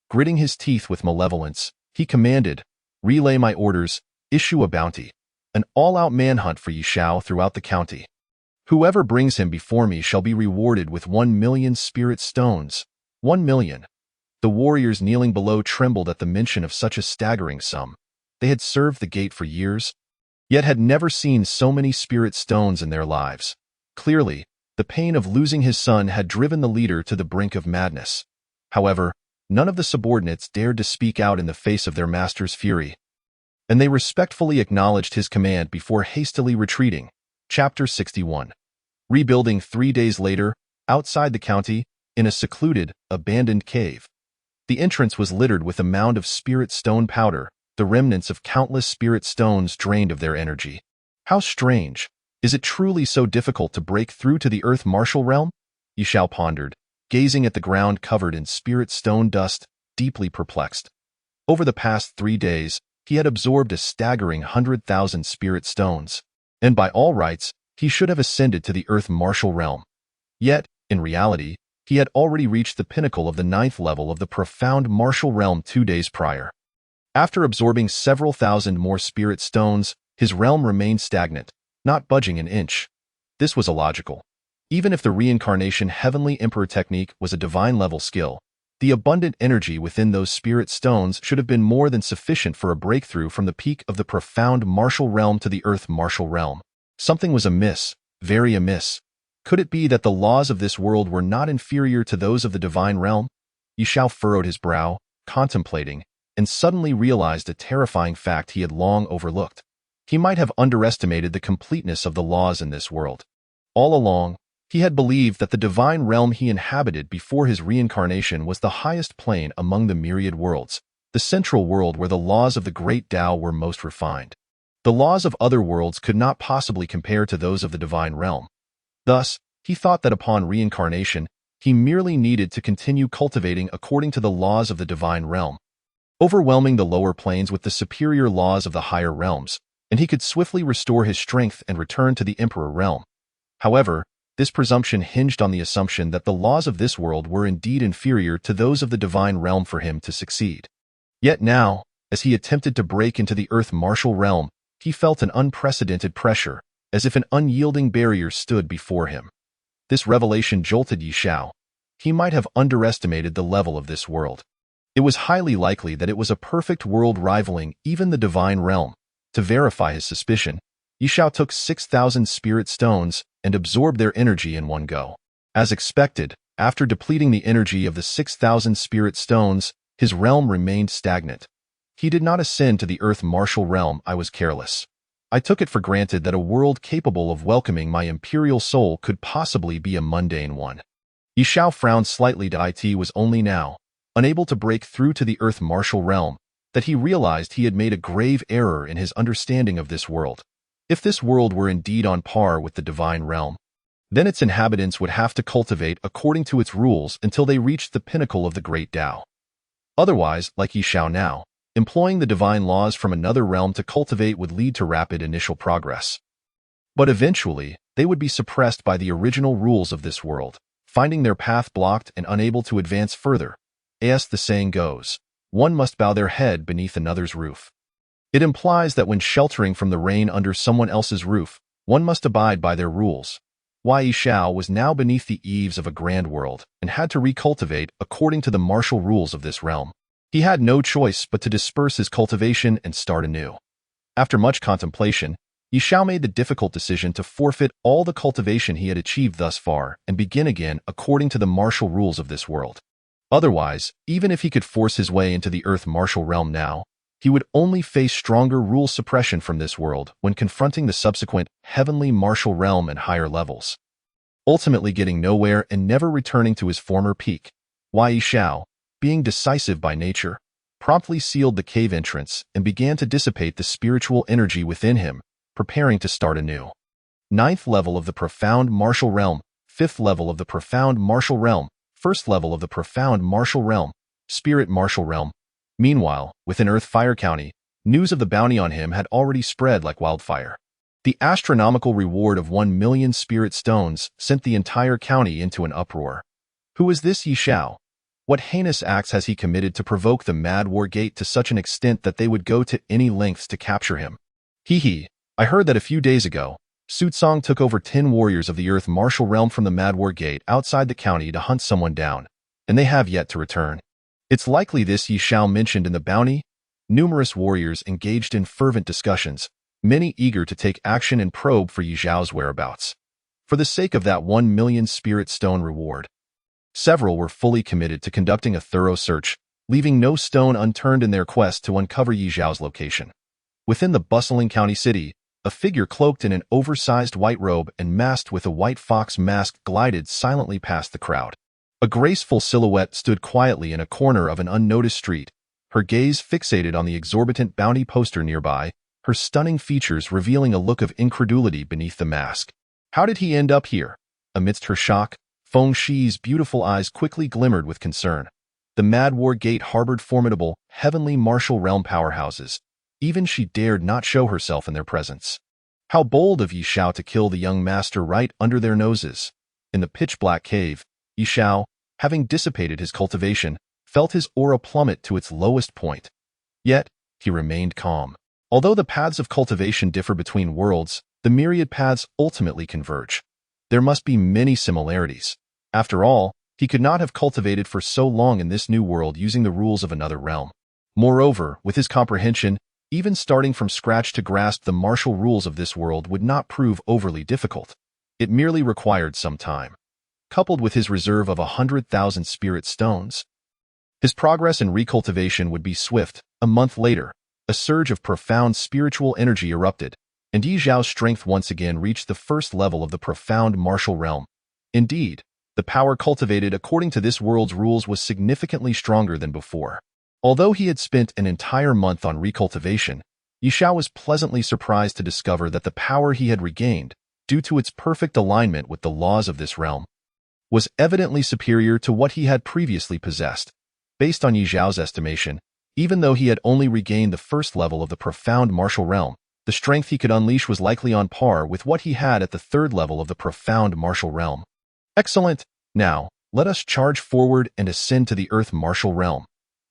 Gritting his teeth with malevolence, he commanded, "Relay my orders, issue a bounty, an all-out manhunt for Yi Shao throughout the county. Whoever brings him before me shall be rewarded with 1 million spirit stones." 1 million. The warriors kneeling below trembled at the mention of such a staggering sum. They had served the gate for years, yet had never seen so many spirit stones in their lives. Clearly, the pain of losing his son had driven the leader to the brink of madness. However, none of the subordinates dared to speak out in the face of their master's fury, and they respectfully acknowledged his command before hastily retreating. Chapter 61. Rebuilding 3 days later, outside the county, in a secluded, abandoned cave. The entrance was littered with a mound of spirit stone powder, the remnants of countless spirit stones drained of their energy. How strange! Is it truly so difficult to break through to the Earth martial realm? Yi Shao pondered, gazing at the ground covered in spirit stone dust, deeply perplexed. Over the past 3 days, he had absorbed a staggering 100,000 spirit stones, and by all rights, he should have ascended to the Earth martial realm. Yet, in reality, he had already reached the pinnacle of the 9th level of the profound martial realm 2 days prior. After absorbing several thousand more spirit stones, His realm remained stagnant, not budging an inch. This was illogical. Even if the reincarnation heavenly emperor technique was a divine-level skill, the abundant energy within those spirit stones should have been more than sufficient for a breakthrough from the peak of the profound martial realm to the earth martial realm. Something was amiss, very amiss. Could it be that the laws of this world were not inferior to those of the divine realm? Yishao furrowed his brow, contemplating, and suddenly realized a terrifying fact he had long overlooked. He might have underestimated the completeness of the laws in this world. All along, he had believed that the divine realm he inhabited before his reincarnation was the highest plane among the myriad worlds, the central world where the laws of the great Tao were most refined. The laws of other worlds could not possibly compare to those of the divine realm. Thus, he thought that upon reincarnation, he merely needed to continue cultivating according to the laws of the divine realm, overwhelming the lower planes with the superior laws of the higher realms, and he could swiftly restore his strength and return to the emperor realm. However, this presumption hinged on the assumption that the laws of this world were indeed inferior to those of the divine realm for him to succeed. Yet now, as he attempted to break into the earth martial realm, he felt an unprecedented pressure, as if an unyielding barrier stood before him. This revelation jolted Yishao. He might have underestimated the level of this world. It was highly likely that it was a perfect world rivaling even the divine realm. To verify his suspicion, Yishao took 6,000 spirit stones and absorbed their energy in one go. As expected, after depleting the energy of the 6,000 spirit stones, his realm remained stagnant. He did not ascend to the earth martial realm. I was careless. I took it for granted that a world capable of welcoming my imperial soul could possibly be a mundane one. Yishao frowned slightly. It was only now, unable to break through to the earth martial realm, that he realized he had made a grave error in his understanding of this world. If this world were indeed on par with the divine realm, then its inhabitants would have to cultivate according to its rules until they reached the pinnacle of the great Tao. Otherwise, like Yishao now, employing the divine laws from another realm to cultivate would lead to rapid initial progress. But eventually, they would be suppressed by the original rules of this world, finding their path blocked and unable to advance further. As the saying goes, one must bow their head beneath another's roof. It implies that when sheltering from the rain under someone else's roof, one must abide by their rules. Yishao was now beneath the eaves of a grand world and had to recultivate according to the martial rules of this realm. He had no choice but to disperse his cultivation and start anew. After much contemplation, Yishao made the difficult decision to forfeit all the cultivation he had achieved thus far and begin again according to the martial rules of this world. Otherwise, even if he could force his way into the earth martial realm now, he would only face stronger rule suppression from this world when confronting the subsequent heavenly martial realm and higher levels, ultimately getting nowhere and never returning to his former peak. Yishao, being decisive by nature, promptly sealed the cave entrance and began to dissipate the spiritual energy within him, preparing to start anew. 9th level of the profound martial realm, 5th level of the profound martial realm, 1st level of the profound martial realm, spirit martial realm. Meanwhile, within Earth Fire County, news of the bounty on him had already spread like wildfire. The astronomical reward of 1 million spirit stones sent the entire county into an uproar. Who is this Yishao? What heinous acts has he committed to provoke the Mad War Gate to such an extent that they would go to any lengths to capture him? I heard that a few days ago, Sutsong took over 10 warriors of the Earth martial realm from the Mad War Gate outside the county to hunt someone down, and they have yet to return. It's likely this Yishao mentioned in the bounty. Numerous warriors engaged in fervent discussions, many eager to take action and probe for Yishao's whereabouts. For the sake of that 1 million spirit stone reward, several were fully committed to conducting a thorough search, leaving no stone unturned in their quest to uncover Yishao's location. Within the bustling county city, a figure cloaked in an oversized white robe and masked with a white fox mask glided silently past the crowd. A graceful silhouette stood quietly in a corner of an unnoticed street, her gaze fixated on the exorbitant bounty poster nearby, her stunning features revealing a look of incredulity beneath the mask. How did he end up here? Amidst her shock, Feng Shi's beautiful eyes quickly glimmered with concern. The Mad War Gate harbored formidable, heavenly martial realm powerhouses. Even she dared not show herself in their presence. How bold of Yishao to kill the young master right under their noses. In the pitch-black cave, Yishao, having dissipated his cultivation, felt his aura plummet to its lowest point. Yet, he remained calm. Although the paths of cultivation differ between worlds, the myriad paths ultimately converge. There must be many similarities. After all, he could not have cultivated for so long in this new world using the rules of another realm. Moreover, with his comprehension, even starting from scratch to grasp the martial rules of this world would not prove overly difficult. It merely required some time. Coupled with his reserve of 100,000 spirit stones, his progress in recultivation would be swift. A month later, a surge of profound spiritual energy erupted, and Yi Zhao's strength once again reached the first level of the profound martial realm. Indeed, the power cultivated according to this world's rules was significantly stronger than before. Although he had spent an entire month on recultivation, Yi Zhao was pleasantly surprised to discover that the power he had regained, due to its perfect alignment with the laws of this realm, was evidently superior to what he had previously possessed. Based on Yi Zhao's estimation, even though he had only regained the first level of the profound martial realm, the strength he could unleash was likely on par with what he had at the third level of the profound martial realm. Excellent! Now, let us charge forward and ascend to the earth martial realm.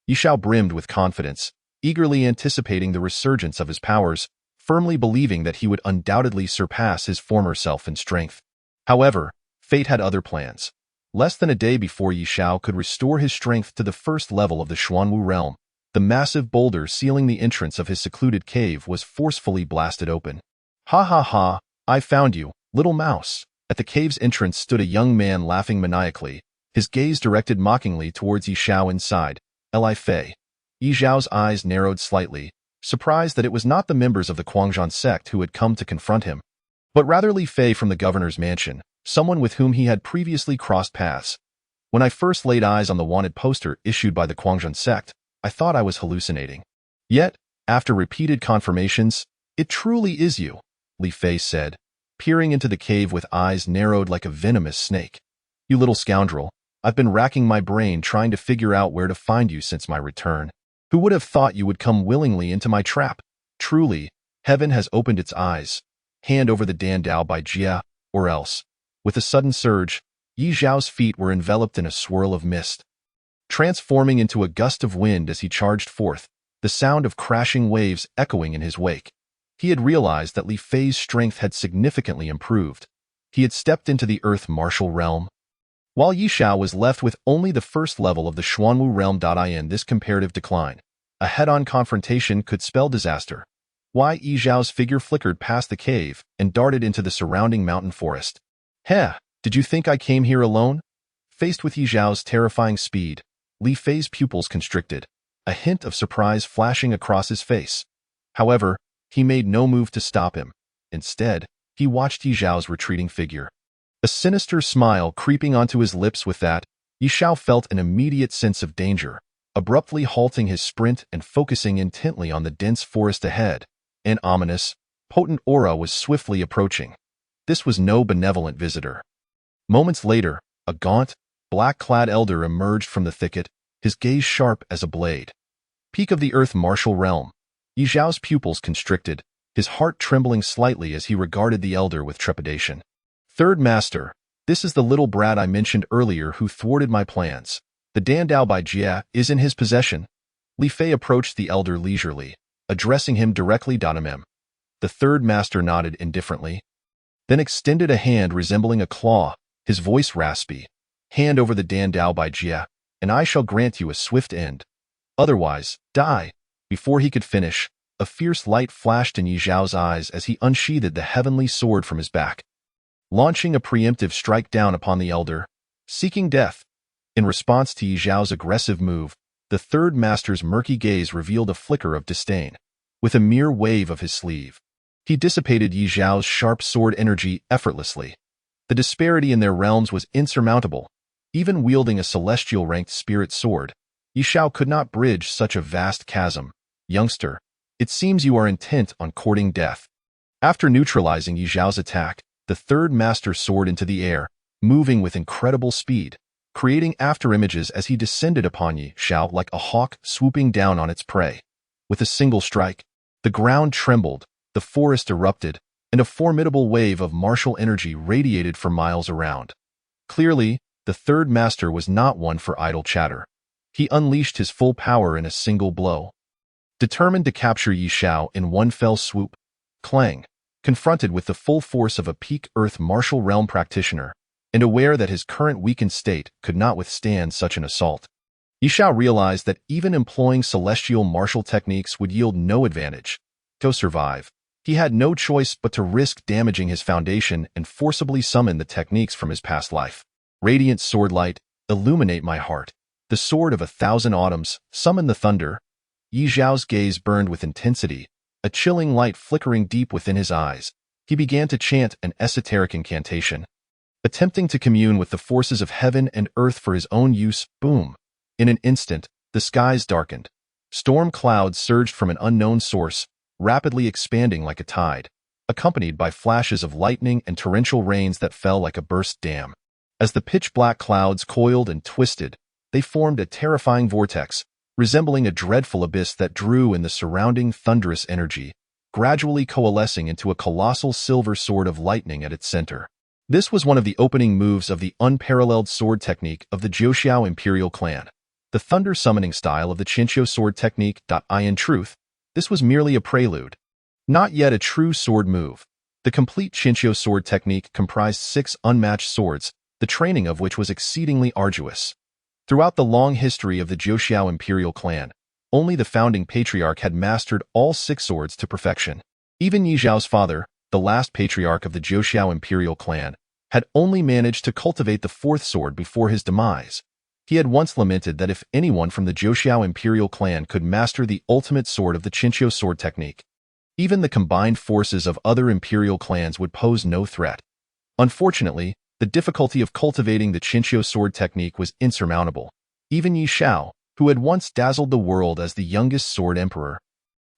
Yi Zhao brimmed with confidence, eagerly anticipating the resurgence of his powers, firmly believing that he would undoubtedly surpass his former self in strength. However, fate had other plans. Less than a day before Yi Zhao could restore his strength to the first level of the Xuanwu realm, the massive boulder sealing the entrance of his secluded cave was forcefully blasted open. Ha ha ha, I found you, little mouse. At the cave's entrance stood a young man laughing maniacally, his gaze directed mockingly towards Yi Zhao inside. Li Fei. Yi Zhao's eyes narrowed slightly, surprised that it was not the members of the Quanzhan sect who had come to confront him, but rather Li Fei from the governor's mansion, someone with whom he had previously crossed paths. When I first laid eyes on the wanted poster issued by the Quanzhan sect, I thought I was hallucinating. Yet, after repeated confirmations, it truly is you, Li Fei said, peering into the cave with eyes narrowed like a venomous snake. You little scoundrel, I've been racking my brain trying to figure out where to find you since my return. Who would have thought you would come willingly into my trap? Truly, heaven has opened its eyes. Hand over the Dandao by Jia, or else. With a sudden surge, Yi Zhao's feet were enveloped in a swirl of mist, transforming into a gust of wind as he charged forth, the sound of crashing waves echoing in his wake. He had realized that Li Fei's strength had significantly improved. He had stepped into the earth martial realm, while Yi Zhao was left with only the first level of the Xuanwu realm. In this comparative decline, a head-on confrontation could spell disaster. Yi Zhao's figure flickered past the cave and darted into the surrounding mountain forest. Heh, did you think I came here alone? Faced with Yi Zhao's terrifying speed, Li Fei's pupils constricted, a hint of surprise flashing across his face. However, he made no move to stop him. Instead, he watched Yi Zhao's retreating figure, a sinister smile creeping onto his lips. With that, Yi Zhao felt an immediate sense of danger, abruptly halting his sprint and focusing intently on the dense forest ahead. An ominous, potent aura was swiftly approaching. This was no benevolent visitor. Moments later, a gaunt, black-clad elder emerged from the thicket, his gaze sharp as a blade. Peak of the earth martial realm. Yi Zhao's pupils constricted, his heart trembling slightly as he regarded the elder with trepidation. Third Master, this is the little brat I mentioned earlier who thwarted my plans. The Dandao by Jia is in his possession. Li Fei approached the elder leisurely, addressing him directly. The third master nodded indifferently, then extended a hand resembling a claw, his voice raspy. Hand over the Dandao by Jia, and I shall grant you a swift end. Otherwise, die. Before he could finish, a fierce light flashed in Yi Zhao's eyes as he unsheathed the heavenly sword from his back, launching a preemptive strike down upon the elder, seeking death. In response to Yi Zhao's aggressive move, the third master's murky gaze revealed a flicker of disdain. With a mere wave of his sleeve, he dissipated Yi Zhao's sharp sword energy effortlessly. The disparity in their realms was insurmountable. Even wielding a celestial-ranked spirit sword, Yi Zhao could not bridge such a vast chasm. Youngster, it seems you are intent on courting death. After neutralizing Yi Zhao's attack, the third master soared into the air, moving with incredible speed, creating afterimages as he descended upon Yi Zhao like a hawk swooping down on its prey. With a single strike, the ground trembled, the forest erupted, and a formidable wave of martial energy radiated for miles around. Clearly, the third master was not one for idle chatter. He unleashed his full power in a single blow. determined to capture Yi Xiao in one fell swoop. Clang, confronted with the full force of a peak Earth martial realm practitioner, and aware that his current weakened state could not withstand such an assault. Yi Xiao realized that even employing celestial martial techniques would yield no advantage. To survive, he had no choice but to risk damaging his foundation and forcibly summon the techniques from his past life. Radiant sword light, illuminate my heart. The sword of 1,000 autumns, summon the thunder. Yi Xiao's gaze burned with intensity, a chilling light flickering deep within his eyes. He began to chant an esoteric incantation, attempting to commune with the forces of heaven and earth for his own use. Boom! In an instant, the skies darkened. Storm clouds surged from an unknown source, rapidly expanding like a tide, accompanied by flashes of lightning and torrential rains that fell like a burst dam. As the pitch-black clouds coiled and twisted, they formed a terrifying vortex, resembling a dreadful abyss that drew in the surrounding thunderous energy, gradually coalescing into a colossal silver sword of lightning at its center. This was one of the opening moves of the unparalleled sword technique of the Jiuxiao Imperial clan, the thunder summoning style of the Qinqiu sword technique. In truth, this was merely a prelude, not yet a true sword move. The complete Qinqiu sword technique comprised 6 unmatched swords, the training of which was exceedingly arduous. Throughout the long history of the Jiuxiao Imperial clan, only the founding patriarch had mastered all 6 swords to perfection. Even Yi Xiao's father, the last patriarch of the Jiuxiao Imperial clan, had only managed to cultivate the 4th sword before his demise. He had once lamented that if anyone from the Jiuxiao Imperial clan could master the ultimate sword of the Qinqiu sword technique, even the combined forces of other imperial clans would pose no threat. Unfortunately, the difficulty of cultivating the Qinqiu sword technique was insurmountable. Even Yi Xiao, who had once dazzled the world as the youngest sword emperor,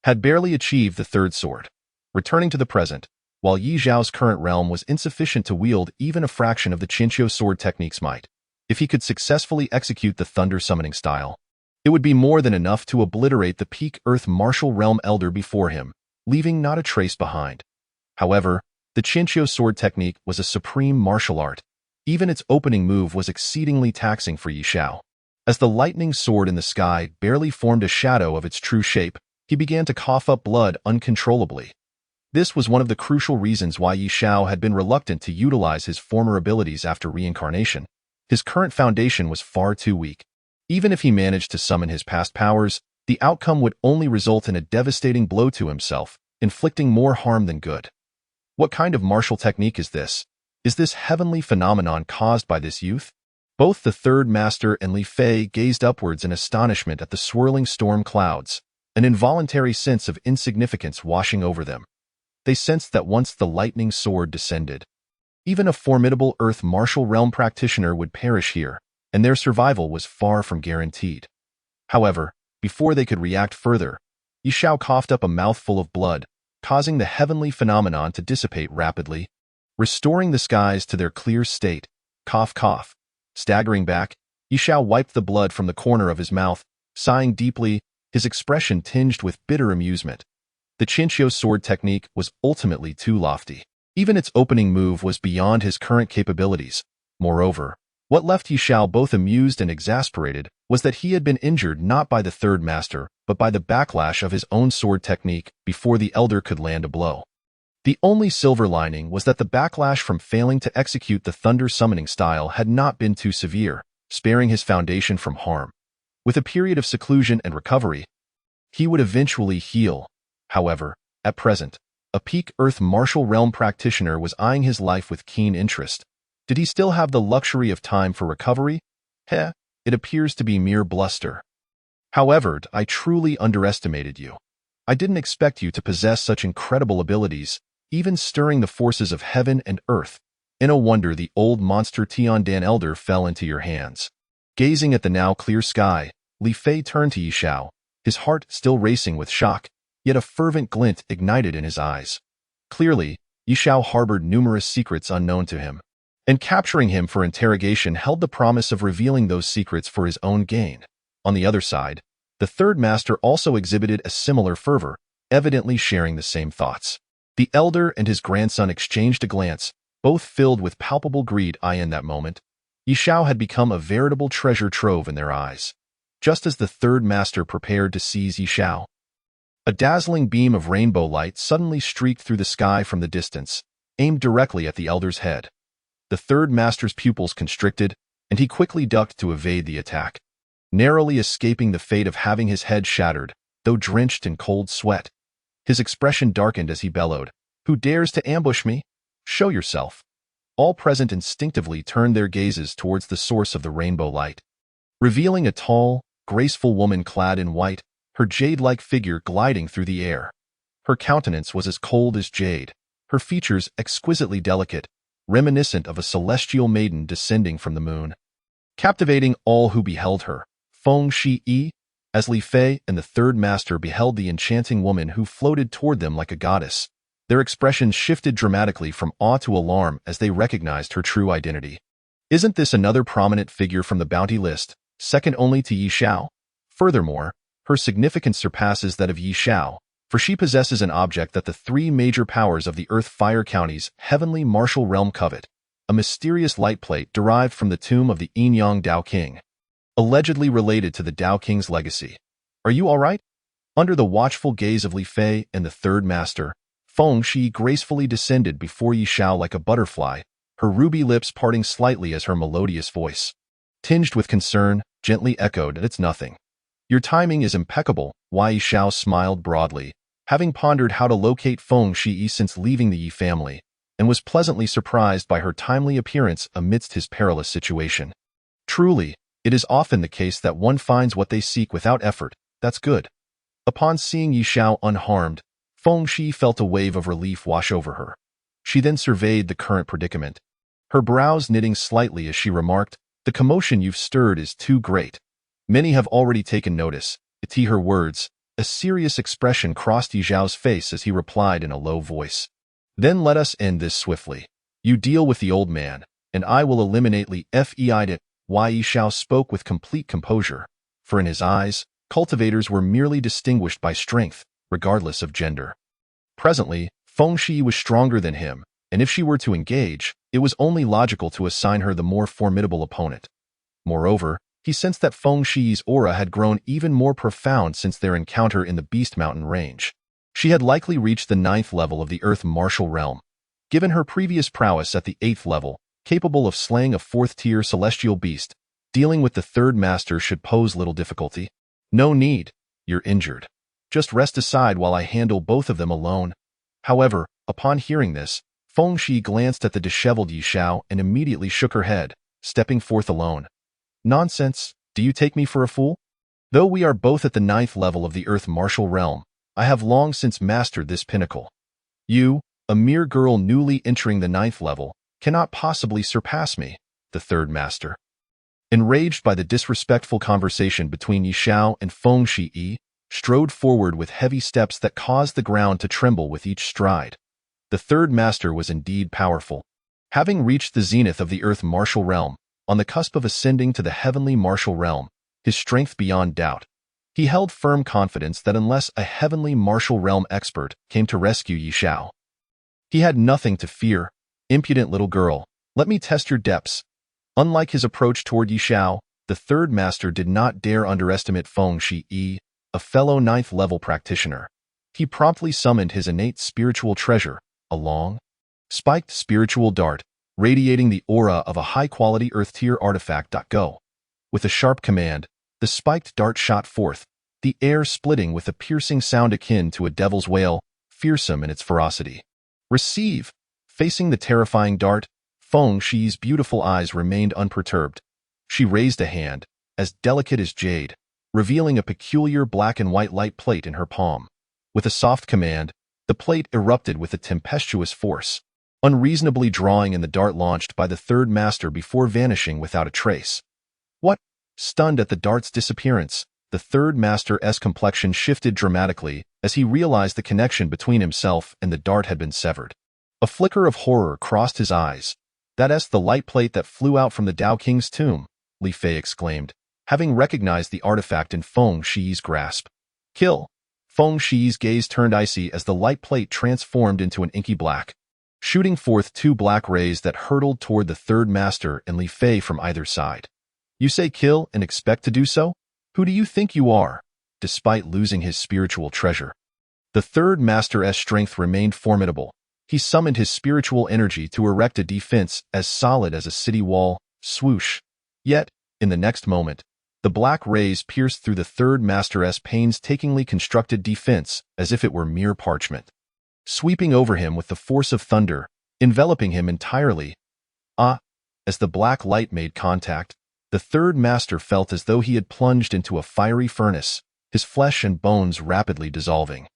had barely achieved the 3rd sword. Returning to the present, while Yi Xiao's current realm was insufficient to wield even a fraction of the Qinqiu sword technique's might, if he could successfully execute the thunder summoning style, it would be more than enough to obliterate the peak Earth martial realm elder before him, leaving not a trace behind. However, the Qinqiu sword technique was a supreme martial art. Even its opening move was exceedingly taxing for Yi Xiao. As the lightning sword in the sky barely formed a shadow of its true shape, he began to cough up blood uncontrollably. This was one of the crucial reasons why Yi Xiao had been reluctant to utilize his former abilities after reincarnation. His current foundation was far too weak. Even if he managed to summon his past powers, the outcome would only result in a devastating blow to himself, inflicting more harm than good. What kind of martial technique is this? Is this heavenly phenomenon caused by this youth? Both the 3rd master and Li Fei gazed upwards in astonishment at the swirling storm clouds, an involuntary sense of insignificance washing over them. They sensed that once the lightning sword descended, even a formidable Earth martial realm practitioner would perish here, and their survival was far from guaranteed. However, before they could react further, Yi Xiao coughed up a mouthful of blood, causing the heavenly phenomenon to dissipate rapidly, restoring the skies to their clear state. Cough, cough. Staggering back, Yi Xiao wiped the blood from the corner of his mouth, sighing deeply, his expression tinged with bitter amusement. The Qinqiu sword technique was ultimately too lofty. Even its opening move was beyond his current capabilities. Moreover, what left Yi Xiao both amused and exasperated was that he had been injured not by the 3rd master, but by the backlash of his own sword technique before the elder could land a blow. The only silver lining was that the backlash from failing to execute the thunder summoning style had not been too severe, sparing his foundation from harm. With a period of seclusion and recovery, he would eventually heal. However, at present, a peak Earth martial realm practitioner was eyeing his life with keen interest. Did he still have the luxury of time for recovery? It appears to be mere bluster. However, I truly underestimated you. I didn't expect you to possess such incredible abilities, even stirring the forces of heaven and earth. No wonder the old monster Tiandan Elder fell into your hands. Gazing at the now clear sky, Li Fei turned to Yi Xiao, his heart still racing with shock, yet a fervent glint ignited in his eyes. Clearly, Yi Xiao harbored numerous secrets unknown to him, and capturing him for interrogation held the promise of revealing those secrets for his own gain. On the other side, the 3rd master also exhibited a similar fervor, evidently sharing the same thoughts. The elder and his grandson exchanged a glance, both filled with palpable greed. In that moment, Yi Xiao had become a veritable treasure trove in their eyes. Just as the 3rd master prepared to seize Yi Xiao, A dazzling beam of rainbow light suddenly streaked through the sky from the distance, aimed directly at the elder's head. The third master's pupils constricted, and he quickly ducked to evade the attack, narrowly escaping the fate of having his head shattered, though drenched in cold sweat. His expression darkened as he bellowed, "Who dares to ambush me? Show yourself." All present instinctively turned their gazes towards the source of the rainbow light, revealing a tall, graceful woman clad in white, her jade-like figure gliding through the air. Her countenance was as cold as jade, her features exquisitely delicate, reminiscent of a celestial maiden descending from the moon. Captivating all who beheld her, Feng Shi, as Li Fei and the third master beheld the enchanting woman who floated toward them like a goddess, their expressions shifted dramatically from awe to alarm as they recognized her true identity. Isn't this another prominent figure from the bounty list, second only to Yi Xiao? Furthermore, her significance surpasses that of Yi Xiao, for she possesses an object that the three major powers of the Earth-Fire County's heavenly martial realm covet, a mysterious light plate derived from the tomb of the Yin-Yang Dao King, allegedly related to the Dao King's legacy. Are you all right? Under the watchful gaze of Li Fei and the third master, Feng Shi gracefully descended before Yi Xiao like a butterfly, her ruby lips parting slightly as her melodious voice, tinged with concern, gently echoed, "It's nothing." "Your timing is impeccable," Yi Xiao smiled broadly, having pondered how to locate Feng Shi since leaving the Yi family, and was pleasantly surprised by her timely appearance amidst his perilous situation. Truly, it is often the case that one finds what they seek without effort. That's good. Upon seeing Yi Xiao unharmed, Feng Shi felt a wave of relief wash over her. She then surveyed the current predicament, her brows knitting slightly as she remarked, "The commotion you've stirred is too great. Many have already taken notice." To her words, a serious expression crossed Yi Xiao's face as he replied in a low voice, "Then let us end this swiftly. You deal with the old man, and I will eliminate Li Fei." Yi Xiao spoke with complete composure, for in his eyes, cultivators were merely distinguished by strength, regardless of gender. Presently, Feng Shi was stronger than him, and if she were to engage, it was only logical to assign her the more formidable opponent. Moreover, he sensed that Feng Shi's aura had grown even more profound since their encounter in the Beast Mountain range. She had likely reached the 9th level of the Earth Martial Realm. Given her previous prowess at the 8th level, capable of slaying a 4th-tier celestial beast, dealing with the third master should pose little difficulty. "No need. You're injured. Just rest aside while I handle both of them alone." However, upon hearing this, Feng Shi glanced at the disheveled Yi Xiao and immediately shook her head, stepping forth alone. "Nonsense. Do you take me for a fool? Though we are both at the 9th level of the Earth Martial Realm, I have long since mastered this pinnacle. You, a mere girl newly entering the 9th level, cannot possibly surpass me," the third master. Enraged by the disrespectful conversation between Yi Xiao and Feng Shi, strode forward with heavy steps that caused the ground to tremble with each stride. The third master was indeed powerful. Having reached the zenith of the Earth Martial Realm, on the cusp of ascending to the Heavenly Martial Realm, his strength beyond doubt, he held firm confidence that unless a Heavenly Martial Realm expert came to rescue Yi Xiao, he had nothing to fear. "Impudent little girl, let me test your depths." Unlike his approach toward Yi Xiao, the third master did not dare underestimate Feng Shi, a fellow 9th-level practitioner. He promptly summoned his innate spiritual treasure, a long, spiked spiritual dart, radiating the aura of a high-quality Earth-tier artifact. Go. With a sharp command, the spiked dart shot forth, the air splitting with a piercing sound akin to a devil's wail, fearsome in its ferocity. "Receive!" Facing the terrifying dart, Feng Shi's beautiful eyes remained unperturbed. She raised a hand, as delicate as jade, revealing a peculiar black and white light plate in her palm. With a soft command, the plate erupted with a tempestuous force, unreasonably drawing in the dart launched by the third master before vanishing without a trace. "What?" Stunned at the dart's disappearance, the third master's complexion shifted dramatically as he realized the connection between himself and the dart had been severed. A flicker of horror crossed his eyes. "That's the light plate that flew out from the Dao King's tomb," Li Fei exclaimed, having recognized the artifact in Feng Shi's grasp. "Kill!" Feng Shi's gaze turned icy as the light plate transformed into an inky black, shooting forth two black rays that hurtled toward the third master and Li Fei from either side. "You say kill and expect to do so? Who do you think you are?" Despite losing his spiritual treasure, The third master's strength remained formidable. He summoned his spiritual energy to erect a defense as solid as a city wall. Swoosh! Yet, in the next moment, the black rays pierced through the third master's painstakingly constructed defense as if it were mere parchment, sweeping over him with the force of thunder, enveloping him entirely. As the black light made contact, the third master felt as though he had plunged into a fiery furnace, his flesh and bones rapidly dissolving.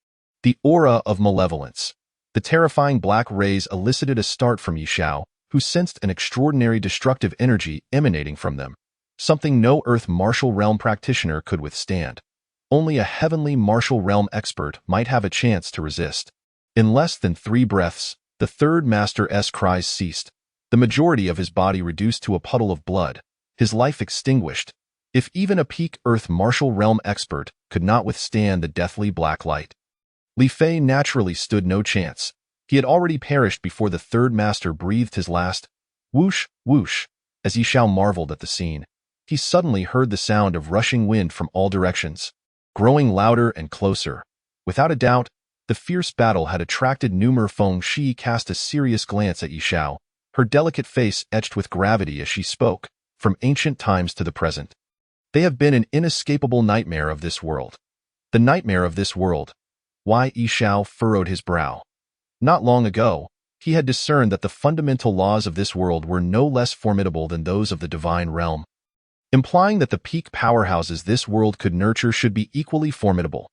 The aura of malevolence. The terrifying black rays elicited a start from Yishao, who sensed an extraordinary destructive energy emanating from them, something no Earth martial realm practitioner could withstand. Only a heavenly martial realm expert might have a chance to resist. In less than 3 breaths, the third master's cries ceased, the majority of his body reduced to a puddle of blood, his life extinguished. If even a peak Earth martial realm expert could not withstand the deathly black light, Li Fei naturally stood no chance. He had already perished before the third master breathed his last. Whoosh, whoosh. As Yishao marveled at the scene, he suddenly heard the sound of rushing wind from all directions, growing louder and closer. Without a doubt, the fierce battle had attracted Numer. Feng Shi cast a serious glance at Yishao, her delicate face etched with gravity as she spoke, from ancient times to the present. They have been an inescapable nightmare of this world. The nightmare of this world. Why? Yishao furrowed his brow. Not long ago, he had discerned that the fundamental laws of this world were no less formidable than those of the divine realm, implying that the peak powerhouses this world could nurture should be equally formidable.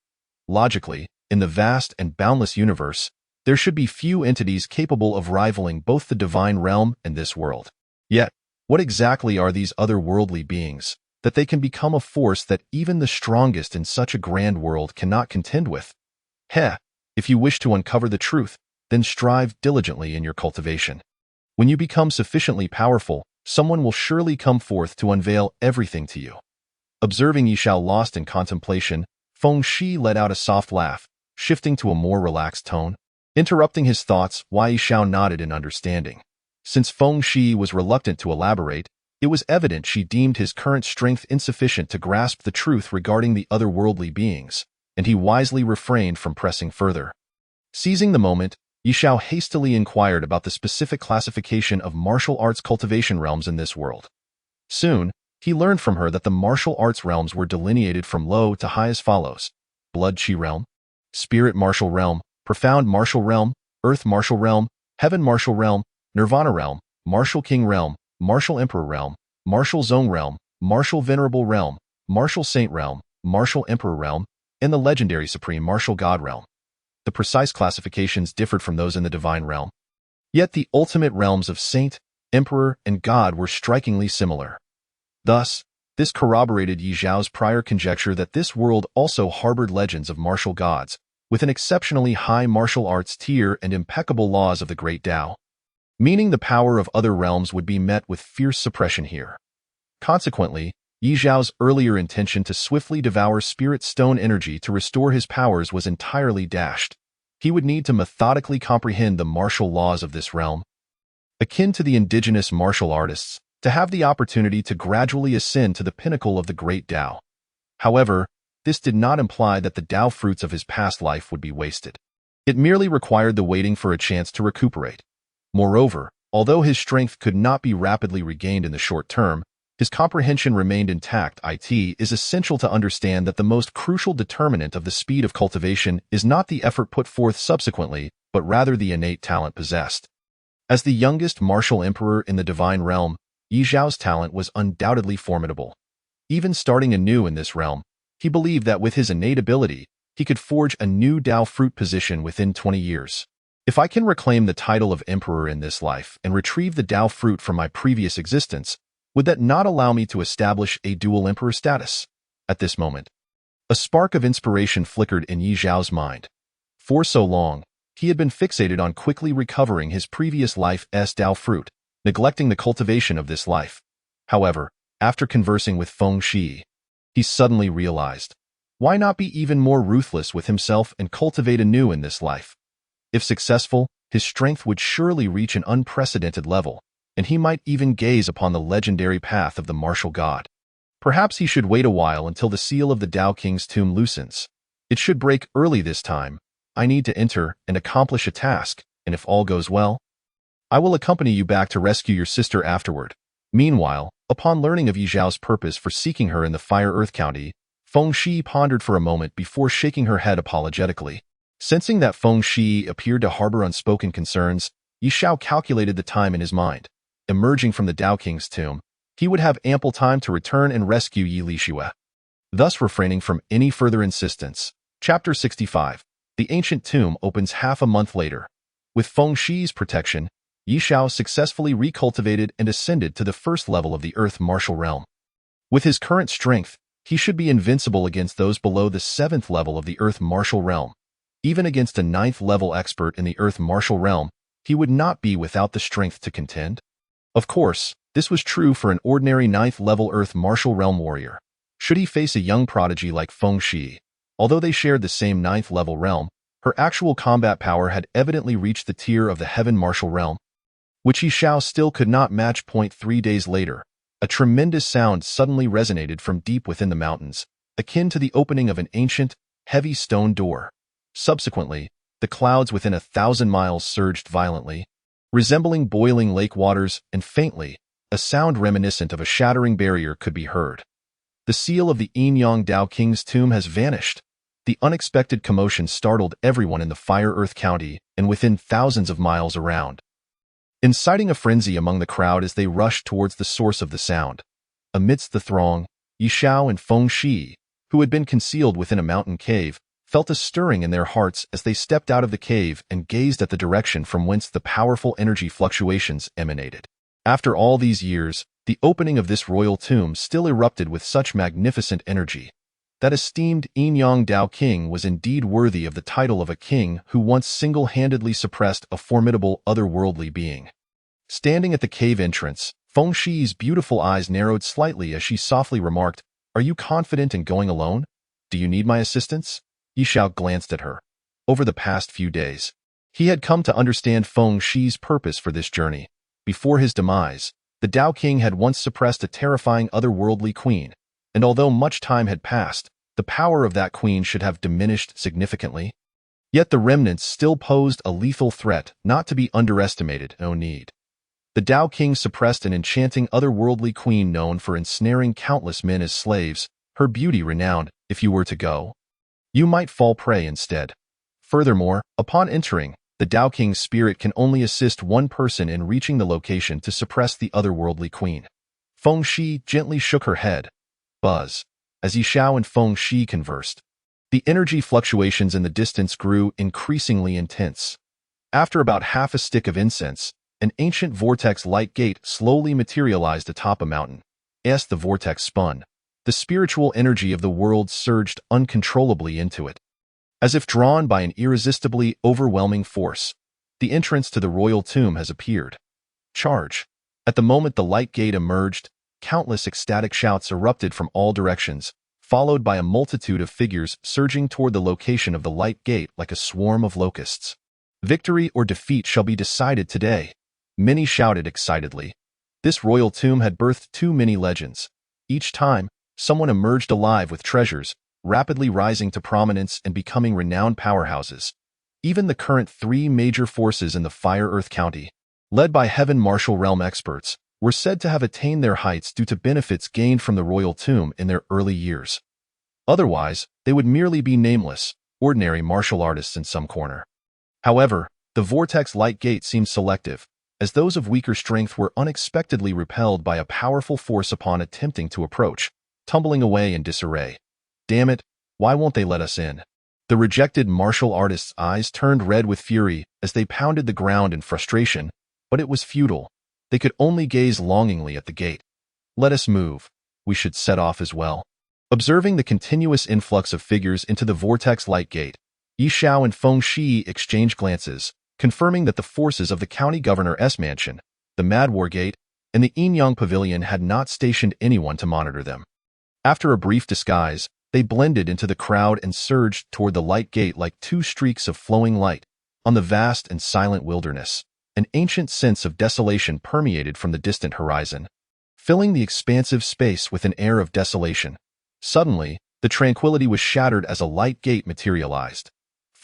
Logically, in the vast and boundless universe, there should be few entities capable of rivaling both the divine realm and this world. Yet, what exactly are these otherworldly beings, that they can become a force that even the strongest in such a grand world cannot contend with? If you wish to uncover the truth, then strive diligently in your cultivation. When you become sufficiently powerful, someone will surely come forth to unveil everything to you. Observing Yishao lost in contemplation, Feng Shi let out a soft laugh, shifting to a more relaxed tone. Interrupting his thoughts, Yishao nodded in understanding. Since Feng Shi was reluctant to elaborate, it was evident she deemed his current strength insufficient to grasp the truth regarding the otherworldly beings, and he wisely refrained from pressing further. Seizing the moment, Yishao hastily inquired about the specific classification of martial arts cultivation realms in this world. Soon, he learned from her that the martial arts realms were delineated from low to high as follows: Blood Chi Realm, Spirit Martial Realm, Profound Martial Realm, Earth Martial Realm, Heaven Martial Realm, Nirvana Realm, Martial King Realm, Martial Emperor Realm, Martial Zone Realm, Martial Venerable Realm, Martial Saint Realm, Martial Emperor Realm, and the legendary Supreme Martial God Realm. The precise classifications differed from those in the divine realm. Yet the ultimate realms of Saint, Emperor, and God were strikingly similar. Thus, this corroborated Yi Zhao's prior conjecture that this world also harbored legends of martial gods, with an exceptionally high martial arts tier and impeccable laws of the great Tao, meaning the power of other realms would be met with fierce suppression here. Consequently, Yi Zhao's earlier intention to swiftly devour spirit stone energy to restore his powers was entirely dashed. He would need to methodically comprehend the martial laws of this realm. Akin to the indigenous martial artists, to have the opportunity to gradually ascend to the pinnacle of the great Tao. However, this did not imply that the Tao fruits of his past life would be wasted. It merely required the waiting for a chance to recuperate. Moreover, although his strength could not be rapidly regained in the short term, his comprehension remained intact. It is essential to understand that the most crucial determinant of the speed of cultivation is not the effort put forth subsequently, but rather the innate talent possessed. As the youngest martial emperor in the divine realm, Yi Zhao's talent was undoubtedly formidable. Even starting anew in this realm, he believed that with his innate ability, he could forge a new Tao fruit position within 20 years. If I can reclaim the title of emperor in this life and retrieve the Tao fruit from my previous existence, would that not allow me to establish a dual emperor status? At this moment, a spark of inspiration flickered in Yi Zhao's mind. For so long, he had been fixated on quickly recovering his previous life's Tao fruit, neglecting the cultivation of this life. However, after conversing with Feng Shi, he suddenly realized, why not be even more ruthless with himself and cultivate anew in this life? If successful, his strength would surely reach an unprecedented level, and he might even gaze upon the legendary path of the martial god. Perhaps he should wait a while until the seal of the Tao King's tomb loosens. It should break early this time, I need to enter and accomplish a task, and if all goes well, I will accompany you back to rescue your sister afterward. Meanwhile, upon learning of Yi Zhao's purpose for seeking her in the Fire Earth County, Feng Shi pondered for a moment before shaking her head apologetically. Sensing that Feng Shi appeared to harbor unspoken concerns, Yi Zhao calculated the time in his mind. Emerging from the Tao King's tomb, he would have ample time to return and rescue Yi Lixue, thus refraining from any further insistence. Chapter 65. The ancient tomb opens half a month later. With Feng Shi's protection, Yi Zhao successfully recultivated and ascended to the first level of the Earth Martial Realm. With his current strength, he should be invincible against those below the 7th level of the Earth Martial Realm. Even against a 9th level expert in the Earth Martial Realm, he would not be without the strength to contend. Of course, this was true for an ordinary 9th level Earth Martial Realm warrior. Should he face a young prodigy like Feng Shi, although they shared the same 9th level realm, her actual combat power had evidently reached the tier of the Heaven Martial Realm, which Yi Zhao still could not match. 3 days later, a tremendous sound suddenly resonated from deep within the mountains, akin to the opening of an ancient, heavy stone door. Subsequently, the clouds within 1,000 miles surged violently, resembling boiling lake waters, and faintly, a sound reminiscent of a shattering barrier could be heard. The seal of the Yin-Yang Tao King's tomb has vanished. The unexpected commotion startled everyone in the Fire Earth County and within thousands of miles around, inciting a frenzy among the crowd as they rushed towards the source of the sound. Amidst the throng, Yi Zhao and Feng Shi, who had been concealed within a mountain cave, felt a stirring in their hearts as they stepped out of the cave and gazed at the direction from whence the powerful energy fluctuations emanated. After all these years, the opening of this royal tomb still erupted with such magnificent energy. That esteemed Yin-Yang Tao King was indeed worthy of the title of a king who once single-handedly suppressed a formidable otherworldly being. Standing at the cave entrance, Feng Shi's beautiful eyes narrowed slightly as she softly remarked, "Are you confident in going alone? Do you need my assistance?" Yi Zhao glanced at her. Over the past few days, he had come to understand Feng Shi's purpose for this journey. Before his demise, the Tao King had once suppressed a terrifying otherworldly queen, and although much time had passed, the power of that queen should have diminished significantly. Yet the remnants still posed a lethal threat not to be underestimated. No need. The Tao King suppressed an enchanting otherworldly queen known for ensnaring countless men as slaves, her beauty renowned. If you were to go, you might fall prey instead. Furthermore, upon entering, the Tao King's spirit can only assist one person in reaching the location to suppress the otherworldly queen. Feng Shi gently shook her head. Buzz. As Yi Zhao and Feng Shi conversed, the energy fluctuations in the distance grew increasingly intense. After about half a stick of incense, an ancient vortex light gate slowly materialized atop a mountain. As the vortex spun, the spiritual energy of the world surged uncontrollably into it. As if drawn by an irresistibly overwhelming force, the entrance to the royal tomb has appeared. Charge. At the moment the light gate emerged, countless ecstatic shouts erupted from all directions, followed by a multitude of figures surging toward the location of the light gate like a swarm of locusts. Victory or defeat shall be decided today, many shouted excitedly. This royal tomb had birthed too many legends. Each time, someone emerged alive with treasures, rapidly rising to prominence and becoming renowned powerhouses. Even the current 3 major forces in the Fire Earth County, led by Heaven Martial Realm experts, were said to have attained their heights due to benefits gained from the royal tomb in their early years. Otherwise, they would merely be nameless, ordinary martial artists in some corner. However, the Vortex Light Gate seemed selective, as those of weaker strength were unexpectedly repelled by a powerful force upon attempting to approach, tumbling away in disarray. Damn it, why won't they let us in? The rejected martial artist's eyes turned red with fury as they pounded the ground in frustration, but it was futile. They could only gaze longingly at the gate. Let us move. We should set off as well. Observing the continuous influx of figures into the Vortex Light Gate, Yi Zhao and Feng Shi exchanged glances, confirming that the forces of the county governor's mansion, the Mad War Gate, and the Yin-Yang Pavilion had not stationed anyone to monitor them. After a brief disguise, they blended into the crowd and surged toward the light gate like 2 streaks of flowing light on the vast and silent wilderness. An ancient sense of desolation permeated from the distant horizon, filling the expansive space with an air of desolation. Suddenly, the tranquility was shattered as a light gate materialized.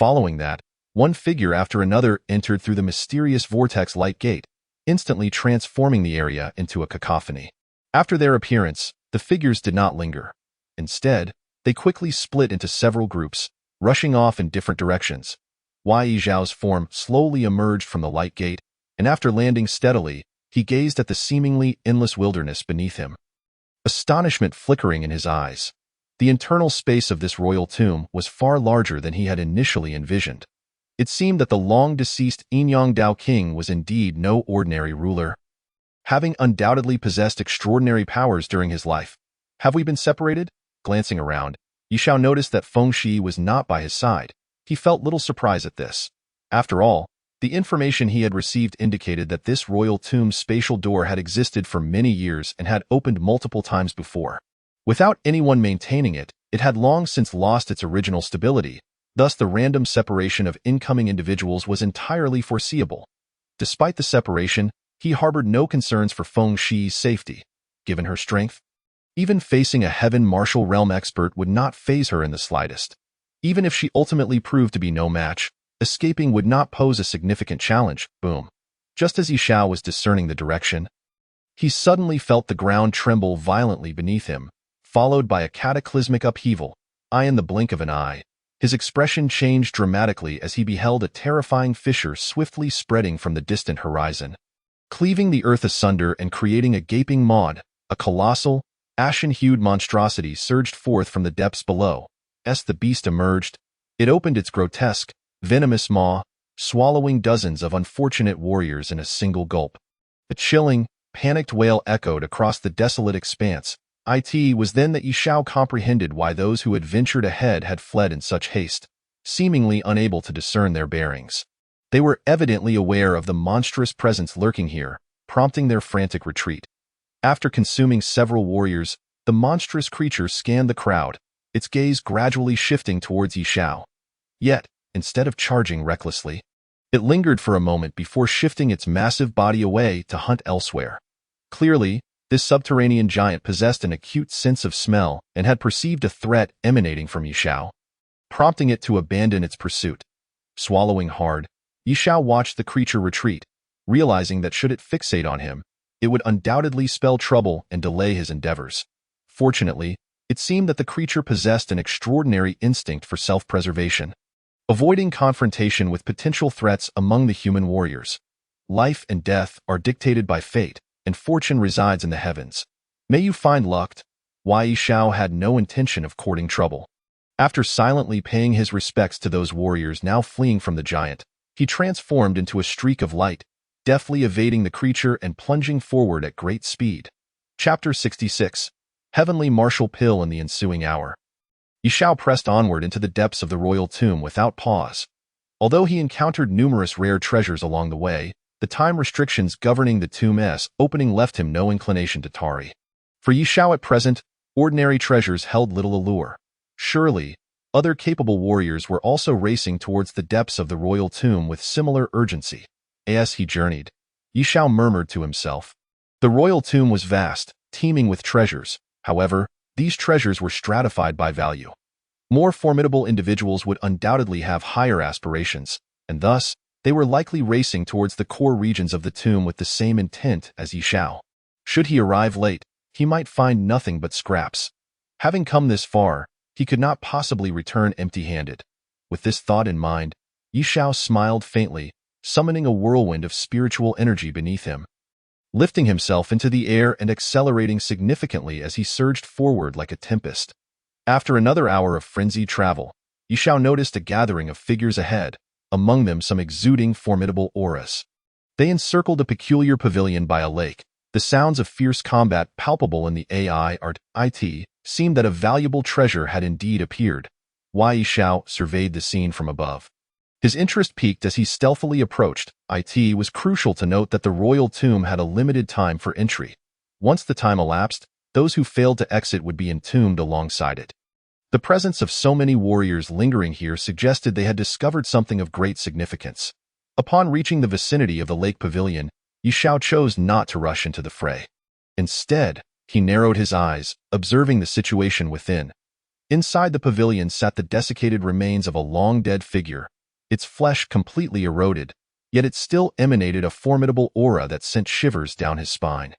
Following that, one figure after another entered through the mysterious vortex-like gate, instantly transforming the area into a cacophony. After their appearance, the figures did not linger. Instead, they quickly split into several groups, rushing off in different directions. Yi Zhao's form slowly emerged from the light gate, and after landing steadily, he gazed at the seemingly endless wilderness beneath him. Astonishment flickering in his eyes. The internal space of this royal tomb was far larger than he had initially envisioned. It seemed that the long-deceased Yinyang Dao King was indeed no ordinary ruler, having undoubtedly possessed extraordinary powers during his life. Have we been separated? Glancing around, Yishao noticed that Feng Shi was not by his side. He felt little surprise at this. After all, the information he had received indicated that this royal tomb's spatial door had existed for many years and had opened multiple times before. Without anyone maintaining it, it had long since lost its original stability. Thus, the random separation of incoming individuals was entirely foreseeable. Despite the separation, he harbored no concerns for Feng Shi's safety. Given her strength, even facing a heaven martial realm expert would not faze her in the slightest. Even if she ultimately proved to be no match, escaping would not pose a significant challenge. Boom. Just as Yishao was discerning the direction, he suddenly felt the ground tremble violently beneath him, followed by a cataclysmic upheaval. In the blink of an eye, his expression changed dramatically as he beheld a terrifying fissure swiftly spreading from the distant horizon, cleaving the earth asunder and creating a gaping maw. A colossal, ashen-hued monstrosity surged forth from the depths below. As the beast emerged, it opened its grotesque, venomous maw, swallowing dozens of unfortunate warriors in a single gulp. A chilling, panicked wail echoed across the desolate expanse. It was then that Yishao comprehended why those who had ventured ahead had fled in such haste, seemingly unable to discern their bearings. They were evidently aware of the monstrous presence lurking here, prompting their frantic retreat. After consuming several warriors, the monstrous creature scanned the crowd, its gaze gradually shifting towards Yishao. Yet, instead of charging recklessly, it lingered for a moment before shifting its massive body away to hunt elsewhere. Clearly, this subterranean giant possessed an acute sense of smell and had perceived a threat emanating from Yishao, prompting it to abandon its pursuit. Swallowing hard, Yishao watched the creature retreat, realizing that should it fixate on him, it would undoubtedly spell trouble and delay his endeavors. Fortunately, it seemed that the creature possessed an extraordinary instinct for self-preservation, avoiding confrontation with potential threats among the human warriors. Life and death are dictated by fate, and fortune resides in the heavens. May you find luck. Yi Zhao had no intention of courting trouble. After silently paying his respects to those warriors now fleeing from the giant, he transformed into a streak of light, deftly evading the creature and plunging forward at great speed. Chapter 66. Heavenly Martial Pill in the ensuing hour. Yishao pressed onward into the depths of the royal tomb without pause. Although he encountered numerous rare treasures along the way, the time restrictions governing the tomb's opening left him no inclination to tarry. For Yishao at present, ordinary treasures held little allure. Surely, other capable warriors were also racing towards the depths of the royal tomb with similar urgency. As he journeyed, Yishao murmured to himself. The royal tomb was vast, teeming with treasures. However, these treasures were stratified by value. More formidable individuals would undoubtedly have higher aspirations, and thus, they were likely racing towards the core regions of the tomb with the same intent as Yishao. Should he arrive late, he might find nothing but scraps. Having come this far, he could not possibly return empty-handed. With this thought in mind, Yishao smiled faintly, summoning a whirlwind of spiritual energy beneath him, lifting himself into the air and accelerating significantly as he surged forward like a tempest. After another hour of frenzied travel, Yishao noticed a gathering of figures ahead, among them some exuding formidable auras. They encircled a peculiar pavilion by a lake. The sounds of fierce combat palpable in the it seemed that a valuable treasure had indeed appeared. Yishao surveyed the scene from above. His interest peaked as he stealthily approached. It was crucial to note that the royal tomb had a limited time for entry. Once the time elapsed, those who failed to exit would be entombed alongside it. The presence of so many warriors lingering here suggested they had discovered something of great significance. Upon reaching the vicinity of the lake pavilion, Yishao chose not to rush into the fray. Instead, he narrowed his eyes, observing the situation within. Inside the pavilion sat the desiccated remains of a long-dead figure, its flesh completely eroded, yet it still emanated a formidable aura that sent shivers down his spine.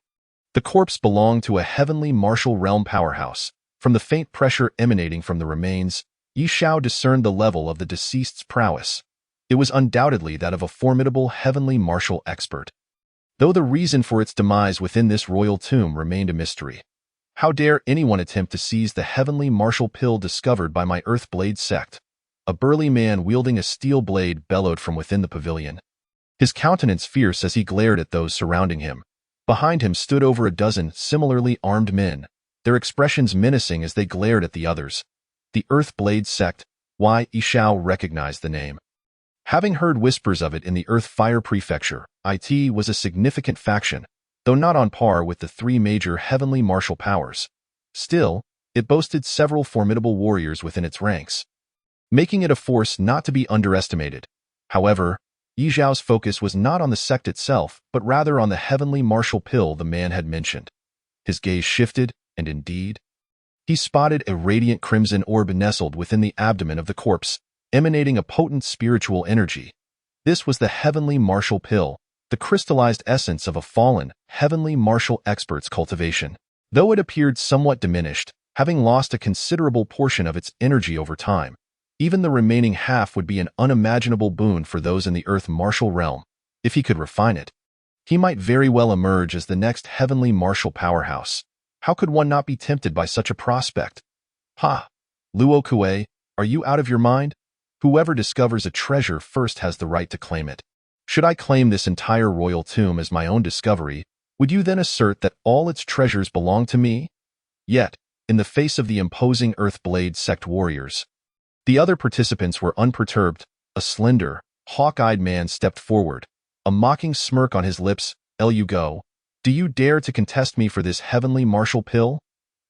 The corpse belonged to a heavenly martial realm powerhouse. From the faint pressure emanating from the remains, Yi Xiao discerned the level of the deceased's prowess. It was undoubtedly that of a formidable heavenly martial expert, though the reason for its demise within this royal tomb remained a mystery. How dare anyone attempt to seize the heavenly martial pill discovered by my Earth Blade sect? A burly man wielding a steel blade bellowed from within the pavilion, his countenance fierce as he glared at those surrounding him. Behind him stood over a dozen similarly armed men, their expressions menacing as they glared at the others. The Earth Blade sect. Yi Xiao recognized the name. Having heard whispers of it in the Earth Fire Prefecture, it was a significant faction, though not on par with the three major heavenly martial powers. Still, it boasted several formidable warriors within its ranks, making it a force not to be underestimated. However, Yi Xiao's focus was not on the sect itself, but rather on the heavenly martial pill the man had mentioned. His gaze shifted, and indeed, he spotted a radiant crimson orb nestled within the abdomen of the corpse, emanating a potent spiritual energy. This was the heavenly martial pill, the crystallized essence of a fallen, heavenly martial expert's cultivation. Though it appeared somewhat diminished, having lost a considerable portion of its energy over time, even the remaining half would be an unimaginable boon for those in the Earth martial realm. If he could refine it, he might very well emerge as the next heavenly martial powerhouse. How could one not be tempted by such a prospect? Ha! Luo Kuei, are you out of your mind? Whoever discovers a treasure first has the right to claim it. Should I claim this entire royal tomb as my own discovery, would you then assert that all its treasures belong to me? Yet, in the face of the imposing Earth Blade sect warriors, the other participants were unperturbed. A slender, hawk-eyed man stepped forward, a mocking smirk on his lips. You go. Do you dare to contest me for this heavenly martial pill?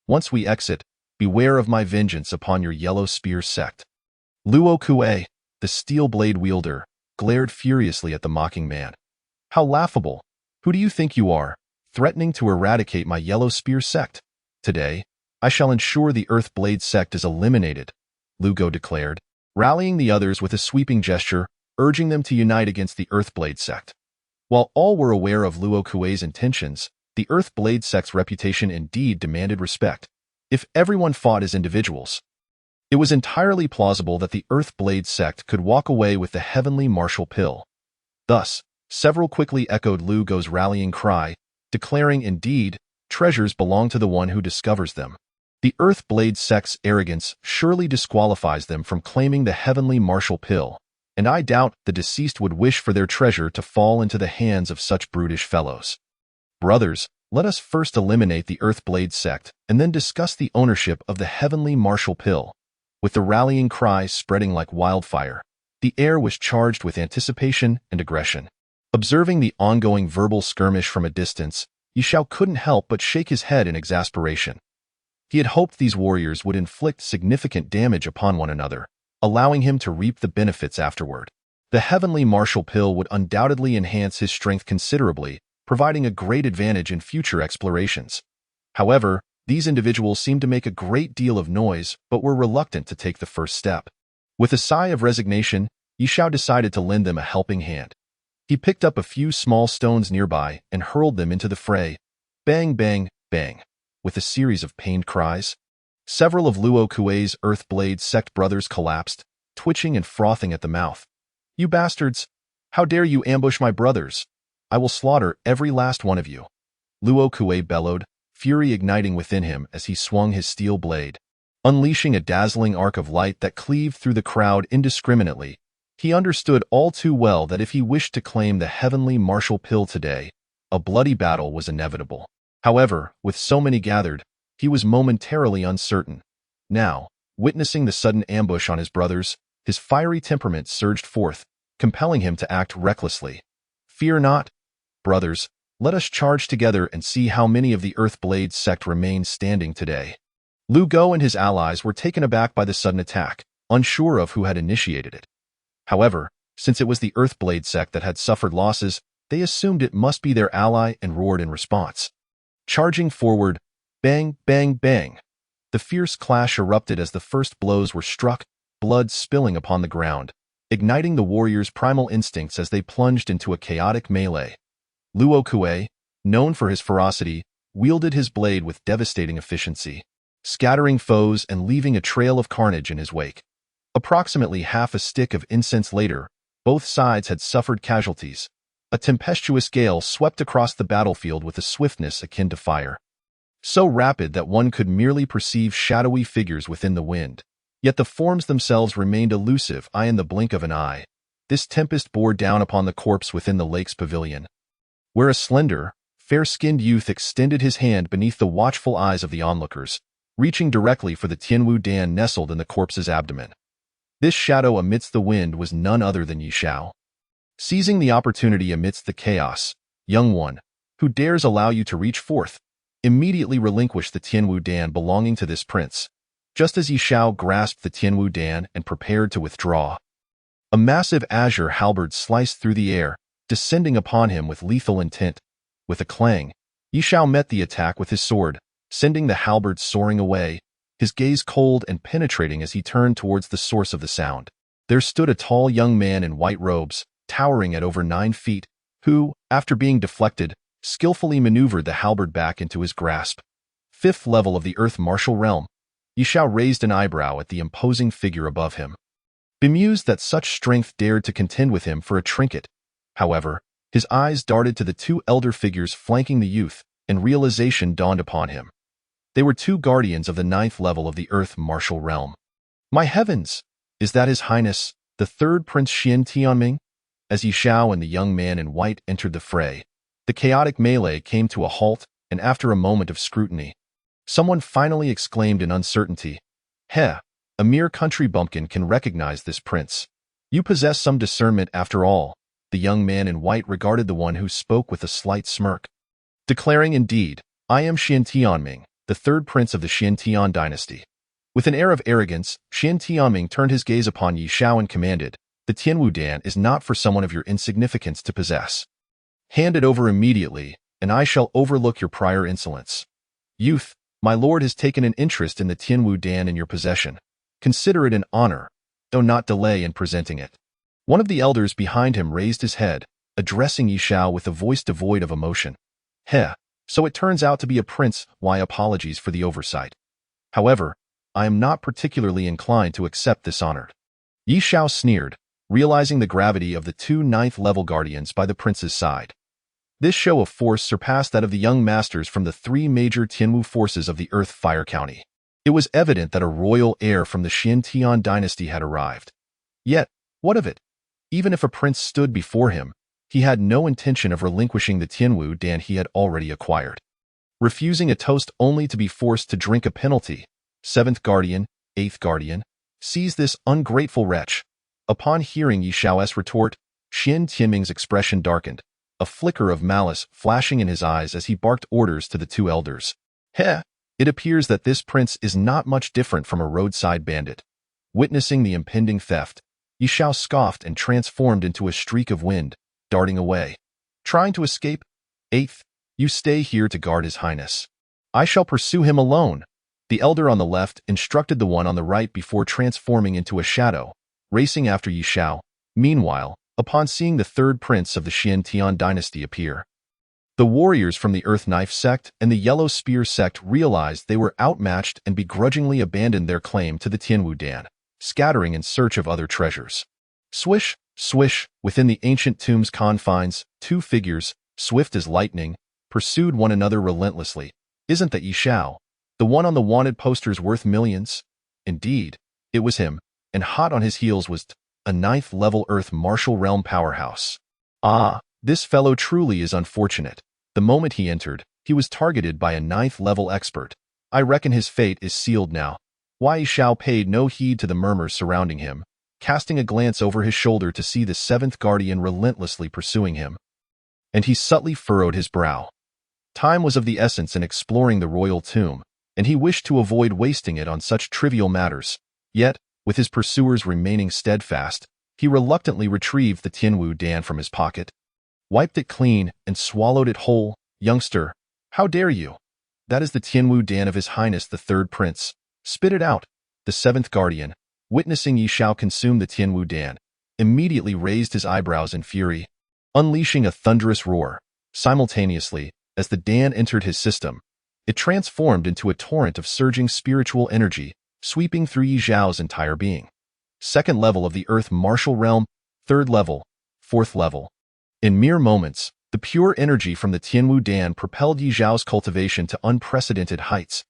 Once we exit, beware of my vengeance upon your yellow spear sect. Luo Kuei, the steel blade wielder, glared furiously at the mocking man. How laughable! Who do you think you are, threatening to eradicate my yellow spear sect? Today, I shall ensure the Earth Blade sect is eliminated, Lugo declared, rallying the others with a sweeping gesture, urging them to unite against the Earth Blade sect. While all were aware of Luo Kuei's intentions, the Earth Blade sect's reputation indeed demanded respect. If everyone fought as individuals, it was entirely plausible that the Earth Blade sect could walk away with the heavenly martial pill. Thus, several quickly echoed Lugo's rallying cry, declaring indeed, treasures belong to the one who discovers them. The Earth Blade sect's arrogance surely disqualifies them from claiming the heavenly martial pill, and I doubt the deceased would wish for their treasure to fall into the hands of such brutish fellows. Brothers, let us first eliminate the Earth Blade sect, and then discuss the ownership of the heavenly martial pill. With the rallying cry spreading like wildfire, the air was charged with anticipation and aggression. Observing the ongoing verbal skirmish from a distance, Yi Xiao couldn't help but shake his head in exasperation. He had hoped these warriors would inflict significant damage upon one another, allowing him to reap the benefits afterward. The heavenly martial pill would undoubtedly enhance his strength considerably, providing a great advantage in future explorations. However, these individuals seemed to make a great deal of noise but were reluctant to take the first step. With a sigh of resignation, Yi Xiao decided to lend them a helping hand. He picked up a few small stones nearby and hurled them into the fray. Bang, bang, bang. With a series of pained cries, several of Luo Kuei's Earth Blade sect brothers collapsed, twitching and frothing at the mouth. You bastards! How dare you ambush my brothers? I will slaughter every last one of you. Luo Kuei bellowed, fury igniting within him as he swung his steel blade, unleashing a dazzling arc of light that cleaved through the crowd indiscriminately. He understood all too well that if he wished to claim the heavenly martial pill today, a bloody battle was inevitable. However, with so many gathered, he was momentarily uncertain. Now, witnessing the sudden ambush on his brothers, his fiery temperament surged forth, compelling him to act recklessly. Fear not, brothers, let us charge together and see how many of the Earth Blade sect remain standing today. Lu Go and his allies were taken aback by the sudden attack, unsure of who had initiated it. However, since it was the Earth Blade sect that had suffered losses, they assumed it must be their ally and roared in response. Charging forward, bang, bang, bang. The fierce clash erupted as the first blows were struck, blood spilling upon the ground, igniting the warriors' primal instincts as they plunged into a chaotic melee. Luo Kue, known for his ferocity, wielded his blade with devastating efficiency, scattering foes and leaving a trail of carnage in his wake. Approximately half a stick of incense later, both sides had suffered casualties. A tempestuous gale swept across the battlefield with a swiftness akin to fire, so rapid that one could merely perceive shadowy figures within the wind. Yet the forms themselves remained elusive in the blink of an eye. This tempest bore down upon the corpse within the lake's pavilion, where a slender, fair-skinned youth extended his hand beneath the watchful eyes of the onlookers, reaching directly for the Tianwu Dan nestled in the corpse's abdomen. This shadow amidst the wind was none other than Yi Shao. Seizing the opportunity amidst the chaos, young one, who dares allow you to reach forth, immediately relinquish the Tianwu Dan belonging to this prince. Just as Yi Shao grasped the Tianwu Dan and prepared to withdraw, a massive azure halberd sliced through the air, descending upon him with lethal intent. With a clang, Yi Shao met the attack with his sword, sending the halberd soaring away, his gaze cold and penetrating as he turned towards the source of the sound. There stood a tall young man in white robes, towering at over 9 feet, who, after being deflected, skillfully maneuvered the halberd back into his grasp. 5th level of the Earth Martial Realm. Yi Shao raised an eyebrow at the imposing figure above him, bemused that such strength dared to contend with him for a trinket. However, his eyes darted to the 2 elder figures flanking the youth, and realization dawned upon him. They were 2 guardians of the 9th level of the Earth Martial Realm. My heavens! Is that His Highness, the 3rd Prince Xian Tianming? As Yi Shao and the young man in white entered the fray, the chaotic melee came to a halt, and after a moment of scrutiny, someone finally exclaimed in uncertainty, "Heh, a mere country bumpkin can recognize this prince. You possess some discernment after all." The young man in white regarded the one who spoke with a slight smirk, declaring, "Indeed, I am Xian Tianming, the 3rd prince of the Xian Tian dynasty." With an air of arrogance, Xian Tianming turned his gaze upon Yi Shao and commanded, "The Tianwu Dan is not for someone of your insignificance to possess. Hand it over immediately, and I shall overlook your prior insolence. Youth, my lord has taken an interest in the Tianwu Dan in your possession. Consider it an honor, though not delay in presenting it." One of the elders behind him raised his head, addressing Yi Shao with a voice devoid of emotion. "Heh, so it turns out to be a prince. Why, apologies for the oversight. However, I am not particularly inclined to accept this honor." Yi Shao sneered, realizing the gravity of the 2 9th-level guardians by the prince's side. This show of force surpassed that of the young masters from the 3 major Tianwu forces of the Earth Fire County. It was evident that a royal heir from the Xian Tian dynasty had arrived. Yet, what of it? Even if a prince stood before him, he had no intention of relinquishing the Tianwu Dan he had already acquired. Refusing a toast only to be forced to drink a penalty. 7th Guardian, 8th Guardian, seize this ungrateful wretch. Upon hearing Yi Shao's retort, Xian Tianming's expression darkened, a flicker of malice flashing in his eyes as he barked orders to the 2 elders. "Heh, it appears that this prince is not much different from a roadside bandit." Witnessing the impending theft, Yi Shao scoffed and transformed into a streak of wind, darting away. "Trying to escape? 8th, you stay here to guard His Highness. I shall pursue him alone." The elder on the left instructed the one on the right before transforming into a shadow, racing after Yi Shao. Meanwhile, upon seeing the 3rd prince of the Xian Tian dynasty appear, the warriors from the Earth Knife sect and the Yellow Spear sect realized they were outmatched and begrudgingly abandoned their claim to the Tianwu Dan, scattering in search of other treasures. Swish, swish, within the ancient tomb's confines, 2 figures, swift as lightning, pursued one another relentlessly. Isn't that Yi Shao, the one on the wanted posters worth millions? Indeed, it was him, and hot on his heels was a 9th-level Earth Martial Realm powerhouse. Ah, this fellow truly is unfortunate. The moment he entered, he was targeted by a 9th-level expert. I reckon his fate is sealed now. Yi Shao paid no heed to the murmurs surrounding him, casting a glance over his shoulder to see the 7th Guardian relentlessly pursuing him. And he subtly furrowed his brow. Time was of the essence in exploring the royal tomb, and he wished to avoid wasting it on such trivial matters. Yet, with his pursuers remaining steadfast, he reluctantly retrieved the Tianwu Dan from his pocket, wiped it clean, and swallowed it whole. "Youngster, how dare you? That is the Tianwu Dan of His Highness the 3rd Prince. Spit it out. The seventh guardian, witnessing Yi Xiao consume the Tianwu Dan, immediately raised his eyebrows in fury, unleashing a thunderous roar. Simultaneously, as the Dan entered his system, it transformed into a torrent of surging spiritual energy, sweeping through Yi Xiao's entire being. Second level of the Earth Martial Realm, third level, fourth level. In mere moments, the pure energy from the Tianwu Dan propelled Yi Xiao's cultivation to unprecedented heights.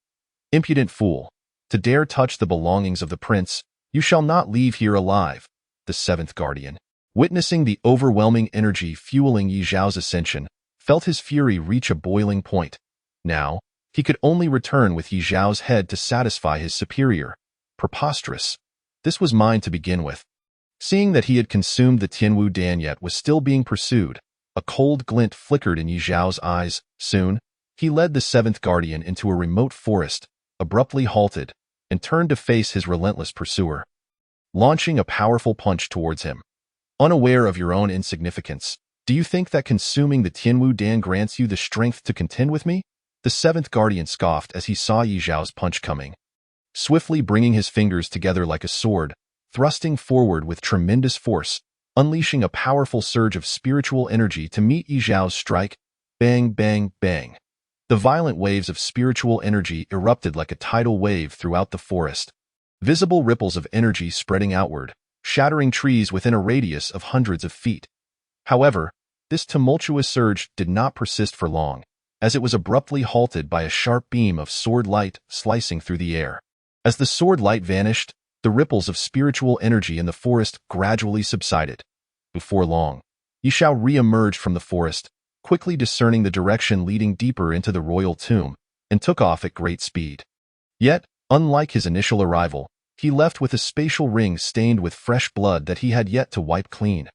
Impudent fool! To dare touch the belongings of the prince, you shall not leave here alive. The seventh guardian, witnessing the overwhelming energy fueling Yi Xiao's ascension, felt his fury reach a boiling point. Now, he could only return with Yi Xiao's head to satisfy his superior. Preposterous. This was mine to begin with. Seeing that he had consumed the Tianwu Dan yet was still being pursued, a cold glint flickered in Yi Xiao's eyes. Soon, he led the seventh guardian into a remote forest, abruptly halted, and turned to face his relentless pursuer, launching a powerful punch towards him. Unaware of your own insignificance, do you think that consuming the Tianwu Dan grants you the strength to contend with me? The seventh guardian scoffed as he saw Yi Xiao's punch coming. Swiftly bringing his fingers together like a sword, thrusting forward with tremendous force, unleashing a powerful surge of spiritual energy to meet Yi Xiao's strike. Bang, bang, bang. The violent waves of spiritual energy erupted like a tidal wave throughout the forest. Visible ripples of energy spreading outward, shattering trees within a radius of hundreds of feet. However, this tumultuous surge did not persist for long, as it was abruptly halted by a sharp beam of sword light slicing through the air. As the sword light vanished, the ripples of spiritual energy in the forest gradually subsided. Before long, Yi Xiao re-emerged from the forest, quickly discerning the direction leading deeper into the royal tomb, and took off at great speed. Yet, unlike his initial arrival, he left with a spatial ring stained with fresh blood that he had yet to wipe clean.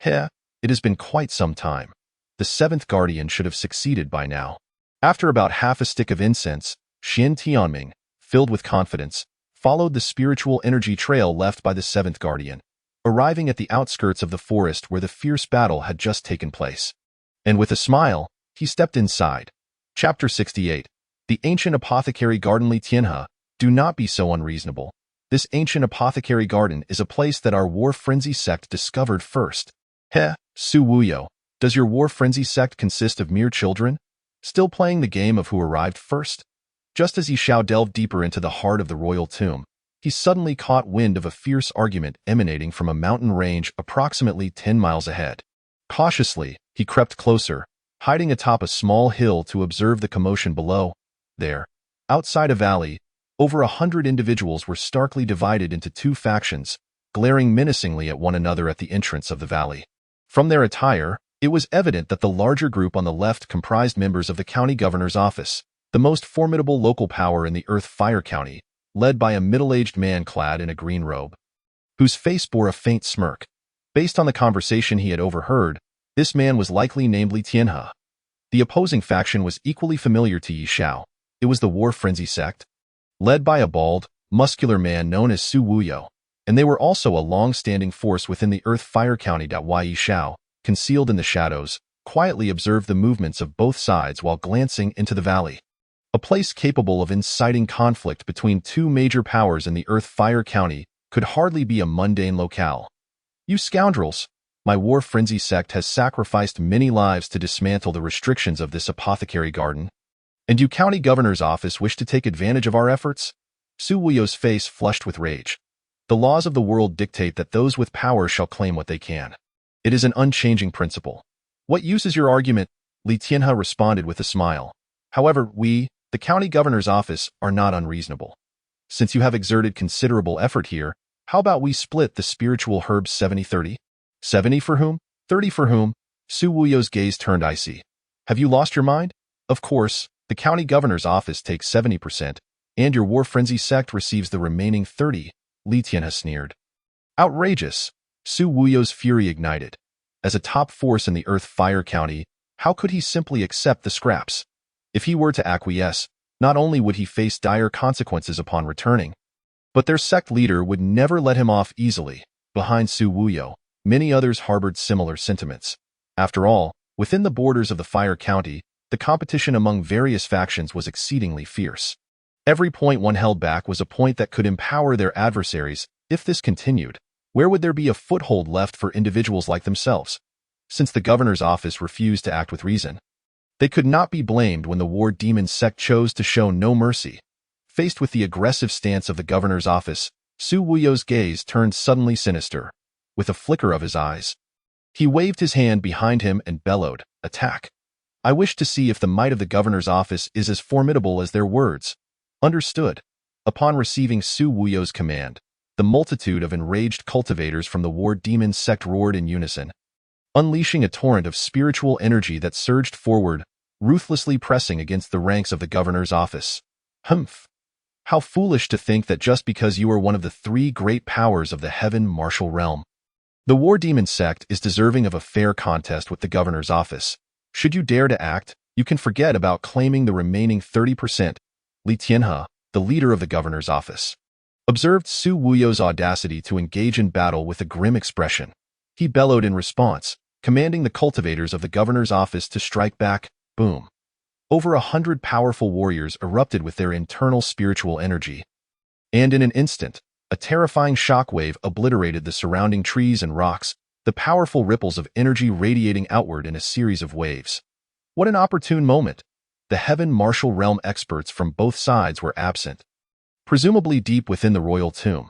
Heh, it has been quite some time. The seventh guardian should have succeeded by now. After about half a stick of incense, Xin Tianming, filled with confidence, followed the spiritual energy trail left by the seventh guardian, arriving at the outskirts of the forest where the fierce battle had just taken place. And with a smile, he stepped inside. Chapter 68. The Ancient Apothecary Garden. Li Tianhe, do not be so unreasonable. This ancient apothecary garden is a place that our War Frenzy sect discovered first. Heh, Su Wuyo, does your War Frenzy sect consist of mere children? Still playing the game of who arrived first? Just as Yi Xiao delved deeper into the heart of the royal tomb, he suddenly caught wind of a fierce argument emanating from a mountain range approximately 10 miles ahead. Cautiously, he crept closer, hiding atop a small hill to observe the commotion below. There, outside a valley, over 100 individuals were starkly divided into two factions, glaring menacingly at one another at the entrance of the valley. From their attire, it was evident that the larger group on the left comprised members of the county governor's office, the most formidable local power in the Earth Fire County, led by a middle-aged man clad in a green robe, whose face bore a faint smirk. Based on the conversation he had overheard, this man was likely named Li Tianhe. The opposing faction was equally familiar to Yi Xiao. It was the War Frenzy sect, led by a bald, muscular man known as Su Wuyo, and they were also a long-standing force within the Earth Fire County. Yi Xiao, concealed in the shadows, quietly observed the movements of both sides while glancing into the valley. A place capable of inciting conflict between two major powers in the Earth Fire County could hardly be a mundane locale. You scoundrels! My War Frenzy sect has sacrificed many lives to dismantle the restrictions of this apothecary garden. And you county governor's office wish to take advantage of our efforts? Su Wuyo's face flushed with rage. The laws of the world dictate that those with power shall claim what they can. It is an unchanging principle. What use is your argument? Li Tianhe responded with a smile. However, we, the county governor's office, are not unreasonable. Since you have exerted considerable effort here, how about we split the spiritual herbs 70-30? 70 for whom? 30 for whom? Su Wuyo's gaze turned icy. Have you lost your mind? Of course, the county governor's office takes 70%, and your War Frenzy sect receives the remaining 30, Li Tianhe sneered. Outrageous! Su Wuyo's fury ignited. As a top force in the Earth Fire County, how could he simply accept the scraps? If he were to acquiesce, not only would he face dire consequences upon returning, but their sect leader would never let him off easily. Behind Su Wuyo, many others harbored similar sentiments. After all, within the borders of the Fire County, the competition among various factions was exceedingly fierce. Every point one held back was a point that could empower their adversaries. If this continued, where would there be a foothold left for individuals like themselves? Since the governor's office refused to act with reason, they could not be blamed when the war demon sect chose to show no mercy. Faced with the aggressive stance of the governor's office, Su Wuyo's gaze turned suddenly sinister. With a flicker of his eyes, he waved his hand behind him and bellowed, "Attack! I wish to see if the might of the governor's office is as formidable as their words." Understood. Upon receiving Su Wuyo's command, the multitude of enraged cultivators from the war demon sect roared in unison, unleashing a torrent of spiritual energy that surged forward, ruthlessly pressing against the ranks of the governor's office. Humph! How foolish to think that just because you are one of the three great powers of the heaven martial realm, the war demon sect is deserving of a fair contest with the governor's office. Should you dare to act, you can forget about claiming the remaining 30%. Li Tianhe, the leader of the governor's office, observed Su Wuyo's audacity to engage in battle with a grim expression. He bellowed in response, commanding the cultivators of the governor's office to strike back. Boom! Over 100 powerful warriors erupted with their internal spiritual energy, and in an instant, a terrifying shockwave obliterated the surrounding trees and rocks, the powerful ripples of energy radiating outward in a series of waves. What an opportune moment! The heaven martial realm experts from both sides were absent, presumably deep within the royal tomb.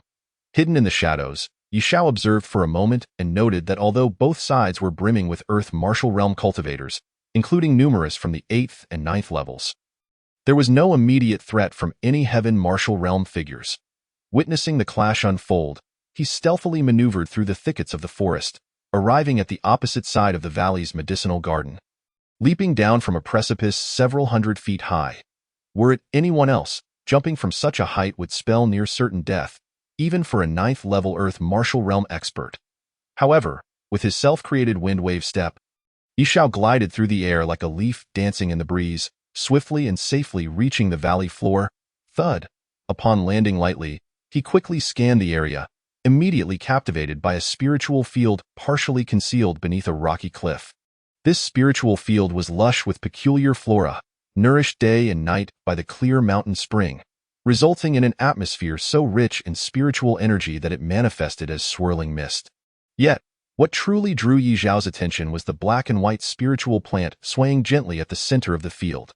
Hidden in the shadows, Yishao observed for a moment and noted that although both sides were brimming with earth martial realm cultivators, including numerous from the 8th and 9th levels, there was no immediate threat from any heaven martial realm figures. Witnessing the clash unfold, he stealthily maneuvered through the thickets of the forest, arriving at the opposite side of the valley's medicinal garden. Leaping down from a precipice several hundred feet high. Were it anyone else, jumping from such a height would spell near certain death, even for a 9th-level Earth martial realm expert. However, with his self-created wind-wave step, Yishao glided through the air like a leaf dancing in the breeze, swiftly and safely reaching the valley floor. Thud! Upon landing lightly, he quickly scanned the area, immediately captivated by a spiritual field partially concealed beneath a rocky cliff. This spiritual field was lush with peculiar flora, nourished day and night by the clear mountain spring, resulting in an atmosphere so rich in spiritual energy that it manifested as swirling mist. Yet, what truly drew Yi Zhao's attention was the black and white spiritual plant swaying gently at the center of the field.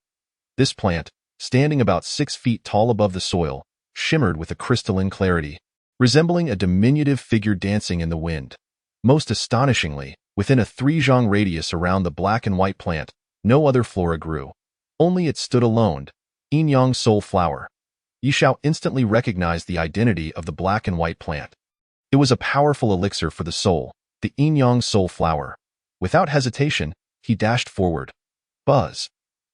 This plant, standing about 6 feet tall above the soil, shimmered with a crystalline clarity, resembling a diminutive figure dancing in the wind. Most astonishingly, within a 3-zhang radius around the black and white plant, no other flora grew. Only it stood alone, Yin-Yang Soul Flower. Yishao instantly recognized the identity of the black and white plant. It was a powerful elixir for the soul, the Yin-Yang Soul Flower. Without hesitation, he dashed forward. Buzz!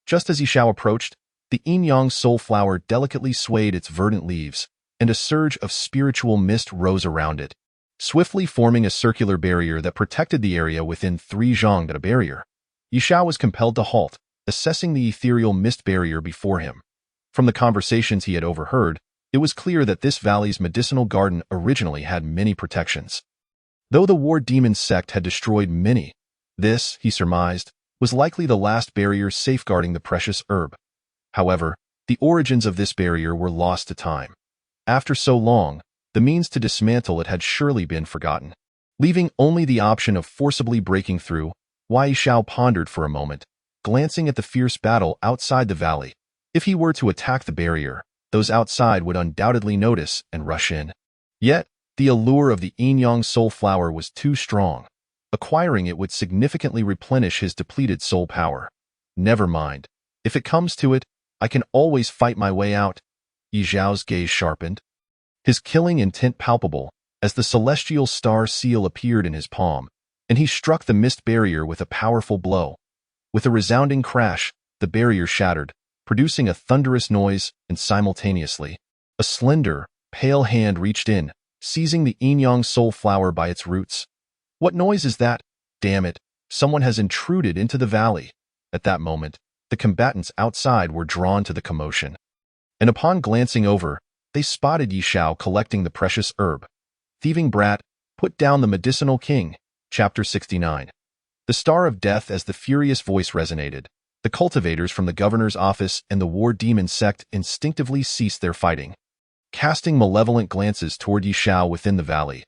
Just as Yishao approached, the Yin-Yang Soul Flower delicately swayed its verdant leaves, and a surge of spiritual mist rose around it, swiftly forming a circular barrier that protected the area within 3 zhang. At a barrier, Yishao was compelled to halt, assessing the ethereal mist barrier before him. From the conversations he had overheard, it was clear that this valley's medicinal garden originally had many protections. Though the war demon sect had destroyed many, this, he surmised, was likely the last barrier safeguarding the precious herb. However, the origins of this barrier were lost to time. After so long, the means to dismantle it had surely been forgotten. Leaving only the option of forcibly breaking through, Wei Xiao pondered for a moment, glancing at the fierce battle outside the valley. If he were to attack the barrier, those outside would undoubtedly notice and rush in. Yet, the allure of the Yin-Yang Soul Flower was too strong. Acquiring it would significantly replenish his depleted soul power. Never mind. If it comes to it, I can always fight my way out. Yi Zhao's gaze sharpened, his killing intent palpable, as the celestial star seal appeared in his palm, and he struck the mist barrier with a powerful blow. With a resounding crash, the barrier shattered, producing a thunderous noise, and simultaneously, a slender, pale hand reached in, seizing the Yin-Yang Soul Flower by its roots. What noise is that? Damn it, someone has intruded into the valley. At that moment, the combatants outside were drawn to the commotion, and upon glancing over, they spotted Yishao collecting the precious herb. Thieving brat, put down the medicinal king. Chapter 69. The Star of Death. As the furious voice resonated, The cultivators from the governor's office and the war demon sect instinctively ceased their fighting, casting malevolent glances toward Yi Xiao within the valley.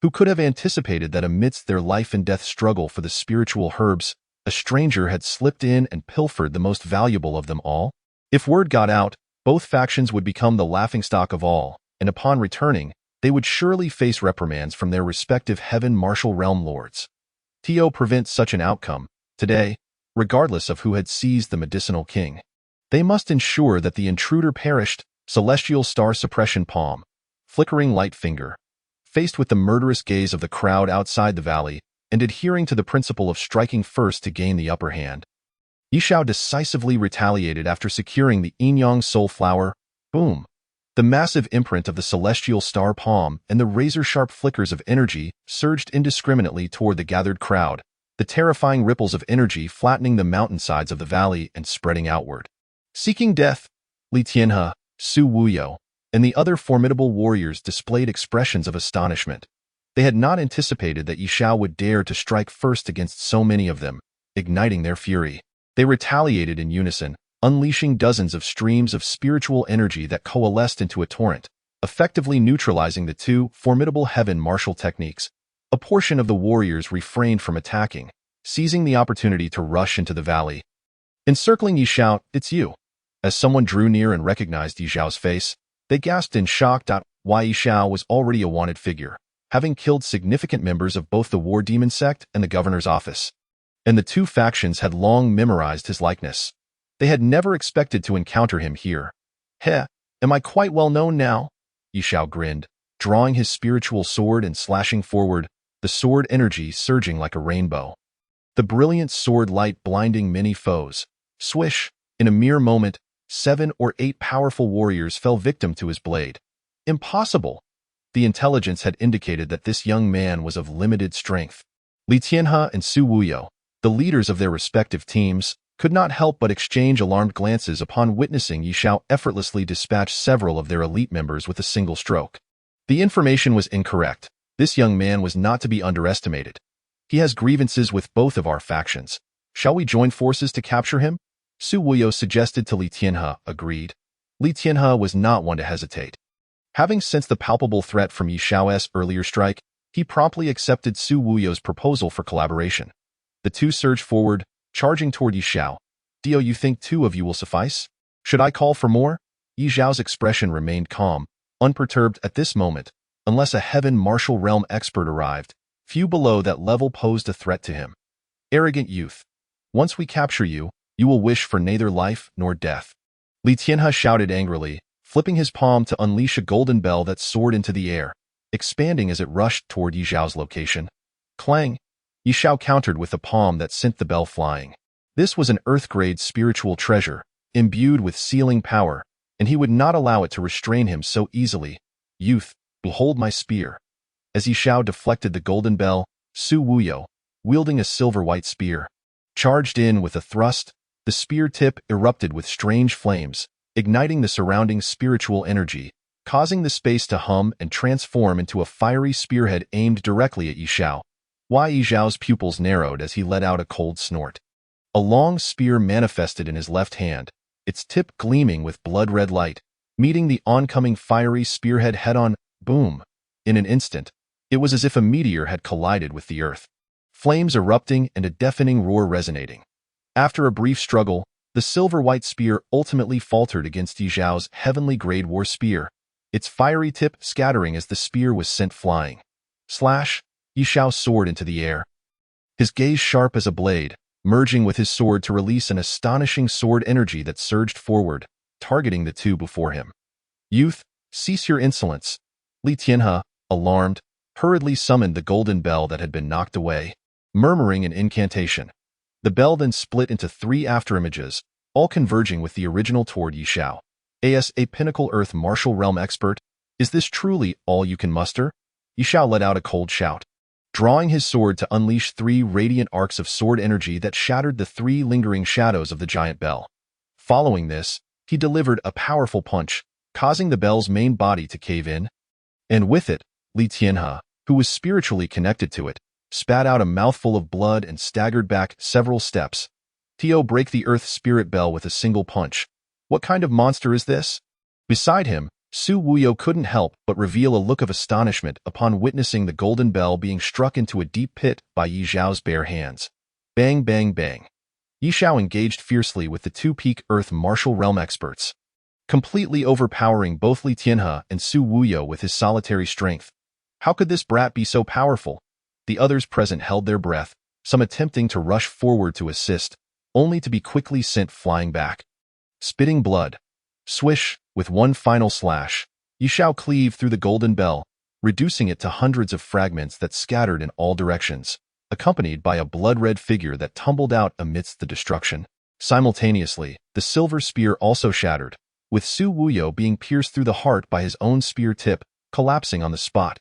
Who could have anticipated that amidst their life-and-death struggle for the spiritual herbs, a stranger had slipped in and pilfered the most valuable of them all? If word got out, both factions would become the laughingstock of all, and upon returning, they would surely face reprimands from their respective heaven martial realm lords. To prevent such an outcome, today, regardless of who had seized the medicinal king, they must ensure that the intruder perished. Celestial star suppression palm, flickering light finger. Faced with the murderous gaze of the crowd outside the valley, and adhering to the principle of striking first to gain the upper hand, Yi Xiao decisively retaliated after securing the Yin-Yang Soul Flower. Boom! The massive imprint of the celestial star palm and the razor-sharp flickers of energy surged indiscriminately toward the gathered crowd, the terrifying ripples of energy flattening the mountainsides of the valley and spreading outward. Seeking death, Li Tianhe, Su Wuyo, and the other formidable warriors displayed expressions of astonishment. They had not anticipated that Yi Xiao would dare to strike first against so many of them, igniting their fury. They retaliated in unison, unleashing dozens of streams of spiritual energy that coalesced into a torrent, effectively neutralizing the two formidable heaven martial techniques. A portion of the warriors refrained from attacking, seizing the opportunity to rush into the valley. Encircling Yi Xiao, "It's you." As someone drew near and recognized Yi Xiao's face, they gasped in shock. Why Yi Xiao was already a wanted figure, having killed significant members of both the war demon sect and the governor's office. And the two factions had long memorized his likeness. They had never expected to encounter him here. "Heh, am I quite well known now?" Yi Xiao grinned, drawing his spiritual sword and slashing forward, the sword energy surging like a rainbow. The brilliant sword light blinding many foes. Swish! In a mere moment, 7 or 8 powerful warriors fell victim to his blade. Impossible! The intelligence had indicated that this young man was of limited strength. Li Tianhe and Su Wuyo, the leaders of their respective teams, could not help but exchange alarmed glances upon witnessing Yi Xiao effortlessly dispatch several of their elite members with a single stroke. The information was incorrect. This young man was not to be underestimated. He has grievances with both of our factions. Shall we join forces to capture him? Su Wuyo suggested to Li Tianhe, agreed. Li Tianhe was not one to hesitate. Having sensed the palpable threat from Yi Xiao's earlier strike, he promptly accepted Su Wuyo's proposal for collaboration. The two surged forward, charging toward Yi Xiao. "Do you think 2 of you will suffice? Should I call for more?" Yi Xiao's expression remained calm, unperturbed at this moment. Unless a heaven martial realm expert arrived, few below that level posed a threat to him. "Arrogant youth. Once we capture you, you will wish for neither life nor death." Li Tianhe shouted angrily, flipping his palm to unleash a golden bell that soared into the air, expanding as it rushed toward Yi Xiao's location. Clang! Yi Xiao countered with a palm that sent the bell flying. This was an Earth-grade spiritual treasure, imbued with sealing power, and he would not allow it to restrain him so easily. "Youth, behold my spear." As Yi Xiao deflected the golden bell, Su Wuyo, wielding a silver-white spear, charged in with a thrust. The spear tip erupted with strange flames, igniting the surrounding spiritual energy, causing the space to hum and transform into a fiery spearhead aimed directly at Yi Xiao. Yi Xiao's pupils narrowed as he let out a cold snort. A long spear manifested in his left hand, its tip gleaming with blood-red light, meeting the oncoming fiery spearhead head-on. Boom! In an instant, it was as if a meteor had collided with the earth. Flames erupting and a deafening roar resonating. After a brief struggle, the silver-white spear ultimately faltered against Yi Xiao's heavenly-grade war spear, its fiery tip scattering as the spear was sent flying. Slash! Yi Xiao soared into the air, his gaze sharp as a blade, merging with his sword to release an astonishing sword energy that surged forward, targeting the two before him. "Youth, cease your insolence." Li Tianhe, alarmed, hurriedly summoned the golden bell that had been knocked away, murmuring an incantation. The bell then split into 3 afterimages, all converging with the original toward Yi Xiao. "As a pinnacle Earth martial realm expert, is this truly all you can muster?" Yi Xiao let out a cold shout, drawing his sword to unleash 3 radiant arcs of sword energy that shattered the 3 lingering shadows of the giant bell. Following this, he delivered a powerful punch, causing the bell's main body to cave in. And with it, Li Tianhe, who was spiritually connected to it, spat out a mouthful of blood and staggered back several steps. Tio break the earth spirit bell with a single punch. What kind of monster is this? Beside him, Su Wuyo couldn't help but reveal a look of astonishment upon witnessing the golden bell being struck into a deep pit by Yi Xiao's bare hands. Bang, bang, bang. Yi Xiao engaged fiercely with the two-peak earth martial realm experts, completely overpowering both Li Tianhe and Su Wuyo with his solitary strength. How could this brat be so powerful? The others present held their breath, some attempting to rush forward to assist, only to be quickly sent flying back. Spitting blood. Swish, with one final slash, Yi Xiao cleaved through the golden bell, reducing it to hundreds of fragments that scattered in all directions, accompanied by a blood-red figure that tumbled out amidst the destruction. Simultaneously, the silver spear also shattered, with Su Wuyo being pierced through the heart by his own spear tip, collapsing on the spot.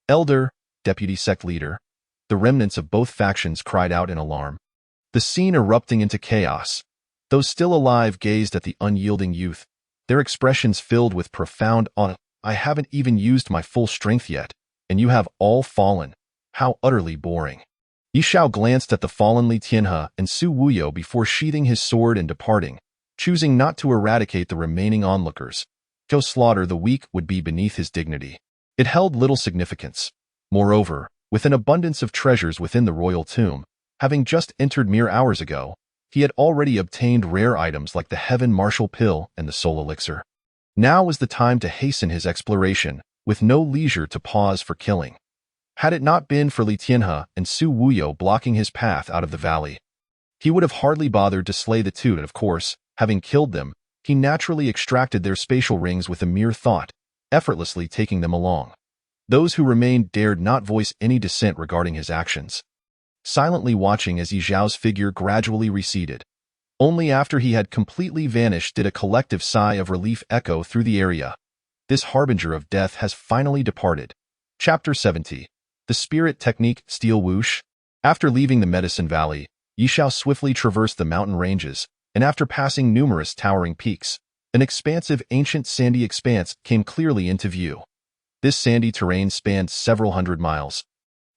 Elder, deputy sect leader. The remnants of both factions cried out in alarm. The scene erupting into chaos. Those still alive gazed at the unyielding youth, their expressions filled with profound awe. I haven't even used my full strength yet, and you have all fallen. How utterly boring. Yi Xiao glanced at the fallen Li Tianhe and Su Wuyo before sheathing his sword and departing, choosing not to eradicate the remaining onlookers. To slaughter the weak would be beneath his dignity. It held little significance. Moreover, with an abundance of treasures within the royal tomb, having just entered mere hours ago, he had already obtained rare items like the Heaven Martial Pill and the Soul Elixir. Now was the time to hasten his exploration, with no leisure to pause for killing. Had it not been for Li Tianhe and Su Wuyo blocking his path out of the valley, he would have hardly bothered to slay the two, and of course, having killed them, he naturally extracted their spatial rings with a mere thought, effortlessly taking them along. Those who remained dared not voice any dissent regarding his actions, silently watching as Yi Xiao's figure gradually receded. Only after he had completely vanished did a collective sigh of relief echo through the area. This harbinger of death has finally departed. Chapter 70. The Spirit Technique Steel Whoosh. After leaving the Medicine Valley, Yi Xiao swiftly traversed the mountain ranges, and after passing numerous towering peaks, an expansive ancient sandy expanse came clearly into view. This sandy terrain spanned several hundred miles,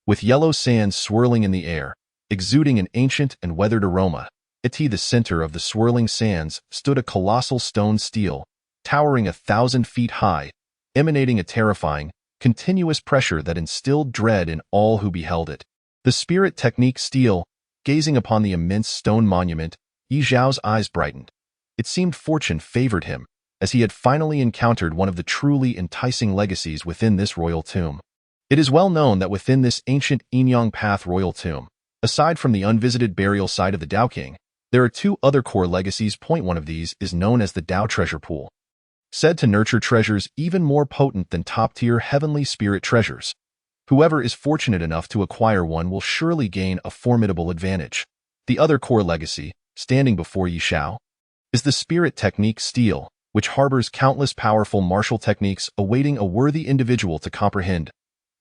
with yellow sands swirling in the air, exuding an ancient and weathered aroma. At the center of the swirling sands stood a colossal stone stele, towering 1,000 feet high, emanating a terrifying, continuous pressure that instilled dread in all who beheld it. The Spirit Technique stele, gazing upon the immense stone monument, Yi Xiao's eyes brightened. It seemed fortune favored him, as he had finally encountered one of the truly enticing legacies within this royal tomb. It is well known that within this ancient Yinyang Path royal tomb, aside from the unvisited burial site of the Tao King, there are two other core legacies. One of these is known as the Tao Treasure Pool, said to nurture treasures even more potent than top-tier heavenly spirit treasures. Whoever is fortunate enough to acquire one will surely gain a formidable advantage. The other core legacy, standing before Yi Xiao, is the Spirit Technique stele, which harbors countless powerful martial techniques awaiting a worthy individual to comprehend.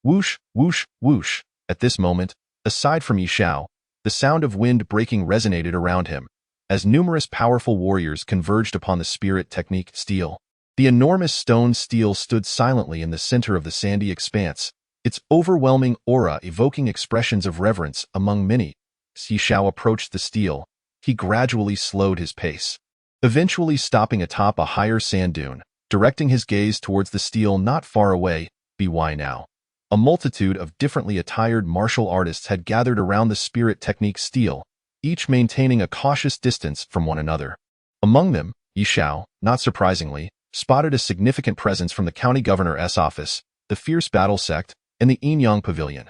Whoosh, whoosh, whoosh. At this moment, aside from Yi Xiao, the sound of wind breaking resonated around him, as numerous powerful warriors converged upon the Spirit Technique stele. The enormous stone stele stood silently in the center of the sandy expanse, its overwhelming aura evoking expressions of reverence among many. As Yi Xiao approached the stele, he gradually slowed his pace, eventually stopping atop a higher sand dune, directing his gaze towards the stele not far away. By now, a multitude of differently attired martial artists had gathered around the Spirit Technique stele, each maintaining a cautious distance from one another. Among them, Yi Xiao, not surprisingly, spotted a significant presence from the county governor's office, the Fierce Battle Sect, and the Yinyang Pavilion.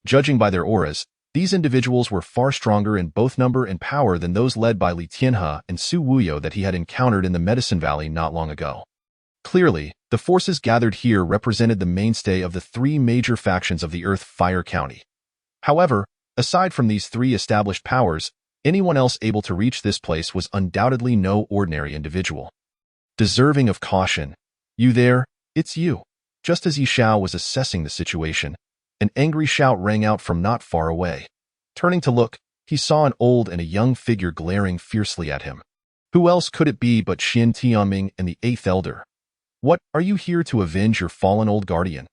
Judging by their auras, these individuals were far stronger in both number and power than those led by Li Tianhe and Su Wuyo that he had encountered in the Medicine Valley not long ago. Clearly, the forces gathered here represented the mainstay of the three major factions of the Earth Fire County. However, aside from these three established powers, anyone else able to reach this place was undoubtedly no ordinary individual. Deserving of caution. You there? It's you. Just as Yi Xiao was assessing the situation, an angry shout rang out from not far away. Turning to look, he saw an old and a young figure glaring fiercely at him. Who else could it be but Xin Tianming and the Eighth Elder? What, are you here to avenge your fallen old guardian?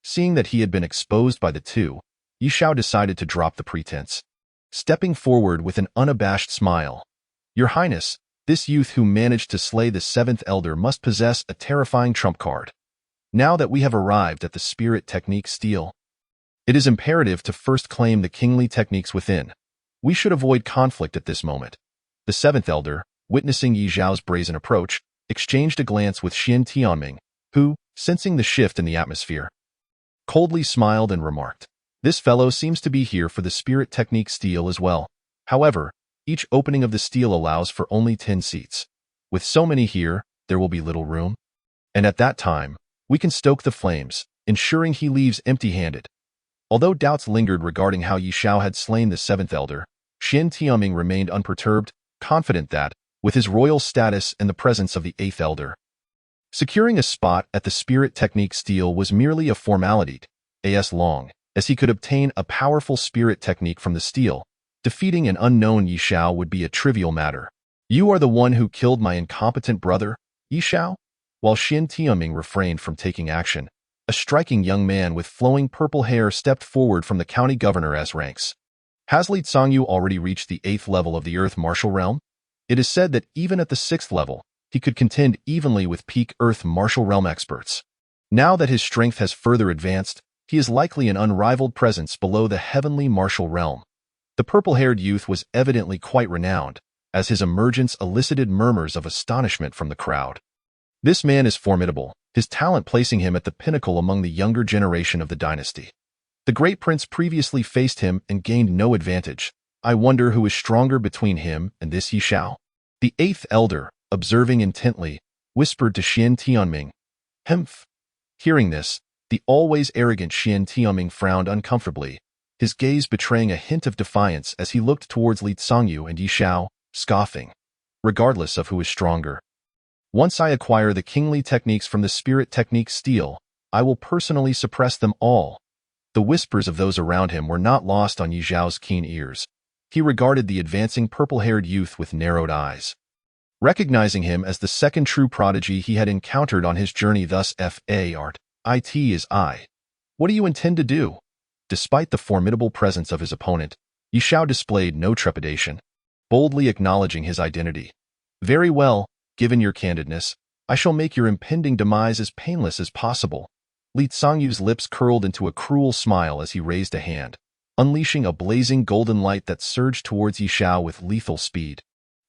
Seeing that he had been exposed by the two, Yi Xiao decided to drop the pretense. Stepping forward with an unabashed smile, Your Highness, this youth who managed to slay the seventh elder must possess a terrifying trump card. Now that we have arrived at the spirit technique stele, it is imperative to first claim the kingly techniques within. We should avoid conflict at this moment. The seventh elder, witnessing Yi Zhao's brazen approach, exchanged a glance with Xin Tianming, who, sensing the shift in the atmosphere, coldly smiled and remarked, "This fellow seems to be here for the spirit technique stele as well. However, each opening of the stele allows for only 10 seats. With so many here, there will be little room. And at that time, we can stoke the flames, ensuring he leaves empty-handed." Although doubts lingered regarding how Yi Xiao had slain the seventh elder, Xin Tianming remained unperturbed, confident that, with his royal status and the presence of the eighth elder, securing a spot at the spirit technique stele was merely a formality, as long as he could obtain a powerful spirit technique from the stele. Defeating an unknown Yi Xiao would be a trivial matter. "You are the one who killed my incompetent brother, Yi Xiao?" While Xin Tianming refrained from taking action, a striking young man with flowing purple hair stepped forward from the county governor's ranks. Has Li Tsangyu already reached the 8th level of the Earth Martial Realm? It is said that even at the 6th level, he could contend evenly with peak Earth Martial Realm experts. Now that his strength has further advanced, he is likely an unrivaled presence below the heavenly martial realm. The purple-haired youth was evidently quite renowned, as his emergence elicited murmurs of astonishment from the crowd. This man is formidable, his talent placing him at the pinnacle among the younger generation of the dynasty. The great prince previously faced him and gained no advantage. I wonder who is stronger between him and this Yi Xiao. The eighth elder, observing intently, whispered to Xin Tianming, "Hemph." Hearing this, the always arrogant Xin Tianming frowned uncomfortably, his gaze betraying a hint of defiance as he looked towards Li Tsangyu and Yi Xiao, scoffing. "Regardless of who is stronger, once I acquire the kingly techniques from the spirit technique stele, I will personally suppress them all." The whispers of those around him were not lost on Yi Zhao's keen ears. He regarded the advancing purple-haired youth with narrowed eyes. Recognizing him as the second true prodigy he had encountered on his journey thus far, it is I. "What do you intend to do?" Despite the formidable presence of his opponent, Yi Xiao displayed no trepidation, boldly acknowledging his identity. "Very well. Given your candidness, I shall make your impending demise as painless as possible." Li Tsangyu's lips curled into a cruel smile as he raised a hand, unleashing a blazing golden light that surged towards Yi Xiao with lethal speed.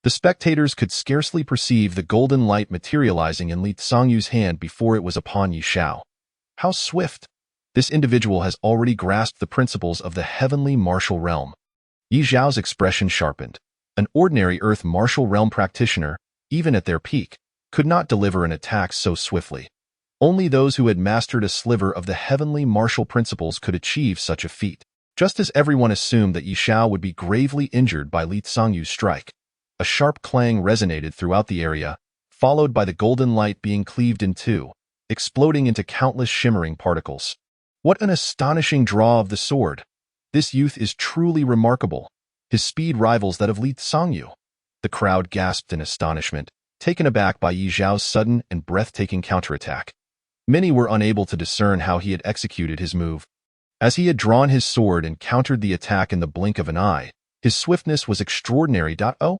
The spectators could scarcely perceive the golden light materializing in Li Tsangyu's hand before it was upon Yi Xiao. How swift! This individual has already grasped the principles of the heavenly martial realm. Yi Zhao's expression sharpened. An ordinary Earth martial realm practitioner, even at their peak, could not deliver an attack so swiftly. Only those who had mastered a sliver of the heavenly martial principles could achieve such a feat. Just as everyone assumed that Yi Xiao would be gravely injured by Li Tsangyu's strike, a sharp clang resonated throughout the area, followed by the golden light being cleaved in two, exploding into countless shimmering particles. What an astonishing draw of the sword! This youth is truly remarkable. His speed rivals that of Li Tsangyu. The crowd gasped in astonishment, taken aback by Yi Zhao's sudden and breathtaking counterattack. Many were unable to discern how he had executed his move. As he had drawn his sword and countered the attack in the blink of an eye, his swiftness was extraordinary. Oh,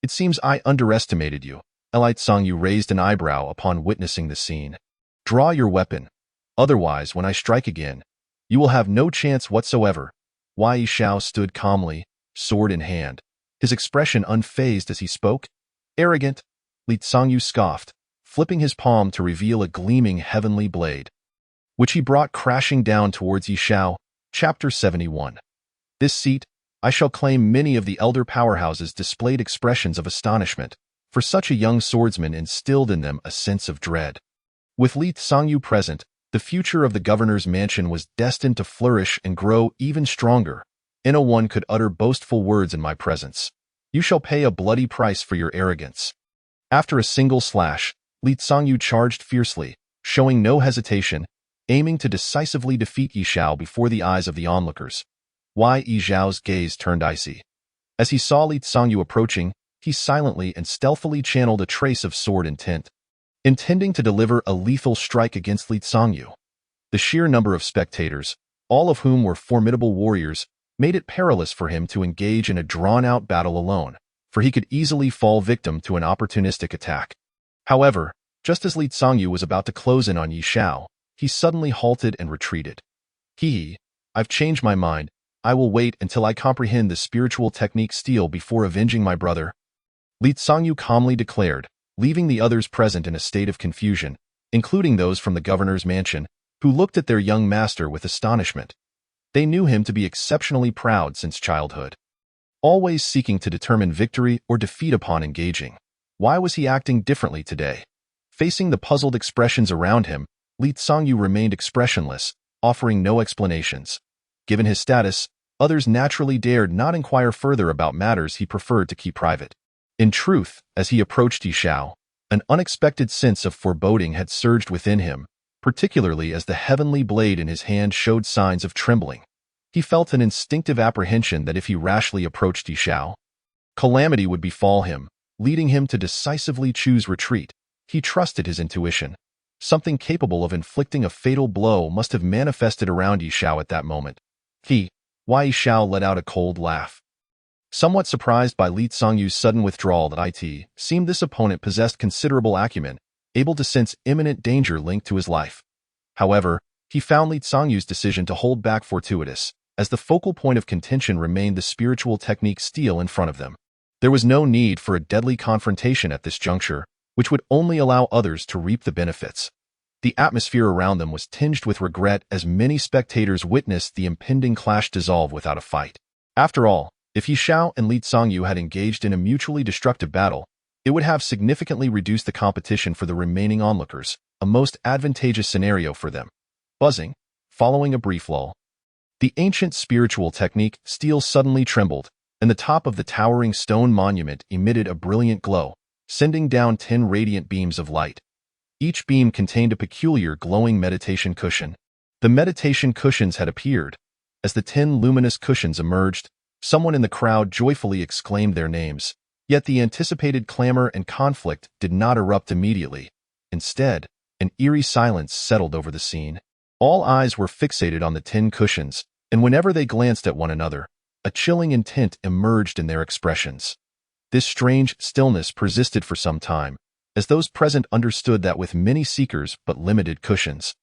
it seems I underestimated you. Li Tsangyu raised an eyebrow upon witnessing the scene. "Draw your weapon. Otherwise, when I strike again, you will have no chance whatsoever." Yi Xiao stood calmly, sword in hand, his expression unfazed as he spoke. "Arrogant," Li Tsangyu scoffed, flipping his palm to reveal a gleaming heavenly blade, which he brought crashing down towards Yi Xiao. Chapter 71. This seat, I shall claim. Many of the elder powerhouses displayed expressions of astonishment, for such a young swordsman instilled in them a sense of dread. With Li Tsangyu present, the future of the governor's mansion was destined to flourish and grow even stronger. No one could utter boastful words in my presence. You shall pay a bloody price for your arrogance. After a single slash, Li Tsangyu charged fiercely, showing no hesitation, aiming to decisively defeat Yi Xiao before the eyes of the onlookers. Yi Zhao's gaze turned icy. As he saw Li Tsangyu approaching, he silently and stealthily channeled a trace of sword intent, intending to deliver a lethal strike against Li Tsangyu. The sheer number of spectators, all of whom were formidable warriors, made it perilous for him to engage in a drawn-out battle alone. for he could easily fall victim to an opportunistic attack. However, just as Li Zongyu was about to close in on Yi Xiao, he suddenly halted and retreated. I've changed my mind. I will wait until I comprehend the spiritual technique steel before avenging my brother. Li Zongyu calmly declared, leaving the others present in a state of confusion, including those from the governor's mansion, who looked at their young master with astonishment. They knew him to be exceptionally proud since childhood, always seeking to determine victory or defeat upon engaging. Why was he acting differently today? Facing the puzzled expressions around him, Li Zongyu remained expressionless, offering no explanations. Given his status, others naturally dared not inquire further about matters he preferred to keep private. In truth, as he approached Yi Xiao, an unexpected sense of foreboding had surged within him, particularly as the heavenly blade in his hand showed signs of trembling. He felt an instinctive apprehension that if he rashly approached Yi Xiao, calamity would befall him, leading him to decisively choose retreat. He trusted his intuition. Something capable of inflicting a fatal blow must have manifested around Yi Xiao at that moment. Yi Xiao let out a cold laugh. Somewhat surprised by Li Zongyu's sudden withdrawal that it seemed this opponent possessed considerable acumen, able to sense imminent danger linked to his life. However, he found Li Zongyu's decision to hold back fortuitous, as the focal point of contention remained the spiritual technique steel in front of them. There was no need for a deadly confrontation at this juncture, which would only allow others to reap the benefits. The atmosphere around them was tinged with regret as many spectators witnessed the impending clash dissolve without a fight. After all, if Yi Xiao and Li Zongyu had engaged in a mutually destructive battle, it would have significantly reduced the competition for the remaining onlookers, a most advantageous scenario for them. Buzzing, following a brief lull, the ancient spiritual technique steel suddenly trembled, and the top of the towering stone monument emitted a brilliant glow, sending down 10 radiant beams of light. Each beam contained a peculiar glowing meditation cushion. The meditation cushions had appeared. As the 10 luminous cushions emerged, someone in the crowd joyfully exclaimed their names, yet the anticipated clamor and conflict did not erupt immediately. Instead, an eerie silence settled over the scene. All eyes were fixated on the 10 cushions, and whenever they glanced at one another, a chilling intent emerged in their expressions. This strange stillness persisted for some time, as those present understood that with many seekers but limited cushions,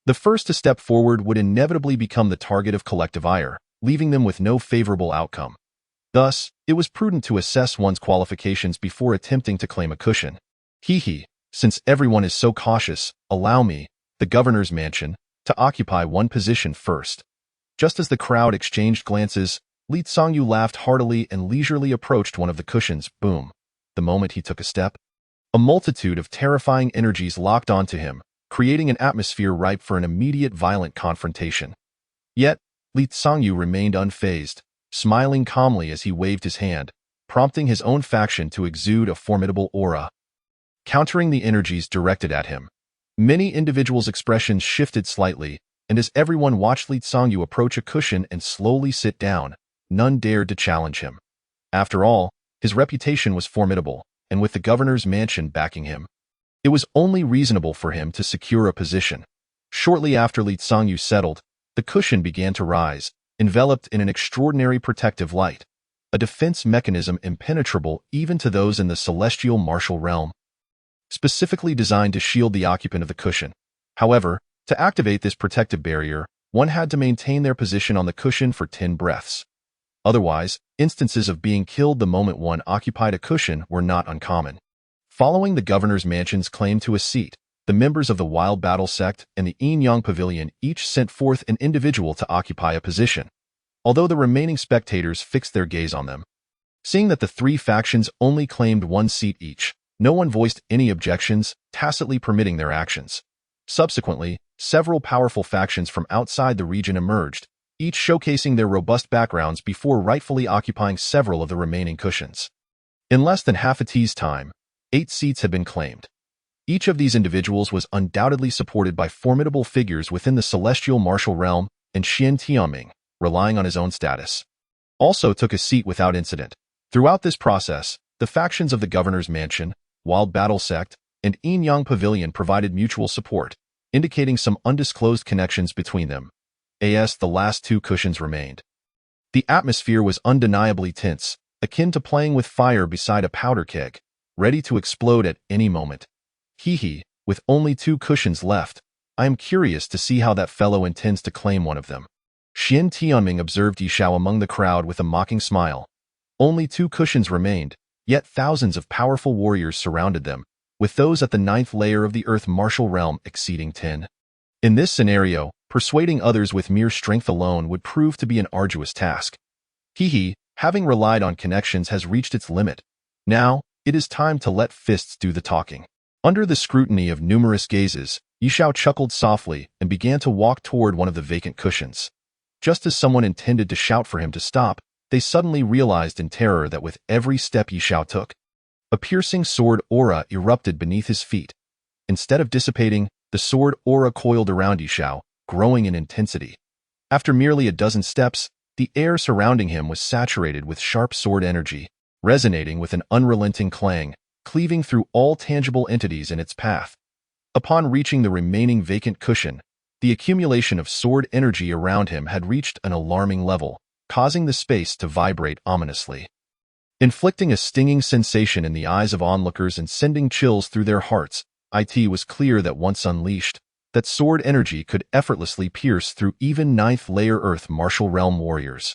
the first to step forward would inevitably become the target of collective ire, leaving them with no favorable outcome. Thus, it was prudent to assess one's qualifications before attempting to claim a cushion. Since everyone is so cautious, allow me, the governor's mansion, to occupy one position first. Just as the crowd exchanged glances, Li Zongyu laughed heartily and leisurely approached one of the cushions. Boom. The moment he took a step, a multitude of terrifying energies locked onto him, creating an atmosphere ripe for an immediate violent confrontation. Yet, Li Zongyu remained unfazed, smiling calmly as he waved his hand, prompting his own faction to exude a formidable aura. Countering the energies directed at him, many individuals' expressions shifted slightly, and as everyone watched Li Zongyu approach a cushion and slowly sit down, none dared to challenge him. After all, his reputation was formidable, and with the governor's mansion backing him, it was only reasonable for him to secure a position. Shortly after Li Zongyu settled, the cushion began to rise, enveloped in an extraordinary protective light, a defense mechanism impenetrable even to those in the celestial martial realm, specifically designed to shield the occupant of the cushion. However, to activate this protective barrier, one had to maintain their position on the cushion for 10 breaths. Otherwise, instances of being killed the moment one occupied a cushion were not uncommon. Following the governor's mansion's claim to a seat, the members of the Wild Battle Sect and the Yin Yang Pavilion each sent forth an individual to occupy a position, although the remaining spectators fixed their gaze on them. Seeing that the 3 factions only claimed 1 seat each, no one voiced any objections, tacitly permitting their actions. Subsequently, several powerful factions from outside the region emerged, each showcasing their robust backgrounds before rightfully occupying several of the remaining cushions. In less than half a tea's time, 8 seats had been claimed. Each of these individuals was undoubtedly supported by formidable figures within the celestial martial realm, and Xian Tianming, relying on his own status, also took a seat without incident. Throughout this process, the factions of the governor's mansion, Wild Battle Sect, and Yin Yang Pavilion provided mutual support, indicating some undisclosed connections between them. The last 2 cushions remained. The atmosphere was undeniably tense, akin to playing with fire beside a powder keg, ready to explode at any moment. Hee, with only 2 cushions left, I am curious to see how that fellow intends to claim one of them. Xian Tianming observed Yi Xiao among the crowd with a mocking smile. Only 2 cushions remained, yet thousands of powerful warriors surrounded them, with those at the 9th layer of the Earth martial realm exceeding 10. In this scenario, persuading others with mere strength alone would prove to be an arduous task. Hee, having relied on connections has reached its limit. Now, it is time to let fists do the talking. Under the scrutiny of numerous gazes, Yi Xiao chuckled softly and began to walk toward one of the vacant cushions. Just as someone intended to shout for him to stop, they suddenly realized in terror that with every step Yi Xiao took, a piercing sword aura erupted beneath his feet. Instead of dissipating, the sword aura coiled around Yi Xiao, growing in intensity. After merely a dozen steps, the air surrounding him was saturated with sharp sword energy, resonating with an unrelenting clang, cleaving through all tangible entities in its path. Upon reaching the remaining vacant cushion, the accumulation of sword energy around him had reached an alarming level, causing the space to vibrate ominously. Inflicting a stinging sensation in the eyes of onlookers and sending chills through their hearts, it was clear that once unleashed, that sword energy could effortlessly pierce through even 9th layer Earth martial realm warriors,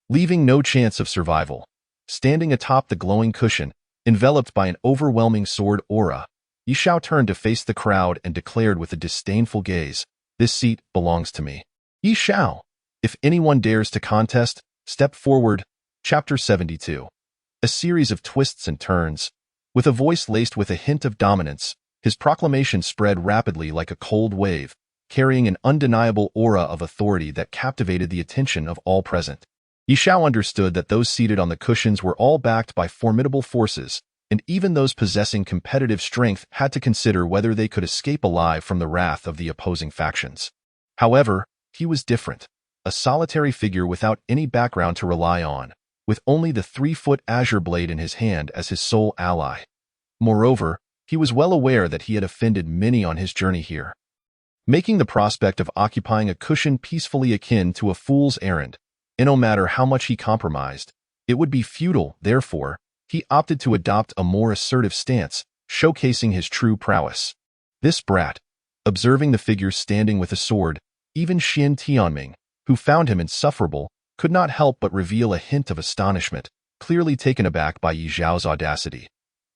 leaving no chance of survival. Standing atop the glowing cushion, enveloped by an overwhelming sword aura, Yi Xiao turned to face the crowd and declared with a disdainful gaze, "This seat belongs to me." Yi Xiao, if anyone dares to contest, step forward. Chapter 72. A series of twists and turns. With a voice laced with a hint of dominance, his proclamation spread rapidly like a cold wave, carrying an undeniable aura of authority that captivated the attention of all present. Yi Xiao understood that those seated on the cushions were all backed by formidable forces, and even those possessing competitive strength had to consider whether they could escape alive from the wrath of the opposing factions. However, he was different, a solitary figure without any background to rely on, with only the 3-foot azure blade in his hand as his sole ally. Moreover, he was well aware that he had offended many on his journey here, making the prospect of occupying a cushion peacefully akin to a fool's errand, and no matter how much he compromised, it would be futile. Therefore, he opted to adopt a more assertive stance, showcasing his true prowess. This brat, observing the figure standing with a sword, even Xian Tianming, who found him insufferable, could not help but reveal a hint of astonishment, clearly taken aback by Yi Xiao's audacity.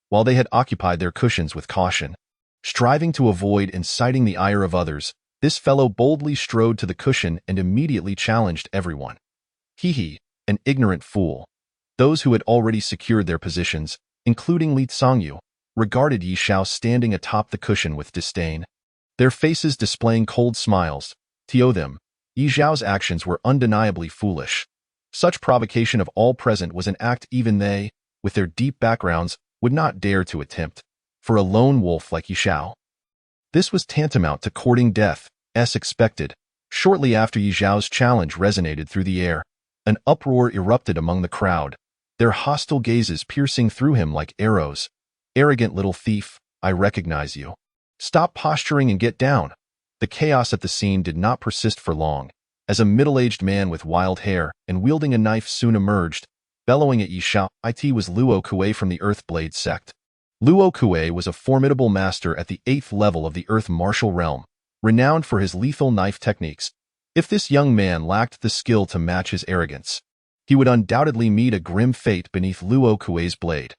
While they had occupied their cushions with caution, striving to avoid inciting the ire of others, this fellow boldly strode to the cushion and immediately challenged everyone. Hee, an ignorant fool. Those who had already secured their positions, including Li Tsangyu, regarded Yi Xiao standing atop the cushion with disdain, their faces displaying cold smiles. To them, Yi Xiao's actions were undeniably foolish. Such provocation of all present was an act even they, with their deep backgrounds, would not dare to attempt. For a lone wolf like Yi Xiao, this was tantamount to courting death, as expected. Shortly after Yi Xiao's challenge resonated through the air, an uproar erupted among the crowd, their hostile gazes piercing through him like arrows. "Arrogant little thief, I recognize you. Stop posturing and get down." The chaos at the scene did not persist for long, as a middle-aged man with wild hair and wielding a knife soon emerged, bellowing at Yi Xiao. It was Luo Kuei from the Earthblade sect. Luo Kuei was a formidable master at the 8th level of the Earth martial realm, renowned for his lethal knife techniques. If this young man lacked the skill to match his arrogance, he would undoubtedly meet a grim fate beneath Luo Kuei's blade.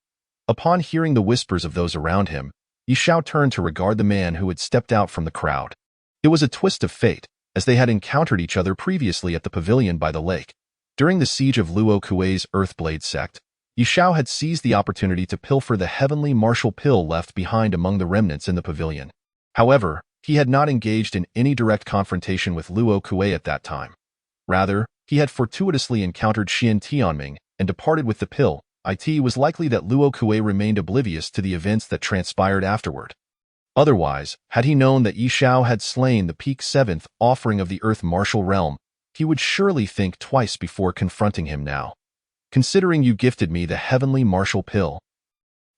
Upon hearing the whispers of those around him, Yi Xiao turned to regard the man who had stepped out from the crowd. It was a twist of fate, as they had encountered each other previously at the pavilion by the lake. During the siege of Luo Kuei's Earthblade sect, Yi Xiao had seized the opportunity to pilfer the heavenly martial pill left behind among the remnants in the pavilion. However, he had not engaged in any direct confrontation with Luo Kuei at that time. Rather, he had fortuitously encountered Xian Tianming and departed with the pill. It was likely that Luo Kuei remained oblivious to the events that transpired afterward. Otherwise, had he known that Yi Xiao had slain the peak 7th offering of the Earth martial realm, he would surely think twice before confronting him now. "Considering you gifted me the heavenly martial pill,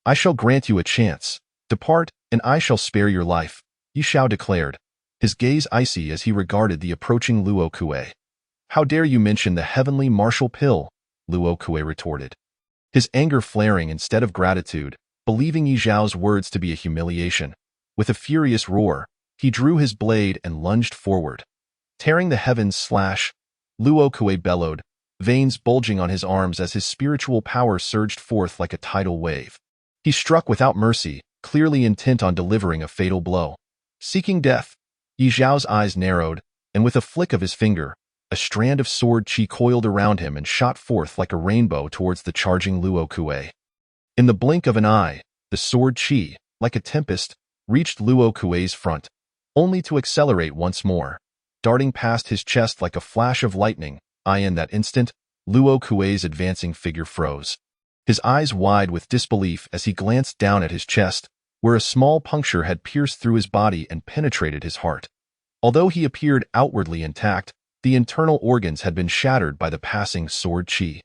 I shall grant you a chance. Depart, and I shall spare your life," Yi Xiao declared, his gaze icy as he regarded the approaching Luo Kuei. "How dare you mention the heavenly martial pill?" Luo Kuei retorted. his anger flaring instead of gratitude, believing Yi Zhao's words to be a humiliation. With a furious roar, he drew his blade and lunged forward. Tearing the heavens slash, Luo Kuei bellowed, veins bulging on his arms as his spiritual power surged forth like a tidal wave. He struck without mercy, clearly intent on delivering a fatal blow. Seeking death, Yi Zhao's eyes narrowed, and with a flick of his finger, a strand of sword chi coiled around him and shot forth like a rainbow towards the charging Luo Kuei. In the blink of an eye, the sword chi, like a tempest, reached Luo Kuei's front, only to accelerate once more, darting past his chest like a flash of lightning. In that instant, Luo Kuei's advancing figure froze, his eyes wide with disbelief as he glanced down at his chest, where a small puncture had pierced through his body and penetrated his heart. Although he appeared outwardly intact, the internal organs had been shattered by the passing sword chi.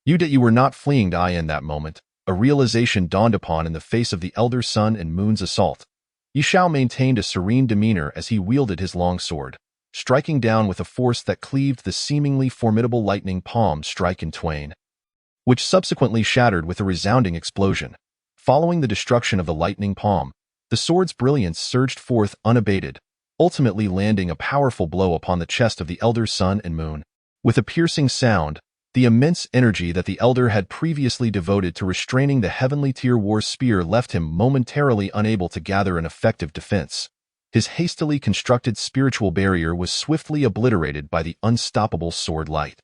You were not fleeing in that moment. A realization dawned upon in the face of the elder sun and moon's assault. Yi Zhao maintained a serene demeanor as he wielded his long sword, striking down with a force that cleaved the seemingly formidable lightning palm strike in twain, which subsequently shattered with a resounding explosion. Following the destruction of the lightning palm, the sword's brilliance surged forth unabated, ultimately landing a powerful blow upon the chest of the elder sun and moon. With a piercing sound, the immense energy that the elder had previously devoted to restraining the heavenly tier war spear left him momentarily unable to gather an effective defense. His hastily constructed spiritual barrier was swiftly obliterated by the unstoppable sword light.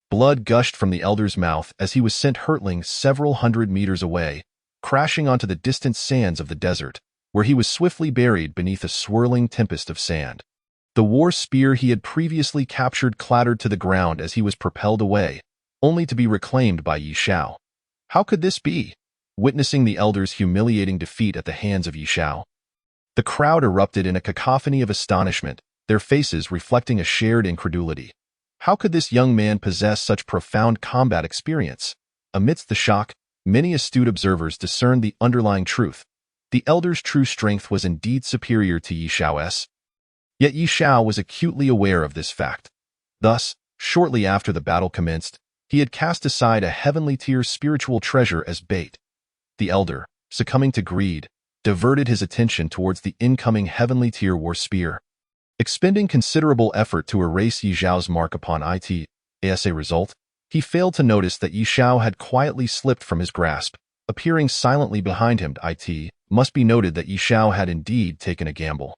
Blood gushed from the elder's mouth as he was sent hurtling several hundred meters away, crashing onto the distant sands of the desert, where he was swiftly buried beneath a swirling tempest of sand. The war spear he had previously captured clattered to the ground as he was propelled away, only to be reclaimed by Yi Zhao. How could this be? Witnessing the elder's humiliating defeat at the hands of Yi Zhao, the crowd erupted in a cacophony of astonishment, their faces reflecting a shared incredulity. How could this young man possess such profound combat experience? Amidst the shock, many astute observers discerned the underlying truth. The elder's true strength was indeed superior to Yi Zhao's. Yet Yi Zhao was acutely aware of this fact. Thus, shortly after the battle commenced, he had cast aside a heavenly tier spiritual treasure as bait. The elder, succumbing to greed, diverted his attention towards the incoming heavenly tier war spear. Expending considerable effort to erase Yi Zhao's mark upon it, as a result, he failed to notice that Yi Zhao had quietly slipped from his grasp, appearing silently behind him. It must be noted that Yi Zhao had indeed taken a gamble.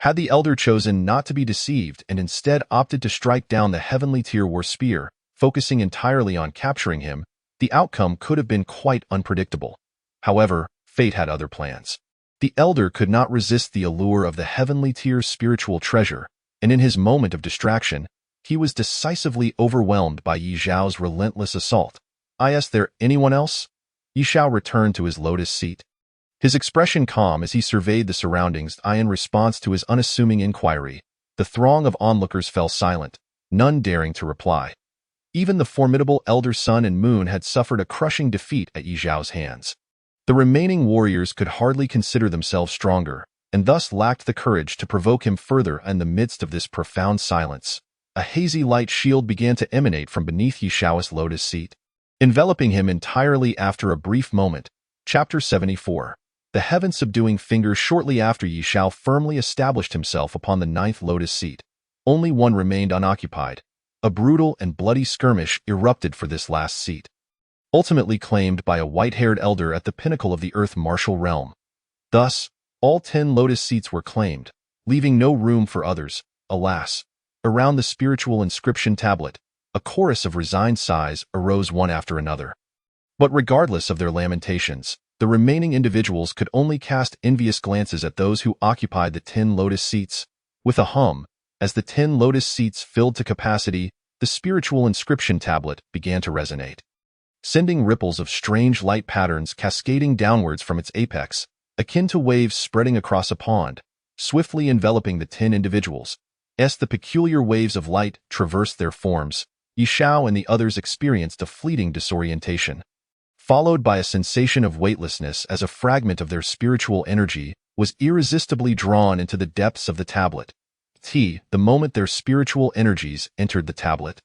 Had the elder chosen not to be deceived and instead opted to strike down the heavenly tier war spear, focusing entirely on capturing him, the outcome could have been quite unpredictable. However, fate had other plans. The elder could not resist the allure of the heavenly tier spiritual treasure, and in his moment of distraction, he was decisively overwhelmed by Yi Zhao's relentless assault. Is there anyone else? Yi Zhao returned to his lotus seat, his expression calm as he surveyed the surroundings. In response to his unassuming inquiry, the throng of onlookers fell silent, none daring to reply. Even the formidable elder sun and moon had suffered a crushing defeat at Yi Zhao's hands. The remaining warriors could hardly consider themselves stronger, and thus lacked the courage to provoke him further. In the midst of this profound silence, a hazy light shield began to emanate from beneath Yi Zhao's lotus seat, enveloping him entirely. After a brief moment. Chapter 74. The heaven-subduing finger. Shortly after Yi Zhao firmly established himself upon the 9th lotus seat, only one remained unoccupied. A brutal and bloody skirmish erupted for this last seat, ultimately claimed by a white-haired elder at the pinnacle of the earth martial realm. Thus, all 10 lotus seats were claimed, leaving no room for others. Alas, around the spiritual inscription tablet, a chorus of resigned sighs arose one after another. But regardless of their lamentations, the remaining individuals could only cast envious glances at those who occupied the 10 lotus seats. With a hum, as the 10 lotus seats filled to capacity, the spiritual inscription tablet began to resonate, sending ripples of strange light patterns cascading downwards from its apex, akin to waves spreading across a pond, swiftly enveloping the 10 individuals. As the peculiar waves of light traversed their forms, Yi Zhao and the others experienced a fleeting disorientation, followed by a sensation of weightlessness as a fragment of their spiritual energy was irresistibly drawn into the depths of the tablet. The moment their spiritual energies entered the tablet,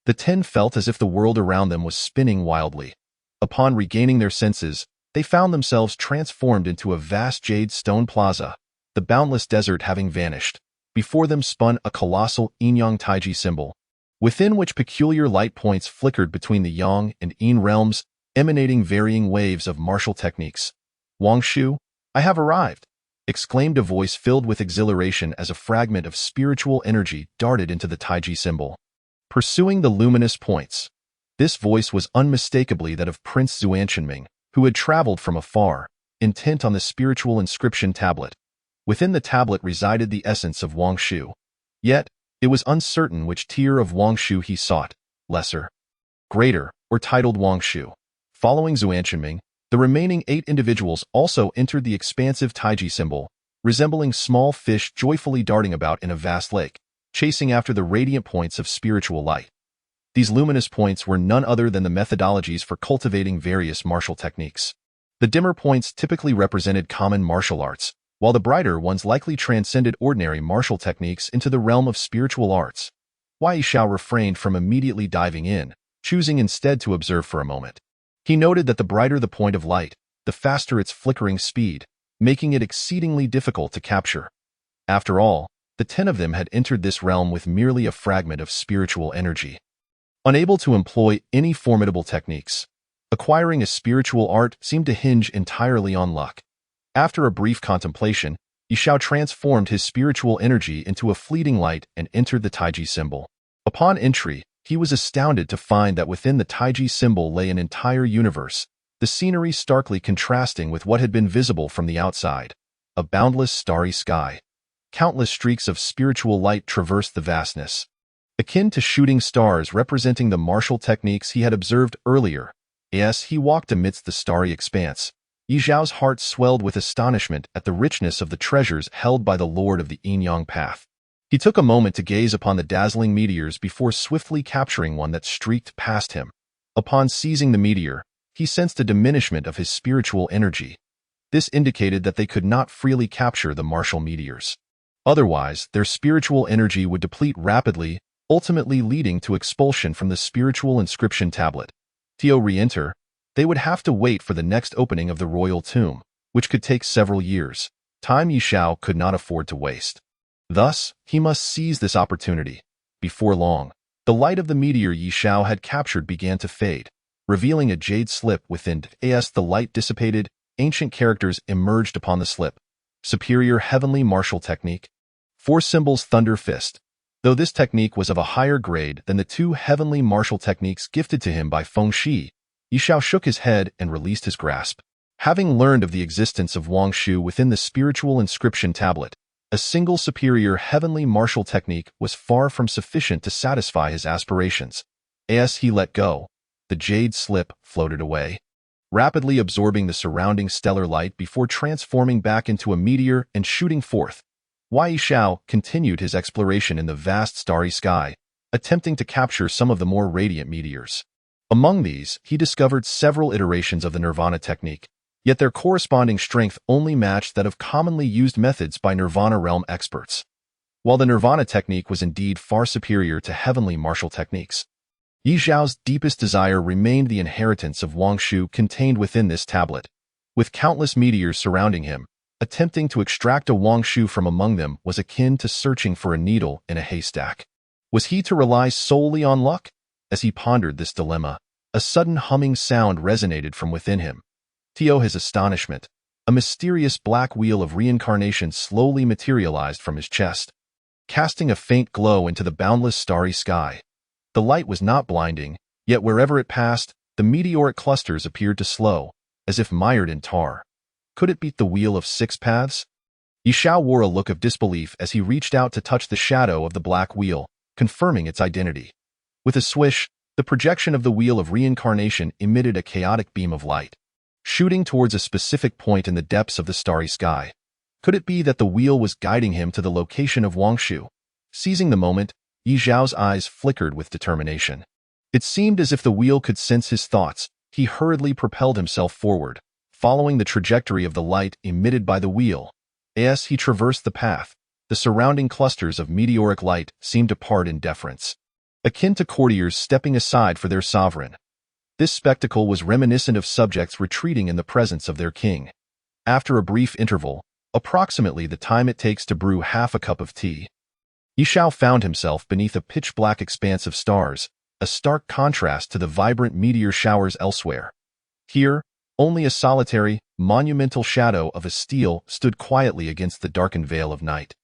the 10 felt as if the world around them was spinning wildly. Upon regaining their senses, they found themselves transformed into a vast jade stone plaza, the boundless desert having vanished. Before them spun a colossal yin-yang taiji symbol, within which peculiar light points flickered between the yang and yin realms, emanating varying waves of martial techniques. "Wang Shu, I have arrived!" exclaimed a voice filled with exhilaration as a fragment of spiritual energy darted into the taiji symbol, pursuing the luminous points. This voice was unmistakably that of Prince Zuanshanming, who had traveled from afar, intent on the spiritual inscription tablet. Within the tablet resided the essence of Wang Shu. Yet, it was uncertain which tier of Wang Shu he sought, lesser, greater, or titled Wang Shu. Following Zuanshanming, the remaining 8 individuals also entered the expansive taiji symbol, resembling small fish joyfully darting about in a vast lake, chasing after the radiant points of spiritual light. These luminous points were none other than the methodologies for cultivating various martial techniques. The dimmer points typically represented common martial arts, while the brighter ones likely transcended ordinary martial techniques into the realm of spiritual arts. Wei Xiao refrained from immediately diving in, choosing instead to observe for a moment. He noted that the brighter the point of light, the faster its flickering speed, making it exceedingly difficult to capture. After all, the 10 of them had entered this realm with merely a fragment of spiritual energy, unable to employ any formidable techniques. Acquiring a spiritual art seemed to hinge entirely on luck. After a brief contemplation, Yishao transformed his spiritual energy into a fleeting light and entered the taiji symbol. Upon entry, he was astounded to find that within the taiji symbol lay an entire universe, the scenery starkly contrasting with what had been visible from the outside. A boundless starry sky. Countless streaks of spiritual light traversed the vastness, akin to shooting stars representing the martial techniques he had observed earlier. As he walked amidst the starry expanse, Yi Zhao's heart swelled with astonishment at the richness of the treasures held by the Lord of the Yin-Yang Path. He took a moment to gaze upon the dazzling meteors before swiftly capturing one that streaked past him. Upon seizing the meteor, he sensed a diminishment of his spiritual energy. This indicated that they could not freely capture the martial meteors. Otherwise, their spiritual energy would deplete rapidly, ultimately leading to expulsion from the spiritual inscription tablet. To re-enter, they would have to wait for the next opening of the royal tomb, which could take several years. Time Yi Xiao could not afford to waste. Thus, he must seize this opportunity. Before long, the light of the meteor Yi Xiao had captured began to fade, revealing a jade slip within. As the light dissipated, ancient characters emerged upon the slip. Superior heavenly martial technique. 4 symbols Thunder Fist. Though this technique was of a higher grade than the 2 heavenly martial techniques gifted to him by Feng Shi, Yi Xiao shook his head and released his grasp. Having learned of the existence of Wang Shu within the spiritual inscription tablet, a single superior heavenly martial technique was far from sufficient to satisfy his aspirations. As he let go, the jade slip floated away, rapidly absorbing the surrounding stellar light before transforming back into a meteor and shooting forth. Wei Xiao continued his exploration in the vast starry sky, attempting to capture some of the more radiant meteors. Among these, he discovered several iterations of the Nirvana technique, yet their corresponding strength only matched that of commonly used methods by Nirvana realm experts. While the Nirvana technique was indeed far superior to heavenly martial techniques, Yi Zhao's deepest desire remained the inheritance of Wang Shu contained within this tablet. With countless meteors surrounding him, attempting to extract a Wang Shu from among them was akin to searching for a needle in a haystack. Was he to rely solely on luck? As he pondered this dilemma, a sudden humming sound resonated from within him. To his astonishment, a mysterious black wheel of reincarnation slowly materialized from his chest, casting a faint glow into the boundless starry sky. The light was not blinding, yet wherever it passed, the meteoric clusters appeared to slow, as if mired in tar. Could it beat the Wheel of 6 Paths? Yi Xiao wore a look of disbelief as he reached out to touch the shadow of the black wheel, confirming its identity. With a swish, the projection of the Wheel of Reincarnation emitted a chaotic beam of light, shooting towards a specific point in the depths of the starry sky. Could it be that the wheel was guiding him to the location of Wang Shu? Seizing the moment, Yi Zhao's eyes flickered with determination. It seemed as if the wheel could sense his thoughts. He hurriedly propelled himself forward, following the trajectory of the light emitted by the wheel. As he traversed the path, the surrounding clusters of meteoric light seemed to part in deference, akin to courtiers stepping aside for their sovereign. This spectacle was reminiscent of subjects retreating in the presence of their king. After a brief interval, approximately the time it takes to brew half a cup of tea, Yi Shao found himself beneath a pitch-black expanse of stars, a stark contrast to the vibrant meteor showers elsewhere. Here, only a solitary, monumental shadow of a stele stood quietly against the darkened veil of night,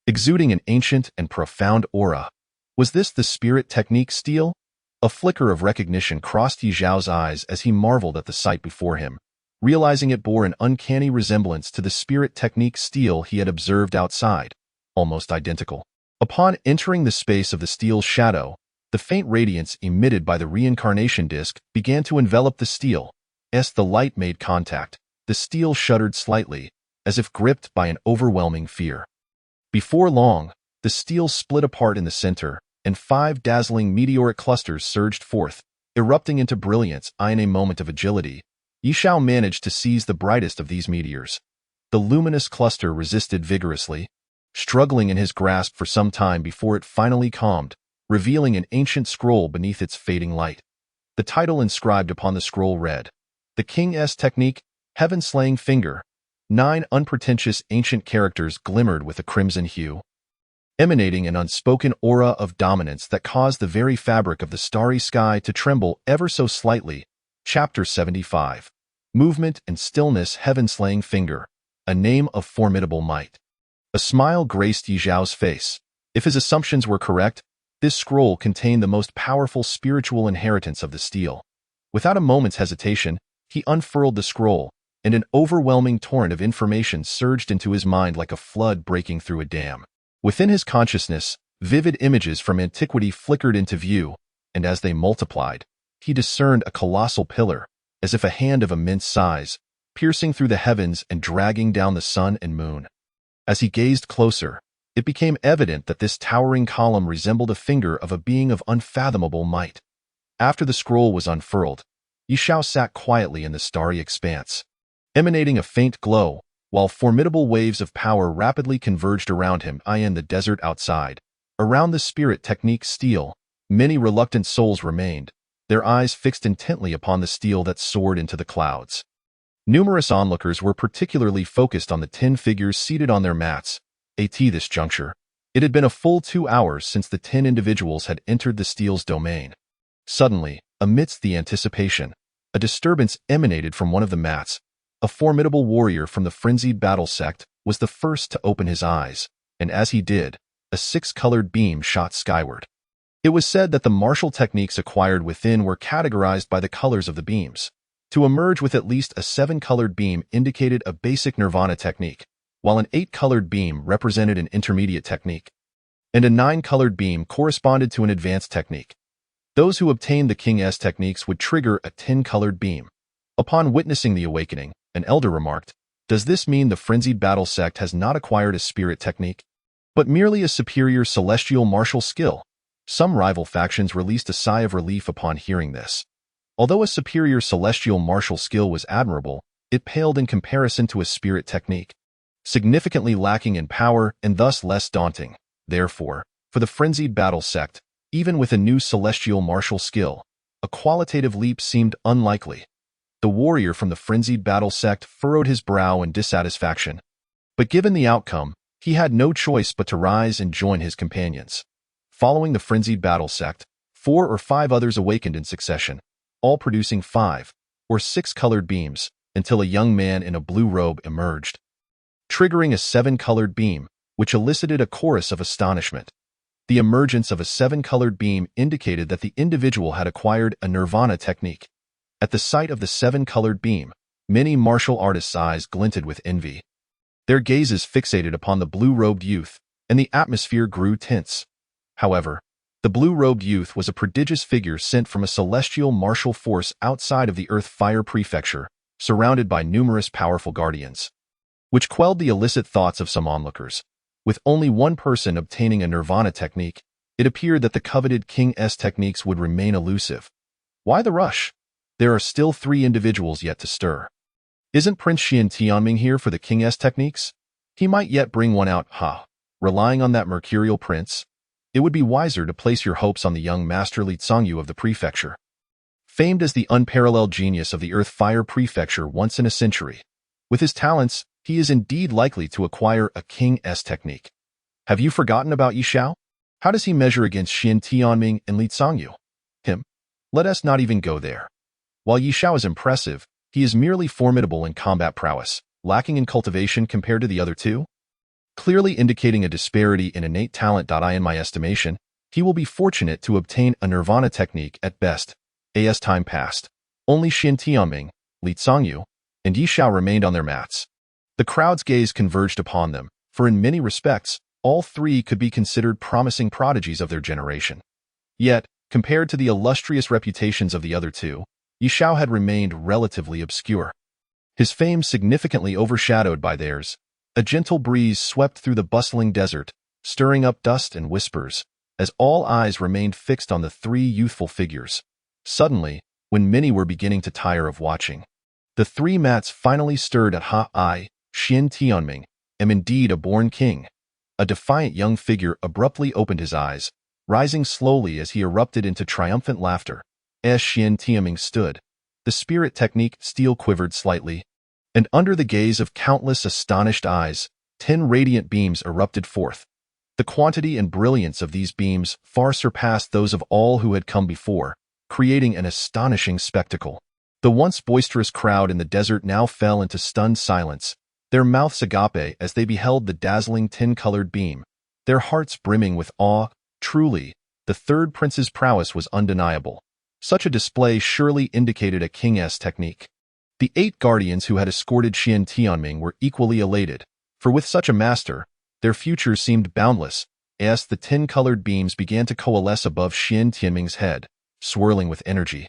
exuding an ancient and profound aura. Was this the spirit technique stele? A flicker of recognition crossed Yi Zhao's eyes as he marveled at the sight before him, realizing it bore an uncanny resemblance to the spirit technique stele he had observed outside, almost identical. Upon entering the space of the stele's shadow, the faint radiance emitted by the reincarnation disk began to envelop the stele. As the light made contact, the stele shuddered slightly, as if gripped by an overwhelming fear. Before long, the stele split apart in the center, and 5 dazzling meteoric clusters surged forth, erupting into brilliance. In a moment of agility, Yi Shao managed to seize the brightest of these meteors. The luminous cluster resisted vigorously, struggling in his grasp for some time before it finally calmed, revealing an ancient scroll beneath its fading light. The title inscribed upon the scroll read, "The King's Technique, Heaven-Slaying Finger." 9 unpretentious ancient characters glimmered with a crimson hue, emanating an unspoken aura of dominance that caused the very fabric of the starry sky to tremble ever so slightly. Chapter 75. Movement and Stillness. Heaven-Slaying Finger, a name of formidable might. A smile graced Yi Zhao's face. If his assumptions were correct, this scroll contained the most powerful spiritual inheritance of the stele. Without a moment's hesitation, he unfurled the scroll, and an overwhelming torrent of information surged into his mind like a flood breaking through a dam. Within his consciousness, vivid images from antiquity flickered into view, and as they multiplied, he discerned a colossal pillar, as if a hand of immense size, piercing through the heavens and dragging down the sun and moon. As he gazed closer, it became evident that this towering column resembled a finger of a being of unfathomable might. After the scroll was unfurled, Yi Shao sat quietly in the starry expanse, emanating a faint glow, while formidable waves of power rapidly converged around him. In the desert outside, around the spirit technique stele, many reluctant souls remained, their eyes fixed intently upon the stele that soared into the clouds. Numerous onlookers were particularly focused on the 10 figures seated on their mats. At this juncture, it had been a full 2 hours since the 10 individuals had entered the stele's domain. Suddenly, amidst the anticipation, a disturbance emanated from one of the mats. A formidable warrior from the frenzied battle sect was the first to open his eyes, and as he did, a 6-colored beam shot skyward. It was said that the martial techniques acquired within were categorized by the colors of the beams. To emerge with at least a 7-colored beam indicated a basic nirvana technique, while an 8-colored beam represented an intermediate technique, and a 9-colored beam corresponded to an advanced technique. Those who obtained the King's techniques would trigger a 10-colored beam. Upon witnessing the awakening, an elder remarked, "Does this mean the frenzied battle sect has not acquired a spirit technique, but merely a superior celestial martial skill?" Some rival factions released a sigh of relief upon hearing this. Although a superior celestial martial skill was admirable, it paled in comparison to a spirit technique, significantly lacking in power and thus less daunting. Therefore, for the frenzied battle sect, even with a new celestial martial skill, a qualitative leap seemed unlikely. The warrior from the frenzied battle sect furrowed his brow in dissatisfaction. But given the outcome, he had no choice but to rise and join his companions. Following the frenzied battle sect, 4 or 5 others awakened in succession, all producing 5 or 6-colored beams, until a young man in a blue robe emerged, triggering a 7-colored beam, which elicited a chorus of astonishment. The emergence of a 7-colored beam indicated that the individual had acquired a nirvana technique. At the sight of the 7-colored beam, many martial artists' eyes glinted with envy. Their gazes fixated upon the blue-robed youth, and the atmosphere grew tense. However, the blue-robed youth was a prodigious figure sent from a celestial martial force outside of the Earth Fire Prefecture, surrounded by numerous powerful guardians, which quelled the illicit thoughts of some onlookers. With only one person obtaining a nirvana technique, it appeared that the coveted King's techniques would remain elusive. Why the rush? There are still 3 individuals yet to stir. Isn't Prince Xian Tianming here for the King's techniques? He might yet bring one out. Relying on that mercurial prince? It would be wiser to place your hopes on the young Master Li Tsangyu of the prefecture. famed as the unparalleled genius of the Earth Fire Prefecture once in a century. With his talents, he is indeed likely to acquire a King's technique. Have you forgotten about Yi Xiao? How does he measure against Xin Tianming and Li Congyu? Him? Let us not even go there. While Yi Xiao is impressive, he is merely formidable in combat prowess, lacking in cultivation compared to the other two, clearly indicating a disparity in innate talent. In my estimation, he will be fortunate to obtain a nirvana technique at best. As time passed, only Xin Tianming, Li Congyu, and Yi Xiao remained on their mats. The crowd's gaze converged upon them, for in many respects, all three could be considered promising prodigies of their generation. Yet, compared to the illustrious reputations of the other two, Yi Xiao had remained relatively obscure. His fame significantly overshadowed by theirs. A gentle breeze swept through the bustling desert, stirring up dust and whispers, as all eyes remained fixed on the three youthful figures. Suddenly, when many were beginning to tire of watching, the three mats finally stirred at I, Xin Tianming, am indeed a born king. A defiant young figure abruptly opened his eyes, rising slowly as he erupted into triumphant laughter. As Xin Tianming stood, the spirit technique steel quivered slightly, and under the gaze of countless astonished eyes, 10 radiant beams erupted forth. The quantity and brilliance of these beams far surpassed those of all who had come before, creating an astonishing spectacle. The once boisterous crowd in the desert now fell into stunned silence, their mouths agape as they beheld the dazzling 10-colored beam, their hearts brimming with awe. Truly, the third prince's prowess was undeniable. Such a display surely indicated a King's technique. The 8 guardians who had escorted Xin Tianming were equally elated, for with such a master, their future seemed boundless, as the 10-colored beams began to coalesce above Xin Tianming's head, swirling with energy.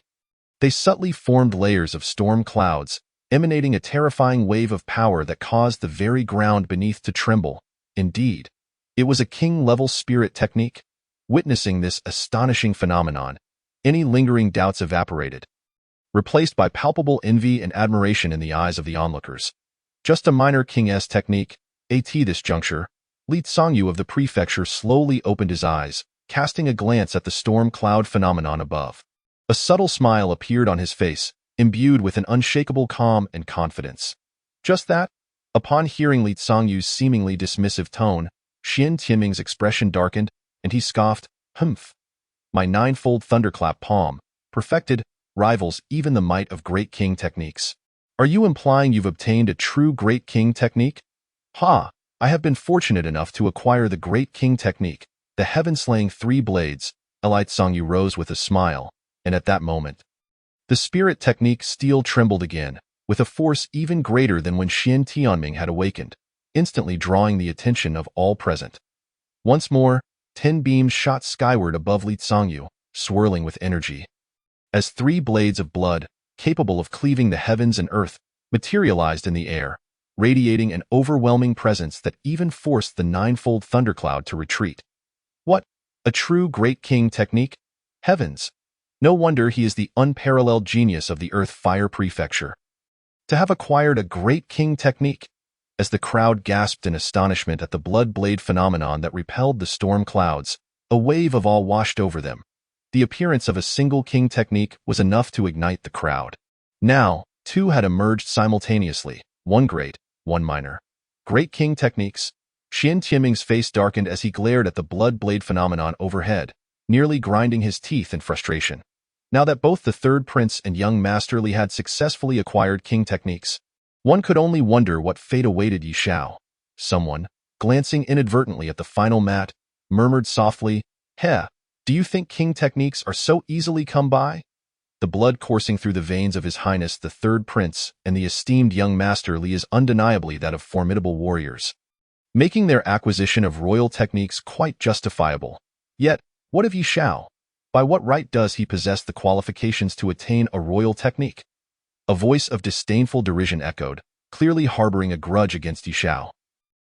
They subtly formed layers of storm clouds, emanating a terrifying wave of power that caused the very ground beneath to tremble. Indeed, it was a king-level spirit technique. Witnessing this astonishing phenomenon, any lingering doubts evaporated, replaced by palpable envy and admiration in the eyes of the onlookers. Just a minor King's technique. At this juncture, Li Congyu of the prefecture slowly opened his eyes, casting a glance at the storm cloud phenomenon above. A subtle smile appeared on his face, imbued with an unshakable calm and confidence. Just that, upon hearing Li Congyu's seemingly dismissive tone, Xin Tianming's expression darkened, and he scoffed, "Humph! My 9-fold thunderclap palm, perfected, rivals even the might of great king techniques. Are you implying you've obtained a true great king technique?" "Ha! I have been fortunate enough to acquire the great king technique, the heaven-slaying 3 blades." Li Congyu rose with a smile, and at that moment, the spirit technique steel trembled again, with a force even greater than when Xin Tianming had awakened, instantly drawing the attention of all present. Once more, 10 beams shot skyward above Li Congyu, swirling with energy. As 3 blades of blood, capable of cleaving the heavens and earth, materialized in the air, radiating an overwhelming presence that even forced the 9-fold thundercloud to retreat. What? A true great king technique? Heavens! No wonder he is the unparalleled genius of the Earth Fire Prefecture. To have acquired a great king technique! As the crowd gasped in astonishment at the blood blade phenomenon that repelled the storm clouds, a wave of awe washed over them. The appearance of a single king technique was enough to ignite the crowd. Now, 2 had emerged simultaneously, 1 great, 1 minor. Great king techniques. Xin Tianming's face darkened as he glared at the blood blade phenomenon overhead, nearly grinding his teeth in frustration. Now that both the third prince and young Master Li had successfully acquired king techniques, one could only wonder what fate awaited Yi Xiao. Someone, glancing inadvertently at the final mat, murmured softly, "Heh, do you think king techniques are so easily come by?" The blood coursing through the veins of His Highness the Third Prince and the esteemed young Master Li is undeniably that of formidable warriors, making their acquisition of royal techniques quite justifiable. Yet, what of Yi Xiao? By what right does he possess the qualifications to attain a royal technique? A voice of disdainful derision echoed, clearly harboring a grudge against Yi Xiao.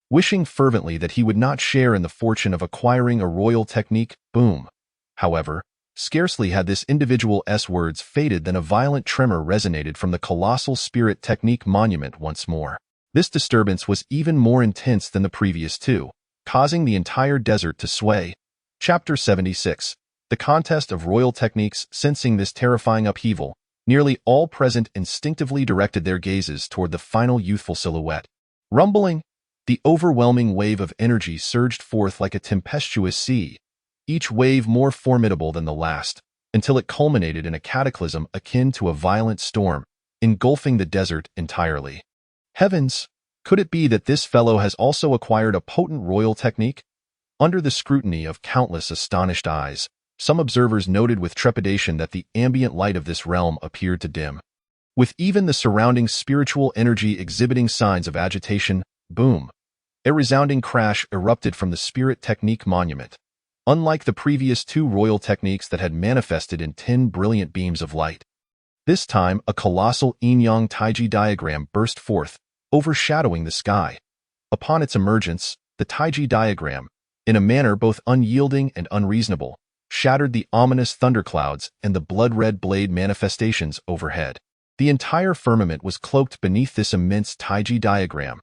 Wishing fervently that he would not share in the fortune of acquiring a royal technique, boom. However, scarcely had this individual's words faded than a violent tremor resonated from the colossal spirit technique monument once more. This disturbance was even more intense than the previous 2, causing the entire desert to sway. Chapter 76. The contest of royal techniques. Sensing this terrifying upheaval, nearly all present instinctively directed their gazes toward the final youthful silhouette. Rumbling, the overwhelming wave of energy surged forth like a tempestuous sea, each wave more formidable than the last, until it culminated in a cataclysm akin to a violent storm, engulfing the desert entirely. Heavens! Could it be that this fellow has also acquired a potent royal technique? Under the scrutiny of countless astonished eyes, some observers noted with trepidation that the ambient light of this realm appeared to dim. With even the surrounding spiritual energy exhibiting signs of agitation, boom! A resounding crash erupted from the Spirit Technique Monument. Unlike the previous two royal techniques that had manifested in 10 brilliant beams of light, this time a colossal yin-yang taiji diagram burst forth, overshadowing the sky. Upon its emergence, the taiji diagram, in a manner both unyielding and unreasonable, shattered the ominous thunderclouds and the blood-red blade manifestations overhead. The entire firmament was cloaked beneath this immense taiji diagram.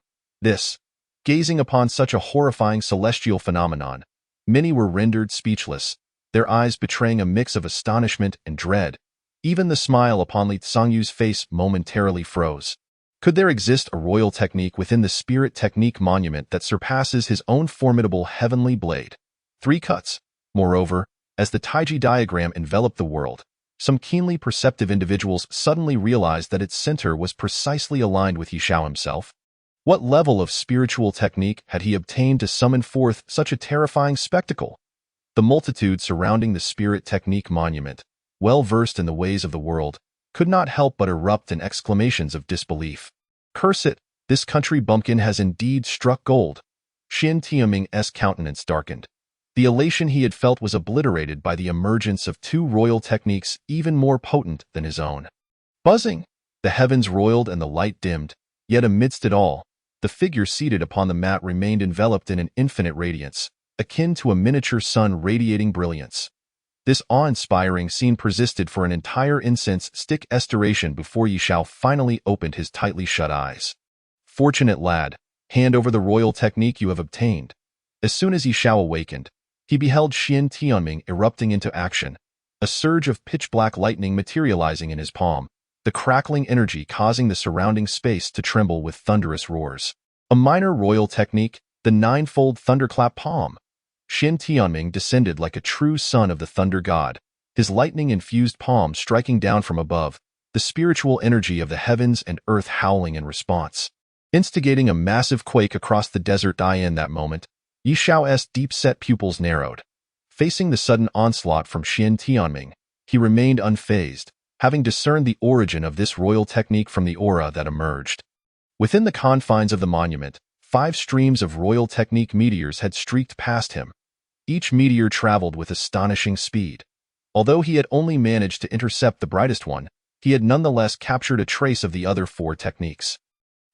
Gazing upon such a horrifying celestial phenomenon, many were rendered speechless, their eyes betraying a mix of astonishment and dread. Even the smile upon Li Songyu's face momentarily froze. Could there exist a royal technique within the Spirit Technique Monument that surpasses his own formidable heavenly blade? 3 cuts. Moreover, as the taiji diagram enveloped the world, some keenly perceptive individuals suddenly realized that its center was precisely aligned with Yishao himself. What level of spiritual technique had he obtained to summon forth such a terrifying spectacle? The multitude surrounding the Spirit Technique Monument, well versed in the ways of the world, could not help but erupt in exclamations of disbelief. Curse it, this country bumpkin has indeed struck gold. Xin Tianming's countenance darkened. The elation he had felt was obliterated by the emergence of 2 royal techniques even more potent than his own. Buzzing, the heavens roiled and the light dimmed, yet amidst it all, the figure seated upon the mat remained enveloped in an infinite radiance, akin to a miniature sun radiating brilliance. This awe-inspiring scene persisted for an entire incense stick duration before Yishao finally opened his tightly shut eyes. Fortunate lad, hand over the royal technique you have obtained. As soon as Yishao awakened, he beheld Xin Tianming erupting into action, a surge of pitch-black lightning materializing in his palm, the crackling energy causing the surrounding space to tremble with thunderous roars. A minor royal technique, the 9-fold thunderclap palm. Xin Tianming descended like a true son of the thunder god, his lightning-infused palm striking down from above, the spiritual energy of the heavens and earth howling in response. Instigating a massive quake across the desert in that moment, Yishao's deep-set pupils narrowed. Facing the sudden onslaught from Xin Tianming, he remained unfazed, having discerned the origin of this royal technique from the aura that emerged. Within the confines of the monument, 5 streams of royal technique meteors had streaked past him. Each meteor traveled with astonishing speed. Although he had only managed to intercept the brightest one, he had nonetheless captured a trace of the other 4 techniques.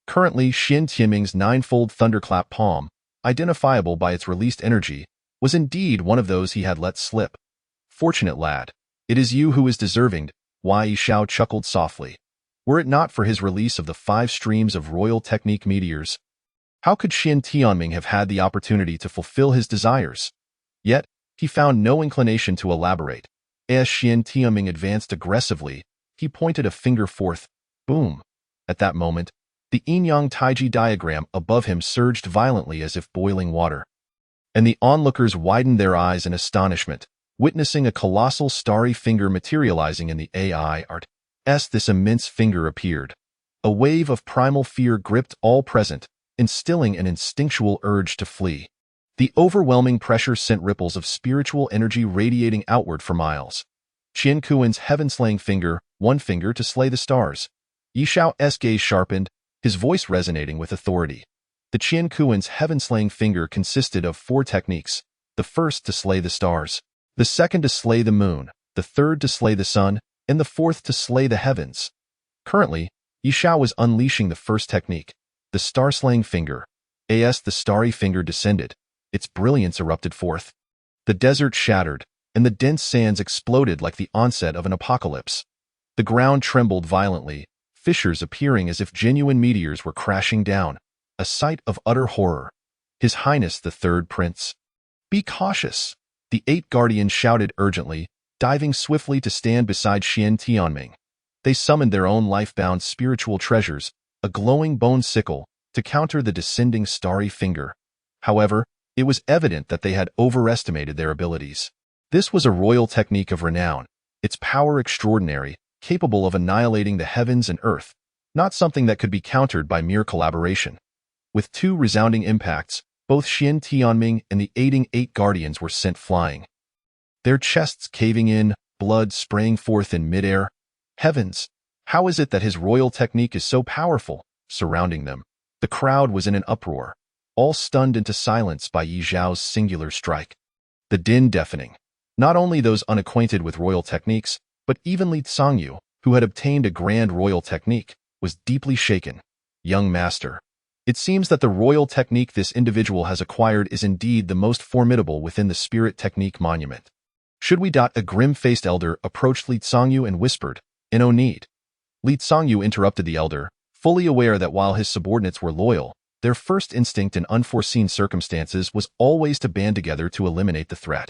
Currently, Xin Tianming's 9-fold thunderclap palm, identifiable by its released energy, was indeed one of those he had let slip. Fortunate lad, it is you who is deserving. Wai Shao chuckled softly. Were it not for his release of the 5 streams of royal technique meteors, how could Xin Tianming have had the opportunity to fulfill his desires? Yet, he found no inclination to elaborate. As Xin Tianming advanced aggressively, he pointed a finger forth. Boom! At that moment, the yin-yang taiji diagram above him surged violently as if boiling water. And the onlookers widened their eyes in astonishment, witnessing a colossal starry finger materializing in the AI art. This immense finger appeared. A wave of primal fear gripped all present, instilling an instinctual urge to flee. The overwhelming pressure sent ripples of spiritual energy radiating outward for miles. Qian Kuan's heaven-slaying finger, one finger to slay the stars. Yishao's gaze sharpened, his voice resonating with authority. The Qian Kuan's heaven-slaying finger consisted of 4 techniques, the first to slay the stars, the second to slay the moon, the third to slay the sun, and the 4th to slay the heavens. Currently, Yishao was unleashing the first technique, the star-slaying finger. The starry finger descended. Its brilliance erupted forth. The desert shattered, and the dense sands exploded like the onset of an apocalypse. The ground trembled violently, fissures appearing as if genuine meteors were crashing down, a sight of utter horror. His Highness the Third Prince. Be cautious. The 8 guardians shouted urgently, diving swiftly to stand beside Xian Tianming. They summoned their own life-bound spiritual treasures, a glowing bone sickle, to counter the descending starry finger. However, it was evident that they had overestimated their abilities. This was a royal technique of renown, its power extraordinary, capable of annihilating the heavens and earth, not something that could be countered by mere collaboration. With 2 resounding impacts, both Xian Tianming and the aiding 8 guardians were sent flying. Their chests caving in, blood spraying forth in midair. Heavens! How is it that his royal technique is so powerful? Surrounding them, the crowd was in an uproar, all stunned into silence by Yi Zhao's singular strike. The din deafening. Not only those unacquainted with royal techniques, but even Li Tsangyu, who had obtained a grand royal technique, was deeply shaken. Young master. It seems that the royal technique this individual has acquired is indeed the most formidable within the spirit technique monument. Should we? A grim-faced elder approached Li Tsangyu and whispered, "No need." Li Tsangyu interrupted the elder, fully aware that while his subordinates were loyal, their first instinct in unforeseen circumstances was always to band together to eliminate the threat.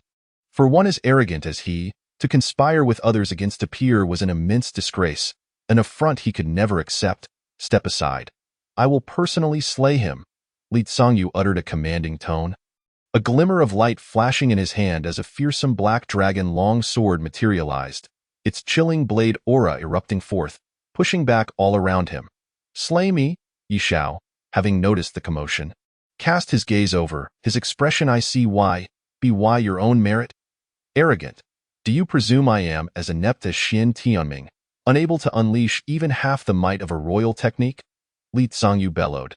For one as arrogant as he, to conspire with others against a peer was an immense disgrace, an affront he could never accept. Step aside. I will personally slay him. Li Tsangyu uttered a commanding tone. A glimmer of light flashing in his hand as a fearsome black dragon long sword materialized, its chilling blade aura erupting forth, pushing back all around him. Slay me, Yi Zhao, having noticed the commotion, cast his gaze over, his expression I see why, be why your own merit? Arrogant. Do you presume I am as inept as Xian Tianming, unable to unleash even half the might of a royal technique? Li Tsangyu bellowed.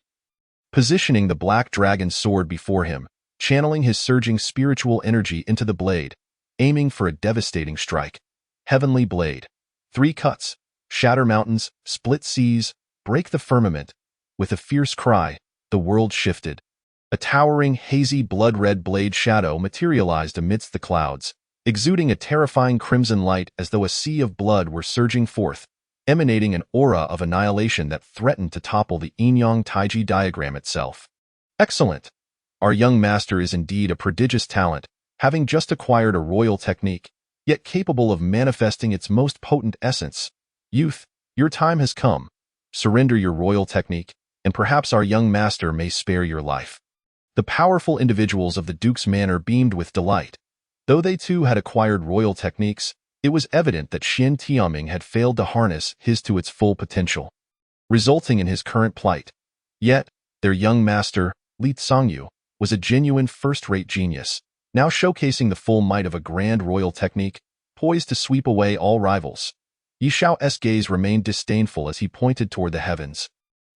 Positioning the black dragon's sword before him, channeling his surging spiritual energy into the blade, aiming for a devastating strike. Heavenly blade. 3 cuts. Shatter mountains, split seas, break the firmament. With a fierce cry, the world shifted. A towering, hazy, blood-red blade shadow materialized amidst the clouds, exuding a terrifying crimson light as though a sea of blood were surging forth, emanating an aura of annihilation that threatened to topple the yin-yang taiji diagram itself. Excellent! Our young master is indeed a prodigious talent, having just acquired a royal technique, yet capable of manifesting its most potent essence. Youth, your time has come. Surrender your royal technique, and perhaps our young master may spare your life. The powerful individuals of the Duke's manor beamed with delight. Though they too had acquired royal techniques, it was evident that Xian Tianming had failed to harness his to its full potential, resulting in his current plight. Yet, their young master, Li Tsangyu, was a genuine first-rate genius, now showcasing the full might of a grand royal technique, poised to sweep away all rivals. Yi Zhao's gaze remained disdainful as he pointed toward the heavens,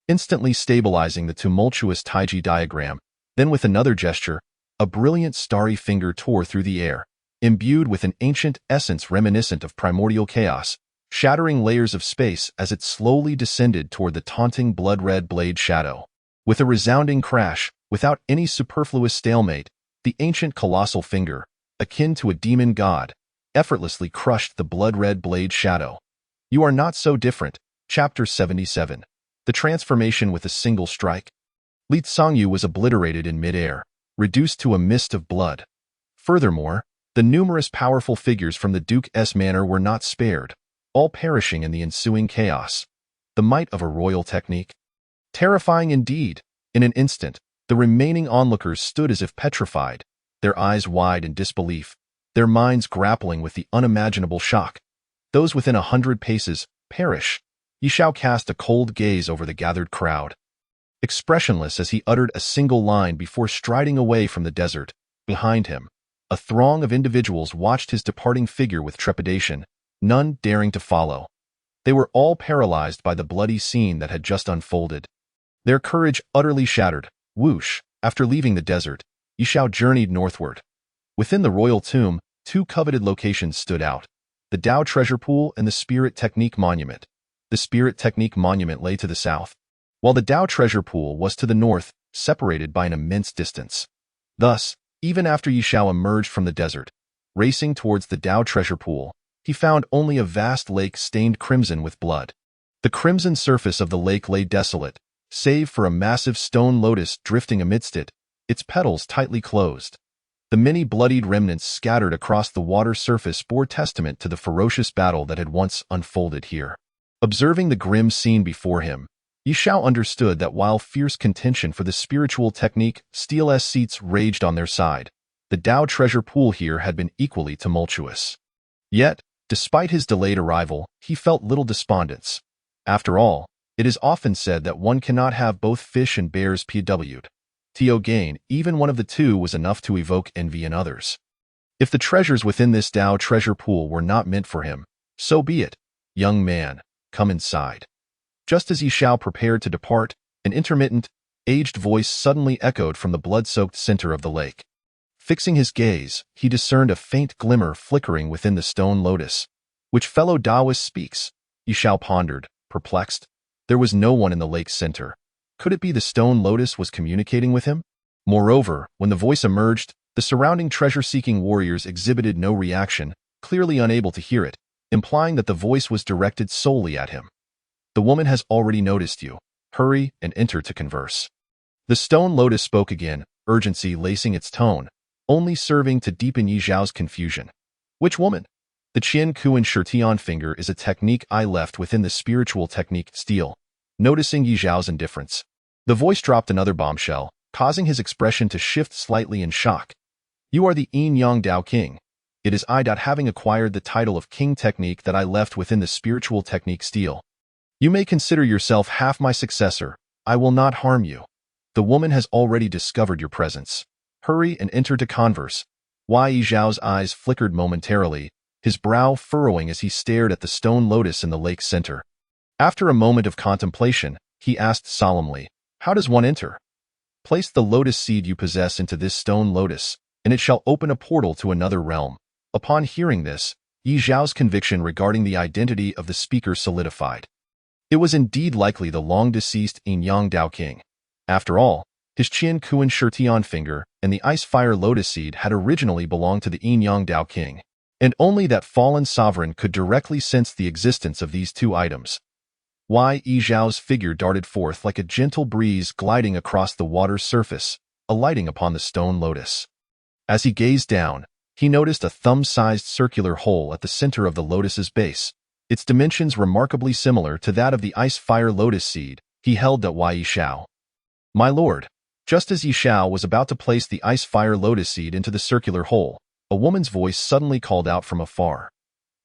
instantly stabilizing the tumultuous taiji diagram. Then with another gesture, a brilliant starry finger tore through the air, imbued with an ancient essence reminiscent of primordial chaos, shattering layers of space as it slowly descended toward the taunting blood-red blade shadow. With a resounding crash, without any superfluous stalemate, the ancient colossal finger, akin to a demon god, effortlessly crushed the blood-red blade shadow. You are not so different. Chapter 77. The transformation with a single strike. Li Tsangyu was obliterated in midair, reduced to a mist of blood. Furthermore, the numerous powerful figures from the Duke's manor were not spared, all perishing in the ensuing chaos. The might of a royal technique. Terrifying indeed. In an instant, the remaining onlookers stood as if petrified, their eyes wide in disbelief, their minds grappling with the unimaginable shock. Those within 100 paces perish. Yi Zhao cast a cold gaze over the gathered crowd, expressionless as he uttered a single line before striding away from the desert. Behind him, a throng of individuals watched his departing figure with trepidation, none daring to follow. They were all paralyzed by the bloody scene that had just unfolded. Their courage utterly shattered. Whoosh! After leaving the desert, Yi Zhao journeyed northward. Within the royal tomb, 2 coveted locations stood out: the Dao Treasure Pool and the Spirit Technique Monument. The Spirit Technique Monument lay to the south, while the Dao Treasure Pool was to the north, separated by an immense distance. Thus, even after Yi Zhao emerged from the desert, racing towards the Dao Treasure Pool, he found only a vast lake stained crimson with blood. The crimson surface of the lake lay desolate, save for a massive stone lotus drifting amidst it, its petals tightly closed. The many bloodied remnants scattered across the water surface bore testament to the ferocious battle that had once unfolded here. Observing the grim scene before him, Yi Xiao understood that while fierce contention for the spiritual technique Steel's seats raged on their side, the Tao treasure pool here had been equally tumultuous. Yet, despite his delayed arrival, he felt little despondence. After all, it is often said that one cannot have both fish and bears pw'd. To gain even one of the two was enough to evoke envy in others. If the treasures within this Tao treasure pool were not meant for him, so be it. Young man, come inside. Just as Yi Xiao prepared to depart, an intermittent, aged voice suddenly echoed from the blood-soaked center of the lake. Fixing his gaze, he discerned a faint glimmer flickering within the stone lotus. Which fellow Taoist speaks? Yi Xiao pondered, perplexed. There was no one in the lake's center. Could it be the stone lotus was communicating with him? Moreover, when the voice emerged, the surrounding treasure-seeking warriors exhibited no reaction, clearly unable to hear it, implying that the voice was directed solely at him. The woman has already noticed you. Hurry and enter to converse. The stone lotus spoke again, urgency lacing its tone, only serving to deepen Yi Xiao's confusion. Which woman? The Qian Kuan Shirtian finger is a technique I left within the spiritual technique steel. Noticing Yi Xiao's indifference, the voice dropped another bombshell, causing his expression to shift slightly in shock. You are the Yin Yang Dao King. It is I. Having acquired the title of King Technique that I left within the spiritual technique steel. You may consider yourself half my successor. I will not harm you. The woman has already discovered your presence. Hurry and enter to converse. Yi Xiao's eyes flickered momentarily, his brow furrowing as he stared at the stone lotus in the lake's center. After a moment of contemplation, he asked solemnly, how does one enter? Place the lotus seed you possess into this stone lotus, and it shall open a portal to another realm. Upon hearing this, Yi Xiao's conviction regarding the identity of the speaker solidified. It was indeed likely the long-deceased Yin Yang Dao King. After all, his Qian Kuan Shirtian finger and the ice-fire lotus seed had originally belonged to the Yin Yang Dao King, and only that fallen sovereign could directly sense the existence of these two items. Yi Xiao's figure darted forth like a gentle breeze gliding across the water's surface, alighting upon the stone lotus. As he gazed down, he noticed a thumb-sized circular hole at the center of the lotus's base, its dimensions remarkably similar to that of the ice-fire lotus seed he held at Yi Xiao. My lord, just as Yi Xiao was about to place the ice-fire lotus seed into the circular hole, a woman's voice suddenly called out from afar.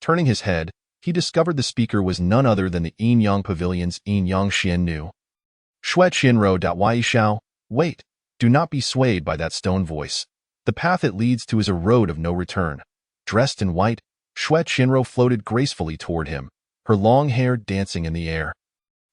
Turning his head, he discovered the speaker was none other than the Yin Yang Pavilion's Yin Yang Xian Nu. Shui Qianrou. Yi Xiao, wait, do not be swayed by that stone voice. The path it leads to is a road of no return. Dressed in white, Shui Qianrou floated gracefully toward him, her long hair dancing in the air.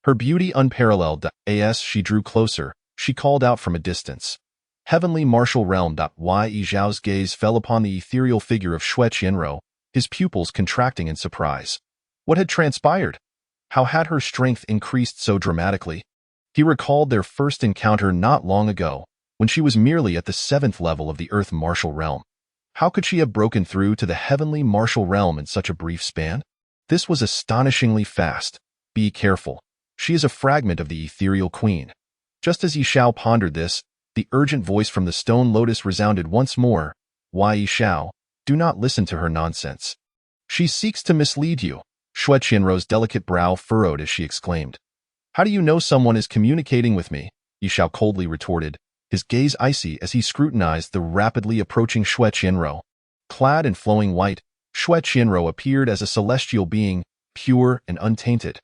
Her beauty unparalleled. As she drew closer, she called out from a distance. Heavenly martial realm. Yi Xiao's gaze fell upon the ethereal figure of Shui Qianrou, his pupils contracting in surprise. What had transpired? How had her strength increased so dramatically? He recalled their first encounter not long ago, when she was merely at the 7th level of the Earth martial realm. How could she have broken through to the heavenly martial realm in such a brief span? This was astonishingly fast. Be careful. She is a fragment of the ethereal queen. Just as Yi Xiao pondered this, the urgent voice from the stone lotus resounded once more. Yi Xiao, do not listen to her nonsense. She seeks to mislead you. Shui Qianrou's delicate brow furrowed as she exclaimed. How do you know someone is communicating with me? Yi Xiao coldly retorted, his gaze icy as he scrutinized the rapidly approaching Shui Qianrou. Clad in flowing white, Shui Qianrou appeared as a celestial being, pure and untainted.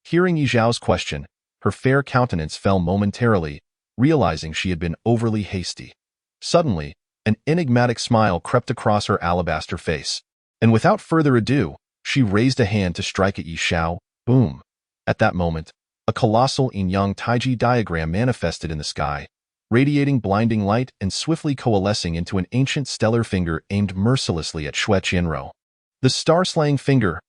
Hearing Yi Xiao's question, her fair countenance fell momentarily, realizing she had been overly hasty. Suddenly, an enigmatic smile crept across her alabaster face, and without further ado, she raised a hand to strike at Yi Xiao. Boom! At that moment, a colossal yin-yang taiji diagram manifested in the sky, radiating blinding light and swiftly coalescing into an ancient stellar finger aimed mercilessly at Shui Qianrou. The star-slaying finger.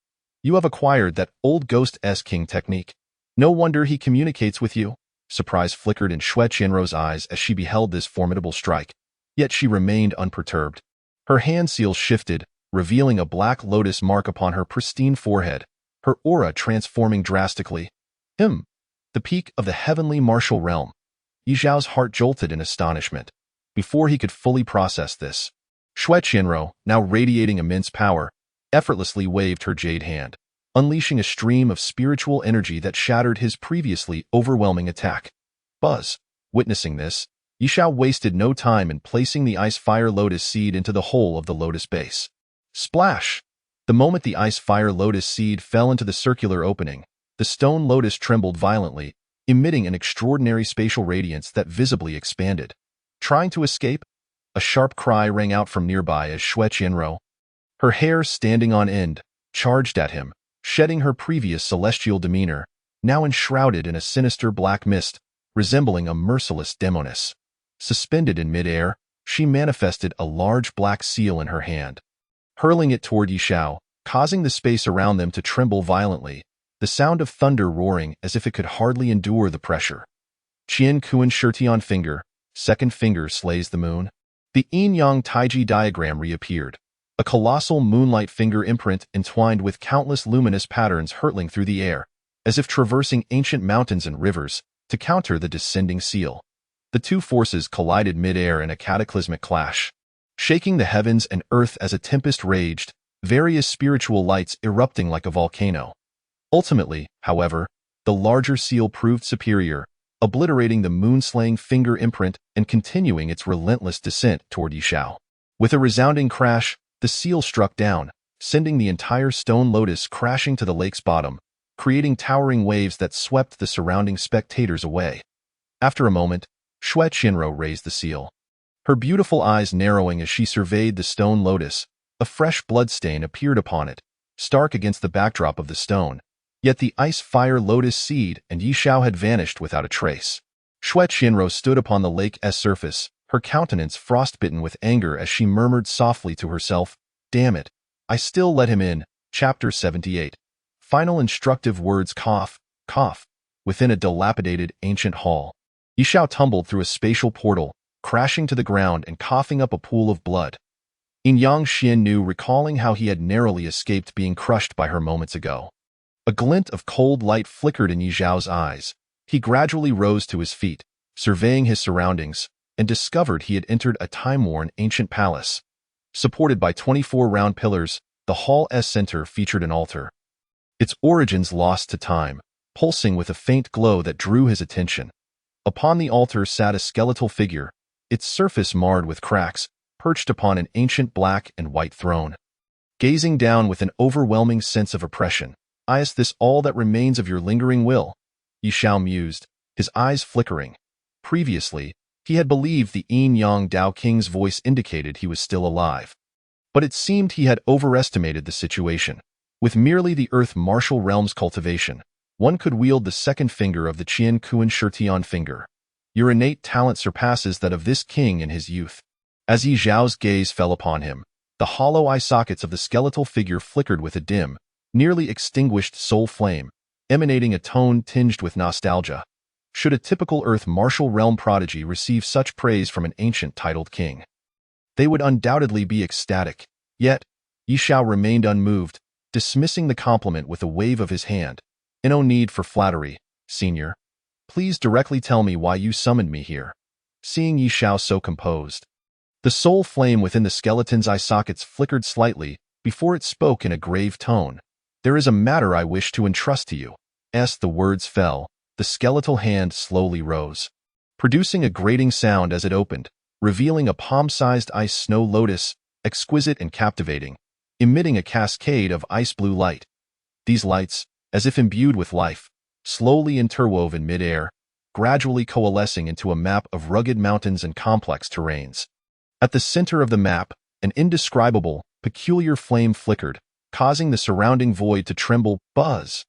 You have acquired that old ghost-esque king technique. No wonder he communicates with you. Surprise flickered in Shui Qianrou's eyes as she beheld this formidable strike, yet she remained unperturbed. Her hand seal shifted, revealing a black lotus mark upon her pristine forehead, her aura transforming drastically. The peak of the heavenly martial realm. Yi Xiao's heart jolted in astonishment. Before he could fully process this, Shui Qianrou, now radiating immense power, effortlessly waved her jade hand, unleashing a stream of spiritual energy that shattered his previously overwhelming attack. Buzz. Witnessing this, Yishao wasted no time in placing the ice fire lotus seed into the hole of the lotus base. Splash! The moment the ice fire lotus seed fell into the circular opening, the stone lotus trembled violently, emitting an extraordinary spatial radiance that visibly expanded. Trying to escape? A sharp cry rang out from nearby as Shui Qianrou, her hair standing on end, charged at him, shedding her previous celestial demeanor, now enshrouded in a sinister black mist, resembling a merciless demoness. Suspended in midair, she manifested a large black seal in her hand. Hurling it toward Yishao, causing the space around them to tremble violently, the sound of thunder roaring as if it could hardly endure the pressure. Qian Kuan Shirtian finger, second finger slays the moon. The yin-yang taiji diagram reappeared, a colossal moonlight finger imprint entwined with countless luminous patterns hurtling through the air, as if traversing ancient mountains and rivers, to counter the descending seal. The two forces collided mid-air in a cataclysmic clash. Shaking the heavens and earth as a tempest raged, various spiritual lights erupting like a volcano. Ultimately, however, the larger seal proved superior, obliterating the moon-slaying finger imprint and continuing its relentless descent toward Yishao. With a resounding crash, the seal struck down, sending the entire stone lotus crashing to the lake's bottom, creating towering waves that swept the surrounding spectators away. After a moment, Shui Qianrou raised the seal. Her beautiful eyes narrowing as she surveyed the stone lotus, a fresh bloodstain appeared upon it, stark against the backdrop of the stone. Yet the ice-fire lotus seed and Yishao had vanished without a trace. Shui Qianrou stood upon the lake's surface, her countenance frostbitten with anger as she murmured softly to herself, "Damn it, I still let him in." Chapter 78. Final instructive words. Cough, cough. Within a dilapidated ancient hall, Yishao tumbled through a spatial portal, crashing to the ground and coughing up a pool of blood. Yin-yang Xian knew, recalling how he had narrowly escaped being crushed by her moments ago. A glint of cold light flickered in Yizhao's eyes. He gradually rose to his feet, surveying his surroundings, and discovered he had entered a time-worn ancient palace. Supported by 24 round pillars, the hall's center featured an altar. Its origins lost to time, pulsing with a faint glow that drew his attention. Upon the altar sat a skeletal figure, its surface marred with cracks, perched upon an ancient black and white throne. Gazing down with an overwhelming sense of oppression, "Is this all that remains of your lingering will?" Yishao mused, his eyes flickering. Previously, he had believed the yin-yang Dao King's voice indicated he was still alive. But it seemed he had overestimated the situation. With merely the Earth martial realm's cultivation, one could wield the second finger of the Qian Kuan Shirtian finger. Your innate talent surpasses that of this king in his youth. As Yi Zhao's gaze fell upon him, the hollow eye sockets of the skeletal figure flickered with a dim, nearly extinguished soul flame, emanating a tone tinged with nostalgia. Should a typical Earth martial realm prodigy receive such praise from an ancient titled king, they would undoubtedly be ecstatic. Yet, Yishao remained unmoved, dismissing the compliment with a wave of his hand. "No need for flattery, senior. Please directly tell me why you summoned me here." Seeing Yishao so composed, the soul flame within the skeleton's eye sockets flickered slightly before it spoke in a grave tone. "There is a matter I wish to entrust to you." As the words fell, the skeletal hand slowly rose, producing a grating sound as it opened, revealing a palm-sized ice snow lotus, exquisite and captivating, emitting a cascade of ice-blue light. These lights, as if imbued with life, slowly interwove in mid-air, gradually coalescing into a map of rugged mountains and complex terrains. At the center of the map, an indescribable, peculiar flame flickered, causing the surrounding void to tremble. Buzz!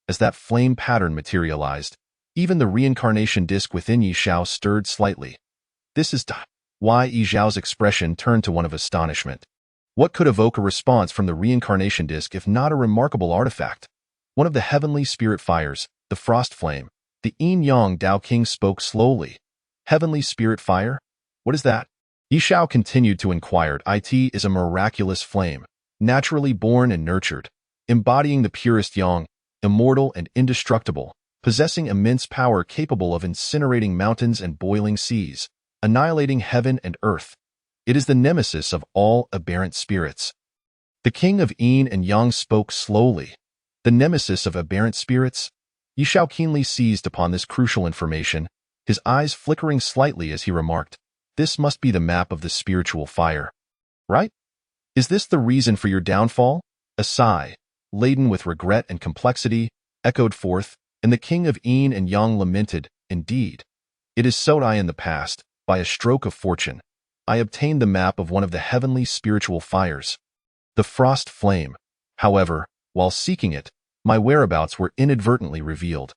As that flame pattern materialized, even the reincarnation disk within Yishao stirred slightly. "This is why." Yizhao's expression turned to one of astonishment. What could evoke a response from the reincarnation disk if not a remarkable artifact? One of the heavenly spirit fires, the frost flame. The yin-yang Dao King spoke slowly. "Heavenly spirit fire? What is that?" Yishao continued to inquire. "It is a miraculous flame, naturally born and nurtured, embodying the purest yang, immortal and indestructible, possessing immense power capable of incinerating mountains and boiling seas, annihilating heaven and earth. It is the nemesis of all aberrant spirits. The king of yin and yang spoke slowly. The nemesis of aberrant spirits? Yi Shao keenly seized upon this crucial information, his eyes flickering slightly as he remarked, "This must be the map of the spiritual fire. Right? Is this the reason for your downfall?" A sigh, laden with regret and complexity, echoed forth, and the king of yin and yang lamented, "Indeed. It is so. I in the past, by a stroke of fortune, I obtained the map of one of the heavenly spiritual fires. The frost flame. However, while seeking it, my whereabouts were inadvertently revealed.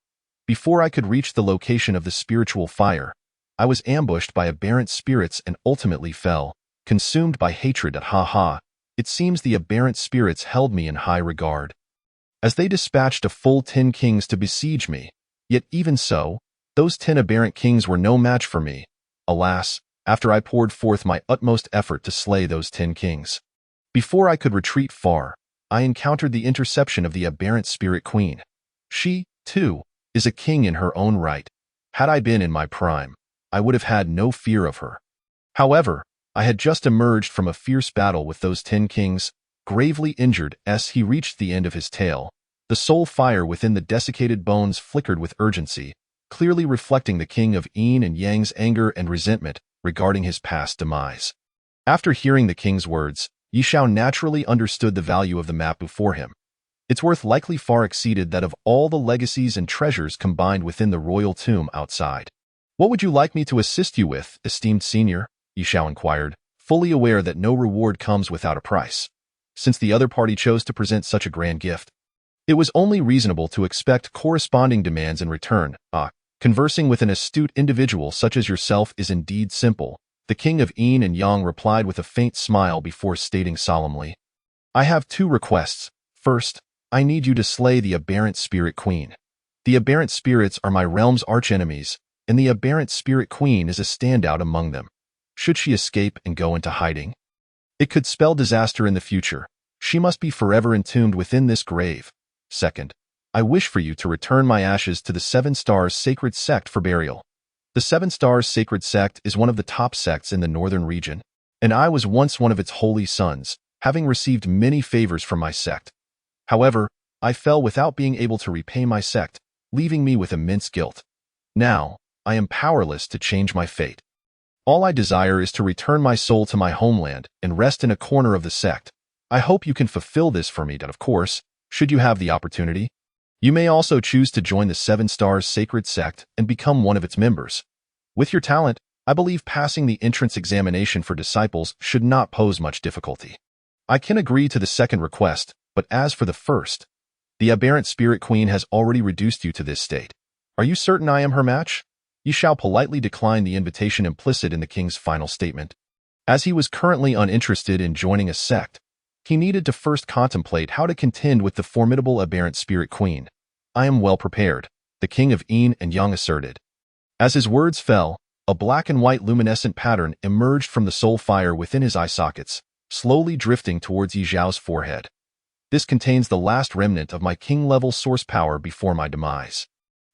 Before I could reach the location of the spiritual fire, I was ambushed by aberrant spirits and ultimately fell, consumed by hatred. It seems the aberrant spirits held me in high regard, as they dispatched a full 10 kings to besiege me. Yet even so, those 10 aberrant kings were no match for me. Alas, after I poured forth my utmost effort to slay those 10 kings, before I could retreat far, I encountered the interception of the aberrant spirit queen. She, too, is a king in her own right. Had I been in my prime, I would have had no fear of her. However, I had just emerged from a fierce battle with those 10 kings, gravely injured. As he reached the end of his tale, the soul fire within the desiccated bones flickered with urgency, clearly reflecting the king of yin and yang's anger and resentment regarding his past demise. After hearing the king's words, Yi Shao naturally understood the value of the map before him. Its worth likely far exceeded that of all the legacies and treasures combined within the royal tomb outside. "What would you like me to assist you with, esteemed senior?" Yi Shao inquired, fully aware that no reward comes without a price. Since the other party chose to present such a grand gift, it was only reasonable to expect corresponding demands in return. Conversing with an astute individual such as yourself is indeed simple, the king of yin and yang replied with a faint smile before stating solemnly, "I have 2 requests. First, I need you to slay the aberrant spirit queen. The aberrant spirits are my realm's archenemies, and the aberrant spirit queen is a standout among them. Should she escape and go into hiding, it could spell disaster in the future. She must be forever entombed within this grave. Second, I wish for you to return my ashes to the 7 Stars Sacred Sect for burial. The 7 Stars Sacred Sect is one of the top sects in the northern region, and I was once one of its holy sons, having received many favors from my sect. However, I fell without being able to repay my sect, leaving me with immense guilt. Now, I am powerless to change my fate. All I desire is to return my soul to my homeland and rest in a corner of the sect. I hope you can fulfill this for me, and of course, should you have the opportunity, you may also choose to join the 7 Stars Sacred Sect and become one of its members. With your talent, I believe passing the entrance examination for disciples should not pose much difficulty. I can agree to the second request, but as for the first, the aberrant spirit queen has already reduced you to this state. Are you certain I am her match?" Yi Shao politely declined the invitation implicit in the king's final statement. As he was currently uninterested in joining a sect, he needed to first contemplate how to contend with the formidable aberrant spirit queen. "I am well prepared," the king of yin and yang asserted. As his words fell, a black and white luminescent pattern emerged from the soul fire within his eye sockets, slowly drifting towards Yi Zhao's forehead. "This contains the last remnant of my king-level source power before my demise.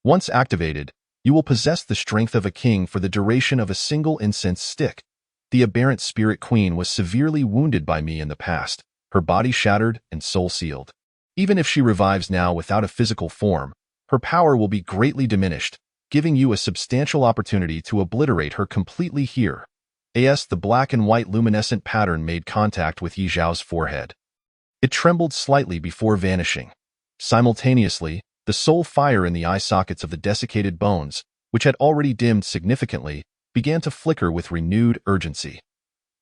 Once activated, you will possess the strength of a king for the duration of a single incense stick. The aberrant spirit queen was severely wounded by me in the past, her body shattered and soul sealed. Even if she revives now without a physical form, her power will be greatly diminished, giving you a substantial opportunity to obliterate her completely here." As the black and white luminescent pattern made contact with Yi Zhao's forehead, it trembled slightly before vanishing. Simultaneously, the soul fire in the eye sockets of the desiccated bones, which had already dimmed significantly, began to flicker with renewed urgency.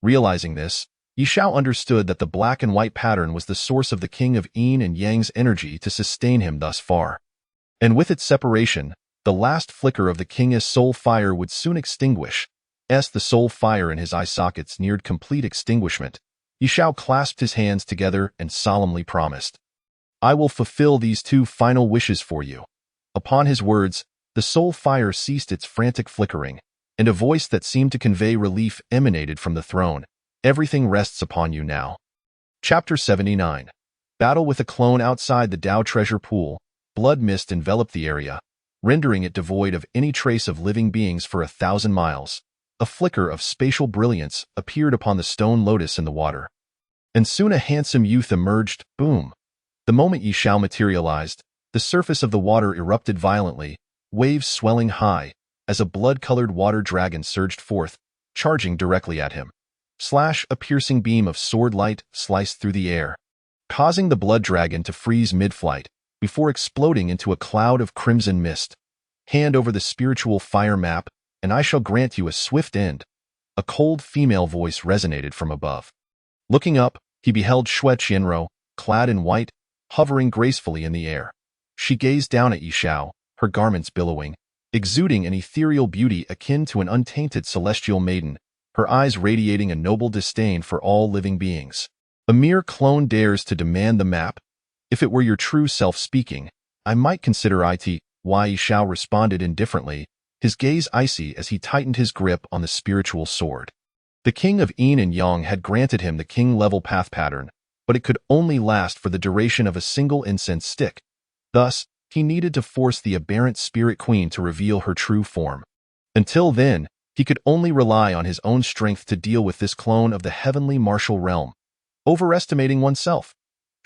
Realizing this, Yi Shao understood that the black and white pattern was the source of the king of yin and yang's energy to sustain him thus far. And with its separation, the last flicker of the king's soul fire would soon extinguish. As the soul fire in his eye sockets neared complete extinguishment, Yi Shao clasped his hands together and solemnly promised, "I will fulfill these 2 final wishes for you." Upon his words, the soul fire ceased its frantic flickering, and a voice that seemed to convey relief emanated from the throne. "Everything rests upon you now." Chapter 79. Battle with a clone outside the Dao treasure pool. Blood mist enveloped the area, rendering it devoid of any trace of living beings for 1,000 miles. a flicker of spatial brilliance appeared upon the stone lotus in the water. And soon a handsome youth emerged. Boom! The moment Yi Xiao materialized, the surface of the water erupted violently, waves swelling high, as a blood-colored water dragon surged forth, charging directly at him. Slash! A piercing beam of sword light sliced through the air, causing the blood dragon to freeze mid-flight, before exploding into a cloud of crimson mist. Hand over the spiritual fire map, and I shall grant you a swift end. A cold female voice resonated from above. Looking up, he beheld Xue Qianrou, clad in white, hovering gracefully in the air. She gazed down at Yi Xiao, her garments billowing, exuding an ethereal beauty akin to an untainted celestial maiden, her eyes radiating a noble disdain for all living beings. A mere clone dares to demand the map? If it were your true self speaking, I might consider it. Yi Xiao responded indifferently, his gaze icy as he tightened his grip on the spiritual sword. The king of Yin and Yang had granted him the king-level path pattern, but it could only last for the duration of a single incense stick. Thus, he needed to force the aberrant spirit queen to reveal her true form. Until then, he could only rely on his own strength to deal with this clone of the heavenly martial realm. Overestimating oneself.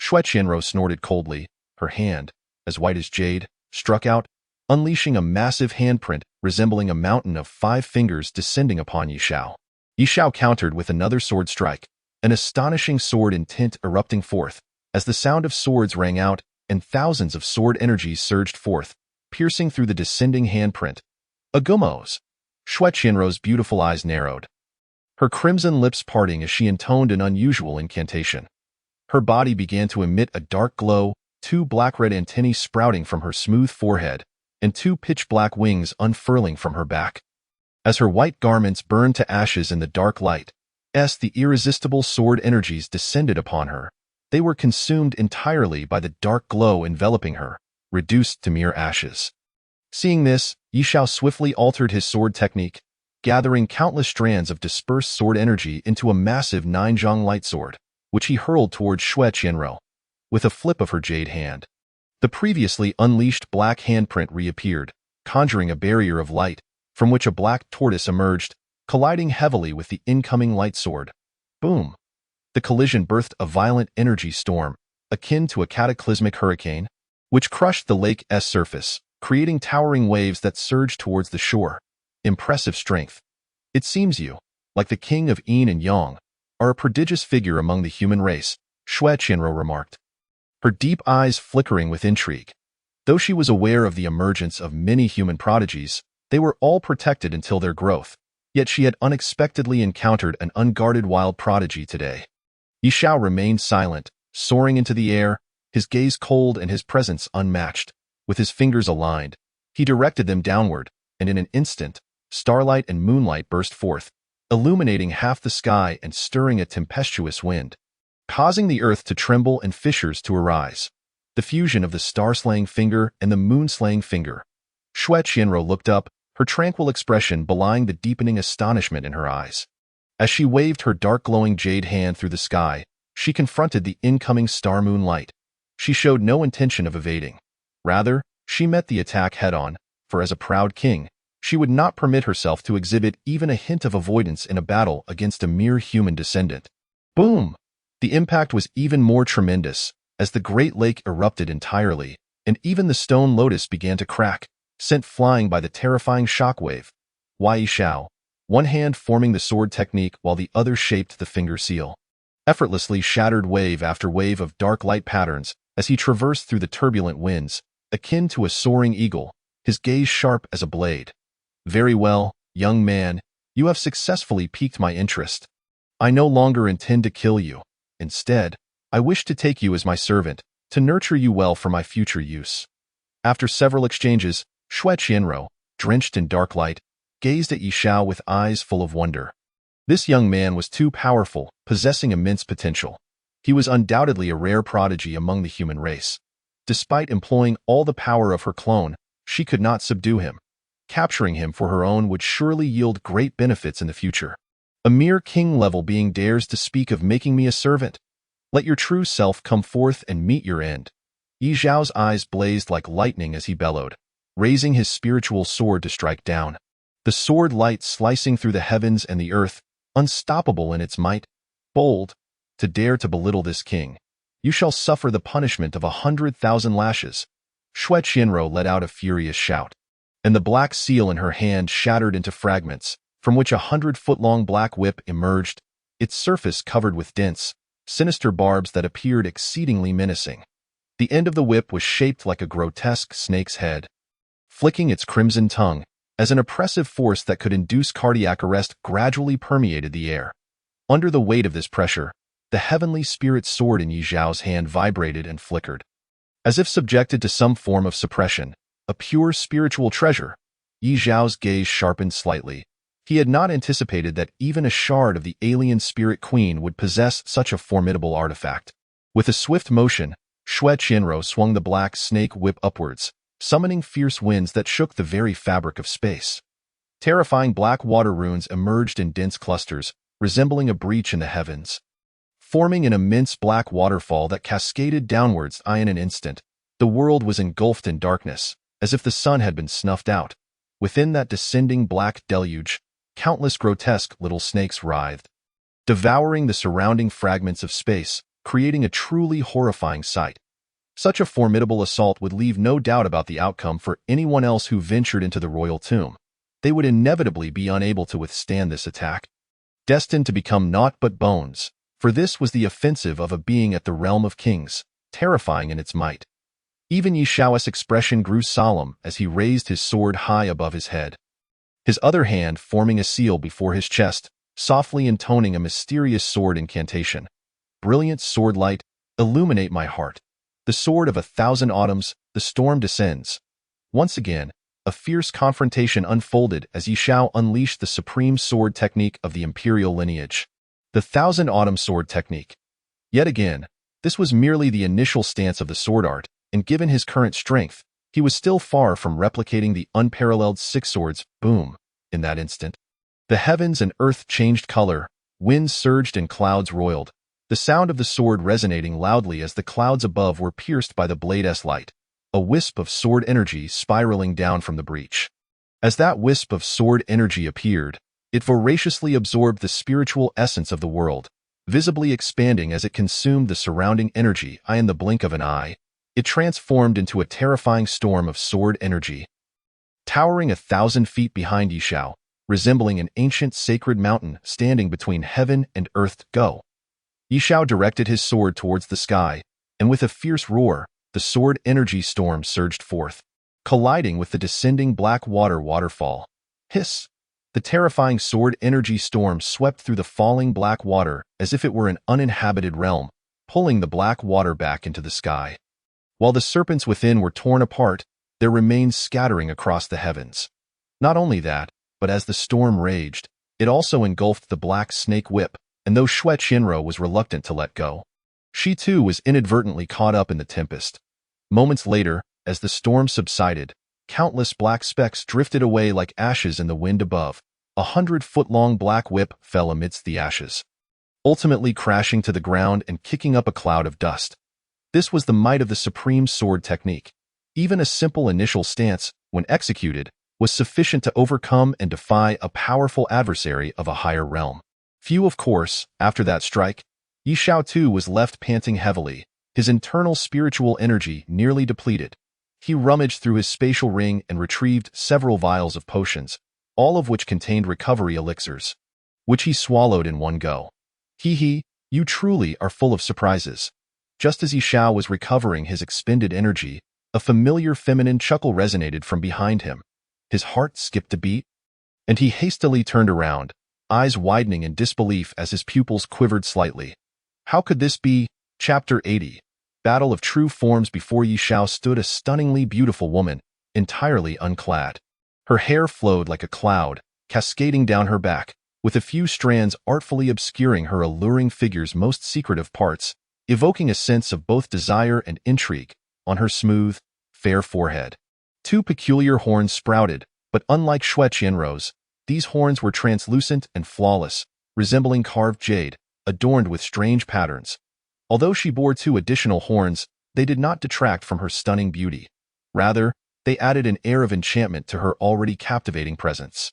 Xue Qianrou snorted coldly, her hand, as white as jade, struck out, unleashing a massive handprint resembling a mountain of 5 fingers descending upon Yi Xiao. Yi Xiao countered with another sword strike, an astonishing sword intent erupting forth, as the sound of swords rang out and thousands of sword energies surged forth, piercing through the descending handprint. Agumos! Xue Qianrou's beautiful eyes narrowed, her crimson lips parting as she intoned an unusual incantation. Her body began to emit a dark glow, 2 black-red antennae sprouting from her smooth forehead, and 2 pitch-black wings unfurling from her back. As her white garments burned to ashes in the dark light, the irresistible sword energies descended upon her. They were consumed entirely by the dark glow enveloping her, reduced to mere ashes. Seeing this, Yi Xiao swiftly altered his sword technique, gathering countless strands of dispersed sword energy into a massive 9-zhang light sword, which he hurled towards Xue Qianrou, with a flip of her jade hand. The previously unleashed black handprint reappeared, conjuring a barrier of light, from which a black tortoise emerged, colliding heavily with the incoming light sword. Boom! The collision birthed a violent energy storm, akin to a cataclysmic hurricane, which crushed the lake's surface, creating towering waves that surged towards the shore. Impressive strength. It seems you, like the king of Yin and Yang, are a prodigious figure among the human race, Xue Qianrou remarked, her deep eyes flickering with intrigue. Though she was aware of the emergence of many human prodigies, they were all protected until their growth, yet she had unexpectedly encountered an unguarded wild prodigy today. Yi Xiao remained silent, soaring into the air, his gaze cold and his presence unmatched. With his fingers aligned, he directed them downward, and in an instant, starlight and moonlight burst forth, illuminating half the sky and stirring a tempestuous wind, causing the earth to tremble and fissures to arise. The fusion of the star-slaying finger and the moon-slaying finger. Xue Qianrou looked up, her tranquil expression belying the deepening astonishment in her eyes. As she waved her dark glowing jade hand through the sky, she confronted the incoming star-moon light. She showed no intention of evading. Rather, she met the attack head-on, for as a proud king, she would not permit herself to exhibit even a hint of avoidance in a battle against a mere human descendant. Boom! The impact was even more tremendous, as the great lake erupted entirely, and even the stone lotus began to crack, sent flying by the terrifying shockwave. Yi Xiao, one hand forming the sword technique while the other shaped the finger seal, effortlessly shattered wave after wave of dark light patterns as he traversed through the turbulent winds, akin to a soaring eagle, his gaze sharp as a blade. Very well, young man, you have successfully piqued my interest. I no longer intend to kill you. Instead, I wish to take you as my servant, to nurture you well for my future use. After several exchanges, Xue Qianrou, drenched in dark light, gazed at Yi Xiao with eyes full of wonder. This young man was too powerful, possessing immense potential. He was undoubtedly a rare prodigy among the human race. Despite employing all the power of her clone, she could not subdue him. Capturing him for her own would surely yield great benefits in the future. A mere king-level being dares to speak of making me a servant. Let your true self come forth and meet your end. Yi Xiao's eyes blazed like lightning as he bellowed, raising his spiritual sword to strike down. the sword light slicing through the heavens and the earth, unstoppable in its might. Bold, to dare to belittle this king. You shall suffer the punishment of 100,000 lashes. Xue Qianrou let out a furious shout, and the black seal in her hand shattered into fragments, from which a 100-foot-long black whip emerged, its surface covered with dense, sinister barbs that appeared exceedingly menacing. The end of the whip was shaped like a grotesque snake's head, flicking its crimson tongue, as an oppressive force that could induce cardiac arrest gradually permeated the air. Under the weight of this pressure, the heavenly spirit sword in Yi Zhao's hand vibrated and flickered. As if subjected to some form of suppression, a pure spiritual treasure, Yi Zhao's gaze sharpened slightly. He had not anticipated that even a shard of the alien spirit queen would possess such a formidable artifact. With a swift motion, Xue Qianrou swung the black snake whip upwards, summoning fierce winds that shook the very fabric of space. Terrifying black water runes emerged in dense clusters, resembling a breach in the heavens, forming an immense black waterfall that cascaded downwards. In an instant, the world was engulfed in darkness, as if the sun had been snuffed out. Within that descending black deluge, countless grotesque little snakes writhed, devouring the surrounding fragments of space, creating a truly horrifying sight. Such a formidable assault would leave no doubt about the outcome for anyone else who ventured into the royal tomb. They would inevitably be unable to withstand this attack, destined to become naught but bones, for this was the offensive of a being at the realm of kings, terrifying in its might. Even Yi Zhao's expression grew solemn as he raised his sword high above his head, his other hand forming a seal before his chest, softly intoning a mysterious sword incantation. Brilliant sword light, illuminate my heart. The sword of 1,000 autumns, the storm descends. Once again, a fierce confrontation unfolded as Yi Zhao unleashed the supreme sword technique of the imperial lineage, the 1,000 autumn sword technique. Yet again, this was merely the initial stance of the sword art, and given his current strength, he was still far from replicating the unparalleled six swords. Boom! In that instant, the heavens and earth changed color, winds surged and clouds roiled, the sound of the sword resonating loudly as the clouds above were pierced by the blade's light, a wisp of sword energy spiraling down from the breach. As that wisp of sword energy appeared, it voraciously absorbed the spiritual essence of the world, visibly expanding as it consumed the surrounding energy. In the blink of an eye, it transformed into a terrifying storm of sword energy, towering 1,000 feet behind Yi Zhao, resembling an ancient sacred mountain standing between heaven and earth. Go! Yi Zhao directed his sword towards the sky, and with a fierce roar, the sword energy storm surged forth, colliding with the descending black waterfall. Hiss! The terrifying sword energy storm swept through the falling black water as if it were an uninhabited realm, pulling the black water back into the sky. While the serpents within were torn apart, their remains scattering across the heavens. Not only that, but as the storm raged, it also engulfed the black snake whip, and though Xue Qianrou was reluctant to let go, she too was inadvertently caught up in the tempest. Moments later, as the storm subsided, countless black specks drifted away like ashes in the wind above. 100-foot-long black whip fell amidst the ashes, ultimately crashing to the ground and kicking up a cloud of dust. This was the might of the supreme sword technique. Even a simple initial stance, when executed, was sufficient to overcome and defy a powerful adversary of a higher realm. Few, of course, after that strike, Yi Zhao too was left panting heavily, his internal spiritual energy nearly depleted. He rummaged through his spatial ring and retrieved several vials of potions, all of which contained recovery elixirs, which he swallowed in one go. Hee, you truly are full of surprises. Just as Yi Zhao was recovering his expended energy, a familiar feminine chuckle resonated from behind him. His heart skipped a beat, and he hastily turned around, eyes widening in disbelief as his pupils quivered slightly. How could this be? Chapter 80. Battle of True Forms. Before Yi Zhao stood a stunningly beautiful woman, entirely unclad. Her hair flowed like a cloud, cascading down her back, with a few strands artfully obscuring her alluring figure's most secretive parts, evoking a sense of both desire and intrigue. On her smooth, fair forehead, two peculiar horns sprouted, but unlike Xue Qianrou's, these horns were translucent and flawless, resembling carved jade, adorned with strange patterns. Although she bore 2 additional horns, they did not detract from her stunning beauty. Rather, they added an air of enchantment to her already captivating presence.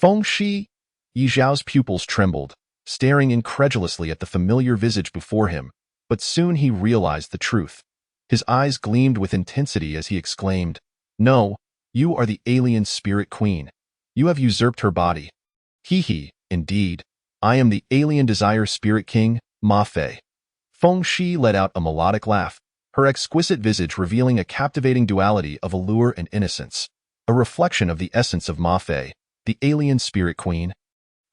Feng Shi? Yi Zhao's pupils trembled, staring incredulously at the familiar visage before him, but soon he realized the truth. His eyes gleamed with intensity as he exclaimed, "No, you are the alien spirit queen. You have usurped her body." He, indeed. I am the alien desire spirit king, Ma Fei. Feng Shi let out a melodic laugh, her exquisite visage revealing a captivating duality of allure and innocence, a reflection of the essence of Ma Fei, the alien spirit queen,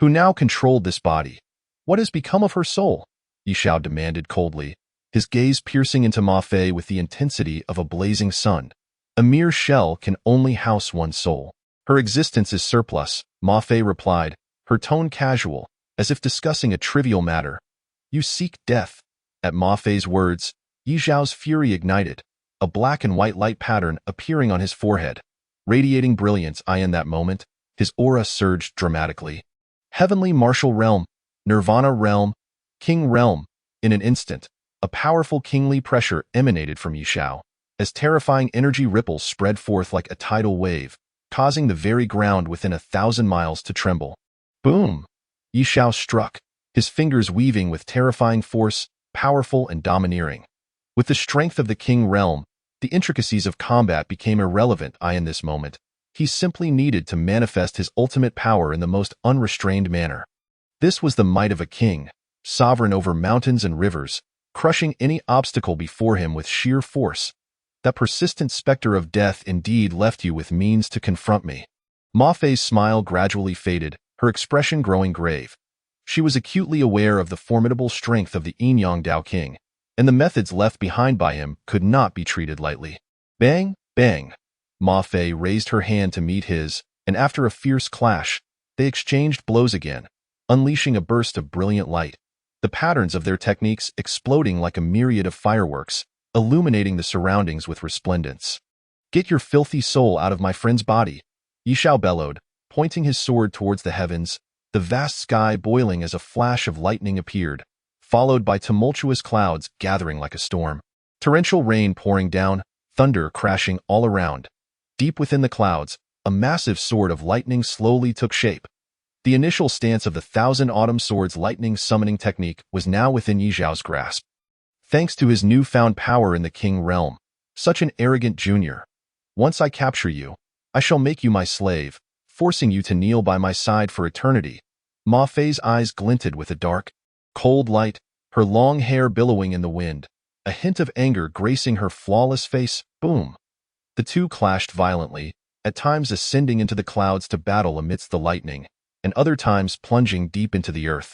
who now controlled this body. What has become of her soul? Yi Zhao demanded coldly, his gaze piercing into Ma Fei with the intensity of a blazing sun. A mere shell can only house one soul. Her existence is surplus, Ma Fei replied, her tone casual, as if discussing a trivial matter. You seek death. At Ma Fei's words, Yi Zhao's fury ignited, a black and white light pattern appearing on his forehead. Radiating brilliance, in that moment, his aura surged dramatically. Heavenly martial realm, Nirvana realm, King realm. In an instant, a powerful kingly pressure emanated from Yi Zhao, as terrifying energy ripples spread forth like a tidal wave, causing the very ground within 1,000 miles to tremble. Boom! Yi Zhao struck, his fingers weaving with terrifying force, powerful and domineering. With the strength of the King realm, the intricacies of combat became irrelevant. In this moment, he simply needed to manifest his ultimate power in the most unrestrained manner. This was the might of a king, sovereign over mountains and rivers, crushing any obstacle before him with sheer force. That persistent specter of death indeed left you with means to confront me. Ma Fei's smile gradually faded, her expression growing grave. She was acutely aware of the formidable strength of the Yin-Yang Dao King, and the methods left behind by him could not be treated lightly. Bang, bang. Ma Fei raised her hand to meet his, and after a fierce clash, they exchanged blows again, unleashing a burst of brilliant light, the patterns of their techniques exploding like a myriad of fireworks, illuminating the surroundings with resplendence. Get your filthy soul out of my friend's body, Yi Zhao bellowed, pointing his sword towards the heavens, the vast sky boiling as a flash of lightning appeared, followed by tumultuous clouds gathering like a storm. Torrential rain pouring down, thunder crashing all around. Deep within the clouds, a massive sword of lightning slowly took shape. The initial stance of the 1,000 Autumn Swords lightning summoning technique was now within Yi Zhao's grasp. Thanks to his newfound power in the King realm, such an arrogant junior. Once I capture you, I shall make you my slave, forcing you to kneel by my side for eternity. Ma Fei's eyes glinted with a dark, cold light, her long hair billowing in the wind, a hint of anger gracing her flawless face. Boom! The two clashed violently, at times ascending into the clouds to battle amidst the lightning, and other times plunging deep into the earth.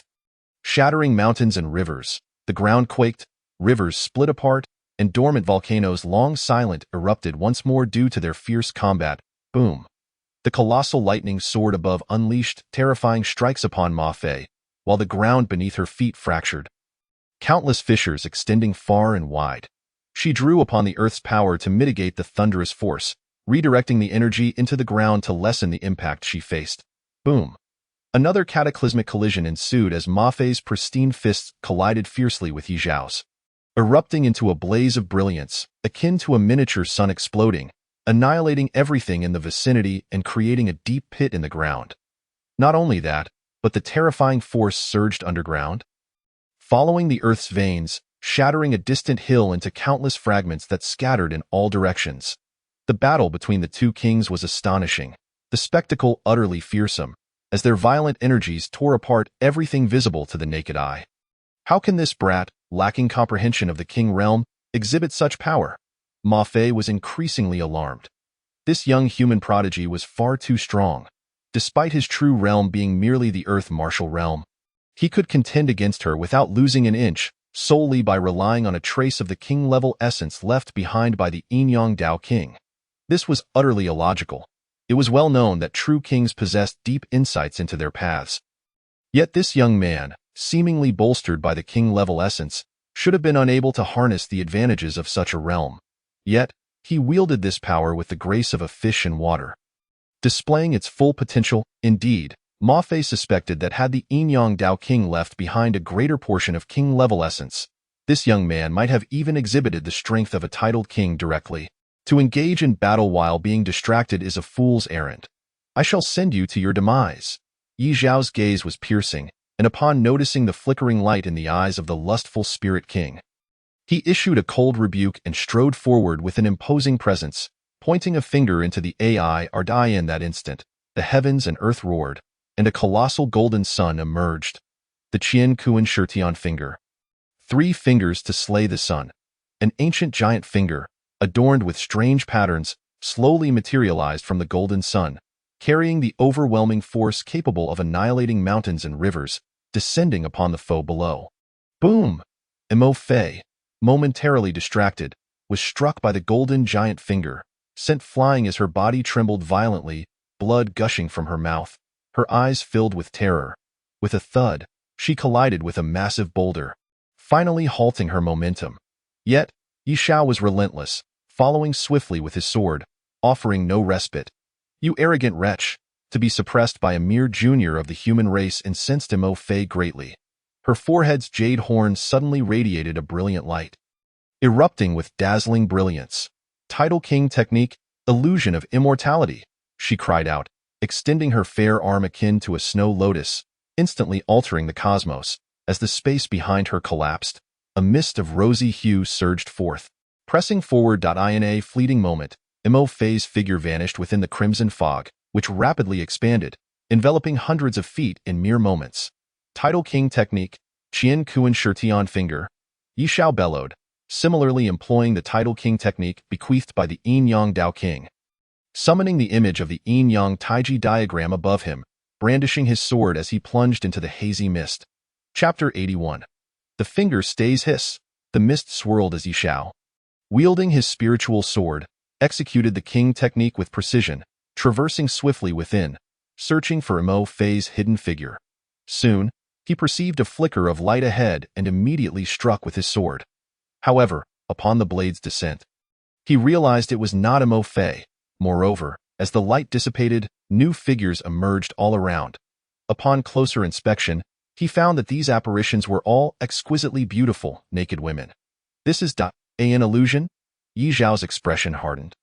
Shattering mountains and rivers, the ground quaked, rivers split apart, and dormant volcanoes long silent erupted once more due to their fierce combat. Boom! The colossal lightning soared above unleashed, terrifying strikes upon Ma Fei, while the ground beneath her feet fractured. Countless fissures extending far and wide. She drew upon the earth's power to mitigate the thunderous force, redirecting the energy into the ground to lessen the impact she faced. Boom! Another cataclysmic collision ensued as Ma Fei's pristine fists collided fiercely with Yi Zhao's, erupting into a blaze of brilliance, akin to a miniature sun exploding, annihilating everything in the vicinity and creating a deep pit in the ground. Not only that, but the terrifying force surged underground, following the earth's veins, shattering a distant hill into countless fragments that scattered in all directions. The battle between the two kings was astonishing, the spectacle utterly fearsome, as their violent energies tore apart everything visible to the naked eye. How can this brat, lacking comprehension of the King realm, exhibit such power? Ma Fei was increasingly alarmed. This young human prodigy was far too strong. Despite his true realm being merely the earth martial realm, he could contend against her without losing an inch, solely by relying on a trace of the king-level essence left behind by the Yin-Yang Dao King. This was utterly illogical. It was well known that true kings possessed deep insights into their paths. Yet this young man, seemingly bolstered by the king-level essence, should have been unable to harness the advantages of such a realm. Yet, he wielded this power with the grace of a fish in water. Displaying its full potential, indeed, Ma Fei suspected that had the Yin-Yang Dao King left behind a greater portion of king-level essence, this young man might have even exhibited the strength of a titled king directly. To engage in battle while being distracted is a fool's errand. I shall send you to your demise. Yi Zhao's gaze was piercing, and upon noticing the flickering light in the eyes of the lustful spirit king, he issued a cold rebuke and strode forward with an imposing presence, pointing a finger into the Ard. In that instant, the heavens and earth roared, and a colossal golden sun emerged. The Qian Kuan Shirtian finger. 3 fingers to slay the sun. An ancient giant finger, adorned with strange patterns, slowly materialized from the golden sun, carrying the overwhelming force capable of annihilating mountains and rivers, descending upon the foe below. Boom! Imo Fei, momentarily distracted, was struck by the golden giant finger, sent flying as her body trembled violently, blood gushing from her mouth, her eyes filled with terror. With a thud, she collided with a massive boulder, finally halting her momentum. Yet, Yi Xiao was relentless, following swiftly with his sword, offering no respite. You arrogant wretch! To be suppressed by a mere junior of the human race incensed Imo Fei greatly. Her forehead's jade horn suddenly radiated a brilliant light, erupting with dazzling brilliance. Tidal King technique, illusion of immortality, she cried out, extending her fair arm akin to a snow lotus, instantly altering the cosmos. As the space behind her collapsed, a mist of rosy hue surged forth. Pressing forward. In a fleeting moment, Imo Fei's figure vanished within the crimson fog, which rapidly expanded, enveloping hundreds of feet in mere moments. Tidal King technique, Qian Kuan Shirtian finger. Yi Xiao bellowed, similarly employing the Tidal King technique bequeathed by the Yin Yang Dao King. Summoning the image of the Yin Yang Taiji diagram above him, brandishing his sword as he plunged into the hazy mist. Chapter 81. The finger stays hiss. The mist swirled as Yi Xiao, wielding his spiritual sword, executed the king technique with precision, traversing swiftly within, searching for Imo Fei's hidden figure. Soon, he perceived a flicker of light ahead and immediately struck with his sword. However, upon the blade's descent, he realized it was not Imo Fei. Moreover, as the light dissipated, new figures emerged all around. Upon closer inspection, he found that these apparitions were all exquisitely beautiful, naked women. This is an illusion? Yi Zhao's expression hardened.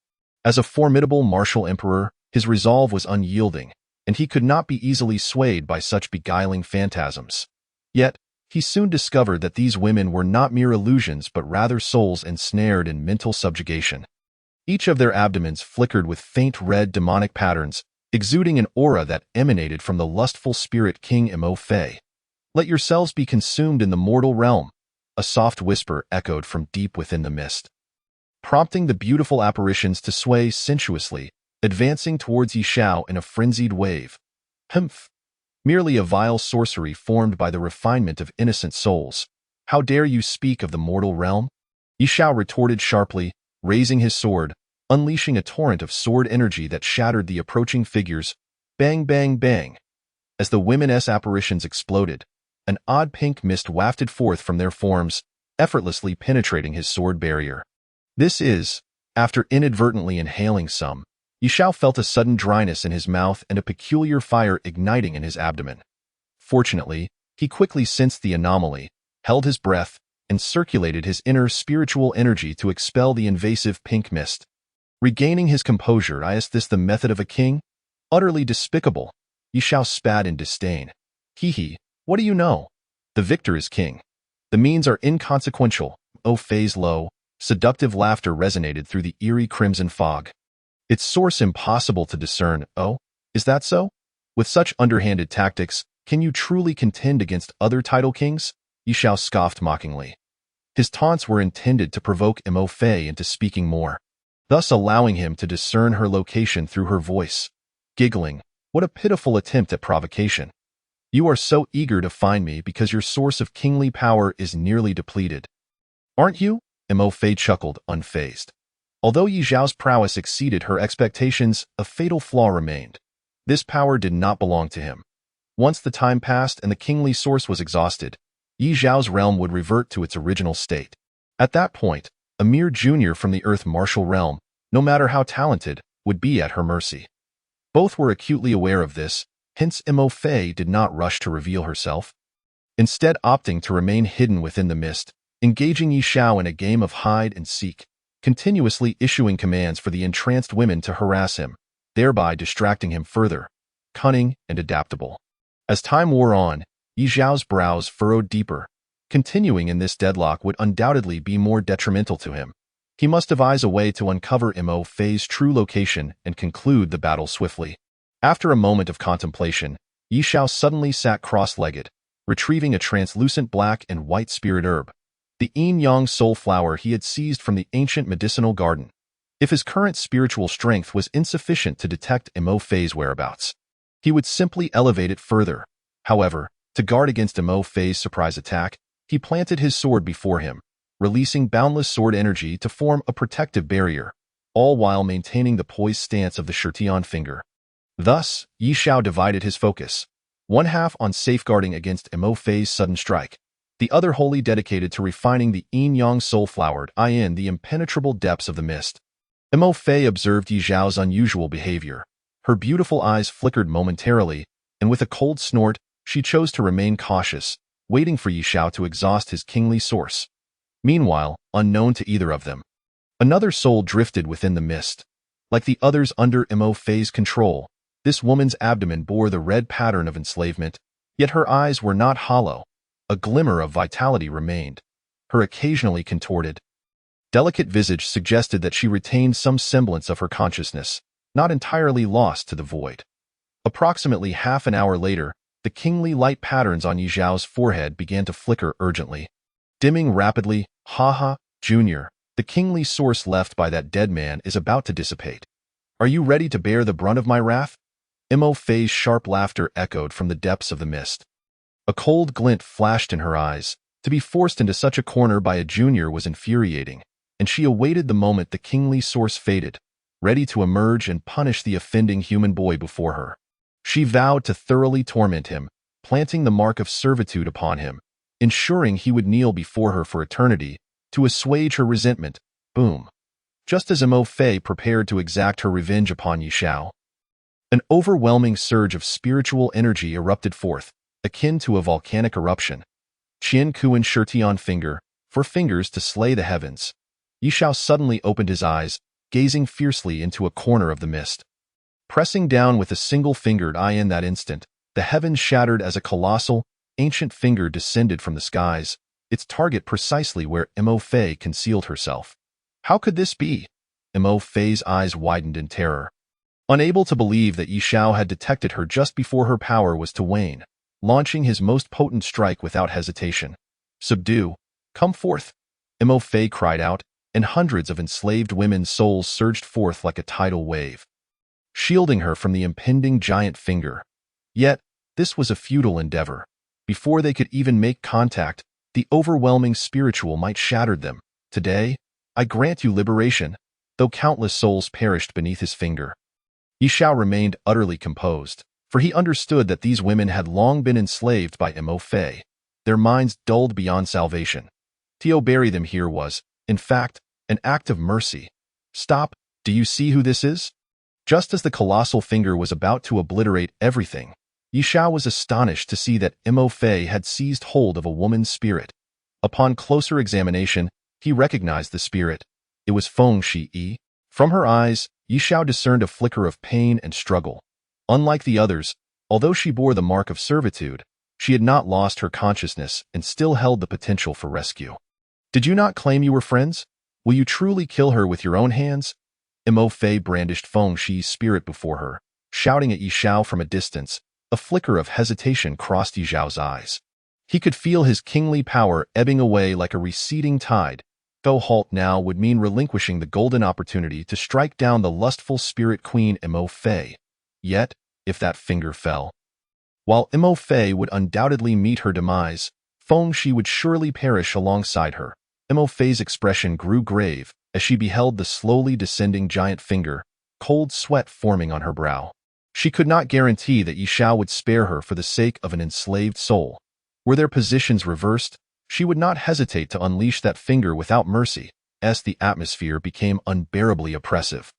As a formidable martial emperor, his resolve was unyielding, and he could not be easily swayed by such beguiling phantasms. Yet, he soon discovered that these women were not mere illusions but rather souls ensnared in mental subjugation. Each of their abdomens flickered with faint red demonic patterns, exuding an aura that emanated from the lustful spirit king Imo Fei. Let yourselves be consumed in the mortal realm, a soft whisper echoed from deep within the mist, prompting the beautiful apparitions to sway sensuously, advancing towards Yi Xiao in a frenzied wave. Humph! Merely a vile sorcery formed by the refinement of innocent souls. How dare you speak of the mortal realm? Yi Xiao retorted sharply, raising his sword, unleashing a torrent of sword energy that shattered the approaching figures. Bang, bang, bang! As the women's apparitions exploded, an odd pink mist wafted forth from their forms, effortlessly penetrating his sword barrier. This is, after inadvertently inhaling some, Yi Xiao felt a sudden dryness in his mouth and a peculiar fire igniting in his abdomen. Fortunately, he quickly sensed the anomaly, held his breath, and circulated his inner spiritual energy to expel the invasive pink mist. Regaining his composure, is this the method of a king? Utterly despicable! Yi Xiao spat in disdain. Hee. What do you know? The victor is king. The means are inconsequential. Imo Fei's low, seductive laughter resonated through the eerie crimson fog. Its source impossible to discern. Oh, is that so? With such underhanded tactics, can you truly contend against other title kings? Yi Xiao scoffed mockingly. His taunts were intended to provoke Imo Fei into speaking more, thus allowing him to discern her location through her voice. Giggling, what a pitiful attempt at provocation. You are so eager to find me because your source of kingly power is nearly depleted. Aren't you? Imo Fei chuckled, unfazed. Although Yi Zhao's prowess exceeded her expectations, a fatal flaw remained. This power did not belong to him. Once the time passed and the kingly source was exhausted, Yi Zhao's realm would revert to its original state. At that point, a mere junior from the Earth martial realm, no matter how talented, would be at her mercy. Both were acutely aware of this, hence Imo Fei did not rush to reveal herself, instead opting to remain hidden within the mist, engaging Yi Xiao in a game of hide and seek, continuously issuing commands for the entranced women to harass him, thereby distracting him further. Cunning and adaptable. As time wore on, Yi Xiao's brows furrowed deeper. Continuing in this deadlock would undoubtedly be more detrimental to him. He must devise a way to uncover Mo Fei's true location and conclude the battle swiftly. After a moment of contemplation, Yi Xiao suddenly sat cross-legged, retrieving a translucent black and white spirit herb, the yin-yang soul flower he had seized from the ancient medicinal garden. If his current spiritual strength was insufficient to detect Mo Fei's whereabouts, he would simply elevate it further. However, to guard against Mo Fei's surprise attack, he planted his sword before him, releasing boundless sword energy to form a protective barrier, all while maintaining the poised stance of the Shirtian finger. Thus, Yi Xiao divided his focus, one half on safeguarding against Mo Fei's sudden strike, the other wholly dedicated to refining the yin-yang soul flower in the impenetrable depths of the mist. Mo Fei observed Yi Xiao's unusual behavior. Her beautiful eyes flickered momentarily, and with a cold snort, she chose to remain cautious, waiting for Yi Xiao to exhaust his kingly source. Meanwhile, unknown to either of them, another soul drifted within the mist. Like the others under Mo Fei's control, this woman's abdomen bore the red pattern of enslavement, yet her eyes were not hollow. A glimmer of vitality remained. Her occasionally contorted, delicate visage suggested that she retained some semblance of her consciousness, not entirely lost to the void. Approximately half an hour later, the kingly light patterns on Yi Xiao's forehead began to flicker urgently. Dimming rapidly, Junior, the kingly source left by that dead man is about to dissipate. Are you ready to bear the brunt of my wrath? Mo Fei's sharp laughter echoed from the depths of the mist. A cold glint flashed in her eyes. To be forced into such a corner by a junior was infuriating, and she awaited the moment the kingly source faded, ready to emerge and punish the offending human boy before her. She vowed to thoroughly torment him, planting the mark of servitude upon him, ensuring he would kneel before her for eternity, to assuage her resentment. Boom. Just as Mo Fei prepared to exact her revenge upon Yi Xiao, an overwhelming surge of spiritual energy erupted forth, akin to a volcanic eruption. Qian Kuan Shirtian finger, for fingers to slay the heavens. Yi Xiao suddenly opened his eyes, gazing fiercely into a corner of the mist. Pressing down with a single-fingered eye in that instant, the heavens shattered as a colossal, ancient finger descended from the skies, its target precisely where Mo Fei concealed herself. How could this be? Mo Fei's eyes widened in terror. Unable to believe that Yi Xiao had detected her just before her power was to wane, launching his most potent strike without hesitation. Subdue, come forth, Mo Fei cried out, and hundreds of enslaved women's souls surged forth like a tidal wave, shielding her from the impending giant finger. Yet, this was a futile endeavor. Before they could even make contact, the overwhelming spiritual might shattered them. Today, I grant you liberation, though countless souls perished beneath his finger. Yi Xiao remained utterly composed, for he understood that these women had long been enslaved by Mo Fei, their minds dulled beyond salvation. To bury them here was, in fact, an act of mercy. Stop, do you see who this is? Just as the colossal finger was about to obliterate everything, Yi Xiao was astonished to see that Mo Fei had seized hold of a woman's spirit. Upon closer examination, he recognized the spirit. It was Feng Shi. From her eyes, Yi Xiao discerned a flicker of pain and struggle. Unlike the others, although she bore the mark of servitude, she had not lost her consciousness and still held the potential for rescue. Did you not claim you were friends? Will you truly kill her with your own hands? Mo Fei brandished Feng Shi's spirit before her, shouting at Yi Xiao from a distance. A flicker of hesitation crossed Yi Xiao's eyes. He could feel his kingly power ebbing away like a receding tide. Go halt now would mean relinquishing the golden opportunity to strike down the lustful spirit queen Mo Fei. Yet, if that finger fell, while Mo Fei would undoubtedly meet her demise, Feng Shi would surely perish alongside her. Mo Fei's expression grew grave as she beheld the slowly descending giant finger, cold sweat forming on her brow. She could not guarantee that Yi Xiao would spare her for the sake of an enslaved soul. Were their positions reversed, she would not hesitate to unleash that finger without mercy, as the atmosphere became unbearably oppressive.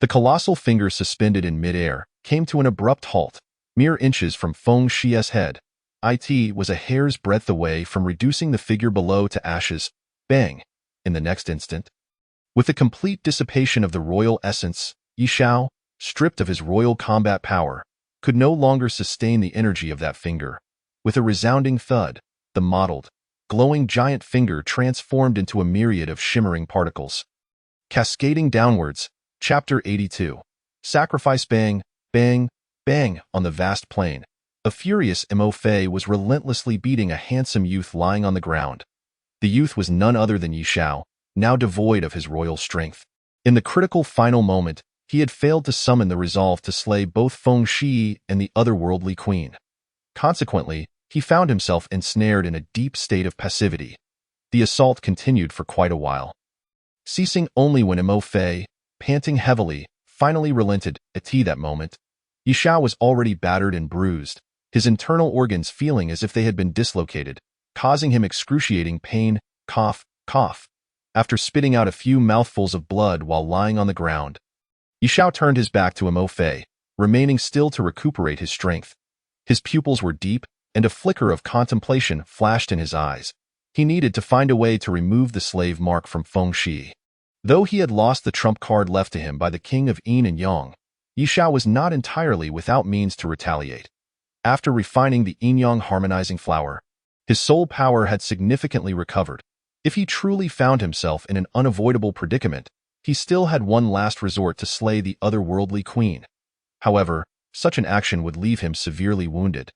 The colossal finger suspended in midair came to an abrupt halt, mere inches from Feng Shi's head. It was a hair's breadth away from reducing the figure below to ashes. Bang! In the next instant, with the complete dissipation of the royal essence, Yi Xiao, stripped of his royal combat power, could no longer sustain the energy of that finger. With a resounding thud, the mottled, glowing giant finger transformed into a myriad of shimmering particles. Cascading downwards, Chapter 82. Sacrifice. Bang, bang, bang on the vast plain. A furious Mo Fei was relentlessly beating a handsome youth lying on the ground. The youth was none other than Yi Xiao, now devoid of his royal strength. In the critical final moment, he had failed to summon the resolve to slay both Feng Shi and the otherworldly queen. Consequently, he found himself ensnared in a deep state of passivity. The assault continued for quite a while, ceasing only when Mo Fei, panting heavily, finally relented. At that moment, Yi Xiao was already battered and bruised, his internal organs feeling as if they had been dislocated, causing him excruciating pain. Cough, cough. After spitting out a few mouthfuls of blood while lying on the ground, Yi Xiao turned his back to Mo Fei, remaining still to recuperate his strength. His pupils were deep, and a flicker of contemplation flashed in his eyes. He needed to find a way to remove the slave mark from Feng Shi. Though he had lost the trump card left to him by the king of Yin and Yang, Yi Xiao was not entirely without means to retaliate. After refining the yin-yang harmonizing flower, his soul power had significantly recovered. If he truly found himself in an unavoidable predicament, he still had one last resort to slay the otherworldly queen. However, such an action would leave him severely wounded,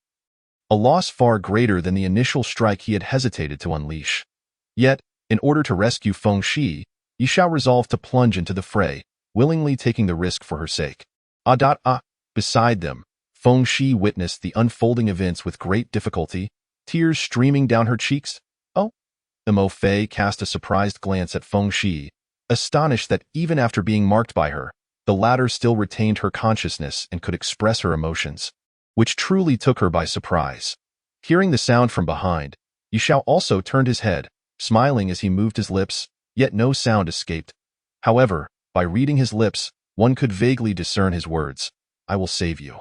a loss far greater than the initial strike he had hesitated to unleash. Yet, in order to rescue Feng Shi, Yi Xiao resolved to plunge into the fray, willingly taking the risk for her sake. Beside them, Feng Shi witnessed the unfolding events with great difficulty, tears streaming down her cheeks. Oh! Mo Fei cast a surprised glance at Feng Shi, astonished that even after being marked by her, the latter still retained her consciousness and could express her emotions, which truly took her by surprise. Hearing the sound from behind, Yi Xiao also turned his head, smiling as he moved his lips, yet no sound escaped. However, by reading his lips, one could vaguely discern his words. I will save you.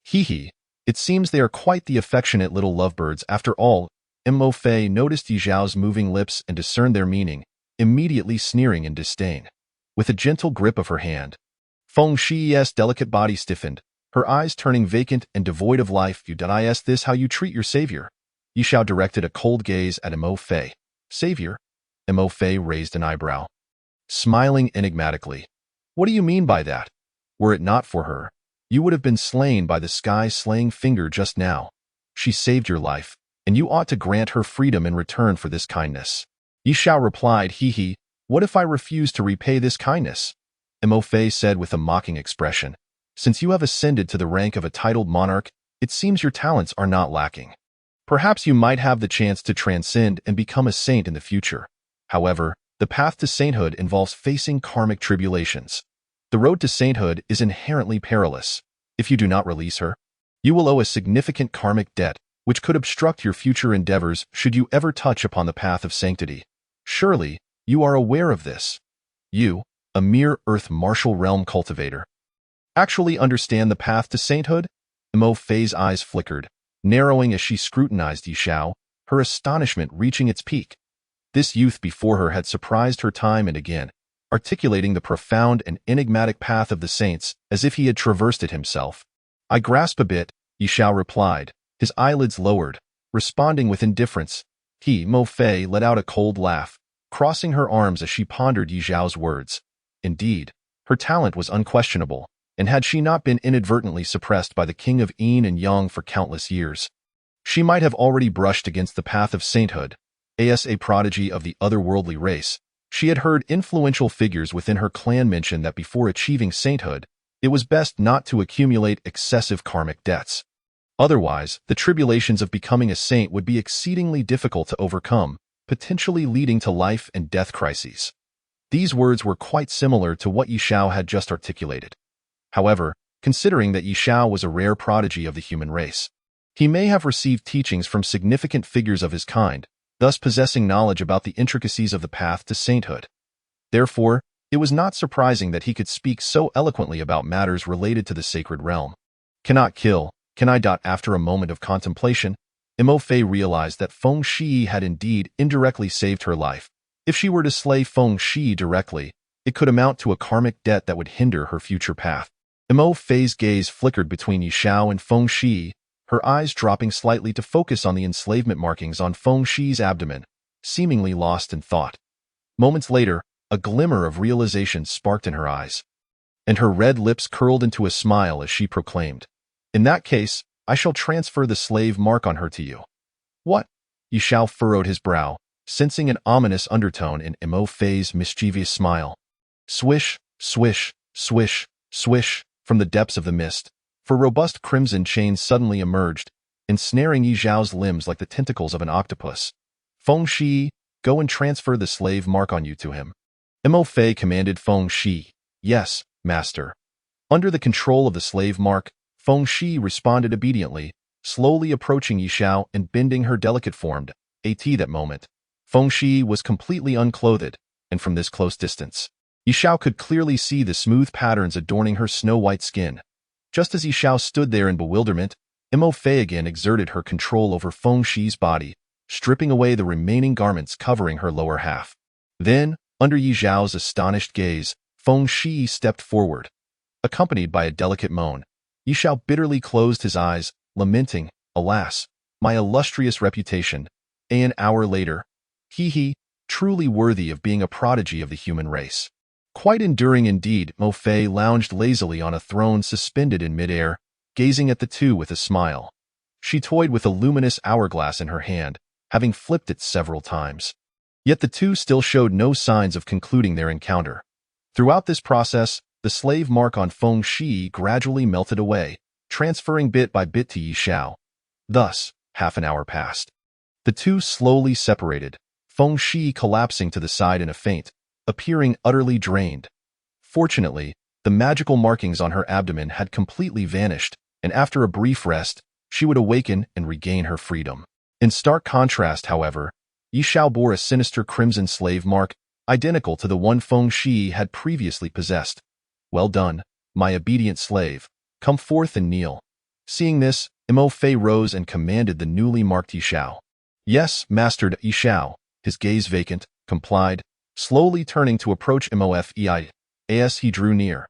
Hee. It seems they are quite the affectionate little lovebirds after all. Mo Fei noticed Yi Xiao's moving lips and discerned their meaning, immediately sneering in disdain. With a gentle grip of her hand, Feng Shi's delicate body stiffened, her eyes turning vacant and devoid of life. Is this how you treat your savior? Yi Xiao directed a cold gaze at Mo Fei. Savior? Mo Fei raised an eyebrow, smiling enigmatically. What do you mean by that? Were it not for her, you would have been slain by the sky-slaying finger just now. She saved your life, and you ought to grant her freedom in return for this kindness. Yi Xiao replied, Hee. What if I refuse to repay this kindness? Mo Fei said with a mocking expression. Since you have ascended to the rank of a titled monarch, it seems your talents are not lacking. Perhaps you might have the chance to transcend and become a saint in the future. However, the path to sainthood involves facing karmic tribulations. The road to sainthood is inherently perilous. If you do not release her, you will owe a significant karmic debt, which could obstruct your future endeavors should you ever touch upon the path of sanctity. Surely, you are aware of this. You, a mere earth martial realm cultivator, actually understand the path to sainthood? Mo Fei's eyes flickered, narrowing as she scrutinized Yi Xiao, her astonishment reaching its peak. This youth before her had surprised her time and again, articulating the profound and enigmatic path of the saints as if he had traversed it himself. I grasp a bit, Yi Xiao replied, his eyelids lowered, responding with indifference. Mo Fei let out a cold laugh, crossing her arms as she pondered Yi Xiao's words. Indeed, her talent was unquestionable, and had she not been inadvertently suppressed by the king of Yin and Yang for countless years, she might have already brushed against the path of sainthood. As a prodigy of the otherworldly race, she had heard influential figures within her clan mention that before achieving sainthood, it was best not to accumulate excessive karmic debts. Otherwise, the tribulations of becoming a saint would be exceedingly difficult to overcome, potentially leading to life and death crises. These words were quite similar to what Yi Xiao had just articulated. However, considering that Yi Xiao was a rare prodigy of the human race, he may have received teachings from significant figures of his kind, thus possessing knowledge about the intricacies of the path to sainthood. Therefore, it was not surprising that he could speak so eloquently about matters related to the sacred realm. Cannot kill, can I? After a moment of contemplation, Mo Fei realized that Feng Shi had indeed indirectly saved her life. If she were to slay Feng Shi directly, it could amount to a karmic debt that would hinder her future path. Mo Fei's gaze flickered between Yi Xiao and Feng Shi, her eyes dropping slightly to focus on the enslavement markings on Feng Shi's abdomen, seemingly lost in thought. Moments later, a glimmer of realization sparked in her eyes, and her red lips curled into a smile as she proclaimed, "In that case, I shall transfer the slave mark on her to you." "What?" Yi Xiao furrowed his brow, sensing an ominous undertone in Mo Fei's mischievous smile. Swish, swish, swish, swish, from the depths of the mist, for robust crimson chains suddenly emerged, ensnaring Yi Xiao's limbs like the tentacles of an octopus. "Feng Shi, go and transfer the slave mark on you to him." Mo Fei commanded Feng Shi. "Yes, master." Under the control of the slave mark, Feng Shi responded obediently, slowly approaching Yi Xiao and bending her delicate form. That moment, Feng Shi was completely unclothed, and from this close distance, Yi Xiao could clearly see the smooth patterns adorning her snow-white skin. Just as Yi Xiao stood there in bewilderment, Mo Fei again exerted her control over Feng Shi's body, stripping away the remaining garments covering her lower half. Then, under Yi Xiao's astonished gaze, Feng Shi stepped forward. Accompanied by a delicate moan, Yi Xiao bitterly closed his eyes, lamenting, "Alas, my illustrious reputation." An hour later, he, truly worthy of being a prodigy of the human race. Quite enduring indeed, Mo Fei lounged lazily on a throne suspended in midair, gazing at the two with a smile. She toyed with a luminous hourglass in her hand, having flipped it several times. Yet the two still showed no signs of concluding their encounter. Throughout this process, the slave mark on Feng Shi gradually melted away, transferring bit by bit to Yi Xiao. Thus, half an hour passed. The two slowly separated, Feng Shi collapsing to the side in a faint, appearing utterly drained. Fortunately, the magical markings on her abdomen had completely vanished, and after a brief rest, she would awaken and regain her freedom. In stark contrast, however, Yi Xiao bore a sinister crimson slave mark, identical to the one Feng Shi had previously possessed. "Well done, my obedient slave. Come forth and kneel." Seeing this, Mo Fei rose and commanded the newly marked Yi Xiao. "Yes, mastered." Yi Xiao, his gaze vacant, complied, slowly turning to approach Mo Fei. As he drew near,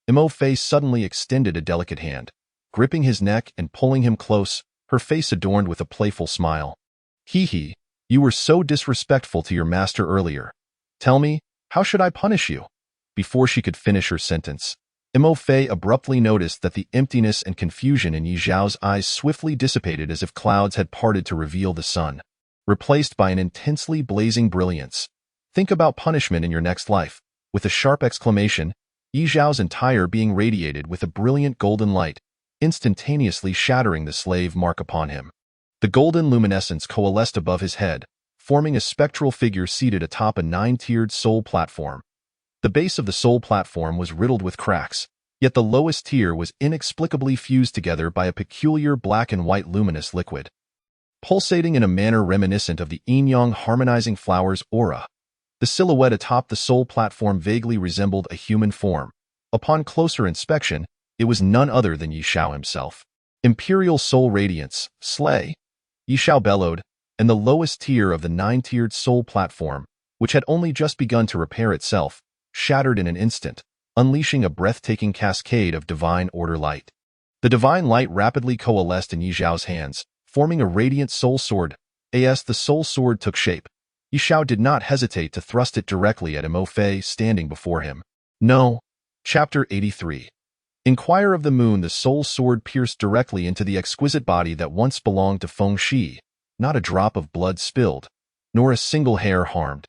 Mo Fei suddenly extended a delicate hand, gripping his neck and pulling him close, her face adorned with a playful smile. "He, you were so disrespectful to your master earlier. Tell me, how should I punish you?" Before she could finish her sentence, Mo Fei abruptly noticed that the emptiness and confusion in Yi Xiao's eyes swiftly dissipated as if clouds had parted to reveal the sun, replaced by an intensely blazing brilliance. "Think about punishment in your next life." With a sharp exclamation, Yi Xiao's entire being radiated with a brilliant golden light, instantaneously shattering the slave mark upon him. The golden luminescence coalesced above his head, forming a spectral figure seated atop a 9-tiered soul platform. The base of the soul platform was riddled with cracks, yet the lowest tier was inexplicably fused together by a peculiar black and white luminous liquid, pulsating in a manner reminiscent of the yin-yang harmonizing flower's aura. The silhouette atop the soul platform vaguely resembled a human form. Upon closer inspection, it was none other than Yi Xiao himself. "Imperial soul radiance, slay!" Yi Xiao bellowed, and the lowest tier of the 9-tiered soul platform, which had only just begun to repair itself, shattered in an instant, unleashing a breathtaking cascade of divine order light. The divine light rapidly coalesced in Yi Xiao's hands, forming a radiant soul sword. As the soul sword took shape, Yi Xiao did not hesitate to thrust it directly at Mo Fei standing before him. No. Chapter 83. Inquire of the Moon. The soul sword pierced directly into the exquisite body that once belonged to Feng Shi, not a drop of blood spilled, nor a single hair harmed.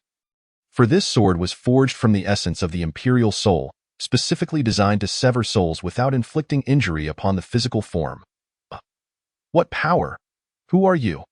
For this sword was forged from the essence of the imperial soul, specifically designed to sever souls without inflicting injury upon the physical form. What power? Who are you?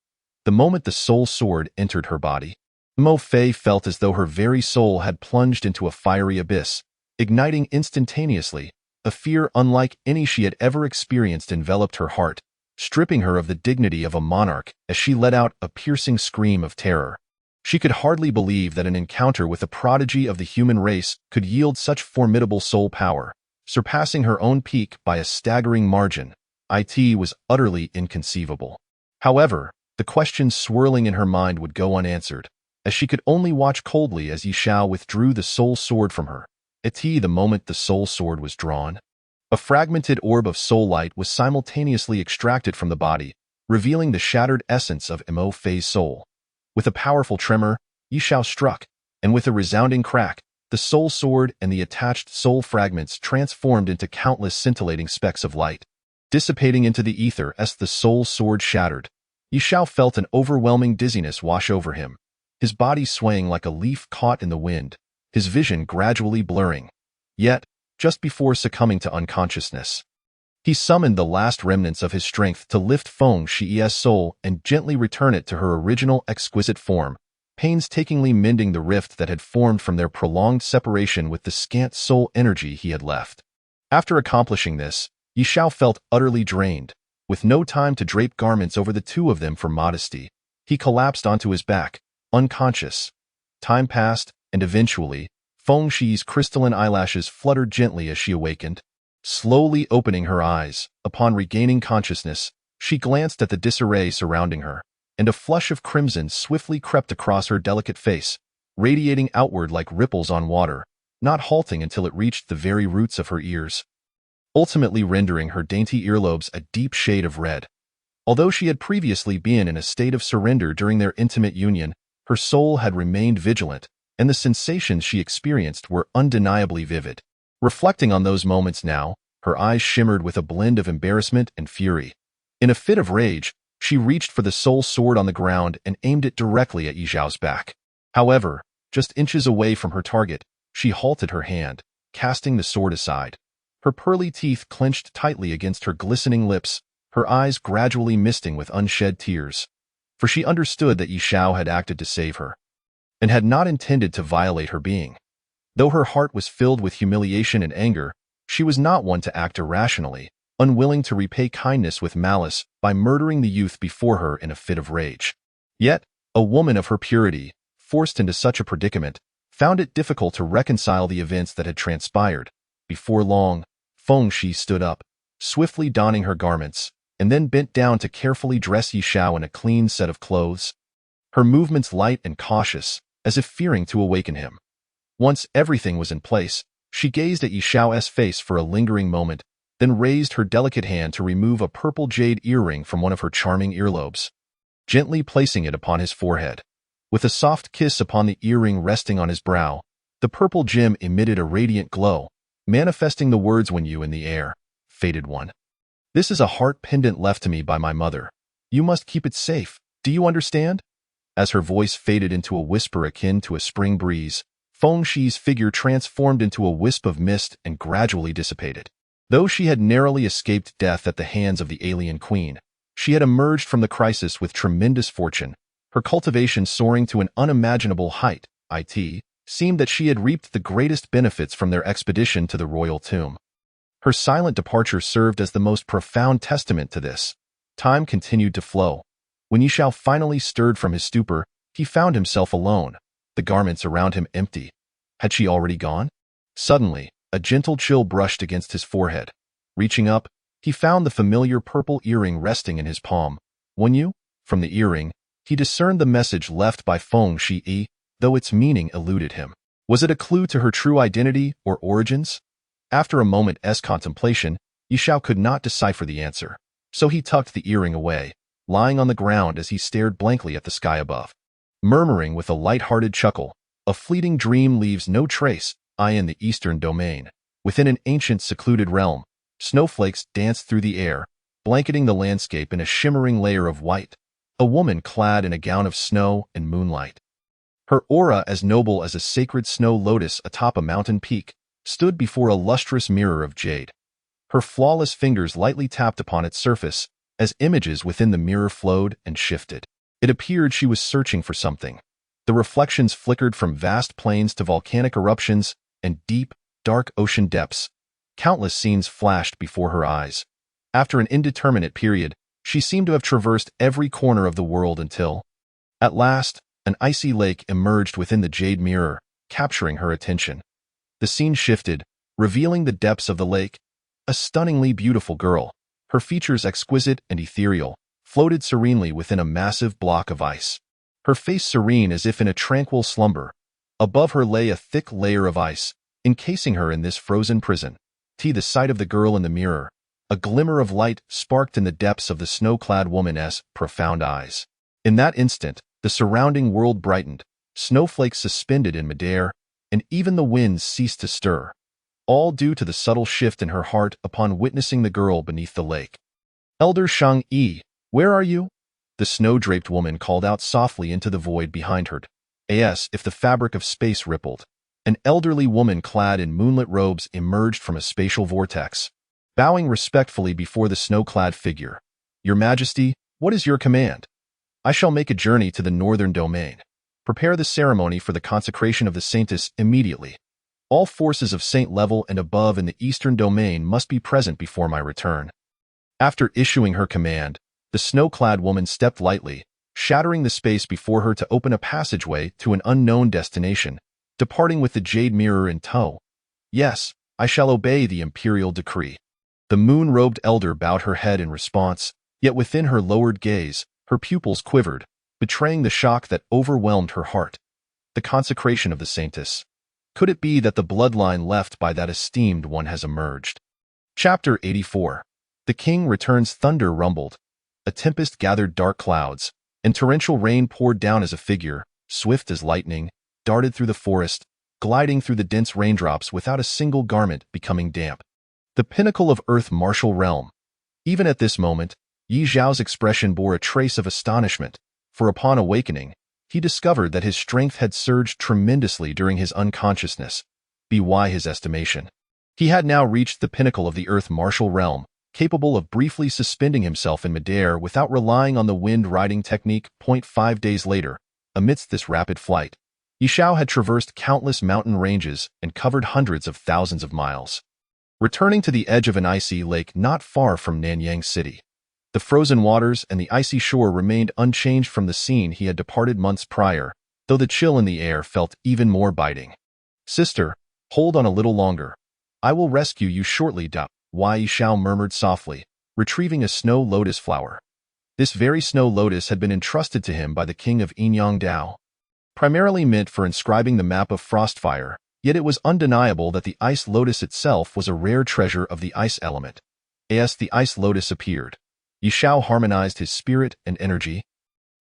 The moment the soul sword entered her body, Mo Fei felt as though her very soul had plunged into a fiery abyss, igniting instantaneously. A fear unlike any she had ever experienced enveloped her heart, stripping her of the dignity of a monarch as she let out a piercing scream of terror. She could hardly believe that an encounter with a prodigy of the human race could yield such formidable soul power, surpassing her own peak by a staggering margin. It was utterly inconceivable. However, the questions swirling in her mind would go unanswered, as she could only watch coldly as Yi Xiao withdrew the soul sword from her. The moment the soul sword was drawn, A fragmented orb of soul light was simultaneously extracted from the body, revealing the shattered essence of Mo Fei's soul. With a powerful tremor, Yi Xiao struck, and with a resounding crack, the soul sword and the attached soul fragments transformed into countless scintillating specks of light. Dissipating into the ether as the soul sword shattered, Yi Xiao felt an overwhelming dizziness wash over him, his body swaying like a leaf caught in the wind, his vision gradually blurring. Yet, just before succumbing to unconsciousness, he summoned the last remnants of his strength to lift Feng Shi's soul and gently return it to her original exquisite form, painstakingly mending the rift that had formed from their prolonged separation with the scant soul energy he had left. After accomplishing this, Yi Xiao felt utterly drained. With no time to drape garments over the two of them for modesty, he collapsed onto his back, unconscious. Time passed, and eventually, Feng Shi's crystalline eyelashes fluttered gently as she awakened. Slowly opening her eyes, upon regaining consciousness, she glanced at the disarray surrounding her, and a flush of crimson swiftly crept across her delicate face, radiating outward like ripples on water, not halting until it reached the very roots of her ears, ultimately rendering her dainty earlobes a deep shade of red. Although she had previously been in a state of surrender during their intimate union, her soul had remained vigilant, and the sensations she experienced were undeniably vivid. Reflecting on those moments now, her eyes shimmered with a blend of embarrassment and fury. In a fit of rage, she reached for the soul sword on the ground and aimed it directly at Yi Xiao's back. However, just inches away from her target, she halted her hand, casting the sword aside. Her pearly teeth clenched tightly against her glistening lips, her eyes gradually misting with unshed tears. For she understood that Yi Xiao had acted to save her, and had not intended to violate her being. Though her heart was filled with humiliation and anger, she was not one to act irrationally, unwilling to repay kindness with malice by murdering the youth before her in a fit of rage. Yet, a woman of her purity, forced into such a predicament, found it difficult to reconcile the events that had transpired. Before long, Feng Shi stood up, swiftly donning her garments, and then bent down to carefully dress Yi Xiao in a clean set of clothes. Her movements light and cautious, as if fearing to awaken him. Once everything was in place, she gazed at Yi Xiao's face for a lingering moment, then raised her delicate hand to remove a purple jade earring from one of her charming earlobes, gently placing it upon his forehead. With a soft kiss upon the earring resting on his brow, the purple gem emitted a radiant glow, manifesting the words "When you in the air, fated one. This is a heart pendant left to me by my mother. You must keep it safe. Do you understand?" As her voice faded into a whisper akin to a spring breeze, Feng Shi's figure transformed into a wisp of mist and gradually dissipated. Though she had narrowly escaped death at the hands of the alien queen, she had emerged from the crisis with tremendous fortune, her cultivation soaring to an unimaginable height. It seemed that she had reaped the greatest benefits from their expedition to the royal tomb. Her silent departure served as the most profound testament to this. Time continued to flow. When Yi Xiao finally stirred from his stupor, he found himself alone, the garments around him empty. Had she already gone? Suddenly, a gentle chill brushed against his forehead. Reaching up, he found the familiar purple earring resting in his palm. "When you?" From the earring, he discerned the message left by Feng Shi, though its meaning eluded him. Was it a clue to her true identity or origins? After a moment's contemplation, Yi Xiao could not decipher the answer, so he tucked the earring away, lying on the ground as he stared blankly at the sky above. Murmuring with a light-hearted chuckle, "A fleeting dream leaves no trace, I in the eastern domain." Within an ancient secluded realm, snowflakes danced through the air, blanketing the landscape in a shimmering layer of white. A woman clad in a gown of snow and moonlight, her aura as noble as a sacred snow lotus atop a mountain peak, stood before a lustrous mirror of jade. Her flawless fingers lightly tapped upon its surface, as images within the mirror flowed and shifted. It appeared she was searching for something. The reflections flickered from vast plains to volcanic eruptions and deep, dark ocean depths. Countless scenes flashed before her eyes. After an indeterminate period, she seemed to have traversed every corner of the world until, at last, an icy lake emerged within the jade mirror, capturing her attention. The scene shifted, revealing the depths of the lake. A stunningly beautiful girl, her features exquisite and ethereal, floated serenely within a massive block of ice. Her face serene as if in a tranquil slumber. Above her lay a thick layer of ice, encasing her in this frozen prison. The sight of the girl in the mirror. A glimmer of light sparked in the depths of the snow-clad woman's profound eyes. In that instant, the surrounding world brightened, snowflakes suspended in midair, and even the winds ceased to stir, all due to the subtle shift in her heart upon witnessing the girl beneath the lake. Elder Shang-Yi, where are you? The snow-draped woman called out softly into the void behind her. As if the fabric of space rippled. An elderly woman clad in moonlit robes emerged from a spatial vortex, bowing respectfully before the snow-clad figure. Your Majesty, what is your command? I shall make a journey to the northern domain. Prepare the ceremony for the consecration of the saintess immediately. All forces of saint level and above in the eastern domain must be present before my return. After issuing her command, the snow-clad woman stepped lightly, shattering the space before her to open a passageway to an unknown destination, departing with the jade mirror in tow. Yes, I shall obey the imperial decree. The moon-robed elder bowed her head in response, yet within her lowered gaze, her pupils quivered, betraying the shock that overwhelmed her heart. The consecration of the saintess. Could it be that the bloodline left by that esteemed one has emerged? Chapter 84. The king returns. Thunder rumbled. A tempest gathered dark clouds, and torrential rain poured down as a figure, swift as lightning, darted through the forest, gliding through the dense raindrops without a single garment becoming damp. The pinnacle of Earth martial realm. Even at this moment, Yi Zhao's expression bore a trace of astonishment, for upon awakening, he discovered that his strength had surged tremendously during his unconsciousness. By his estimation, he had now reached the pinnacle of the Earth martial realm, capable of briefly suspending himself in midair without relying on the wind-riding technique. 5 days later, amidst this rapid flight, Yi Zhao had traversed countless mountain ranges and covered hundreds of thousands of miles. Returning to the edge of an icy lake not far from Nanyang City, the frozen waters and the icy shore remained unchanged from the scene he had departed months prior, though the chill in the air felt even more biting. Sister, hold on a little longer. I will rescue you shortly. Yi Zhao murmured softly, retrieving a snow lotus flower. This very snow lotus had been entrusted to him by the king of Yinyang Dao. Primarily meant for inscribing the map of Frostfire, yet it was undeniable that the ice lotus itself was a rare treasure of the ice element. As the ice lotus appeared, Yi Zhao harmonized his spirit and energy,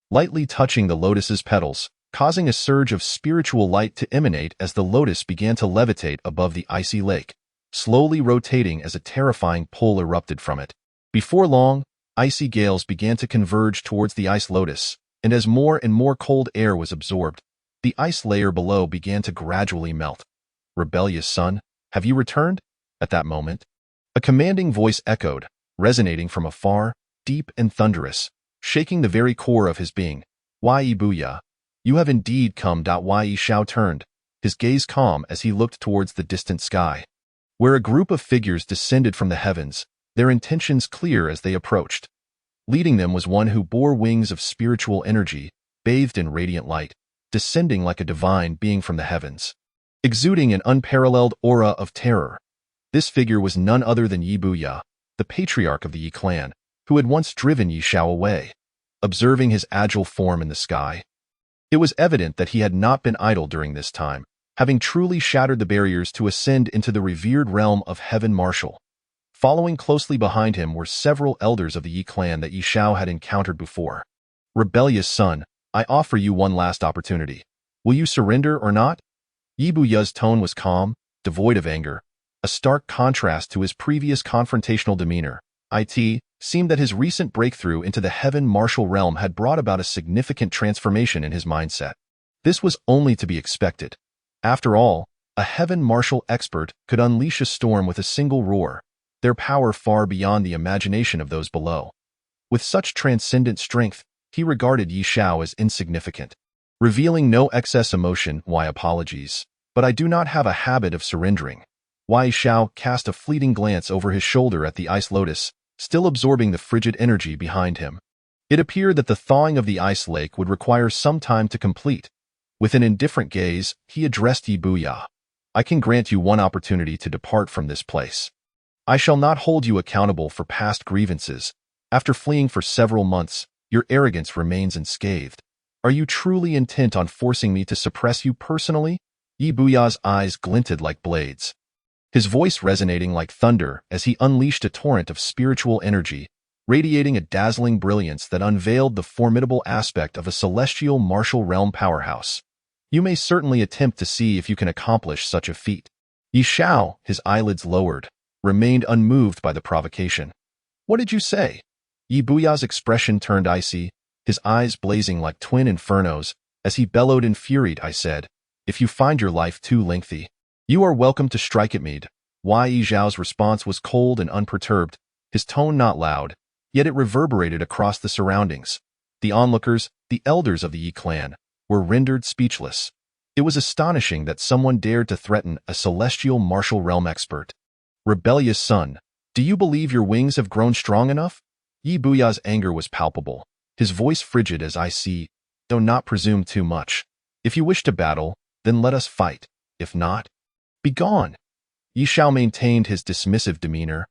lightly touching the lotus's petals, causing a surge of spiritual light to emanate as the lotus began to levitate above the icy lake, slowly rotating as a terrifying pull erupted from it. Before long, icy gales began to converge towards the ice lotus, and as more and more cold air was absorbed, the ice layer below began to gradually melt. Rebellious son, have you returned? At that moment, a commanding voice echoed, resonating from afar, deep and thunderous, shaking the very core of his being. Yi Buya, you have indeed come. Yi Zhao turned, his gaze calm as he looked towards the distant sky, where a group of figures descended from the heavens, their intentions clear as they approached. Leading them was one who bore wings of spiritual energy, bathed in radiant light, descending like a divine being from the heavens, exuding an unparalleled aura of terror. This figure was none other than Yi Buya, the patriarch of the Yi clan, who had once driven Yi Zhao away. Observing his agile form in the sky, it was evident that he had not been idle during this time, having truly shattered the barriers to ascend into the revered realm of heaven martial. Following closely behind him were several elders of the Yi clan that Yi Zhao had encountered before. Rebellious son, I offer you one last opportunity. Will you surrender or not? Yi Buya's tone was calm, devoid of anger, a stark contrast to his previous confrontational demeanor. It seemed that his recent breakthrough into the heaven martial realm had brought about a significant transformation in his mindset. This was only to be expected. After all, a heaven martial expert could unleash a storm with a single roar, their power far beyond the imagination of those below. With such transcendent strength, he regarded Yi Zhao as insignificant. Revealing no excess emotion, why apologies, but I do not have a habit of surrendering. Yi Zhao cast a fleeting glance over his shoulder at the ice lotus, still absorbing the frigid energy behind him. It appeared that the thawing of the ice lake would require some time to complete. With an indifferent gaze, he addressed Yi Buya. I can grant you one opportunity to depart from this place. I shall not hold you accountable for past grievances. After fleeing for several months, your arrogance remains unscathed. Are you truly intent on forcing me to suppress you personally? Yi Buya's eyes glinted like blades. his voice resonating like thunder as he unleashed a torrent of spiritual energy, radiating a dazzling brilliance that unveiled the formidable aspect of a celestial martial realm powerhouse. You may certainly attempt to see if you can accomplish such a feat. Yi Xiao, his eyelids lowered, remained unmoved by the provocation. What did you say? Yi Buya's expression turned icy, his eyes blazing like twin infernos, as he bellowed in fury. I said, if you find your life too lengthy, you are welcome to strike at me. Yi Xiao's response was cold and unperturbed, his tone not loud, yet it reverberated across the surroundings. The onlookers, the elders of the Yi clan, were rendered speechless. It was astonishing that someone dared to threaten a celestial martial realm expert. Rebellious son, do you believe your wings have grown strong enough? Yi Buya's anger was palpable, his voice frigid as I see. Do not presume too much. If you wish to battle, then let us fight. If not, be gone. Yi Xiao maintained his dismissive demeanor.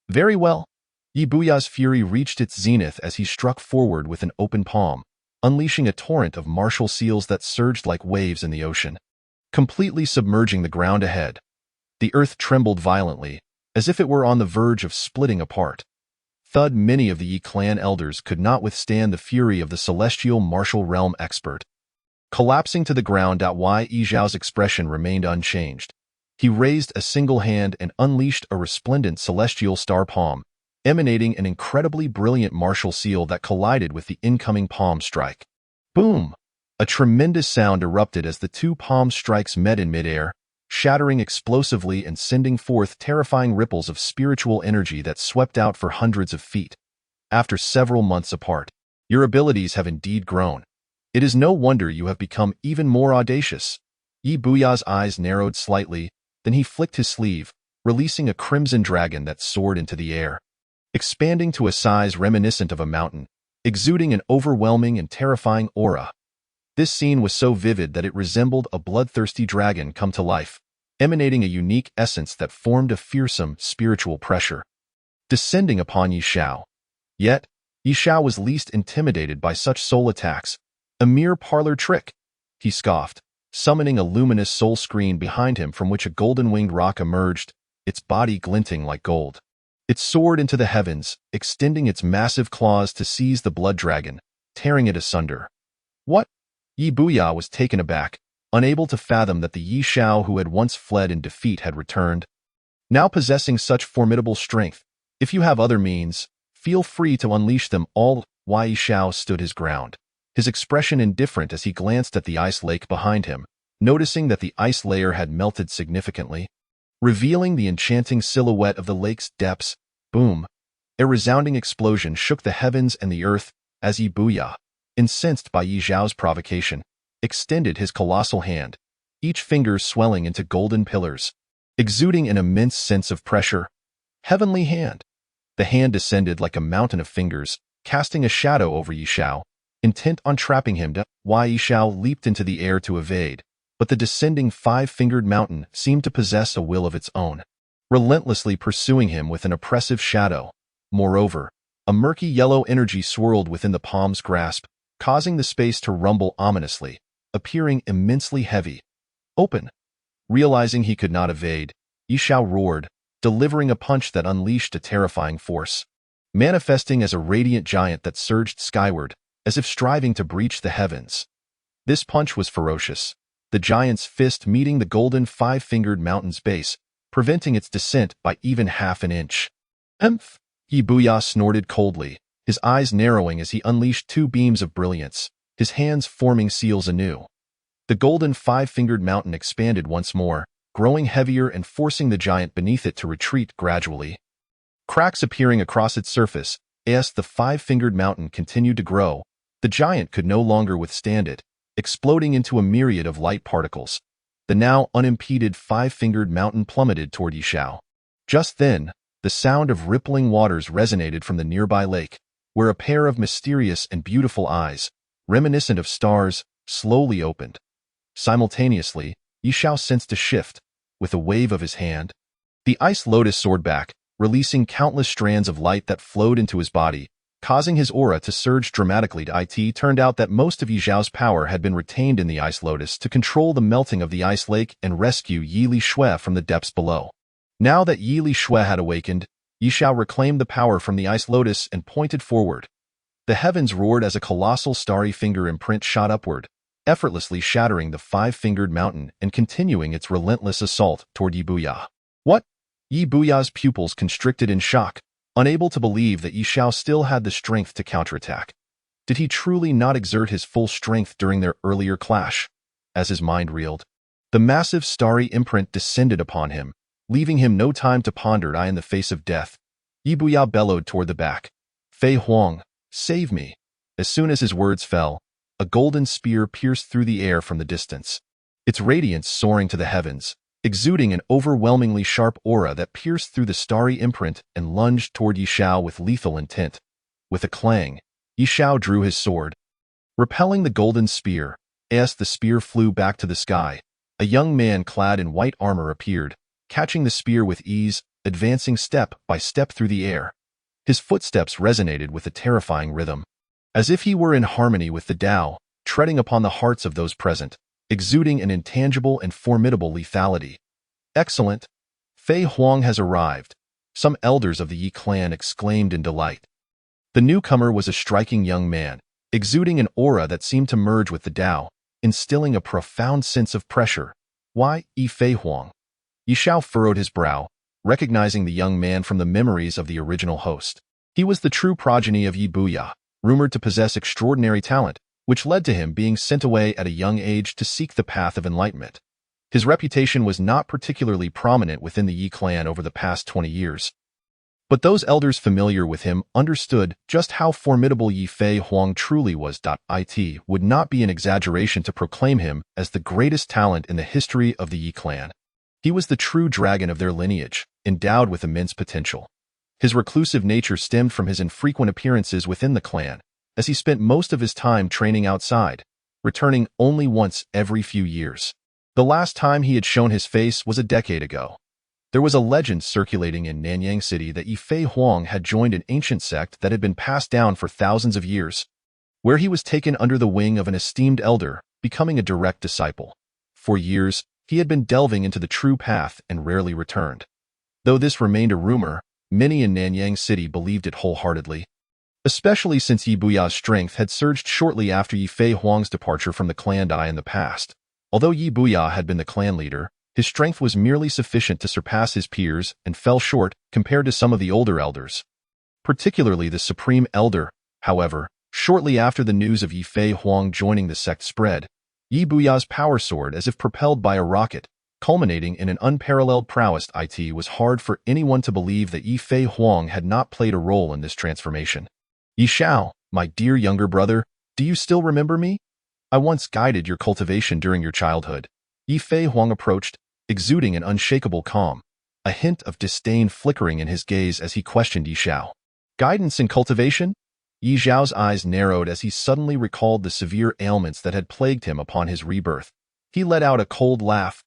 Very well. Yi Buya's fury reached its zenith as he struck forward with an open palm, unleashing a torrent of martial seals that surged like waves in the ocean, completely submerging the ground ahead. The earth trembled violently, as if it were on the verge of splitting apart. Thud, many of the Yi clan elders could not withstand the fury of the celestial martial realm expert. Collapsing to the ground, Yi Xiao's expression remained unchanged. He raised a single hand and unleashed a resplendent celestial star palm, emanating an incredibly brilliant martial seal that collided with the incoming palm strike. Boom! A tremendous sound erupted as the two palm strikes met in midair, shattering explosively and sending forth terrifying ripples of spiritual energy that swept out for hundreds of feet. After several months apart, your abilities have indeed grown. It is no wonder you have become even more audacious. Yi Buya's eyes narrowed slightly, then he flicked his sleeve, releasing a crimson dragon that soared into the air, expanding to a size reminiscent of a mountain, exuding an overwhelming and terrifying aura. This scene was so vivid that it resembled a bloodthirsty dragon come to life, emanating a unique essence that formed a fearsome spiritual pressure, descending upon Yi Xiao. Yet, Yi Xiao was least intimidated by such soul attacks. A mere parlor trick, he scoffed, summoning a luminous soul screen behind him from which a golden-winged roc emerged, its body glinting like gold. It soared into the heavens, extending its massive claws to seize the blood dragon, tearing it asunder. What? Yi Buya was taken aback, unable to fathom that the Yi Xiao who had once fled in defeat had returned. Now possessing such formidable strength, if you have other means, feel free to unleash them all. Yi Xiao stood his ground, his expression indifferent as he glanced at the ice lake behind him, noticing that the ice layer had melted significantly, revealing the enchanting silhouette of the lake's depths. Boom! A resounding explosion shook the heavens and the earth as Yi Buya, incensed by Yi Xiao's provocation, extended his colossal hand, each finger swelling into golden pillars, exuding an immense sense of pressure. Heavenly hand! The hand descended like a mountain of fingers, casting a shadow over Yi Xiao, intent on trapping him. Yi Xiao leaped into the air to evade, but the descending five-fingered mountain seemed to possess a will of its own, relentlessly pursuing him with an oppressive shadow. Moreover, a murky yellow energy swirled within the palm's grasp, causing the space to rumble ominously, appearing immensely heavy. Open! Realizing he could not evade, Yi Xiao roared, delivering a punch that unleashed a terrifying force, manifesting as a radiant giant that surged skyward, as if striving to breach the heavens. This punch was ferocious, the giant's fist meeting the golden five-fingered mountain's base, preventing its descent by even half an inch. Emph! Yi Buya snorted coldly, his eyes narrowing as he unleashed two beams of brilliance, his hands forming seals anew. The golden five-fingered mountain expanded once more, growing heavier and forcing the giant beneath it to retreat gradually. Cracks appearing across its surface, as the five-fingered mountain continued to grow, the giant could no longer withstand it, exploding into a myriad of light particles. The now unimpeded five-fingered mountain plummeted toward Yi Xiao. Just then, the sound of rippling waters resonated from the nearby lake, where a pair of mysterious and beautiful eyes, reminiscent of stars, slowly opened. Simultaneously, Yi Xiao sensed a shift. With a wave of his hand, the ice lotus soared back, releasing countless strands of light that flowed into his body, causing his aura to surge dramatically. It turned out that most of Yi Xiao's power had been retained in the ice lotus to control the melting of the ice lake and rescue Yi Li Shui from the depths below. Now that Yi Li Shui had awakened, Yi Xiao reclaimed the power from the ice lotus and pointed forward. The heavens roared as a colossal starry finger imprint shot upward, effortlessly shattering the five-fingered mountain and continuing its relentless assault toward Yi Buya. What? Yi Buya's pupils constricted in shock, unable to believe that Yi Xiao still had the strength to counterattack. Did he truly not exert his full strength during their earlier clash? As his mind reeled, the massive starry imprint descended upon him, leaving him no time to ponder. In the face of death, Yi Buya bellowed toward the back. Fei Huang, save me. As soon as his words fell, a golden spear pierced through the air from the distance, its radiance soaring to the heavens, exuding an overwhelmingly sharp aura that pierced through the starry imprint and lunged toward Yi Xiao with lethal intent. With a clang, Yi Xiao drew his sword. Repelling the golden spear, as the spear flew back to the sky, a young man clad in white armor appeared, catching the spear with ease, advancing step by step through the air. His footsteps resonated with a terrifying rhythm, as if he were in harmony with the Tao, treading upon the hearts of those present, exuding an intangible and formidable lethality. Excellent! Fei Huang has arrived, some elders of the Yi clan exclaimed in delight. The newcomer was a striking young man, exuding an aura that seemed to merge with the Tao, instilling a profound sense of pressure. Why, Fei Huang? Yi Xiao furrowed his brow, recognizing the young man from the memories of the original host. He was the true progeny of Yi Buya, rumored to possess extraordinary talent, which led to him being sent away at a young age to seek the path of enlightenment. His reputation was not particularly prominent within the Yi clan over the past 20 years. But those elders familiar with him understood just how formidable Yi Fei Huang truly was. It would not be an exaggeration to proclaim him as the greatest talent in the history of the Yi clan. He was the true dragon of their lineage, endowed with immense potential. His reclusive nature stemmed from his infrequent appearances within the clan, as he spent most of his time training outside, returning only once every few years. The last time he had shown his face was a decade ago. There was a legend circulating in Nanyang City that Yi Fei Huang had joined an ancient sect that had been passed down for thousands of years, where he was taken under the wing of an esteemed elder, becoming a direct disciple. For years, he had been delving into the true path and rarely returned. Though this remained a rumor, many in Nanyang City believed it wholeheartedly, especially since Yi Buya's strength had surged shortly after Yi Fei Huang's departure from the clan Dai in the past. Although Yi Buya had been the clan leader, his strength was merely sufficient to surpass his peers and fell short compared to some of the older elders. Particularly the Supreme Elder, however, shortly after the news of Yi Fei Huang joining the sect spread, Yi Buya's power soared as if propelled by a rocket, culminating in an unparalleled prowess. It was hard for anyone to believe that Yi Fei Huang had not played a role in this transformation. Yi Xiao, my dear younger brother, do you still remember me? I once guided your cultivation during your childhood. Yi Fei Huang approached, exuding an unshakable calm, a hint of disdain flickering in his gaze as he questioned Yi Xiao. Guidance in cultivation? Yi Xiao's eyes narrowed as he suddenly recalled the severe ailments that had plagued him upon his rebirth. He let out a cold laugh.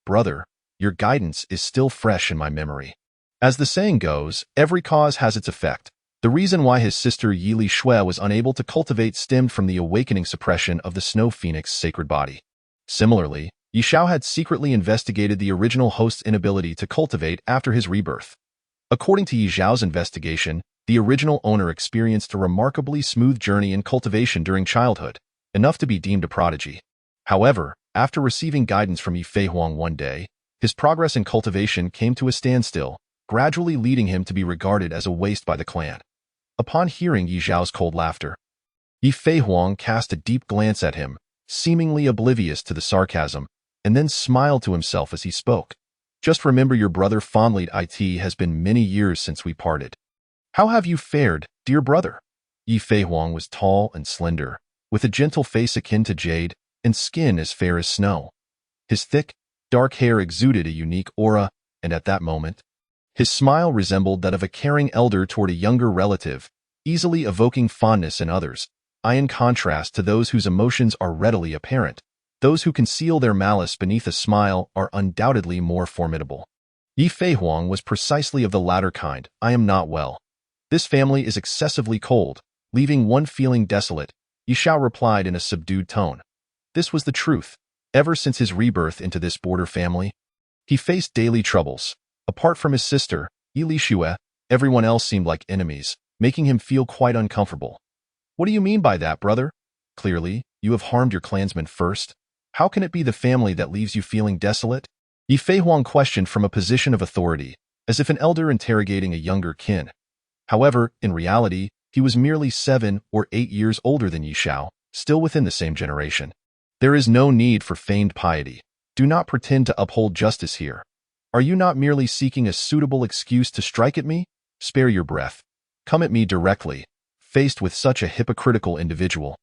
Brother, your guidance is still fresh in my memory. As the saying goes, every cause has its effect. The reason why his sister Yi Li Shui was unable to cultivate stemmed from the awakening suppression of the Snow Phoenix's sacred body. Similarly, Yi Xiao had secretly investigated the original host's inability to cultivate after his rebirth. According to Yi Xiao's investigation, the original owner experienced a remarkably smooth journey in cultivation during childhood, enough to be deemed a prodigy. However, after receiving guidance from Yi Fei Huang one day, his progress in cultivation came to a standstill, gradually leading him to be regarded as a waste by the clan. Upon hearing Yi Xiao's cold laughter, Yi Fei Huang cast a deep glance at him, seemingly oblivious to the sarcasm, and then smiled to himself as he spoke. Just remember your brother fondly. It has been many years since we parted. How have you fared, dear brother? Yi Fei Huang was tall and slender, with a gentle face akin to jade, and skin as fair as snow. His thick, dark hair exuded a unique aura, and at that moment, his smile resembled that of a caring elder toward a younger relative, easily evoking fondness in others. In contrast to those whose emotions are readily apparent, those who conceal their malice beneath a smile are undoubtedly more formidable. Yi Fei Huang was precisely of the latter kind. I am not well. This family is excessively cold, leaving one feeling desolate, Yi Xiao replied in a subdued tone. This was the truth. Ever since his rebirth into this border family, he faced daily troubles, Apart from his sister, Li Shue, everyone else seemed like enemies, making him feel quite uncomfortable. What do you mean by that, brother? Clearly, you have harmed your clansmen first. How can it be the family that leaves you feeling desolate? Yi Fei Huang questioned from a position of authority, as if an elder interrogating a younger kin. However, in reality, he was merely 7 or 8 years older than Yi Xiao, still within the same generation. There is no need for feigned piety. Do not pretend to uphold justice here. Are you not merely seeking a suitable excuse to strike at me? Spare your breath. Come at me directly, faced with such a hypocritical individual.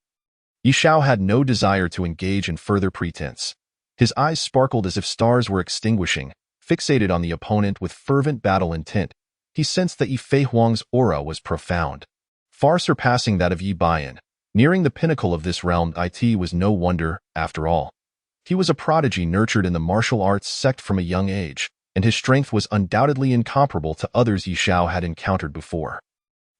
Yi Xiao had no desire to engage in further pretense. His eyes sparkled as if stars were extinguishing, fixated on the opponent with fervent battle intent. He sensed that Yi Fei Huang's aura was profound, far surpassing that of Yi Bian. Nearing the pinnacle of this realm, it was no wonder, after all. He was a prodigy nurtured in the martial arts sect from a young age, and his strength was undoubtedly incomparable to others Yi Xiao had encountered before.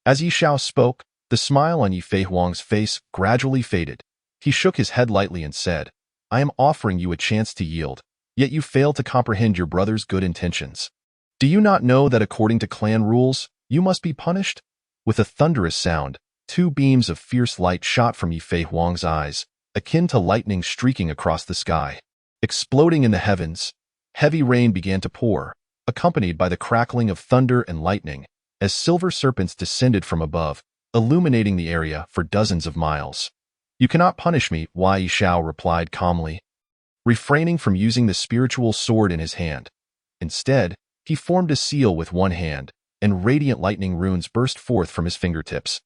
As Yi Xiao spoke, the smile on Yi Fei Huang's face gradually faded. He shook his head lightly and said, I am offering you a chance to yield, yet you fail to comprehend your brother's good intentions. Do you not know that according to clan rules, you must be punished? With a thunderous sound, 2 beams of fierce light shot from Yi Fei Huang's eyes, akin to lightning streaking across the sky. Exploding in the heavens, heavy rain began to pour, accompanied by the crackling of thunder and lightning, as silver serpents descended from above, illuminating the area for dozens of miles. You cannot punish me, Yi Xiao replied calmly, refraining from using the spiritual sword in his hand. Instead, he formed a seal with one hand, and radiant lightning runes burst forth from his fingertips.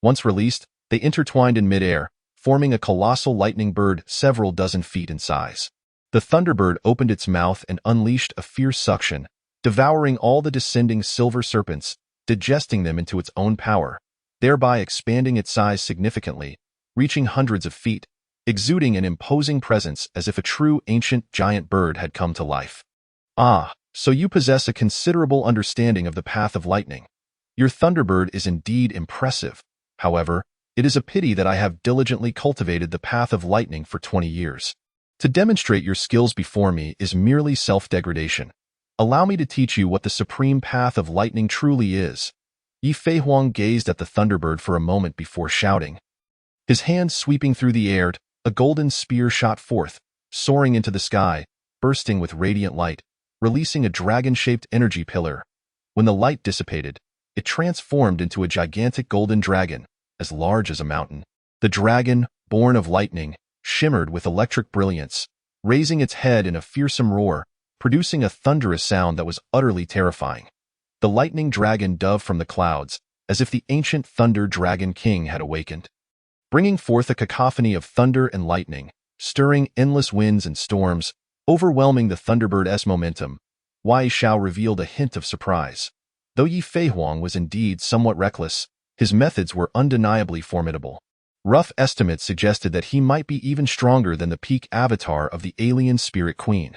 Once released, they intertwined in midair, forming a colossal lightning bird several dozen feet in size. The thunderbird opened its mouth and unleashed a fierce suction, devouring all the descending silver serpents, digesting them into its own power, thereby expanding its size significantly, reaching hundreds of feet, exuding an imposing presence as if a true ancient giant bird had come to life. Ah, so you possess a considerable understanding of the path of lightning. Your thunderbird is indeed impressive. However, it is a pity that I have diligently cultivated the path of lightning for 20 years. To demonstrate your skills before me is merely self-degradation. Allow me to teach you what the supreme path of lightning truly is. Yi Fei Huang gazed at the thunderbird for a moment before shouting. His hand sweeping through the air, a golden spear shot forth, soaring into the sky, bursting with radiant light, releasing a dragon-shaped energy pillar. When the light dissipated, it transformed into a gigantic golden dragon, as large as a mountain. The dragon, born of lightning, shimmered with electric brilliance, raising its head in a fearsome roar, producing a thunderous sound that was utterly terrifying. The lightning dragon dove from the clouds, as if the ancient Thunder Dragon King had awakened, bringing forth a cacophony of thunder and lightning, stirring endless winds and storms, overwhelming the Thunderbird's momentum. Yi Xiao revealed a hint of surprise. Though Yi Fei Huang was indeed somewhat reckless, his methods were undeniably formidable. Rough estimates suggested that he might be even stronger than the peak avatar of the alien Spirit Queen.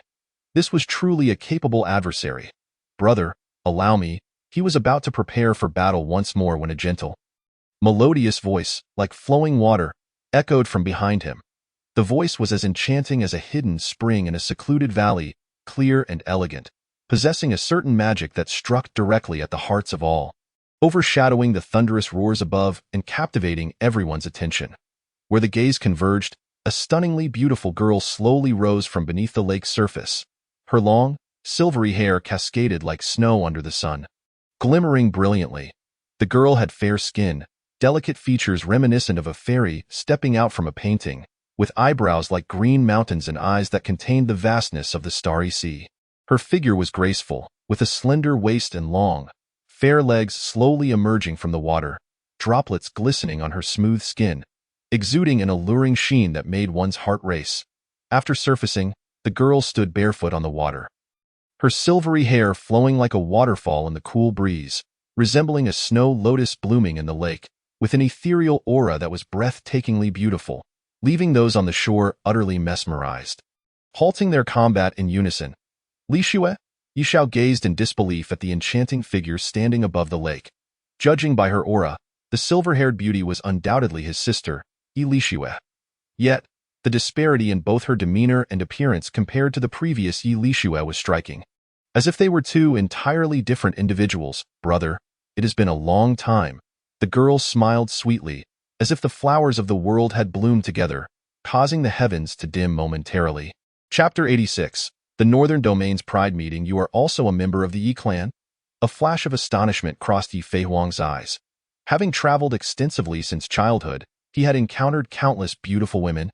This was truly a capable adversary. Brother, allow me. He was about to prepare for battle once more when a gentle, melodious voice, like flowing water, echoed from behind him. The voice was as enchanting as a hidden spring in a secluded valley, clear and elegant, possessing a certain magic that struck directly at the hearts of all, overshadowing the thunderous roars above and captivating everyone's attention. Where the gaze converged, a stunningly beautiful girl slowly rose from beneath the lake's surface. Her long, silvery hair cascaded like snow under the sun, glimmering brilliantly. The girl had fair skin, delicate features reminiscent of a fairy stepping out from a painting, with eyebrows like green mountains and eyes that contained the vastness of the starry sea. Her figure was graceful, with a slender waist and long, fair legs slowly emerging from the water, droplets glistening on her smooth skin, exuding an alluring sheen that made one's heart race. After surfacing, the girl stood barefoot on the water, her silvery hair flowing like a waterfall in the cool breeze, resembling a snow lotus blooming in the lake, with an ethereal aura that was breathtakingly beautiful, leaving those on the shore utterly mesmerized. Halting their combat in unison, Li Shue, Yi Xiao gazed in disbelief at the enchanting figure standing above the lake. Judging by her aura, the silver-haired beauty was undoubtedly his sister, Li Shue. Yet, the disparity in both her demeanor and appearance compared to the previous Li Shue was striking. as if they were two entirely different individuals. Brother, it has been a long time. The girl smiled sweetly, as if the flowers of the world had bloomed together, causing the heavens to dim momentarily. Chapter 86. The Northern Domain's Pride Meeting. You are also a member of the Yi clan? A flash of astonishment crossed Yi Fei Huang's eyes. Having traveled extensively since childhood, he had encountered countless beautiful women,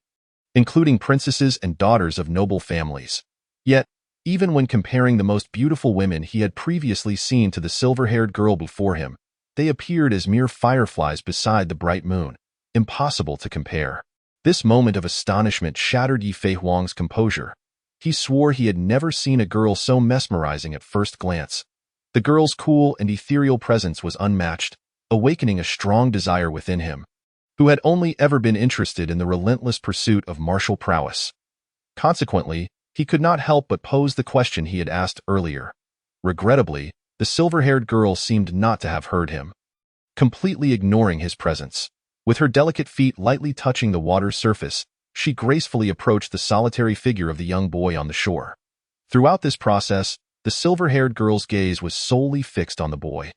including princesses and daughters of noble families. Yet, even when comparing the most beautiful women he had previously seen to the silver-haired girl before him, they appeared as mere fireflies beside the bright moon, impossible to compare. This moment of astonishment shattered Yi Fei Huang's composure. He swore he had never seen a girl so mesmerizing at first glance. The girl's cool and ethereal presence was unmatched, awakening a strong desire within him, who had only ever been interested in the relentless pursuit of martial prowess. Consequently, he could not help but pose the question he had asked earlier. Regrettably, the silver-haired girl seemed not to have heard him, completely ignoring his presence. With her delicate feet lightly touching the water's surface, she gracefully approached the solitary figure of the young boy on the shore. Throughout this process, the silver-haired girl's gaze was solely fixed on the boy,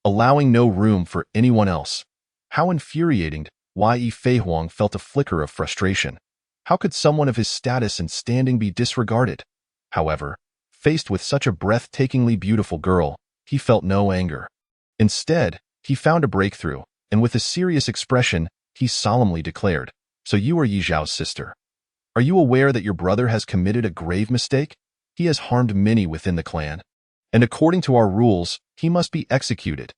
allowing no room for anyone else. How infuriating! Yi Fei Huang felt a flicker of frustration. How could someone of his status and standing be disregarded? However, faced with such a breathtakingly beautiful girl, he felt no anger. Instead, he found a breakthrough, and with a serious expression, he solemnly declared, "So you are Yi Zhao's sister. Are you aware that your brother has committed a grave mistake? He has harmed many within the clan, and according to our rules, he must be executed."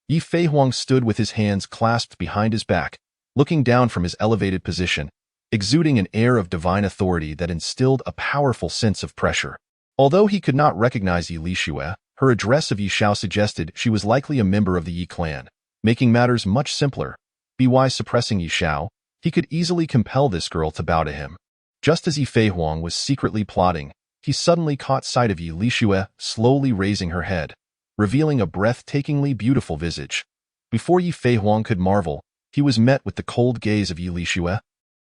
Yi Fei Huang stood with his hands clasped behind his back, looking down from his elevated position, exuding an air of divine authority that instilled a powerful sense of pressure. Although he could not recognize Yi Lixue, her address of Yi Xiao suggested she was likely a member of the Yi clan, making matters much simpler. By suppressing Yi Xiao, he could easily compel this girl to bow to him. Just as Yi Fei Huang was secretly plotting, he suddenly caught sight of Yi Lixue slowly raising her head, revealing a breathtakingly beautiful visage. Before Yi Fei Huang could marvel, he was met with the cold gaze of Yi Lixue,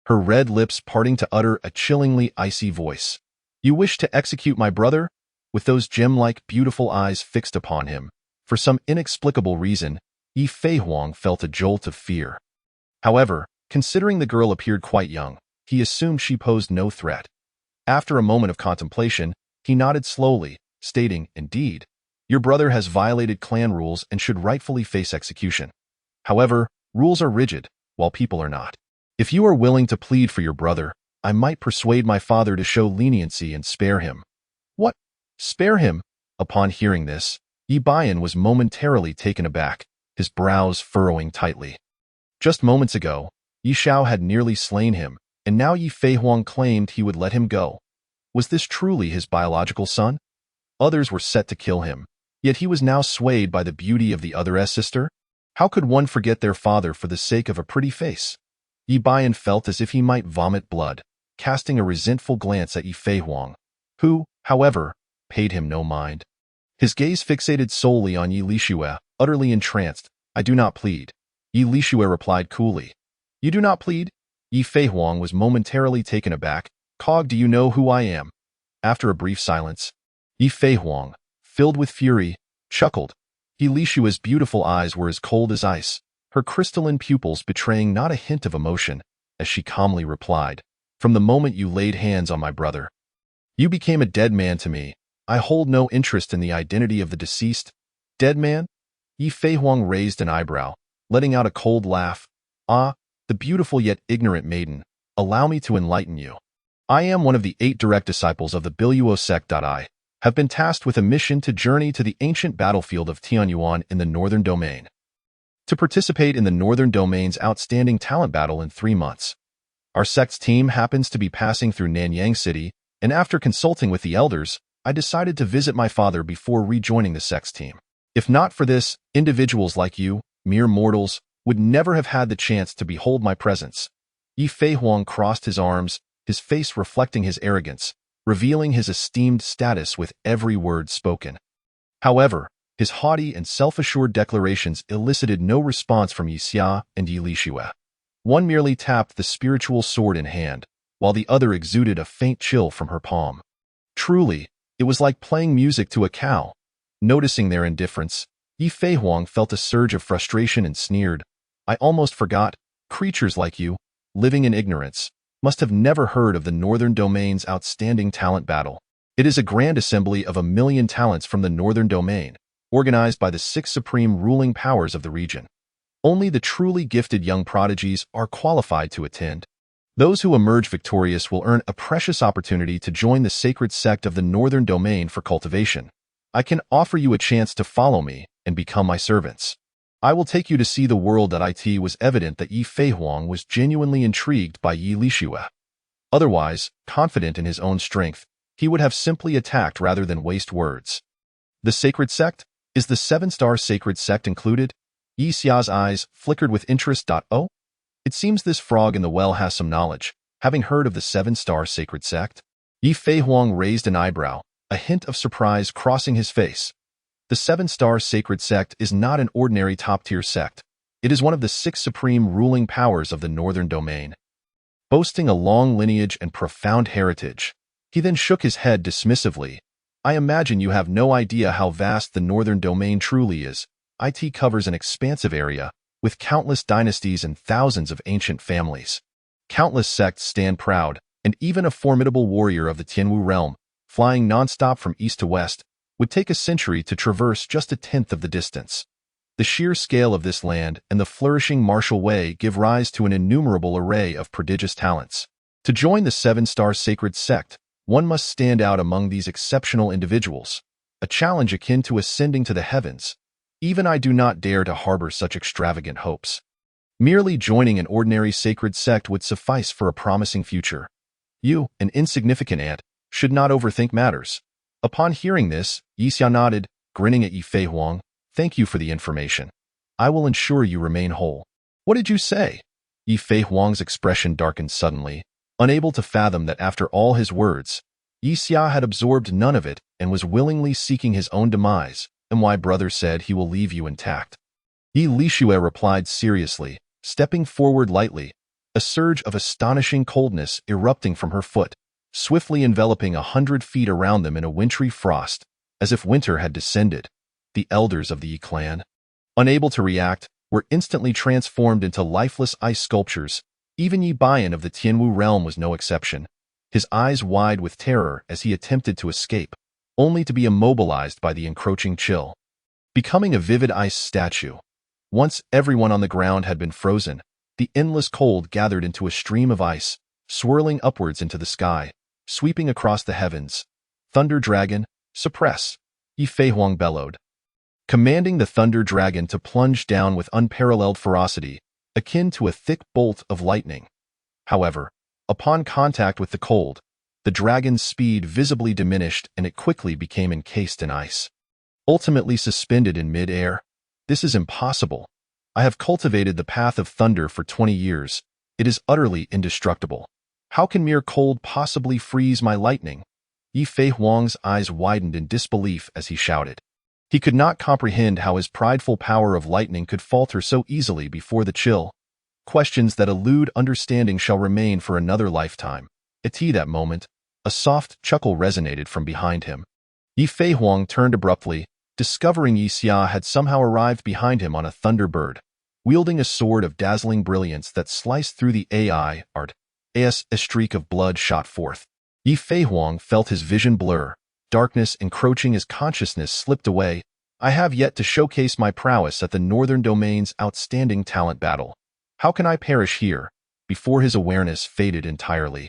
her red lips parting to utter a chillingly icy voice. "You wish to execute my brother?" With those gem-like beautiful eyes fixed upon him, for some inexplicable reason, Yi Fei Huang felt a jolt of fear. However, considering the girl appeared quite young, he assumed she posed no threat. After a moment of contemplation, he nodded slowly, stating, "Indeed, your brother has violated clan rules and should rightfully face execution. However, rules are rigid, while people are not. If you are willing to plead for your brother, I might persuade my father to show leniency and spare him." "What? Spare him?" Upon hearing this, Yi Bian was momentarily taken aback, his brows furrowing tightly. Just moments ago, Yi Xiao had nearly slain him, and now Yi Fei Huang claimed he would let him go. Was this truly his biological son? Others were set to kill him, yet he was now swayed by the beauty of the other's sister? How could one forget their father for the sake of a pretty face? Yi Bian felt as if he might vomit blood, casting a resentful glance at Yi Fei Huang, who, however, paid him no mind. His gaze fixated solely on Yi Lixue, utterly entranced. "I do not plead," Yi Lixue replied coolly. "You do not plead?" Yi Fei Huang was momentarily taken aback. "Cog, do you know who I am?" After a brief silence, Yi Fei Huang, filled with fury, chuckled. Yi Lixue's beautiful eyes were as cold as ice, her crystalline pupils betraying not a hint of emotion, as she calmly replied, "From the moment you laid hands on my brother, you became a dead man to me. I hold no interest in the identity of the deceased." "Dead man?" Yi Fei Huang raised an eyebrow, letting out a cold laugh. "Ah, the beautiful yet ignorant maiden, allow me to enlighten you. I am one of the 8 direct disciples of the Biluo sect. I have been tasked with a mission to journey to the ancient battlefield of Tianyuan in the Northern Domain, to participate in the Northern Domain's outstanding talent battle in 3 months. Our sect's team happens to be passing through Nanyang City, and after consulting with the elders, I decided to visit my father before rejoining the sect's team. If not for this, individuals like you, mere mortals, would never have had the chance to behold my presence." Yi Fei Huang crossed his arms, his face reflecting his arrogance, revealing his esteemed status with every word spoken. However, his haughty and self-assured declarations elicited no response from Yi Xia and Yi Lixue. One merely tapped the spiritual sword in hand, while the other exuded a faint chill from her palm. Truly, It was like playing music to a cow. Noticing their indifference, Yi Fei Huang felt a surge of frustration and sneered. I almost forgot. Creatures like you, living in ignorance, must have never heard of the Northern Domain's outstanding talent battle. It is a grand assembly of 1,000,000 talents from the Northern Domain, organized by the 6 supreme ruling powers of the region. Only the truly gifted young prodigies are qualified to attend. Those who emerge victorious will earn a precious opportunity to join the sacred sect of the Northern Domain for cultivation. I can offer you a chance to follow me and become my servants. I will take you to see the world. It was evident that Yi Fei Huang was genuinely intrigued by Yi Lixue. Otherwise, confident in his own strength, he would have simply attacked rather than waste words. The sacred sect? Is the 7-star sacred sect included? Yi Xia's eyes flickered with interest. Oh? It seems this frog in the well has some knowledge, having heard of the 7-star sacred sect. Yi Fei Huang raised an eyebrow, a hint of surprise crossing his face. The 7-star sacred sect is not an ordinary top-tier sect. It is one of the 6 supreme ruling powers of the Northern Domain, boasting a long lineage and profound heritage. He then shook his head dismissively. I imagine you have no idea how vast the Northern Domain truly is. It covers an expansive area, with countless dynasties and thousands of ancient families. Countless sects stand proud, and even a formidable warrior of the Tianwu realm, flying nonstop from east to west, would take a century to traverse just 1/10 of the distance. The sheer scale of this land and the flourishing martial way give rise to an innumerable array of prodigious talents. To join the 7-star sacred sect, one must stand out among these exceptional individuals, a challenge akin to ascending to the heavens. Even I do not dare to harbor such extravagant hopes. Merely joining an ordinary sacred sect would suffice for a promising future. You, an insignificant ant, should not overthink matters. Upon hearing this, Yi Xia nodded, grinning at Yi Fei Huang. Thank you for the information. I will ensure you remain whole. What did you say? Yi Fei Huang's expression darkened suddenly, unable to fathom that after all his words, Yi Xia had absorbed none of it and was willingly seeking his own demise. And my brother said he will leave you intact. Yi Lixue replied seriously, stepping forward lightly, a surge of astonishing coldness erupting from her foot, swiftly enveloping 100 feet around them in a wintry frost, as if winter had descended. The elders of the Yi clan, unable to react, were instantly transformed into lifeless ice sculptures. Even Yi Bian of the Tianwu realm was no exception, his eyes wide with terror as he attempted to escape, only to be immobilized by the encroaching chill, becoming a vivid ice statue. Once everyone on the ground had been frozen, the endless cold gathered into a stream of ice, swirling upwards into the sky, sweeping across the heavens. Thunder Dragon, suppress! Yi Fei Huang bellowed, commanding the Thunder Dragon to plunge down with unparalleled ferocity, akin to a thick bolt of lightning. However, upon contact with the cold, the dragon's speed visibly diminished and it quickly became encased in ice. Ultimately suspended in mid-air. This is impossible. I have cultivated the path of thunder for 20 years. It is utterly indestructible. How can mere cold possibly freeze my lightning? Yi Fei Huang's eyes widened in disbelief as he shouted. He could not comprehend how his prideful power of lightning could falter so easily before the chill. Questions that elude understanding shall remain for another lifetime. At that moment, a soft chuckle resonated from behind him. Yi Fei Huang turned abruptly, discovering Yi Xia had somehow arrived behind him on a thunderbird, wielding a sword of dazzling brilliance that sliced through the AI art. As a streak of blood shot forth. Yi Fei Huang felt his vision blur, darkness encroaching as consciousness slipped away. I have yet to showcase my prowess at the Northern Domain's outstanding talent battle. How can I perish here? Before his awareness faded entirely,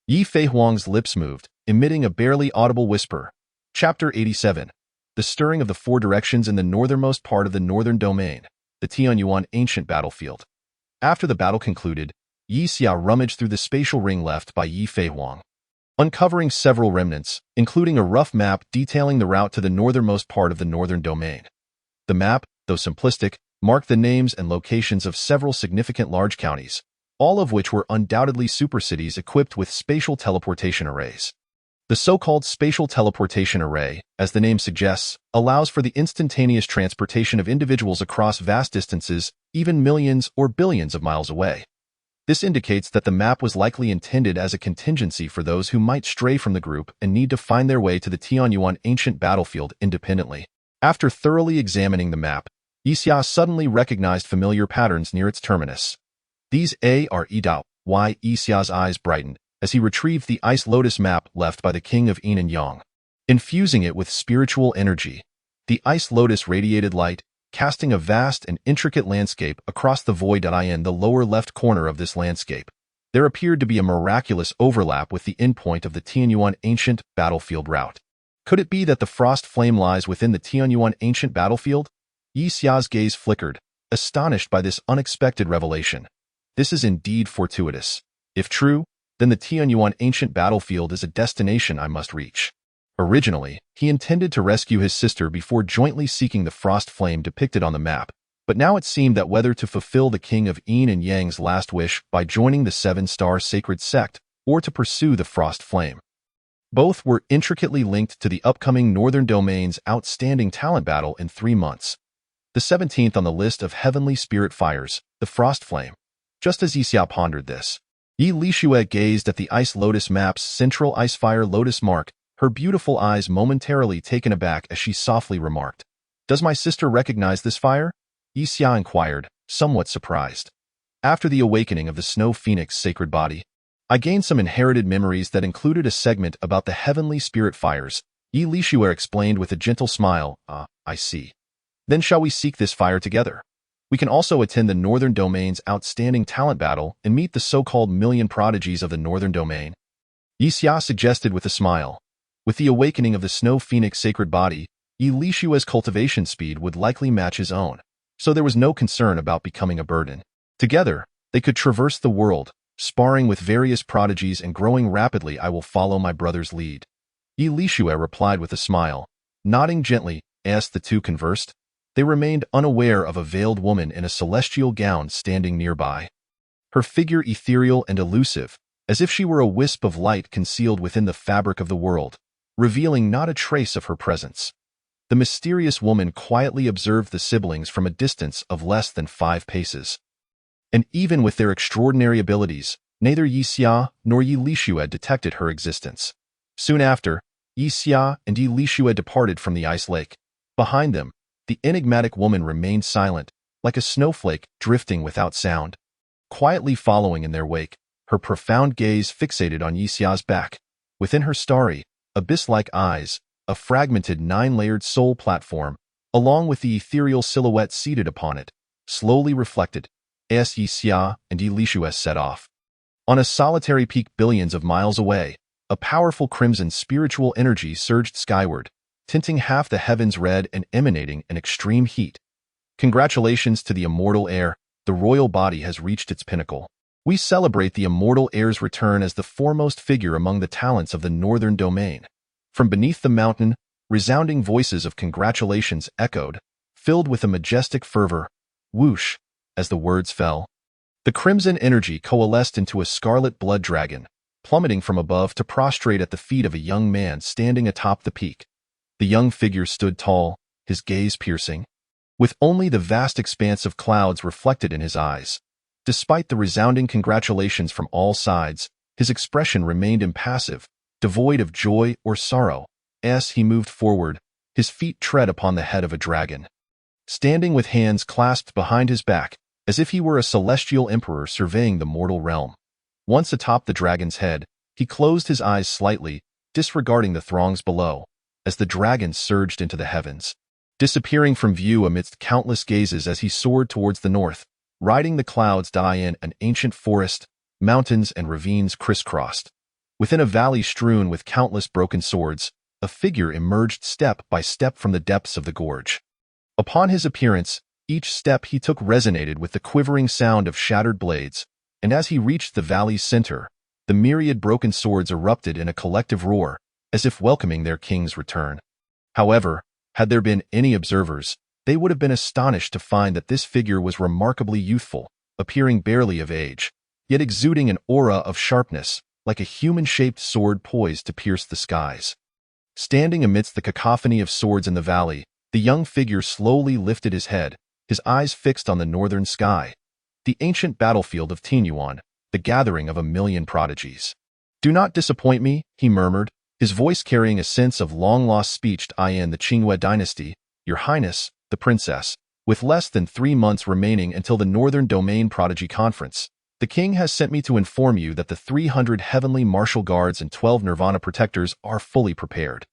Yi Fei Huang's lips moved, emitting a barely audible whisper. Chapter 87. The Stirring of the Four Directions in the northernmost part of the Northern Domain, the Tianyuan ancient battlefield. After the battle concluded, Yi Xia rummaged through the spatial ring left by Yi Fei Huang, uncovering several remnants, including a rough map detailing the route to the northernmost part of the Northern Domain. The map, though simplistic, marked the names and locations of several significant large counties, all of which were undoubtedly supercities equipped with spatial teleportation arrays. The so-called spatial teleportation array, as the name suggests, allows for the instantaneous transportation of individuals across vast distances, even millions or billions of miles away. This indicates that the map was likely intended as a contingency for those who might stray from the group and need to find their way to the Tianyuan ancient battlefield independently. After thoroughly examining the map, Yixia suddenly recognized familiar patterns near its terminus. These are Edao. Why? Yixia's eyes brightened as he retrieved the Ice Lotus map left by the king of Yin and Yang. Infusing it with spiritual energy, the Ice Lotus radiated light, casting a vast and intricate landscape across the void. In the lower left corner of this landscape, there appeared to be a miraculous overlap with the endpoint of the Tianyuan ancient battlefield route. Could it be that the frost flame lies within the Tianyuan ancient battlefield? Yixia's gaze flickered, astonished by this unexpected revelation. This is indeed fortuitous. If true, then the Tianyuan ancient battlefield is a destination I must reach. Originally, he intended to rescue his sister before jointly seeking the frost flame depicted on the map, but now it seemed that whether to fulfill the king of Yin and Yang's last wish by joining the seven-star sacred sect or to pursue the frost flame, both were intricately linked to the upcoming Northern Domain's outstanding talent battle in 3 months. The 17th on the list of heavenly spirit fires, the frost flame. Just as Yixia pondered this, Yi Lixue gazed at the Ice Lotus map's central Icefire Lotus mark, her beautiful eyes momentarily taken aback as she softly remarked, "Does my sister recognize this fire?" Yixia inquired, somewhat surprised. After the awakening of the Snow Phoenix sacred body, I gained some inherited memories that included a segment about the heavenly spirit fires, Yi Lixue explained with a gentle smile. I see. Then shall we seek this fire together? We can also attend the Northern Domain's outstanding talent battle and meet the so-called million prodigies of the Northern Domain. Yixia suggested with a smile. With the awakening of the Snow Phoenix sacred body, Yi Lixue's cultivation speed would likely match his own, so there was no concern about becoming a burden. Together, they could traverse the world, sparring with various prodigies and growing rapidly. I will follow my brother's lead. Yi Lixue replied with a smile. Nodding gently, as the two conversed, they remained unaware of a veiled woman in a celestial gown standing nearby. Her figure ethereal and elusive, as if she were a wisp of light concealed within the fabric of the world, revealing not a trace of her presence. The mysterious woman quietly observed the siblings from a distance of less than 5 paces. And even with their extraordinary abilities, neither Yixia nor Yi Lixue detected her existence. Soon after, Yixia and Yi Lixue departed from the ice lake. Behind them, the enigmatic woman remained silent, like a snowflake drifting without sound. Quietly following in their wake, her profound gaze fixated on Yixia's back. Within her starry, abyss-like eyes, a fragmented 9-layered soul platform, along with the ethereal silhouette seated upon it, slowly reflected, as Yixia and Yi Lixue set off. On a solitary peak billions of miles away, a powerful crimson spiritual energy surged skyward, tinting half the heavens red and emanating an extreme heat. Congratulations to the immortal heir, the royal body has reached its pinnacle. We celebrate the immortal heir's return as the foremost figure among the talents of the Northern Domain. From beneath the mountain, resounding voices of congratulations echoed, filled with a majestic fervor. Whoosh, as the words fell. The crimson energy coalesced into a scarlet blood dragon, plummeting from above to prostrate at the feet of a young man standing atop the peak. The young figure stood tall, his gaze piercing, with only the vast expanse of clouds reflected in his eyes. Despite the resounding congratulations from all sides, his expression remained impassive, devoid of joy or sorrow. As he moved forward, his feet tread upon the head of a dragon. Standing with hands clasped behind his back, as if he were a celestial emperor surveying the mortal realm. Once atop the dragon's head, he closed his eyes slightly, disregarding the throngs below, as the dragon surged into the heavens, disappearing from view amidst countless gazes as he soared towards the north, riding the clouds. In an ancient forest, mountains and ravines crisscrossed. Within a valley strewn with countless broken swords, a figure emerged step by step from the depths of the gorge. Upon his appearance, each step he took resonated with the quivering sound of shattered blades, and as he reached the valley's center, the myriad broken swords erupted in a collective roar, as if welcoming their king's return. However, had there been any observers, they would have been astonished to find that this figure was remarkably youthful, appearing barely of age, yet exuding an aura of sharpness, like a human-shaped sword poised to pierce the skies. Standing amidst the cacophony of swords in the valley, the young figure slowly lifted his head, his eyes fixed on the northern sky. The ancient battlefield of Tianyuan, the gathering of a million prodigies. "Do not disappoint me," he murmured, his voice carrying a sense of long-lost speech. "I am the Qingwei dynasty, Your Highness, the princess. With less than 3 months remaining until the Northern Domain Prodigy Conference, the king has sent me to inform you that the 300 heavenly martial guards and 12 Nirvana protectors are fully prepared.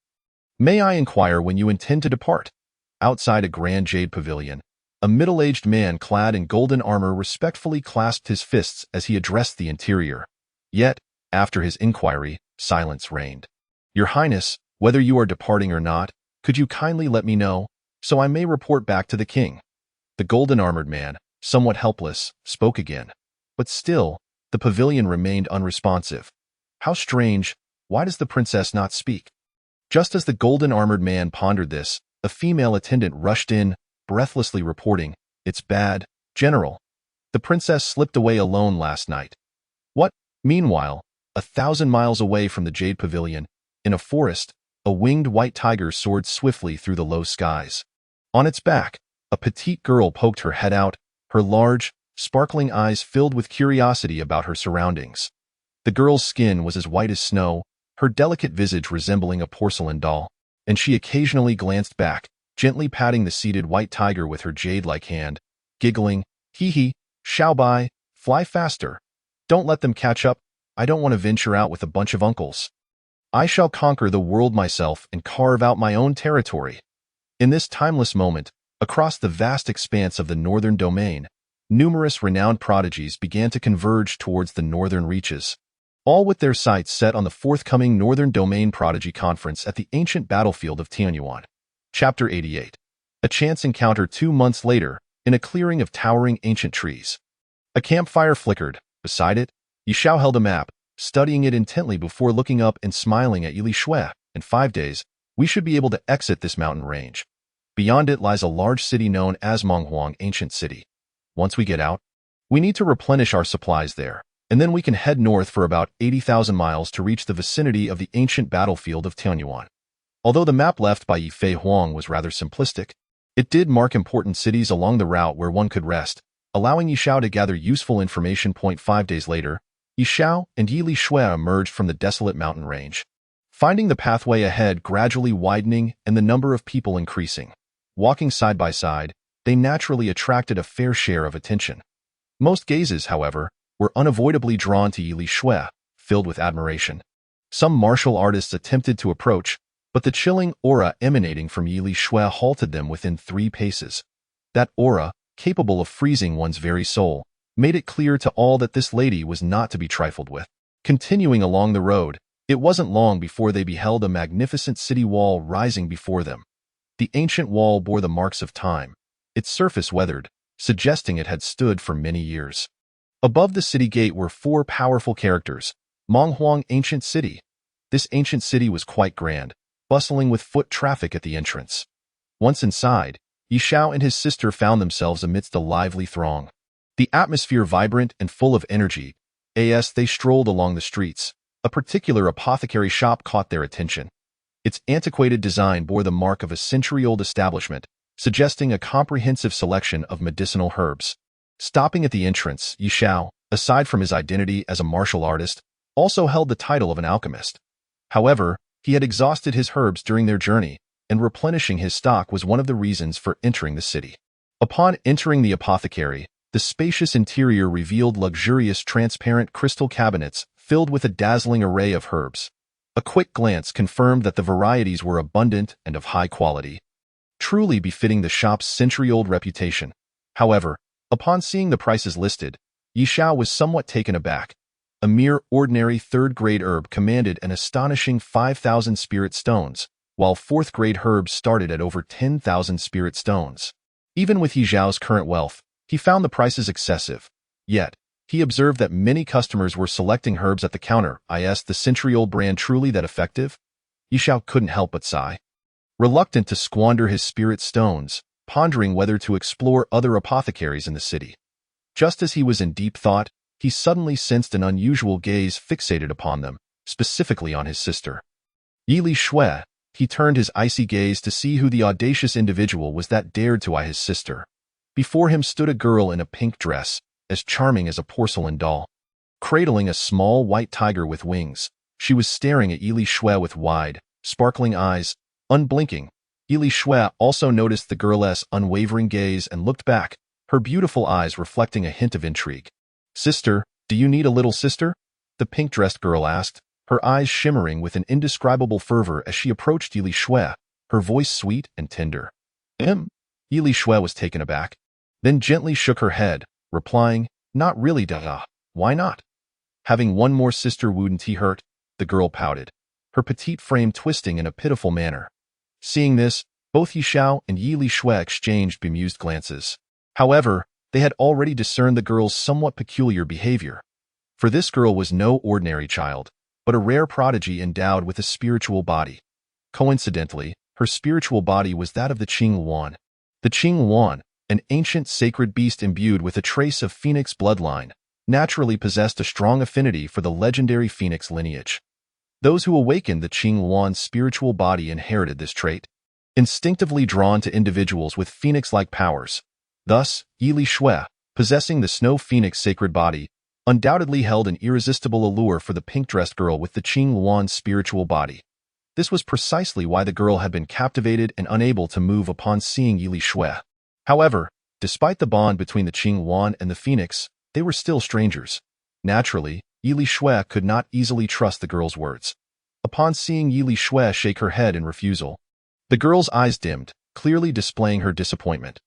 May I inquire when you intend to depart?" Outside a grand jade pavilion, a middle-aged man clad in golden armor respectfully clasped his fists as he addressed the interior. Yet, after his inquiry, silence reigned. "Your Highness, whether you are departing or not, could you kindly let me know, so I may report back to the king?" The golden-armored man, somewhat helpless, spoke again. But still, the pavilion remained unresponsive. How strange, why does the princess not speak? Just as the golden-armored man pondered this, a female attendant rushed in, breathlessly reporting, "It's bad, General. The princess slipped away alone last night." What? Meanwhile, 1,000 miles away from the Jade Pavilion, in a forest, a winged white tiger soared swiftly through the low skies. On its back, a petite girl poked her head out, her large, sparkling eyes filled with curiosity about her surroundings. The girl's skin was as white as snow, her delicate visage resembling a porcelain doll, and she occasionally glanced back, gently patting the seated white tiger with her jade-like hand, giggling, "Hee hee, Xiaobai, fly faster. Don't let them catch up. I don't want to venture out with a bunch of uncles. I shall conquer the world myself and carve out my own territory." In this timeless moment, across the vast expanse of the Northern Domain, numerous renowned prodigies began to converge towards the northern reaches, all with their sights set on the forthcoming Northern Domain Prodigy Conference at the ancient battlefield of Tianyuan. Chapter 88. A chance encounter 2 months later, in a clearing of towering ancient trees. A campfire flickered. Beside it, Yishao held a map, studying it intently before looking up and smiling at Yili Shui. "In 5 days, we should be able to exit this mountain range. Beyond it lies a large city known as Monghuang Ancient City. Once we get out, we need to replenish our supplies there, and then we can head north for about 80,000 miles to reach the vicinity of the ancient battlefield of Tianyuan." Although the map left by Yifei Huang was rather simplistic, it did mark important cities along the route where one could rest, allowing Yishao to gather useful information. 5 days later, Yishao and Yili Shui emerged from the desolate mountain range, finding the pathway ahead gradually widening and the number of people increasing. Walking side by side, they naturally attracted a fair share of attention. Most gazes, however, were unavoidably drawn to Yili Shui, filled with admiration. Some martial artists attempted to approach, but the chilling aura emanating from Yili Shui halted them within 3 paces. That aura, capable of freezing one's very soul, made it clear to all that this lady was not to be trifled with. Continuing along the road, it wasn't long before they beheld a magnificent city wall rising before them. The ancient wall bore the marks of time, its surface weathered, suggesting it had stood for many years. Above the city gate were 4 powerful characters: Monghuang Ancient City. This ancient city was quite grand, bustling with foot traffic at the entrance. Once inside, Yishao and his sister found themselves amidst a lively throng. The atmosphere vibrant and full of energy. As they strolled along the streets, a particular apothecary shop caught their attention. Its antiquated design bore the mark of a century-old establishment, suggesting a comprehensive selection of medicinal herbs. Stopping at the entrance, Yishao, aside from his identity as a martial artist, also held the title of an alchemist. However, he had exhausted his herbs during their journey, and replenishing his stock was one of the reasons for entering the city. Upon entering the apothecary, the spacious interior revealed luxurious transparent crystal cabinets filled with a dazzling array of herbs. A quick glance confirmed that the varieties were abundant and of high quality, truly befitting the shop's century-old reputation. However, upon seeing the prices listed, Yishao was somewhat taken aback. A mere ordinary 3rd-grade herb commanded an astonishing 5,000 spirit stones, while 4th-grade herbs started at over 10,000 spirit stones. Even with Yixiao's current wealth, he found the prices excessive. Yet, he observed that many customers were selecting herbs at the counter. Is the century-old brand truly that effective? Yixiao couldn't help but sigh. Reluctant to squander his spirit stones, pondering whether to explore other apothecaries in the city. Just as he was in deep thought, he suddenly sensed an unusual gaze fixated upon them, specifically on his sister. Yili Shui, he turned his icy gaze to see who the audacious individual was that dared to eye his sister. Before him stood a girl in a pink dress, as charming as a porcelain doll. Cradling a small white tiger with wings, she was staring at Li Shui with wide, sparkling eyes, unblinking. Li Shui also noticed the girl's unwavering gaze and looked back, her beautiful eyes reflecting a hint of intrigue. "Sister, do you need a little sister?" the pink-dressed girl asked, her eyes shimmering with an indescribable fervor as she approached Li Shui, her voice sweet and tender. Li Shui was taken aback, then gently shook her head, replying, "Not really, da. Why not?" "Having one more sister wouldn't hurt," the girl pouted, her petite frame twisting in a pitiful manner. Seeing this, both Yishao and Li Shui exchanged bemused glances. However, they had already discerned the girl's somewhat peculiar behavior. For this girl was no ordinary child, but a rare prodigy endowed with a spiritual body. Coincidentally, her spiritual body was that of the Qing Yuan. The Qing Yuan, an ancient sacred beast imbued with a trace of phoenix bloodline, naturally possessed a strong affinity for the legendary phoenix lineage. Those who awakened the Qing Yuan's spiritual body inherited this trait, instinctively drawn to individuals with phoenix-like powers. Thus, Li Shui, possessing the snow phoenix sacred body, undoubtedly held an irresistible allure for the pink-dressed girl with the Qing Yuan's spiritual body. This was precisely why the girl had been captivated and unable to move upon seeing Li Shui. However, despite the bond between the Qing Yuan and the phoenix, they were still strangers. Naturally, Li Shui could not easily trust the girl's words. Upon seeing Li Shui shake her head in refusal, the girl's eyes dimmed, clearly displaying her disappointment.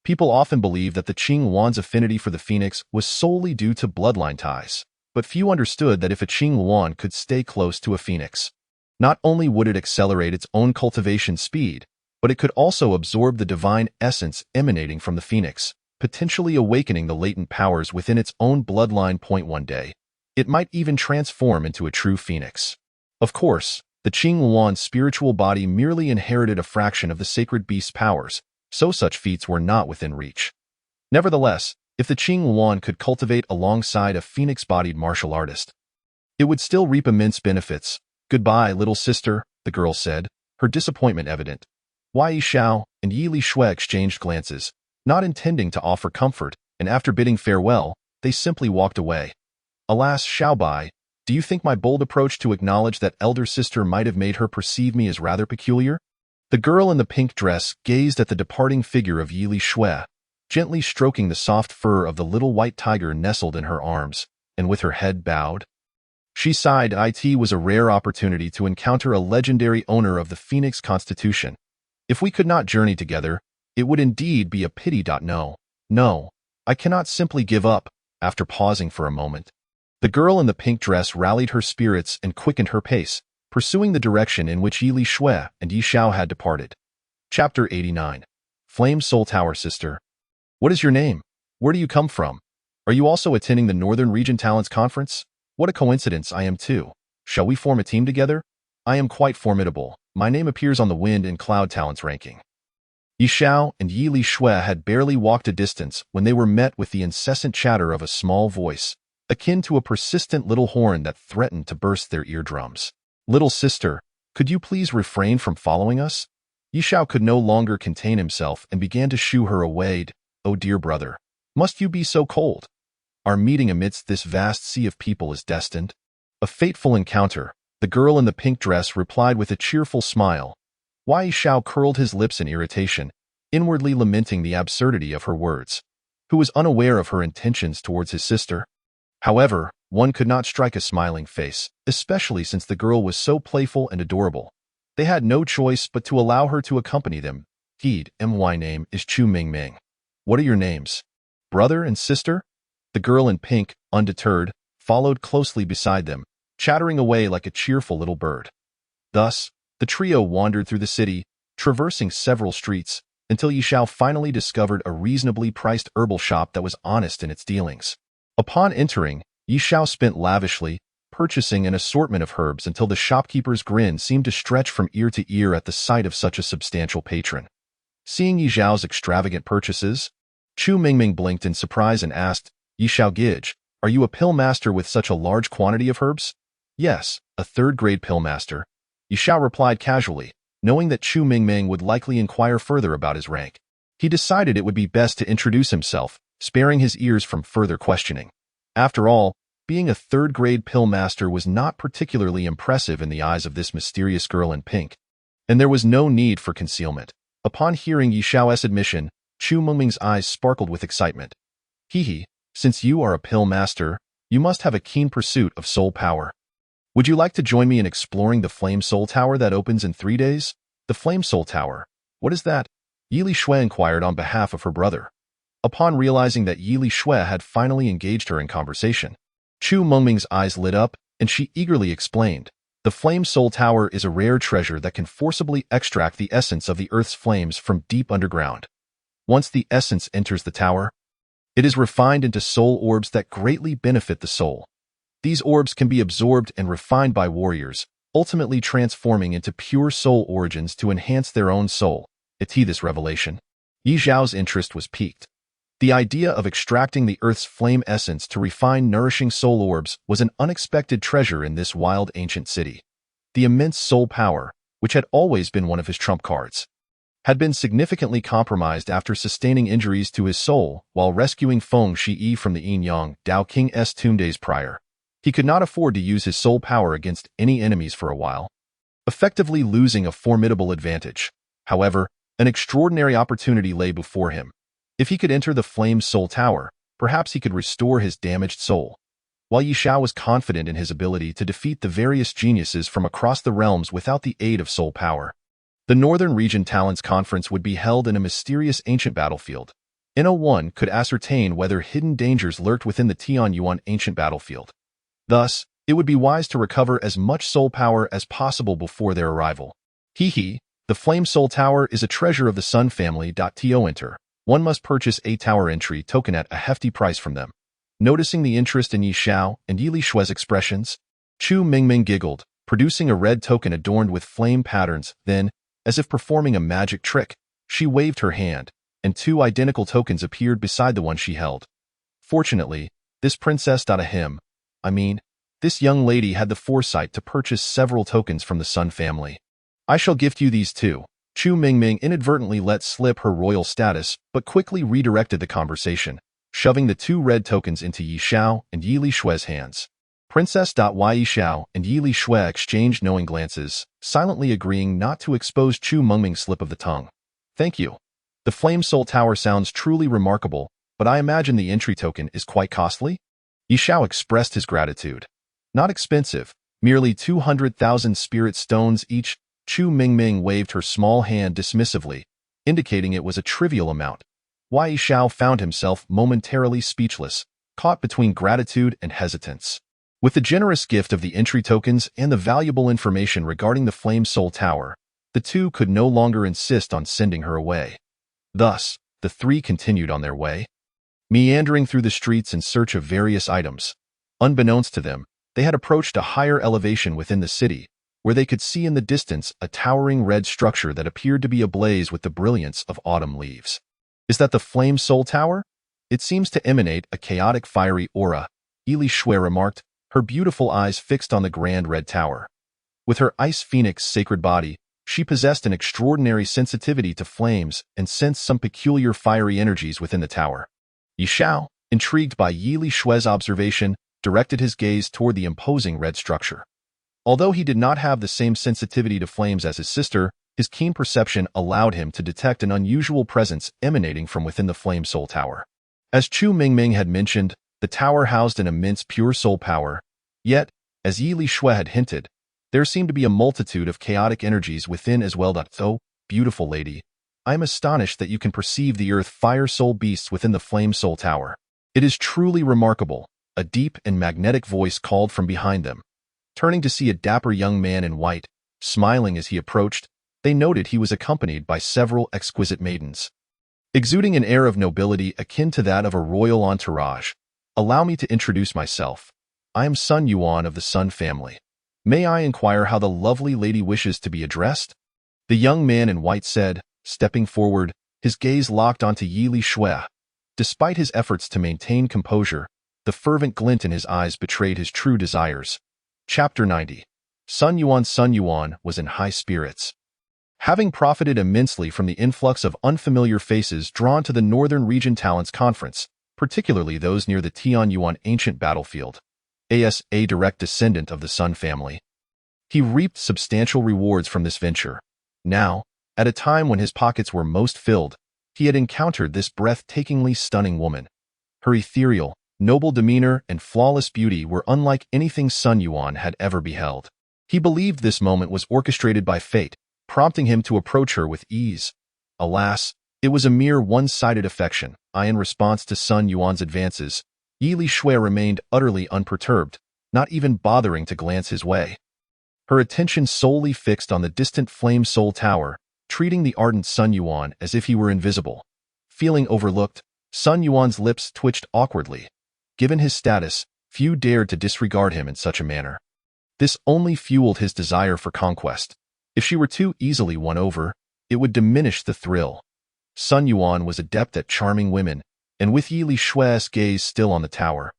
People often believe that the Qing Yuan's affinity for the phoenix was solely due to bloodline ties, but few understood that if a Qing Yuan could stay close to a phoenix, not only would it accelerate its own cultivation speed, but it could also absorb the divine essence emanating from the phoenix, potentially awakening the latent powers within its own bloodline. One day, it might even transform into a true phoenix. Of course, the Qing Yuan's spiritual body merely inherited a fraction of the sacred beast's powers, so such feats were not within reach. Nevertheless, if the Qing Yuan could cultivate alongside a phoenix-bodied martial artist, it would still reap immense benefits. "Goodbye, little sister," the girl said, her disappointment evident. Yi Shao and Li Shui exchanged glances, not intending to offer comfort, and after bidding farewell, they simply walked away. "Alas, Xiaobai, do you think my bold approach to acknowledge that elder sister might have made her perceive me as rather peculiar?" The girl in the pink dress gazed at the departing figure of Li Shui, gently stroking the soft fur of the little white tiger nestled in her arms, and with her head bowed. She sighed. It was a rare opportunity to encounter a legendary owner of the Phoenix Constitution. If we could not journey together, it would indeed be a pity. No, I cannot simply give up. After pausing for a moment, the girl in the pink dress rallied her spirits and quickened her pace, pursuing the direction in which Li Shui and Yi Shao had departed. Chapter 89. Flame Soul Tower Sister. What is your name? Where do you come from? Are you also attending the Northern Region Talents Conference? What a coincidence, I am too. Shall we form a team together? I am quite formidable. My name appears on the Wind and Cloud Talents ranking. Yi Shao and Li Shui had barely walked a distance when they were met with the incessant chatter of a small voice, akin to a persistent little horn that threatened to burst their eardrums. "Little sister, could you please refrain from following us?" Yi Shao could no longer contain himself and began to shoo her away. "Oh dear brother, must you be so cold? Our meeting amidst this vast sea of people is destined." "A fateful encounter," the girl in the pink dress replied with a cheerful smile. Yi Shao curled his lips in irritation, inwardly lamenting the absurdity of her words. Who was unaware of her intentions towards his sister? However, one could not strike a smiling face, especially since the girl was so playful and adorable. They had no choice but to allow her to accompany them. My name is Chu Mingming. What are your names? Brother and sister? The girl in pink, undeterred, followed closely beside them, chattering away like a cheerful little bird. Thus, the trio wandered through the city, traversing several streets, until Yi Shao finally discovered a reasonably priced herbal shop that was honest in its dealings. Upon entering, Yi Shao spent lavishly, purchasing an assortment of herbs until the shopkeeper's grin seemed to stretch from ear to ear at the sight of such a substantial patron. Seeing Yi Xiao's extravagant purchases, Chu Mingming blinked in surprise and asked, "Yi Shao Gij, are you a pill master with such a large quantity of herbs?" "Yes, a third-grade pill master," Yi Shao replied casually, knowing that Chu Mingming would likely inquire further about his rank. He decided it would be best to introduce himself, sparing his ears from further questioning. After all, being a third-grade pill master was not particularly impressive in the eyes of this mysterious girl in pink, and there was no need for concealment. Upon hearing Yi Xiao's admission, Chu Mengming's eyes sparkled with excitement. Hee, since you are a pill master, you must have a keen pursuit of soul power. Would you like to join me in exploring the Flame Soul Tower that opens in 3 days? The Flame Soul Tower? What is that? Yi Li Shui inquired on behalf of her brother. Upon realizing that Yi Li Shui had finally engaged her in conversation, Chu Mengming's eyes lit up, and she eagerly explained. The Flame Soul Tower is a rare treasure that can forcibly extract the essence of the Earth's flames from deep underground. Once the essence enters the tower, it is refined into soul orbs that greatly benefit the soul. These orbs can be absorbed and refined by warriors, ultimately transforming into pure soul origins to enhance their own soul. At this revelation, Yi Zhao's interest was piqued. The idea of extracting the Earth's flame essence to refine nourishing soul orbs was an unexpected treasure in this wild ancient city. The immense soul power, which had always been one of his trump cards, had been significantly compromised after sustaining injuries to his soul while rescuing Feng Shiyi from the Yin-Yang Dao King's tomb days prior. He could not afford to use his soul power against any enemies for a while, effectively losing a formidable advantage. However, an extraordinary opportunity lay before him. If he could enter the Flame Soul Tower, perhaps he could restore his damaged soul. While Yi Xiao was confident in his ability to defeat the various geniuses from across the realms without the aid of soul power, the Northern Region Talents Conference would be held in a mysterious ancient battlefield. No-one could ascertain whether hidden dangers lurked within the Tianyuan ancient battlefield. Thus, it would be wise to recover as much soul power as possible before their arrival. The Flame Soul Tower is a treasure of the Sun family. Enter. One must purchase a tower entry token at a hefty price from them. Noticing the interest in Yi Xiao and Yi Li Shui's expressions, Chu Mengming giggled, producing a red token adorned with flame patterns. Then, as if performing a magic trick, she waved her hand, and 2 identical tokens appeared beside the one she held. Fortunately, this this young lady had the foresight to purchase several tokens from the Sun family. I shall gift you these 2. Chu Mengming inadvertently let slip her royal status, but quickly redirected the conversation, shoving the 2 red tokens into Yi Xiao and Yi Li Shui's hands. Princess Yi Xiao and Yi Li Shui exchanged knowing glances, silently agreeing not to expose Chu Mengming's slip of the tongue. Thank you. The Flame Soul Tower sounds truly remarkable, but I imagine the entry token is quite costly? Yi Xiao expressed his gratitude. Not expensive, merely 200,000 spirit stones each. Chu Mengming waved her small hand dismissively, indicating it was a trivial amount. Yi Xiao found himself momentarily speechless, caught between gratitude and hesitance. With the generous gift of the entry tokens and the valuable information regarding the Flame Soul Tower, the 2 could no longer insist on sending her away. Thus, the 3 continued on their way, meandering through the streets in search of various items. Unbeknownst to them, they had approached a higher elevation within the city, where they could see in the distance a towering red structure that appeared to be ablaze with the brilliance of autumn leaves. Is that the Flame Soul Tower? It seems to emanate a chaotic fiery aura, Yi Li Shui remarked, her beautiful eyes fixed on the grand red tower. With her ice phoenix sacred body, she possessed an extraordinary sensitivity to flames and sensed some peculiar fiery energies within the tower. Yi Xiao, intrigued by Yi Li Shui's observation, directed his gaze toward the imposing red structure. Although he did not have the same sensitivity to flames as his sister, his keen perception allowed him to detect an unusual presence emanating from within the Flame Soul Tower. As Chu Mengming had mentioned, the tower housed an immense pure soul power, yet, as Yi Li Shui had hinted, there seemed to be a multitude of chaotic energies within as well. Oh, beautiful lady, I am astonished that you can perceive the earth fire soul beasts within the Flame Soul Tower. It is truly remarkable, a deep and magnetic voice called from behind them. Turning to see a dapper young man in white, smiling as he approached, they noted he was accompanied by several exquisite maidens. Exuding an air of nobility akin to that of a royal entourage, allow me to introduce myself. I am Sun Yuan of the Sun family. May I inquire how the lovely lady wishes to be addressed? The young man in white said, stepping forward, his gaze locked onto Yi Li Shui. Despite his efforts to maintain composure, the fervent glint in his eyes betrayed his true desires. Chapter 90. Sun Yuan was in high spirits. Having profited immensely from the influx of unfamiliar faces drawn to the Northern Region Talents Conference, particularly those near the Tianyuan ancient battlefield, as a direct descendant of the Sun family. He reaped substantial rewards from this venture. Now, at a time when his pockets were most filled, he had encountered this breathtakingly stunning woman. Her ethereal, noble demeanor and flawless beauty were unlike anything Sun Yuan had ever beheld. He believed this moment was orchestrated by fate, prompting him to approach her with ease. Alas, it was a mere one-sided affection. In response to Sun Yuan's advances, Yi Li Shui remained utterly unperturbed, not even bothering to glance his way. Her attention solely fixed on the distant Flame Soul Tower, treating the ardent Sun Yuan as if he were invisible. Feeling overlooked, Sun Yuan's lips twitched awkwardly. Given his status, few dared to disregard him in such a manner. This only fueled his desire for conquest. If she were too easily won over, it would diminish the thrill. Sun Yuan was adept at charming women, and with Yi Li Shui's gaze still on the tower,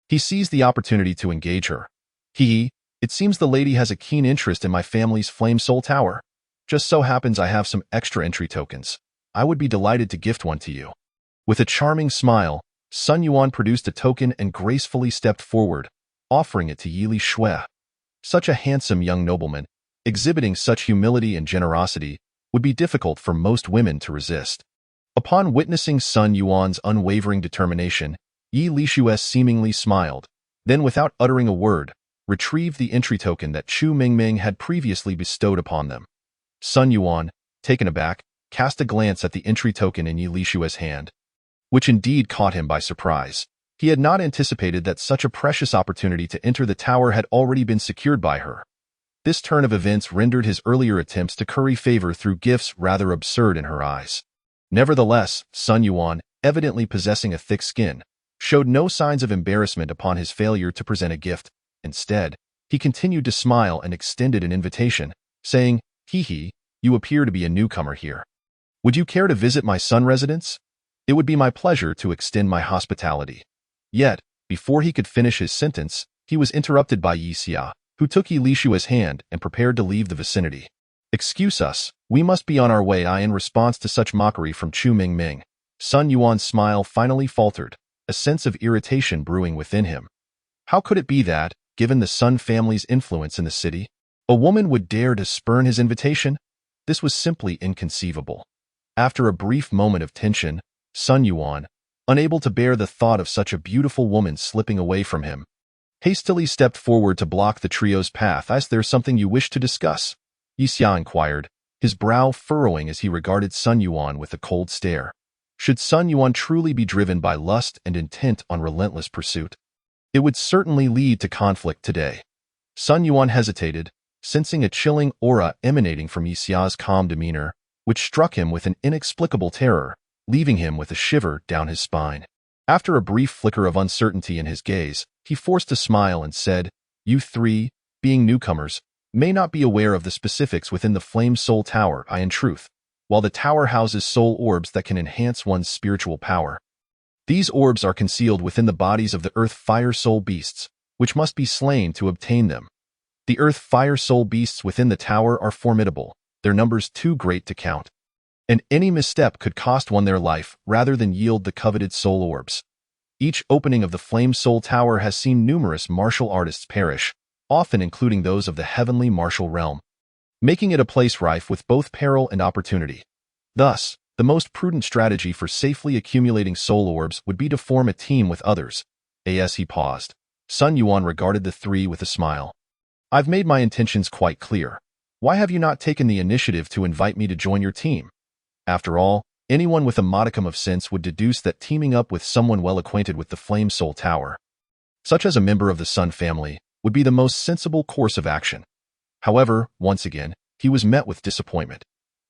he seized the opportunity to engage her. It seems the lady has a keen interest in my family's Flame Soul Tower. Just so happens I have some extra entry tokens. I would be delighted to gift one to you. With a charming smile, Sun Yuan produced a token and gracefully stepped forward, offering it to Yi Li Shui. Such a handsome young nobleman, exhibiting such humility and generosity, would be difficult for most women to resist. Upon witnessing Sun Yuan's unwavering determination, Yi Li Shui seemingly smiled, then without uttering a word, retrieved the entry token that Chu Mingming had previously bestowed upon them. Sun Yuan, taken aback, cast a glance at the entry token in Yi Li Shui's hand, which indeed caught him by surprise. He had not anticipated that such a precious opportunity to enter the tower had already been secured by her. This turn of events rendered his earlier attempts to curry favor through gifts rather absurd in her eyes. Nevertheless, Sun Yuan, evidently possessing a thick skin, showed no signs of embarrassment upon his failure to present a gift. Instead, he continued to smile and extended an invitation, saying, "You appear to be a newcomer here. Would you care to visit my Sun residence? It would be my pleasure to extend my hospitality." Yet, before he could finish his sentence, he was interrupted by Yi Xia, who took Yi Li Shui's hand and prepared to leave the vicinity. "Excuse us, we must be on our way." In response to such mockery from Chu Mingming, Sun Yuan's smile finally faltered, a sense of irritation brewing within him. How could it be that, given the Sun family's influence in the city, a woman would dare to spurn his invitation? This was simply inconceivable. After a brief moment of tension, Sun Yuan, unable to bear the thought of such a beautiful woman slipping away from him, hastily stepped forward to block the trio's path. "Is there something you wish to discuss?" Yi Xia inquired, his brow furrowing as he regarded Sun Yuan with a cold stare. Should Sun Yuan truly be driven by lust and intent on relentless pursuit, it would certainly lead to conflict today. Sun Yuan hesitated, sensing a chilling aura emanating from Yi Xia's calm demeanor, which struck him with an inexplicable terror, leaving him with a shiver down his spine. After a brief flicker of uncertainty in his gaze, he forced a smile and said, "You three, being newcomers, may not be aware of the specifics within the Flame Soul Tower. In truth, while the tower houses soul orbs that can enhance one's spiritual power, these orbs are concealed within the bodies of the Earth Fire Soul beasts, which must be slain to obtain them. The Earth Fire Soul beasts within the tower are formidable, their numbers too great to count, and any misstep could cost one their life rather than yield the coveted soul orbs. Each opening of the Flame Soul Tower has seen numerous martial artists perish, often including those of the heavenly martial realm, making it a place rife with both peril and opportunity. Thus, the most prudent strategy for safely accumulating soul orbs would be to form a team with others." As he paused, Sun Yuan regarded the three with a smile. "I've made my intentions quite clear. Why have you not taken the initiative to invite me to join your team? After all, anyone with a modicum of sense would deduce that teaming up with someone well acquainted with the Flame Soul Tower, such as a member of the Sun family, would be the most sensible course of action." However, once again, he was met with disappointment.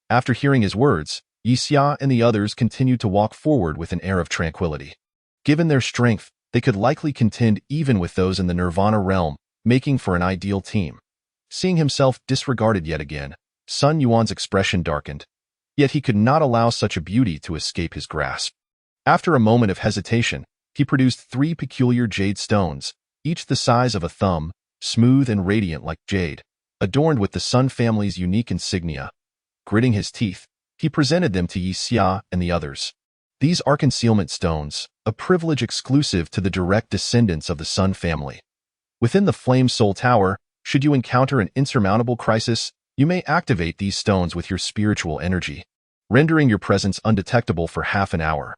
After hearing his words, Yi Xia and the others continued to walk forward with an air of tranquility. Given their strength, they could likely contend even with those in the Nirvana realm, making for an ideal team. Seeing himself disregarded yet again, Sun Yuan's expression darkened. Yet he could not allow such a beauty to escape his grasp. After a moment of hesitation, he produced 3 peculiar jade stones, each the size of a thumb, smooth and radiant like jade, adorned with the Sun family's unique insignia. Gritting his teeth, he presented them to Yi Xia and the others. These are concealment stones, a privilege exclusive to the direct descendants of the Sun family. Within the Flame Soul Tower, should you encounter an insurmountable crisis, you may activate these stones with your spiritual energy, rendering your presence undetectable for half an hour.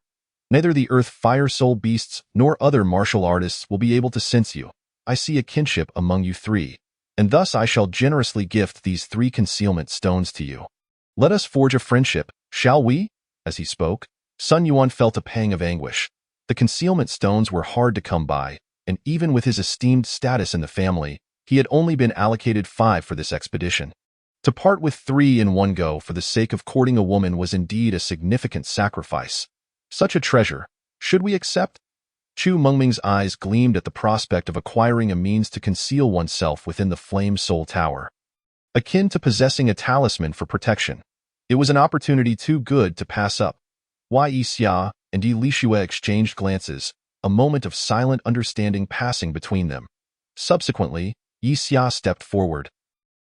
Neither the Earth Fire Soul beasts nor other martial artists will be able to sense you. I see a kinship among you three, and thus I shall generously gift these 3 concealment stones to you. Let us forge a friendship, shall we? As he spoke, Sun Yuan felt a pang of anguish. The concealment stones were hard to come by, and even with his esteemed status in the family, he had only been allocated 5 for this expedition. To part with 3 in one go for the sake of courting a woman was indeed a significant sacrifice. Such a treasure, should we accept? Chu Mengming's eyes gleamed at the prospect of acquiring a means to conceal oneself within the Flame Soul Tower. Akin to possessing a talisman for protection, it was an opportunity too good to pass up. Yi Xia and Yi Lishue exchanged glances, a moment of silent understanding passing between them. Subsequently, Yi Xia stepped forward.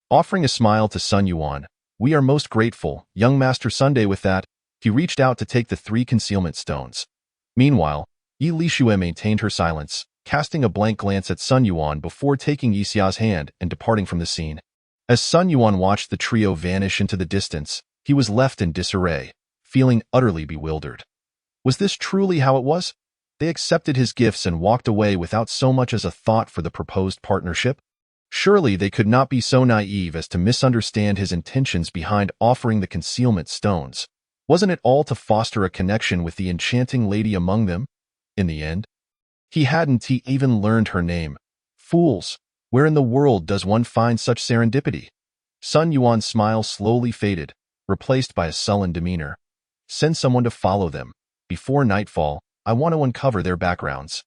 Offering a smile to Sun Yuan, "We are most grateful, young Master Sunday." With that, he reached out to take the 3 concealment stones. Meanwhile, Yi Lishue maintained her silence, casting a blank glance at Sun Yuan before taking Yi Xia's hand and departing from the scene. As Sun Yuan watched the trio vanish into the distance, he was left in disarray, feeling utterly bewildered. Was this truly how it was? They accepted his gifts and walked away without so much as a thought for the proposed partnership? Surely they could not be so naive as to misunderstand his intentions behind offering the concealment stones. Wasn't it all to foster a connection with the enchanting lady among them? In the end, he hadn't even learned her name. Fools! Where in the world does one find such serendipity? Sun Yuan's smile slowly faded, replaced by a sullen demeanor. Send someone to follow them. Before nightfall, I want to uncover their backgrounds.